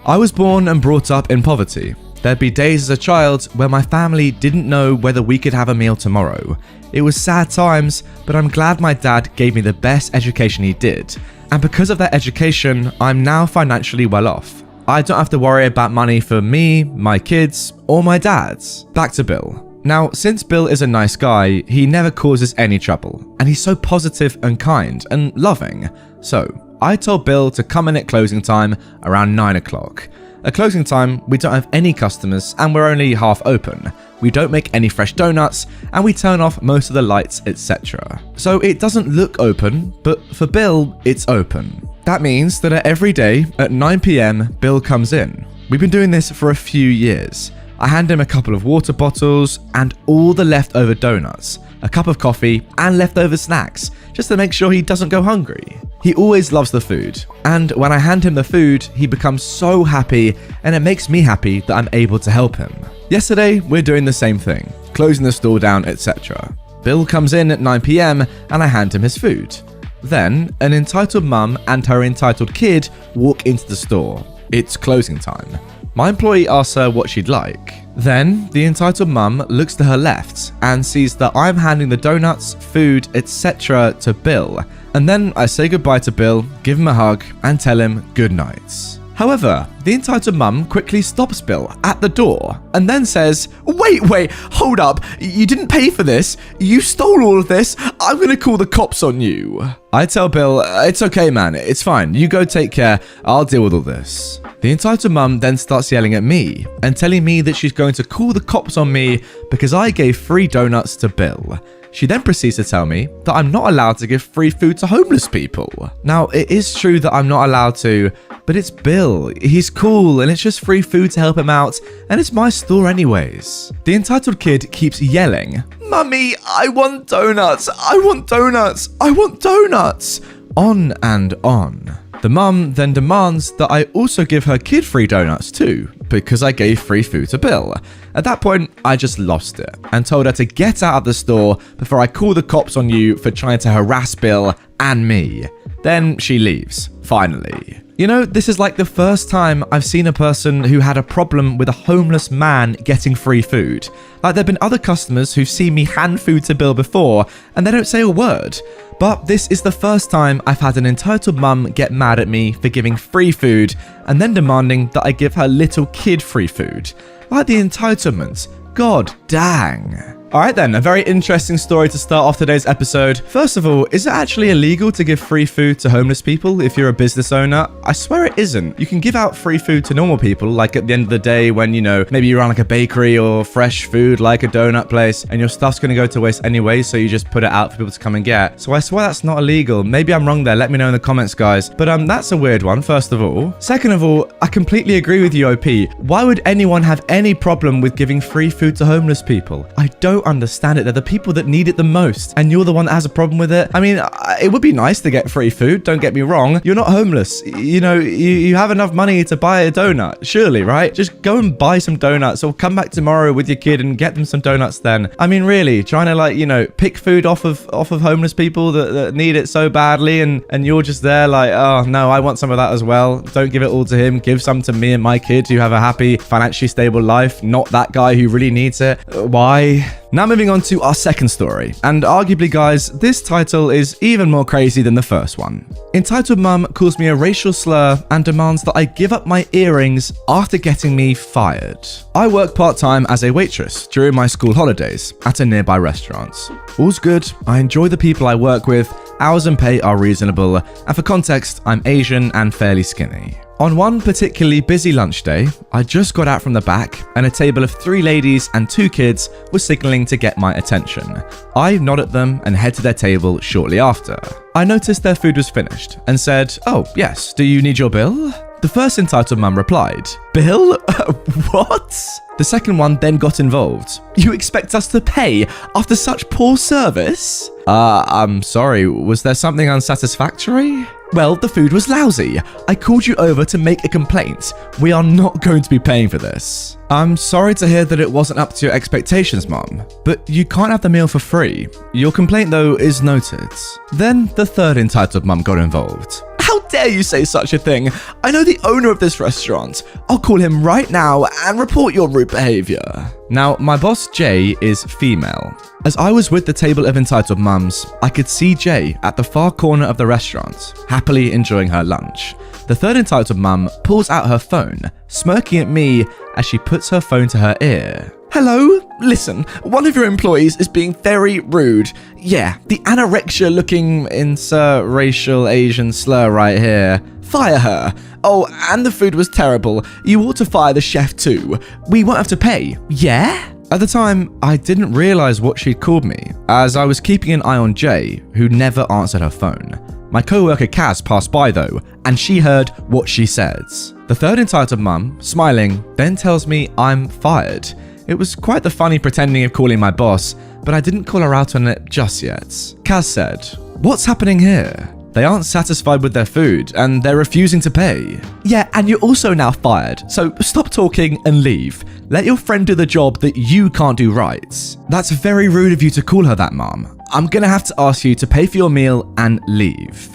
[SPEAKER 2] I was born and brought up in poverty. There'd be days as a child where my family didn't know whether we could have a meal tomorrow. It was sad times, but I'm glad my dad gave me the best education he did. And because of that education, I'm now financially well off. I don't have to worry about money for me, my kids, or my dad's. Back to Bill. Now, since Bill is a nice guy, he never causes any trouble, and he's so positive and kind and loving. So, I told Bill to come in at closing time around 9 o'clock. At closing time, we don't have any customers and we're only half open. We don't make any fresh donuts and we turn off most of the lights, etc. So it doesn't look open, but for Bill, it's open. That means that every day at 9 PM, Bill comes in. We've been doing this for a few years. I hand him a couple of water bottles and all the leftover donuts, a cup of coffee and leftover snacks, just to make sure he doesn't go hungry. He always loves the food, and when I hand him the food, he becomes so happy, and it makes me happy that I'm able to help him. Yesterday, we're doing the same thing, closing the store down, etc. Bill comes in at 9 PM and I hand him his food. Then, an entitled mum and her entitled kid walk into the store. It's closing time. My employee asks her what she'd like. Then, the entitled mum looks to her left and sees that I'm handing the donuts, food, etc. to Bill. And then I say goodbye to Bill, give him a hug, and tell him good night. However, the entitled mum quickly stops Bill at the door and then says, Wait, hold up, you didn't pay for this, you stole all of this, I'm gonna call the cops on you. I tell Bill, it's okay man, it's fine, you go take care, I'll deal with all this. The entitled mum then starts yelling at me and telling me that she's going to call the cops on me because I gave free donuts to Bill. She then proceeds to tell me that I'm not allowed to give free food to homeless people. Now, it is true that I'm not allowed to, but it's Bill. He's cool and it's just free food to help him out, and it's my store anyways. The entitled kid keeps yelling, Mummy, I want donuts, I want donuts, I want donuts, on and on. The mum then demands that I also give her kid free donuts too, because I gave free food to Bill. At that point, I just lost it and told her to get out of the store before I call the cops on you for trying to harass Bill and me. Then she leaves, finally. This is like the first time I've seen a person who had a problem with a homeless man getting free food. Like there've been other customers who've seen me hand food to Bill before and they don't say a word. But this is the first time I've had an entitled mum get mad at me for giving free food and then demanding that I give her little kid free food. Like the entitlement. God dang. Alright then, a very interesting story to start off today's episode. First of all, is it actually illegal to give free food to homeless people if you're a business owner? I swear it isn't. You can give out free food to normal people, like at the end of the day when, maybe you run like a bakery or fresh food like a donut place and your stuff's going to go to waste anyway, so you just put it out for people to come and get. So I swear that's not illegal. Maybe I'm wrong there. Let me know in the comments, guys. But that's a weird one, first of all. Second of all, I completely agree with you, OP. Why would anyone have any problem with giving free food to homeless people? I don't understand it. They're the people that need it the most, and you're the one that has a problem with it. I mean, it would be nice to get free food, don't get me wrong. You're not homeless. You have enough money to buy a donut, surely, right? Just go and buy some donuts or come back tomorrow with your kid and get them some donuts then. I mean, really, trying to pick food off of homeless people that need it so badly, and you're just there like, oh no, I want some of that as well. Don't give it all to him. Give some to me and my kid who have a happy, financially stable life, not that guy who really needs it. Why? Now moving on to our second story, and arguably guys, this title is even more crazy than the first one. Entitled mum calls me a racial slur and demands that I give up my earrings after getting me fired. I work part-time as a waitress during my school holidays at a nearby restaurant. All's good, I enjoy the people I work with, hours and pay are reasonable, and for context, I'm Asian and fairly skinny. On one particularly busy lunch day, I just got out from the back and a table of 3 ladies and 2 kids was signaling to get my attention. I nod at them and head to their table shortly after. I noticed their food was finished and said, "Oh, yes, do you need your bill?" The first entitled mum replied, "Bill? What?" The second one then got involved. "You expect us to pay after such poor service?" I'm sorry, was there something unsatisfactory? "Well, the food was lousy. I called you over to make a complaint. We are not going to be paying for this." "I'm sorry to hear that it wasn't up to your expectations, Mum, but you can't have the meal for free. Your complaint, though, is noted." Then the third entitled mum got involved. "How
[SPEAKER 3] dare you say such a thing? I know the owner of this restaurant. I'll call him right now and report your rude behavior.
[SPEAKER 2] Now, my boss Jay is female. As I was with the table of entitled mums, I could see Jay at the far corner of the restaurant, happily enjoying her lunch. The third entitled mum pulls out her phone, smirking at me as she puts her phone to her ear.
[SPEAKER 3] Hello? Listen, one of your employees is being very rude. Yeah, the anorexia-looking insert racial Asian slur right here. Fire her. Oh, and the food was terrible. You ought to fire the chef too. We won't have to pay. Yeah?
[SPEAKER 2] At the time, I didn't realize what she'd called me, as I was keeping an eye on Jay, who never answered her phone. My co-worker Kaz passed by though, and she heard what she said. The third entitled mum, smiling, then tells me I'm fired. It was quite the funny pretending of calling my boss, but I didn't call her out on it just yet. Kaz said, "What's happening here? They aren't satisfied with their food, and they're refusing to pay."
[SPEAKER 3] Yeah, and you're also now fired, so stop talking and leave. Let your friend do the job that you can't do right.
[SPEAKER 2] That's very rude of you to call her that, Mom. I'm gonna have to ask you to pay for your meal and leave.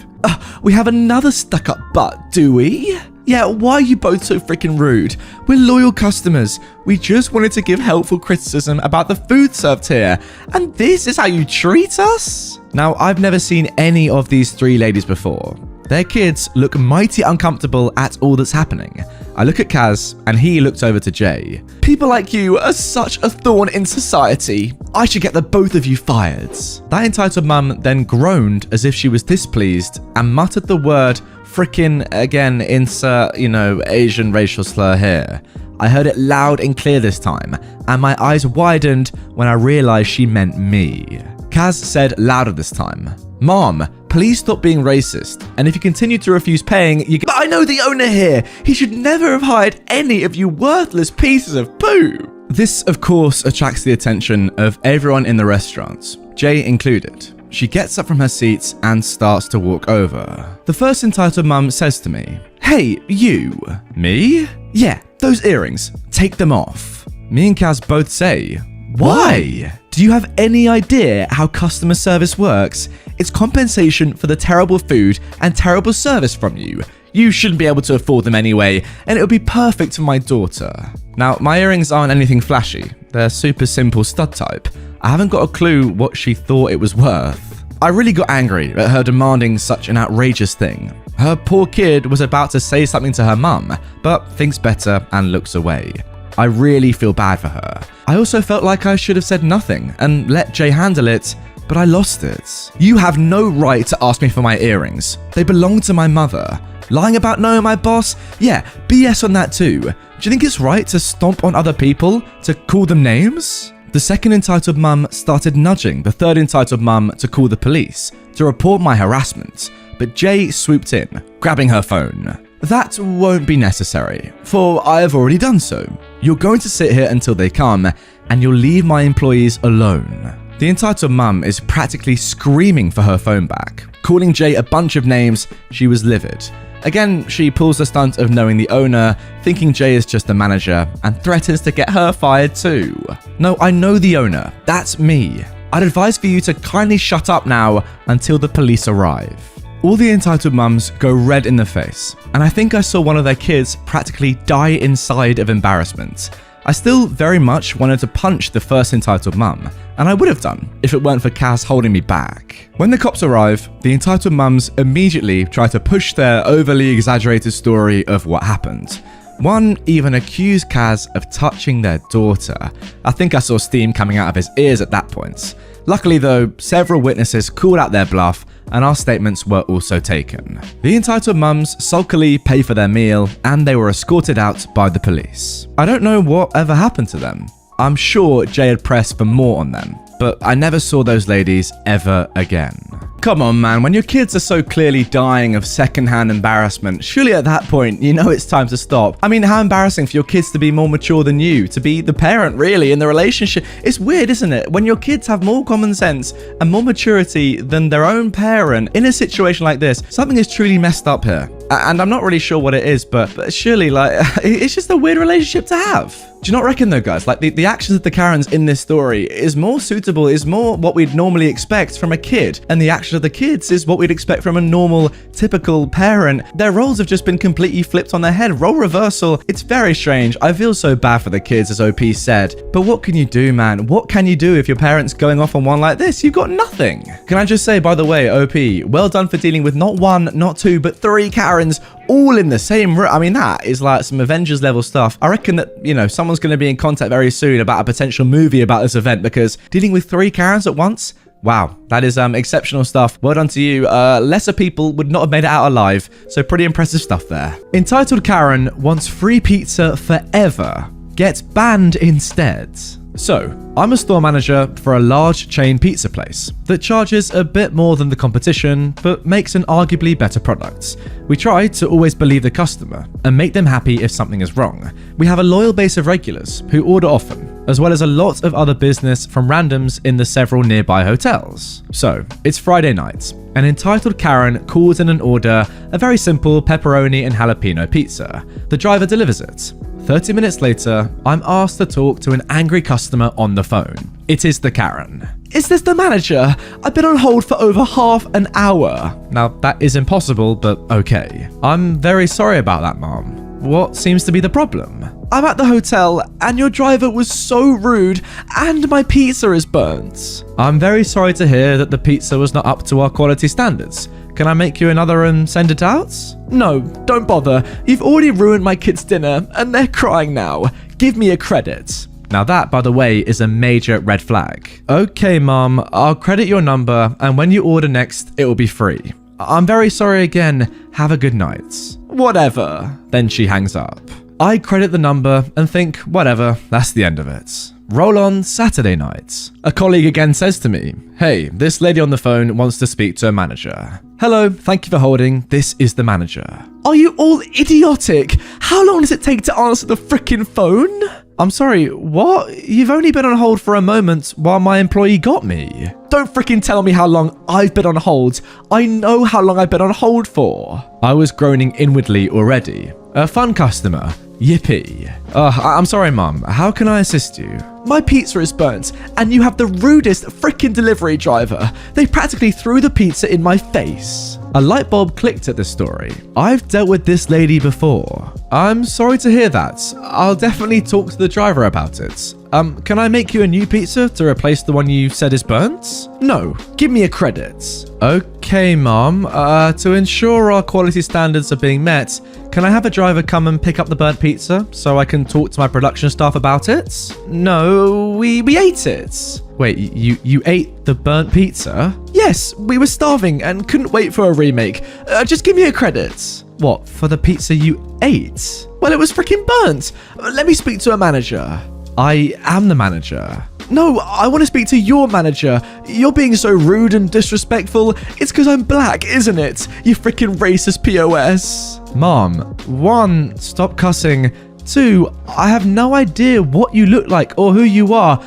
[SPEAKER 3] We have another stuck-up butt, do we? Yeah, why are you both so freaking rude? We're loyal customers. We just wanted to give helpful criticism about the food served here. And this is how you treat us?
[SPEAKER 2] Now, I've never seen any of these three ladies before. Their kids look mighty uncomfortable at all that's happening. I look at Kaz, and he looked over to Jay.
[SPEAKER 3] People like you are such a thorn in society. I should get the both of you fired.
[SPEAKER 2] That entitled mum then groaned as if she was displeased and muttered the word frickin' again, insert, Asian racial slur here. I heard it loud and clear this time, and my eyes widened when I realized she meant me. Kaz said louder this time, "Mom, please stop being racist, and if you continue to refuse paying, you
[SPEAKER 3] But I know the owner here. He should never have hired any of you worthless pieces of poo."
[SPEAKER 2] This, of course, attracts the attention of everyone in the restaurant, Jay included. She gets up from her seat and starts to walk over. The first entitled mum says to me, "Hey, you." "Me?" "Yeah, those earrings. Take them off." Me and Kaz both say, "Why? Do you have any idea how customer service works? It's compensation for the terrible food and terrible service from you. You shouldn't be able to afford them anyway, and it would be perfect for my daughter." Now, my earrings aren't anything flashy. They're super simple stud type. I haven't got a clue what she thought it was worth. I really got angry at her demanding such an outrageous thing. Her poor kid was about to say something to her mum, but thinks better and looks away. I really feel bad for her. I also felt like I should have said nothing and let Jay handle it, but I lost it. "You have no right to ask me for my earrings. They belong to my mother. Lying about knowing my boss? Yeah, BS on that too. Do you think it's right to stomp on other people? To call them names?" The second entitled mum started nudging the third entitled mum to call the police to report my harassment, but Jay swooped in, grabbing her phone. "That won't be necessary, for I have already done so. You're going to sit here until they come, and you'll leave my employees alone." The entitled mum is practically screaming for her phone back, calling Jay a bunch of names. She was livid. Again, she pulls the stunt of knowing the owner, thinking Jay is just the manager, and threatens to get her fired too. "No, I know the owner. That's me. I'd advise for you to kindly shut up now until the police arrive." All the entitled mums go red in the face, and I think I saw one of their kids practically die inside of embarrassment. I still very much wanted to punch the first entitled mum, and I would have done if it weren't for Kaz holding me back. When the cops arrive, the entitled mums immediately try to push their overly exaggerated story of what happened. One even accused Kaz of touching their daughter. I think I saw steam coming out of his ears at that point. Luckily though, several witnesses called out their bluff, and our statements were also taken. The entitled mums sulkily pay for their meal, and they were escorted out by the police. I don't know what ever happened to them. I'm sure Jay had pressed for more on them, but I never saw those ladies ever again. Come on, man, when your kids are so clearly dying of secondhand embarrassment, surely at that point, you know it's time to stop. I mean, how embarrassing for your kids to be more mature than you, to be the parent, really, in the relationship. It's weird, isn't it? When your kids have more common sense and more maturity than their own parent in a situation like this, something is truly messed up here. And I'm not really sure what it is, but surely, like, it's just a weird relationship to have. Do you not reckon though, guys? Like, the actions of the Karens in this story is more suitable, is more what we'd normally expect from a kid. And the action of the kids is what we'd expect from a normal, typical parent. Their roles have just been completely flipped on their head. Role reversal. It's very strange. I feel so bad for the kids, as OP said. But what can you do, man? What can you do if your parent's going off on one like this? You've got nothing. Can I just say, by the way, OP, well done for dealing with not one, not two, but 3 Karens all in the same room. I mean, that is like some Avengers level stuff. I reckon that, you know, someone's going to be in contact very soon about a potential movie about this event, because dealing with 3 Karens at once, wow, that is exceptional stuff. Well done to you. Lesser people would not have made it out alive, so pretty impressive stuff there. Entitled Karen wants free pizza forever, gets banned instead. So, I'm a store manager for a large chain pizza place that charges a bit more than the competition, but makes an arguably better product. We try to always believe the customer and make them happy if something is wrong. We have a loyal base of regulars who order often, as well as a lot of other business from randoms in the several nearby hotels. So, it's Friday night. An entitled Karen calls in an order, a very simple pepperoni and jalapeno pizza. The driver delivers it. 30 minutes later, I'm asked to talk to an angry customer on the phone. It is the Karen. Is this the manager? I've been on hold for over half an hour. Now, that is impossible, but okay. I'm very sorry about that, Mom. What seems to be the problem? I'm at the hotel and your driver was so rude and my pizza is burnt. I'm very sorry to hear that the pizza was not up to our quality standards. Can I make you another and send it out? No, don't bother. You've already ruined my kids' dinner and they're crying now. Give me a credit. Now that, by the way, is a major red flag. Okay, Mom, I'll credit your number and when you order next, it will be free. I'm very sorry again. Have a good night. Whatever. Then she hangs up. I credit the number and think, whatever, that's the end of it. Roll on Saturday night. A colleague again says to me, hey, this lady on the phone wants to speak to a manager. Hello, thank you for holding. This is the manager. Are you all idiotic? How long does it take to answer the frickin' phone? I'm sorry, what? You've only been on hold for a moment while my employee got me. Don't frickin' tell me how long I've been on hold. I know how long I've been on hold for. I was groaning inwardly already. A fun customer. Yippee. I'm sorry, Mum. How can I assist you? My pizza is burnt, and you have the rudest frickin' delivery driver. They practically threw the pizza in my face. A light bulb clicked at this story. I've dealt with this lady before. I'm sorry to hear that. I'll definitely talk to the driver about it. Can I make you a new pizza to replace the one you said is burnt? No, give me a credit. Okay, Mom. To ensure our quality standards are being met, can I have a driver come and pick up the burnt pizza so I can talk to my production staff about it? No, we ate it. Wait, you ate the burnt pizza? Yes, we were starving and couldn't wait for a remake. Just give me a credit. What, for the pizza you ate? Well, it was freaking burnt. Let me speak to a manager. I am the manager. No, I want to speak to your manager. You're being so rude and disrespectful. It's because I'm black, isn't it? You freaking racist POS. Mom, 1, stop cussing. 2, I have no idea what you look like or who you are,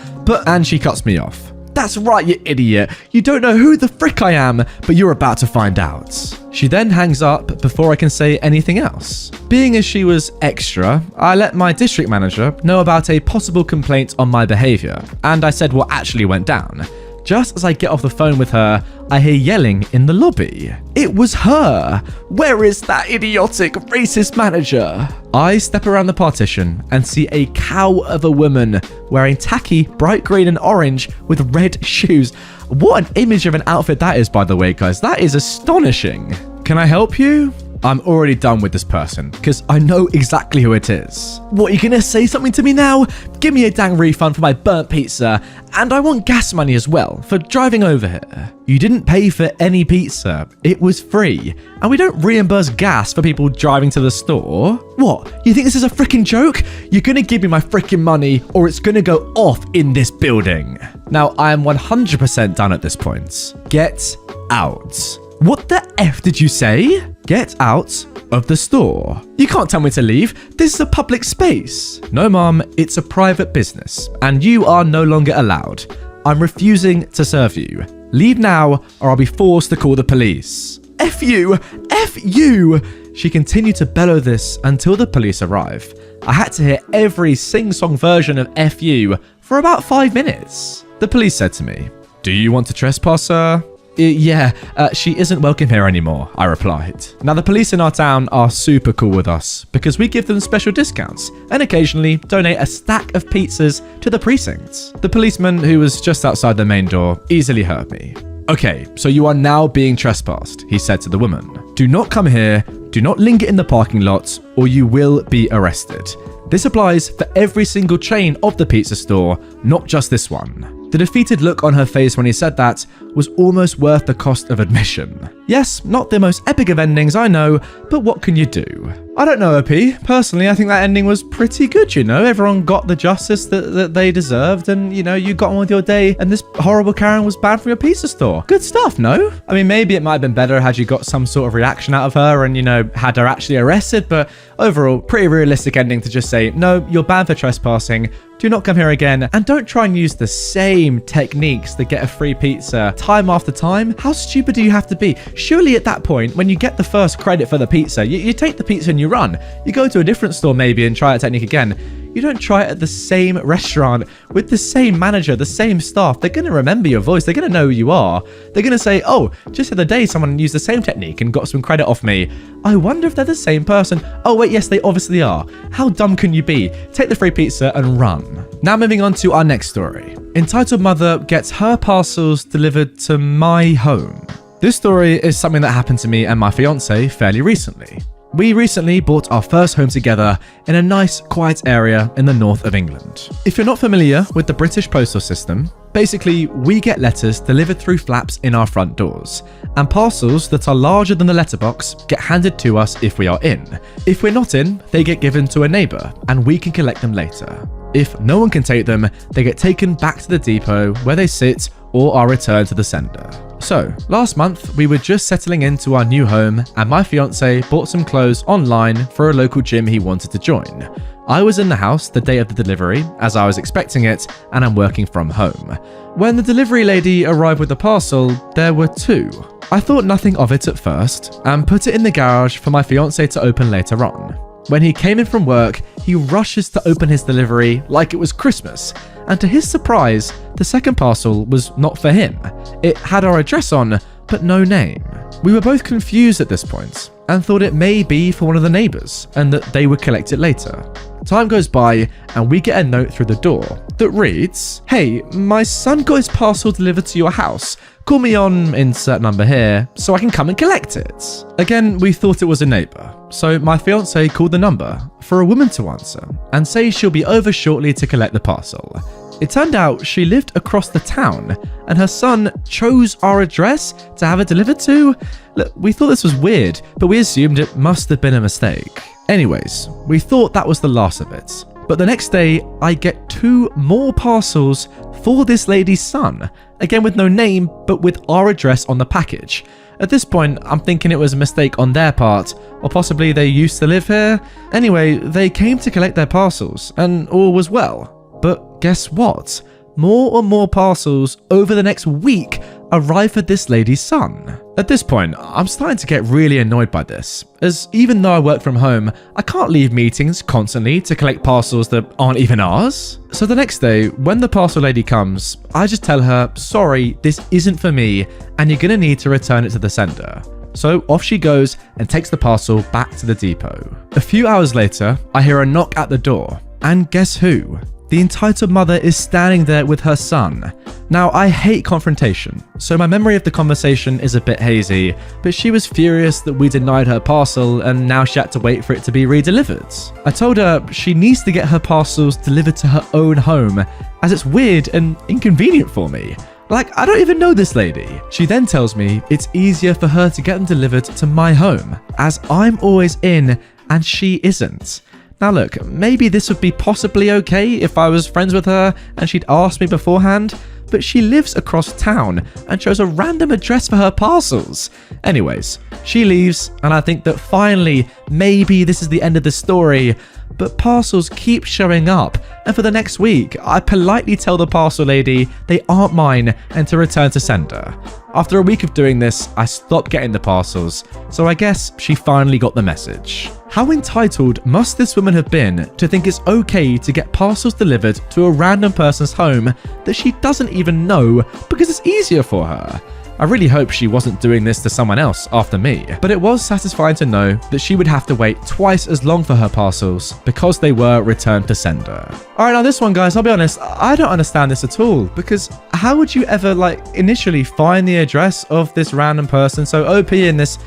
[SPEAKER 2] and she cuts me off. That's right, you idiot. You don't know who the frick I am, but you're about to find out. She then hangs up before I can say anything else. Being as she was extra, I let my district manager know about a possible complaint on my behavior, and I said what actually went down. Just as I get off the phone with her, I hear yelling in the lobby. It was her! Where is that idiotic racist manager? I step around the partition and see a cow of a woman wearing tacky bright green and orange with red shoes. What an image of an outfit that is, by the way, guys. That is astonishing. Can I help you? I'm already done with this person because I know exactly who it is. What, you gonna say something to me now? Give me a dang refund for my burnt pizza, and I want gas money as well for driving over here. You didn't pay for any pizza. It was free, and we don't reimburse gas for people driving to the store. What, you think this is a freaking joke? You're gonna give me my freaking money or it's gonna go off in this building. Now, I am 100% done at this point. Get out. What the F did you say? Get out of the store. You can't tell me to leave. This is a public space. No, Mom, it's a private business, and you are no longer allowed. I'm refusing to serve you. Leave now, or I'll be forced to call the police.
[SPEAKER 3] F you! F you!
[SPEAKER 2] She continued to bellow this until the police arrived. I had to hear every sing-song version of F you for about 5 minutes. The police said to me, "Do you want to trespass her?" Yeah, she isn't welcome here anymore, I replied. Now, the police in our town are super cool with us because we give them special discounts and occasionally donate a stack of pizzas to the precinct. The policeman, who was just outside the main door, easily heard me.
[SPEAKER 3] "Okay, so you are now being trespassed," he said to the woman.
[SPEAKER 2] "Do not come here, do not linger in the parking lot, or you will be arrested. This applies for every single chain of the pizza store, not just this one." The defeated look on her face when he said that was almost worth the cost of admission. Yes, not the most epic of endings, I know, but what can you do? I don't know, OP. Personally, I think that ending was pretty good, you know? Everyone got the justice that they deserved, and, you know, you got on with your day, and this horrible Karen was banned from your pizza store. Good stuff, no? I mean, maybe it might have been better had you got some sort of reaction out of her and, you know, had her actually arrested, but overall, pretty realistic ending to just say, no, you're banned for trespassing, do not come here again, and don't try and use the same techniques to get a free pizza time after time. How stupid do you have to be? Surely at that point, when you get the first credit for the pizza, you take the pizza and you run. You go to a different store maybe and try that technique again. You don't try it at the same restaurant with the same manager, the same staff. They're going to remember your voice. They're going to know who you are. They're going to say, oh, just the other day someone used the same technique and got some credit off me. I wonder if they're the same person. Oh, wait, yes, they obviously are. How dumb can you be? Take the free pizza and run. Now moving on to our next story. Entitled mother gets her parcels delivered to my home. This story is something that happened to me and my fiance fairly recently. We recently bought our first home together in a nice, quiet area in the north of England. If you're not familiar with the British postal system, basically we get letters delivered through flaps in our front doors, and parcels that are larger than the letterbox get handed to us if we are in. If we're not in, they get given to a neighbour, and we can collect them later. If no one can take them, they get taken back to the depot where they sit or are returned to the sender. So, last month, we were just settling into our new home and my fiance bought some clothes online for a local gym he wanted to join. I was in the house the day of the delivery, as I was expecting it, and I'm working from home. When the delivery lady arrived with the parcel, there were two. I thought nothing of it at first and put it in the garage for my fiance to open later on. When he came in from work, he rushes to open his delivery like it was Christmas, and to his surprise, the second parcel was not for him. It had our address on, but no name. We were both confused at this point, and thought it may be for one of the neighbours, and that they would collect it later. Time goes by, and we get a note through the door that reads, "Hey, my son got his parcel delivered to your house. Call me on insert number here, so I can come and collect it." Again, we thought it was a neighbour, so my fiance called the number for a woman to answer and say she'll be over shortly to collect the parcel. It turned out she lived across the town, and her son chose our address to have it delivered to. Look, we thought this was weird, but we assumed it must have been a mistake. Anyways, we thought that was the last of it. But the next day, I get 2 more parcels for this lady's son, again with no name, but with our address on the package. At this point, I'm thinking it was a mistake on their part, or possibly they used to live here. Anyway, they came to collect their parcels, and all was well. But guess what? More and more parcels over the next week arrive for this lady's son. At this point, I'm starting to get really annoyed by this, as even though I work from home, I can't leave meetings constantly to collect parcels that aren't even ours. So the next day, when the parcel lady comes, I just tell her, sorry, this isn't for me, and you're gonna need to return it to the sender. So off she goes and takes the parcel back to the depot. A few hours later, I hear a knock at the door, and guess who? The entitled mother is standing there with her son. Now, I hate confrontation, so my memory of the conversation is a bit hazy, but she was furious that we denied her parcel and now she had to wait for it to be re-delivered. I told her she needs to get her parcels delivered to her own home, as it's weird and inconvenient for me. Like, I don't even know this lady. She then tells me it's easier for her to get them delivered to my home, as I'm always in and she isn't. Now look, maybe this would be possibly okay if I was friends with her and she'd asked me beforehand, but she lives across town and chose a random address for her parcels. Anyways, she leaves, and I think that finally, maybe this is the end of the story, but parcels keep showing up, and for the next week, I politely tell the parcel lady they aren't mine and to return to sender. After a week of doing this, I stopped getting the parcels, so I guess she finally got the message. How entitled must this woman have been to think it's okay to get parcels delivered to a random person's home that she doesn't even know because it's easier for her? I really hope she wasn't doing this to someone else after me, but it was satisfying to know that she would have to wait twice as long for her parcels because they were returned to sender. Alright, now this one, guys, I'll be honest, I don't understand this at all, because how would you ever, initially find the address of this random person? So OP in this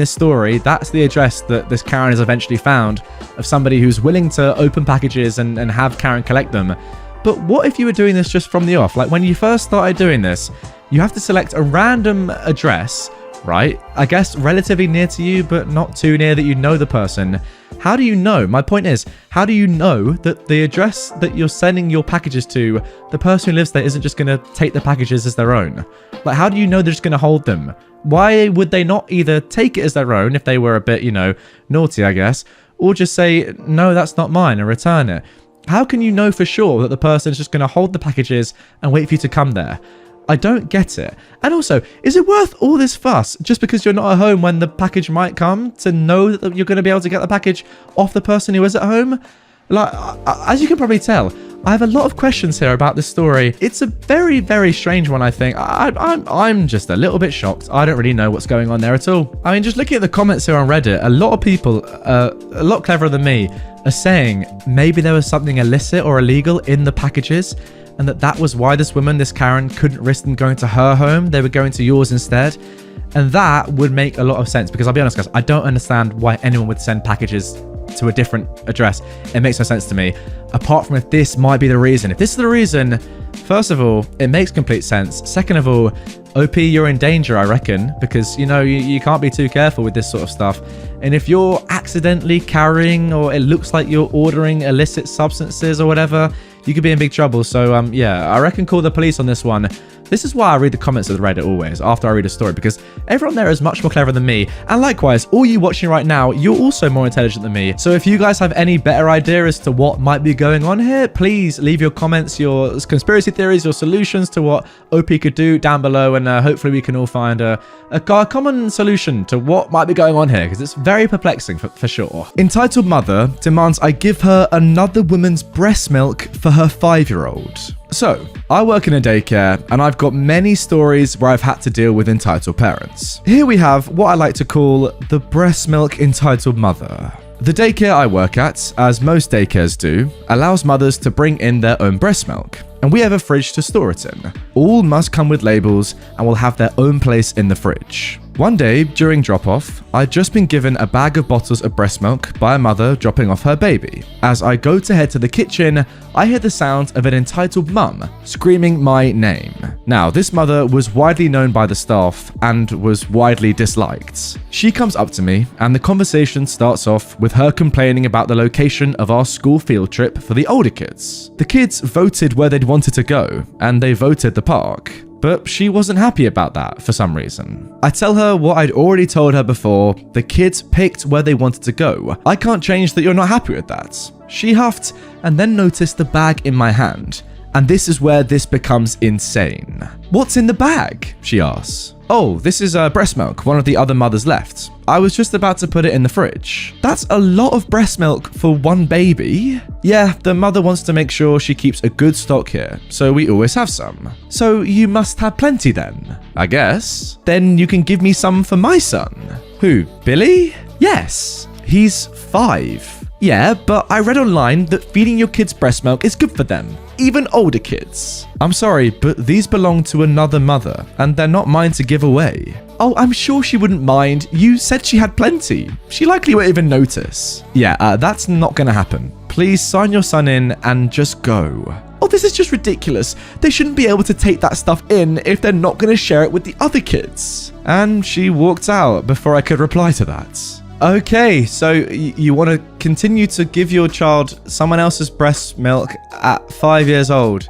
[SPEAKER 2] story, that's the address that this Karen has eventually found of somebody who's willing to open packages and have Karen collect them. But what if you were doing this just from the off? Like, when you first started doing this, you have to select a random address, right? I guess relatively near to you, but not too near that you know the person. How do you know? My point is, how do you know that the address that you're sending your packages to, the person who lives there isn't just going to take the packages as their own? Like, how do you know they're just going to hold them? Why would they not either take it as their own if they were a bit, naughty, I guess, or just say, no, that's not mine, and return it? How can you know for sure that the person is just going to hold the packages and wait for you to come there? I don't get it. And also, is it worth all this fuss just because you're not at home when the package might come to know that you're going to be able to get the package off the person who is at home? Like, as you can probably tell, I have a lot of questions here about this story. It's a very, very strange one, I think. I'm just a little bit shocked. I don't really know what's going on there at all. I mean, just looking at the comments here on Reddit, a lot of people, a lot cleverer than me, are saying maybe there was something illicit or illegal in the packages, and that was why this woman, this Karen, couldn't risk them going to her home. They were going to yours instead. And that would make a lot of sense, because I'll be honest, guys, I don't understand why anyone would send packages to a different address. It makes no sense to me, apart from if this might be the reason. If this is the reason, first of all, it makes complete sense. Second of all, OP, you're in danger, I reckon, because, you can't be too careful with this sort of stuff. And if you're accidentally carrying, or it looks like you're ordering illicit substances or whatever, you could be in big trouble. So, yeah, I reckon call the police on this one. This is why I read the comments of the Reddit always, after I read a story, because everyone there is much more clever than me. And likewise, all you watching right now, you're also more intelligent than me. So if you guys have any better idea as to what might be going on here, please leave your comments, your conspiracy theories, your solutions to what OP could do down below. And hopefully we can all find a common solution to what might be going on here, because it's very perplexing for sure. Entitled mother demands I give her another woman's breast milk for her 5-year-old. So, I work in a daycare, and I've got many stories where I've had to deal with entitled parents. Here we have what I like to call the breast milk entitled mother. The daycare I work at, as most daycares do, allows mothers to bring in their own breast milk, and we have a fridge to store it in. All must come with labels and will have their own place in the fridge. One day, during drop-off, I'd just been given a bag of bottles of breast milk by a mother dropping off her baby. As I go to head to the kitchen, I hear the sound of an entitled mum screaming my name. Now, this mother was widely known by the staff and was widely disliked. She comes up to me, and the conversation starts off with her complaining about the location of our school field trip for the older kids. The kids voted where they'd wanted to go, and they voted the park. But she wasn't happy about that for some reason. I tell her what I'd already told her before, the kids picked where they wanted to go. I can't change that you're not happy with that. She huffed and then noticed the bag in my hand. And this is where this becomes insane. What's in the bag? She asks. Oh, this is breast milk one of the other mothers left. I was just about to put it in the fridge. That's a lot of breast milk for one baby. Yeah, the mother wants to make sure she keeps a good stock here, so we always have some. So you must have plenty then, I guess. Then you can give me some for my son. Who, Billy? Yes, he's 5. Yeah, but I read online that feeding your kids breast milk is good for them, even older kids. I'm sorry, but these belong to another mother, and they're not mine to give away. Oh, I'm sure she wouldn't mind. You said she had plenty. She likely won't even notice. Yeah, that's not gonna happen. Please sign your son in and just go. Oh, this is just ridiculous. They shouldn't be able to take that stuff in if they're not gonna share it with the other kids. And she walked out before I could reply to that. Okay, so you want to continue to give your child someone else's breast milk at 5 years old?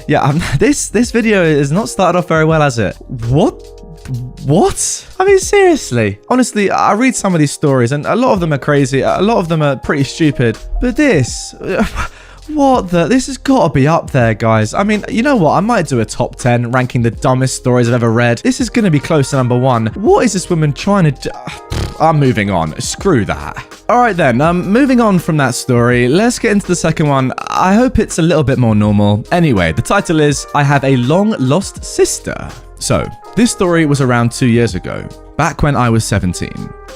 [SPEAKER 2] Yeah, this video is not started off very well, has it? What What? I mean, seriously. Honestly, I read some of these stories and a lot of them are crazy. A lot of them are pretty stupid. But this... What the? This has got to be up there, guys. I mean, you know what? I might do a top 10 ranking the dumbest stories I've ever read. This is going to be close to number 1. What is this woman trying to do? I'm moving on. Screw that. All right then, moving on from that story, let's get into the second one. I hope it's a little bit more normal. Anyway, the title is, I Have a Long Lost Sister. So, this story was around 2 years ago, back when I was 17.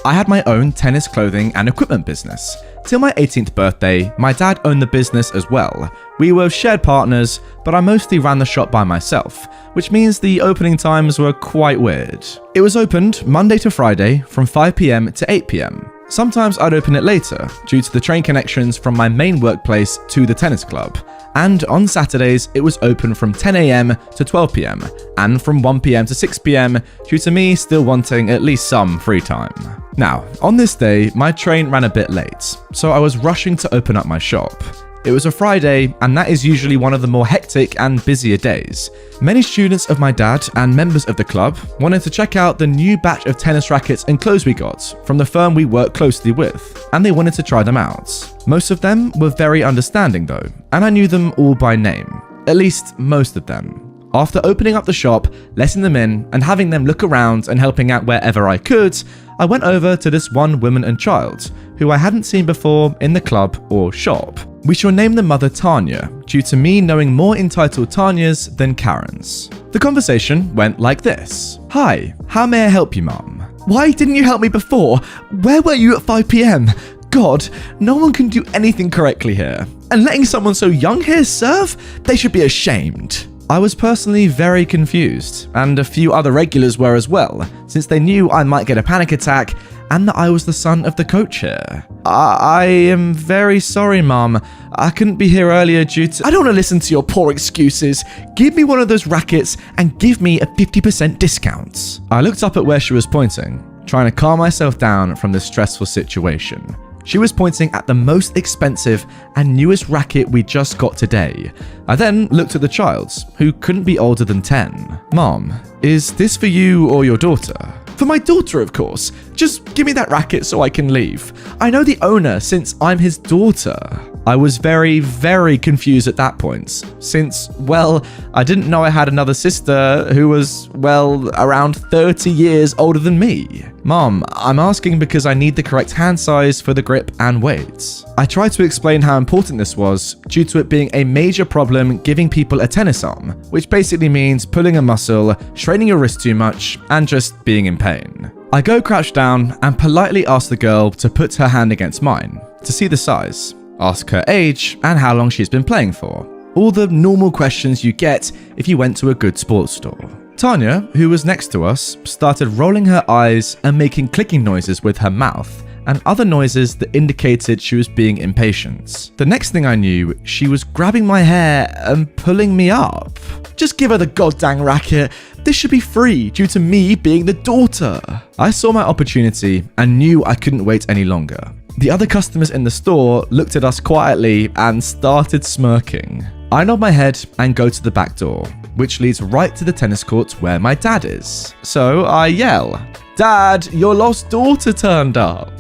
[SPEAKER 2] I had my own tennis clothing and equipment business. Till my 18th birthday, my dad owned the business as well. We were shared partners, but I mostly ran the shop by myself, which means the opening times were quite weird. It was opened Monday to Friday from 5 p.m. to 8 p.m. Sometimes I'd open it later, due to the train connections from my main workplace to the tennis club. And on Saturdays, it was open from 10 a.m. to 12 p.m. and from 1 p.m. to 6 p.m. due to me still wanting at least some free time. Now, on this day, my train ran a bit late, so I was rushing to open up my shop. It was a Friday, and that is usually one of the more hectic and busier days. Many students of my dad and members of the club wanted to check out the new batch of tennis rackets and clothes we got from the firm we work closely with, and they wanted to try them out. Most of them were very understanding though, and I knew them all by name, at least most of them. After opening up the shop, letting them in, and having them look around and helping out wherever I could, I went over to this one woman and child, who I hadn't seen before in the club or shop. We shall name the mother Tanya, due to me knowing more entitled Tanyas than Karens. The conversation went like this. Hi, how may I help you, Mum? Why didn't you help me before? Where were you at 5 p.m? God, no one can do anything correctly here. And letting someone so young here serve? They should be ashamed. I was personally very confused, and a few other regulars were as well, since they knew I might get a panic attack and that I was the son of the coach here. I am very sorry, Mum. I couldn't be here earlier due to... I don't want to listen to your poor excuses. Give me one of those rackets and give me a 50% discount. I looked up at where she was pointing, trying to calm myself down from this stressful situation. She was pointing at the most expensive and newest racket we just got today. I then looked at the child, who couldn't be older than 10. Mom, is this for you or your daughter? For my daughter, of course. Just give me that racket so I can leave. I know the owner since I'm his daughter. I was very, very confused at that point, since, well, I didn't know I had another sister who was, well, around 30 years older than me. Mom, I'm asking because I need the correct hand size for the grip and weight. I tried to explain how important this was, due to it being a major problem giving people a tennis arm, which basically means pulling a muscle, straining your wrist too much, and just being in pain. I go crouch down and politely ask the girl to put her hand against mine, to see the size. Ask her age and how long she's been playing for. All the normal questions you get if you went to a good sports store. Tanya, who was next to us, started rolling her eyes and making clicking noises with her mouth and other noises that indicated she was being impatient. The next thing I knew, she was grabbing my hair and pulling me up. Just give her the goddamn racket. This should be free due to me being the daughter. I saw my opportunity and knew I couldn't wait any longer. The other customers in the store looked at us quietly and started smirking. I nod my head and go to the back door, which leads right to the tennis court where my dad is. So I yell, "Dad, your lost daughter turned up."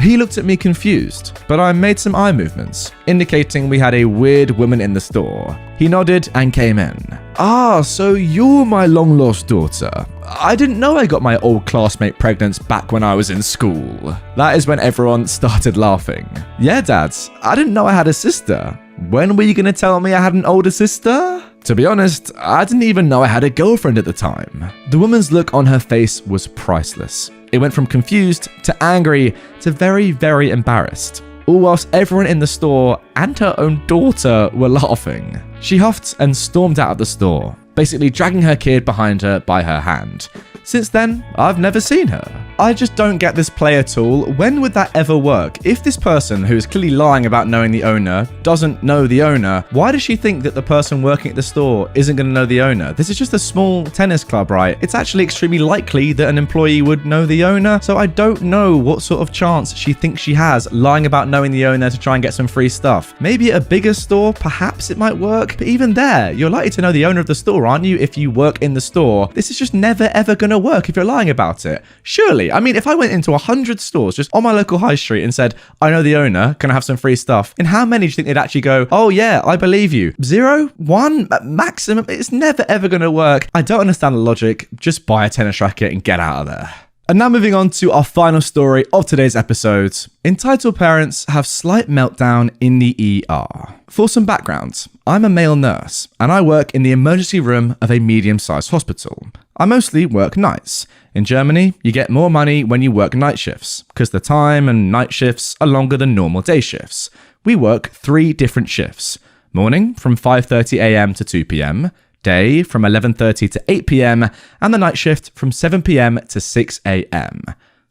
[SPEAKER 2] He looked at me confused, but I made some eye movements, indicating we had a weird woman in the store. He nodded and came in. "Ah, so you're my long-lost daughter. I didn't know I got my old classmate pregnant back when I was in school." That is when everyone started laughing. "Yeah, Dad, I didn't know I had a sister. When were you going to tell me I had an older sister?" To be honest, I didn't even know I had a girlfriend at the time. The woman's look on her face was priceless. It went from confused to angry to very, very embarrassed, all whilst everyone in the store and her own daughter were laughing. She huffed and stormed out of the store, basically dragging her kid behind her by her hand. Since then, I've never seen her. I just don't get this play at all. When would that ever work? If this person, who is clearly lying about knowing the owner, doesn't know the owner, why does she think that the person working at the store isn't going to know the owner? This is just a small tennis club, right? It's actually extremely likely that an employee would know the owner, so I don't know what sort of chance she thinks she has lying about knowing the owner to try and get some free stuff. Maybe at a bigger store, perhaps it might work, but even there, you're likely to know the owner of the store, sure, aren't you? If you work in the store, this is just never ever gonna work if you're lying about it. Surely. I mean, if I went into 100 stores just on my local high street and said, I know the owner, can I have some free stuff? In how many do you think they'd actually go, oh yeah, I believe you? 0? 1? Maximum? It's never ever gonna work. I don't understand the logic. Just buy a tennis racket and get out of there. And now moving on to our final story of today's episode. Entitled parents have slight meltdown in the ER. For some background, I'm a male nurse and I work in the emergency room of a medium-sized hospital. I mostly work nights. In Germany, you get more money when you work night shifts because the time and night shifts are longer than normal day shifts. We work 3 different shifts. Morning from 5:30 a.m. to 2 p.m, day from 11:30 to 8 p.m, and the night shift from 7 p.m. to 6 a.m.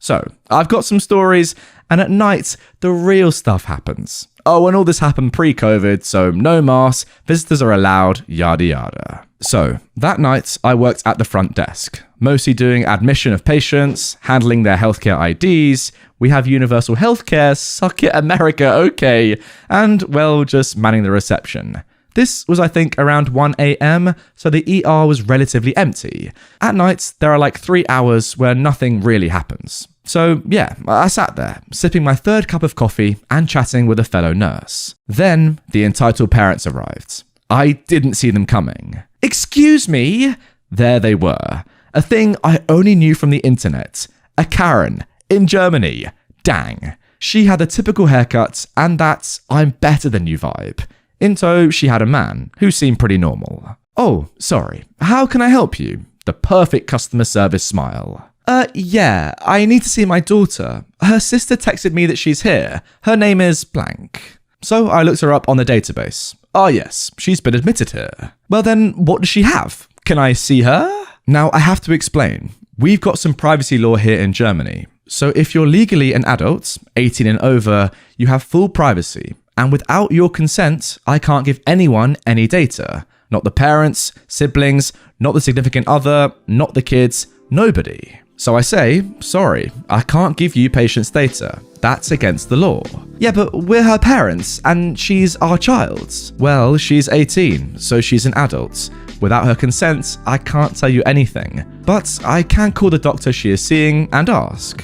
[SPEAKER 2] So, I've got some stories, and at night, the real stuff happens. Oh, and all this happened pre-COVID, so no masks, visitors are allowed, yada yada. So, that night, I worked at the front desk, mostly doing admission of patients, handling their healthcare IDs, we have universal healthcare, suck it America, okay, and, well, just manning the reception. This was, I think, around 1 a.m, so the ER was relatively empty. At night, there are like 3 hours where nothing really happens. So, yeah, I sat there, sipping my 3rd cup of coffee and chatting with a fellow nurse. Then, the entitled parents arrived. I didn't see them coming. Excuse me? There they were. A thing I only knew from the internet. A Karen. In Germany. Dang. She had a typical haircut and that I'm better than you vibe. In tow, she had a man, who seemed pretty normal. Oh, sorry. How can I help you? The perfect customer service smile. Yeah, I need to see my daughter. Her sister texted me that she's here. Her name is blank. So I looked her up on the database. Ah yes, she's been admitted here. Well then, what does she have? Can I see her? Now, I have to explain. We've got some privacy law here in Germany. So if you're legally an adult, 18 and over, you have full privacy. And without your consent, I can't give anyone any data. Not the parents, siblings, not the significant other, not the kids, nobody. So I say, sorry, I can't give you patient's data. That's against the law. Yeah, but we're her parents, and she's our child. Well, she's 18, so she's an adult. Without her consent, I can't tell you anything. But I can call the doctor she is seeing and ask.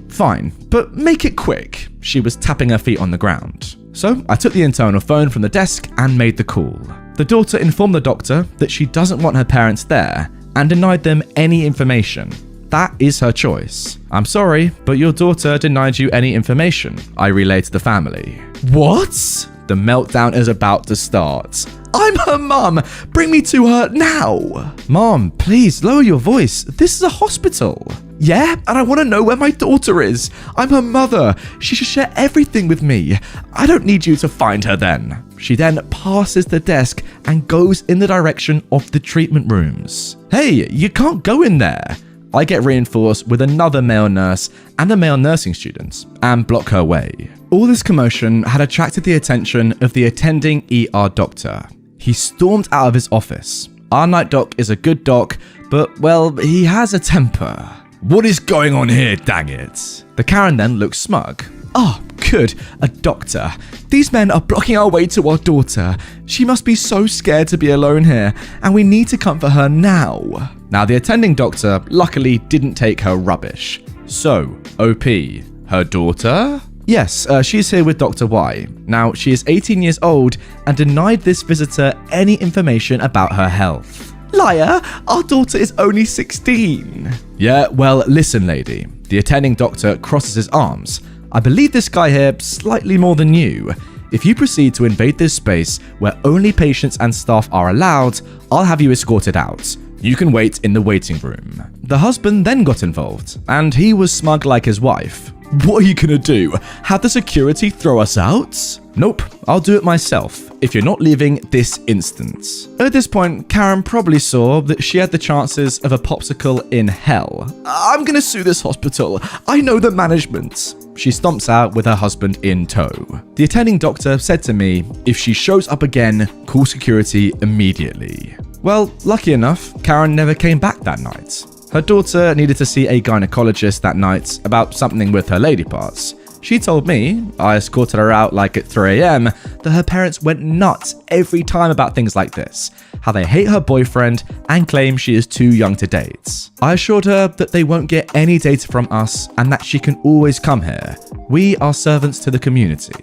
[SPEAKER 2] Fine, but make it quick. She was tapping her feet on the ground. So I took the internal phone from the desk and made the call. The daughter informed the doctor that she doesn't want her parents there and denied them any information. That is her choice. I'm sorry, but your daughter denied you any information, I relayed to the family. What? The meltdown is about to start. I'm her mum! Bring me to her now! Mom, please lower your voice. This is a hospital. Yeah, and I want to know where my daughter is. I'm her mother. She should share everything with me. I don't need you to find her then. She then passes the desk and goes in the direction of the treatment rooms. Hey, you can't go in there. I get reinforced with another male nurse and a male nursing student and block her way. All this commotion had attracted the attention of the attending ER doctor. He stormed out of his office. Our night doc is a good doc, but, well, he has a temper. What is going on here, dang it? The Karen then looks smug. Oh, good, a doctor. These men are blocking our way to our daughter. She must be so scared to be alone here, and we need to comfort her now. Now, the attending doctor luckily didn't take her rubbish. So, OP, her daughter? Yes, she's here with Dr. Y. Now, she is 18 years old and denied this visitor any information about her health. Liar, our daughter is only 16. Yeah, well, listen, lady. The attending doctor crosses his arms. I believe this guy here slightly more than you. If you proceed to invade this space where only patients and staff are allowed, I'll have you escorted out. You can wait in the waiting room. The husband then got involved, and he was smug like his wife. What are you gonna do? Have the security throw us out? Nope, I'll do it myself, if you're not leaving this instant. At this point, Karen probably saw that she had the chances of a popsicle in hell. I'm gonna sue this hospital. I know the management. She stomps out with her husband in tow. The attending doctor said to me, if she shows up again, call security immediately. Well, lucky enough, Karen never came back that night. Her daughter needed to see a gynecologist that night about something with her lady parts. She told me, I escorted her out like at 3 a.m, that her parents went nuts every time about things like this, how they hate her boyfriend and claim she is too young to date. I assured her that they won't get any data from us and that she can always come here. We are servants to the community.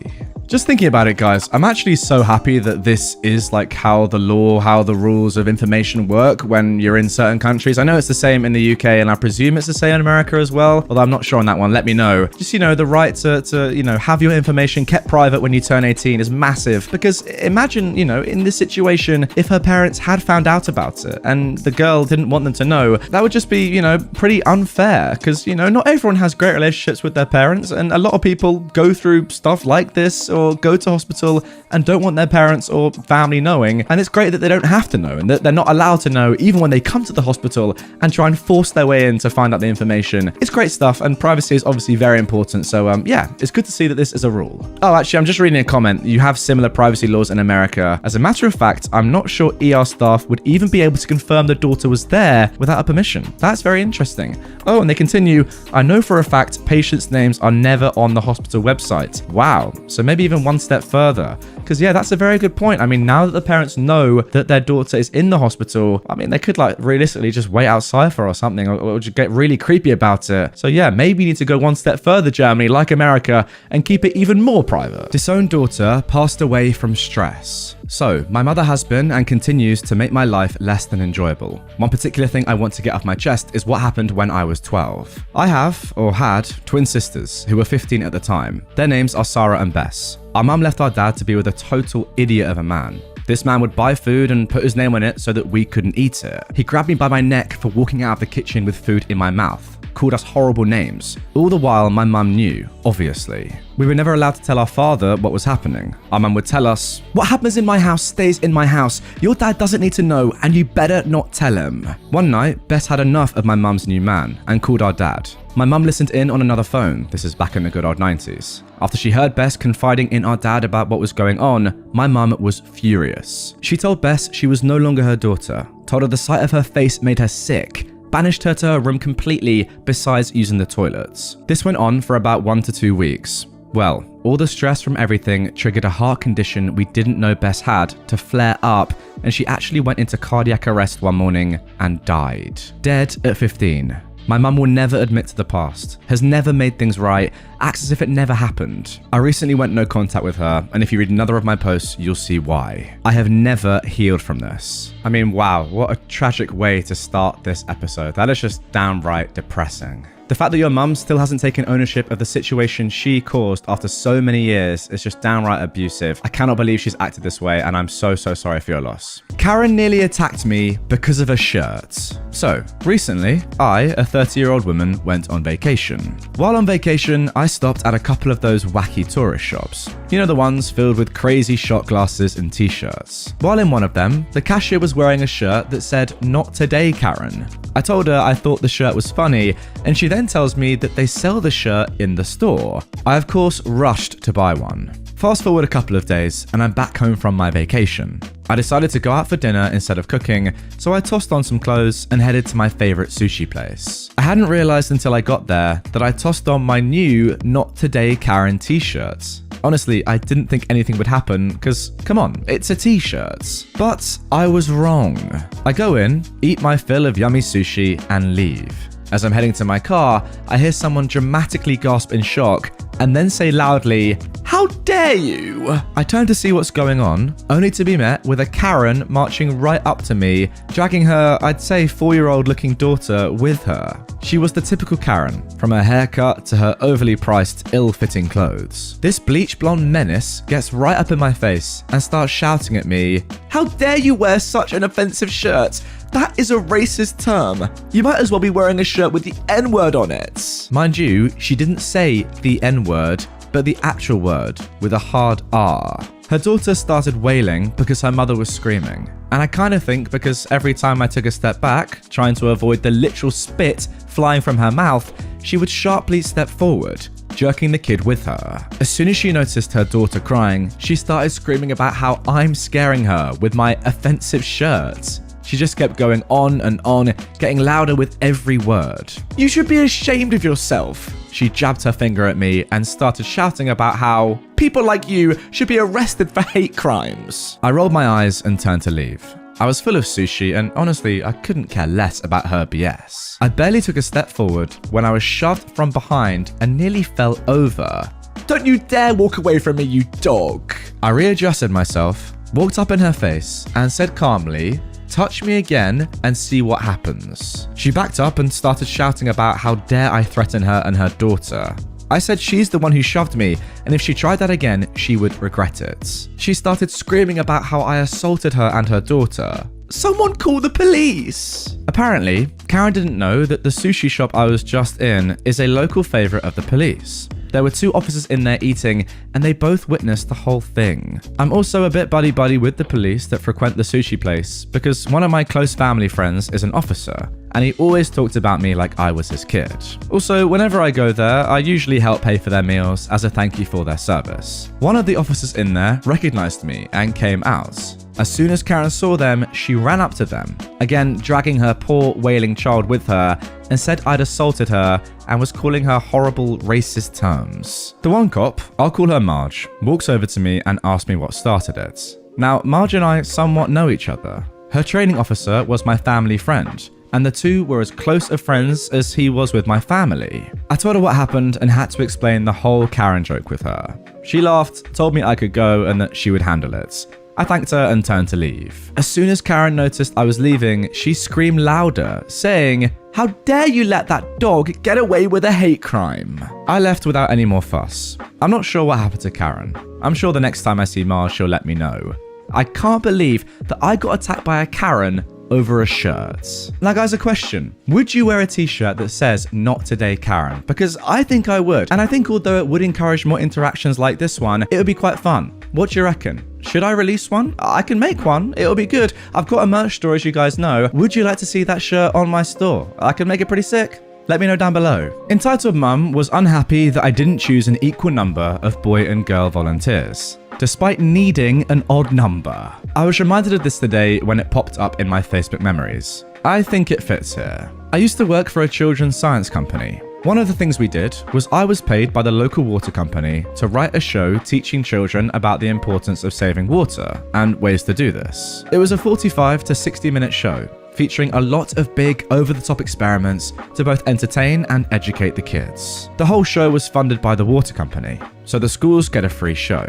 [SPEAKER 2] Just thinking about it, guys, I'm actually so happy that this is like how the law, how the rules of information work when you're in certain countries. I know it's the same in the UK and I presume it's the same in America as well, although I'm not sure on that one. Let me know. Just, the right to have your information kept private when you turn 18 is massive, because imagine, in this situation, if her parents had found out about it and the girl didn't want them to know, that would just be, pretty unfair, because, not everyone has great relationships with their parents, and a lot of people go through stuff like this or go to hospital and don't want their parents or family knowing, and it's great that they don't have to know and that they're not allowed to know even when they come to the hospital and try and force their way in to find out the information. It's great stuff, and privacy is obviously very important, so yeah, it's good to see that this is a rule. Oh, actually, I'm just reading a comment. You have similar privacy laws in America. As a matter of fact, I'm not sure ER staff would even be able to confirm the daughter was there without a permission. That's very interesting. Oh, and they continue, I know for a fact patients' names are never on the hospital website. Wow, so maybe even one step further. Because yeah, that's a very good point. I mean, now that the parents know that their daughter is in the hospital, I mean, they could realistically just wait outside for her or something, or just get really creepy about it. So yeah, maybe you need to go one step further, Germany, like America, and keep it even more private. Disowned daughter passed away from stress. So, my mother has been and continues to make my life less than enjoyable. One particular thing I want to get off my chest is what happened when I was 12. I have, or had, twin sisters who were 15 at the time. Their names are Sarah and Bess. Our mum left our dad to be with a total idiot of a man. This man would buy food and put his name on it so that we couldn't eat it. He grabbed me by my neck for walking out of the kitchen with food in my mouth, called us horrible names. All the while, my mum knew, obviously. We were never allowed to tell our father what was happening. Our mum would tell us, "What happens in my house stays in my house. Your dad doesn't need to know, and you better not tell him." One night, Bess had enough of my mum's new man and called our dad. My mum listened in on another phone. This is back in the good old 90s. After she heard Bess confiding in our dad about what was going on, my mum was furious. She told Bess she was no longer her daughter, told her the sight of her face made her sick, banished her to her room completely besides using the toilets. This went on for about 1 to 2 weeks. Well, all the stress from everything triggered a heart condition we didn't know Bess had to flare up, and she actually went into cardiac arrest one morning and died. Dead at 15. My mum will never admit to the past, has never made things right, acts as if it never happened. I recently went no contact with her, and if you read another of my posts, you'll see why. I have never healed from this. I mean, wow, what a tragic way to start this episode. That is just downright depressing. The fact that your mum still hasn't taken ownership of the situation she caused after so many years is just downright abusive. I cannot believe she's acted this way, and I'm so sorry for your loss. Karen nearly attacked me because of a shirt. So, recently, I, a 30-year-old woman, went on vacation. While on vacation, I stopped at a couple of those wacky tourist shops. You know, the ones filled with crazy shot glasses and t-shirts. While in one of them, the cashier was wearing a shirt that said, "Not today, Karen." I told her I thought the shirt was funny, and she then tells me that they sell the shirt in the store. I, of course, rushed to buy one. Fast forward a couple of days, and I'm back home from my vacation. I decided to go out for dinner instead of cooking, so I tossed on some clothes and headed to my favorite sushi place. I hadn't realized until I got there that I tossed on my new Not Today Karen t-shirt. Honestly, I didn't think anything would happen because, come on, it's a t-shirt. But I was wrong. I go in, eat my fill of yummy sushi, and leave. As I'm heading to my car, I hear someone dramatically gasp in shock and then say loudly, "How dare you?" I turn to see what's going on, only to be met with a Karen marching right up to me, dragging her, I'd say 4-year-old looking daughter with her. She was the typical Karen, from her haircut to her overly priced, ill-fitting clothes. This bleach blonde menace gets right up in my face and starts shouting at me, "How dare you wear such an offensive shirt? That is a racist term. You might as well be wearing a shirt with the N-word on it." Mind you, she didn't say the N-word, but the actual word with a hard R. Her daughter started wailing because her mother was screaming. And I kind of think because every time I took a step back, trying to avoid the literal spit flying from her mouth, she would sharply step forward, jerking the kid with her. As soon as she noticed her daughter crying, she started screaming about how I'm scaring her with my offensive shirt. She just kept going on and on, getting louder with every word. "You should be ashamed of yourself.
[SPEAKER 1] She jabbed her finger at me and started shouting about how people like you should be arrested for hate crimes. I rolled my eyes and turned to leave. I was full of sushi and honestly, I couldn't care less about her BS. I barely took a step forward when I was shoved from behind and nearly fell over.
[SPEAKER 3] Don't you dare walk away from me, you dog.
[SPEAKER 1] I readjusted myself, walked up in her face and said calmly, touch me again and see what happens. She backed up and started shouting about how dare I threaten her and her daughter. I said she's the one who shoved me, and if she tried that again, she would regret it. She started screaming about how I assaulted her and her daughter. Someone call the police! Apparently, Karen didn't know that the sushi shop I was just in is a local favorite of the police. There were 2 officers in there eating, and they both witnessed the whole thing. I'm also a bit buddy-buddy with the police that frequent the sushi place because one of my close family friends is an officer, and he always talked about me like I was his kid. Also, whenever I go there, I usually help pay for their meals as a thank you for their service. One of the officers in there recognized me and came out. As soon as Karen saw them, she ran up to them, again dragging her poor wailing child with her, and said I'd assaulted her and was calling her horrible racist terms. The one cop, I'll call her Marge, walks over to me and asks me what started it. Now, Marge and I somewhat know each other. Her training officer was my family friend, and the 2 were as close of friends as he was with my family. I told her what happened and had to explain the whole Karen joke with her. She laughed, told me I could go and that she would handle it. I thanked her and turned to leave. As soon as Karen noticed I was leaving, she screamed louder, saying, "How dare you let that dog get away with a hate crime?" I left without any more fuss. I'm not sure what happened to Karen. I'm sure the next time I see Marge, she'll let me know. I can't believe that I got attacked by a Karen over a shirt. Now guys, a question. Would you wear a t-shirt that says "Not Today Karen"? Because I think I would. And I think although it would encourage more interactions like this one, it would be quite fun. What do you reckon? Should I release one? I can make one. It'll be good. I've got a merch store, as you guys know. Would you like to see that shirt on my store? I can make it pretty sick. Let me know down below. Entitled Mum was unhappy that I didn't choose an equal number of boy and girl volunteers, despite needing an odd number. I was reminded of this today when it popped up in my Facebook memories. I think it fits here. I used to work for a children's science company. One of the things we did was I was paid by the local water company to write a show teaching children about the importance of saving water and ways to do this. It was a 45 to 60-minute show featuring a lot of big, over-the-top experiments to both entertain and educate the kids. The whole show was funded by the water company, so the schools get a free show.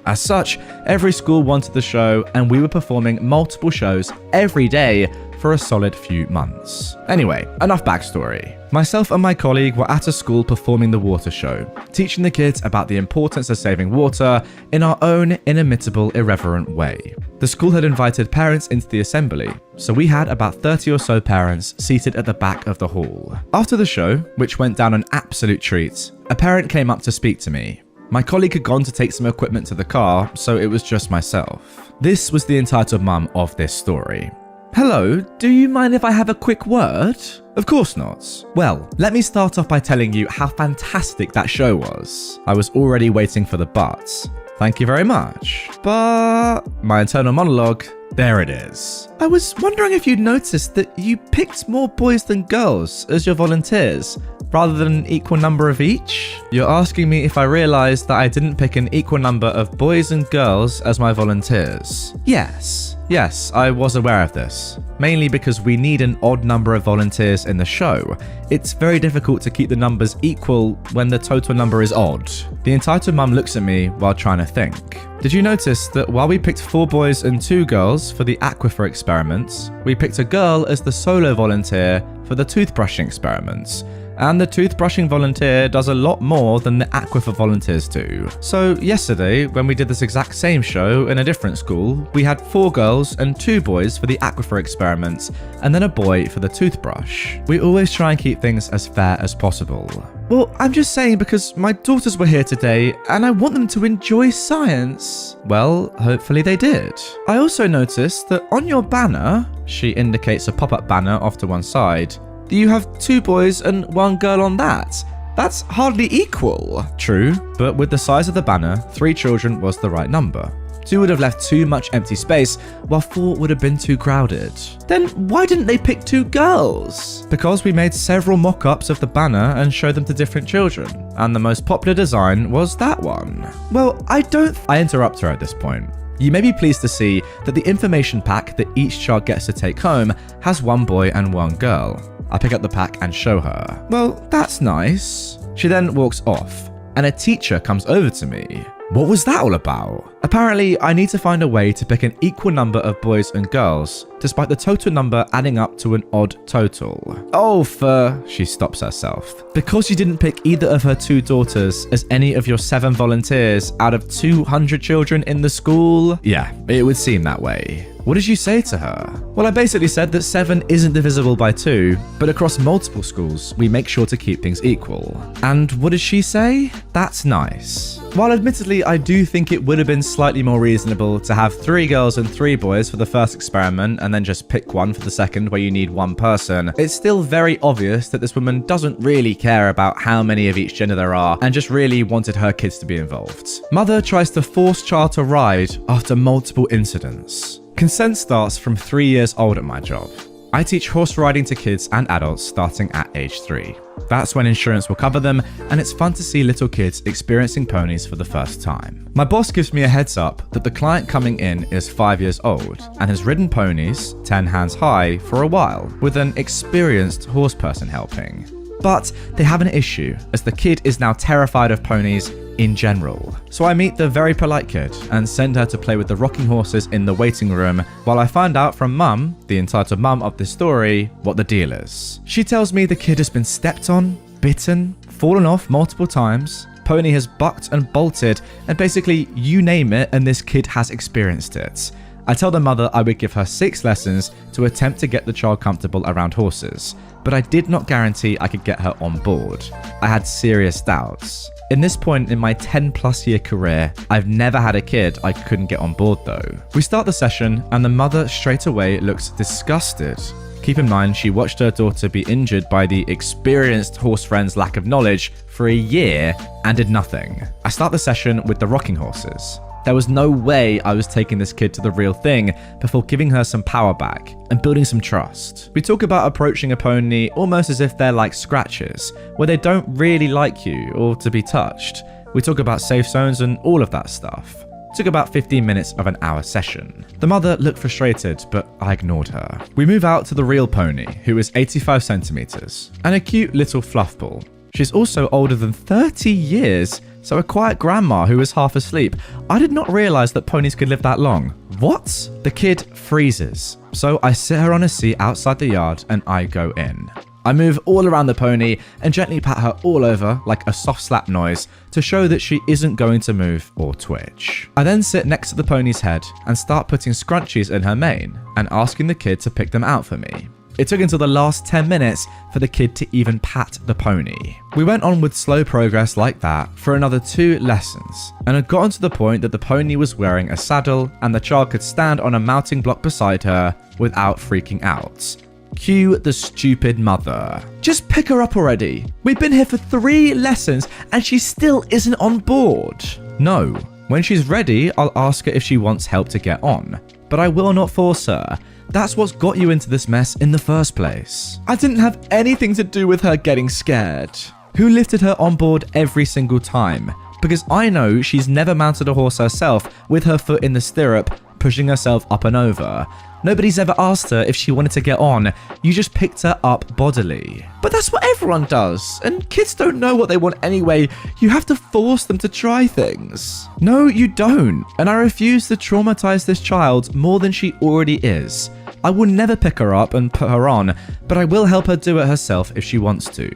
[SPEAKER 1] As such, every school wanted the show, and we were performing multiple shows every day for a solid few months. Anyway, enough backstory. Myself and my colleague were at a school performing the water show, teaching the kids about the importance of saving water in our own inimitable, irreverent way. The school had invited parents into the assembly, so we had about 30 or so parents seated at the back of the hall. After the show, which went down an absolute treat, a parent came up to speak to me. My colleague had gone to take some equipment to the car, so it was just myself. This was the entitled mum of this story. "Hello, do you mind if I have a quick word?" "Of course not." "Well, let me start off by telling you how fantastic that show was." I was already waiting for the but. "Thank you very much. But..." My internal monologue, there it is. "I was wondering if you'd noticed that you picked more boys than girls as your volunteers, rather than an equal number of each?" You're asking me if I realized that I didn't pick an equal number of boys and girls as my volunteers. Yes, I was aware of this, mainly because we need an odd number of volunteers in the show. It's very difficult to keep the numbers equal when the total number is odd. The entitled mum looks at me while trying to think. "Did you notice that while we picked 4 boys and 2 girls for the aquifer experiments, we picked a girl as the solo volunteer for the toothbrushing experiments? And the toothbrushing volunteer does a lot more than the aquifer volunteers do. So yesterday, when we did this exact same show in a different school, we had 4 girls and 2 boys for the aquifer experiments, and then a boy for the toothbrush. We always try and keep things as fair as possible." "Well, I'm just saying because my daughters were here today, and I want them to enjoy science." "Well, hopefully they did. I also noticed that on your banner," she indicates a pop-up banner off to one side, "you have 2 boys and 1 girl on that. That's hardly equal." "True, but with the size of the banner, 3 children was the right number."
[SPEAKER 2] 2 would have left too much empty space, while 4 would have been too crowded. Then why didn't they pick 2 girls? Because we made several mock-ups of the banner and showed them to different children, and the most popular design was that one. Well, I interrupt her at this point. You may be pleased to see that the information pack that each child gets to take home has 1 boy and 1 girl. I pick up the pack and show her. Well, that's nice. She then walks off, and a teacher comes over to me. What was that all about? Apparently, I need to find a way to pick an equal number of boys and girls, despite the total number adding up to an odd total. Oh, she stops herself. Because you didn't pick either of her 2 daughters as any of your 7 volunteers out of 200 children in the school? Yeah, it would seem that way. What did you say to her? Well, I basically said that 7 isn't divisible by 2, but across multiple schools, we make sure to keep things equal. And what did she say? That's nice. While admittedly, I do think it would have been slightly more reasonable to have 3 girls and 3 boys for the first experiment and then just pick one for the second where you need 1 person, it's still very obvious that this woman doesn't really care about how many of each gender there are and just really wanted her kids to be involved. Mother tries to force child to ride after multiple incidents. Consent starts from 3 years old at my job. I teach horse riding to kids and adults starting at age 3. That's when insurance will cover them, and it's fun to see little kids experiencing ponies for the first time. My boss gives me a heads up that the client coming in is 5 years old and has ridden ponies 10 hands high for a while, with an experienced horse person helping. But they have an issue, as the kid is now terrified of ponies in general. So I meet the very polite kid and send her to play with the rocking horses in the waiting room while I find out from Mum, the entitled mum of this story, what the deal is. She tells me the kid has been stepped on, bitten, fallen off multiple times, pony has bucked and bolted, and basically you name it and this kid has experienced it. I tell the mother I would give her 6 lessons to attempt to get the child comfortable around horses, but I did not guarantee I could get her on board. I had serious doubts. In this point in my 10+ year career, I've never had a kid I couldn't get on board though. We start the session and the mother straight away looks disgusted. Keep in mind, she watched her daughter be injured by the experienced horse friend's lack of knowledge for a year and did nothing. I start the session with the rocking horses. There was no way I was taking this kid to the real thing before giving her some power back and building some trust. We talk about approaching a pony almost as if they're like scratches, where they don't really like you or to be touched. We talk about safe zones and all of that stuff. It took about 15 minutes of an hour session. The mother looked frustrated, but I ignored her. We move out to the real pony, who is 85 centimeters, and a cute little fluff ball. She's also older than 30 years, so a quiet grandma who was half asleep. I did not realize that ponies could live that long. What? The kid freezes. So I sit her on a seat outside the yard and I go in. I move all around the pony and gently pat her all over like a soft slap noise to show that she isn't going to move or twitch. I then sit next to the pony's head and start putting scrunchies in her mane and asking the kid to pick them out for me. It took until the last 10 minutes for the kid to even pat the pony. We went on with slow progress like that for another 2 lessons, and had gotten to the point that the pony was wearing a saddle and the child could stand on a mounting block beside her without freaking out. Cue the stupid mother. Just pick her up already. We've been here for 3 lessons and she still isn't on board. No. When she's ready, I'll ask her if she wants help to get on, but I will not force her. That's what's got you into this mess in the first place. I didn't have anything to do with her getting scared. Who lifted her on board every single time? Because I know she's never mounted a horse herself with her foot in the stirrup, pushing herself up and over. Nobody's ever asked her if she wanted to get on. You just picked her up bodily. But that's what everyone does. And kids don't know what they want anyway. You have to force them to try things. No, you don't. And I refuse to traumatize this child more than she already is. I will never pick her up and put her on, but I will help her do it herself if she wants to.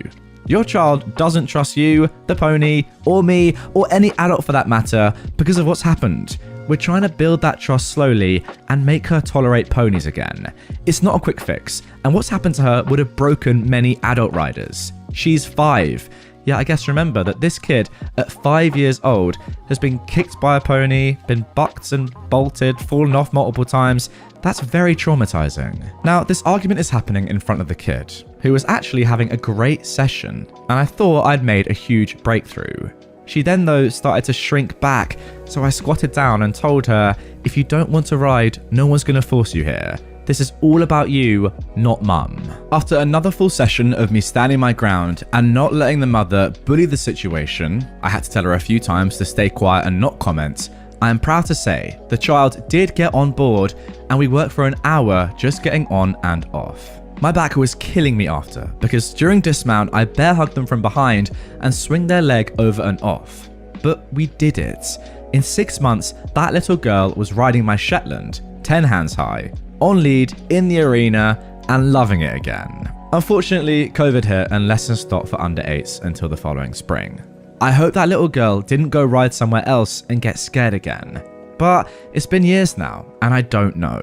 [SPEAKER 2] Your child doesn't trust you, the pony, or me, or any adult for that matter, because of what's happened. We're trying to build that trust slowly and make her tolerate ponies again. It's not a quick fix, and what's happened to her would have broken many adult riders. She's 5. Yeah, I guess remember that this kid at 5 years old has been kicked by a pony, been bucked and bolted, fallen off multiple times. That's very traumatizing. Now, this argument is happening in front of the kid, who was actually having a great session, and I thought I'd made a huge breakthrough. She then, though, started to shrink back, so I squatted down and told her, if you don't want to ride, no one's going to force you here. This is all about you, not mum. After another full session of me standing my ground and not letting the mother bully the situation, I had to tell her a few times to stay quiet and not comment. I am proud to say the child did get on board and we worked for an hour just getting on and off. My back was killing me after because during dismount I bear hugged them from behind and swing their leg over and off. But we did it. In 6 months, that little girl was riding my Shetland, 10 hands high, on lead in the arena and loving it again. Unfortunately, COVID hit and lessons stopped for under 8s until the following spring. I hope that little girl didn't go ride somewhere else and get scared again. But it's been years now, and I don't know.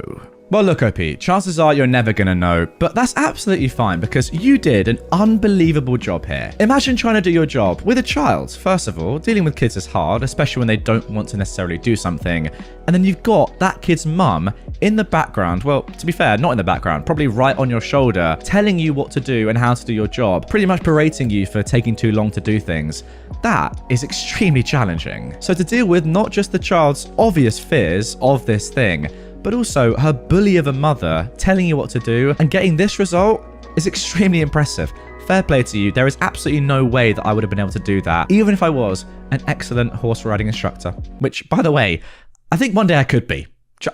[SPEAKER 2] Well, look, OP, chances are you're never gonna know, but that's absolutely fine because you did an unbelievable job here. Imagine trying to do your job with a child. First of all, dealing with kids is hard, especially when they don't want to necessarily do something. And then you've got that kid's mum in the background, well, to be fair, not in the background, probably right on your shoulder, telling you what to do and how to do your job, pretty much berating you for taking too long to do things. That is extremely challenging. So to deal with not just the child's obvious fears of this thing, but also her bully of a mother telling you what to do and getting this result is extremely impressive. Fair play to you. There is absolutely no way that I would have been able to do that, even if I was an excellent horse riding instructor. Which, by the way, I think one day I could be.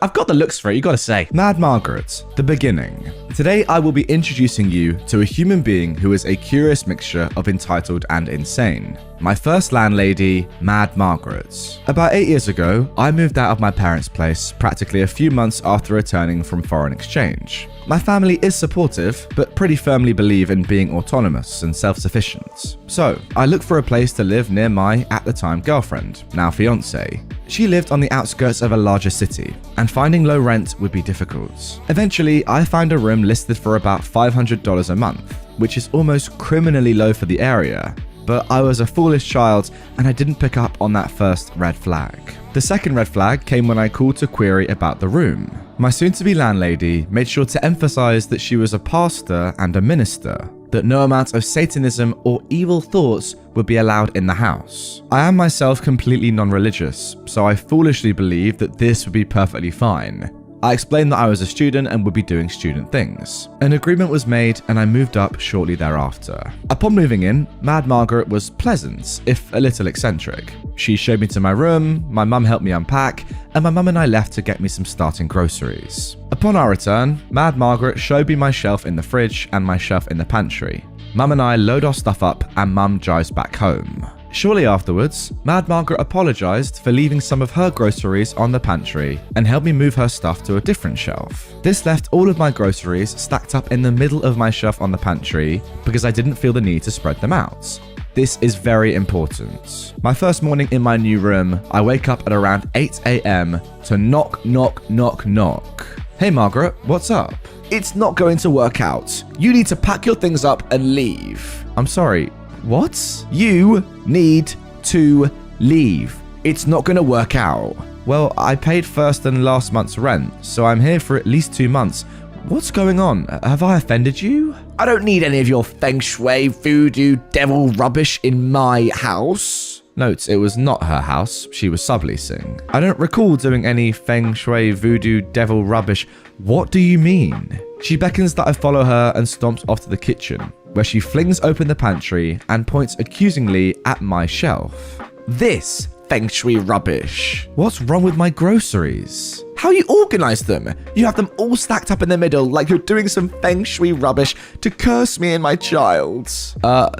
[SPEAKER 2] I've got the looks for it, you gotta say.
[SPEAKER 1] Mad Margaret, the beginning. Today I will be introducing you to a human being who is a curious mixture of entitled and insane. My first landlady, Mad Margaret. About 8 years ago, I moved out of my parents' place practically a few months after returning from foreign exchange. My family is supportive, but pretty firmly believe in being autonomous and self-sufficient. So, I looked for a place to live near my, at the time, girlfriend, now fiancé. She lived on the outskirts of a larger city, and finding low rent would be difficult. Eventually, I found a room listed for about $500 a month, which is almost criminally low for the area. But I was a foolish child and I didn't pick up on that first red flag. The second red flag came when I called to query about the room. My soon-to-be landlady made sure to emphasize that she was a pastor and a minister, that no amount of Satanism or evil thoughts would be allowed in the house. I am myself completely non-religious, so I foolishly believed that this would be perfectly fine. I explained that I was a student and would be doing student things. An agreement was made and I moved up shortly thereafter. Upon moving in, Mad Margaret was pleasant, if a little eccentric. She showed me to my room, my mum helped me unpack, and my mum and I left to get me some starting groceries. Upon our return, Mad Margaret showed me my shelf in the fridge and my shelf in the pantry. Mum and I load our stuff up and Mum drives back home. Shortly afterwards, Mad Margaret apologized for leaving some of her groceries on the pantry and helped me move her stuff to a different shelf. This left all of my groceries stacked up in the middle of my shelf on the pantry because I didn't feel the need to spread them out. This is very important. My first morning in my new room, I wake up at around 8 a.m. to knock, knock, knock, knock. Hey Margaret, what's up? It's not going to work out. You need to pack your things up and leave. I'm sorry. What? You need to leave. It's not going to work out. Well, I paid first and last month's rent, so I'm here for at least 2 months. What's going on? Have I offended you?
[SPEAKER 3] I don't need any of your feng shui, voodoo, devil rubbish in my house.
[SPEAKER 1] Note, it was not her house. She was subleasing. I don't recall doing any feng shui, voodoo, devil rubbish. What do you mean? She beckons that I follow her and stomps off to the kitchen, where she flings open the pantry and points accusingly at my shelf.
[SPEAKER 3] This feng shui rubbish.
[SPEAKER 1] What's wrong with my groceries?
[SPEAKER 3] How you organize them? You have them all stacked up in the middle like you're doing some feng shui rubbish to curse me and my child.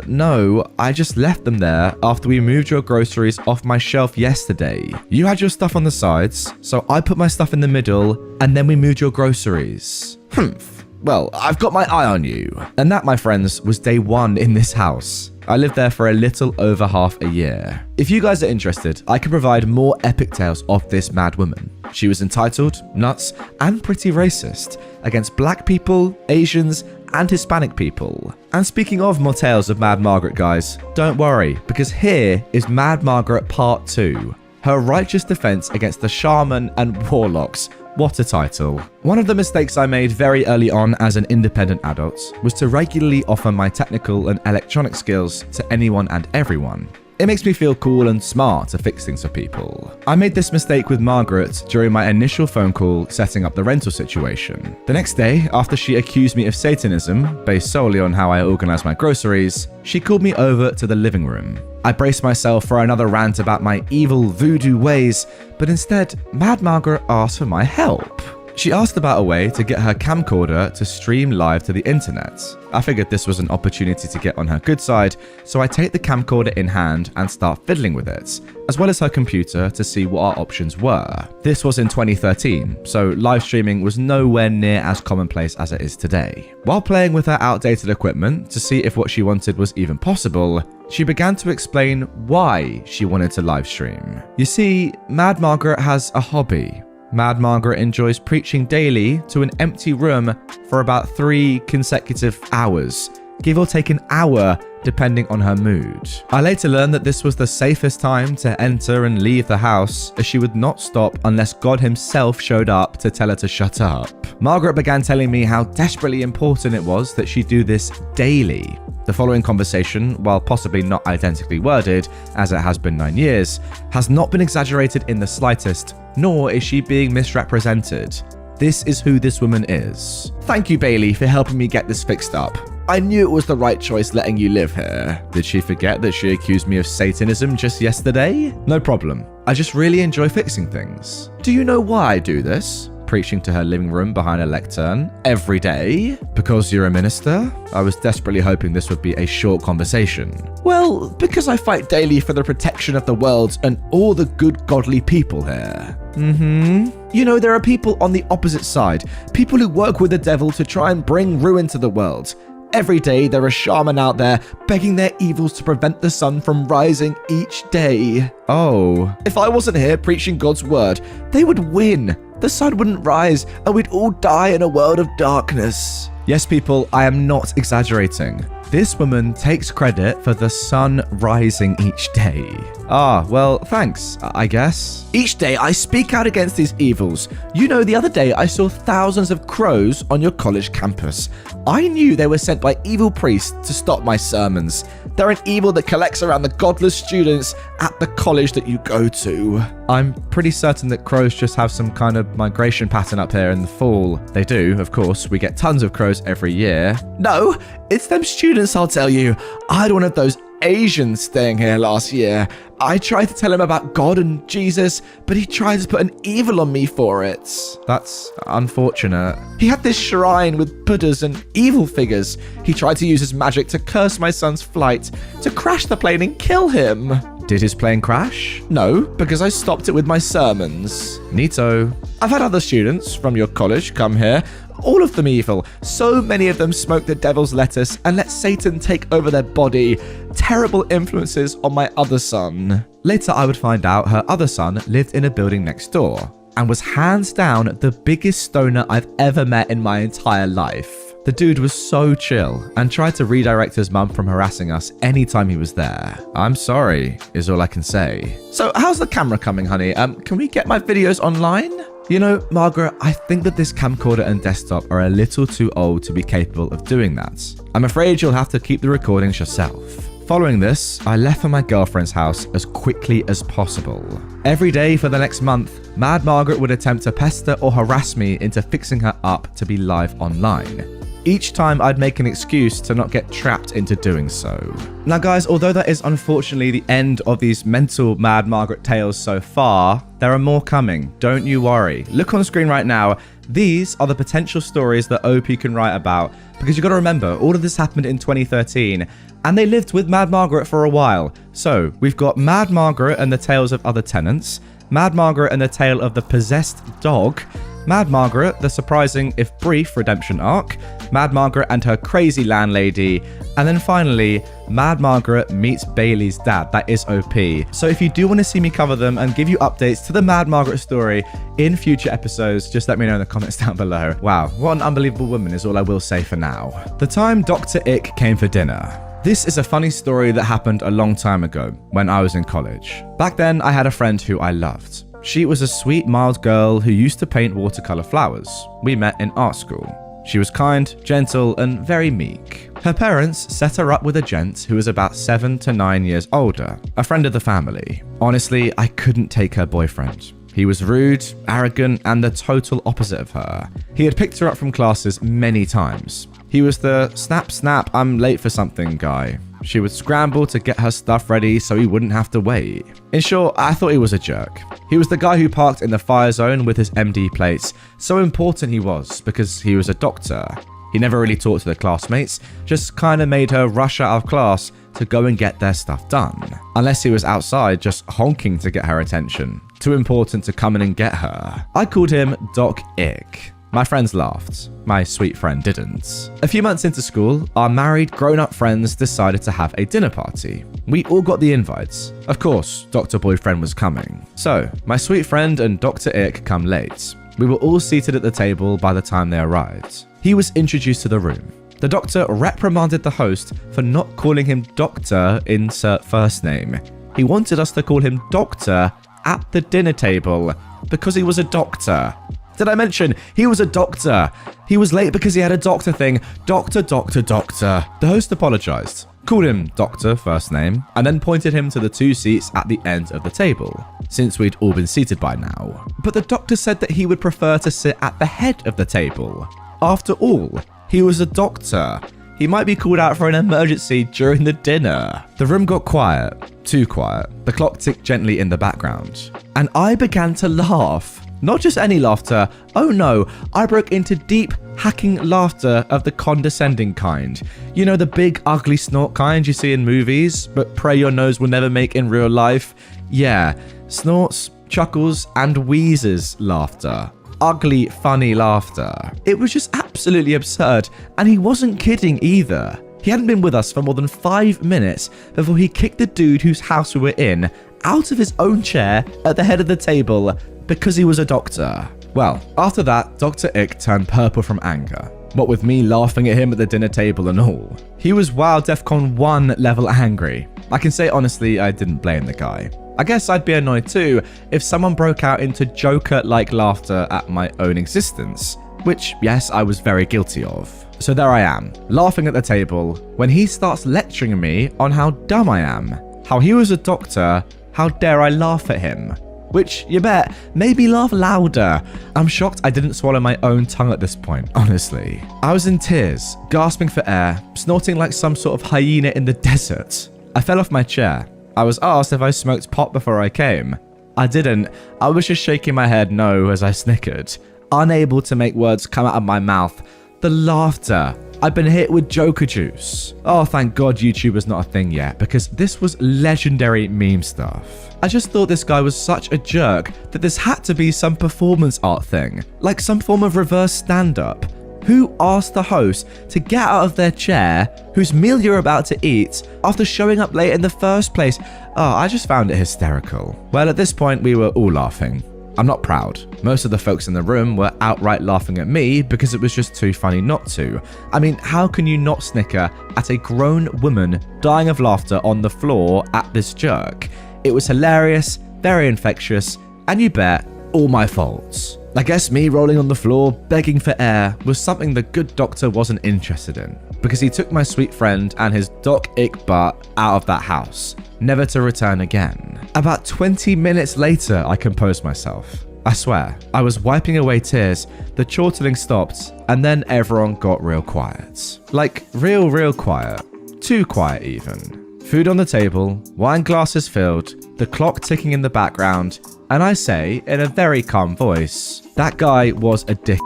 [SPEAKER 1] No, I just left them there after we moved your groceries off my shelf yesterday. You had your stuff on the sides, so I put my stuff in the middle, and then we moved your groceries.
[SPEAKER 3] Humph. Well, I've got my eye on you.
[SPEAKER 1] And that, my friends, was day 1 in this house. I lived there for a little over half a year. If you guys are interested, I can provide more epic tales of this mad woman. She was entitled, nuts, and pretty racist against black people, Asians, and Hispanic people. And speaking of more tales of Mad Margaret, guys, don't worry, because here is Mad Margaret Part 2. Her righteous defense against the shaman and warlocks. What a title. One of the mistakes I made very early on as an independent adult was to regularly offer my technical and electronic skills to anyone and everyone. It makes me feel cool and smart to fix things for people. I made this mistake with Margaret during my initial phone call setting up the rental situation. The next day, after she accused me of Satanism, based solely on how I organize my groceries, she called me over to the living room. I braced myself for another rant about my evil voodoo ways, but instead, Mad Margaret asked for my help. She asked about a way to get her camcorder to stream live to the internet. I figured this was an opportunity to get on her good side, so I take the camcorder in hand and start fiddling with it, as well as her computer to see what our options were. This was in 2013, so live streaming was nowhere near as commonplace as it is today. While playing with her outdated equipment to see if what she wanted was even possible, she began to explain why she wanted to live stream. You see, Mad Margaret has a hobby. Mad Margaret enjoys preaching daily to an empty room for about 3 consecutive hours, give or take an hour depending on her mood. I later learned that this was the safest time to enter and leave the house, as she would not stop unless God himself showed up to tell her to shut up. Margaret began telling me how desperately important it was that she do this daily. The following conversation, while possibly not identically worded, as it has been 9 years, has not been exaggerated in the slightest, nor is she being misrepresented. This is who this woman is. Thank you, Bailey, for helping me get this fixed up. I knew it was the right choice letting you live here. Did she forget that she accused me of Satanism just yesterday? No problem. I just really enjoy fixing things. Do you know why I do this? Preaching to her living room behind a lectern every day? Because you're a minister? I was desperately hoping this would be a short conversation. Well, because I fight daily for the protection of the world and all the good godly people here. You know, there are people on the opposite side, people who work with the devil to try and bring ruin to the world. Every day there are shamans out there begging their evils to prevent the sun from rising each day. Oh. If I wasn't here preaching God's word, they would win. The sun wouldn't rise and we'd all die in a world of darkness. Yes, people, I am not exaggerating. This woman takes credit for the sun rising each day. Ah, well, thanks, I guess. Each day I speak out against these evils. You know, the other day I saw thousands of crows on your college campus. I knew they were sent by evil priests to stop my sermons. They're an evil that collects around the godless students at the college that you go to. I'm pretty certain that crows just have some kind of migration pattern up here in the fall. They do, of course. We get tons of crows every year. No, it's them students, I'll tell you. I had one of those Asians staying here last year. I tried to tell him about God and Jesus, but he tried to put an evil on me for it. That's unfortunate. He had this shrine with Buddhas and evil figures. He tried to use his magic to curse my son's flight, to crash the plane and kill him. Did his plane crash? No, because I stopped it with my sermons. Neato. I've had other students from your college come here, all of them evil. So many of them smoke the devil's lettuce and let Satan take over their body. Terrible influences on my other son. Later, I would find out her other son lived in a building next door and was hands down the biggest stoner I've ever met in my entire life. The dude was so chill and tried to redirect his mum from harassing us anytime he was there. I'm sorry, is all I can say. So how's the camera coming, honey? Can we get my videos online? You know, Margaret, I think that this camcorder and desktop are a little too old to be capable of doing that. I'm afraid you'll have to keep the recordings yourself. Following this, I left for my girlfriend's house as quickly as possible. Every day for the next month, Mad Margaret would attempt to pester or harass me into fixing her up to be live online. Each time I'd make an excuse to not get trapped into doing so. Now guys, although that is unfortunately the end of these mental Mad Margaret tales so far, there are more coming, don't you worry. Look on screen right now, these are the potential stories that OP can write about, because you got to remember, all of this happened in 2013, and they lived with Mad Margaret for a while. So, we've got Mad Margaret and the tales of other tenants, Mad Margaret and the tale of the possessed dog, Mad Margaret, the surprising, if brief, redemption arc, Mad Margaret and her crazy landlady, and then finally, Mad Margaret meets Bailey's dad. That is OP. So if you do want to see me cover them and give you updates to the Mad Margaret story in future episodes, just let me know in the comments down below. Wow, what an unbelievable woman is all I will say for now. The time Dr. Ick came for dinner. This is a funny story that happened a long time ago when I was in college. Back then, I had a friend who I loved. She was a sweet, mild girl who used to paint watercolor flowers. We met in art school. She was kind, gentle, and very meek. Her parents set her up with a gent who was about 7 to 9 years older, a friend of the family. Honestly, I couldn't take her boyfriend. He was rude, arrogant, and the total opposite of her. He had picked her up from classes many times. He was the snap, I'm late for something guy. She would scramble to get her stuff ready so he wouldn't have to wait. In short, I thought he was a jerk. He was the guy who parked in the fire zone with his MD plates. So important he was because he was a doctor. He never really talked to the classmates, just kind of made her rush out of class to go and get their stuff done. Unless he was outside just honking to get her attention. Too important to come in and get her. I called him Doc Ick. My friends laughed. My sweet friend didn't. A few months into school, our married, grown-up friends decided to have a dinner party. We all got the invites. Of course, Dr. Boyfriend was coming. So, my sweet friend and Dr. Ick come late. We were all seated at the table by the time they arrived. He was introduced to the room. The doctor reprimanded the host for not calling him Doctor, insert first name. He wanted us to call him Doctor at the dinner table because he was a doctor. Did I mention he was a doctor? He was late because he had a doctor thing. Doctor. The host apologized, called him Doctor first name, and then pointed him to the 2 seats at the end of the table, since we'd all been seated by now. But the doctor said that he would prefer to sit at the head of the table. After all, he was a doctor. He might be called out for an emergency during the dinner. The room got quiet, too quiet. The clock ticked gently in the background, and I began to laugh. Not just any laughter. Oh no, I broke into deep, hacking laughter of the condescending kind. You know, the big, ugly snort kind you see in movies, but pray your nose will never make in real life? Yeah, snorts, chuckles, and wheezes laughter. Ugly, funny laughter. It was just absolutely absurd, and he wasn't kidding either. He hadn't been with us for more than 5 minutes before he kicked the dude whose house we were in out of his own chair at the head of the table because he was a doctor. Well, after that, Dr. Ick turned purple from anger. What with me laughing at him at the dinner table and all. He was wild DEFCON 1 level angry. I can say honestly, I didn't blame the guy. I guess I'd be annoyed too if someone broke out into Joker-like laughter at my own existence, which, yes, I was very guilty of. So there I am, laughing at the table, when he starts lecturing me on how dumb I am, how he was a doctor, how dare I laugh at him. Which, you bet, made me laugh louder. I'm shocked I didn't swallow my own tongue at this point, honestly. I was in tears, gasping for air, snorting like some sort of hyena in the desert. I fell off my chair. I was asked if I smoked pot before I came. I didn't. I was just shaking my head no as I snickered, unable to make words come out of my mouth. The laughter. I'd been hit with Joker juice. Oh, thank God YouTube was not a thing yet, because this was legendary meme stuff. I just thought this guy was such a jerk that this had to be some performance art thing, like some form of reverse stand-up. Who asked the host to get out of their chair, whose meal you're about to eat, after showing up late in the first place? Oh, I just found it hysterical. Well, at this point, we were all laughing. I'm not proud. Most of the folks in the room were outright laughing at me because it was just too funny not to. I mean, how can you not snicker at a grown woman dying of laughter on the floor at this jerk? It was hilarious, very infectious, and you bet, all my faults. I guess me rolling on the floor, begging for air, was something the good doctor wasn't interested in, because he took my sweet friend and his Doc Ick butt out of that house, never to return again. About 20 minutes later, I composed myself. I swear, I was wiping away tears, the chortling stopped, and then everyone got real quiet. Like, real quiet. Too quiet even. Food on the table, wine glasses filled, the clock ticking in the background, and I say, in a very calm voice, that guy was a dick.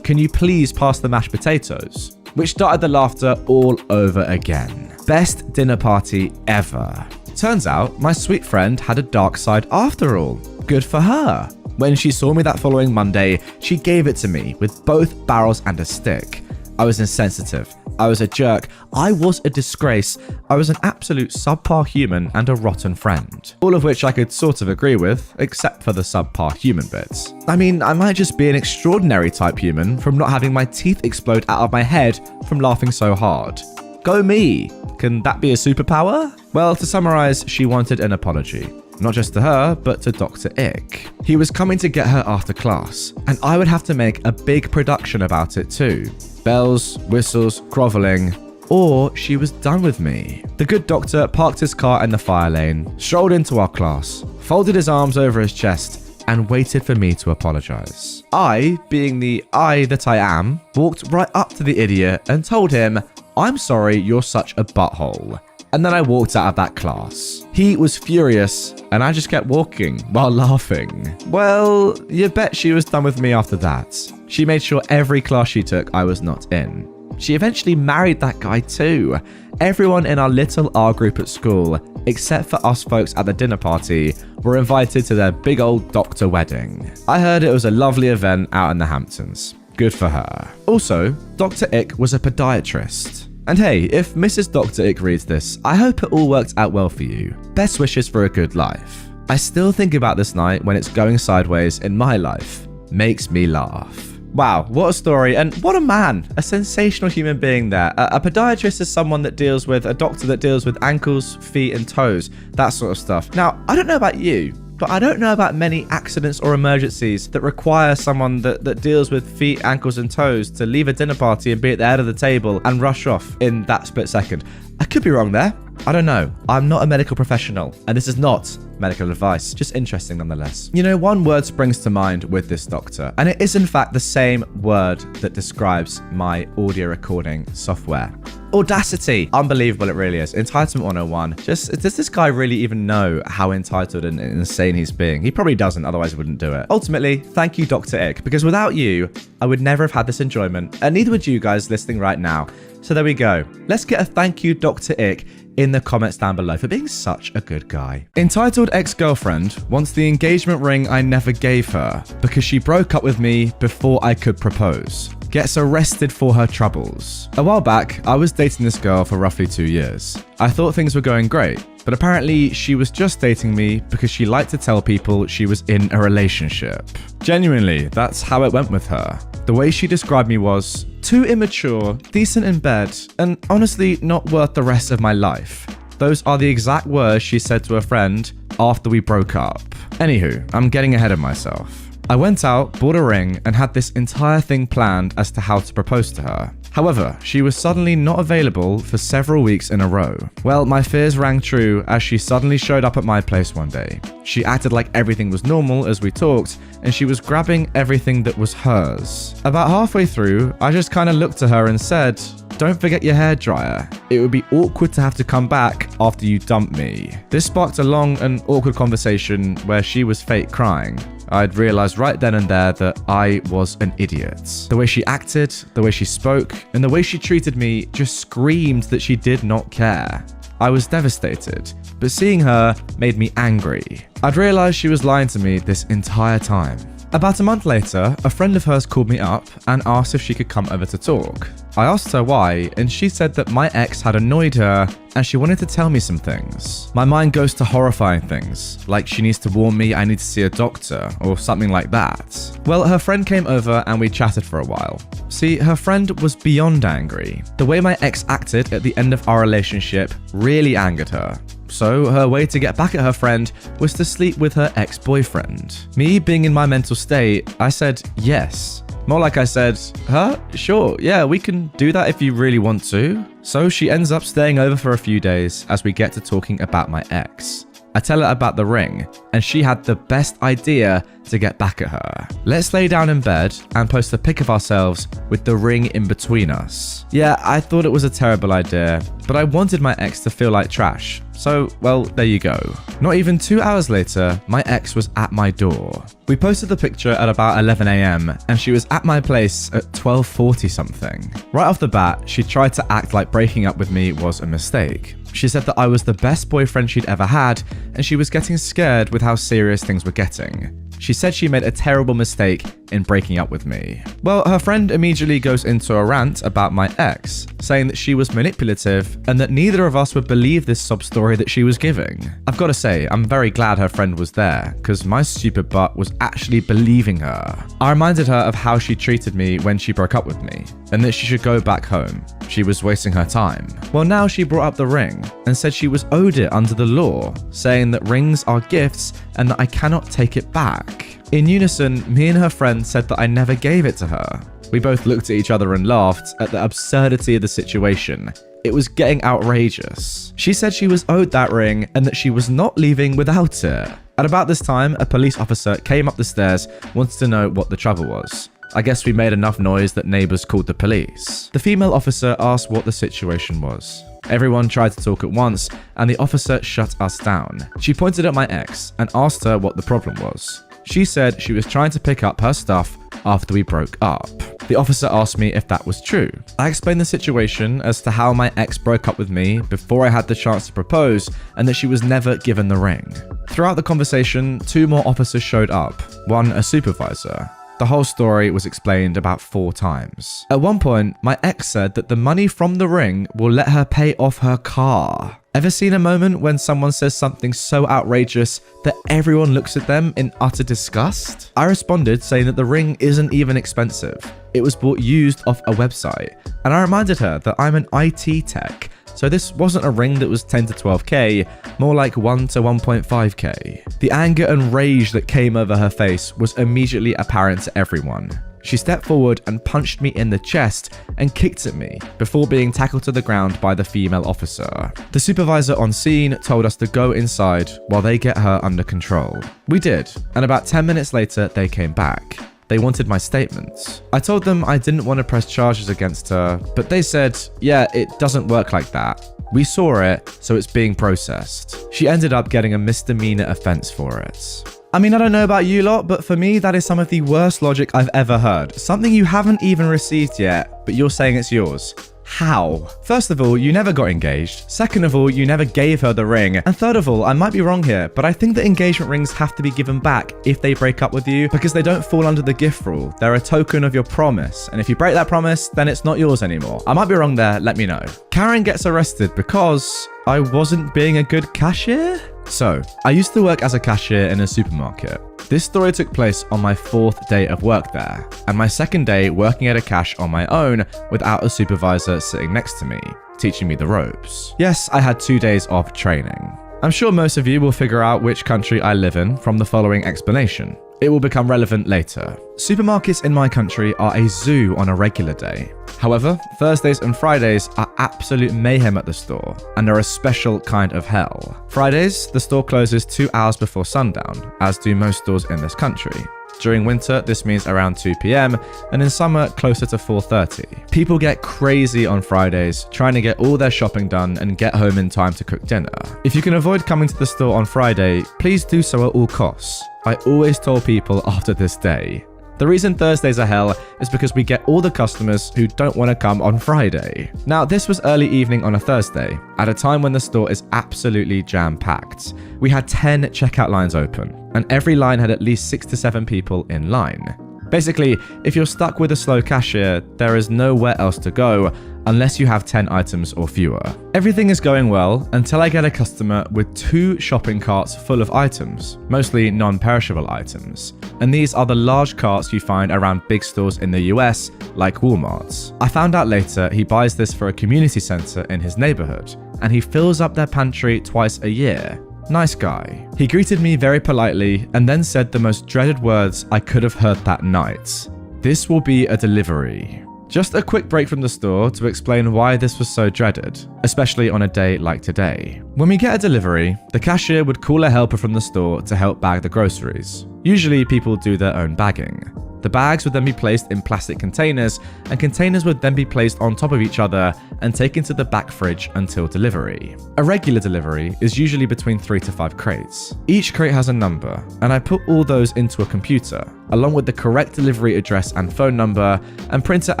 [SPEAKER 1] Can you please pass the mashed potatoes? Which started the laughter all over again. Best dinner party ever. Turns out, my sweet friend had a dark side after all. Good for her. When she saw me that following Monday, she gave it to me with both barrels and a stick. I was insensitive. I was a jerk. I was a disgrace. I was an absolute subpar human and a rotten friend. All of which I could sort of agree with, except for the subpar human bits. I mean, I might just be an extraordinary type human from not having my teeth explode out of my head from laughing so hard. Go me! Can that be a superpower? Well, to summarize, she wanted an apology. Not just to her, but to Dr. Ick. He was coming to get her after class, and I would have to make a big production about it too. Bells, whistles, groveling, or she was done with me. The good doctor parked his car in the fire lane, strolled into our class, folded his arms over his chest, and waited for me to apologize. I, being the I that I am, walked right up to the idiot and told him, "I'm sorry you're such a butthole." And then I walked out of that class. He was furious, and I just kept walking while laughing. Well, you bet she was done with me after that. She made sure every class she took I was not in. She eventually married that guy too. Everyone in our little R group at school, except for us folks at the dinner party, were invited to their big old doctor wedding. I heard it was a lovely event out in the Hamptons. Good for her. Also, Dr. Ick was a podiatrist. And hey, if Mrs. Dr. Ick reads this, I hope it all worked out well for you. Best wishes for a good life. I still think about this night when it's going sideways in my life. Makes me laugh. Wow, what a story, and what a man, a sensational human being there. A podiatrist is someone that deals with, a doctor that deals with ankles, feet and toes, that sort of stuff. Now, I don't know about you, but I don't know about many accidents or emergencies that require someone that deals with feet, ankles and toes to leave a dinner party and be at the head of the table and rush off in that split second. I could be wrong there. I don't know. I'm not a medical professional, and this is not medical advice. Just interesting nonetheless. You know, one word springs to mind with this doctor, and it is in fact the same word that describes my audio recording software. Audacity. Unbelievable, it really is. Entitlement 101. Does this guy really even know how entitled and insane he's being? He probably doesn't, otherwise he wouldn't do it. Ultimately, thank you, Dr. Ick, because without you, I would never have had this enjoyment, and neither would you guys listening right now. So there we go. Let's get a thank you, Dr. Ick, in the comments down below for being such a good guy. Entitled ex-girlfriend wants the engagement ring I never gave her because she broke up with me before I could propose. Gets arrested for her troubles. A while back, I was dating this girl for roughly 2 years. I thought things were going great, but apparently she was just dating me because she liked to tell people she was in a relationship. Genuinely, that's how it went with her. The way she described me was too immature, decent in bed, and honestly not worth the rest of my life. Those are the exact words she said to a friend after we broke up. Anywho, I'm getting ahead of myself. I went out, bought a ring, and had this entire thing planned as to how to propose to her. However, she was suddenly not available for several weeks in a row. Well, my fears rang true as she suddenly showed up at my place one day. She acted like everything was normal as we talked, and she was grabbing everything that was hers. About halfway through, I just kind of looked at her and said, "Don't forget your hairdryer. It would be awkward to have to come back after you dump me." This sparked a long and awkward conversation where she was fake crying. I'd realized right then and there that I was an idiot. The way she acted, the way she spoke, and the way she treated me just screamed that she did not care. I was devastated, but seeing her made me angry. I'd realized she was lying to me this entire time. About a month later, a friend of hers called me up and asked if she could come over to talk. I asked her why, and she said that my ex had annoyed her and she wanted to tell me some things. My mind goes to horrifying things, like she needs to warn me I need to see a doctor or something like that. Well, her friend came over and we chatted for a while. See, her friend was beyond angry. The way my ex acted at the end of our relationship really angered her. So her way to get back at her friend was to sleep with her ex-boyfriend. Me being in my mental state, I said yes. More like I said, "Huh? Sure, yeah, we can do that if you really want to." So she ends up staying over for a few days as we get to talking about my ex. I tell her about the ring, and she had the best idea to get back at her. Let's lay down in bed and post a pic of ourselves with the ring in between us. Yeah, I thought it was a terrible idea, but I wanted my ex to feel like trash. So, well, there you go. Not even 2 hours later, my ex was at my door. We posted the picture at about 11 AM, and she was at my place at 12:40 something. Right off the bat, she tried to act like breaking up with me was a mistake. She said that I was the best boyfriend she'd ever had, and she was getting scared with how serious things were getting. She said she made a terrible mistake
[SPEAKER 2] in breaking up with me. Well, her friend immediately goes into a rant about my ex, saying that she was manipulative and that neither of us would believe this sob story that she was giving. I've got to say, I'm very glad her friend was there, because my stupid butt was actually believing her. I reminded her of how she treated me when she broke up with me, and that she should go back home. She was wasting her time. Well, now she brought up the ring and said she was owed it under the law, saying that rings are gifts and that I cannot take it back. In unison, me and her friend said that I never gave it to her. We both looked at each other and laughed at the absurdity of the situation. It was getting outrageous. She said she was owed that ring and that she was not leaving without it. At about this time, a police officer came up the stairs, wanted to know what the trouble was. I guess we made enough noise that neighbors called the police. The female officer asked what the situation was. Everyone tried to talk at once, and the officer shut us down. She pointed at my ex and asked her what the problem was. She said she was trying to pick up her stuff after we broke up. The officer asked me if that was true. I explained the situation as to how my ex broke up with me before I had the chance to propose, and that she was never given the ring. Throughout the conversation, 2 more officers showed up, one a supervisor. The whole story was explained about 4 times. At one point, my ex said that the money from the ring will let her pay off her car. Ever seen a moment when someone says something so outrageous that everyone looks at them in utter disgust? I responded saying that the ring isn't even expensive. It was bought used off a website, and I reminded her that I'm an IT tech, so this wasn't a ring that was 10 to 12k, more like 1 to 1.5k. The anger and rage that came over her face was immediately apparent to everyone. She stepped forward and punched me in the chest and kicked at me before being tackled to the ground by the female officer. The supervisor on scene told us to go inside while they get her under control. We did, and about 10 minutes later they came back. They wanted my statements. I told them I didn't want to press charges against her, but they said, yeah, it doesn't work like that. We saw it, so it's being processed. She ended up getting a misdemeanor offense for it. I mean, I don't know about you lot, but for me, that is some of the worst logic I've ever heard. Something you haven't even received yet, but you're saying it's yours. How? First of all, you never got engaged. Second of all, you never gave her the ring. And third of all, I might be wrong here, but I think that engagement rings have to be given back if they break up with you because they don't fall under the gift rule. They're a token of your promise. And if you break that promise, then it's not yours anymore. I might be wrong there, let me know. Karen gets arrested because I wasn't being a good cashier? So, I used to work as a cashier in a supermarket. This story took place on my 4th day of work there, and my 2nd day working at a cash on my own without a supervisor sitting next to me, teaching me the ropes. Yes, I had 2 days of training. I'm sure most of you will figure out which country I live in from the following explanation. It will become relevant later. Supermarkets in my country are a zoo on a regular day. However, Thursdays and Fridays are absolute mayhem at the store, and are a special kind of hell. Fridays, the store closes 2 hours before sundown, as do most stores in this country. During winter, this means around 2 p.m, and in summer, closer to 4:30. People get crazy on Fridays, trying to get all their shopping done and get home in time to cook dinner. If you can avoid coming to the store on Friday, please do so at all costs. I always told people after this day. The reason Thursdays are hell is because we get all the customers who don't want to come on Friday. Now, this was early evening on a Thursday, at a time when the store is absolutely jam-packed. We had 10 checkout lines open, and every line had at least 6 to 7 people in line. Basically, if you're stuck with a slow cashier, there is nowhere else to go unless you have 10 items or fewer. Everything is going well until I get a customer with 2 shopping carts full of items, mostly non-perishable items. And these are the large carts you find around big stores in the US, like Walmart's. I found out later he buys this for a community center in his neighborhood, and he fills up their pantry twice a year. Nice guy. He greeted me very politely and then said the most dreaded words I could have heard that night. This will be a delivery. Just a quick break from the store to explain why this was so dreaded, especially on a day like today. When we get a delivery, the cashier would call a helper from the store to help bag the groceries. Usually people do their own bagging. The bags would then be placed in plastic containers, and containers would then be placed on top of each other and taken to the back fridge until delivery. A regular delivery is usually between 3 to 5 crates. Each crate has a number, and I put all those into a computer, along with the correct delivery address and phone number, and print it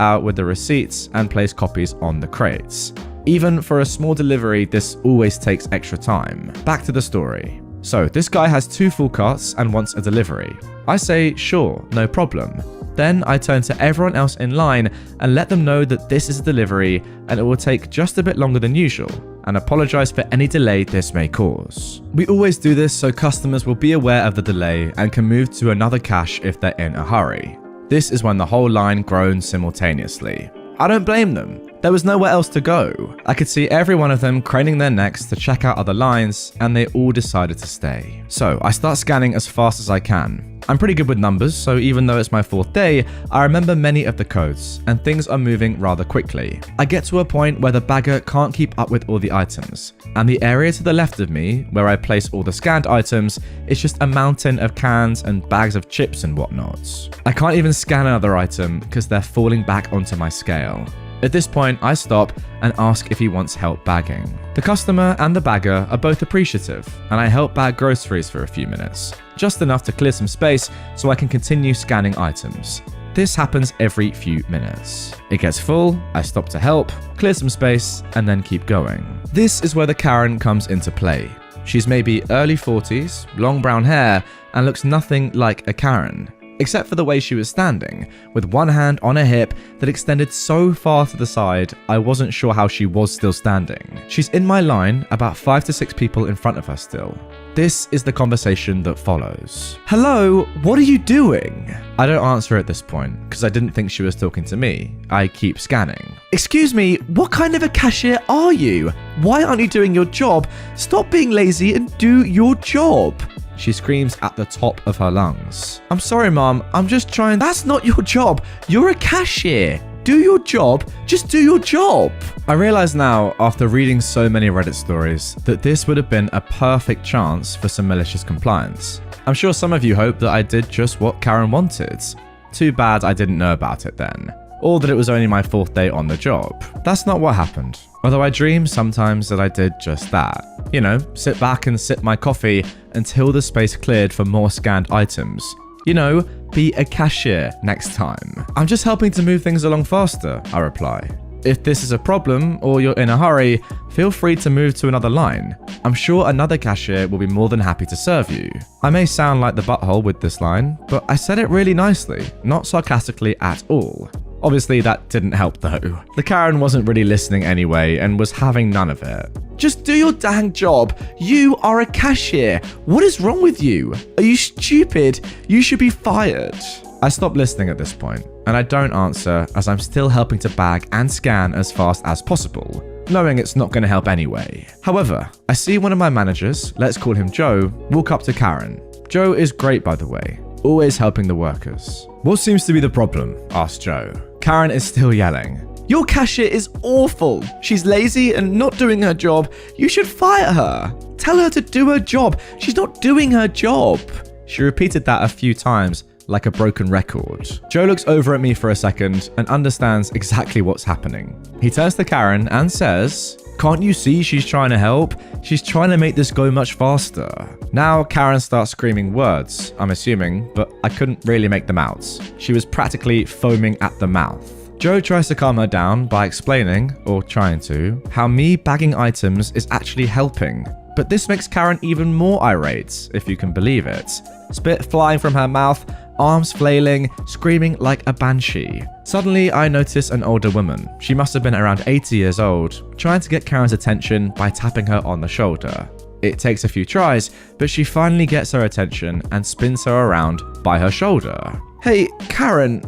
[SPEAKER 2] out with the receipts and place copies on the crates. Even for a small delivery, this always takes extra time. Back to the story. So this guy has 2 full carts and wants a delivery. I say, sure, no problem. Then I turn to everyone else in line and let them know that this is a delivery and it will take just a bit longer than usual, and apologize for any delay this may cause. We always do this so customers will be aware of the delay and can move to another cash if they're in a hurry. This is when the whole line groans simultaneously. I don't blame them. There was nowhere else to go. I could see every one of them craning their necks to check out other lines, and they all decided to stay. So I start scanning as fast as I can. I'm pretty good with numbers, so even though it's my 4th day, I remember many of the codes, and things are moving rather quickly. I get to a point where the bagger can't keep up with all the items, and the area to the left of me, where I place all the scanned items, is just a mountain of cans and bags of chips and whatnot. I can't even scan another item because they're falling back onto my scale. At this point, I stop and ask if he wants help bagging. The customer and the bagger are both appreciative, and I help bag groceries for a few minutes, just enough to clear some space so I can continue scanning items. This happens every few minutes. It gets full, I stop to help, clear some space, and then keep going. This is where the Karen comes into play. She's maybe early 40s, long brown hair, and looks nothing like a Karen, except for the way she was standing, with one hand on her hip that extended so far to the side, I wasn't sure how she was still standing. She's in my line, about 5 to 6 people in front of her still. This is the conversation that follows. "Hello, what are you doing?" I don't answer at this point, because I didn't think she was talking to me. I keep scanning. "Excuse me, what kind of a cashier are you? Why aren't you doing your job? Stop being lazy and do your job." She screams at the top of her lungs. "I'm sorry, Mom. I'm just trying." "That's not your job. You're a cashier. Do your job. Just do your job." I realize now, after reading so many Reddit stories, that this would have been a perfect chance for some malicious compliance. I'm sure some of you hope that I did just what Karen wanted. Too bad I didn't know about it then, or that it was only my 4th day on the job. That's not what happened. Although I dream sometimes that I did just that. You know, sit back and sip my coffee until the space cleared for more scanned items. You know, be a cashier next time. "I'm just helping to move things along faster," I reply. "If this is a problem or you're in a hurry, feel free to move to another line. I'm sure another cashier will be more than happy to serve you." I may sound like the butthole with this line, but I said it really nicely, not sarcastically at all. Obviously, that didn't help though. The Karen wasn't really listening anyway and was having none of it. "Just do your dang job. You are a cashier. What is wrong with you? Are you stupid? You should be fired." I stop listening at this point, and I don't answer as I'm still helping to bag and scan as fast as possible, knowing it's not going to help anyway. However, I see one of my managers, let's call him Joe, walk up to Karen. Joe is great, by the way, always helping the workers. "What seems to be the problem?" asks Joe. Karen is still yelling. "Your cashier is awful. She's lazy and not doing her job. You should fire her. Tell her to do her job. She's not doing her job." She repeated that a few times, like a broken record. Joe looks over at me for a second and understands exactly what's happening. He turns to Karen and says, "Can't you see she's trying to help? She's trying to make this go much faster." Now Karen starts screaming words, I'm assuming, but I couldn't really make them out. She was practically foaming at the mouth. Joe tries to calm her down by explaining, or trying to, how me bagging items is actually helping. But this makes Karen even more irate, if you can believe it. Spit flying from her mouth, arms flailing, screaming like a banshee. Suddenly, I notice an older woman. She must have been around 80 years old, trying to get Karen's attention by tapping her on the shoulder. It takes a few tries, but she finally gets her attention and spins her around by her shoulder. "Hey, Karen,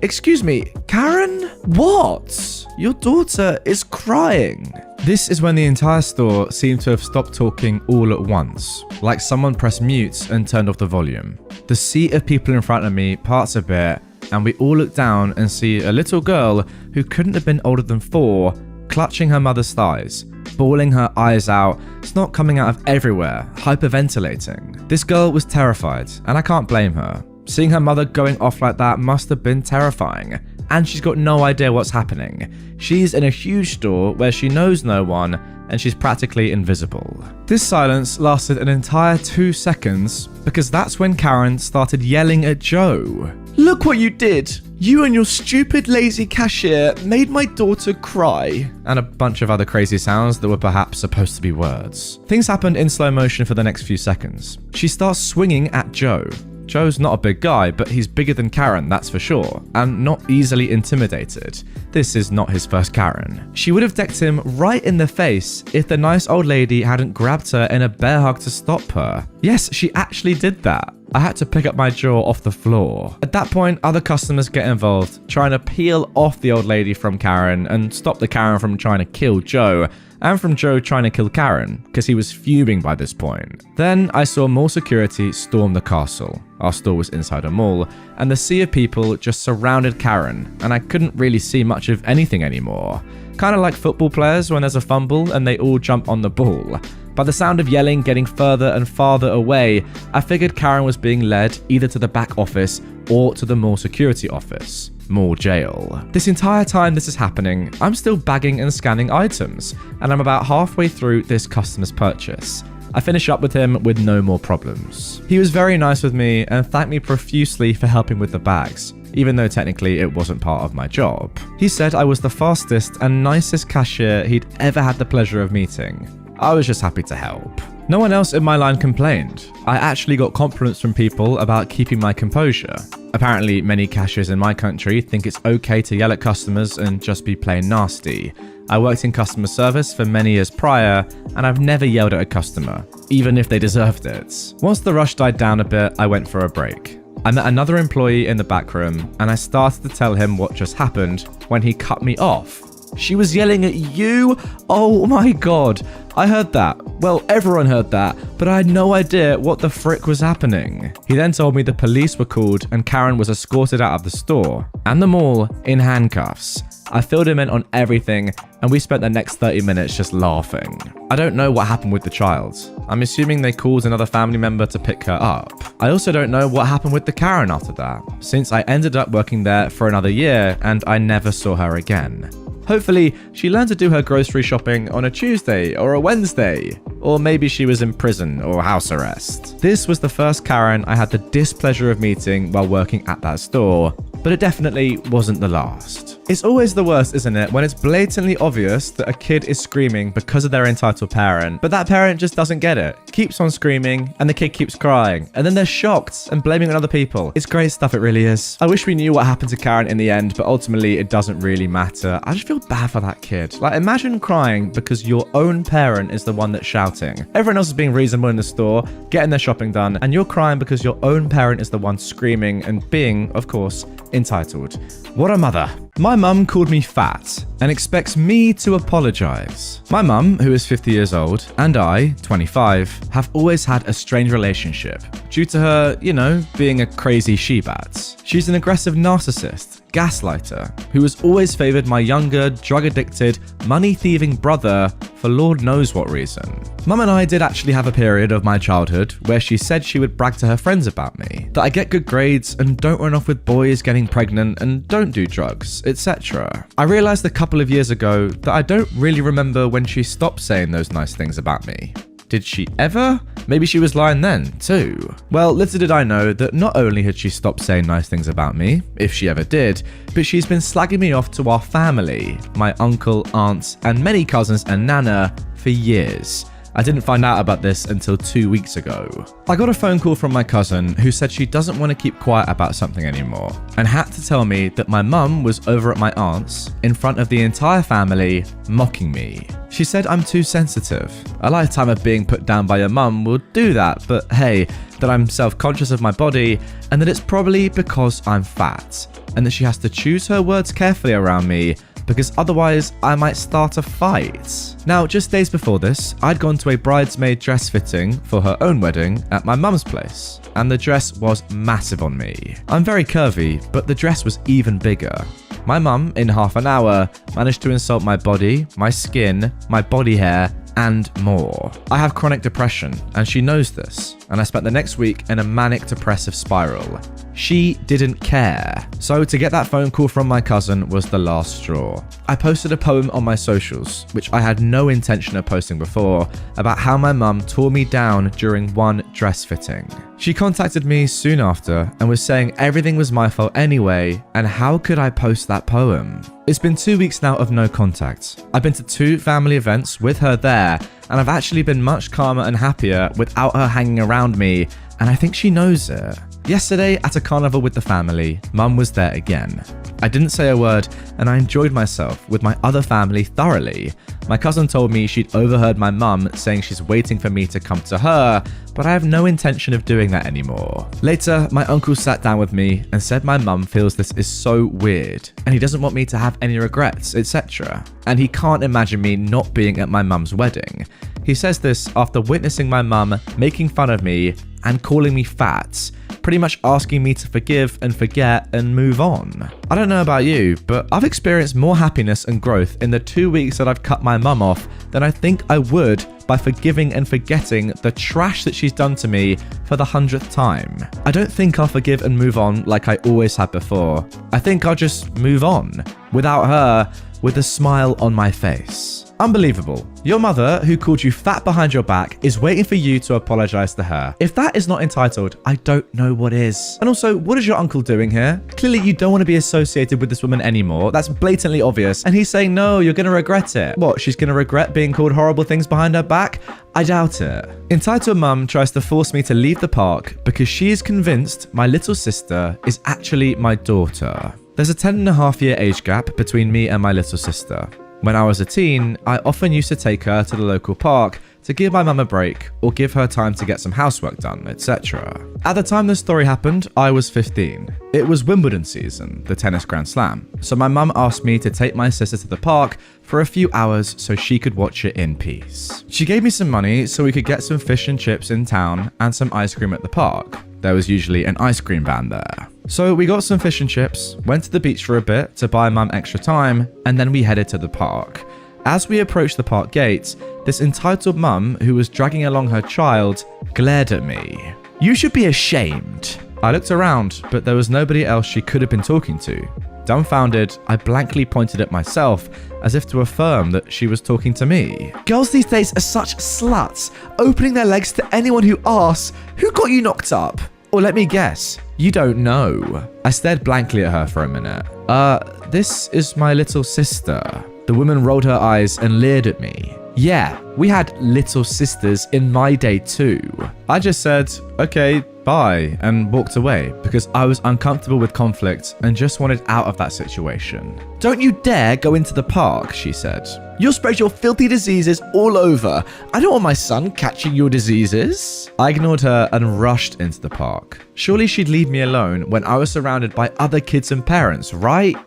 [SPEAKER 2] excuse me, Karen? What? Your daughter is crying." This is when the entire store seemed to have stopped talking all at once, like someone pressed mute and turned off the volume. The sea of people in front of me parts a bit, and we all look down and see a little girl who couldn't have been older than 4, clutching her mother's thighs, bawling her eyes out, snot coming out of everywhere, hyperventilating. This girl was terrified, and I can't blame her. Seeing her mother going off like that must have been terrifying, and she's got no idea what's happening. She's in a huge store where she knows no one, and she's practically invisible. This silence lasted an entire 2 seconds, because that's when Karen started yelling at Joe. "Look what you did! You and your stupid lazy cashier made my daughter cry," and a bunch of other crazy sounds that were perhaps supposed to be words. Things happened in slow motion for the next few seconds. She starts swinging at Joe. Joe's not a big guy, but he's bigger than Karen, that's for sure, and not easily intimidated. This is not his first Karen. She would have decked him right in the face if the nice old lady hadn't grabbed her in a bear hug to stop her. Yes, she actually did that. I had to pick up my jaw off the floor. At that point, other customers get involved, trying to peel off the old lady from Karen and stop the Karen from trying to kill Joe, and from Joe trying to kill Karen, because he was fuming by this point. Then I saw mall security storm the castle. Our store was inside a mall, and the sea of people just surrounded Karen, and I couldn't really see much of anything anymore. Kind of like football players when there's a fumble and they all jump on the ball. By the sound of yelling getting further and farther away, I figured Karen was being led either to the back office or to the mall security office. Mall jail. This entire time this is happening, I'm still bagging and scanning items, and I'm about halfway through this customer's purchase. I finish up with him with no more problems. He was very nice with me and thanked me profusely for helping with the bags, even though technically it wasn't part of my job. He said I was the fastest and nicest cashier he'd ever had the pleasure of meeting. I was just happy to help. No one else in my line complained. I actually got compliments from people about keeping my composure. Apparently, many cashiers in my country think it's okay to yell at customers and just be plain nasty. I worked in customer service for many years prior, and I've never yelled at a customer, even if they deserved it. Once the rush died down a bit, I went for a break. I met another employee in the back room, and I started to tell him what just happened when he cut me off. She was yelling at you? Oh my god. I heard that. Well, everyone heard that, but I had no idea what the frick was happening. He then told me the police were called and Karen was escorted out of the store and the mall in handcuffs. I filled him in on everything, and we spent the next 30 minutes just laughing. I don't know what happened with the child. I'm assuming they called another family member to pick her up. I also don't know what happened with the Karen after that, since I ended up working there for another year and I never saw her again. Hopefully, she learned to do her grocery shopping on a Tuesday or a Wednesday, or maybe she was in prison or house arrest. This was the first Karen I had the displeasure of meeting while working at that store, but it definitely wasn't the last. It's always the worst, isn't it, when it's blatantly obvious that a kid is screaming because of their entitled parent, but that parent just doesn't get it, keeps on screaming, and the kid keeps crying, and then they're shocked and blaming on other people. It's great stuff, it really is. I wish we knew what happened to Karen in the end, but ultimately it doesn't really matter. I just feel bad for that kid. Like, imagine crying because your own parent is the one that's shouting. Everyone else is being reasonable in the store, getting their shopping done, and you're crying because your own parent is the one screaming and being, of course, entitled. What a mother. My mum called me fat and expects me to apologize. My mum, who is 50 years old, and I, 25, have always had a strange relationship due to her, being a crazy she-bat. She's an aggressive narcissist, gaslighter, who has always favored my younger, drug-addicted, money-thieving brother for Lord knows what reason. Mum and I did actually have a period of my childhood where she said she would brag to her friends about me, that I get good grades and don't run off with boys getting pregnant and don't do drugs, etc. I realized a couple of years ago that I don't really remember when she stopped saying those nice things about me. Did she ever? Maybe she was lying then, too. Well, little did I know that not only had she stopped saying nice things about me, if she ever did, but she's been slagging me off to our family, my uncle, aunts, and many cousins and nana for years. I didn't find out about this until 2 weeks ago. I got a phone call from my cousin who said she doesn't want to keep quiet about something anymore and had to tell me that my mum was over at my aunt's in front of the entire family mocking me. She said I'm too sensitive. A lifetime of being put down by your mum would do that, but hey, that I'm self-conscious of my body and that it's probably because I'm fat and that she has to choose her words carefully around me because otherwise I might start a fight. Now, just days before this, I'd gone to a bridesmaid dress fitting for her own wedding at my mum's place, and the dress was massive on me. I'm very curvy, but the dress was even bigger. My mum, in half an hour, managed to insult my body, my skin, my body hair, and more. I have chronic depression, and she knows this, and I spent the next week in a manic depressive spiral. She didn't care. So to get that phone call from my cousin was the last straw. I posted a poem on my socials, which I had no intention of posting before, about how my mum tore me down during one dress fitting. She contacted me soon after and was saying everything was my fault anyway, and how could I post that poem? It's been 2 weeks now of no contact. I've been to 2 family events with her there, and I've actually been much calmer and happier without her hanging around me, and I think she knows it. Yesterday at a carnival with the family, Mum was there again. I didn't say a word and I enjoyed myself with my other family thoroughly. My cousin told me she'd overheard my mum saying she's waiting for me to come to her, but I have no intention of doing that anymore. Later, my uncle sat down with me and said my mum feels this is so weird and he doesn't want me to have any regrets, etc. And he can't imagine me not being at my mum's wedding. He says this after witnessing my mum making fun of me and calling me fat, pretty much asking me to forgive and forget and move on. I don't know about you, but I've experienced more happiness and growth in the 2 weeks that I've cut my mum off than I think I would by forgiving and forgetting the trash that she's done to me for the 100th time. I don't think I'll forgive and move on like I always had before. I think I'll just move on, without her, with a smile on my face. Unbelievable. Your mother, who called you fat behind your back, is waiting for you to apologize to her. If that is not entitled, I don't know what is. And also, what is your uncle doing here? Clearly you don't want to be associated with this woman anymore. That's blatantly obvious. And he's saying, no, you're going to regret it. What, she's going to regret being called horrible things behind her back? I doubt it. Entitled mum tries to force me to leave the park because she is convinced my little sister is actually my daughter. There's a 10.5-year age gap between me and my little sister. When I was a teen, I often used to take her to the local park to give my mum a break or give her time to get some housework done, etc. At the time this story happened, I was 15. It was Wimbledon season, the tennis Grand Slam, so my mum asked me to take my sister to the park for a few hours so she could watch it in peace. She gave me some money so we could get some fish and chips in town and some ice cream at the park. There was usually an ice cream van there. So we got some fish and chips, went to the beach for a bit to buy mum extra time, and then we headed to the park. As we approached the park gates, this entitled mum, who was dragging along her child, glared at me. "You should be ashamed." I looked around, but there was nobody else she could have been talking to. Dumbfounded, I blankly pointed at myself, as if to affirm that she was talking to me. "Girls these days are such sluts, opening their legs to anyone who asks, 'Who got you knocked up?' Or let me guess, you don't know." I stared blankly at her for a minute. This is my little sister." The woman rolled her eyes and leered at me. "Yeah, we had little sisters in my day too." I just said, "Okay, bye," and walked away because I was uncomfortable with conflict and just wanted out of that situation. "Don't you dare go into the park," she said. "You'll spread your filthy diseases all over. I don't want my son catching your diseases." I ignored her and rushed into the park. Surely she'd leave me alone when I was surrounded by other kids and parents, right?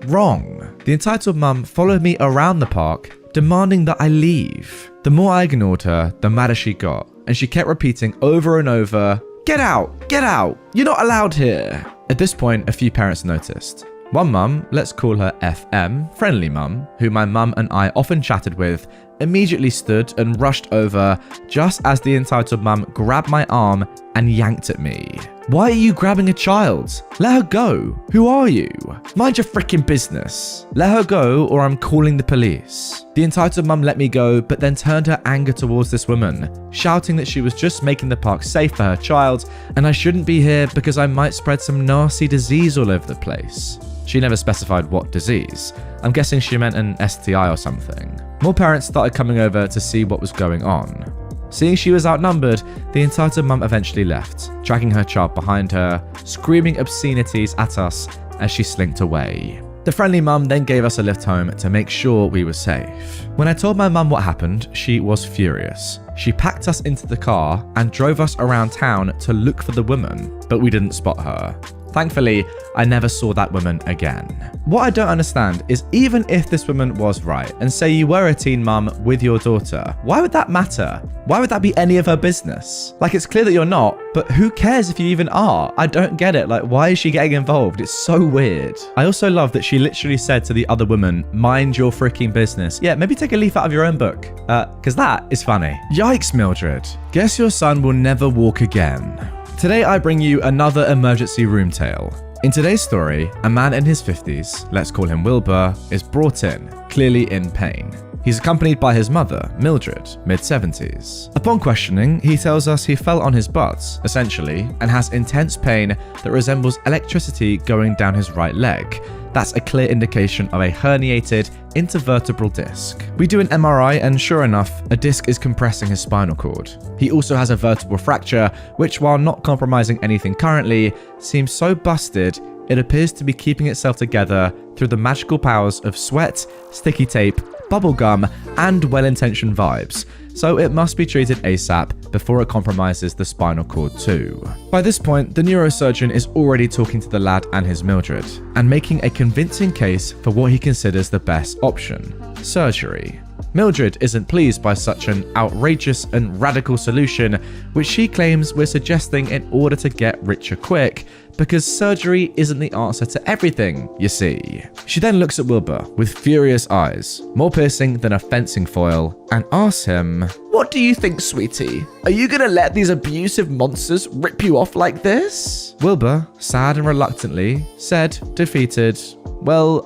[SPEAKER 2] Wrong. The entitled mum followed me around the park, demanding that I leave. The more I ignored her, the madder she got, and she kept repeating over and over, "Get out! Get out! You're not allowed here!" At this point, a few parents noticed. One mum, let's call her FM, friendly mum, who my mum and I often chatted with, immediately stood and rushed over just as the entitled mum grabbed my arm and yanked at me. "Why are you grabbing a child? Let her go. Who are you? Mind your freaking business. Let her go or I'm calling the police." The entitled mum let me go, but then turned her anger towards this woman, shouting that she was just making the park safe for her child and I shouldn't be here because I might spread some nasty disease all over the place. She never specified what disease. I'm guessing she meant an STI or something. More parents started coming over to see what was going on. Seeing she was outnumbered, the entitled mum eventually left, dragging her child behind her, screaming obscenities at us as she slinked away. The friendly mum then gave us a lift home to make sure we were safe. When I told my mum what happened, she was furious. She packed us into the car and drove us around town to look for the woman, but we didn't spot her. Thankfully, I never saw that woman again. What I don't understand is even if this woman was right, and say you were a teen mum with your daughter, why would that matter? Why would that be any of her business? Like, it's clear that you're not, but who cares if you even are? I don't get it. Like, why is she getting involved? It's so weird. I also love that she literally said to the other woman, "Mind your freaking business." Yeah, maybe take a leaf out of your own book, because that is funny. Yikes, Mildred. Guess your son will never walk again. Today I bring you another emergency room tale. In today's story, a man in his 50s, let's call him Wilbur, is brought in, clearly in pain. He's accompanied by his mother, Mildred, mid-70s. Upon questioning, he tells us he fell on his butt, essentially, and has intense pain that resembles electricity going down his right leg, that's a clear indication of a herniated intervertebral disc. We do an MRI and sure enough, a disc is compressing his spinal cord. He also has a vertebral fracture, which while not compromising anything currently, seems so busted it appears to be keeping itself together through the magical powers of sweat, sticky tape, bubblegum, and well-intentioned vibes, so it must be treated ASAP before it compromises the spinal cord too. By this point, the neurosurgeon is already talking to the lad and his Mildred, and making a convincing case for what he considers the best option: surgery. Mildred isn't pleased by such an outrageous and radical solution, which she claims we're suggesting in order to get richer quick, because surgery isn't the answer to everything, you see. She then looks at Wilbur with furious eyes, more piercing than a fencing foil, and asks him, "What do you think, sweetie? Are you gonna let these abusive monsters rip you off like this?" Wilbur, sad and reluctantly, said, defeated, well,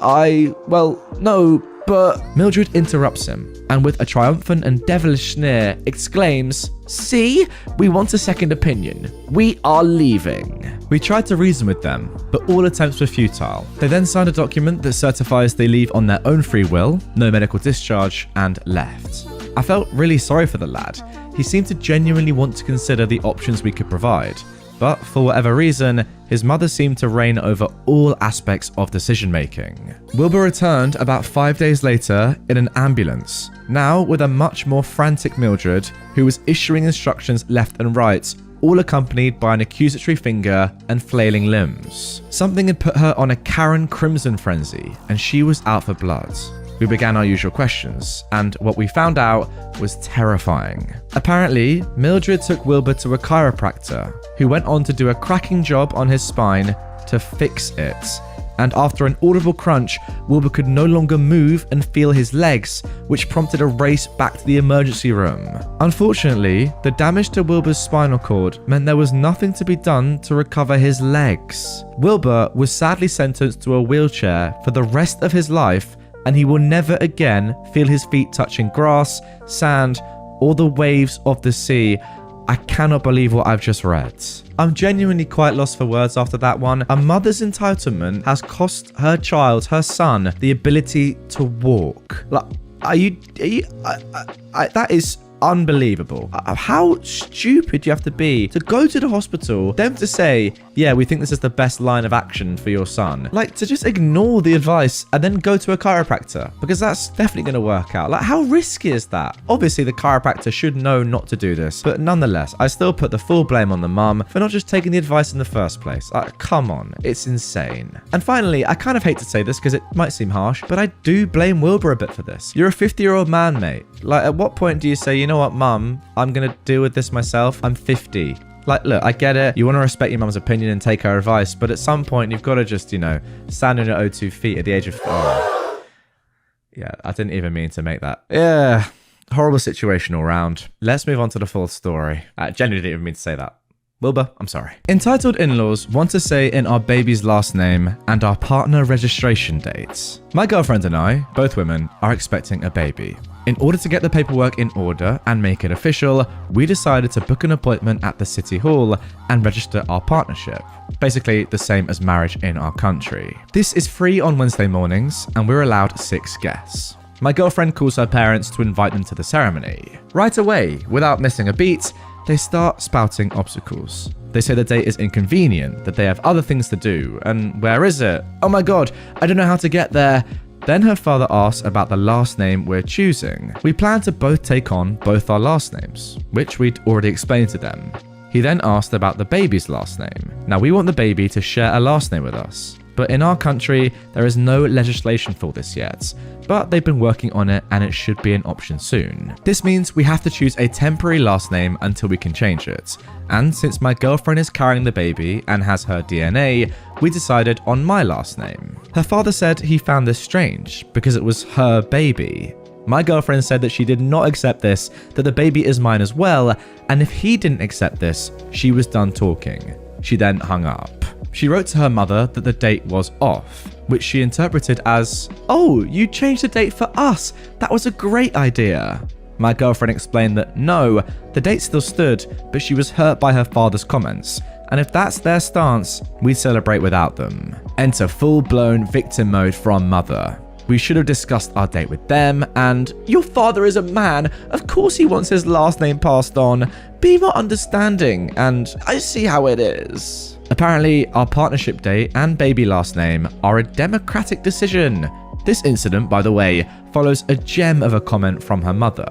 [SPEAKER 2] no, but Mildred interrupts him, and with a triumphant and devilish sneer, exclaims, "See? We want a second opinion. We are leaving." We tried to reason with them, but all attempts were futile. They then signed a document that certifies they leave on their own free will, no medical discharge, and left. I felt really sorry for the lad. He seemed to genuinely want to consider the options we could provide. But for whatever reason, his mother seemed to reign over all aspects of decision-making. Wilbur returned about 5 days later in an ambulance, now with a much more frantic Mildred, who was issuing instructions left and right, all accompanied by an accusatory finger and flailing limbs. Something had put her on a Karen Crimson frenzy, and she was out for blood. We began our usual questions, and what we found out was terrifying. Apparently, Mildred took Wilbur to a chiropractor, who went on to do a cracking job on his spine to fix it. And after an audible crunch, Wilbur could no longer move and feel his legs, which prompted a race back to the emergency room. Unfortunately, the damage to Wilbur's spinal cord meant there was nothing to be done to recover his legs. Wilbur was sadly sentenced to a wheelchair for the rest of his life, and he will never again feel his feet touching grass, sand, or the waves of the sea. I cannot believe what I've just read. I'm genuinely quite lost for words after that one. A mother's entitlement has cost her child, her son, the ability to walk. Like, that is unbelievable. How stupid you have to be to go to the hospital, them to say, yeah, we think this is the best line of action for your son. Like, to just ignore the advice and then go to a chiropractor, because that's definitely going to work out. Like, how risky is that? Obviously, the chiropractor should know not to do this, but nonetheless, I still put the full blame on the mum for not just taking the advice in the first place. Come on, it's insane. And finally, I kind of hate to say this because it might seem harsh, but I do blame Wilbur a bit for this. You're a 50-year-old man, mate. Like, at what point do you say, you know what, mum, I'm going to deal with this myself. I'm 50. Like, look, I get it. You want to respect your mum's opinion and take her advice, but at some point, you've got to just, stand on your O2 feet at the age of... Oh. Yeah, I didn't even mean to make that. Yeah, horrible situation all round. Let's move on to the full story. I genuinely didn't even mean to say that. Wilbur, I'm sorry. Entitled in-laws want to say in our baby's last name and our partner registration dates. My girlfriend and I, both women, are expecting a baby. In order to get the paperwork in order and make it official, we decided to book an appointment at the city hall and register our partnership. Basically the same as marriage in our country. This is free on Wednesday mornings and we're allowed 6 guests. My girlfriend calls her parents to invite them to the ceremony. Right away, without missing a beat, they start spouting obstacles. They say the date is inconvenient, that they have other things to do, and where is it? Oh my god, I don't know how to get there. Then her father asks about the last name we're choosing. We plan to both take on both our last names, which we'd already explained to them. He then asked about the baby's last name. Now we want the baby to share a last name with us, but in our country, there is no legislation for this yet, but they've been working on it and it should be an option soon. This means we have to choose a temporary last name until we can change it. And since my girlfriend is carrying the baby and has her DNA, we decided on my last name. Her father said he found this strange because it was her baby. My girlfriend said that she did not accept this, that the baby is mine as well, and if he didn't accept this, she was done talking. She then hung up. She wrote to her mother that the date was off, which she interpreted as, "Oh, you changed the date for us. That was a great idea." My girlfriend explained that no, the date still stood, but she was hurt by her father's comments, and if that's their stance, we celebrate without them. Enter full-blown victim mode from mother. We should have discussed our date with them, and your father is a man. Of course he wants his last name passed on. Be more understanding, and I see how it is. Apparently, our partnership date and baby last name are a democratic decision. This incident, by the way, follows a gem of a comment from her mother.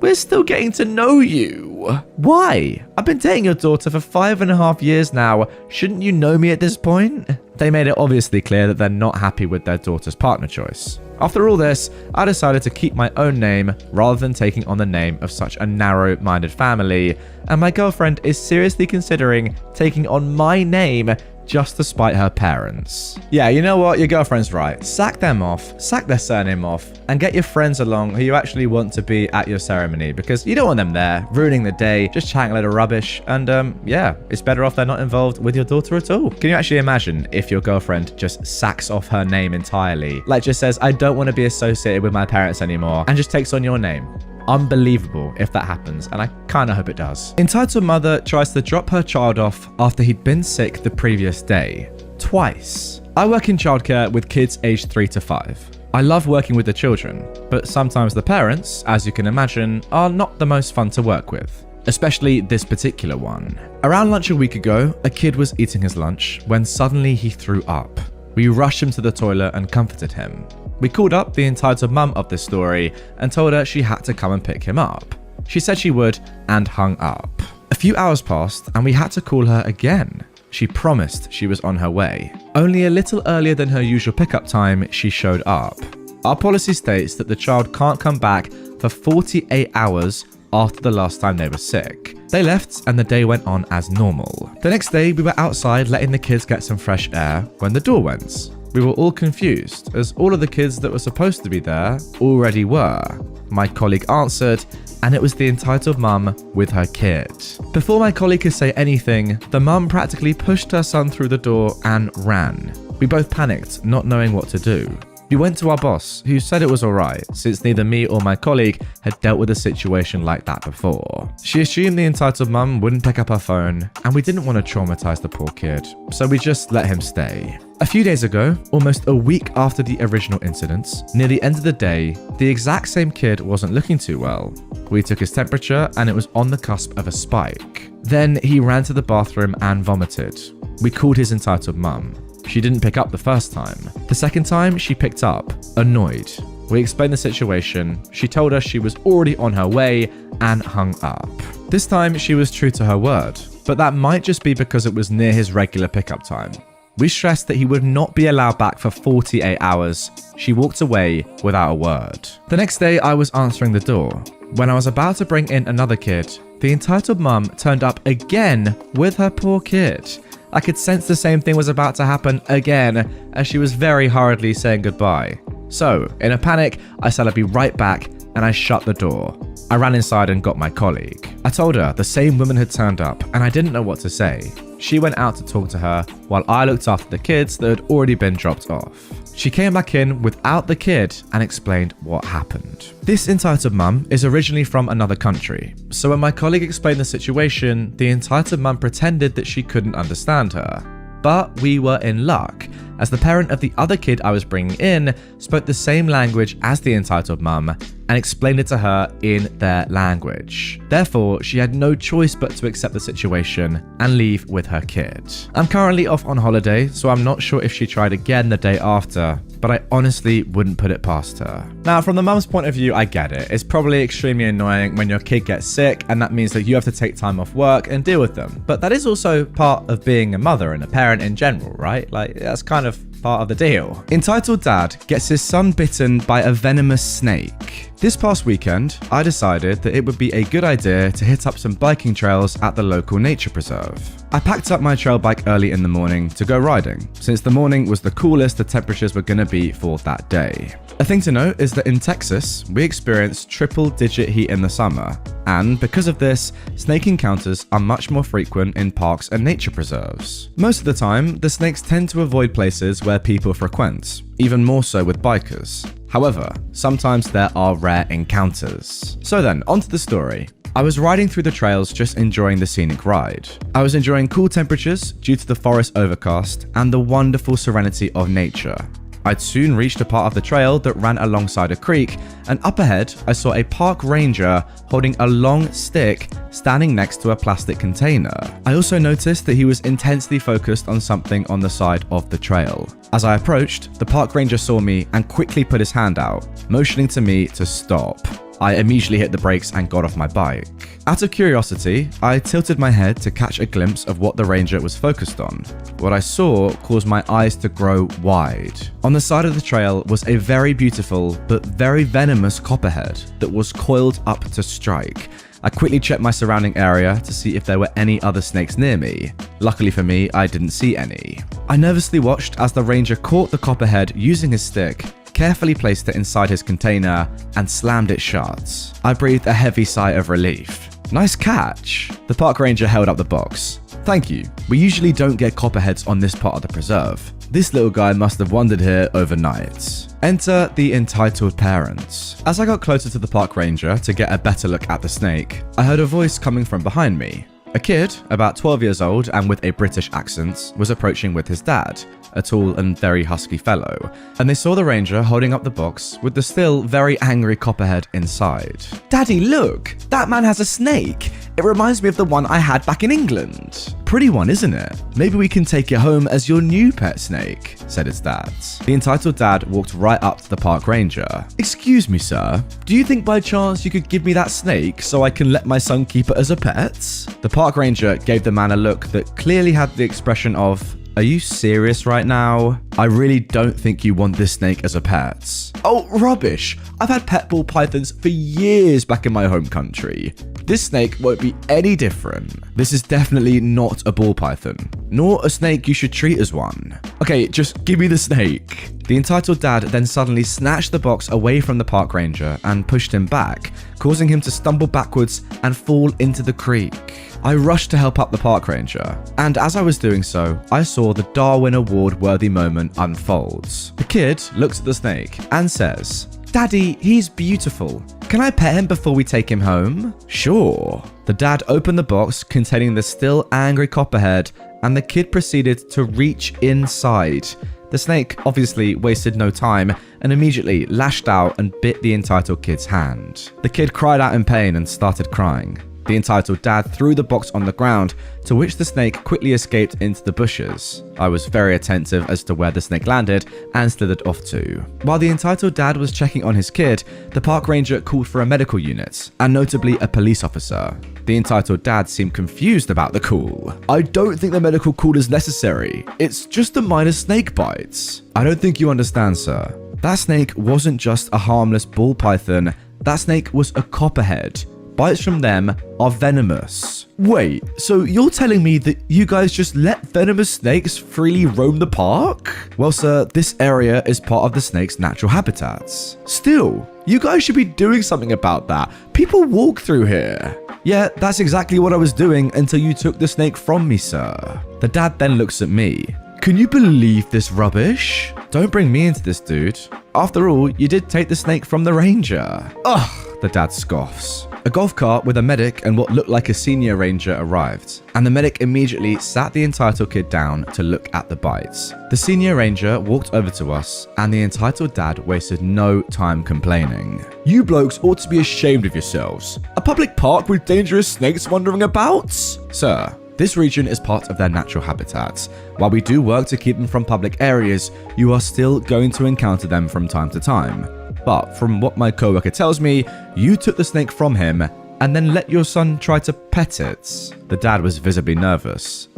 [SPEAKER 2] We're still getting to know you. Why? I've been dating your daughter for 5.5 years now. Shouldn't you know me at this point? They made it obviously clear that they're not happy with their daughter's partner choice. After all this, I decided to keep my own name rather than taking on the name of such a narrow-minded family, and my girlfriend is seriously considering taking on my name just to spite her parents. Yeah, you know what? Your girlfriend's right. Sack them off, sack their surname off, and get your friends along who you actually want to be at your ceremony, because you don't want them there, ruining the day, just chatting a little rubbish, and yeah, it's better off they're not involved with your daughter at all. Can you actually imagine if your girlfriend just sacks off her name entirely? Like just says, I don't want to be associated with my parents anymore, and just takes on your name. Unbelievable if that happens, and I kinda hope it does. Entitled mother tries to drop her child off after he'd been sick the previous day. Twice. I work in childcare with kids aged 3 to 5. I love working with the children, but sometimes the parents, as you can imagine, are not the most fun to work with. Especially this particular one. Around lunch a week ago, a kid was eating his lunch when suddenly he threw up. We rushed him to the toilet and comforted him. We called up the entitled mum of this story and told her she had to come and pick him up. She said she would and hung up. A few hours passed and we had to call her again. She promised she was on her way. Only a little earlier than her usual pickup time, she showed up. Our policy states that the child can't come back for 48 hours after the last time they were sick. They left and the day went on as normal. The next day we were outside letting the kids get some fresh air when the door went. We were all confused, as all of the kids that were supposed to be there already were. My colleague answered, and it was the entitled mum with her kid. Before my colleague could say anything, the mum practically pushed her son through the door and ran. We both panicked, not knowing what to do. We went to our boss, who said it was alright, since neither me or my colleague had dealt with a situation like that before. She assumed the entitled mum wouldn't pick up her phone, and we didn't want to traumatize the poor kid, so we just let him stay. A few days ago, almost a week after the original incidents, near the end of the day, the exact same kid wasn't looking too well. We took his temperature and it was on the cusp of a spike. Then he ran to the bathroom and vomited. We called his entitled mum. She didn't pick up the first time. The second time, she picked up, annoyed. We explained the situation. She told us she was already on her way and hung up. This time, she was true to her word, but that might just be because it was near his regular pickup time. We stressed that he would not be allowed back for 48 hours. She walked away without a word. The next day, I was answering the door. When I was about to bring in another kid, the entitled mum turned up again with her poor kid. I could sense the same thing was about to happen again, as she was very hurriedly saying goodbye. So, in a panic, I said I'd be right back, and I shut the door. I ran inside and got my colleague. I told her the same woman had turned up, and I didn't know what to say. She went out to talk to her, while I looked after the kids that had already been dropped off. She came back in without the kid and explained what happened. This entitled mum is originally from another country, so when my colleague explained the situation, the entitled mum pretended that she couldn't understand her. But we were in luck, as the parent of the other kid I was bringing in spoke the same language as the entitled mum and explained it to her in their language. Therefore, she had no choice but to accept the situation and leave with her kid. I'm currently off on holiday, so I'm not sure if she tried again the day after, but I honestly wouldn't put it past her. Now, from the mum's point of view, I get it. It's probably extremely annoying when your kid gets sick, and that means that you have to take time off work and deal with them. But that is also part of being a mother and a parent in general, right? Like, that's kind of part of the deal. Entitled dad gets his son bitten by a venomous snake. This past weekend, I decided that it would be a good idea to hit up some biking trails at the local nature preserve. I packed up my trail bike early in the morning to go riding, since the morning was the coolest the temperatures were going to be for that day. A thing to note is that in Texas, we experience triple-digit heat in the summer, and because of this, snake encounters are much more frequent in parks and nature preserves. Most of the time, the snakes tend to avoid places where people frequent, even more so with bikers. However, sometimes there are rare encounters. So then, onto the story. I was riding through the trails just enjoying the scenic ride. I was enjoying cool temperatures due to the forest overcast and the wonderful serenity of nature. I'd soon reached a part of the trail that ran alongside a creek, and up ahead I saw a park ranger holding a long stick standing next to a plastic container. I also noticed that he was intensely focused on something on the side of the trail. As I approached, the park ranger saw me and quickly put his hand out, motioning to me to stop. I immediately hit the brakes and got off my bike. Out of curiosity, I tilted my head to catch a glimpse of what the ranger was focused on. What I saw caused my eyes to grow wide. On the side of the trail was a very beautiful but very venomous copperhead that was coiled up to strike. I quickly checked my surrounding area to see if there were any other snakes near me. Luckily for me, I didn't see any. I nervously watched as the ranger caught the copperhead using his stick, carefully placed it inside his container, and slammed it shut. I breathed a heavy sigh of relief. Nice catch. The park ranger held up the box. Thank you. We usually don't get copperheads on this part of the preserve. This little guy must have wandered here overnight. Enter the entitled parents. As I got closer to the park ranger to get a better look at the snake, I heard a voice coming from behind me. A kid, about 12 years old and with a British accent, was approaching with his dad, a tall and very husky fellow, and they saw the ranger holding up the box with the still very angry copperhead inside. "Daddy, look! That man has a snake! It reminds me of the one I had back in England." "Pretty one, isn't it? Maybe we can take it home as your new pet snake," said his dad. The entitled dad walked right up to the park ranger. "Excuse me, sir. Do you think by chance you could give me that snake so I can let my son keep it as a pet?" The park ranger gave the man a look that clearly had the expression of, "Are you serious right now? I really don't think you want this snake as a pet." "Oh, rubbish. I've had pet ball pythons for years back in my home country. This snake won't be any different. This is definitely not a ball python, nor a snake you should treat as one. Okay, just give me the snake." The entitled dad then suddenly snatched the box away from the park ranger and pushed him back, causing him to stumble backwards and fall into the creek. I rushed to help up the park ranger, and as I was doing so, I saw the Darwin Award-worthy moment unfold. The kid looks at the snake and says, "Daddy, he's beautiful. Can I pet him before we take him home?" "Sure." The dad opened the box containing the still angry copperhead, and the kid proceeded to reach inside. The snake obviously wasted no time and immediately lashed out and bit the entitled kid's hand. The kid cried out in pain and started crying. The entitled dad threw the box on the ground, to which the snake quickly escaped into the bushes. I was very attentive as to where the snake landed and slithered off to. While the entitled dad was checking on his kid, the park ranger called for a medical unit, and notably a police officer. The entitled dad seemed confused about the call. "I don't think the medical call is necessary. It's just a minor snake bite." "I don't think you understand, sir. That snake wasn't just a harmless ball python. That snake was a copperhead. Bites from them are venomous." "Wait, so you're telling me that you guys just let venomous snakes freely roam the park?" "Well, sir, this area is part of the snake's natural habitats." "Still, you guys should be doing something about that. People walk through here." "Yeah, that's exactly what I was doing until you took the snake from me, sir." The dad then looks at me. "Can you believe this rubbish? Don't bring me into this, dude. After all, you did take the snake from the ranger." "Ugh," the dad scoffs. A golf cart with a medic and what looked like a senior ranger arrived, and the medic immediately sat the entitled kid down to look at the bites. The senior ranger walked over to us, and the entitled dad wasted no time complaining. "You blokes ought to be ashamed of yourselves. A public park with dangerous snakes wandering about?" "Sir, this region is part of their natural habitats. While we do work to keep them from public areas, you are still going to encounter them from time to time. But from what my coworker tells me, you took the snake from him and then let your son try to pet it." The dad was visibly nervous.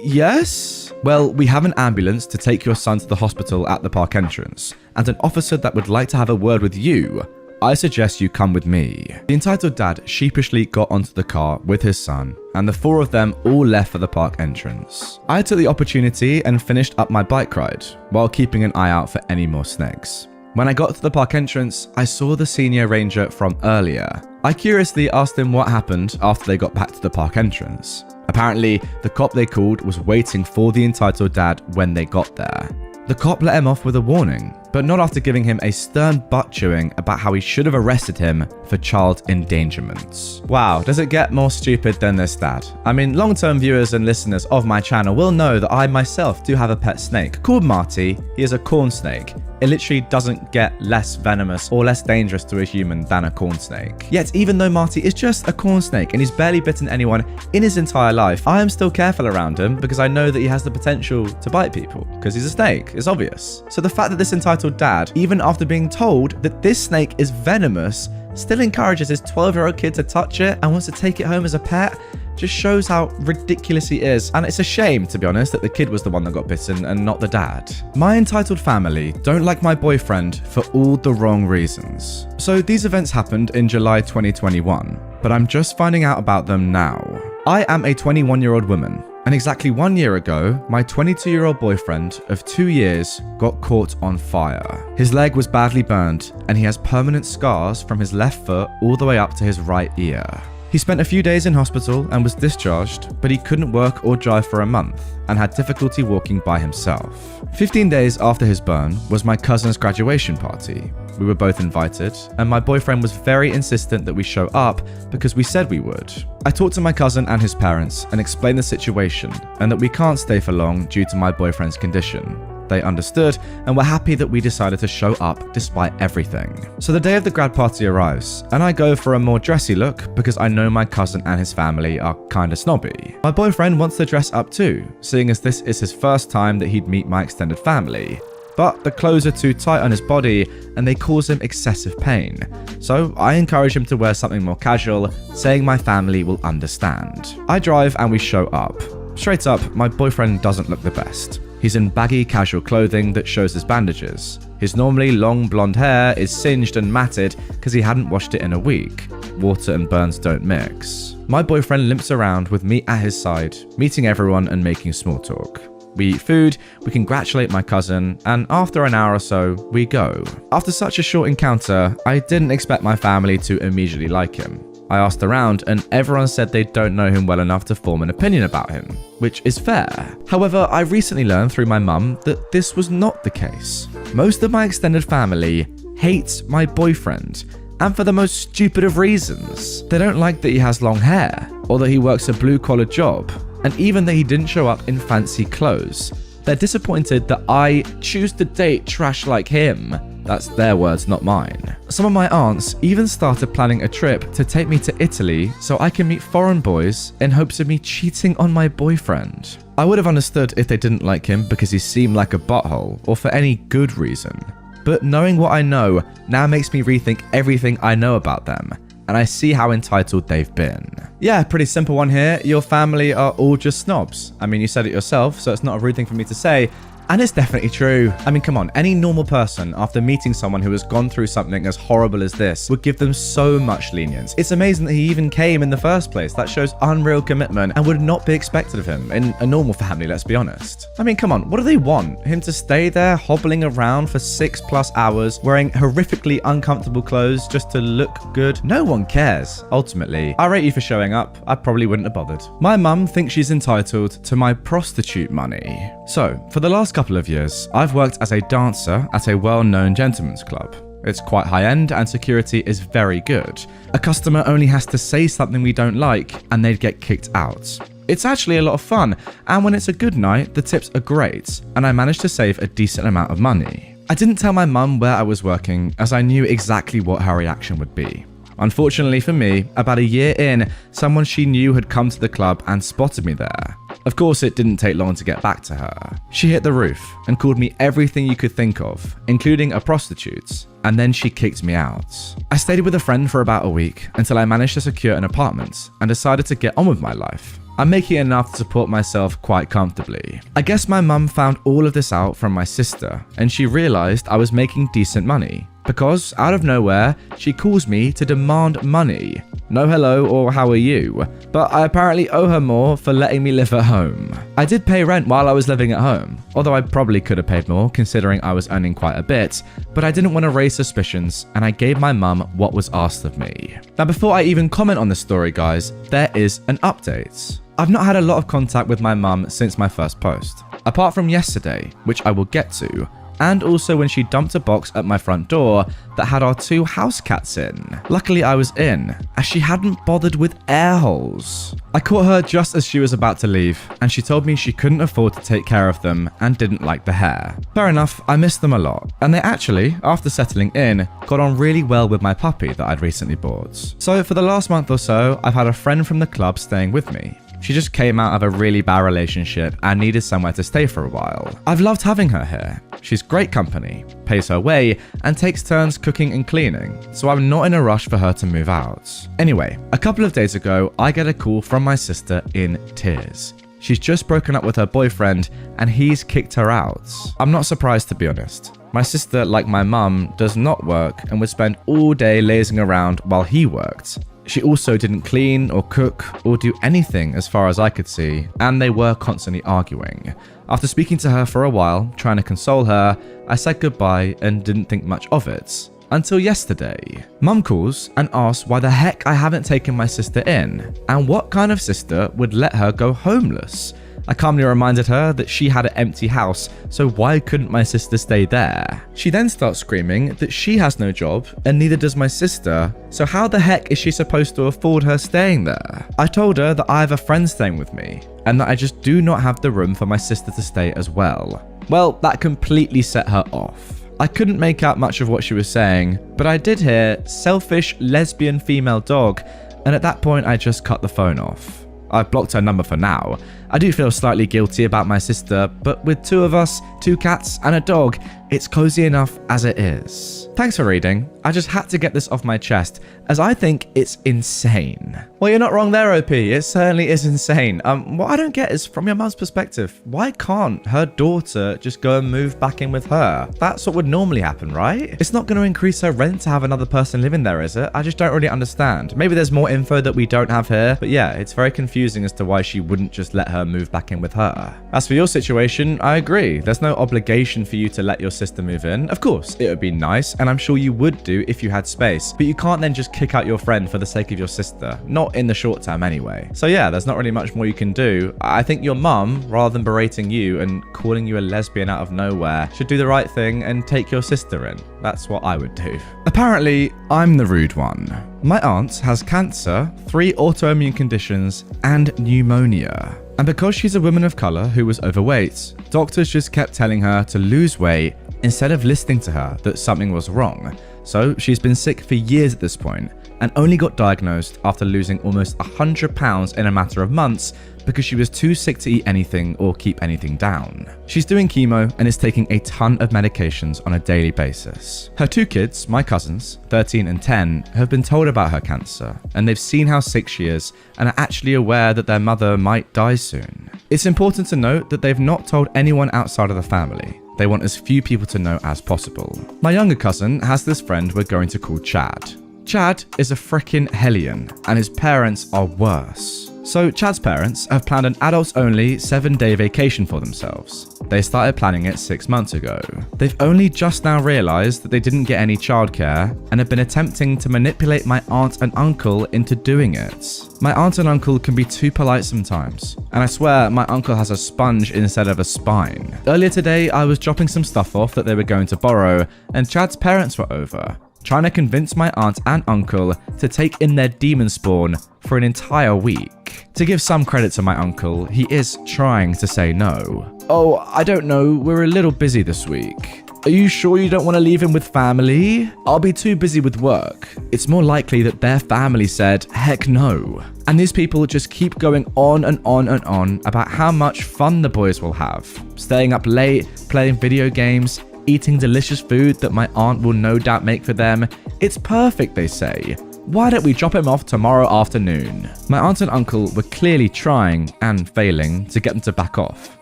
[SPEAKER 2] Yes? "Well, we have an ambulance to take your son to the hospital at the park entrance, and an officer that would like to have a word with you. I suggest you come with me." The entitled dad sheepishly got onto the car with his son, and the four of them all left for the park entrance. I took the opportunity and finished up my bike ride, while keeping an eye out for any more snakes. When I got to the park entrance, I saw the senior ranger from earlier. I curiously asked him what happened after they got back to the park entrance. Apparently, the cop they called was waiting for the entitled dad when they got there. The cop let him off with a warning,
[SPEAKER 1] but not after giving him a stern butt-chewing about how he should have arrested him for child endangerment. Wow, does it get more stupid than this, Dad? I mean, long-term viewers and listeners of my channel will know that I myself do have a pet snake called Marty. He is a corn snake. It literally doesn't get less venomous or less dangerous to a human than a corn snake. Yet, even though Marty is just a corn snake and he's barely bitten anyone in his entire life, I am still careful around him because I know that he has the potential to bite people because he's a snake. It's obvious. So the fact that this entitled dad, even after being told that this snake is venomous, still encourages his 12-year-old kid to touch it and wants to take it home as a pet, just shows how ridiculous he is. And it's a shame, to be honest, that the kid was the one that got bitten and not the dad. My entitled family don't like my boyfriend for all the wrong reasons. So these events happened in July 2021, but I'm just finding out about them now. I am a 21-year-old woman, and exactly 1 year ago, my 22-year-old boyfriend of 2 years got caught on fire. His leg was badly burned, and he has permanent scars from his left foot all the way up to his right ear. He spent a few days in hospital and was discharged, but he couldn't work or drive for a month and had difficulty walking by himself. 15 days after his burn was my cousin's graduation party. We were both invited, and my boyfriend was very insistent that we show up because we said we would. I talked to my cousin and his parents and explained the situation and that we can't stay for long due to my boyfriend's condition. They understood and were happy that we decided to show up despite everything. So the day of the grad party arrives, and I go for a more dressy look because I know my cousin and his family are kinda snobby. My boyfriend wants to dress up too, seeing as this is his first time that he'd meet my extended family. But the clothes are too tight on his body and they cause him excessive pain. So I encourage him to wear something more casual, saying my family will understand. I drive and we show up. Straight up, my boyfriend doesn't look the best. He's in baggy casual clothing that shows his bandages. His normally long blonde hair is singed and matted because he hadn't washed it in a week. Water and burns don't mix. My boyfriend limps around with me at his side, meeting everyone and making small talk. We eat food, we congratulate my cousin, and after an hour or so, we go. After such a short encounter, I didn't expect my family to immediately like him. I asked around and everyone said they don't know him well enough to form an opinion about him, which is fair. However, I recently learned through my mum that this was not the case. Most of my extended family hates my boyfriend, and for the most stupid of reasons. They don't like that he has long hair, or that he works a blue-collar job, and even that he didn't show up in fancy clothes. They're disappointed that I choose to date trash like him. That's their words, not mine. Some of my aunts even started planning a trip to take me to Italy so I can meet foreign boys in hopes of me cheating on my boyfriend. I would have understood if they didn't like him because he seemed like a butthole or for any good reason. But knowing what I know now makes me rethink everything I know about them, and I see how entitled they've been. Yeah, pretty simple one here. Your family are all just snobs. I mean, you said it yourself, so it's not a rude thing for me to say. And it's definitely true. I mean, come on, any normal person after meeting someone who has gone through something as horrible as this would give them so much lenience. It's amazing that he even came in the first place. That shows unreal commitment and would not be expected of him in a normal family, let's be honest. I mean, come on, what do they want? Him to stay there hobbling around for 6+ hours, wearing horrifically uncomfortable clothes just to look good? No one cares, ultimately. I rate you for showing up. I probably wouldn't have bothered. My mum thinks she's entitled to my prostitute money. So, for the last couple of years, I've worked as a dancer at a well-known gentleman's club. It's quite high-end and security is very good. A customer only has to say something we don't like and they'd get kicked out. It's actually a lot of fun, and when it's a good night, the tips are great, and I managed to save a decent amount of money. I didn't tell my mum where I was working as I knew exactly what her reaction would be. Unfortunately for me, about a year in, someone she knew had come to the club and spotted me there. Of course, it didn't take long to get back to her. She hit the roof and called me everything you could think of, including a prostitute, and then she kicked me out. I stayed with a friend for about a week until I managed to secure an apartment and decided to get on with my life. I'm making enough to support myself quite comfortably. I guess my mum found all of this out from my sister, and she realized I was making decent money. Because, out of nowhere, she calls me to demand money. No hello or how are you, but I apparently owe her more for letting me live at home. I did pay rent while I was living at home, although I probably could have paid more considering I was earning quite a bit, but I didn't want to raise suspicions and I gave my mum what was asked of me. Now before I even comment on this story guys, there is an update. I've not had a lot of contact with my mum since my first post. Apart from yesterday, which I will get to,
[SPEAKER 2] and also when she dumped a box at my front door that had our 2 house cats in. Luckily I was in, as she hadn't bothered with air holes. I caught her just as she was about to leave, and she told me she couldn't afford to take care of them and didn't like the hair. Fair enough, I missed them a lot, and they actually, after settling in, got on really well with my puppy that I'd recently bought. So for the last month or so, I've had a friend from the club staying with me. She just came out of a really bad relationship and needed somewhere to stay for a while. I've loved having her here. She's great company, pays her way, and takes turns cooking and cleaning, so I'm not in a rush for her to move out. Anyway, a couple of days ago, I get a call from my sister in tears. She's just broken up with her boyfriend and he's kicked her out. I'm not surprised, to be honest. My sister, like my mum, does not work and would spend all day lazing around while he worked. She also didn't clean or cook or do anything as far as I could see, and they were constantly arguing. After speaking to her for a while, trying to console her, I said goodbye and didn't think much of it. Until yesterday. Mum calls and asks why the heck I haven't taken my sister in, and what kind of sister would let her go homeless. I calmly reminded her that she had an empty house, so why couldn't my sister stay there? She then starts screaming that she has no job and neither does my sister, so how the heck is she supposed to afford her staying there? I told her that I have a friend staying with me and that I just do not have the room for my sister to stay as well. Well, that completely set her off. I couldn't make out much of what she was saying, but I did hear selfish lesbian female dog, and at that point I just cut the phone off. I've blocked her number for now. I do feel slightly guilty about my sister, but with 2 of us, 2 cats and a dog, it's cozy enough as it is. Thanks for reading. I just had to get this off my chest, as I think it's insane. Well, you're not wrong there, OP. It certainly is insane. What I don't get is, from your mum's perspective, why can't her daughter just go and move back in with her? That's what would normally happen, right? It's not going to increase her rent to have another person living there, is it? I just don't really understand. Maybe there's more info that we don't have here, but yeah, it's very confusing as to why she wouldn't just let her move back in with her. As for your situation, I agree. There's no obligation for you to let your sister move in. Of course, it would be nice, and I'm sure you would do if you had space, but you can't then just kick out your friend for the sake of your sister. Not in the short term anyway. So yeah, there's not really much more you can do. I think your mum, rather than berating you and calling you a lesbian out of nowhere, should do the right thing and take your sister in. That's what I would do. Apparently, I'm the rude one. My aunt has cancer, 3 autoimmune conditions, and pneumonia. And because she's a woman of color who was overweight, doctors just kept telling her to lose weight instead of listening to her that something was wrong. So she's been sick for years at this point and only got diagnosed after losing almost 100 pounds in a matter of months because she was too sick to eat anything or keep anything down. She's doing chemo and is taking a ton of medications on a daily basis. Her 2 kids, my cousins, 13 and 10, have been told about her cancer, and they've seen how sick she is and are actually aware that their mother might die soon. It's important to note that they've not told anyone outside of the family. They want as few people to know as possible. My younger cousin has this friend we're going to call Chad. Chad is a frickin' hellion, and his parents are worse. So Chad's parents have planned an adults-only 7-day vacation for themselves. They started planning it 6 months ago. They've only just now realised that they didn't get any childcare and have been attempting to manipulate my aunt and uncle into doing it. My aunt and uncle can be too polite sometimes, and I swear my uncle has a sponge instead of a spine. Earlier today, I was dropping some stuff off that they were going to borrow, and Chad's parents were over, trying to convince my aunt and uncle to take in their demon spawn for an entire week. To give some credit to my uncle, he is trying to say no. Oh, I don't know, we're a little busy this week. Are you sure you don't want to leave him with family? I'll be too busy with work. It's more likely that their family said, heck no. And these people just keep going on and on and on about how much fun the boys will have. Staying up late, playing video games, eating delicious food that my aunt will no doubt make for them. It's perfect, they say. Why don't we drop him off tomorrow afternoon? My aunt and uncle were clearly trying and failing to get them to back off.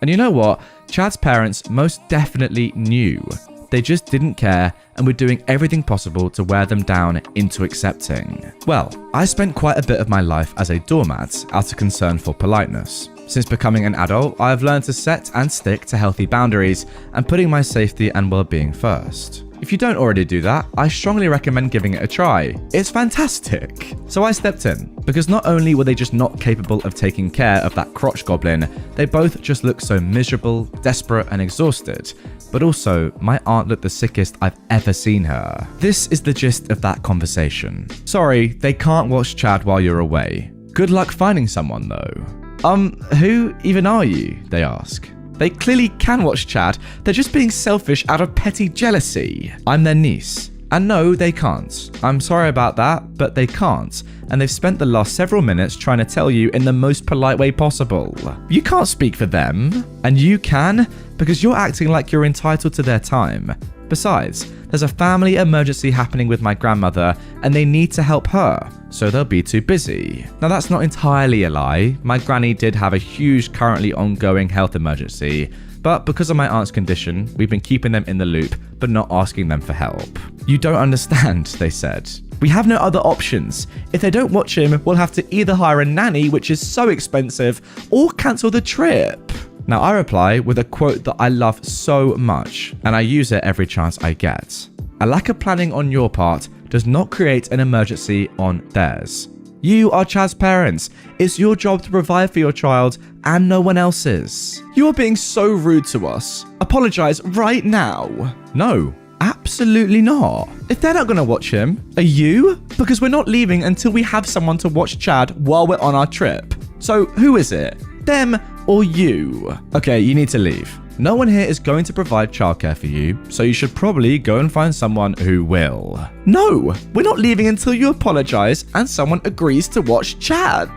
[SPEAKER 2] And you know what? Chad's parents most definitely knew. They just didn't care and were doing everything possible to wear them down into accepting. Well, I spent quite a bit of my life as a doormat out of concern for politeness. Since becoming an adult, I have learned to set and stick to healthy boundaries and putting my safety and well-being first. If you don't already do that, I strongly recommend giving it a try. It's fantastic. So I stepped in, because not only were they just not capable of taking care of that crotch goblin, they both just looked so miserable, desperate, and exhausted. But also, my aunt looked the sickest I've ever seen her. This is the gist of that conversation. Sorry, they can't watch Chad while you're away. Good luck finding someone though. Who even are you? They ask. They clearly can watch Chad, they're just being selfish out of petty jealousy. I'm their niece. And no, they can't. I'm sorry about that, but they can't. And they've spent the last several minutes trying to tell you in the most polite way possible. You can't speak for them. And you can, because you're acting like you're entitled to their time. Besides, there's a family emergency happening with my grandmother, and they need to help her, so they'll be too busy. Now that's not entirely a lie. My granny did have a huge currently ongoing health emergency, but because of my aunt's condition, we've been keeping them in the loop, but not asking them for help. You don't understand, they said. We have no other options. If they don't watch him, we'll have to either hire a nanny, which is so expensive, or cancel the trip. Now I reply with a quote that I love so much, and I use it every chance I get. A lack of planning on your part does not create an emergency on theirs. You are Chad's parents. It's your job to provide for your child and no one else's. You are being so rude to us. Apologize right now. No, absolutely not. If they're not going to watch him, are you? Because we're not leaving until we have someone to watch Chad while we're on our trip. So who is it? Them or you? Okay, you need to leave. No one here is going to provide childcare for you, so you should probably go and find someone who will. No, we're not leaving until you apologize and someone agrees to watch Chad.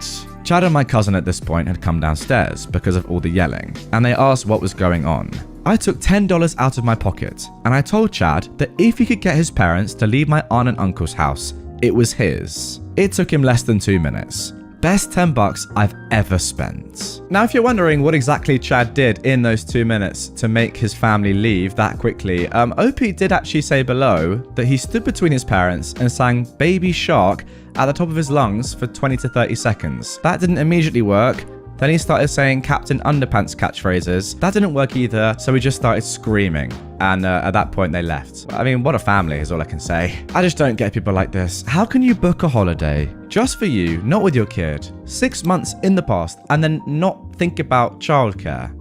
[SPEAKER 2] Chad and my cousin at this point had come downstairs because of all the yelling, and they asked what was going on. I took $10 out of my pocket, and I told Chad that if he could get his parents to leave my aunt and uncle's house, it was his. It took him less than 2 minutes. Best $10 I've ever spent. Now, if you're wondering what exactly Chad did in those 2 minutes to make his family leave that quickly, OP did actually say below that he stood between his parents and sang Baby Shark at the top of his lungs for 20 to 30 seconds. That didn't immediately work. Then he started saying Captain Underpants catchphrases. That didn't work either, so he just started screaming. And at that point, they left. I mean, what a family is all I can say. I just don't get people like this. How can you book a holiday just for you, not with your kid, 6 months in the past, and then not think about childcare?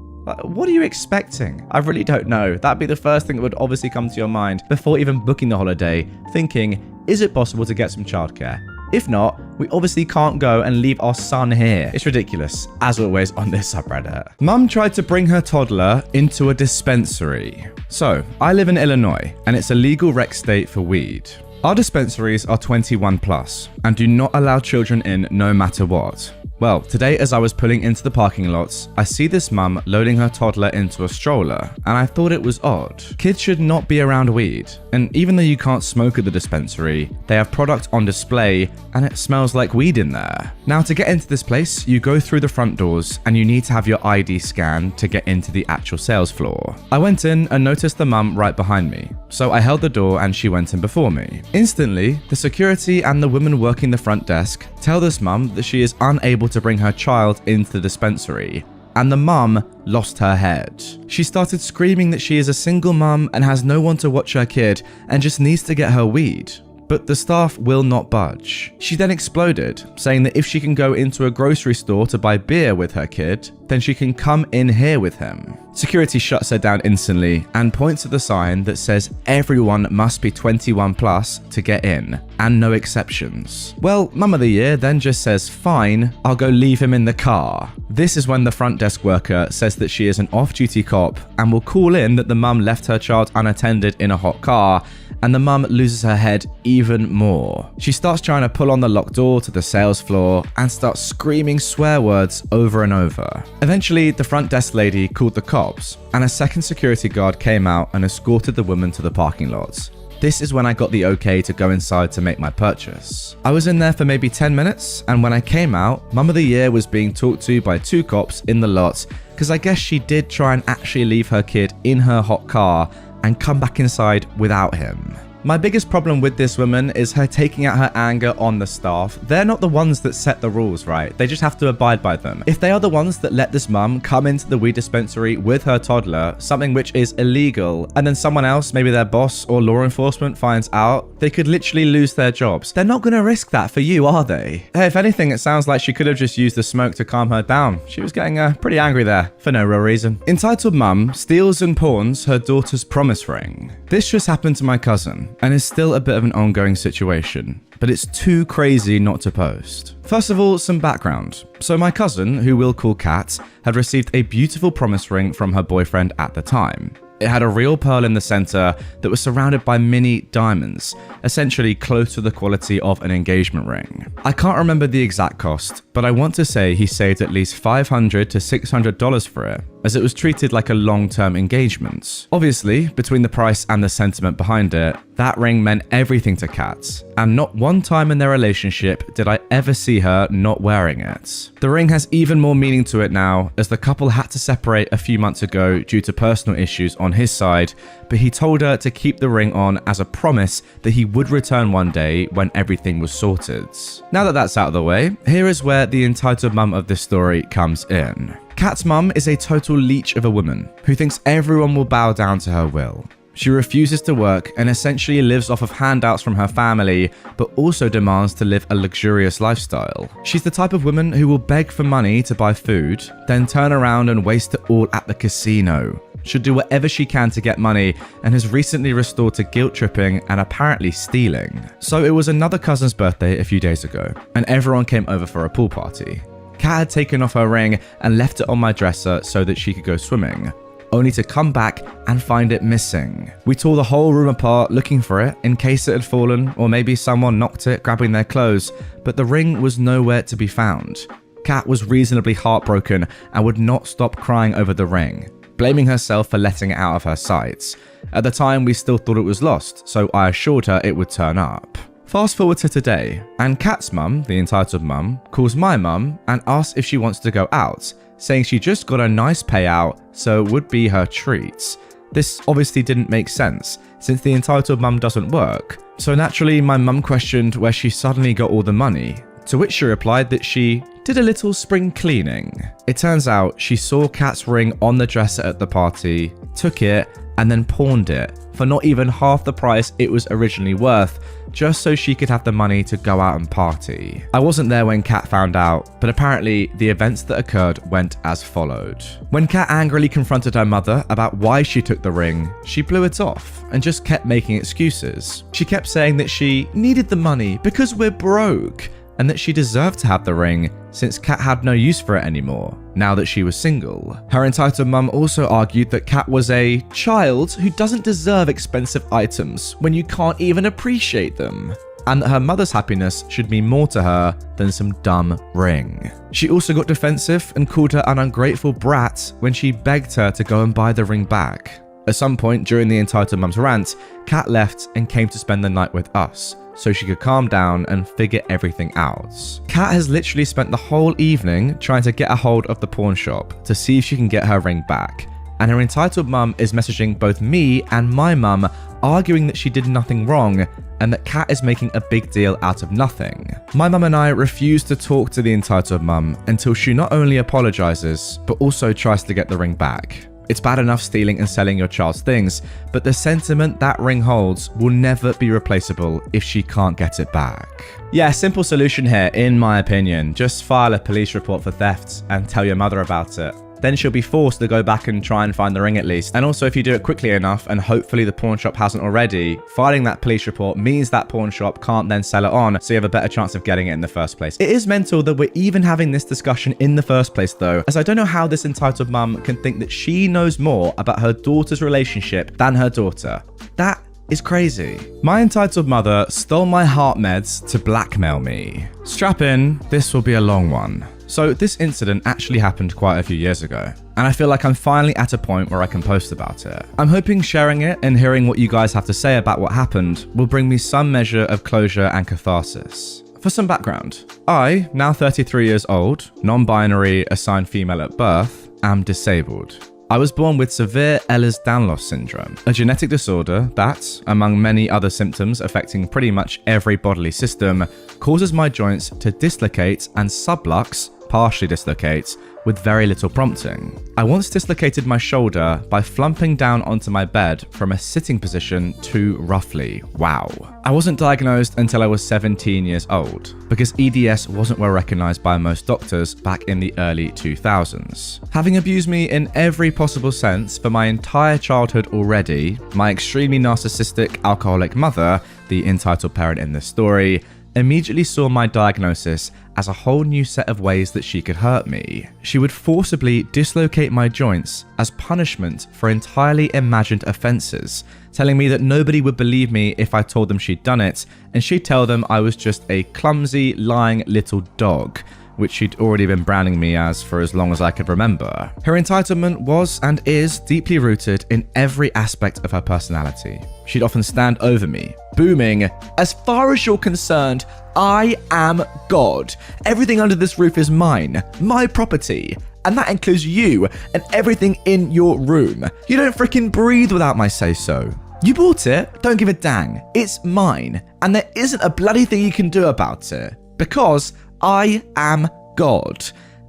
[SPEAKER 2] What are you expecting? I really don't know. That'd be the first thing that would obviously come to your mind before even booking the holiday, thinking, is it possible to get some childcare? If not, we obviously can't go and leave our son here. It's ridiculous, as always on this subreddit. Mum tried to bring her toddler into a dispensary. So, I live in Illinois, and it's a legal rec state for weed. Our dispensaries are 21 plus, and do not allow children in no matter what. Well, today as I was pulling into the parking lots, I see this mum loading her toddler into a stroller, and I thought it was odd. Kids should not be around weed, and even though you can't smoke at the dispensary, they have product on display, and it smells like weed in there. Now, to get into this place, you go through the front doors, and you need to have your ID scanned to get into the actual sales floor. I went in and noticed the mum right behind me, so I held the door and she went in before me. Instantly, the security and the woman working the front desk tell this mum that she is unable to bring her child into the dispensary, and the mum lost her head. She started screaming that she is a single mum and has no one to watch her kid and just needs to get her weed. But the staff will not budge. She then exploded, saying that if she can go into a grocery store to buy beer with her kid, then she can come in here with him. Security shuts her down instantly and points at the sign that says everyone must be 21 plus to get in, and no exceptions. Well, Mum of the Year then just says, fine, I'll go leave him in the car. This is when the front desk worker says that she is an off-duty cop and will call in that the mum left her child unattended in a hot car, and the mum loses her head even more. She starts trying to pull on the locked door to the sales floor and starts screaming swear words over and over. Eventually, the front desk lady called the cops, and a second security guard came out and escorted the woman to the parking lot. This is when I got the okay to go inside to make my purchase. I was in there for maybe 10 minutes, and when I came out, Mum of the Year was being talked to by 2 cops in the lot, because I guess she did try and actually leave her kid in her hot car and come back inside without him. My biggest problem with this woman is her taking out her anger on the staff. They're not the ones that set the rules, right? They just have to abide by them. If they are the ones that let this mum come into the weed dispensary with her toddler, something which is illegal, and then someone else, maybe their boss or law enforcement, finds out, they could literally lose their jobs. They're not going to risk that for you, are they? Hey, if anything, it sounds like she could have just used the smoke to calm her down. She was getting pretty angry there for no real reason. Entitled mum steals and pawns her daughter's promise ring. This just happened to my cousin and is still a bit of an ongoing situation, but it's too crazy not to post. First of all, some background. So my cousin, who we'll call Kat, had received a beautiful promise ring from her boyfriend at the time. It had a real pearl in the center that was surrounded by mini diamonds, essentially close to the quality of an engagement ring. I can't remember the exact cost, but I want to say he saved at least $500 to $600 for it, as it was treated like a long-term engagement. Obviously, between the price and the sentiment behind it, that ring meant everything to Kat, and not one time in their relationship did I ever see her not wearing it. The ring has even more meaning to it now, as the couple had to separate a few months ago due to personal issues on his side, but he told her to keep the ring on as a promise that he would return one day when everything was sorted. Now that that's out of the way, here is where the entitled mum of this story comes in. Kat's mum is a total leech of a woman who thinks everyone will bow down to her will. She refuses to work and essentially lives off of handouts from her family, but also demands to live a luxurious lifestyle. She's the type of woman who will beg for money to buy food, then turn around and waste it all at the casino. She'll do whatever she can to get money and has recently restored to guilt tripping and apparently stealing. So it was another cousin's birthday a few days ago, and everyone came over for a pool party. Kat had taken off her ring and left it on my dresser so that she could go swimming, only to come back and find it missing. We tore the whole room apart looking for it in case it had fallen or maybe someone knocked it grabbing their clothes, but the ring was nowhere to be found. Kat was reasonably heartbroken and would not stop crying over the ring, blaming herself for letting it out of her sight. At the time, we still thought it was lost, so I assured her it would turn up. Fast forward to today, and Kat's mum, the entitled mum, calls my mum and asks if she wants to go out, saying she just got a nice payout, so it would be her treat. This obviously didn't make sense, since the entitled mum doesn't work. So naturally, my mum questioned where she suddenly got all the money, to which she replied that she did a little spring cleaning. It turns out she saw Kat's ring on the dresser at the party, took it, and then pawned it for not even half the price it was originally worth, just so she could have the money to go out and party. I wasn't there when Kat found out, but apparently the events that occurred went as followed. When Kat angrily confronted her mother about why she took the ring, she blew it off and just kept making excuses. She kept saying that she needed the money because we're broke, and that she deserved to have the ring since Kat had no use for it anymore, now that she was single. Her entitled mum also argued that Kat was a child who doesn't deserve expensive items when you can't even appreciate them, and that her mother's happiness should mean more to her than some dumb ring. She also got defensive and called her an ungrateful brat when she begged her to go and buy the ring back. At some point during the entitled mum's rant, Kat left and came to spend the night with us, so she could calm down and figure everything out. Kat has literally spent the whole evening trying to get a hold of the pawn shop to see if she can get her ring back, and her entitled mum is messaging both me and my mum, arguing that she did nothing wrong and that Kat is making a big deal out of nothing. My mum and I refuse to talk to the entitled mum until she not only apologizes, but also tries to get the ring back. It's bad enough stealing and selling your child's things, but the sentiment that ring holds will never be replaceable if she can't get it back. Yeah, simple solution here, in my opinion. Just file a police report for theft and tell your mother about it. Then she'll be forced to go back and try and find the ring at least. And also, if you do it quickly enough, and hopefully the pawn shop hasn't already, filing that police report means that pawn shop can't then sell it on, so you have a better chance of getting it in the first place. It is mental that we're even having this discussion in the first place though, as I don't know how this entitled mum can think that she knows more about her daughter's relationship than her daughter. That is crazy. My entitled mother stole my heart meds to blackmail me. Strap in, this will be a long one. So this incident actually happened quite a few years ago, and I feel like I'm finally at a point where I can post about it. I'm hoping sharing it and hearing what you guys have to say about what happened will bring me some measure of closure and catharsis. For some background, I, now 33 years old, non-binary, assigned female at birth, am disabled. I was born with severe Ehlers-Danlos syndrome, a genetic disorder that, among many other symptoms affecting pretty much every bodily system, causes my joints to dislocate and sublux, partially dislocate, with very little prompting. I once dislocated my shoulder by flumping down onto my bed from a sitting position too roughly. Wow. I wasn't diagnosed until I was 17 years old, because EDS wasn't well recognized by most doctors back in the early 2000s. Having abused me in every possible sense for my entire childhood already, my extremely narcissistic alcoholic mother, the entitled parent in this story, immediately saw my diagnosis as a whole new set of ways that she could hurt me. She would forcibly dislocate my joints as punishment for entirely imagined offenses, telling me that nobody would believe me if I told them she'd done it, and she'd tell them I was just a clumsy, lying little dog, which she'd already been branding me as for as long as I could remember. Her entitlement was and is deeply rooted in every aspect of her personality. She'd often stand over me, booming, "As far as you're concerned, I am God. Everything under this roof is mine, my property. And that includes you and everything in your room. You don't freaking breathe without my say-so. You bought it, don't give a dang. It's mine, and there isn't a bloody thing you can do about it. Because I am God."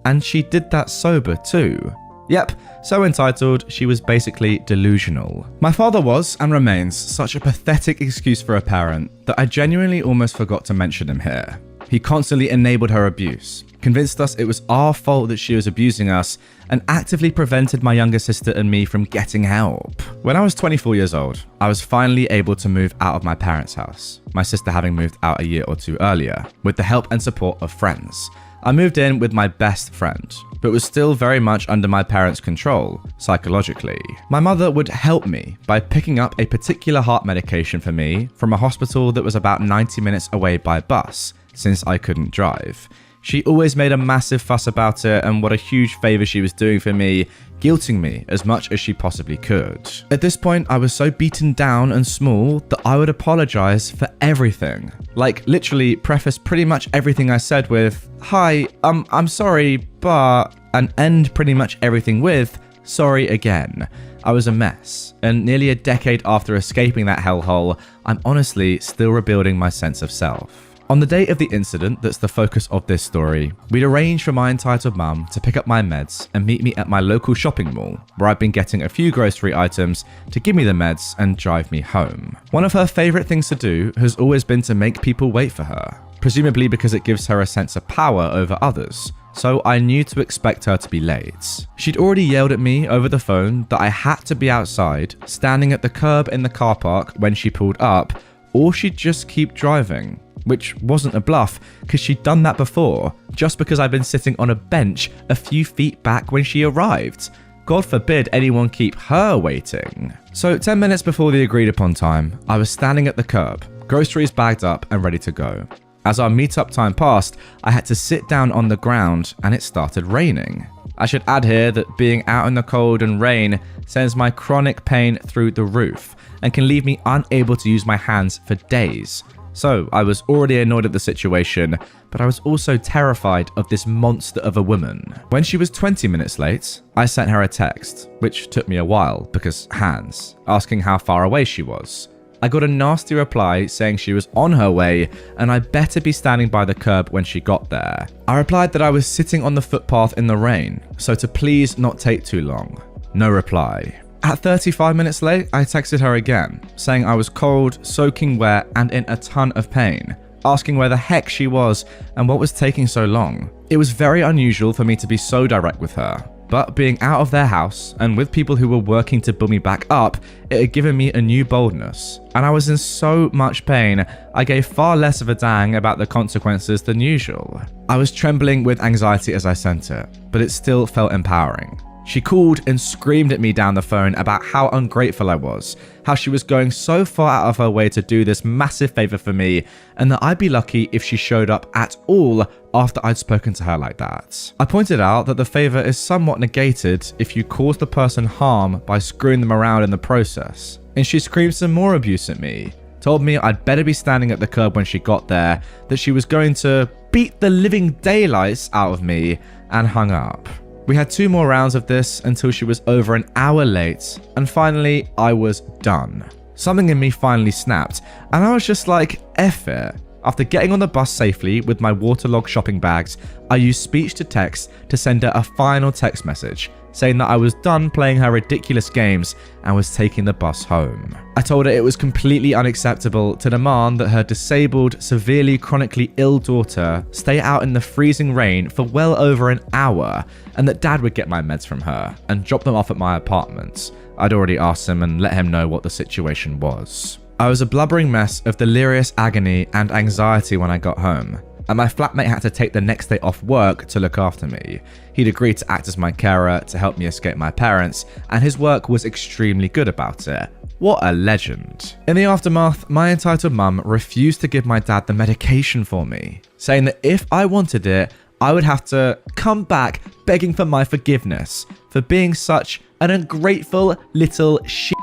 [SPEAKER 2] And she did that sober too. Yep, so entitled, she was basically delusional. My father was, and remains, such a pathetic excuse for a parent that I genuinely almost forgot to mention him here. He constantly enabled her abuse, convinced us it was our fault that she was abusing us, and actively prevented my younger sister and me from getting help. When I was 24 years old, I was finally able to move out of my parents' house, my sister having moved out a year or two earlier, with the help and support of friends. I moved in with my best friend, but was still very much under my parents' control, psychologically. My mother would help me by picking up a particular heart medication for me from a hospital that was about 90 minutes away by bus, since I couldn't drive. She always made a massive fuss about it and what a huge favour she was doing for me, guilting me as much as she possibly could. At this point, I was so beaten down and small that I would apologise for everything. Like, literally preface pretty much everything I said with, "Hi, I'm sorry, but..." and end pretty much everything with, "Sorry again." I was a mess, and nearly a decade after escaping that hellhole, I'm honestly still rebuilding my sense of self. On the day of the incident that's the focus of this story, we'd arranged for my entitled mum to pick up my meds and meet me at my local shopping mall, where I've been getting a few grocery items to give me the meds and drive me home. One of her favourite things to do has always been to make people wait for her, presumably because it gives her a sense of power over others, so I knew to expect her to be late. She'd already yelled at me over the phone that I had to be outside, standing at the curb in the car park when she pulled up, or she'd just keep driving. Which wasn't a bluff, because she'd done that before, just because I'd been sitting on a bench a few feet back when she arrived. God forbid anyone keep her waiting. So 10 minutes before the agreed upon time, I was standing at the curb, groceries bagged up and ready to go. As our meetup time passed, I had to sit down on the ground and it started raining. I should add here that being out in the cold and rain sends my chronic pain through the roof and can leave me unable to use my hands for days. So I was already annoyed at the situation, but I was also terrified of this monster of a woman. When she was 20 minutes late, I sent her a text, which took me a while because hands, asking how far away she was. I got a nasty reply saying she was on her way and I better be standing by the curb when she got there. I replied that I was sitting on the footpath in the rain, so to please not take too long. No reply. At 35 minutes late, I texted her again, saying I was cold, soaking wet, and in a ton of pain, asking where the heck she was and what was taking so long. It was very unusual for me to be so direct with her, but being out of their house and with people who were working to build me back up, it had given me a new boldness. And I was in so much pain, I gave far less of a dang about the consequences than usual. I was trembling with anxiety as I sent it, but it still felt empowering. She called and screamed at me down the phone about how ungrateful I was, how she was going so far out of her way to do this massive favor for me, and that I'd be lucky if she showed up at all after I'd spoken to her like that. I pointed out that the favor is somewhat negated if you cause the person harm by screwing them around in the process. And she screamed some more abuse at me, told me I'd better be standing at the curb when she got there, that she was going to beat the living daylights out of me, and hung up. We had 2 more rounds of this until she was over an hour late, and finally, I was done. Something in me finally snapped, and I was just like, F it. After getting on the bus safely with my waterlogged shopping bags, I used speech to text to send her a final text message, saying that I was done playing her ridiculous games and was taking the bus home. I told her it was completely unacceptable to demand that her disabled, severely chronically ill daughter stay out in the freezing rain for well over an hour, and that Dad would get my meds from her and drop them off at my apartment. I'd already asked him and let him know what the situation was. I was a blubbering mess of delirious agony and anxiety when I got home, and my flatmate had to take the next day off work to look after me. He'd agreed to act as my carer to help me escape my parents, and his work was extremely good about it. What a legend. In the aftermath, my entitled mum refused to give my dad the medication for me, saying that if I wanted it, I would have to come back begging for my forgiveness for being such an ungrateful little shit.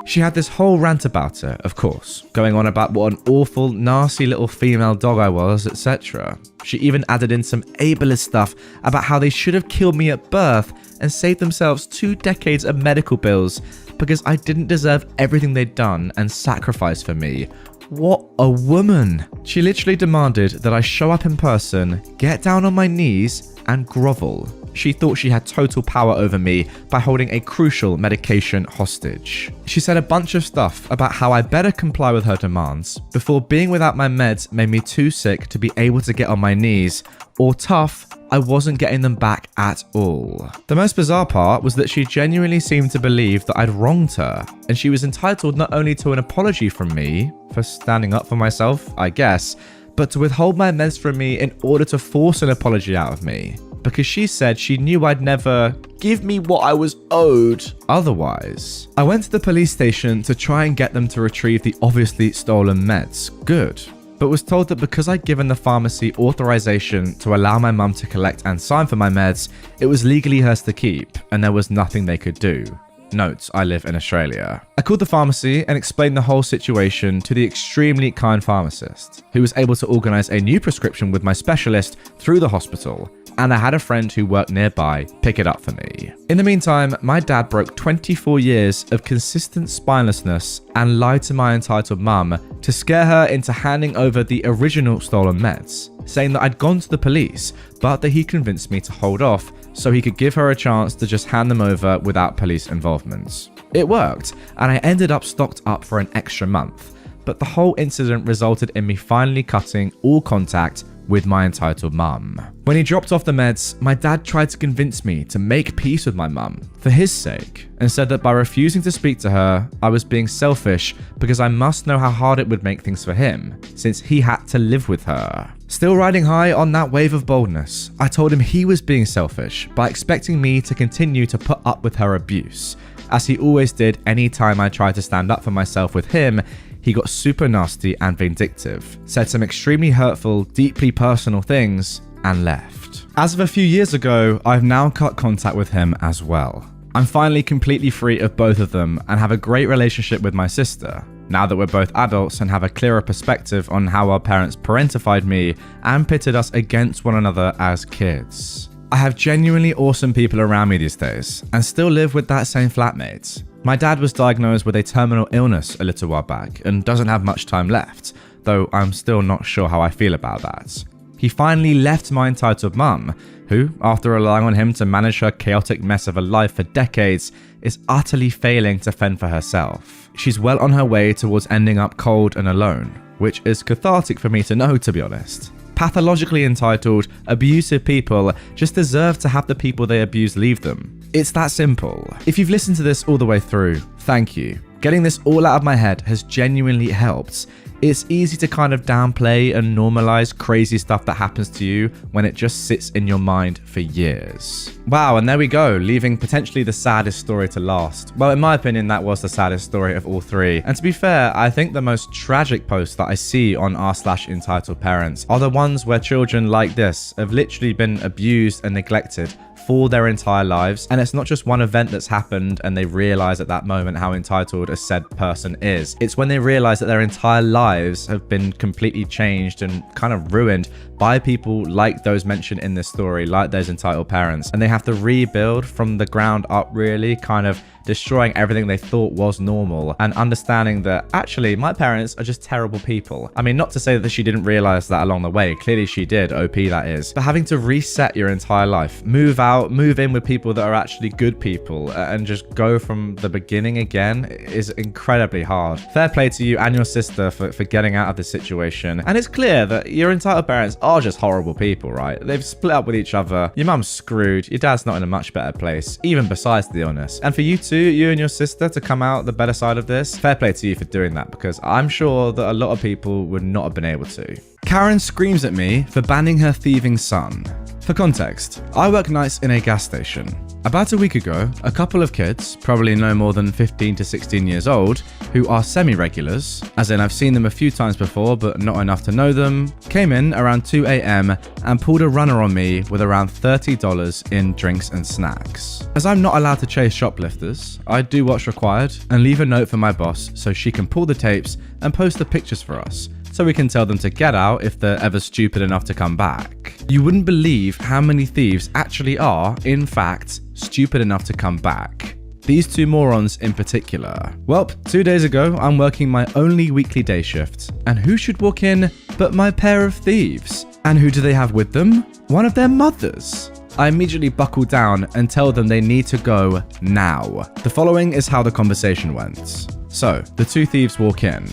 [SPEAKER 2] She had this whole rant about it, of course, going on about what an awful, nasty little female dog I was, etc. She even added in some ableist stuff about how they should have killed me at birth and saved themselves 2 decades of medical bills because I didn't deserve everything they'd done and sacrificed for me. What a woman! She literally demanded that I show up in person, get down on my knees, and grovel. She thought she had total power over me by holding a crucial medication hostage. She said a bunch of stuff about how I better comply with her demands before being without my meds made me too sick to be able to get on my knees, or tough, I wasn't getting them back at all. The most bizarre part was that she genuinely seemed to believe that I'd wronged her, and she was entitled not only to an apology from me for standing up for myself, I guess, but to withhold my meds from me in order to force an apology out of me, because she said she knew I'd never give me what I was owed otherwise. I went to the police station to try and get them to retrieve the obviously stolen meds. Good. But was told that because I'd given the pharmacy authorization to allow my mum to collect and sign for my meds, it was legally hers to keep, and there was nothing they could do. Note, I live in Australia. I called the pharmacy and explained the whole situation to the extremely kind pharmacist, who was able to organize a new prescription with my specialist through the hospital, and I had a friend who worked nearby pick it up for me. In the meantime, my dad broke 24 years of consistent spinelessness and lied to my entitled mum to scare her into handing over the original stolen meds, saying that I'd gone to the police, but that he convinced me to hold off so he could give her a chance to just hand them over without police involvement. It worked, and I ended up stocked up for an extra month, but the whole incident resulted in me finally cutting all contact with my entitled mum. When he dropped off the meds, my dad tried to convince me to make peace with my mum for his sake, and said that by refusing to speak to her, I was being selfish because I must know how hard it would make things for him, since he had to live with her. Still riding high on that wave of boldness, I told him he was being selfish by expecting me to continue to put up with her abuse, as he always did any time I tried to stand up for myself with him. He got super nasty and vindictive, said some extremely hurtful, deeply personal things, and left. As of a few years ago, I've now cut contact with him as well. I'm finally completely free of both of them and have a great relationship with my sister, now that we're both adults and have a clearer perspective on how our parents parentified me and pitted us against one another as kids. I have genuinely awesome people around me these days, and still live with that same flatmate. My dad was diagnosed with a terminal illness a little while back and doesn't have much time left, though I'm still not sure how I feel about that. He finally left my entitled mum, who, after relying on him to manage her chaotic mess of a life for decades, is utterly failing to fend for herself. She's well on her way towards ending up cold and alone, which is cathartic for me to know, to be honest. Pathologically entitled, abusive people just deserve to have the people they abuse leave them. It's that simple. If you've listened to this all the way through, thank you. Getting this all out of my head has genuinely helped. It's easy to kind of downplay and normalize crazy stuff that happens to you when it just sits in your mind for years. Wow, and there we go, leaving potentially the saddest story to last. Well, in my opinion, that was the saddest story of all 3. And to be fair, I think the most tragic posts that I see on r/entitledparents are the ones where children like this have literally been abused and neglected for their entire lives, and it's not just one event that's happened and they realize at that moment how entitled a said person is. It's when they realize that their entire life lives have been completely changed and kind of ruined by people like those mentioned in this story, like those entitled parents. And they have to rebuild from the ground up, really, kind of destroying everything they thought was normal and understanding that actually my parents are just terrible people. I mean, not to say that she didn't realize that along the way. Clearly she did, OP that is. But having to reset your entire life, move out, move in with people that are actually good people and just go from the beginning again is incredibly hard. Fair play to you and your sister for getting out of this situation. And it's clear that your entitled parents are just horrible people, right? They've split up with each other. Your mum's screwed. Your dad's not in a much better place, even besides the illness. And for you two, you and your sister, to come out the better side of this, fair play to you for doing that, because I'm sure that a lot of people would not have been able to.
[SPEAKER 1] Karen screams at me for banning her thieving son. For context, I work nights in a gas station. About a week ago, a couple of kids, probably no more than 15 to 16 years old, who are semi-regulars, as in I've seen them a few times before but not enough to know them, came in around 2 a.m. and pulled a runner on me with around $30 in drinks and snacks. As I'm not allowed to chase shoplifters, I do what's required and leave a note for my boss so she can pull the tapes and post the pictures for us, so we can tell them to get out if they're ever stupid enough to come back. You wouldn't believe how many thieves actually are, in fact, stupid enough to come back. These two morons in particular. Well, 2 days ago, I'm working my only weekly day shift, and who should walk in but my pair of thieves? And who do they have with them? One of their mothers. I immediately buckle down and tell them they need to go now. The following is how the conversation went. So, the two thieves walk in.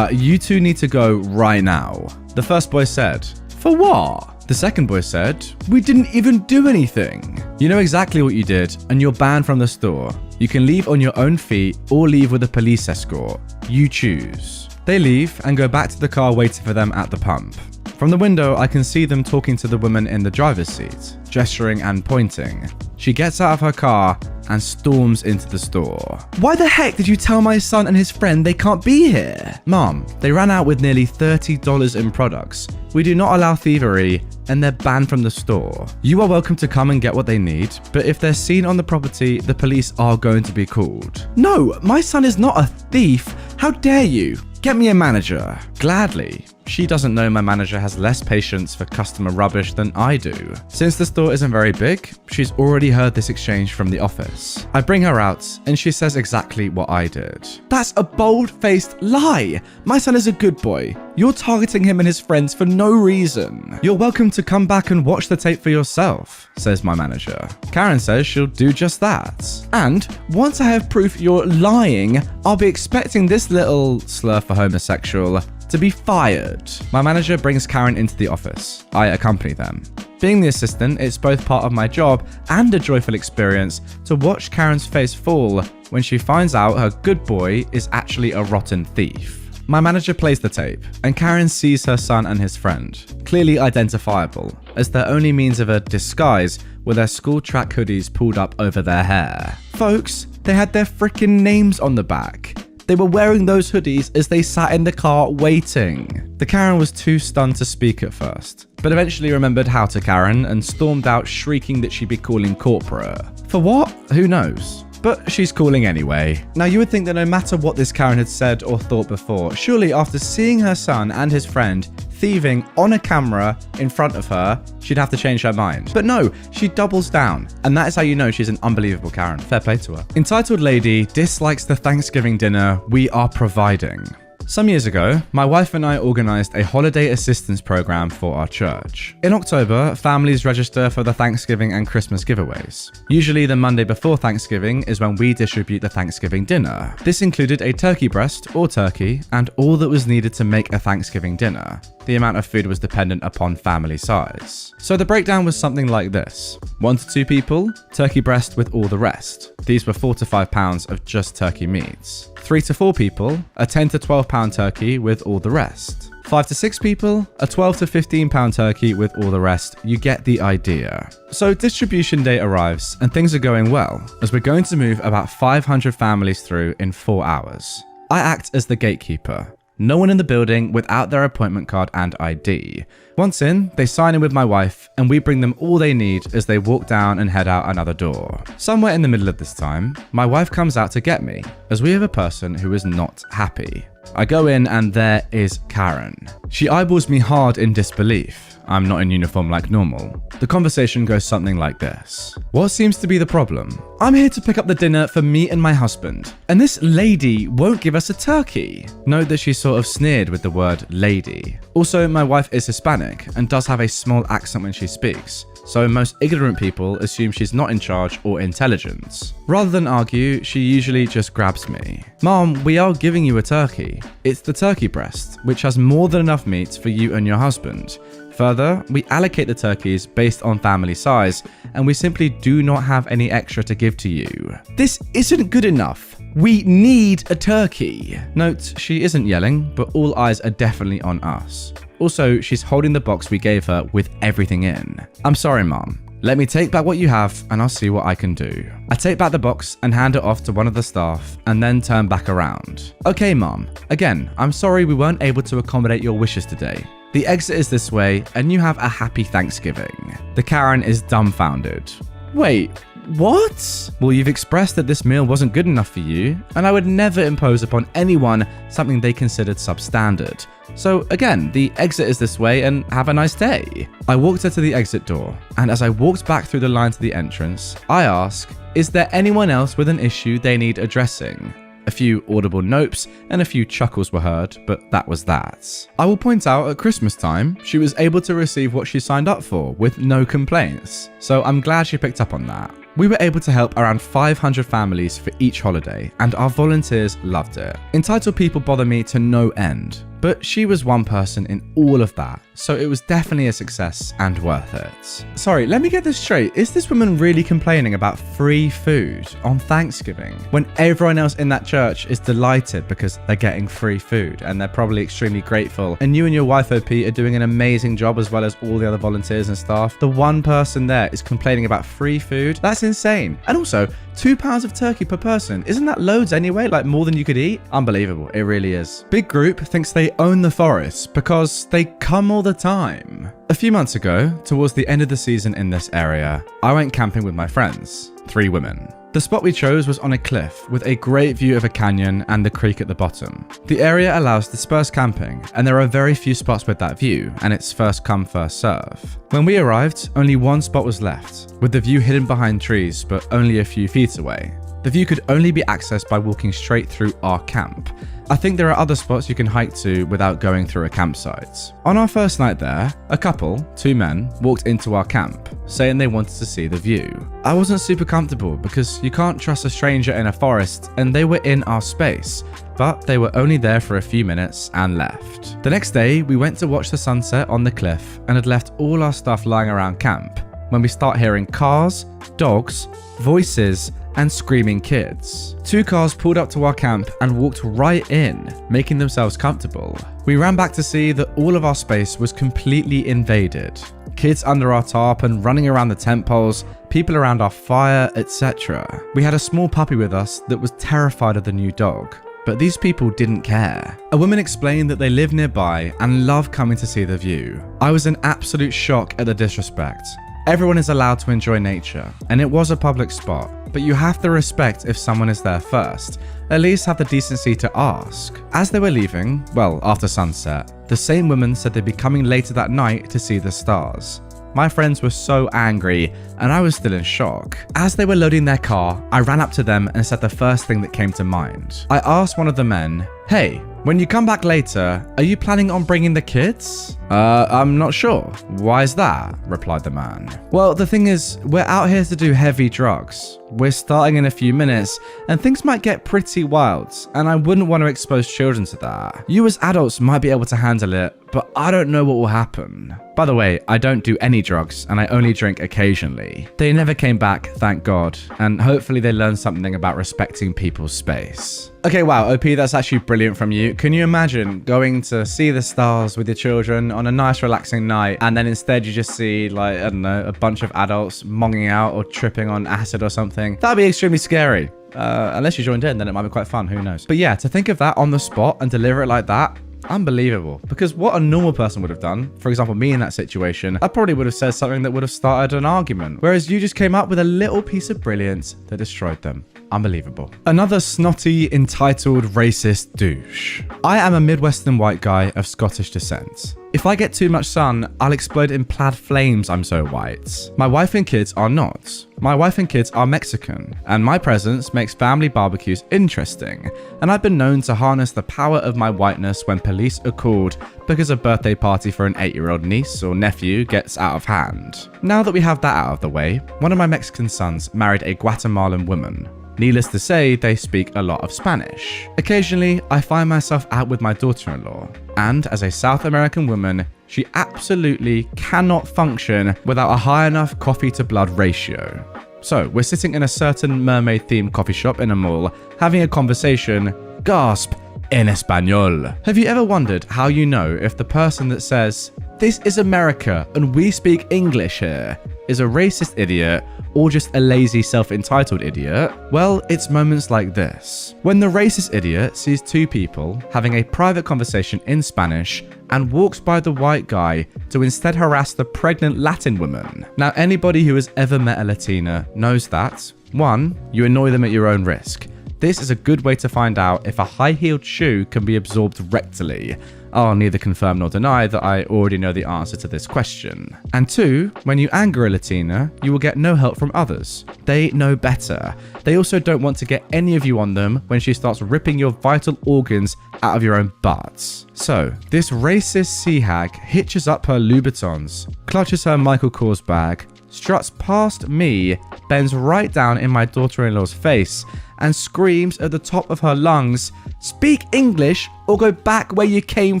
[SPEAKER 1] You two need to go right now. The first boy said, "For what?" The second boy said, "We didn't even do anything." You know exactly what you did, and you're banned from the store. You can leave on your own feet or leave with a police escort. You choose. They leave and go back to the car waiting for them at the pump. From the window, I can see them talking to the woman in the driver's seat, gesturing and pointing. She gets out of her car and storms into the store. "Why the heck did you tell my son and his friend they can't be here?" "Mom, they ran out with nearly $30 in products. We do not allow thievery and they're banned from the store. You are welcome to come and get what they need, but if they're seen on the property, the police are going to be called." "No, my son is not a thief. How dare you? Get me a manager." Gladly. She doesn't know my manager has less patience for customer rubbish than I do. Since the store isn't very big, she's already heard this exchange from the office. I bring her out, and she says exactly what I did. "That's a bold-faced lie. My son is a good boy. You're targeting him and his friends for no reason. You're welcome to come back and watch the tape for yourself," says my manager. Karen says she'll do just that. "And once I have proof you're lying, I'll be expecting this little slur for homosexual to be fired." My manager brings Karen into the office. I accompany them. Being the assistant, it's both part of my job and a joyful experience to watch Karen's face fall when she finds out her good boy is actually a rotten thief. My manager plays the tape, and Karen sees her son and his friend, clearly identifiable, as their only means of a disguise were their school track hoodies pulled up over their hair. Folks, they had their frickin' names on the back. They were wearing those hoodies as they sat in the car waiting. The Karen was too stunned to speak at first, but eventually remembered how to Karen and stormed out shrieking that she'd be calling corporate. For what? Who knows? But she's calling anyway. Now you would think that no matter what this Karen had said or thought before, surely after seeing her son and his friend thieving on a camera in front of her, she'd have to change her mind. But no, she doubles down. And that is how you know she's an unbelievable Karen. Fair play to her. Entitled lady dislikes the Thanksgiving dinner we are providing. Some years ago, my wife and I organised a holiday assistance program for our church. In October, families register for the Thanksgiving and Christmas giveaways. Usually the Monday before Thanksgiving is when we distribute the Thanksgiving dinner. This included a turkey breast or turkey and all that was needed to make a Thanksgiving dinner. The amount of food was dependent upon family size. So the breakdown was something like this. 1 to 2 people, turkey breast with all the rest. These were 4 to 5 pounds of just turkey meats. 3 to 4 people, a 10 to 12 pound turkey with all the rest. 5 to 6 people, a 12 to 15 pound turkey with all the rest. You get the idea. So distribution day arrives and things are going well, as we're going to move about 500 families through in 4 hours. I act as the gatekeeper. No one in the building without their appointment card and ID. Once in, they sign in with my wife, and we bring them all they need as they walk down and head out another door. Somewhere in the middle of this time, my wife comes out to get me, as we have a person who is not happy.
[SPEAKER 2] I go in and there is Karen. She eyeballs me hard in disbelief. I'm not in uniform like normal. The conversation goes something like this. What seems to be the problem? I'm here to pick up the dinner for me and my husband, and this lady won't give us a turkey. Note that she sort of sneered with the word lady. Also, my wife is Hispanic and does have a small accent when she speaks, so most ignorant people assume she's not in charge or intelligent. Rather than argue, she usually just grabs me. Mom, we are giving you a turkey. It's the turkey breast, which has more than enough meat for you and your husband. Further, we allocate the turkeys based on family size, and we simply do not have any extra to give to you. This isn't good enough. We need a turkey. Note, she isn't yelling, but all eyes are definitely on us. Also, she's holding the box we gave her with everything in. I'm sorry, Mom. Let me take back what you have and I'll see what I can do. I take back the box and hand it off to one of the staff and then turn back around. Okay, Mom. Again, I'm sorry we weren't able to accommodate your wishes today. The exit is this way and you have a happy Thanksgiving. The Karen is dumbfounded. Wait, what? Well, you've expressed that this meal wasn't good enough for you, and I would never impose upon anyone something they considered substandard. So again, the exit is this way and have a nice day. I walked her to the exit door, and as I walked back through the line to the entrance, I ask, is there anyone else with an issue they need addressing? A few audible nopes and a few chuckles were heard, but that was that. I will point out at Christmas time, she was able to receive what she signed up for with no complaints, so I'm glad she picked up on that. We were able to help around 500 families for each holiday, and our volunteers loved it. Entitled people bother me to no end, but she was one person in all of that, so it was definitely a success and worth it. Sorry, let me get this straight. Is this woman really complaining about free food on Thanksgiving when everyone else in that church is delighted because they're getting free food and they're probably extremely grateful, and you and your wife OP are doing an amazing job as well as all the other volunteers and staff? The one person there is complaining about free food? That's insane. And also, £2 of turkey per person. Isn't that loads anyway? Like more than you could eat? Unbelievable. It really is. Big group thinks they own the forest because they come all the time. A few months ago, towards the end of the season in this area, I went camping with my friends, 3 women. The spot we chose was on a cliff with a great view of a canyon and the creek at the bottom. The area allows dispersed camping, and there are very few spots with that view, and it's first come, first serve. When we arrived, only one spot was left, with the view hidden behind trees but only a few feet away. The view could only be accessed by walking straight through our camp. I think there are other spots you can hike to without going through a campsite. On our first night there, a couple, 2 men, walked into our camp, saying they wanted to see the view. I wasn't super comfortable because you can't trust a stranger in a forest, and they were in our space, but they were only there for a few minutes and left. The next day, we went to watch the sunset on the cliff and had left all our stuff lying around camp when we start hearing cars, dogs, voices, and screaming kids. 2 cars pulled up to our camp and walked right in, making themselves comfortable. We ran back to see that all of our space was completely invaded. Kids under our tarp and running around the tent poles, people around our fire, etc. We had a small puppy with us that was terrified of the new dog. But these people didn't care. A woman explained that they live nearby and love coming to see the view. I was in absolute shock at the disrespect. Everyone is allowed to enjoy nature, and it was a public spot, but you have to respect if someone is there first. At least have the decency to ask. As they were leaving, well, after sunset, the same woman said they'd be coming later that night to see the stars. My friends were so angry, and I was still in shock. As they were loading their car, I ran up to them and said the first thing that came to mind. I asked one of the men, "Hey, when you come back later, are you planning on bringing the kids?" I'm not sure. Why is that?" replied the man. "Well, the thing is, we're out here to do heavy drugs. We're starting in a few minutes, and things might get pretty wild, and I wouldn't want to expose children to that. You as adults might be able to handle it, but I don't know what will happen. By the way, I don't do any drugs, and I only drink occasionally." They never came back, thank God, and hopefully they learned something about respecting people's space. Okay, wow, OP, that's actually brilliant from you. Can you imagine going to see the stars with your children on a nice relaxing night, and then instead you just see, like, I don't know, a bunch of adults monging out or tripping on acid or something? That'd be extremely scary. Unless you joined in, then it might be quite fun, who knows. But yeah, to think of that on the spot and deliver it like that, unbelievable. Because what a normal person would have done, for example me in that situation, I probably would have said something that would have started an argument, whereas you just came up with a little piece of brilliance that destroyed them. Unbelievable. Another snotty, entitled, racist douche. I am a Midwestern white guy of Scottish descent. If I get too much sun, I'll explode in plaid flames, I'm so white. My wife and kids are not. My wife and kids are Mexican, and my presence makes family barbecues interesting, and I've been known to harness the power of my whiteness when police are called because a birthday party for an 8-year-old niece or nephew gets out of hand. Now that we have that out of the way, one of my Mexican sons married a Guatemalan woman. Needless to say, they speak a lot of Spanish. Occasionally, I find myself out with my daughter-in-law, and as a South American woman, she absolutely cannot function without a high enough coffee to blood ratio. So, we're sitting in a certain mermaid-themed coffee shop in a mall, having a conversation, gasp, en español. Have you ever wondered how you know if the person that says, "This is America and we speak English here," is a racist idiot or just a lazy self-entitled idiot? Well, it's moments like this. When the racist idiot sees two people having a private conversation in Spanish and walks by the white guy to instead harass the pregnant Latin woman. Now, anybody who has ever met a Latina knows that, 1, you annoy them at your own risk. This is a good way to find out if a high-heeled shoe can be absorbed rectally. I'll neither confirm nor deny that I already know the answer to this question. And 2, when you anger a Latina, you will get no help from others. They know better. They also don't want to get any of you on them when she starts ripping your vital organs out of your own butts. So, this racist sea hag hitches up her Louboutins, clutches her Michael Kors bag, struts past me, bends right down in my daughter-in-law's face, and screams at the top of her lungs, "Speak English or go back where you came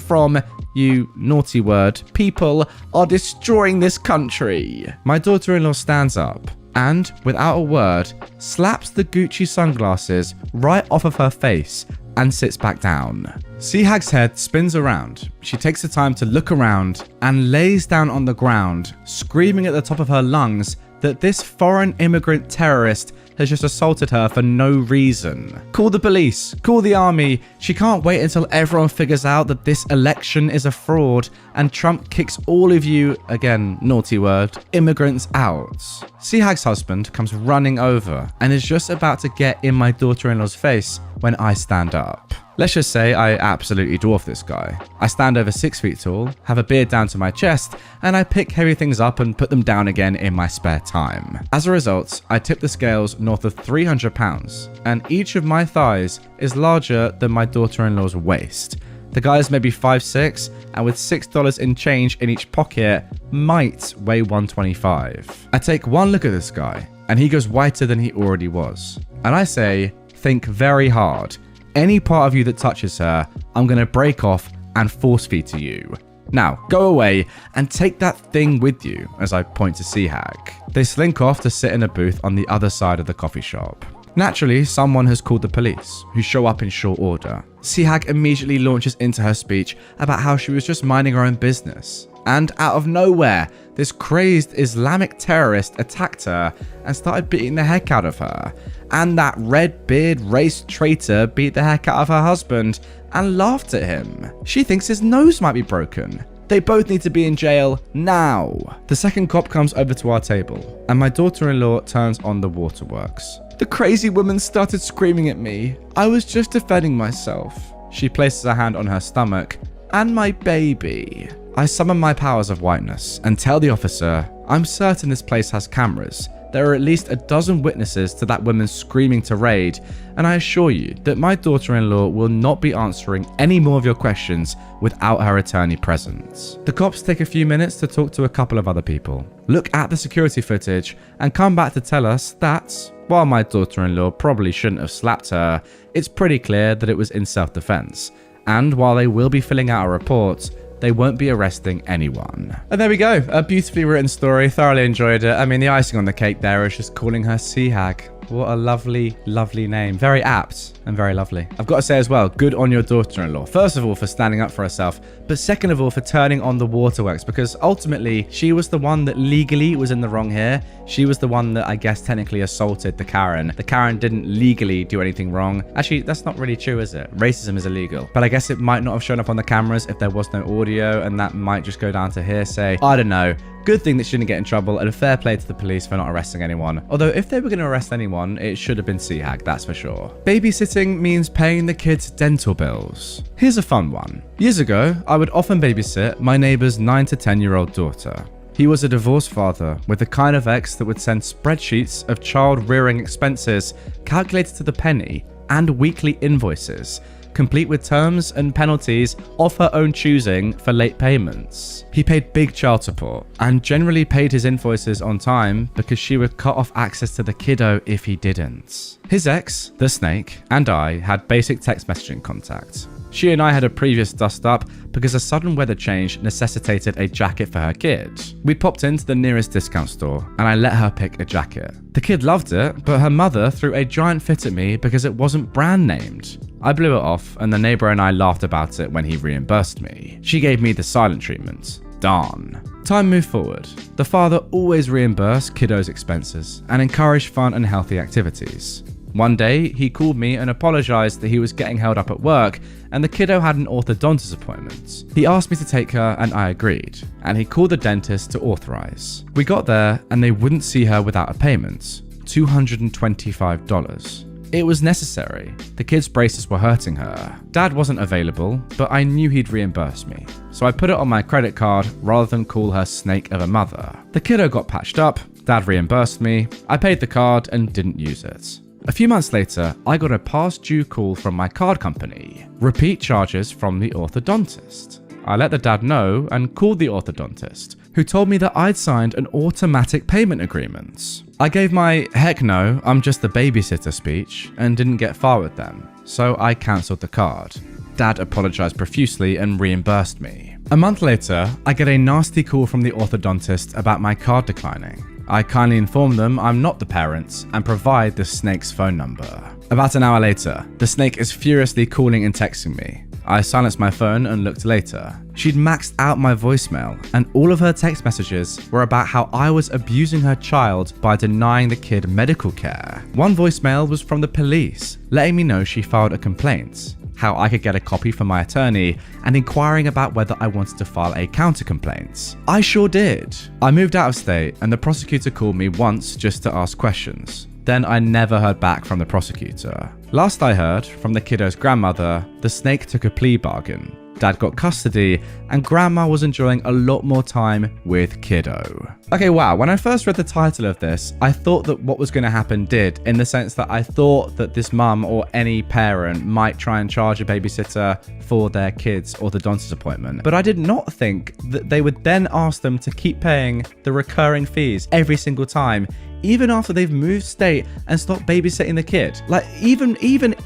[SPEAKER 2] from, you naughty word. People are destroying this country." My daughter-in-law stands up and, without a word, slaps the Gucci sunglasses right off of her face and sits back down. Sea Hag's head spins around. She takes the time to look around and lays down on the ground, screaming at the top of her lungs that this foreign immigrant terrorist has just assaulted her for no reason. Call the police, call the army. She can't wait until everyone figures out that this election is a fraud and Trump kicks all of you, again, naughty word, immigrants out. Sea Hag's husband comes running over and is just about to get in my daughter-in-law's face when I stand up. Let's just say I absolutely dwarf this guy. I stand over 6 feet tall, have a beard down to my chest, and I pick heavy things up and put them down again in my spare time. As a result, I tip the scales north of 300 pounds, and each of my thighs is larger than my daughter-in-law's waist. The guy is maybe 5'6", and with $6 in change in each pocket, might weigh 125. I take one look at this guy, and he goes whiter than he already was. And I say, think very hard. Any part of you that touches her, I'm going to break off and force feed to you. Now, go away and take that thing with you, as I point to Sea Hag. They slink off to sit in a booth on the other side of the coffee shop. Naturally, someone has called the police, who show up in short order. Sea Hag immediately launches into her speech about how she was just minding her own business. And out of nowhere, this crazed Islamic terrorist attacked her and started beating the heck out of her. And that red-beard race traitor beat the heck out of her husband and laughed at him. She thinks his nose might be broken. They both need to be in jail now. The second cop comes over to our table, and my daughter-in-law turns on the waterworks. The crazy woman started screaming at me. I was just defending myself. She places her hand on her stomach. And my baby. I summon my powers of whiteness and tell the officer, I'm certain this place has cameras. There are at least a dozen witnesses to that woman screaming to raid, and I assure you that my daughter-in-law will not be answering any more of your questions without her attorney present. The cops take a few minutes to talk to a couple of other people, look at the security footage, and come back to tell us that, while my daughter-in-law probably shouldn't have slapped her, it's pretty clear that it was in self-defense. And while they will be filling out a report, they won't be arresting anyone. And there we go. A beautifully written story. Thoroughly enjoyed it. I mean, the icing on the cake there is just calling her Sea Hag. What a lovely, lovely name. Very apt. and very lovely. I've got to say as well, good on your daughter-in-law. First of all, for standing up for herself, but second of all, for turning on the waterworks, because ultimately, she was the one that legally was in the wrong here. She was the one that I guess technically assaulted the Karen. The Karen didn't legally do anything wrong. Actually, that's not really true, is it? Racism is illegal. But I guess it might not have shown up on the cameras if there was no audio, and that might just go down to hearsay. I don't know. Good thing that she didn't get in trouble, and a fair play to the police for not arresting anyone. Although if they were going to arrest anyone, it should have been Seahag, that's for sure. Babysitting means paying the kids' dental bills. Here's a fun one. Years ago, I would often babysit my neighbor's 9 to 10-year-old daughter. He was a divorced father with the kind of ex that would send spreadsheets of child-rearing expenses calculated to the penny and weekly invoices, complete with terms and penalties of her own choosing for late payments. He paid big child support and generally paid his invoices on time because she would cut off access to the kiddo if he didn't. His ex, the snake, and I had basic text messaging contact. She and I had a previous dust-up because a sudden weather change necessitated a jacket for her kid. We popped into the nearest discount store and I let her pick a jacket. The kid loved it, but her mother threw a giant fit at me because it wasn't brand named. I blew it off and the neighbor and I laughed about it when he reimbursed me. She gave me the silent treatment. Darn. Time moved forward. The father always reimbursed kiddos' expenses and encouraged fun and healthy activities. One day, he called me and apologized that he was getting held up at work and the kiddo had an orthodontist appointment. He asked me to take her and I agreed, and he called the dentist to authorize. We got there and they wouldn't see her without a payment, $225. It was necessary. The kid's braces were hurting her. Dad wasn't available, but I knew he'd reimburse me, so I put it on my credit card rather than call her snake of a mother. The kiddo got patched up, Dad reimbursed me, I paid the card and didn't use it. A few months later, I got a past due call from my card company. Repeat charges from the orthodontist. I let the dad know and called the orthodontist, who told me that I'd signed an automatic payment agreement. I gave my heck no, I'm just the babysitter speech and didn't get far with them, so I cancelled the card. Dad apologized profusely and reimbursed me. A month later, I get a nasty call from the orthodontist about my card declining. I kindly inform them I'm not the parent and provide the snake's phone number. About an hour later, the snake is furiously calling and texting me. I silenced my phone and looked later. She'd maxed out my voicemail and all of her text messages were about how I was abusing her child by denying the kid medical care. One voicemail was from the police, letting me know she filed a complaint, how I could get a copy from my attorney, and inquiring about whether I wanted to file a counter-complaint. I sure did. I moved out of state and the prosecutor called me once just to ask questions. Then I never heard back from the prosecutor. Last I heard from the kiddo's grandmother, the snake took a plea bargain. Dad got custody, and Grandma was enjoying a lot more time with kiddo. Okay, wow, when I first read the title of this, I thought that what was going to happen did, in the sense that I thought that this mum or any parent might try and charge a babysitter for their kid's orthodontist appointment. But I did not think that they would then ask them to keep paying the recurring fees every single time, even after they've moved state and stopped babysitting the kid. Like, even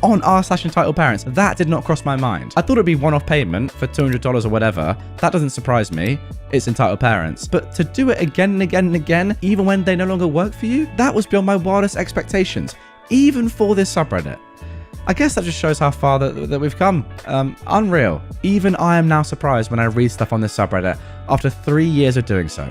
[SPEAKER 2] on r/entitledparents, that did not cross my mind. I thought it'd be one-off payment for $200 or whatever. That doesn't surprise me. It's entitled parents. But to do it again and again and again, even when they no longer work for you, that was beyond my wildest expectations, even for this subreddit. I guess that just shows how far that we've come. Unreal. Even I am now surprised when I read stuff on this subreddit after 3 years of doing so.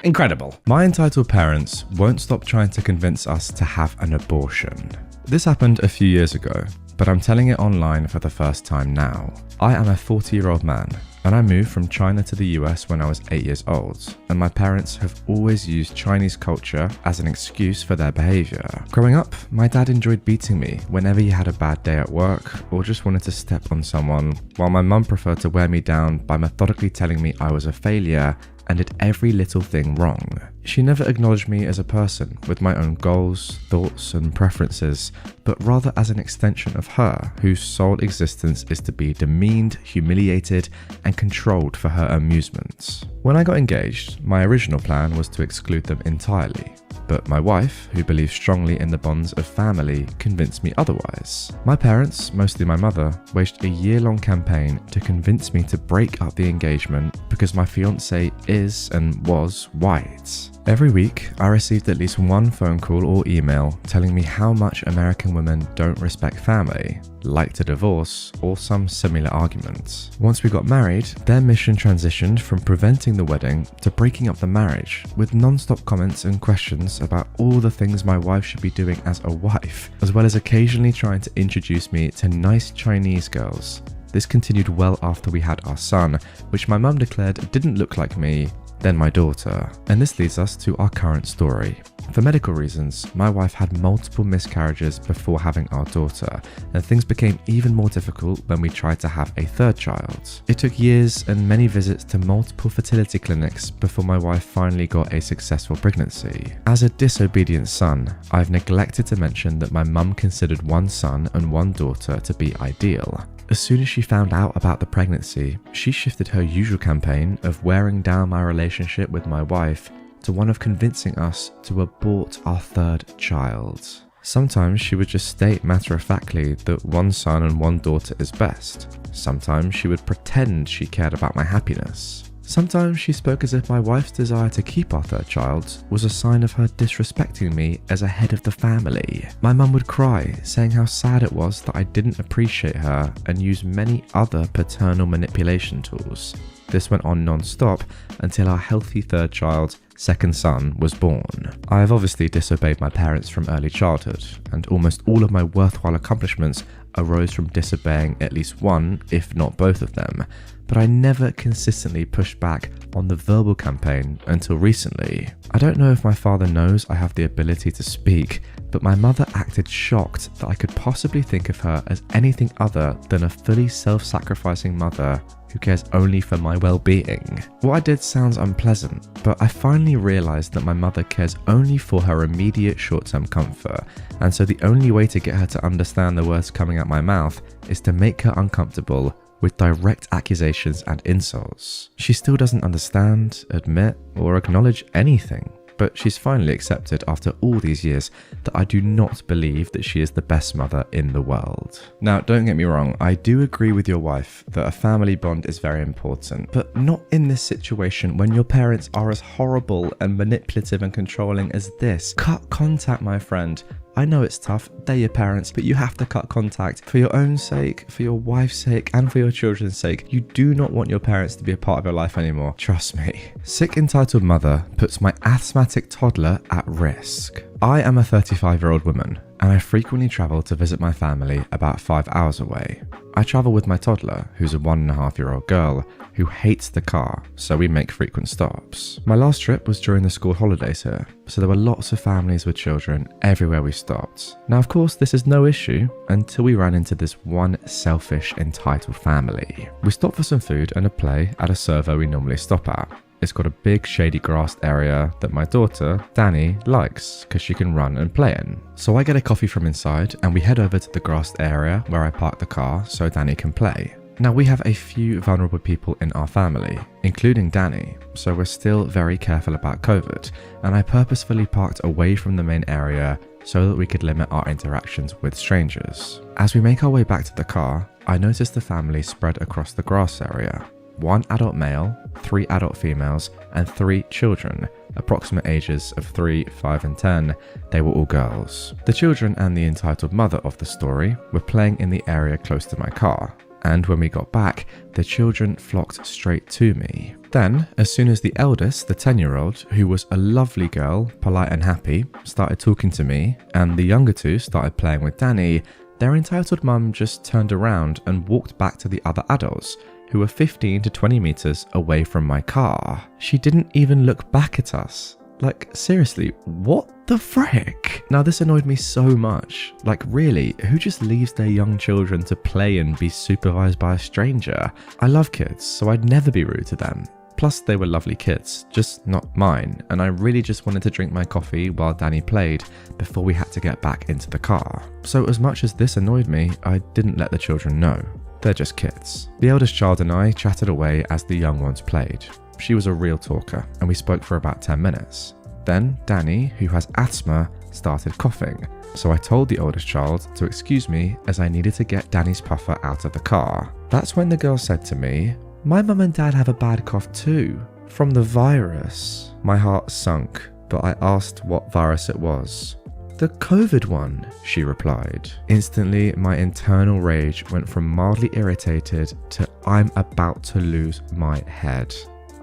[SPEAKER 2] Incredible.
[SPEAKER 1] My entitled parents won't stop trying to convince us to have an abortion. This happened a few years ago, but I'm telling it online for the first time now. I am a 40-year-old man, and I moved from China to the US when I was 8 years old, and my parents have always used Chinese culture as an excuse for their behavior. Growing up, my dad enjoyed beating me whenever he had a bad day at work or just wanted to step on someone, while my mum preferred to wear me down by methodically telling me I was a failure and did every little thing wrong. She never acknowledged me as a person with my own goals, thoughts, and preferences, but rather as an extension of her, whose sole existence is to be demeaned, humiliated, and controlled for her amusements. When I got engaged, my original plan was to exclude them entirely, but my wife, who believes strongly in the bonds of family, convinced me otherwise. My parents, mostly my mother, waged a year-long campaign to convince me to break up the engagement because my fiancé is and was white. Every week, I received at least one phone call or email telling me how much American women don't respect family, like to divorce, or some similar arguments. Once we got married, their mission transitioned from preventing the wedding to breaking up the marriage, with non-stop comments and questions about all the things my wife should be doing as a wife, as well as occasionally trying to introduce me to nice Chinese girls. This continued well after we had our son, which my mum declared didn't look like me, then my daughter. And this leads us to our current story. For medical reasons, my wife had multiple miscarriages before having our daughter, and things became even more difficult when we tried to have a third child. It took years and many visits to multiple fertility clinics before my wife finally got a successful pregnancy. As a disobedient son, I've neglected to mention that my mum considered one son and one daughter to be ideal. As soon as she found out about the pregnancy, she shifted her usual campaign of wearing down my relationship with my wife to one of convincing us to abort our third child. Sometimes she would just state matter-of-factly that one son and one daughter is best. Sometimes she would pretend she cared about my happiness. Sometimes she spoke as if my wife's desire to keep our third child was a sign of her disrespecting me as a head of the family. My mum would cry, saying how sad it was that I didn't appreciate her and use many other paternal manipulation tools. This went on non-stop until our healthy third child, second son, was born. I have obviously disobeyed my parents from early childhood, and almost all of my worthwhile accomplishments arose from disobeying at least one, if not both of them. But I never consistently pushed back on the verbal campaign until recently. I don't know if my father knows I have the ability to speak, but my mother acted shocked that I could possibly think of her as anything other than a fully self-sacrificing mother who cares only for my well-being. What I did sounds unpleasant, but I finally realized that my mother cares only for her immediate short-term comfort, and so the only way to get her to understand the words coming out my mouth is to make her uncomfortable with direct accusations and insults. She still doesn't understand, admit, or acknowledge anything, but she's finally accepted after all these years that I do not believe that she is the best mother in the world. Now, don't get me wrong, I do agree with your wife that a family bond is very important, but not in this situation when your parents are as horrible and manipulative and controlling as this. Cut contact, my friend. I know it's tough, they're your parents, but you have to cut contact for your own sake, for your wife's sake, and for your children's sake. You do not want your parents to be a part of your life anymore, trust me. Sick entitled mother puts my asthmatic toddler at risk. I am a 35-year-old woman, and I frequently travel to visit my family about 5 hours away. I travel with my toddler, who's a 1.5-year-old girl, who hates the car, so we make frequent stops. My last trip was during the school holidays here, so there were lots of families with children everywhere we stopped. Now, of course, this is no issue until we ran into this one selfish, entitled family. We stopped for some food and a play at a servo we normally stop at. It's got a big shady grassed area that my daughter, Danny, likes because she can run and play in. So I get a coffee from inside and we head over to the grassed area where I park the car so Danny can play. Now we have a few vulnerable people in our family, including Danny, so we're still very careful about COVID, and I purposefully parked away from the main area so that we could limit our interactions with strangers. As we make our way back to the car, I noticed the family spread across the grass area. 1 adult male, 3 adult females, and 3 children, approximate ages of 3, 5, and 10. They were all girls. The children and the entitled mother of the story were playing in the area close to my car, and when we got back, the children flocked straight to me. Then, as soon as the eldest, the 10-year-old, who was a lovely girl, polite and happy, started talking to me, and the younger two started playing with Danny, their entitled mum just turned around and walked back to the other adults, who were 15 to 20 meters away from my car. She didn't even look back at us. Like, seriously, what the frick? Now, this annoyed me so much. Like, really, who just leaves their young children to play and be supervised by a stranger? I love kids, so I'd never be rude to them. Plus, they were lovely kids, just not mine, and I really just wanted to drink my coffee while Danny played before we had to get back into the car. So as much as this annoyed me, I didn't let the children know. They're just kids. The eldest child and I chatted away as the young ones played. She was a real talker, and we spoke for about 10 minutes. Then Danny, who has asthma, started coughing, so I told the oldest child to excuse me as I needed to get Danny's puffer out of the car. That's when the girl said to me, "My mum and dad have a bad cough too, from the virus." My heart sunk. but I asked what virus it was. "The COVID one," she replied. Instantly, my internal rage went from mildly irritated to I'm about to lose my head.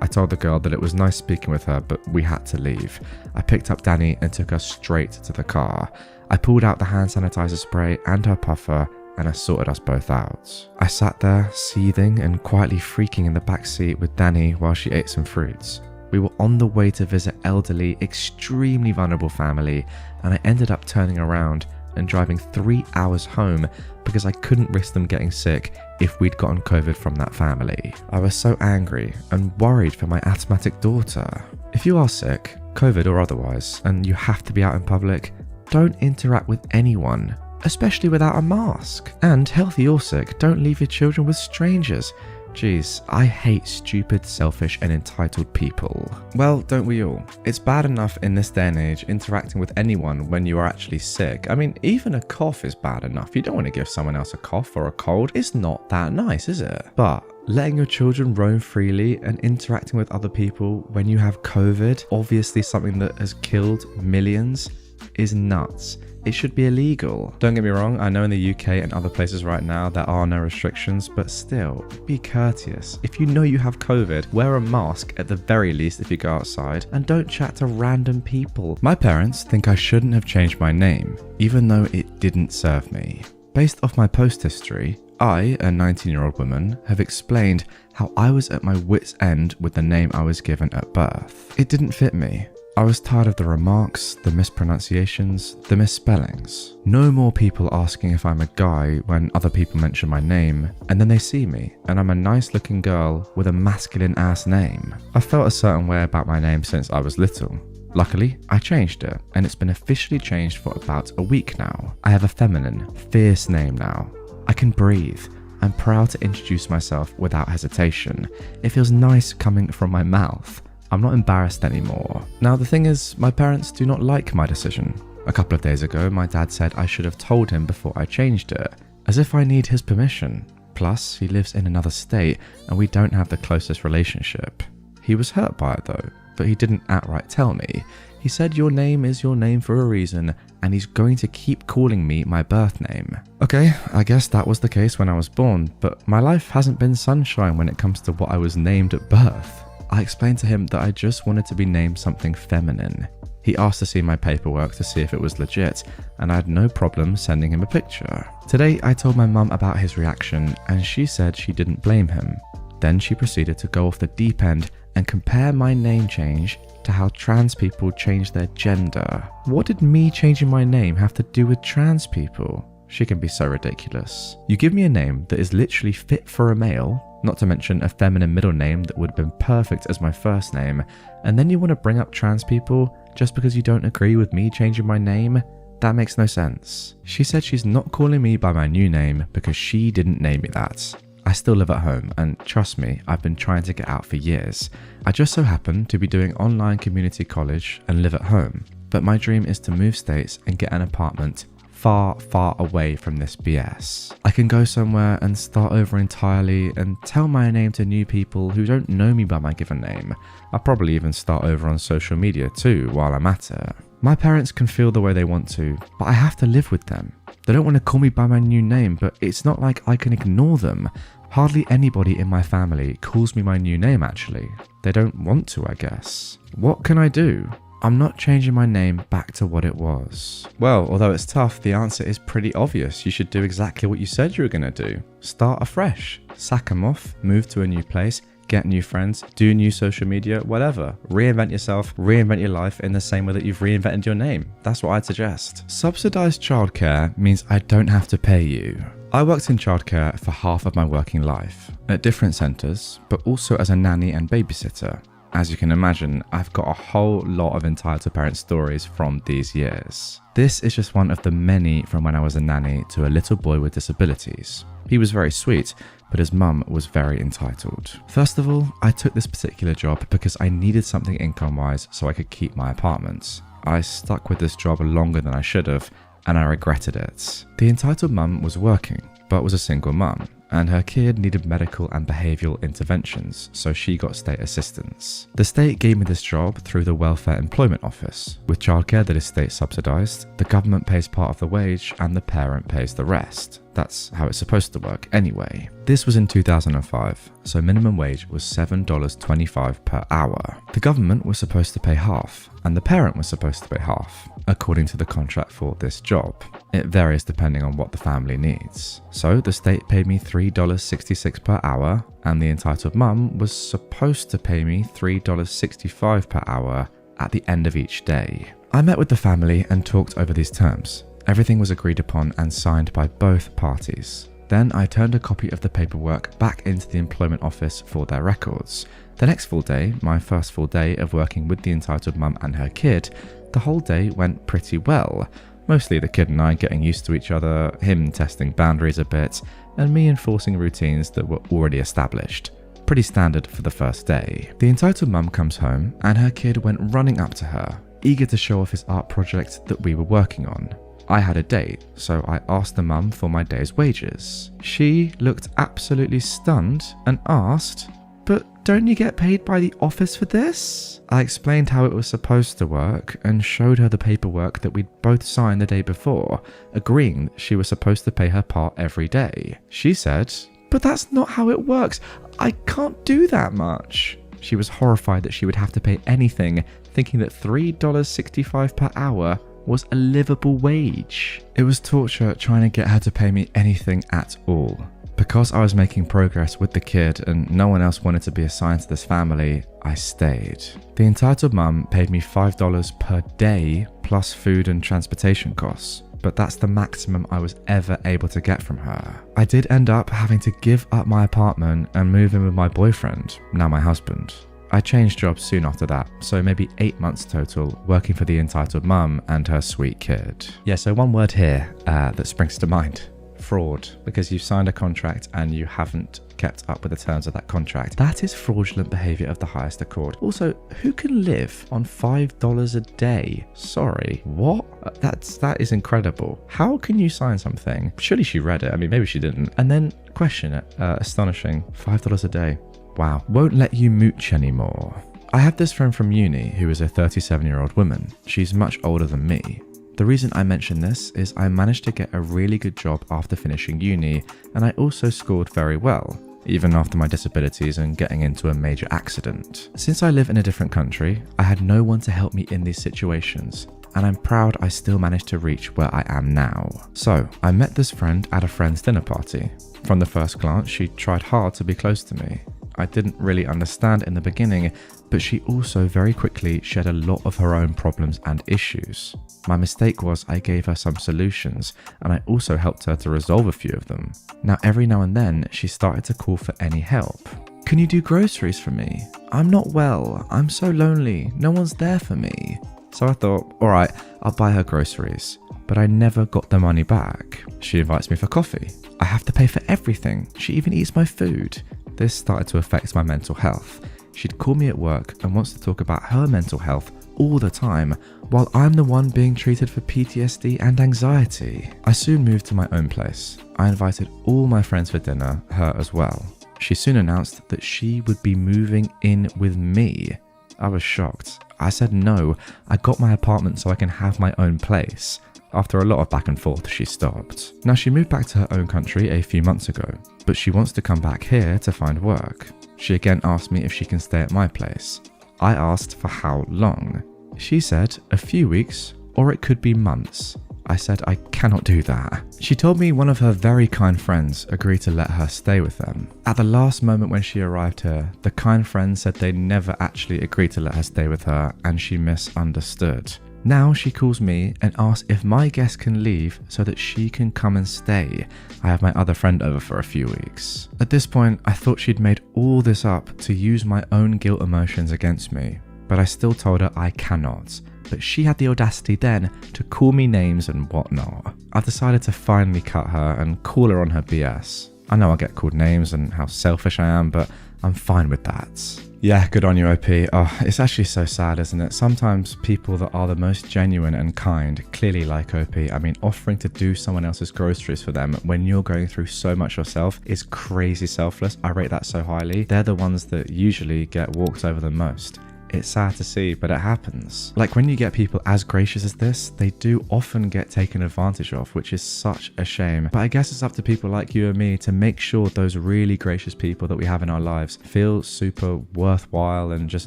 [SPEAKER 1] I told the girl that it was nice speaking with her, but we had to leave. I picked up Danny and took her straight to the car. I pulled out the hand sanitizer spray and her puffer, and I sorted us both out. I sat there, seething and quietly freaking in the back seat with Danny while she ate some fruits. We were on the way to visit elderly, extremely vulnerable family, and I ended up turning around and driving 3 hours home because I couldn't risk them getting sick if we'd gotten COVID from that family. I was so angry and worried for my asthmatic daughter. If you are sick, COVID or otherwise, and you have to be out in public, don't interact with anyone, especially without a mask. And healthy or sick, don't leave your children with strangers. Jeez, I hate stupid, selfish and entitled people. Well, don't we all? It's bad enough in this day and age interacting with anyone when you are actually sick. I mean, even a cough is bad enough. You don't want to give someone else a cough or a cold. It's not that nice, is it? But letting your children roam freely and interacting with other people when you have COVID, obviously something that has killed millions, is nuts. It should be illegal. Don't get me wrong, I know in the UK and other places right now there are no restrictions, but still, be courteous. If you know you have COVID, wear a mask at the very least if you go outside, and don't chat to random people. My parents think I shouldn't have changed my name, even though it didn't serve me. Based off my post history, I, a 19-year-old woman, have explained how I was at my wit's end with the name I was given at birth. It didn't fit me. I was tired of the remarks, the mispronunciations, the misspellings. No more people asking if I'm a guy when other people mention my name, and then they see me, and I'm a nice looking girl with a masculine ass name. I felt a certain way about my name since I was little. Luckily, I changed it, and it's been officially changed for about a week now. I have a feminine, fierce name now. I can breathe. I'm proud to introduce myself without hesitation. It feels nice coming from my mouth. I'm not embarrassed anymore. Now the thing is, my parents do not like my decision. A couple of days ago, my dad said I should have told him before I changed it, as if I need his permission. Plus, he lives in another state and we don't have the closest relationship. He was hurt by it though, but he didn't outright tell me. He said your name is your name for a reason and he's going to keep calling me my birth name. Okay, I guess that was the case when I was born, but my life hasn't been sunshine when it comes to what I was named at birth. I explained to him that I just wanted to be named something feminine. He asked to see my paperwork to see if it was legit, and I had no problem sending him a picture. Today, I told my mum about his reaction, and she said she didn't blame him. Then she proceeded to go off the deep end and compare my name change to how trans people change their gender. What did me changing my name have to do with trans people? She can be so ridiculous. You give me a name that is literally fit for a male, not to mention a feminine middle name that would have been perfect as my first name, and then you want to bring up trans people just because you don't agree with me changing my name? That makes no sense. She said she's not calling me by my new name because she didn't name me that. I still live at home, and trust me, I've been trying to get out for years. I just so happen to be doing online community college and live at home, but my dream is to move states and get an apartment far, far away from this BS. I can go somewhere and start over entirely and tell my name to new people who don't know me by my given name. I'll probably even start over on social media too while I'm at it. My parents can feel the way they want to, but I have to live with them. They don't want to call me by my new name, but it's not like I can ignore them. Hardly anybody in my family calls me my new name actually. They don't want to, I guess. What can I do? I'm not changing my name back to what it was. Well, although it's tough, the answer is pretty obvious. You should do exactly what you said you were going to do. Start afresh. Sack them off, move to a new place, get new friends, do new social media, whatever. Reinvent yourself, reinvent your life in the same way that you've reinvented your name. That's what I'd suggest. Subsidized childcare means I don't have to pay you. I worked in childcare for half of my working life, at different centres, but also as a nanny and babysitter. As you can imagine, I've got a whole lot of entitled parent stories from these years. This is just one of the many from when I was a nanny to a little boy with disabilities. He was very sweet, but his mum was very entitled. First of all, I took this particular job because I needed something income-wise so I could keep my apartment. I stuck with this job longer than I should have, and I regretted it. The entitled mum was working, but was a single mum,
[SPEAKER 2] and her kid needed medical and behavioural interventions, so she got state assistance. The state gave me this job through the Welfare Employment Office. With childcare that is state subsidised, the government pays part of the wage and the parent pays the rest. That's how it's supposed to work anyway. This was in 2005, so minimum wage was $7.25 per hour. The government was supposed to pay half, and the parent was supposed to pay half, according to the contract for this job. It varies depending on what the family needs. So the state paid me $3.66 per hour, and the entitled mum was supposed to pay me $3.65 per hour at the end of each day. I met with the family and talked over these terms. Everything was agreed upon and signed by both parties. Then I turned a copy of the paperwork back into the employment office for their records. The next full day, my first full day of working with the entitled mum and her kid, the whole day went pretty well. Mostly the kid and I getting used to each other, him testing boundaries a bit, and me enforcing routines that were already established. Pretty standard for the first day. The entitled mum comes home and her kid went running up to her, eager to show off his art project that we were working on. I had a date, so I asked the mum for my day's wages. She looked absolutely stunned and asked, "But don't you get paid by the office for this?" I explained how it was supposed to work and showed her the paperwork that we'd both signed the day before, agreeing that she was supposed to pay her part every day. She said, "But that's not how it works. I can't do that much." She was horrified that she would have to pay anything, thinking that $3.65 per hour was a livable wage. It was torture trying to get her to pay me anything at all. Because I was making progress with the kid and no one else wanted to be assigned to this family, I stayed. The entitled mum paid me $5 per day plus food and transportation costs, but that's the maximum I was ever able to get from her. I did end up having to give up my apartment and move in with my boyfriend, now my husband. I changed jobs soon after that, so maybe 8 months total working for the entitled mum and her sweet kid. Yeah, so one word here that springs to mind. Fraud, because you've signed a contract and you haven't kept up with the terms of that contract. That is fraudulent behaviour of the highest accord. Also, who can live on $5 a day? Sorry, what? That is incredible. How can you sign something? Surely she read it. I mean, maybe she didn't. And then question it. Astonishing. $5 a day. Wow. Won't let you mooch anymore. I have this friend from uni who is a 37-year-old woman. She's much older than me. The reason I mention this is I managed to get a really good job after finishing uni, and I also scored very well, even after my disabilities and getting into a major accident. Since I live in a different country, I had no one to help me in these situations, and I'm proud I still managed to reach where I am now. So, I met this friend at a friend's dinner party. From the first glance, she tried hard to be close to me. I didn't really understand in the beginning, but she also very quickly shared a lot of her own problems and issues. My mistake was I gave her some solutions, and I also helped her to resolve a few of them. Now every now and then, she started to call for any help. "Can you do groceries for me? I'm not well, I'm so lonely, no one's there for me." So I thought, alright, I'll buy her groceries, but I never got the money back. She invites me for coffee. I have to pay for everything, she even eats my food. This started to affect my mental health. She'd call me at work and wants to talk about her mental health all the time, while I'm the one being treated for PTSD and anxiety. I soon moved to my own place. I invited all my friends for dinner, her as well. She soon announced that she would be moving in with me. I was shocked. I said no, I got my apartment so I can have my own place. After a lot of back and forth, she stopped. Now she moved back to her own country a few months ago, but she wants to come back here to find work. She again asked me if she can stay at my place. I asked for how long. She said a few weeks, or it could be months. I said I cannot do that. She told me one of her very kind friends agreed to let her stay with them. At the last moment when she arrived here, the kind friend said they never actually agreed to let her stay with her and she misunderstood. Now she calls me and asks if my guest can leave so that she can come and stay. I have my other friend over for a few weeks. At this point, I thought she'd made all this up to use my own guilt emotions against me, but I still told her I cannot. But she had the audacity then to call me names and whatnot. I've decided to finally cut her and call her on her BS. I know I get called names and how selfish I am, but I'm fine with that. Yeah, good on you, OP. Oh, it's actually so sad, isn't it? Sometimes people that are the most genuine and kind, clearly like OP, I mean, offering to do someone else's groceries for them when you're going through so much yourself is crazy selfless. I rate that so highly. They're the ones that usually get walked over the most. It's sad to see, but it happens. Like when you get people as gracious as this, they do often get taken advantage of, which is such a shame. But I guess it's up to people like you and me to make sure those really gracious people that we have in our lives feel super worthwhile and just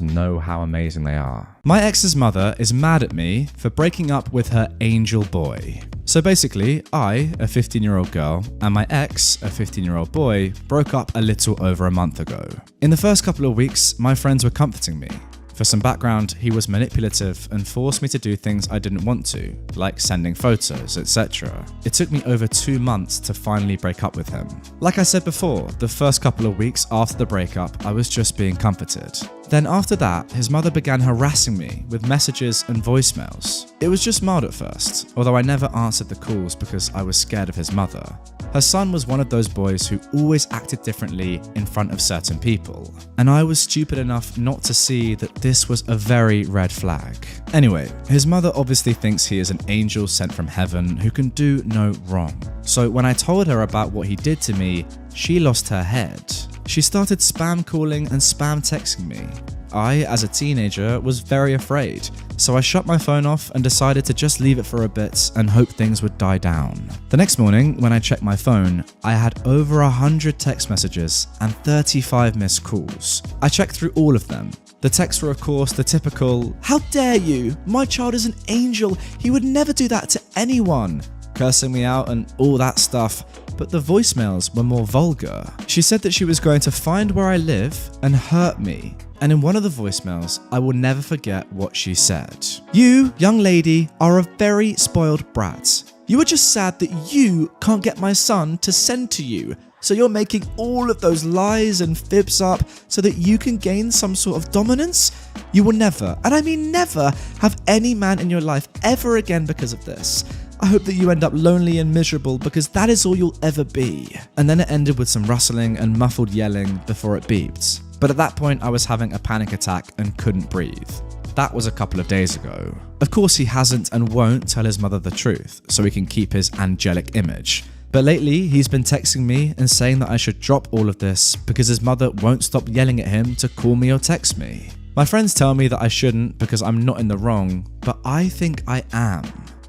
[SPEAKER 2] know how amazing they are.
[SPEAKER 1] My ex's mother is mad at me for breaking up with her angel boy. So basically, I, a 15-year-old girl, and my ex, a 15-year-old boy, broke up a little over a month ago. In the first couple of weeks, my friends were comforting me. For some background, he was manipulative and forced me to do things I didn't want to, like sending photos, etc. It took me over 2 months to finally break up with him. Like I said before, the first couple of weeks after the breakup, I was just being comforted. Then after that, his mother began harassing me with messages and voicemails. It was just mild at first, although I never answered the calls because I was scared of his mother. Her son was one of those boys who always acted differently in front of certain people, and I was stupid enough not to see that this was a very red flag. Anyway, his mother obviously thinks he is an angel sent from heaven who can do no wrong. So when I told her about what he did to me, she lost her head. She started spam calling and spam texting me. I, as a teenager, was very afraid, so I shut my phone off and decided to just leave it for a bit and hope things would die down. The next morning, when I checked my phone, I had over 100 text messages and 35 missed calls. I checked through all of them. The texts were of course the typical, "How dare you? My child is an angel. He would never do that to anyone," cursing me out and all that stuff. But the voicemails were more vulgar. She said that she was going to find where I live and hurt me. And in one of the voicemails, I will never forget what she said. "You, young lady, are a very spoiled brat. You are just sad that you can't get my son to send to you. So you're making all of those lies and fibs up so that you can gain some sort of dominance? You will never, and I mean never, have any man in your life ever again because of this. I hope that you end up lonely and miserable because that is all you'll ever be." And then it ended with some rustling and muffled yelling before it beeped. But at that point, I was having a panic attack and couldn't breathe. That was a couple of days ago. Of course, he hasn't and won't tell his mother the truth, so he can keep his angelic image. But lately, he's been texting me and saying that I should drop all of this because his mother won't stop yelling at him to call me or text me. My friends tell me that I shouldn't because I'm not in the wrong, but I think I am.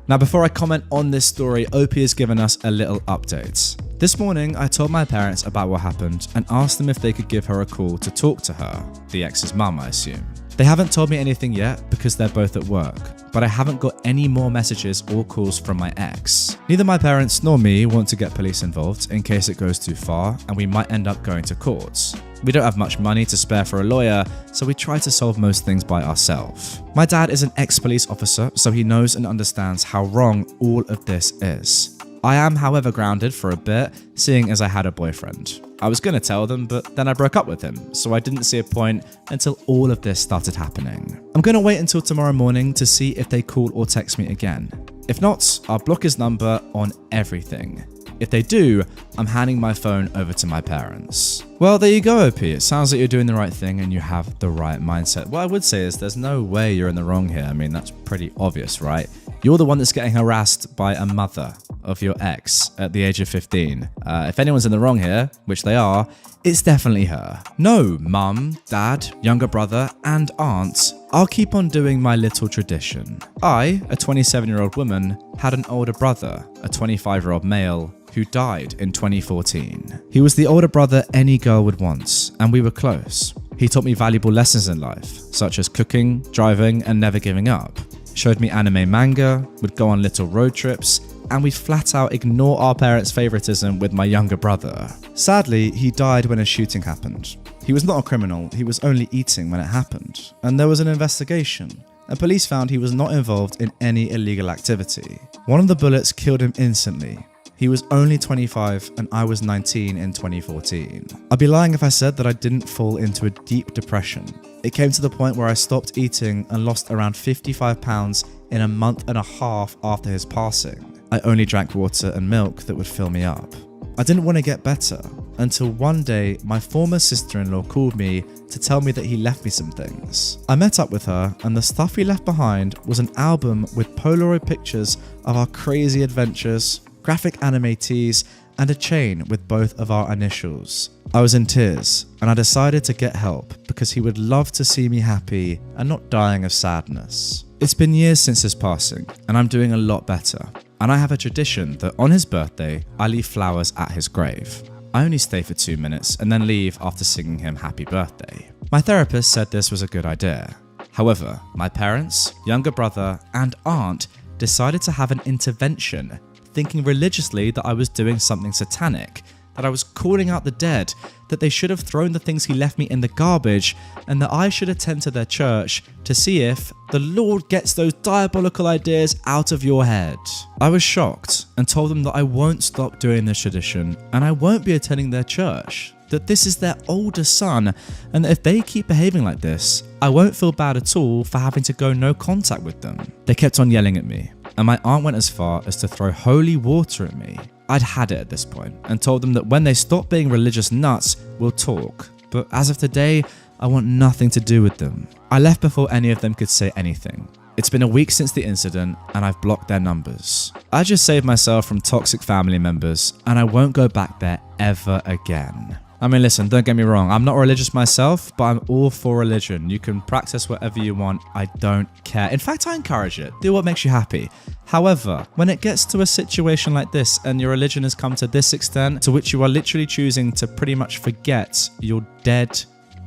[SPEAKER 1] Now, before I comment on this story, OP has given us a little update. This morning, I told my parents about what happened and asked them if they could give her a call to talk to her, the ex's mum, I assume. They haven't told me anything yet because they're both at work, but I haven't got any more messages or calls from my ex. Neither my parents nor me want to get police involved in case it goes too far and we might end up going to court. We don't have much money to spare for a lawyer, so we try to solve most things by ourselves. My dad is an ex-police officer, so he knows and understands how wrong all of this is. I am, however, grounded for a bit, seeing as I had a boyfriend. I was going to tell them, but then I broke up with him, so I didn't see a point until all of this started happening. I'm going to wait until tomorrow morning to see if they call or text me again. If not, I'll block his number on everything. If they do, I'm handing my phone over to my parents. Well, there you go, OP. It sounds like you're doing the right thing and you have the right mindset. What I would say is there's no way you're in the wrong here. I mean, that's pretty obvious, right? You're the one that's getting harassed by a mother of your ex at the age of 15. If anyone's in the wrong here, which they are, it's definitely her. No, mum, dad, younger brother, and aunt, I'll keep on doing my little tradition. I, a 27-year-old woman, had an older brother, a 25-year-old male, who died in 2014. He was the older brother any girl would want, and we were close. He taught me valuable lessons in life, such as cooking, driving, and never giving up. Showed me anime manga, would go on little road trips, and we'd flat out ignore our parents' favoritism with my younger brother. Sadly, he died when a shooting happened. He was not a criminal, he was only eating when it happened, and there was an investigation. And police found he was not involved in any illegal activity. One of the bullets killed him instantly. He was only 25 and I was 19 in 2014. I'd be lying if I said that I didn't fall into a deep depression. It came to the point where I stopped eating and lost around 55 pounds in a month and a half after his passing. I only drank water and milk that would fill me up. I didn't want to get better.
[SPEAKER 2] until one day my former sister-in-law called me to tell me that he left me some things. I met up with her, and the stuff he left behind was an album with Polaroid pictures of our crazy adventures, graphic anime tees, and a chain with both of our initials. I was in tears, and I decided to get help because he would love to see me happy and not dying of sadness. It's been years since his passing, and I'm doing a lot better. And I have a tradition that on his birthday, I leave flowers at his grave. I only stay for 2 minutes and then leave after singing him happy birthday. My therapist said this was a good idea. However, my parents, younger brother, and aunt decided to have an intervention, thinking religiously that I was doing something satanic, that I was calling out the dead, that they should have thrown the things he left me in the garbage, and that I should attend to their church to see if the Lord gets those diabolical ideas out of your head. I was shocked and told them that I won't stop doing this tradition and I won't be attending their church, that this is their older son, and that if they keep behaving like this, I won't feel bad at all for having to go no contact with them. They kept on yelling at me, and my aunt went as far as to throw holy water at me. I'd had it at this point and told them that when they stop being religious nuts, we'll talk. But as of today, I want nothing to do with them. I left before any of them could say anything. It's been a week since the incident and I've blocked their numbers. I just saved myself from toxic family members and I won't go back there ever again. I mean, listen, don't get me wrong. I'm not religious myself, but I'm all for religion. You can practice whatever you want. I don't care. In fact, I encourage it. Do what makes you happy. However, when it gets to a situation like this and your religion has come to this extent to which you are literally choosing to pretty much forget your dead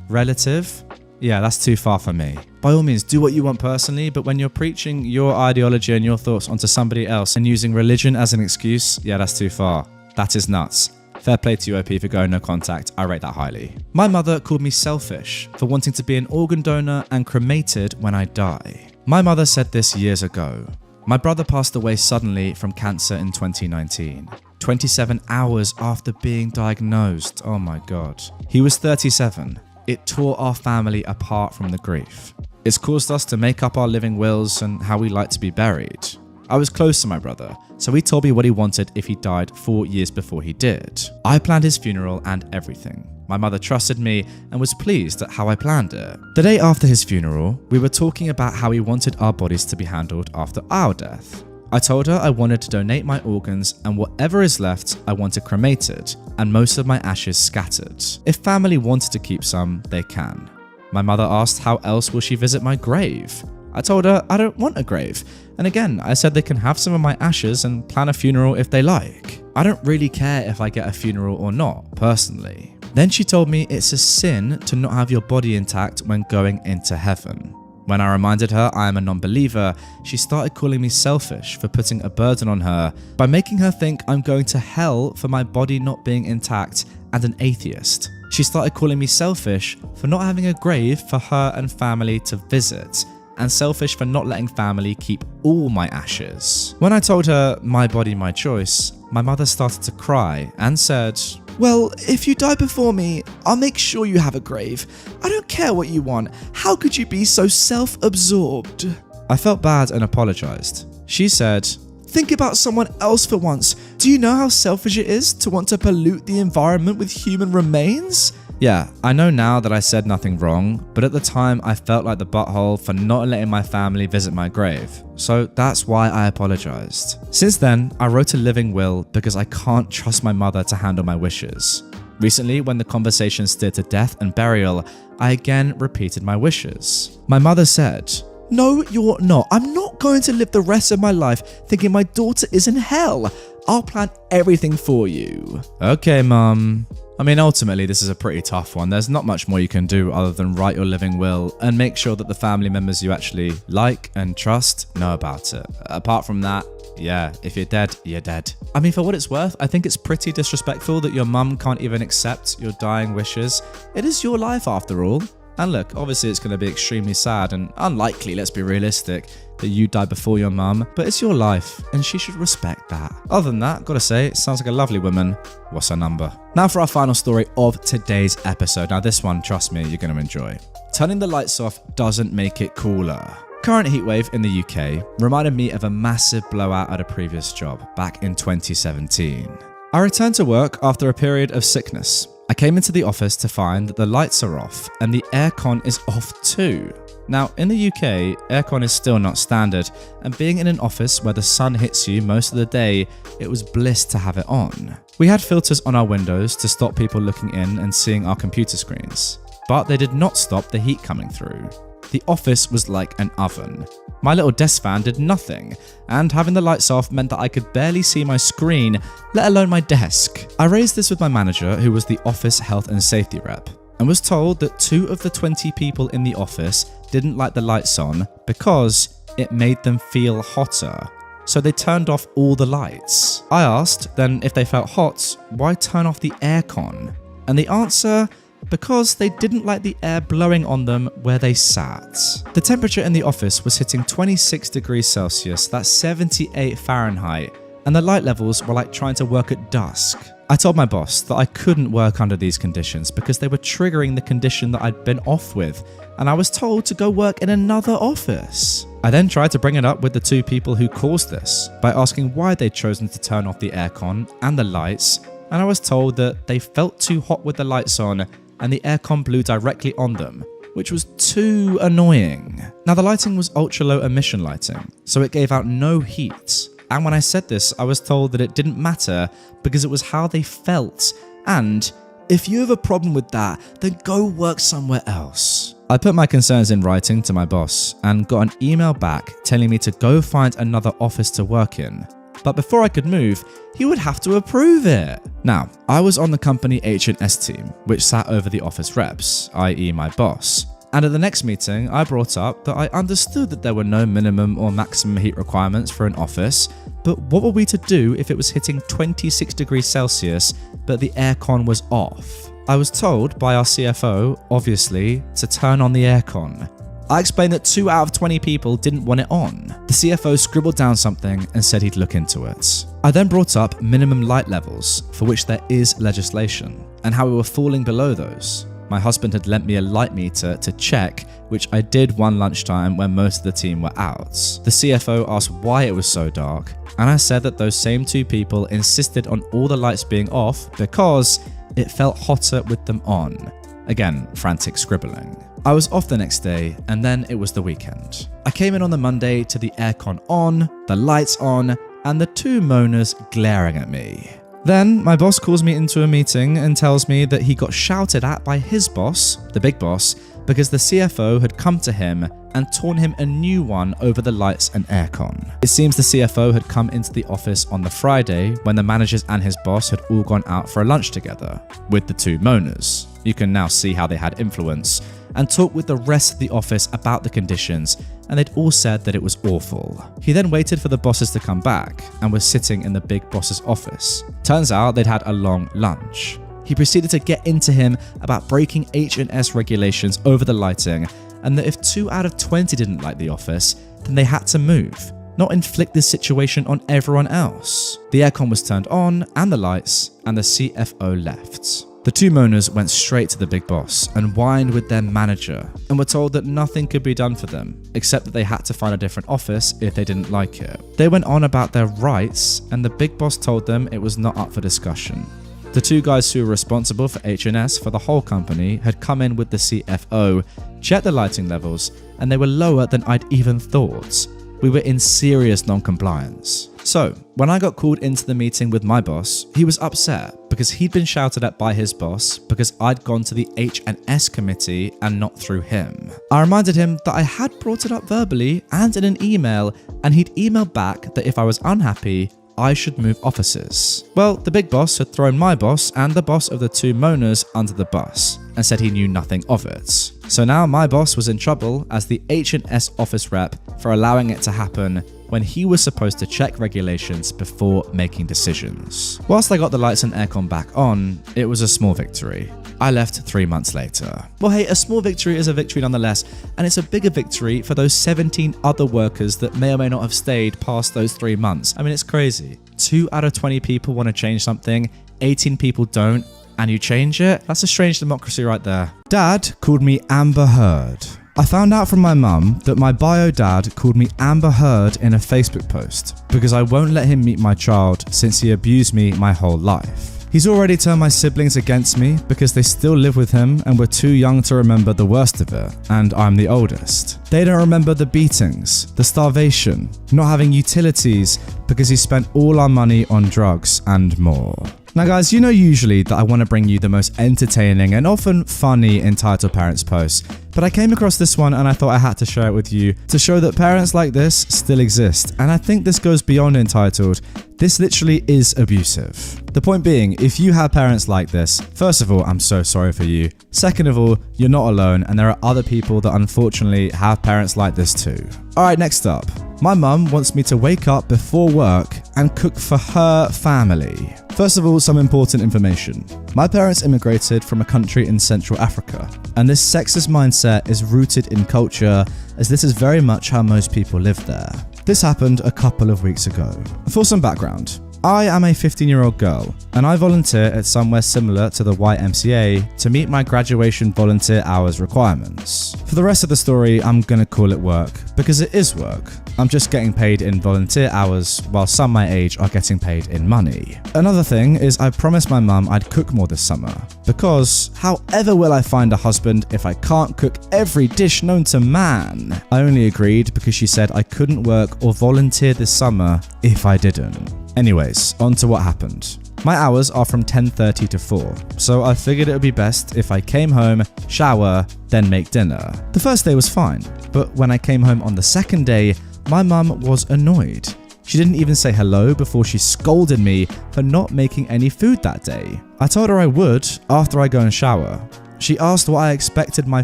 [SPEAKER 2] relative, yeah, that's too far for me. By all means, do what you want personally, but when you're preaching your ideology and your thoughts onto somebody else and using religion as an excuse, yeah, that's too far. That is nuts. Fair play to you, OP, for going no contact. I rate that highly. My mother called me selfish for wanting to be an organ donor and cremated when I die. My mother said this years ago. My brother passed away suddenly from cancer in 2019, 27 hours after being diagnosed. Oh my God. He was 37. It tore our family apart from the grief. It's caused us to make up our living wills and how we like to be buried. I was close to my brother, so he told me what he wanted if he died 4 years before he did. I planned his funeral and everything. My mother trusted me and was pleased at how I planned it. The day after his funeral, we were talking about how he wanted our bodies to be handled after our death. I told her I wanted to donate my organs and whatever is left, I wanted cremated and most of my ashes scattered. If family wanted to keep some, they can. My mother asked how else will she visit my grave? I told her I don't want a grave. And again, I said they can have some of my ashes and plan a funeral if they like. I don't really care if I get a funeral or not, personally. Then she told me it's a sin to not have your body intact when going into heaven. When I reminded her I am a non-believer, she started calling me selfish for putting a burden on her by making her think I'm going to hell for my body not being intact and an atheist. She started calling me selfish for not having a grave for her and family to visit, and selfish for not letting family keep all my ashes. When I told her my body, my choice, my mother started to cry and said, "Well, if you die before me, I'll make sure you have a grave. I don't care what you want. How could you be so self-absorbed?" I felt bad and apologized. She said, "Think about someone else for once. Do you know how selfish it is to want to pollute the environment with human remains?" Yeah, I know now that I said nothing wrong, but at the time I felt like the butthole for not letting my family visit my grave. So that's why I apologized. Since then, I wrote a living will because I can't trust my mother to handle my wishes. Recently, when the conversation steered to death and burial, I again repeated my wishes. My mother said, "No, you're not. I'm not going to live the rest of my life thinking my daughter is in hell. I'll plan everything for you." Okay, Mum. I mean, ultimately, this is a pretty tough one. There's not much more you can do other than write your living will and make sure that the family members you actually like and trust know about it. Apart from that, yeah, if you're dead, you're dead. I mean, for what it's worth, I think it's pretty disrespectful that your mum can't even accept your dying wishes. It is your life after all. And look, obviously it's going to be extremely sad and unlikely, let's be realistic, that you die before your mum, but it's your life and she should respect that. Other than that, gotta say, it sounds like a lovely woman. What's her number? Now for our final story of today's episode. Now this one, trust me, you're going to enjoy. Turning the lights off doesn't make it cooler. Current heatwave in the UK reminded me of a massive blowout at a previous job back in 2017. I returned to work after a period of sickness. I came into the office to find that the lights are off and the aircon is off too. Now, in the UK, aircon is still not standard, and being in an office where the sun hits you most of the day, it was bliss to have it on. We had filters on our windows to stop people looking in and seeing our computer screens, but they did not stop the heat coming through. The office was like an oven. My little desk fan did nothing, and having the lights off meant that I could barely see my screen, let alone my desk. I raised this with my manager, who was the office health and safety rep, and was told that 2 of the 20 people in the office didn't like the lights on because it made them feel hotter. So they turned off all the lights. I asked then if they felt hot, why turn off the aircon? And the answer, because they didn't like the air blowing on them where they sat. The temperature in the office was hitting 26 degrees Celsius, that's 78 Fahrenheit, and the light levels were like trying to work at dusk. I told my boss that I couldn't work under these conditions because they were triggering the condition that I'd been off with, and I was told to go work in another office. I then tried to bring it up with the 2 people who caused this by asking why they'd chosen to turn off the aircon and the lights, and I was told that they felt too hot with the lights on and the aircon blew directly on them, which was too annoying. Now, the lighting was ultra low emission lighting, so it gave out no heat. And when I said this, I was told that it didn't matter because it was how they felt. And if you have a problem with that, then go work somewhere else. I put my concerns in writing to my boss and got an email back telling me to go find another office to work in. But before I could move, he would have to approve it. Now, I was on the company H&S team, which sat over the office reps, i.e. my boss. And at the next meeting, I brought up that I understood that there were no minimum or maximum heat requirements for an office, but what were we to do if it was hitting 26 degrees Celsius, but the aircon was off? I was told by our CFO, obviously, to turn on the aircon. I explained that 2 out of 20 people didn't want it on. The CFO scribbled down something and said he'd look into it. I then brought up minimum light levels, for which there is legislation, and how we were falling below those. My husband had lent me a light meter to check, which I did one lunchtime when most of the team were out. The CFO asked why it was so dark, and I said that those same 2 people insisted on all the lights being off because it felt hotter with them on. Again, frantic scribbling. I was off the next day, and then it was the weekend. I came in on the Monday to the aircon on, the lights on, and the 2 moaners glaring at me. Then, my boss calls me into a meeting and tells me that he got shouted at by his boss, the big boss, because the CFO had come to him and torn him a new one over the lights and aircon. It seems the CFO had come into the office on the Friday when the managers and his boss had all gone out for a lunch together, with the 2 moaners. You can now see how they had influence, and talked with the rest of the office about the conditions, and they'd all said that it was awful. He then waited for the bosses to come back and was sitting in the big boss's office. Turns out they'd had a long lunch. He proceeded to get into him about breaking H&S regulations over the lighting, and that if 2 out of 20 didn't like the office, then they had to move, not inflict this situation on everyone else. The aircon was turned on and the lights, and the CFO left. The 2 moaners went straight to the big boss and whined with their manager and were told that nothing could be done for them, except that they had to find a different office if they didn't like it. They went on about their rights, and the big boss told them it was not up for discussion. The 2 guys who were responsible for H&S for the whole company had come in with the CFO, checked the lighting levels, and they were lower than I'd even thought. We were in serious non-compliance. So, when I got called into the meeting with my boss, he was upset because he'd been shouted at by his boss because I'd gone to the H&S committee and not through him. I reminded him that I had brought it up verbally and in an email, and he'd emailed back that if I was unhappy, I should move offices. Well, the big boss had thrown my boss and the boss of the 2 moaners under the bus and said he knew nothing of it. So now my boss was in trouble as the H&S office rep for allowing it to happen when he was supposed to check regulations before making decisions. Whilst I got the lights and aircon back on, it was a small victory. I left 3 months later. Well, hey, a small victory is a victory nonetheless, and it's a bigger victory for those 17 other workers that may or may not have stayed past those 3 months. I mean, it's crazy. 2 out of 20 people want to change something, 18 people don't, and you change it? That's a strange democracy right there. Dad called me Amber Heard. I found out from my mum that my bio dad called me Amber Heard in a Facebook post because I won't let him meet my child since he abused me my whole life. He's already turned my siblings against me because they still live with him and were too young to remember the worst of it, and I'm the oldest. They don't remember the beatings, the starvation, not having utilities because he spent all our money on drugs and more. Now guys, you know usually that I want to bring you the most entertaining and often funny entitled parents posts, but I came across this one and I thought I had to share it with you to show that parents like this still exist, and I think this goes beyond entitled. This literally is abusive. The point being, if you have parents like this, first of all, I'm so sorry for you. Second of all, you're not alone and there are other people that unfortunately have parents like this too. Alright, next up. My mum wants me to wake up before work and cook for her family. First of all, some important information. My parents immigrated from a country in Central Africa, and this sexist mindset is rooted in culture, as this is very much how most people live there. This happened a couple of weeks ago. For some background, I am a 15-year-old girl, and I volunteer at somewhere similar to the YMCA to meet my graduation volunteer hours requirements. For the rest of the story, I'm gonna call it work, because it is work. I'm just getting paid in volunteer hours, while some my age are getting paid in money. Another thing is I promised my mum I'd cook more this summer, because however will I find a husband if I can't cook every dish known to man? I only agreed because she said I couldn't work or volunteer this summer if I didn't. Anyways, on to what happened. My hours are from 10:30 to 4, so I figured it would be best if I came home, shower, then make dinner. The first day was fine, but when I came home on the second day, my mum was annoyed. She didn't even say hello before she scolded me for not making any food that day. I told her I would after I go and shower. She asked what I expected my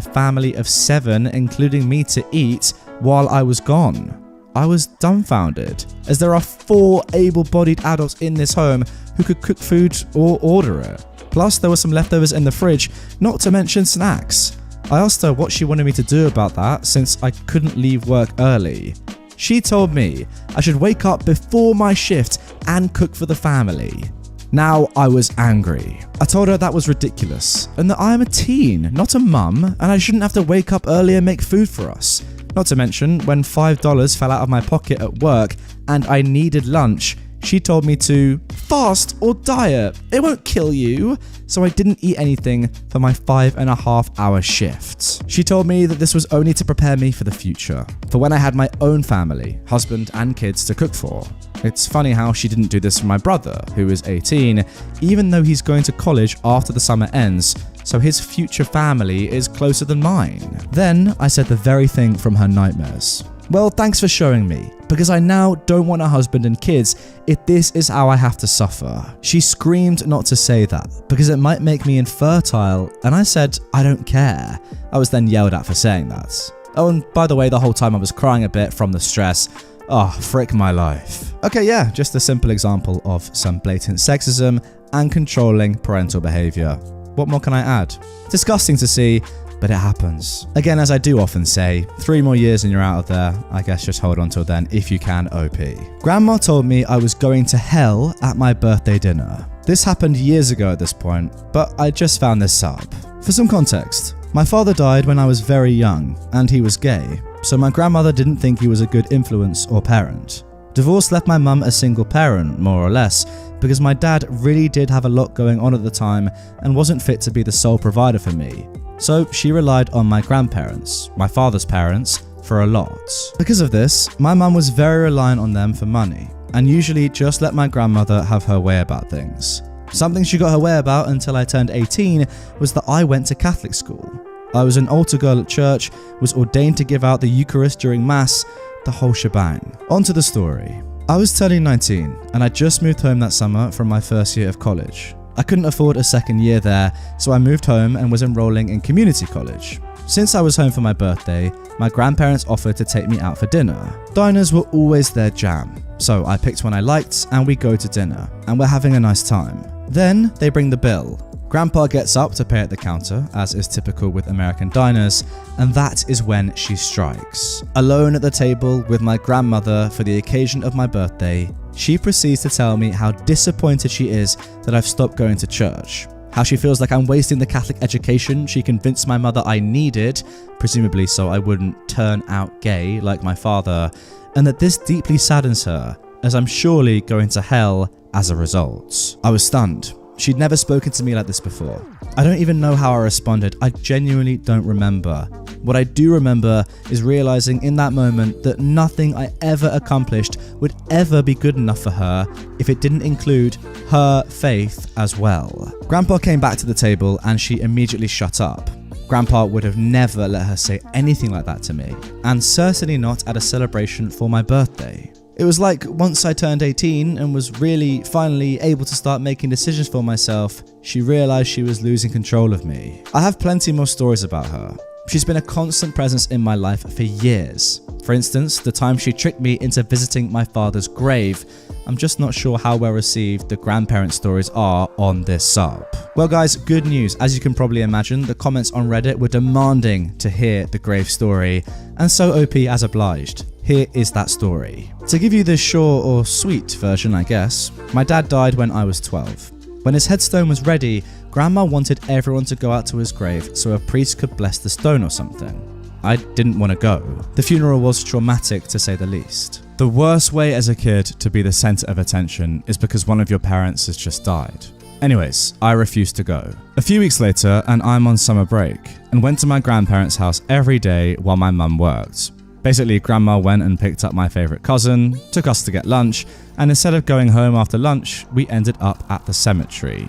[SPEAKER 2] family of 7, including me, to eat while I was gone. I was dumbfounded, as there are 4 able-bodied adults in this home who could cook food or order it. Plus, there were some leftovers in the fridge, not to mention snacks. I asked her what she wanted me to do about that since I couldn't leave work early. She told me I should wake up before my shift and cook for the family. Now I was angry. I told her that was ridiculous and that I am a teen, not a mum, and I shouldn't have to wake up early and make food for us. Not to mention, when $5 fell out of my pocket at work and I needed lunch, she told me to fast or diet. It won't kill you. So I didn't eat anything for my 5.5-hour shift. She told me that this was only to prepare me for the future, for when I had my own family, husband and kids to cook for. It's funny how she didn't do this for my brother, who is 18, even though he's going to college after the summer ends, so his future family is closer than mine. Then I said the very thing from her nightmares. Well, thanks for showing me, because I now don't want a husband and kids if this is how I have to suffer. She screamed not to say that, because it might make me infertile, and I said, I don't care. I was then yelled at for saying that. Oh, and by the way, the whole time I was crying a bit from the stress. Oh, frick my life. Okay, yeah, just a simple example of some blatant sexism and controlling parental behavior. What more can I add? Disgusting to see, but it happens. Again, as I do often say, 3 more years and you're out of there. I guess just hold on till then if you can, OP. Grandma told me I was going to hell at my birthday dinner. This happened years ago at this point, but I just found this up. For some context, my father died when I was very young, and he was gay, so my grandmother didn't think he was a good influence or parent. Divorce left my mum a single parent, more or less, because my dad really did have a lot going on at the time and wasn't fit to be the sole provider for me. So she relied on my grandparents, my father's parents, for a lot. Because of this, my mum was very reliant on them for money, and usually just let my grandmother have her way about things. Something she got her way about until I turned 18 was that I went to Catholic school. I was an altar girl at church, was ordained to give out the Eucharist during Mass, the whole shebang. On to the story. I was turning 19 and I just moved home that summer from my first year of college. I couldn't afford a second year there, so I moved home and was enrolling in community college. Since I was home for my birthday, my grandparents offered to take me out for dinner. Diners were always their jam, so I picked one I liked and we go to dinner, and we're having a nice time. Then they bring the bill. Grandpa gets up to pay at the counter, as is typical with American diners, and that is when she strikes. Alone at the table with my grandmother for the occasion of my birthday, she proceeds to tell me how disappointed she is that I've stopped going to church. how she feels like I'm wasting the Catholic education she convinced my mother I needed, presumably so I wouldn't turn out gay like my father, and that this deeply saddens her, as I'm surely going to hell as a result. I was stunned. She'd never spoken to me like this before. I don't even know how I responded. I genuinely don't remember. What I do remember is realizing in that moment that nothing I ever accomplished would ever be good enough for her if it didn't include her faith as well. Grandpa came back to the table and she immediately shut up. Grandpa would have never let her say anything like that to me, and certainly not at a celebration for my birthday. It was like once I turned 18 and was really finally able to start making decisions for myself, she realized she was losing control of me. I have plenty more stories about her. She's been a constant presence in my life for years. For instance, the time she tricked me into visiting my father's grave. I'm just not sure how well received the grandparent stories are on this sub. Well guys, good news. As you can probably imagine, the comments on Reddit were demanding to hear the grave story, and so OP as obliged. Here is that story. To give you the short or sweet version, I guess, my dad died when I was 12. When his headstone was ready, Grandma wanted everyone to go out to his grave so a priest could bless the stone or something. I didn't want to go. The funeral was traumatic to say the least. The worst way as a kid to be the center of attention is because one of your parents has just died. Anyways, I refused to go. A few weeks later, and I'm on summer break, and went to my grandparents' house every day while my mum worked. Basically, Grandma went and picked up my favourite cousin, took us to get lunch, and instead of going home after lunch, we ended up at the cemetery.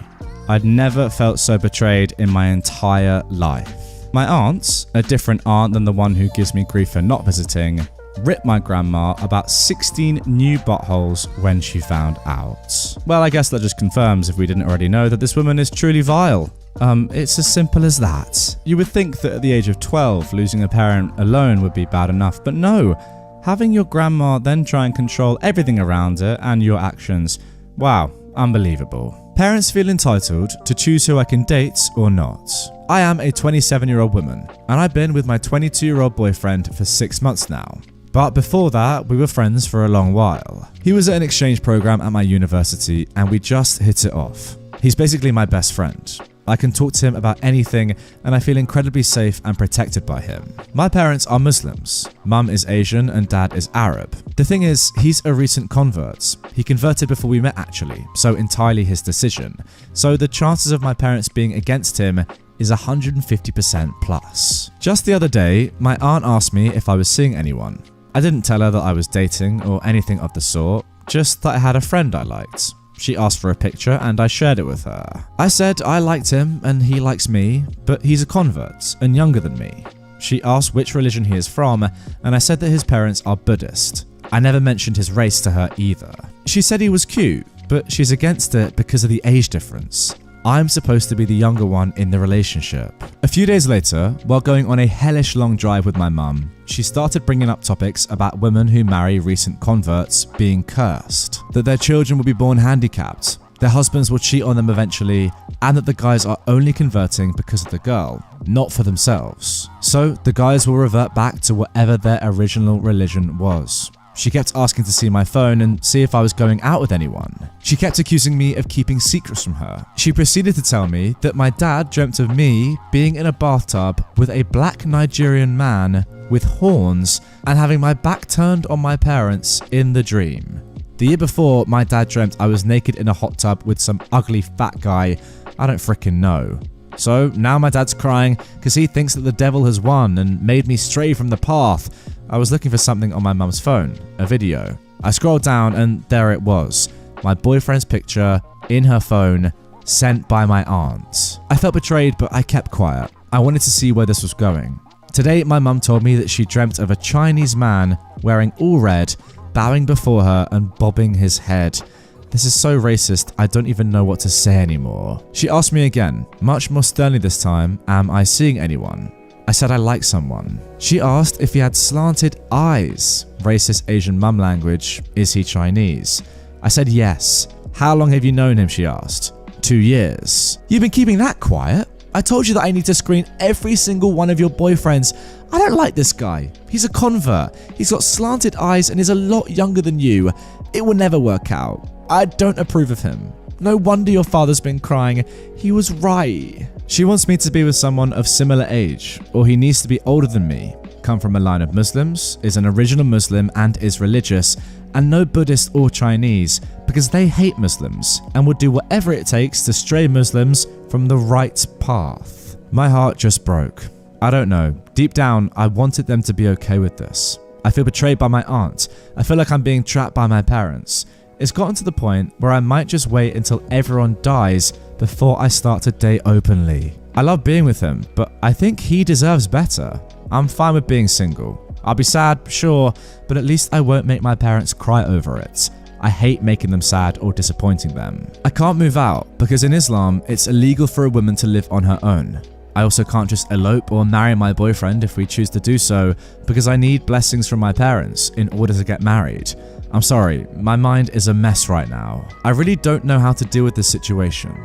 [SPEAKER 2] I'd never felt so betrayed in my entire life. My aunt, a different aunt than the one who gives me grief for not visiting, ripped my grandma about 16 new buttholes when she found out. Well, I guess that just confirms, if we didn't already know, that this woman is truly vile. It's as simple as that. You would think that at the age of 12, losing a parent alone would be bad enough, but no. Having your grandma then try and control everything around her and your actions, wow, unbelievable. Parents feel entitled to choose who I can date or not. I am a 27-year-old woman, and I've been with my 22-year-old boyfriend for 6 months now. But before that, we were friends for a long while. He was at an exchange program at my university, and we just hit it off. He's basically my best friend. I can talk to him about anything, and I feel incredibly safe and protected by him. My parents are Muslims. Mum is Asian and dad is Arab. The thing is, he's a recent convert. He converted before we met actually, so entirely his decision. So the chances of my parents being against him is 150% plus. Just the other day, my aunt asked me if I was seeing anyone. I didn't tell her that I was dating or anything of the sort, just that I had a friend I liked. She asked for a picture and I shared it with her. I said I liked him and he likes me, but he's a convert and younger than me. She asked which religion he is from, and I said that his parents are Buddhist. I never mentioned his race to her either. She said he was cute, but she's against it because of the age difference. I'm supposed to be the younger one in the relationship. A few days later, while going on a hellish long drive with my mum, she started bringing up topics about women who marry recent converts being cursed, that their children will be born handicapped, their husbands will cheat on them eventually, and that the guys are only converting because of the girl, not for themselves. So the guys will revert back to whatever their original religion was. She kept asking to see my phone and see if I was going out with anyone. She kept accusing me of keeping secrets from her. She proceeded to tell me that my dad dreamt of me being in a bathtub with a black Nigerian man with horns and having my back turned on my parents in the dream. The year before, my dad dreamt I was naked in a hot tub with some ugly fat guy I don't frickin' know. So now my dad's crying because he thinks that the devil has won and made me stray from the path. I was looking for something on my mum's phone, a video. I scrolled down and there it was, my boyfriend's picture in her phone, sent by my aunt. I felt betrayed, but I kept quiet. I wanted to see where this was going. Today, my mum told me that she dreamt of a Chinese man wearing all red, bowing before her and bobbing his head. This is so racist, I don't even know what to say anymore. She asked me again, much more sternly this time, am I seeing anyone? I said I like someone. She asked if he had slanted eyes. Racist Asian mum language, is he Chinese? I said yes. How long have you known him, she asked. 2 years. You've been keeping that quiet? I told you that I need to screen every single one of your boyfriends. I don't like this guy. He's a convert. He's got slanted eyes and is a lot younger than you. It will never work out. I don't approve of him. No wonder your father's been crying. He was right. She wants me to be with someone of similar age, or he needs to be older than me, come from a line of Muslims, is an original Muslim and is religious, and no Buddhist or Chinese, because they hate Muslims and would do whatever it takes to stray Muslims from the right path. My heart just broke. I don't know. Deep down, I wanted them to be okay with this. I feel betrayed by my aunt. I feel like I'm being trapped by my parents. It's gotten to the point where I might just wait until everyone dies before I start to date openly. I love being with him, but I think he deserves better. I'm fine with being single. I'll be sad, sure, but at least I won't make my parents cry over it. I hate making them sad or disappointing them. I can't move out because in Islam, it's illegal for a woman to live on her own. I also can't just elope or marry my boyfriend if we choose to do so because I need blessings from my parents in order to get married. I'm sorry, my mind is a mess right now. I really don't know how to deal with this situation.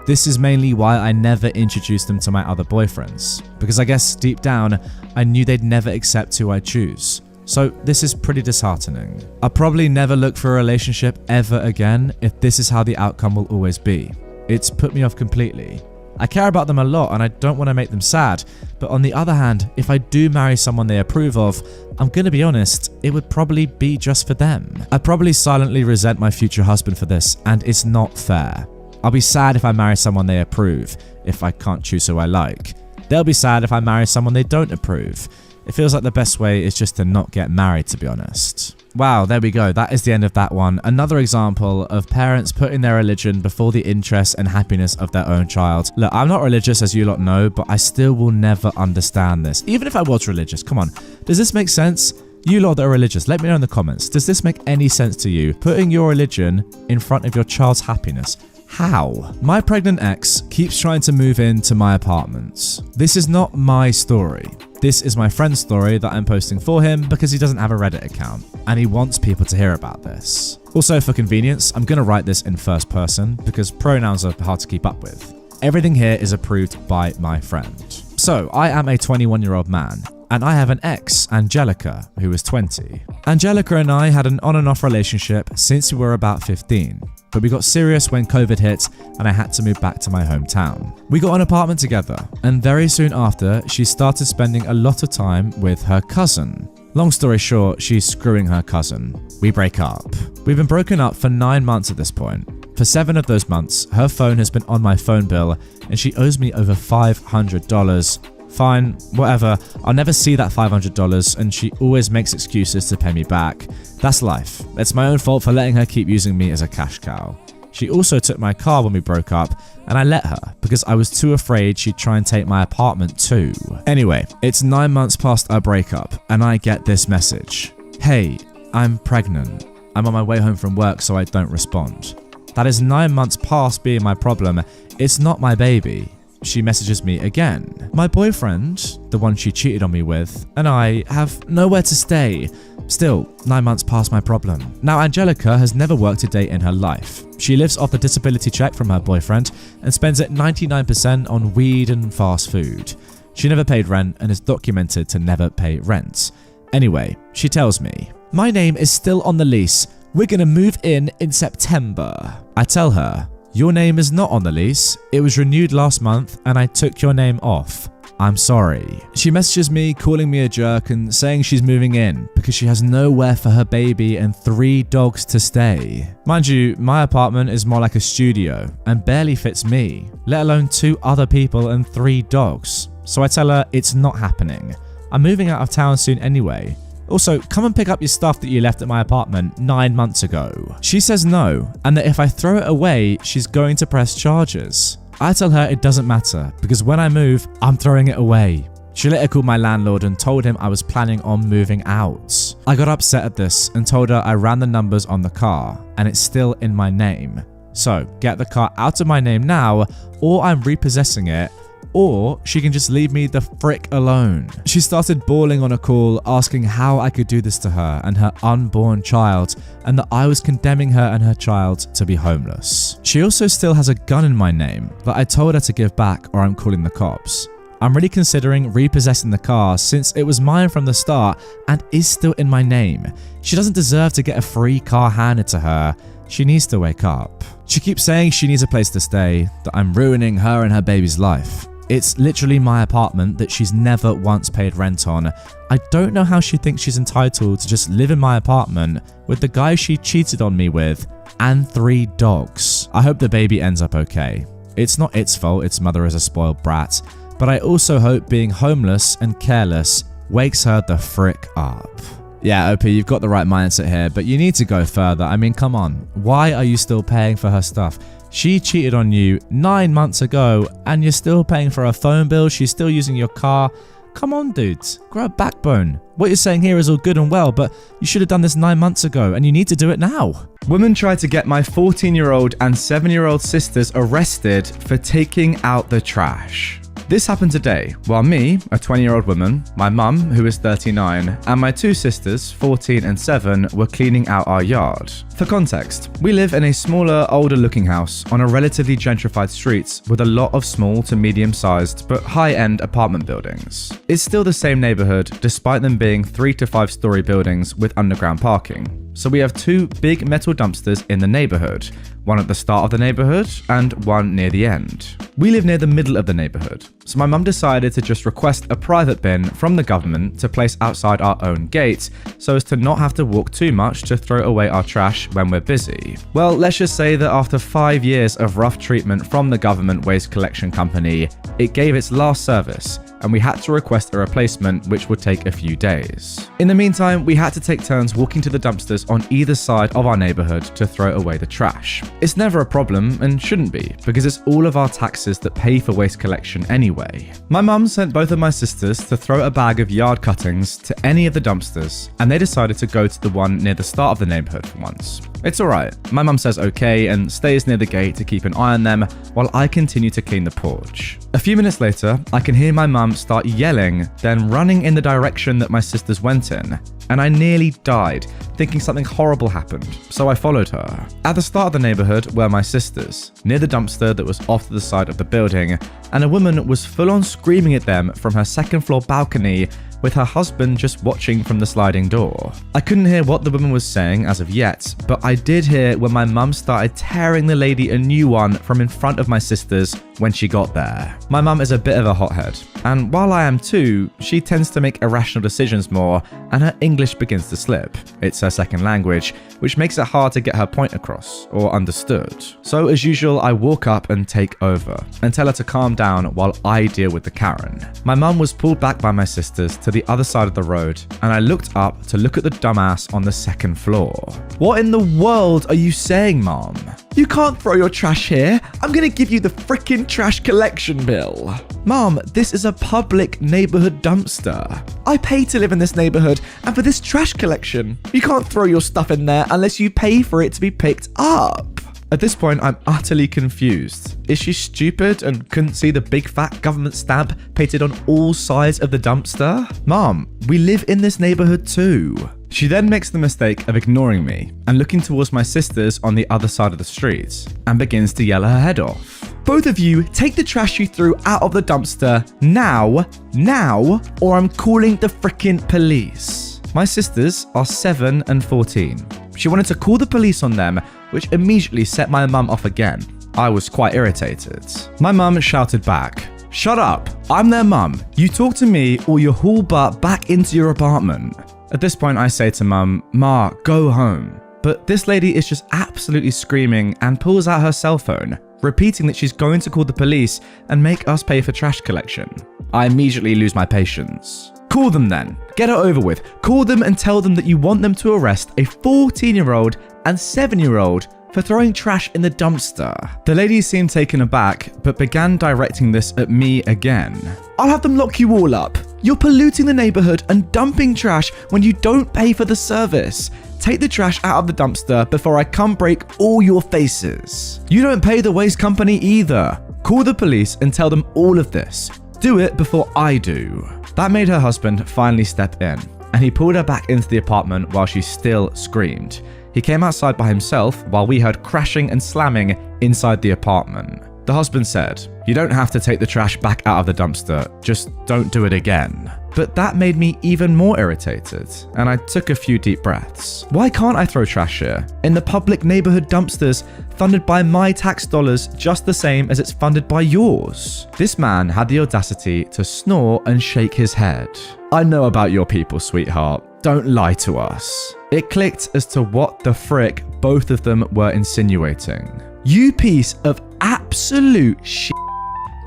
[SPEAKER 2] This is mainly why I never introduced them to my other boyfriends, because I guess deep down, I knew they'd never accept who I choose. So this is pretty disheartening. I'll probably never look for a relationship ever again if this is how the outcome will always be. It's put me off completely. I care about them a lot and I don't want to make them sad, but on the other hand, if I do marry someone they approve of, I'm gonna be honest, it would probably be just for them. I probably silently resent my future husband for this, and it's not fair. I'll be sad if I marry someone they approve, if I can't choose who I like. They'll be sad if I marry someone they don't approve. It feels like the best way is just to not get married, to be honest. Wow, there we go. That is the end of that one. Another example of parents putting their religion before the interests and happiness of their own child. Look, I'm not religious, as you lot know, but I still will never understand this. Even if I was religious, come on. Does this make sense? You lot that are religious, let me know in the comments. Does this make any sense to you? Putting your religion in front of your child's happiness. How? My pregnant ex keeps trying to move into my apartments. This is not my story. This is my friend's story that I'm posting for him because he doesn't have a Reddit account and he wants people to hear about this. Also, for convenience, I'm going to write this in first person because pronouns are hard to keep up with. Everything here is approved by my friend. So, I am a 21-year-old man. And I have an ex, Angelica, who is 20. Angelica and I had an on and off relationship since we were about 15, but we got serious when COVID hit and I had to move back to my hometown. We got an apartment together, and very soon after, she started spending a lot of time with her cousin. Long story short, she's screwing her cousin. We break up. We've been broken up for 9 months at this point. For 7 of those months, her phone has been on my phone bill, and she owes me over $500. Fine, whatever, I'll never see that $500 and she always makes excuses to pay me back. That's life. It's my own fault for letting her keep using me as a cash cow. She also took my car when we broke up and I let her because I was too afraid she'd try and take my apartment too. Anyway, it's 9 months past our breakup and I get this message. Hey, I'm pregnant. I'm on my way home from work so I don't respond. That is 9 months past being my problem. It's not my baby. She messages me again. My boyfriend, the one she cheated on me with, and I have nowhere to stay. Still, 9 months past my problem. Now, Angelica has never worked a day in her life. She lives off the disability check from her boyfriend and spends it 99% on weed and fast food. She never paid rent and is documented to never pay rent. Anyway, she tells me, my name is still on the lease. We're gonna move in September. I tell her, your name is not on the lease. It was renewed last month and I took your name off. I'm sorry. She messages me calling me a jerk and saying she's moving in because she has nowhere for her baby and 3 dogs to stay. Mind you, my apartment is more like a studio and barely fits me, let alone 2 other people and 3 dogs. So I tell her it's not happening. I'm moving out of town soon anyway. Also, come and pick up your stuff that you left at my apartment 9 months ago. She says no, and that if I throw it away, she's going to press charges. I tell her it doesn't matter, because when I move, I'm throwing it away. She later called my landlord and told him I was planning on moving out. I got upset at this and told her I ran the numbers on the car, and it's still in my name. So, get the car out of my name now, or I'm repossessing it, or she can just leave me the frick alone. She started bawling on a call asking how I could do this to her and her unborn child, and that I was condemning her and her child to be homeless. She also still has a gun in my name that I told her to give back or I'm calling the cops. I'm really considering repossessing the car since it was mine from the start and is still in my name. She doesn't deserve to get a free car handed to her. She needs to wake up. She keeps saying she needs a place to stay, that I'm ruining her and her baby's life. It's literally my apartment that she's never once paid rent on. I don't know how she thinks she's entitled to just live in my apartment with the guy she cheated on me with and 3 dogs. I hope the baby ends up okay. It's not its fault its mother is a spoiled brat, but I also hope being homeless and careless wakes her the frick up. Yeah, OP, you've got the right mindset here, but you need to go further. I mean, come on. Why are you still paying for her stuff? She cheated on you 9 months ago, and you're still paying for her phone bill. She's still using your car. Come on, dudes. Grow a backbone. What you're saying here is all good and well, but you should have done this 9 months ago, and you need to do it now.
[SPEAKER 1] Women tried to get my 14-year-old and 7-year-old sisters arrested for taking out the trash. This happened today, while me, a 20-year-old woman, my mum, who is 39, and my 2 sisters, 14 and 7, were cleaning out our yard. For context, we live in a smaller, older-looking house on a relatively gentrified street with a lot of small to medium-sized but high-end apartment buildings. It's still the same neighborhood, despite them being 3 to 5-story buildings with underground parking. So we have 2 big metal dumpsters in the neighborhood, one at the start of the neighborhood and one near the end. We live near the middle of the neighborhood, so my mum decided to just request a private bin from the government to place outside our own gate so as to not have to walk too much to throw away our trash when we're busy. Well, let's just say that after 5 years of rough treatment from the government waste collection company, it gave its last service, and we had to request a replacement, which would take a few days. In the meantime, we had to take turns walking to the dumpsters on either side of our neighborhood to throw away the trash. It's never a problem and shouldn't be, because it's all of our taxes that pay for waste collection anyway. My mum sent both of my sisters to throw a bag of yard cuttings to any of the dumpsters, and they decided to go to the one near the start of the neighborhood for once. It's alright. My mum says okay and stays near the gate to keep an eye on them while I continue to clean the porch. A few minutes later, I can hear my mum start yelling, then running in the direction that my sisters went in, and I nearly died, thinking something horrible happened, so I followed her. At the start of the neighborhood were my sisters, near the dumpster that was off to the side of the building, and a woman was full on screaming at them from her second floor balcony with her husband just watching from the sliding door. I couldn't hear what the woman was saying as of yet, but I did hear when my mum started tearing the lady a new one from in front of my sisters when she got there. My mum is a bit of a hothead, and while I am too, she tends to make irrational decisions more, and her English begins to slip. It's her second language, which makes it hard to get her point across or understood. So as usual, I walk up and take over and tell her to calm down while I deal with the Karen. My mum was pulled back by my sisters to the other side of the road, and I looked up to look at the dumbass on the second floor. What in the world are you saying, Mom? You can't throw your trash here. I'm gonna give you the frickin' trash collection bill. Mom, this is a public neighborhood dumpster. I pay to live in this neighborhood and for this trash collection. You can't throw your stuff in there unless you pay for it to be picked up. At this point, I'm utterly confused. Is she stupid and couldn't see the big fat government stamp painted on all sides of the dumpster? Mom, we live in this neighborhood too. She then makes the mistake of ignoring me and looking towards my sisters on the other side of the street and begins to yell her head off. Both of you, take the trash you threw out of the dumpster now, or I'm calling the frickin' police. My sisters are 7 and 14. She wanted to call the police on them, which immediately set my mum off again. I was quite irritated. My mum shouted back, "Shut up, I'm their mum. You talk to me or you haul butt back into your apartment." At this point I say to Mum, "Ma, go home." But this lady is just absolutely screaming and pulls out her cell phone, repeating that she's going to call the police and make us pay for trash collection. I immediately lose my patience. Call them then. Get it over with. Call them and tell them that you want them to arrest a 14-year-old and 7-year-old for throwing trash in the dumpster. The lady seemed taken aback, but began directing this at me again. "I'll have them lock you all up. You're polluting the neighborhood and dumping trash when you don't pay for the service. Take the trash out of the dumpster before I come break all your faces. You don't pay the waste company either. Call the police and tell them all of this. Do it before I do." That made her husband finally step in, and he pulled her back into the apartment while she still screamed. He came outside by himself while we heard crashing and slamming inside the apartment. The husband said, "You don't have to take the trash back out of the dumpster, just don't do it again."
[SPEAKER 2] But that made me even more irritated, and I took a few deep breaths. Why can't I throw trash here? In the public neighborhood dumpsters funded by my tax dollars just the same as it's funded by yours? This man had the audacity to snore and shake his head. I know about your people, sweetheart. Don't lie to us. It clicked as to what the frick both of them were insinuating. You piece of absolute shit.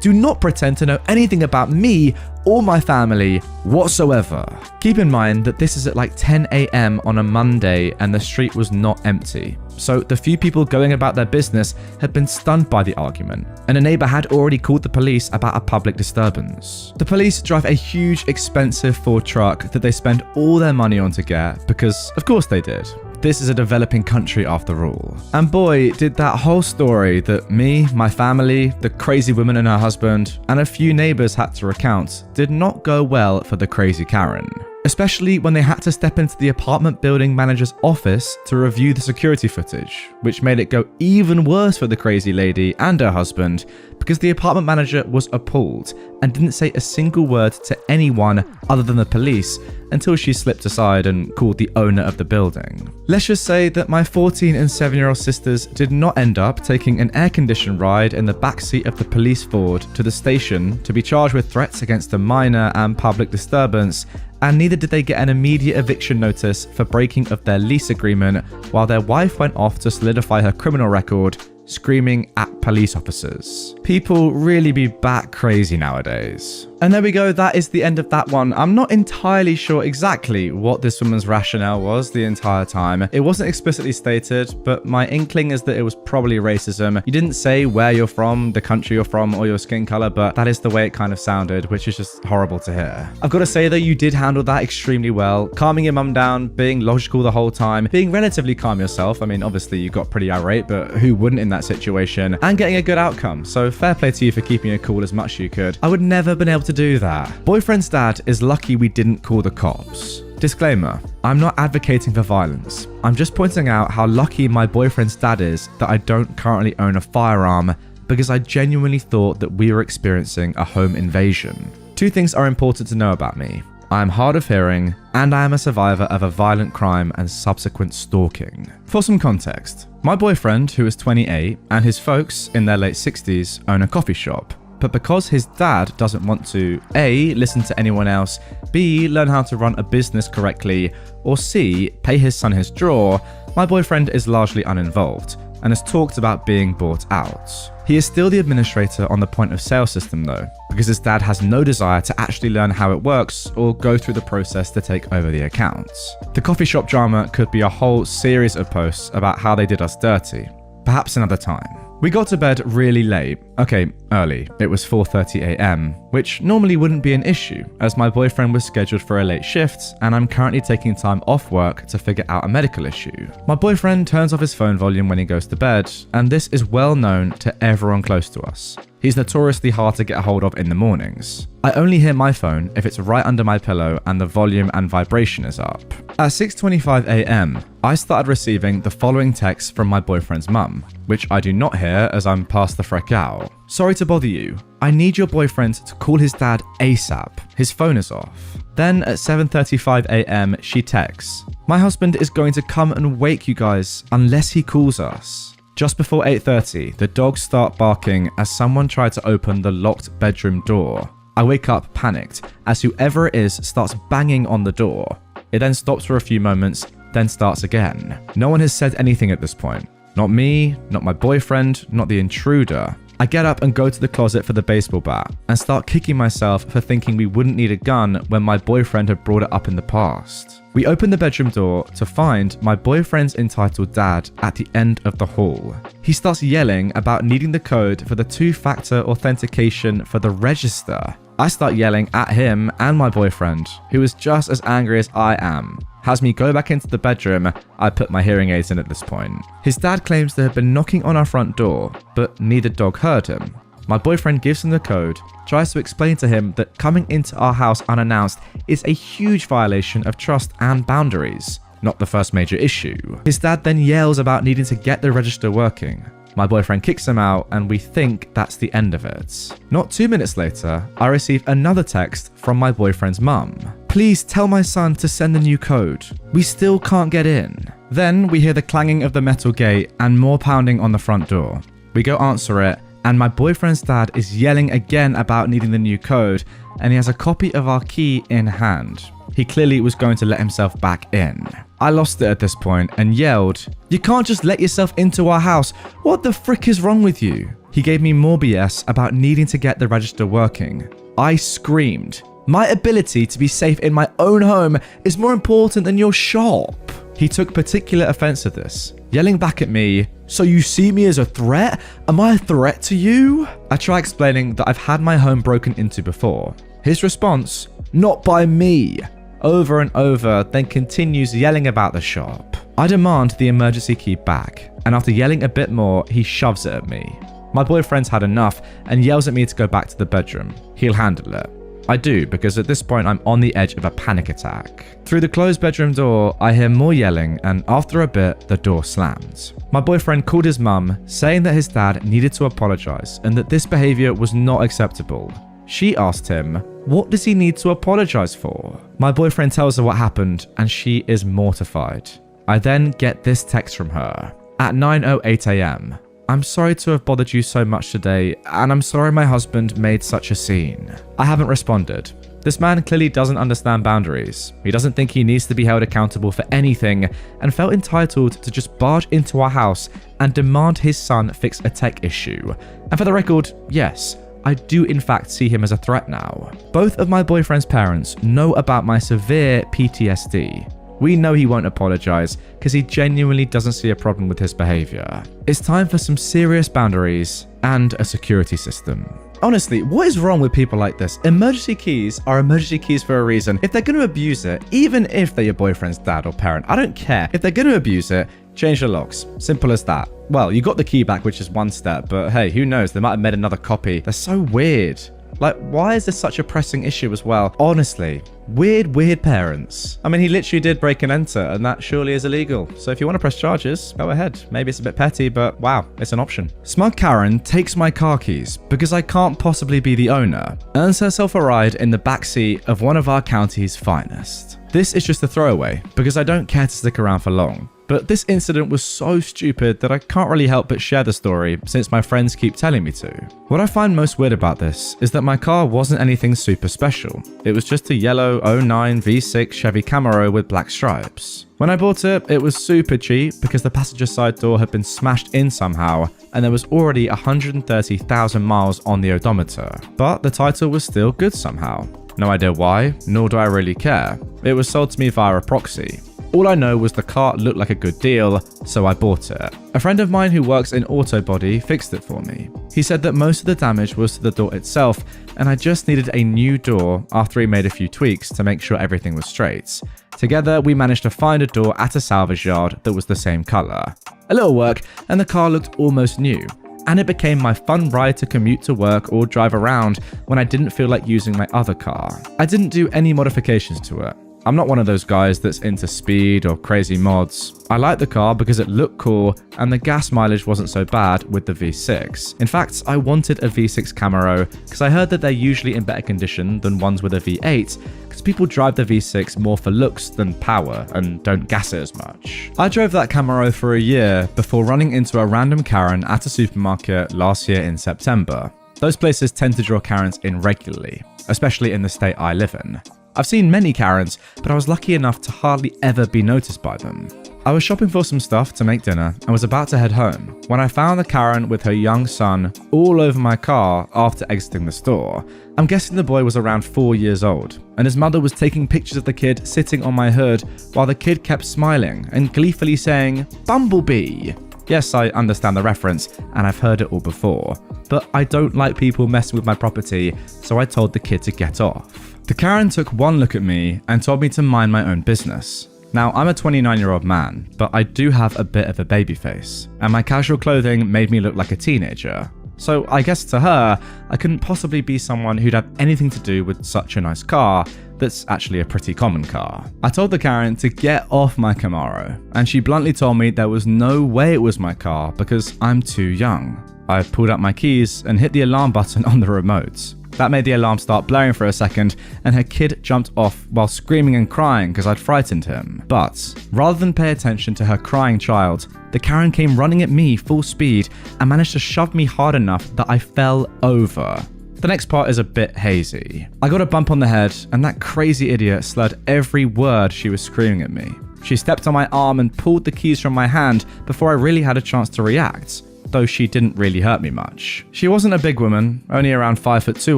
[SPEAKER 2] Do not pretend to know anything about me or my family whatsoever. Keep in mind that this is at like 10 a.m. on a Monday and the street was not empty. So the few people going about their business had been stunned by the argument, and a neighbor had already called the police about a public disturbance. The police drive a huge, expensive Ford truck that they spend all their money on to get, because of course they did. This is a developing country after all. And boy, did that whole story that me, my family, the crazy woman and her husband, and a few neighbors had to recount did not go well for the crazy Karen. Especially when they had to step into the apartment building manager's office to review the security footage, which made it go even worse for the crazy lady and her husband, because the apartment manager was appalled and didn't say a single word to anyone other than the police until she slipped aside and called the owner of the building. Let's just say that my 14 and 7-year-old sisters did not end up taking an air-conditioned ride in the backseat of the police Ford to the station to be charged with threats against a minor and public disturbance, and neither did they get an immediate eviction notice for breaking of their lease agreement while their wife went off to solidify her criminal record, screaming at police officers. People really be bat crazy nowadays. And there we go, that is the end of that one. I'm not entirely sure exactly what this woman's rationale was the entire time. It wasn't explicitly stated, but my inkling is that it was probably racism. You didn't say where you're from, the country you're from, or your skin color, but that is the way it kind of sounded, which is just horrible to hear. I've got to say though, you did handle that extremely well. Calming your mum down, being logical the whole time, being relatively calm yourself. I mean, obviously you got pretty irate, but who wouldn't in that situation? And getting a good outcome. So fair play to you for keeping it cool as much as you could. I would never have been able to do that. Boyfriend's dad is lucky we didn't call the cops. Disclaimer, I'm not advocating for violence. I'm just pointing out how lucky my boyfriend's dad is that I don't currently own a firearm, because I genuinely thought that we were experiencing a home invasion. Two things are important to know about me. I am hard of hearing, and I am a survivor of a violent crime and subsequent stalking. For some context, my boyfriend, who is 28, and his folks in their late 60s own a coffee shop. But because his dad doesn't want to A, listen to anyone else, B, learn how to run a business correctly, or C, pay his son his draw, my boyfriend is largely uninvolved and has talked about being bought out. He is still the administrator on the point of sale system though, because his dad has no desire to actually learn how it works or go through the process to take over the accounts. The coffee shop drama could be a whole series of posts about how they did us dirty, perhaps another time. We got to bed really late. Okay, early. It was 4:30 a.m., which normally wouldn't be an issue, as my boyfriend was scheduled for a late shift, and I'm currently taking time off work to figure out a medical issue. My boyfriend turns off his phone volume when he goes to bed, and this is well known to everyone close to us. He's notoriously hard to get a hold of in the mornings. I only hear my phone if it's right under my pillow and the volume and vibration is up. At 6:25 a.m., I started receiving the following text from my boyfriend's mum, which I do not hear as I'm past the freak out. Sorry to bother you. I need your boyfriend to call his dad ASAP. His phone is off. Then at 7:35 a.m., she texts, my husband is going to come and wake you guys unless he calls us. Just before 8:30, the dogs start barking as someone tried to open the locked bedroom door. I wake up panicked as whoever it is starts banging on the door. It then stops for a few moments, then starts again. No one has said anything at this point. Not me, not my boyfriend, not the intruder. I get up and go to the closet for the baseball bat and start kicking myself for thinking we wouldn't need a gun when my boyfriend had brought it up in the past. We open the bedroom door to find my boyfriend's entitled dad at the end of the hall. He starts yelling about needing the code for the 2-factor authentication for the register. I start yelling at him and my boyfriend, who is just as angry as I am. Has me go back into the bedroom. I put my hearing aids in at this point. His dad claims they had been knocking on our front door, but neither dog heard him. My boyfriend gives him the code, tries to explain to him that coming into our house unannounced is a huge violation of trust and boundaries, not the first major issue. His dad then yells about needing to get the register working. My boyfriend kicks him out, and we think that's the end of it. Not 2 minutes later, I receive another text from my boyfriend's mum. Please tell my son to send the new code. We still can't get in. Then we hear the clanging of the metal gate and more pounding on the front door. We go answer it, and my boyfriend's dad is yelling again about needing the new code, and he has a copy of our key in hand. He clearly was going to let himself back in. I lost it at this point and yelled, "You can't just let yourself into our house. What the frick is wrong with you?" He gave me more BS about needing to get the register working. I screamed, "My ability to be safe in my own home is more important than your shop." He took particular offense to this, yelling back at me, "So you see me as a threat? Am I a threat to you?" I try explaining that I've had my home broken into before. His response, "Not by me," over and over, then continues yelling about the shop. I demand the emergency key back, and after yelling a bit more, he shoves it at me. My boyfriend's had enough and yells at me to go back to the bedroom. He'll handle it. I do, because at this point I'm on the edge of a panic attack. Through the closed bedroom door, I hear more yelling, and after a bit, the door slams. My boyfriend called his mum, saying that his dad needed to apologize and that this behavior was not acceptable. She asked him, what does he need to apologize for? My boyfriend tells her what happened, and she is mortified. I then get this text from her. At 9:08 a.m. I'm sorry to have bothered you so much today, and I'm sorry my husband made such a scene. I haven't responded. This man clearly doesn't understand boundaries. He doesn't think he needs to be held accountable for anything, and felt entitled to just barge into our house and demand his son fix a tech issue. And for the record, yes, I do in fact see him as a threat now. Both of my boyfriend's parents know about my severe PTSD. We know he won't apologize because he genuinely doesn't see a problem with his behavior. It's time for some serious boundaries and a security system. Honestly, what is wrong with people like this? Emergency keys are emergency keys for a reason. If they're going to abuse it, even if they're your boyfriend's dad or parent, I don't care. If they're going to abuse it, change the locks. Simple as that. Well, you got the key back, which is one step, but hey, who knows? They might have made another copy. They're so weird. Like, why is this such a pressing issue as well? Honestly, weird parents. I mean, he literally did break and enter, and that surely is illegal. So if you want to press charges, go ahead. Maybe it's a bit petty, but wow, it's an option. Smug Karen takes my car keys because I can't possibly be the owner, earns herself a ride in the backseat of one of our county's finest. This is just a throwaway because I don't care to stick around for long. But this incident was so stupid that I can't really help but share the story since my friends keep telling me to. What I find most weird about this is that my car wasn't anything super special. It was just a yellow 09 V6 Chevy Camaro with black stripes. When I bought it, it was super cheap because the passenger side door had been smashed in somehow and there was already 130,000 miles on the odometer. But the title was still good somehow. No idea why, nor do I really care. It was sold to me via a proxy. All I know was the car looked like a good deal, so I bought it. A friend of mine who works in auto body fixed it for me. He said that most of the damage was to the door itself, and I just needed a new door after he made a few tweaks to make sure everything was straight. Together, we managed to find a door at a salvage yard that was the same color. A little work, and the car looked almost new. And it became my fun ride to commute to work or drive around when I didn't feel like using my other car. I didn't do any modifications to it. I'm not one of those guys that's into speed or crazy mods. I liked the car because it looked cool and the gas mileage wasn't so bad with the V6. In fact, I wanted a V6 Camaro because I heard that they're usually in better condition than ones with a V8 because people drive the V6 more for looks than power and don't gas it as much. I drove that Camaro for a year before running into a random Karen at a supermarket last year in September. Those places tend to draw Karens in regularly, especially in the state I live in. I've seen many Karens, but I was lucky enough to hardly ever be noticed by them. I was shopping for some stuff to make dinner and was about to head home when I found the Karen with her young son all over my car after exiting the store. I'm guessing the boy was around 4 years old, and his mother was taking pictures of the kid sitting on my hood while the kid kept smiling and gleefully saying, "Bumblebee." Yes, I understand the reference, and I've heard it all before, but I don't like people messing with my property, so I told the kid to get off. The Karen took one look at me and told me to mind my own business. Now, I'm a 29-year-old man, but I do have a bit of a baby face, and my casual clothing made me look like a teenager. So I guess to her, I couldn't possibly be someone who'd have anything to do with such a nice car, that's actually a pretty common car. I told the Karen to get off my Camaro, and she bluntly told me there was no way it was my car because I'm too young. I pulled out my keys and hit the alarm button on the remote. That made the alarm start blaring for a second, and her kid jumped off while screaming and crying because I'd frightened him. But rather than pay attention to her crying child, the Karen came running at me full speed and managed to shove me hard enough that I fell over. The next part is a bit hazy. I got a bump on the head, and that crazy idiot slurred every word she was screaming at me. She stepped on my arm and pulled the keys from my hand before I really had a chance to react, though she didn't really hurt me much. She wasn't a big woman, only around 5'2"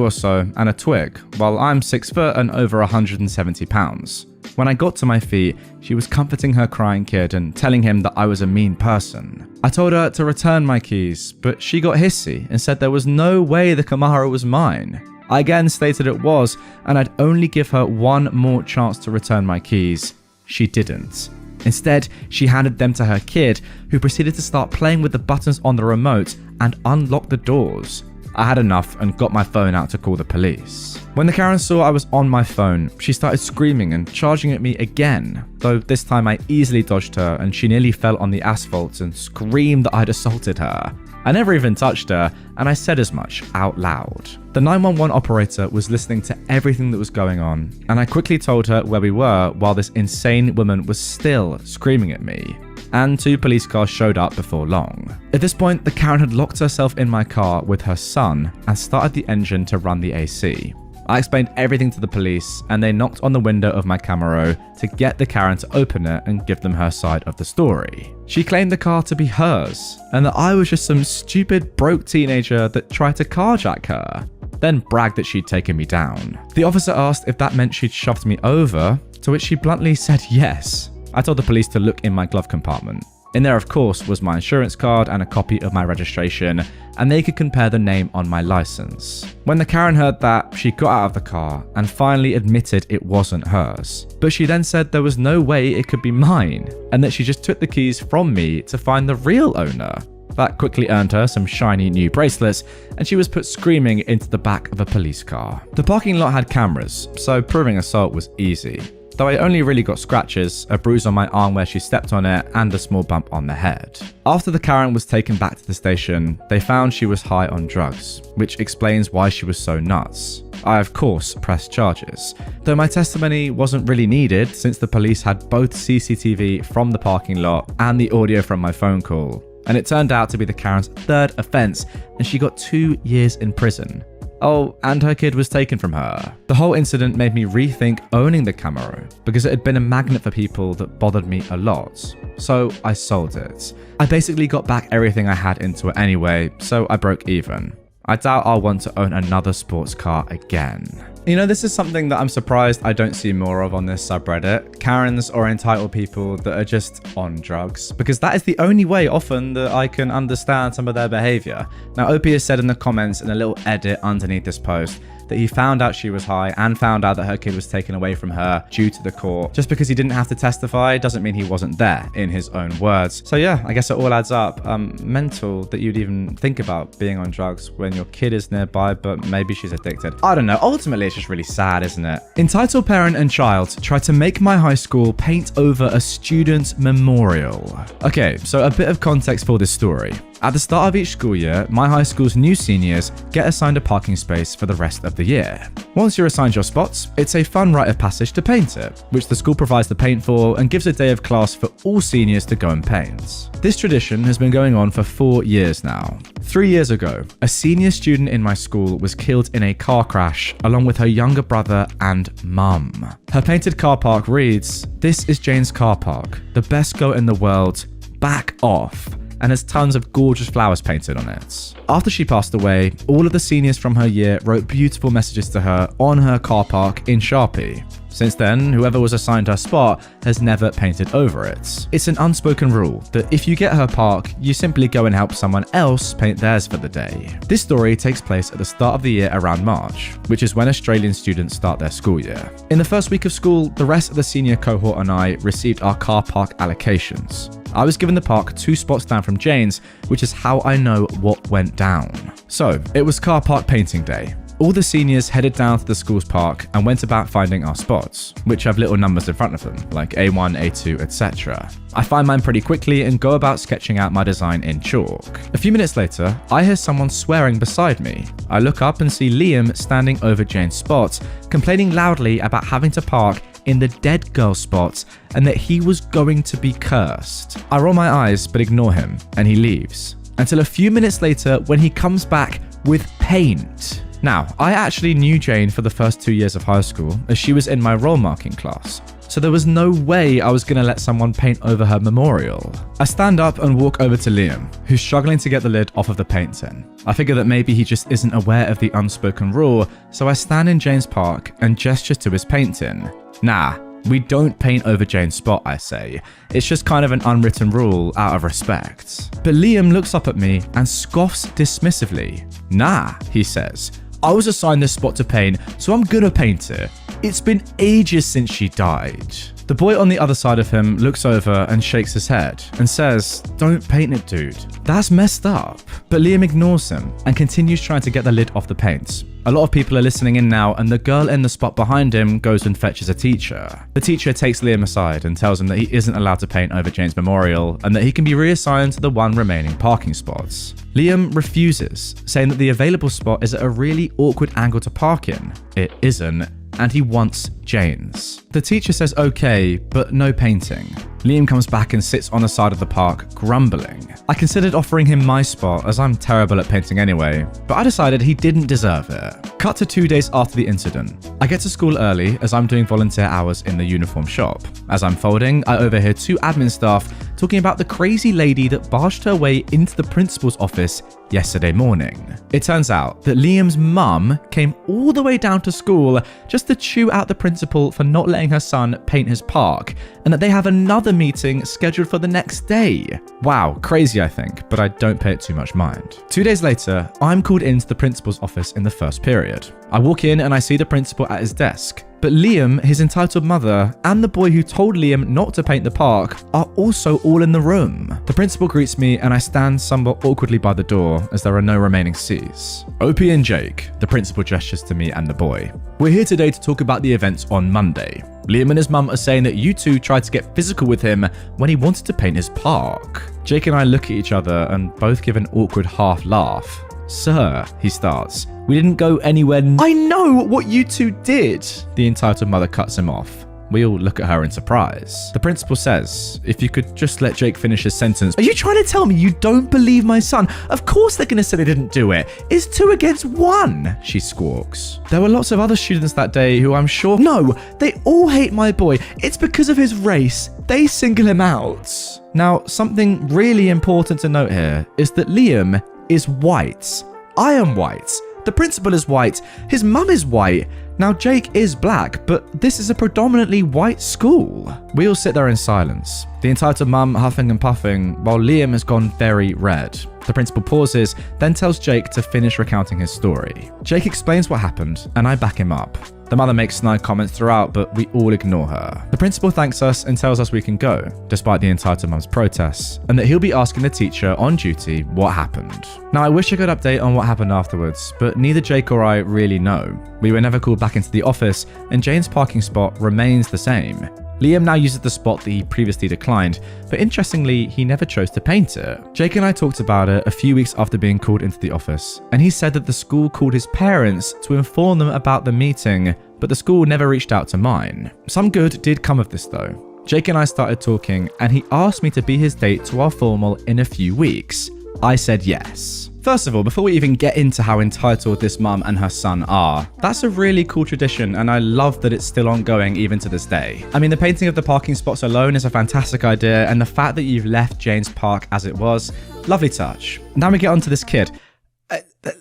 [SPEAKER 2] or so, and a twig, while I'm 6 foot and over 170 pounds. When I got to my feet, she was comforting her crying kid and telling him that I was a mean person. I told her to return my keys, but she got hissy and said there was no way the Camaro was mine. I again stated it was, and I'd only give her one more chance to return my keys. She didn't. Instead, she handed them to her kid, who proceeded to start playing with the buttons on the remote and unlock the doors. I had enough and got my phone out to call the police. When the Karen saw I was on my phone, she started screaming and charging at me again, though this time I easily dodged her and she nearly fell on the asphalt and screamed that I'd assaulted her. I never even touched her, and I said as much out loud. The 911 operator was listening to everything that was going on, and I quickly told her where we were while this insane woman was still screaming at me. And 2 police cars showed up before long. At this point, the Karen had locked herself in my car with her son and started the engine to run the AC. I explained everything to the police, and they knocked on the window of my Camaro to get the Karen to open it and give them her side of the story. She claimed the car to be hers, and that I was just some stupid broke teenager that tried to carjack her, then bragged that she'd taken me down. The officer asked if that meant she'd shoved me over, to which she bluntly said yes. I told the police to look in my glove compartment. In there, of course, was my insurance card and a copy of my registration, and they could compare the name on my license. When the Karen heard that, she got out of the car and finally admitted it wasn't hers. But she then said there was no way it could be mine, and that she just took the keys from me to find the real owner. That quickly earned her some shiny new bracelets, and she was put screaming into the back of a police car. The parking lot had cameras, so proving assault was easy. Though I only really got scratches, a bruise on my arm where she stepped on it, and a small bump on the head. After the Karen was taken back to the station, they found she was high on drugs, which explains why she was so nuts. I of course pressed charges, though my testimony wasn't really needed since the police had both CCTV from the parking lot and the audio from my phone call. And it turned out to be the Karen's 3rd offense, and she got 2 years in prison. Oh, and her kid was taken from her. The whole incident made me rethink owning the Camaro, because it had been a magnet for people that bothered me a lot. So I sold it. I basically got back everything I had into it anyway, so I broke even. I doubt I'll want to own another sports car again. You know, this is something that I'm surprised I don't see more of on this subreddit. Karens or entitled people that are just on drugs. Because that is the only way often that I can understand some of their behavior. Now, OP has said in the comments in a little edit underneath this post that he found out she was high and found out that her kid was taken away from her due to the court. Just because he didn't have to testify doesn't mean he wasn't there, in his own words. So yeah, I guess it all adds up. Mental that you'd even think about being on drugs when your kid is nearby, but maybe she's addicted. I don't know. Ultimately, it's just really sad, isn't it? Entitled parent and child tried to make my high school paint over a student memorial. Okay, so a bit of context for this story. At the start of each school year, my high school's new seniors get assigned a parking space for the rest of the year. Once you're assigned your spots, it's a fun rite of passage to paint it, which the school provides the paint for and gives a day of class for all seniors to go and paint. This tradition has been going on for 4 years now. 3 years ago, a senior student in my school was killed in a car crash along with her younger brother and mum. Her painted car park reads, "This is Jane's car park, the best girl in the world, back off," and has tons of gorgeous flowers painted on it. After she passed away, all of the seniors from her year wrote beautiful messages to her on her car park in Sharpie. Since then, whoever was assigned her spot has never painted over it. It's an unspoken rule that if you get her park, you simply go and help someone else paint theirs for the day. This story takes place at the start of the year around March, which is when Australian students start their school year. In the first week of school, the rest of the senior cohort and I received our car park allocations. I was given the park 2 spots down from Jane's, which is how I know what went down. So, it was car park painting day. All the seniors headed down to the school's park and went about finding our spots, which have little numbers in front of them, like A1, A2, etc. I find mine pretty quickly and go about sketching out my design in chalk. A few minutes later, I hear someone swearing beside me. I look up and see Liam standing over Jane's spot, complaining loudly about having to park in the dead girl spot and that he was going to be cursed. I roll my eyes but ignore him and he leaves. Until a few minutes later when he comes back with paint. Now, I actually knew Jane for the first 2 years of high school as she was in my role marking class. So there was no way I was going to let someone paint over her memorial. I stand up and walk over to Liam, who's struggling to get the lid off of the paint tin. I figure that maybe he just isn't aware of the unspoken rule, so I stand in Jane's park and gesture to his paint tin. Nah, we don't paint over Jane's spot, I say. It's just kind of an unwritten rule out of respect. But Liam looks up at me and scoffs dismissively. Nah, he says. I was assigned this spot to paint, so I'm gonna paint it. It's been ages since she died. The boy on the other side of him looks over and shakes his head and says, "Don't paint it, dude. That's messed up." But Liam ignores him and continues trying to get the lid off the paint. A lot of people are listening in now, and the girl in the spot behind him goes and fetches a teacher. The teacher takes Liam aside and tells him that he isn't allowed to paint over Jane's memorial and that he can be reassigned to the one remaining parking spots. Liam refuses, saying that the available spot is at a really awkward angle to park in. It isn't, and he wants Jane's. The teacher says okay, but no painting. Liam comes back and sits on the side of the park, grumbling. I considered offering him my spot as I'm terrible at painting anyway, but I decided he didn't deserve it. Cut to 2 days after the incident. I get to school early as I'm doing volunteer hours in the uniform shop. As I'm folding, I overhear 2 admin staff talking about the crazy lady that barged her way into the principal's office yesterday morning. It turns out that Liam's mum came all the way down to school just to chew out the principal for not letting her son paint his park, and that they have another meeting scheduled for the next day. Wow, crazy I think, but I don't pay it too much mind. 2 days later, I'm called into the principal's office in the first period. I walk in and I see the principal at his desk. But Liam, his entitled mother, and the boy who told Liam not to paint the park are also all in the room. The principal greets me and I stand somewhat awkwardly by the door as there are no remaining C's. Opie and Jake, the principal gestures to me and the boy. We're here today to talk about the events on Monday. Liam and his mum are saying that you two tried to get physical with him when he wanted to paint his park. Jake and I look at each other and both give an awkward half laugh. "Sir," he starts, "we didn't go anywhere." "I know what you two did," the entitled mother cuts him off. We all look at her in surprise. The principal says, "If you could just let Jake finish his sentence." "Are you trying to tell me you don't believe my son? Of course they're going to say they didn't do it. It's 2 against 1, she squawks. There were lots of other students that day who I'm sure— "No, they all hate my boy. It's because of his race. They single him out." Now, something really important to note here is that Liam is white. I am white. The principal is white. His mum is white. Now, Jake is black, but this is a predominantly white school. We all sit there in silence, the entitled mum huffing and puffing, while Liam has gone very red. The principal pauses, then tells Jake to finish recounting his story. Jake explains what happened, and I back him up. The mother makes snide comments throughout, but we all ignore her. The principal thanks us and tells us we can go, despite the entitled mum's protests, and that he'll be asking the teacher on duty what happened. Now, I wish I could update on what happened afterwards, but neither Jake or I really know. We were never called back into the office, and Jane's parking spot remains the same. Liam now uses the spot that he previously declined, but interestingly, he never chose to paint it. Jake and I talked about it a few weeks after being called into the office, and he said that the school called his parents to inform them about the meeting, but the school never reached out to mine. Some good did come of this though. Jake and I started talking, and he asked me to be his date to our formal in a few weeks. I said yes. First of all, before we even get into how entitled this mum and her son are, that's a really cool tradition and I love that it's still ongoing even to this day. I mean, the painting of the parking spots alone is a fantastic idea, and the fact that you've left Jane's park as it was, lovely touch. Now we get on to this kid.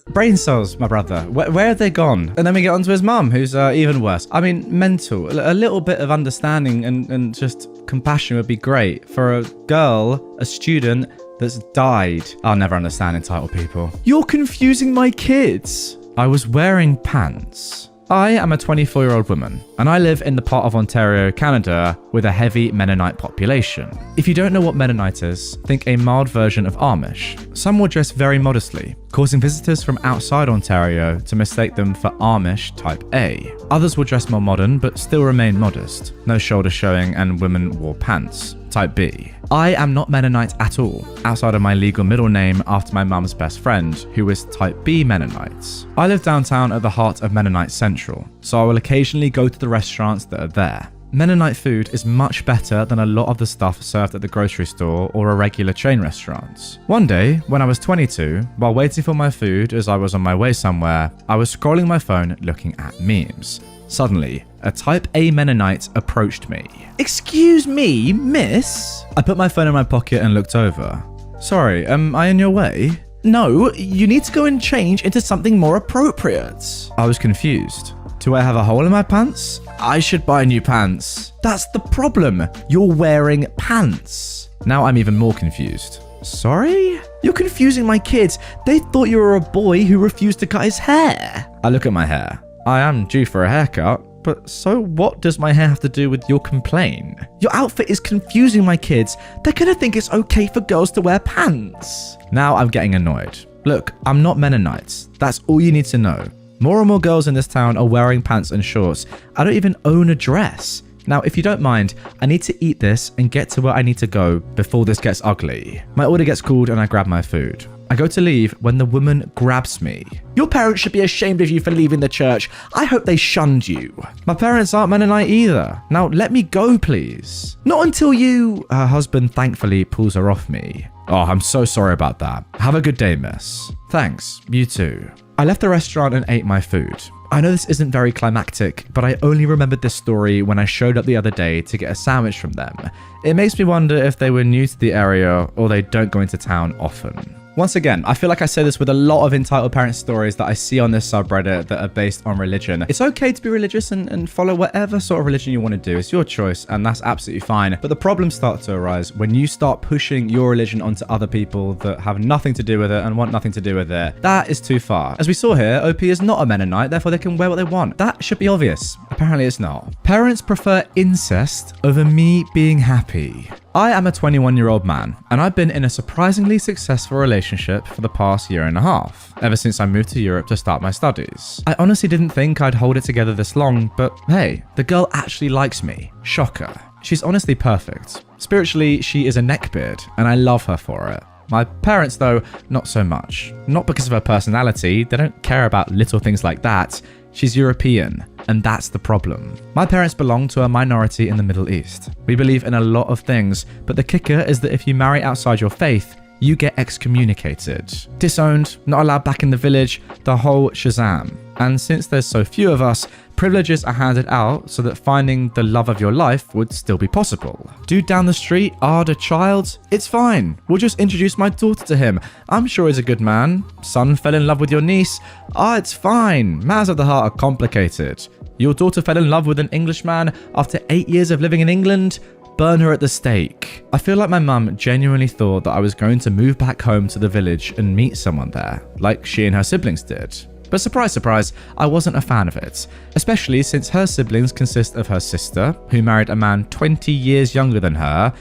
[SPEAKER 2] Brain cells, my brother. Where have they gone? And then we get on to his mum, who's even worse. I mean, mental. A little bit of understanding and just compassion would be great for a girl, a student, that's died. I'll never understand entitled people. You're confusing my kids. I was wearing pants. I am a 24-year-old woman, and I live in the part of Ontario, Canada, with a heavy Mennonite population. If you don't know what Mennonite is, think a mild version of Amish. Some will dress very modestly, causing visitors from outside Ontario to mistake them for Amish type A. Others will dress more modern but still remain modest. No shoulder showing and women wore pants. Type B. I am not Mennonite at all, outside of my legal middle name after my mum's best friend, who is Type B Mennonites. I live downtown at the heart of Mennonite Central, so I will occasionally go to the restaurants that are there. Mennonite food is much better than a lot of the stuff served at the grocery store or a regular chain restaurants. One day, when I was 22, while waiting for my food as I was on my way somewhere, I was scrolling my phone looking at memes. Suddenly, a Type A Mennonite approached me. "Excuse me, miss?" I put my phone in my pocket and looked over. "Sorry, am I in your way?" "No, you need to go and change into something more appropriate." I was confused. "Do I have a hole in my pants? I should buy new pants." "That's the problem. You're wearing pants." Now I'm even more confused. "Sorry? You're confusing my kids. They thought you were a boy who refused to cut his hair." I look at my hair. I am due for a haircut, but so what does my hair have to do with your complaint? "Your outfit is confusing my kids. They're gonna think it's okay for girls to wear pants." Now I'm getting annoyed. Look, I'm not Mennonite. That's all you need to know. More and more girls in this town are wearing pants and shorts. I don't even own a dress. Now, if you don't mind, I need to eat this and get to where I need to go before this gets ugly. My order gets called and I grab my food. I go to leave when the woman grabs me. "Your parents should be ashamed of you for leaving the church. I hope they shunned you." "My parents aren't Mennonite either. Now let me go, please." "Not until you..." Her husband thankfully pulls her off me. "Oh, I'm so sorry about that. Have a good day, miss." "Thanks, you too." I left the restaurant and ate my food. I know this isn't very climactic, but I only remembered this story when I showed up the other day to get a sandwich from them. It makes me wonder if they were new to the area or they don't go into town often. Once again, I feel like I say this with a lot of entitled parent stories that I see on this subreddit that are based on religion. It's okay to be religious and follow whatever sort of religion you want to do. It's your choice, and that's absolutely fine. But the problems start to arise when you start pushing your religion onto other people that have nothing to do with it and want nothing to do with it. That is too far. As we saw here, OP is not a Mennonite, therefore they can wear what they want. That should be obvious. Apparently it's not. Parents prefer incest over me being happy. I am a 21-year-old man, and I've been in a surprisingly successful relationship for the past year and a half, ever since I moved to Europe to start my studies. I honestly didn't think I'd hold it together this long, but hey, the girl actually likes me. Shocker. She's honestly perfect. Spiritually, she is a neckbeard, and I love her for it. My parents, though, not so much. Not because of her personality, they don't care about little things like that. She's European, and that's the problem. My parents belong to a minority in the Middle East. We believe in a lot of things, but the kicker is that if you marry outside your faith, you get excommunicated. Disowned, not allowed back in the village, the whole shazam. And since there's so few of us, privileges are handed out so that finding the love of your life would still be possible. Dude down the street, a child? It's fine. We'll just introduce my daughter to him. I'm sure he's a good man. Son fell in love with your niece. It's fine. Matters of the heart are complicated. Your daughter fell in love with an Englishman after 8 years of living in England? Burn her at the stake. I feel like my mum genuinely thought that I was going to move back home to the village and meet someone there, like she and her siblings did. But surprise, surprise, I wasn't a fan of it, especially since her siblings consist of her sister, who married a man 20 years younger than her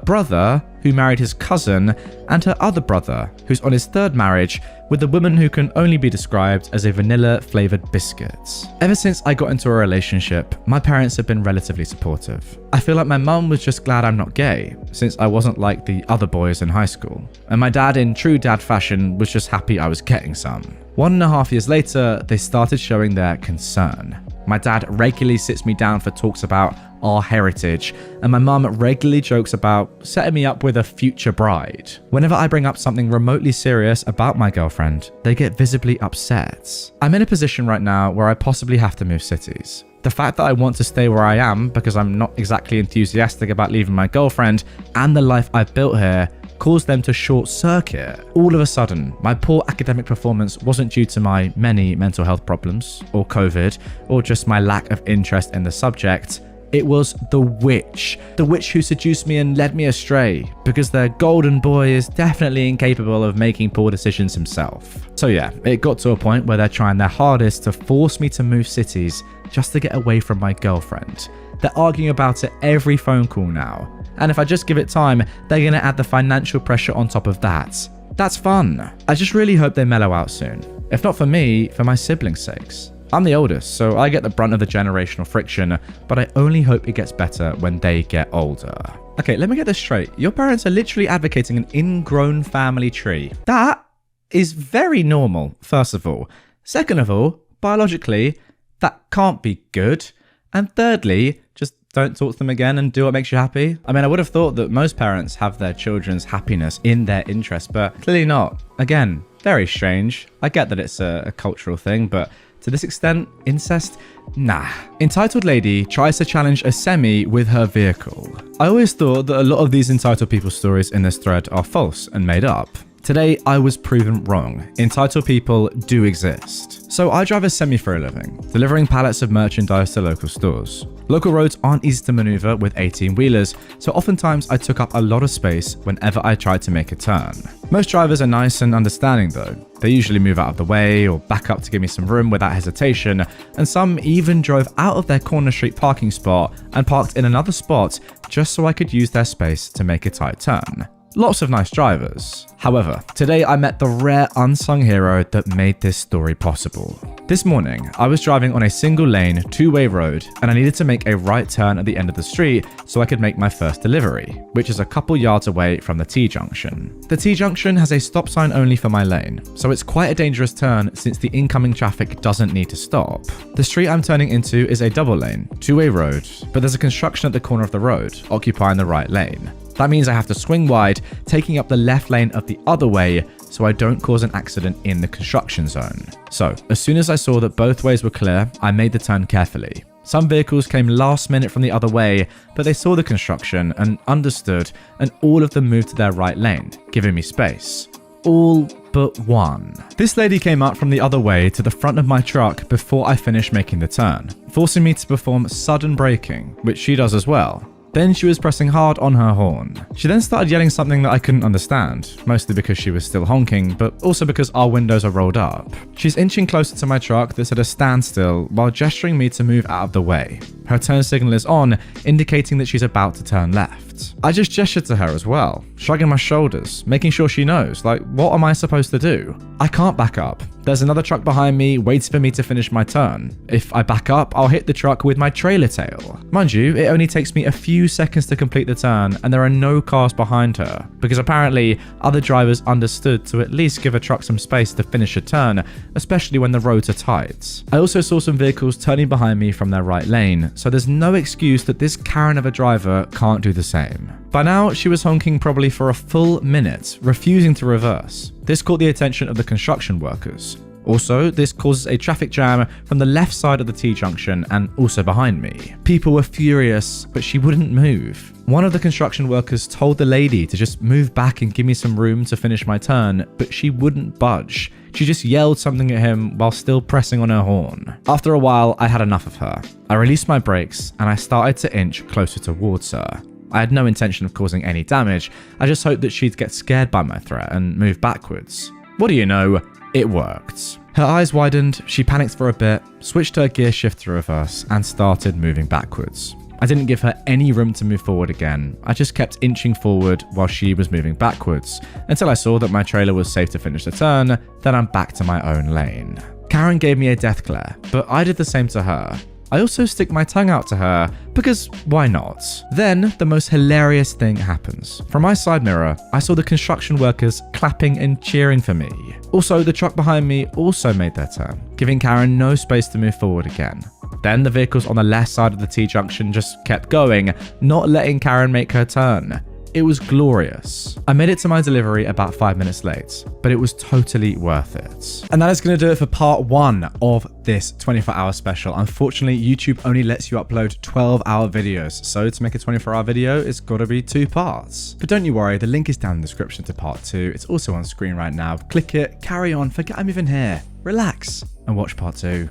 [SPEAKER 2] brother, who married his cousin, and her other brother, who's on his third marriage with a woman who can only be described as a vanilla-flavored biscuit. Ever since I got into a relationship, my parents have been relatively supportive. I feel like my mum was just glad I'm not gay, since I wasn't like the other boys in high school. And my dad, in true dad fashion, was just happy I was getting some. 1.5 years later, they started showing their concern. My dad regularly sits me down for talks about our heritage, and my mum regularly jokes about setting me up with a future bride. Whenever I bring up something remotely serious about my girlfriend, they get visibly upset. I'm in a position right now where I possibly have to move cities. The fact that I want to stay where I am because I'm not exactly enthusiastic about leaving my girlfriend and the life I've built here caused them to short circuit. All of a sudden, my poor academic performance wasn't due to my many mental health problems, or COVID, or just my lack of interest in the subject. It was the witch who seduced me and led me astray, because their golden boy is definitely incapable of making poor decisions himself. So yeah, it got to a point where they're trying their hardest to force me to move cities just to get away from my girlfriend. They're arguing about it every phone call now. And if I just give it time, they're going to add the financial pressure on top of that. That's fun. I just really hope they mellow out soon. If not for me, for my siblings' sakes. I'm the oldest, so I get the brunt of the generational friction, but I only hope it gets better when they get older. Okay, let me get this straight. Your parents are literally advocating an ingrown family tree. That is very normal, first of all. Second of all, biologically, that can't be good. And thirdly, just don't talk to them again and do what makes you happy. I mean, I would have thought that most parents have their children's happiness in their interest, but clearly not. Again, very strange. I get that it's a cultural thing, but to this extent, incest? Nah. Entitled lady tries to challenge a semi with her vehicle. I always thought that a lot of these entitled people stories in this thread are false and made up. Today, I was proven wrong. Entitled people do exist. So I drive a semi for a living, delivering pallets of merchandise to local stores. Local roads aren't easy to maneuver with 18-wheelers, so oftentimes I took up a lot of space whenever I tried to make a turn. Most drivers are nice and understanding though. They usually move out of the way or back up to give me some room without hesitation, and some even drove out of their corner street parking spot and parked in another spot just so I could use their space to make a tight turn. Lots of nice drivers. However, today I met the rare unsung hero that made this story possible. This morning, I was driving on a single lane, two-way road, and I needed to make a right turn at the end of the street so I could make my first delivery, which is a couple yards away from the T-junction. The T-junction has a stop sign only for my lane, so it's quite a dangerous turn since the incoming traffic doesn't need to stop. The street I'm turning into is a double lane, two-way road, but there's a construction at the corner of the road, occupying the right lane. That means I have to swing wide, taking up the left lane of the other way so I don't cause an accident in the construction zone. So, as soon as I saw that both ways were clear, I made the turn carefully. Some vehicles came last minute from the other way, but they saw the construction and understood, and all of them moved to their right lane, giving me space. All but one. This lady came out from the other way to the front of my truck before I finished making the turn, forcing me to perform sudden braking, which she does as well. Then she was pressing hard on her horn. She then started yelling something that I couldn't understand, mostly because she was still honking, but also because our windows are rolled up. She's inching closer to my truck that's at a standstill while gesturing me to move out of the way. Her turn signal is on, indicating that she's about to turn left. I just gestured to her as well, shrugging my shoulders, making sure she knows, like, what am I supposed to do? I can't back up. There's another truck behind me waiting for me to finish my turn. If I back up, I'll hit the truck with my trailer tail. Mind you, it only takes me a few seconds to complete the turn and there are no cars behind her, because apparently other drivers understood to at least give a truck some space to finish a turn, especially when the roads are tight. I also saw some vehicles turning behind me from their right lane, so there's no excuse that this Karen of a driver can't do the same. By now, she was honking probably for a full minute, refusing to reverse. This caught the attention of the construction workers. Also, this causes a traffic jam from the left side of the T-junction and also behind me. People were furious, but she wouldn't move. One of the construction workers told the lady to just move back and give me some room to finish my turn, but she wouldn't budge. She just yelled something at him while still pressing on her horn. After a while, I had enough of her. I released my brakes and I started to inch closer towards her. I had no intention of causing any damage. I just hoped that she'd get scared by my threat and move backwards. What do you know? It worked. Her eyes widened, she panicked for a bit, switched her gear shift to reverse, and started moving backwards. I didn't give her any room to move forward again. I just kept inching forward while she was moving backwards, until I saw that my trailer was safe to finish the turn, then I'm back to my own lane. Karen gave me a death glare, but I did the same to her. I also stick my tongue out to her, because why not? Then, the most hilarious thing happens. From my side mirror, I saw the construction workers clapping and cheering for me. Also, the truck behind me also made their turn, giving Karen no space to move forward again. Then the vehicles on the left side of the T-junction just kept going, not letting Karen make her turn. It was glorious. I made it to my delivery about 5 minutes late, but it was totally worth it. And that is going to do it for part 1 of this 24-hour special. Unfortunately, YouTube only lets you upload 12-hour videos, so to make a 24-hour video, it's got to be 2 parts. But don't you worry, the link is down in the description to part 2. It's also on screen right now. Click it, carry on, forget I'm even here, relax, and watch part 2.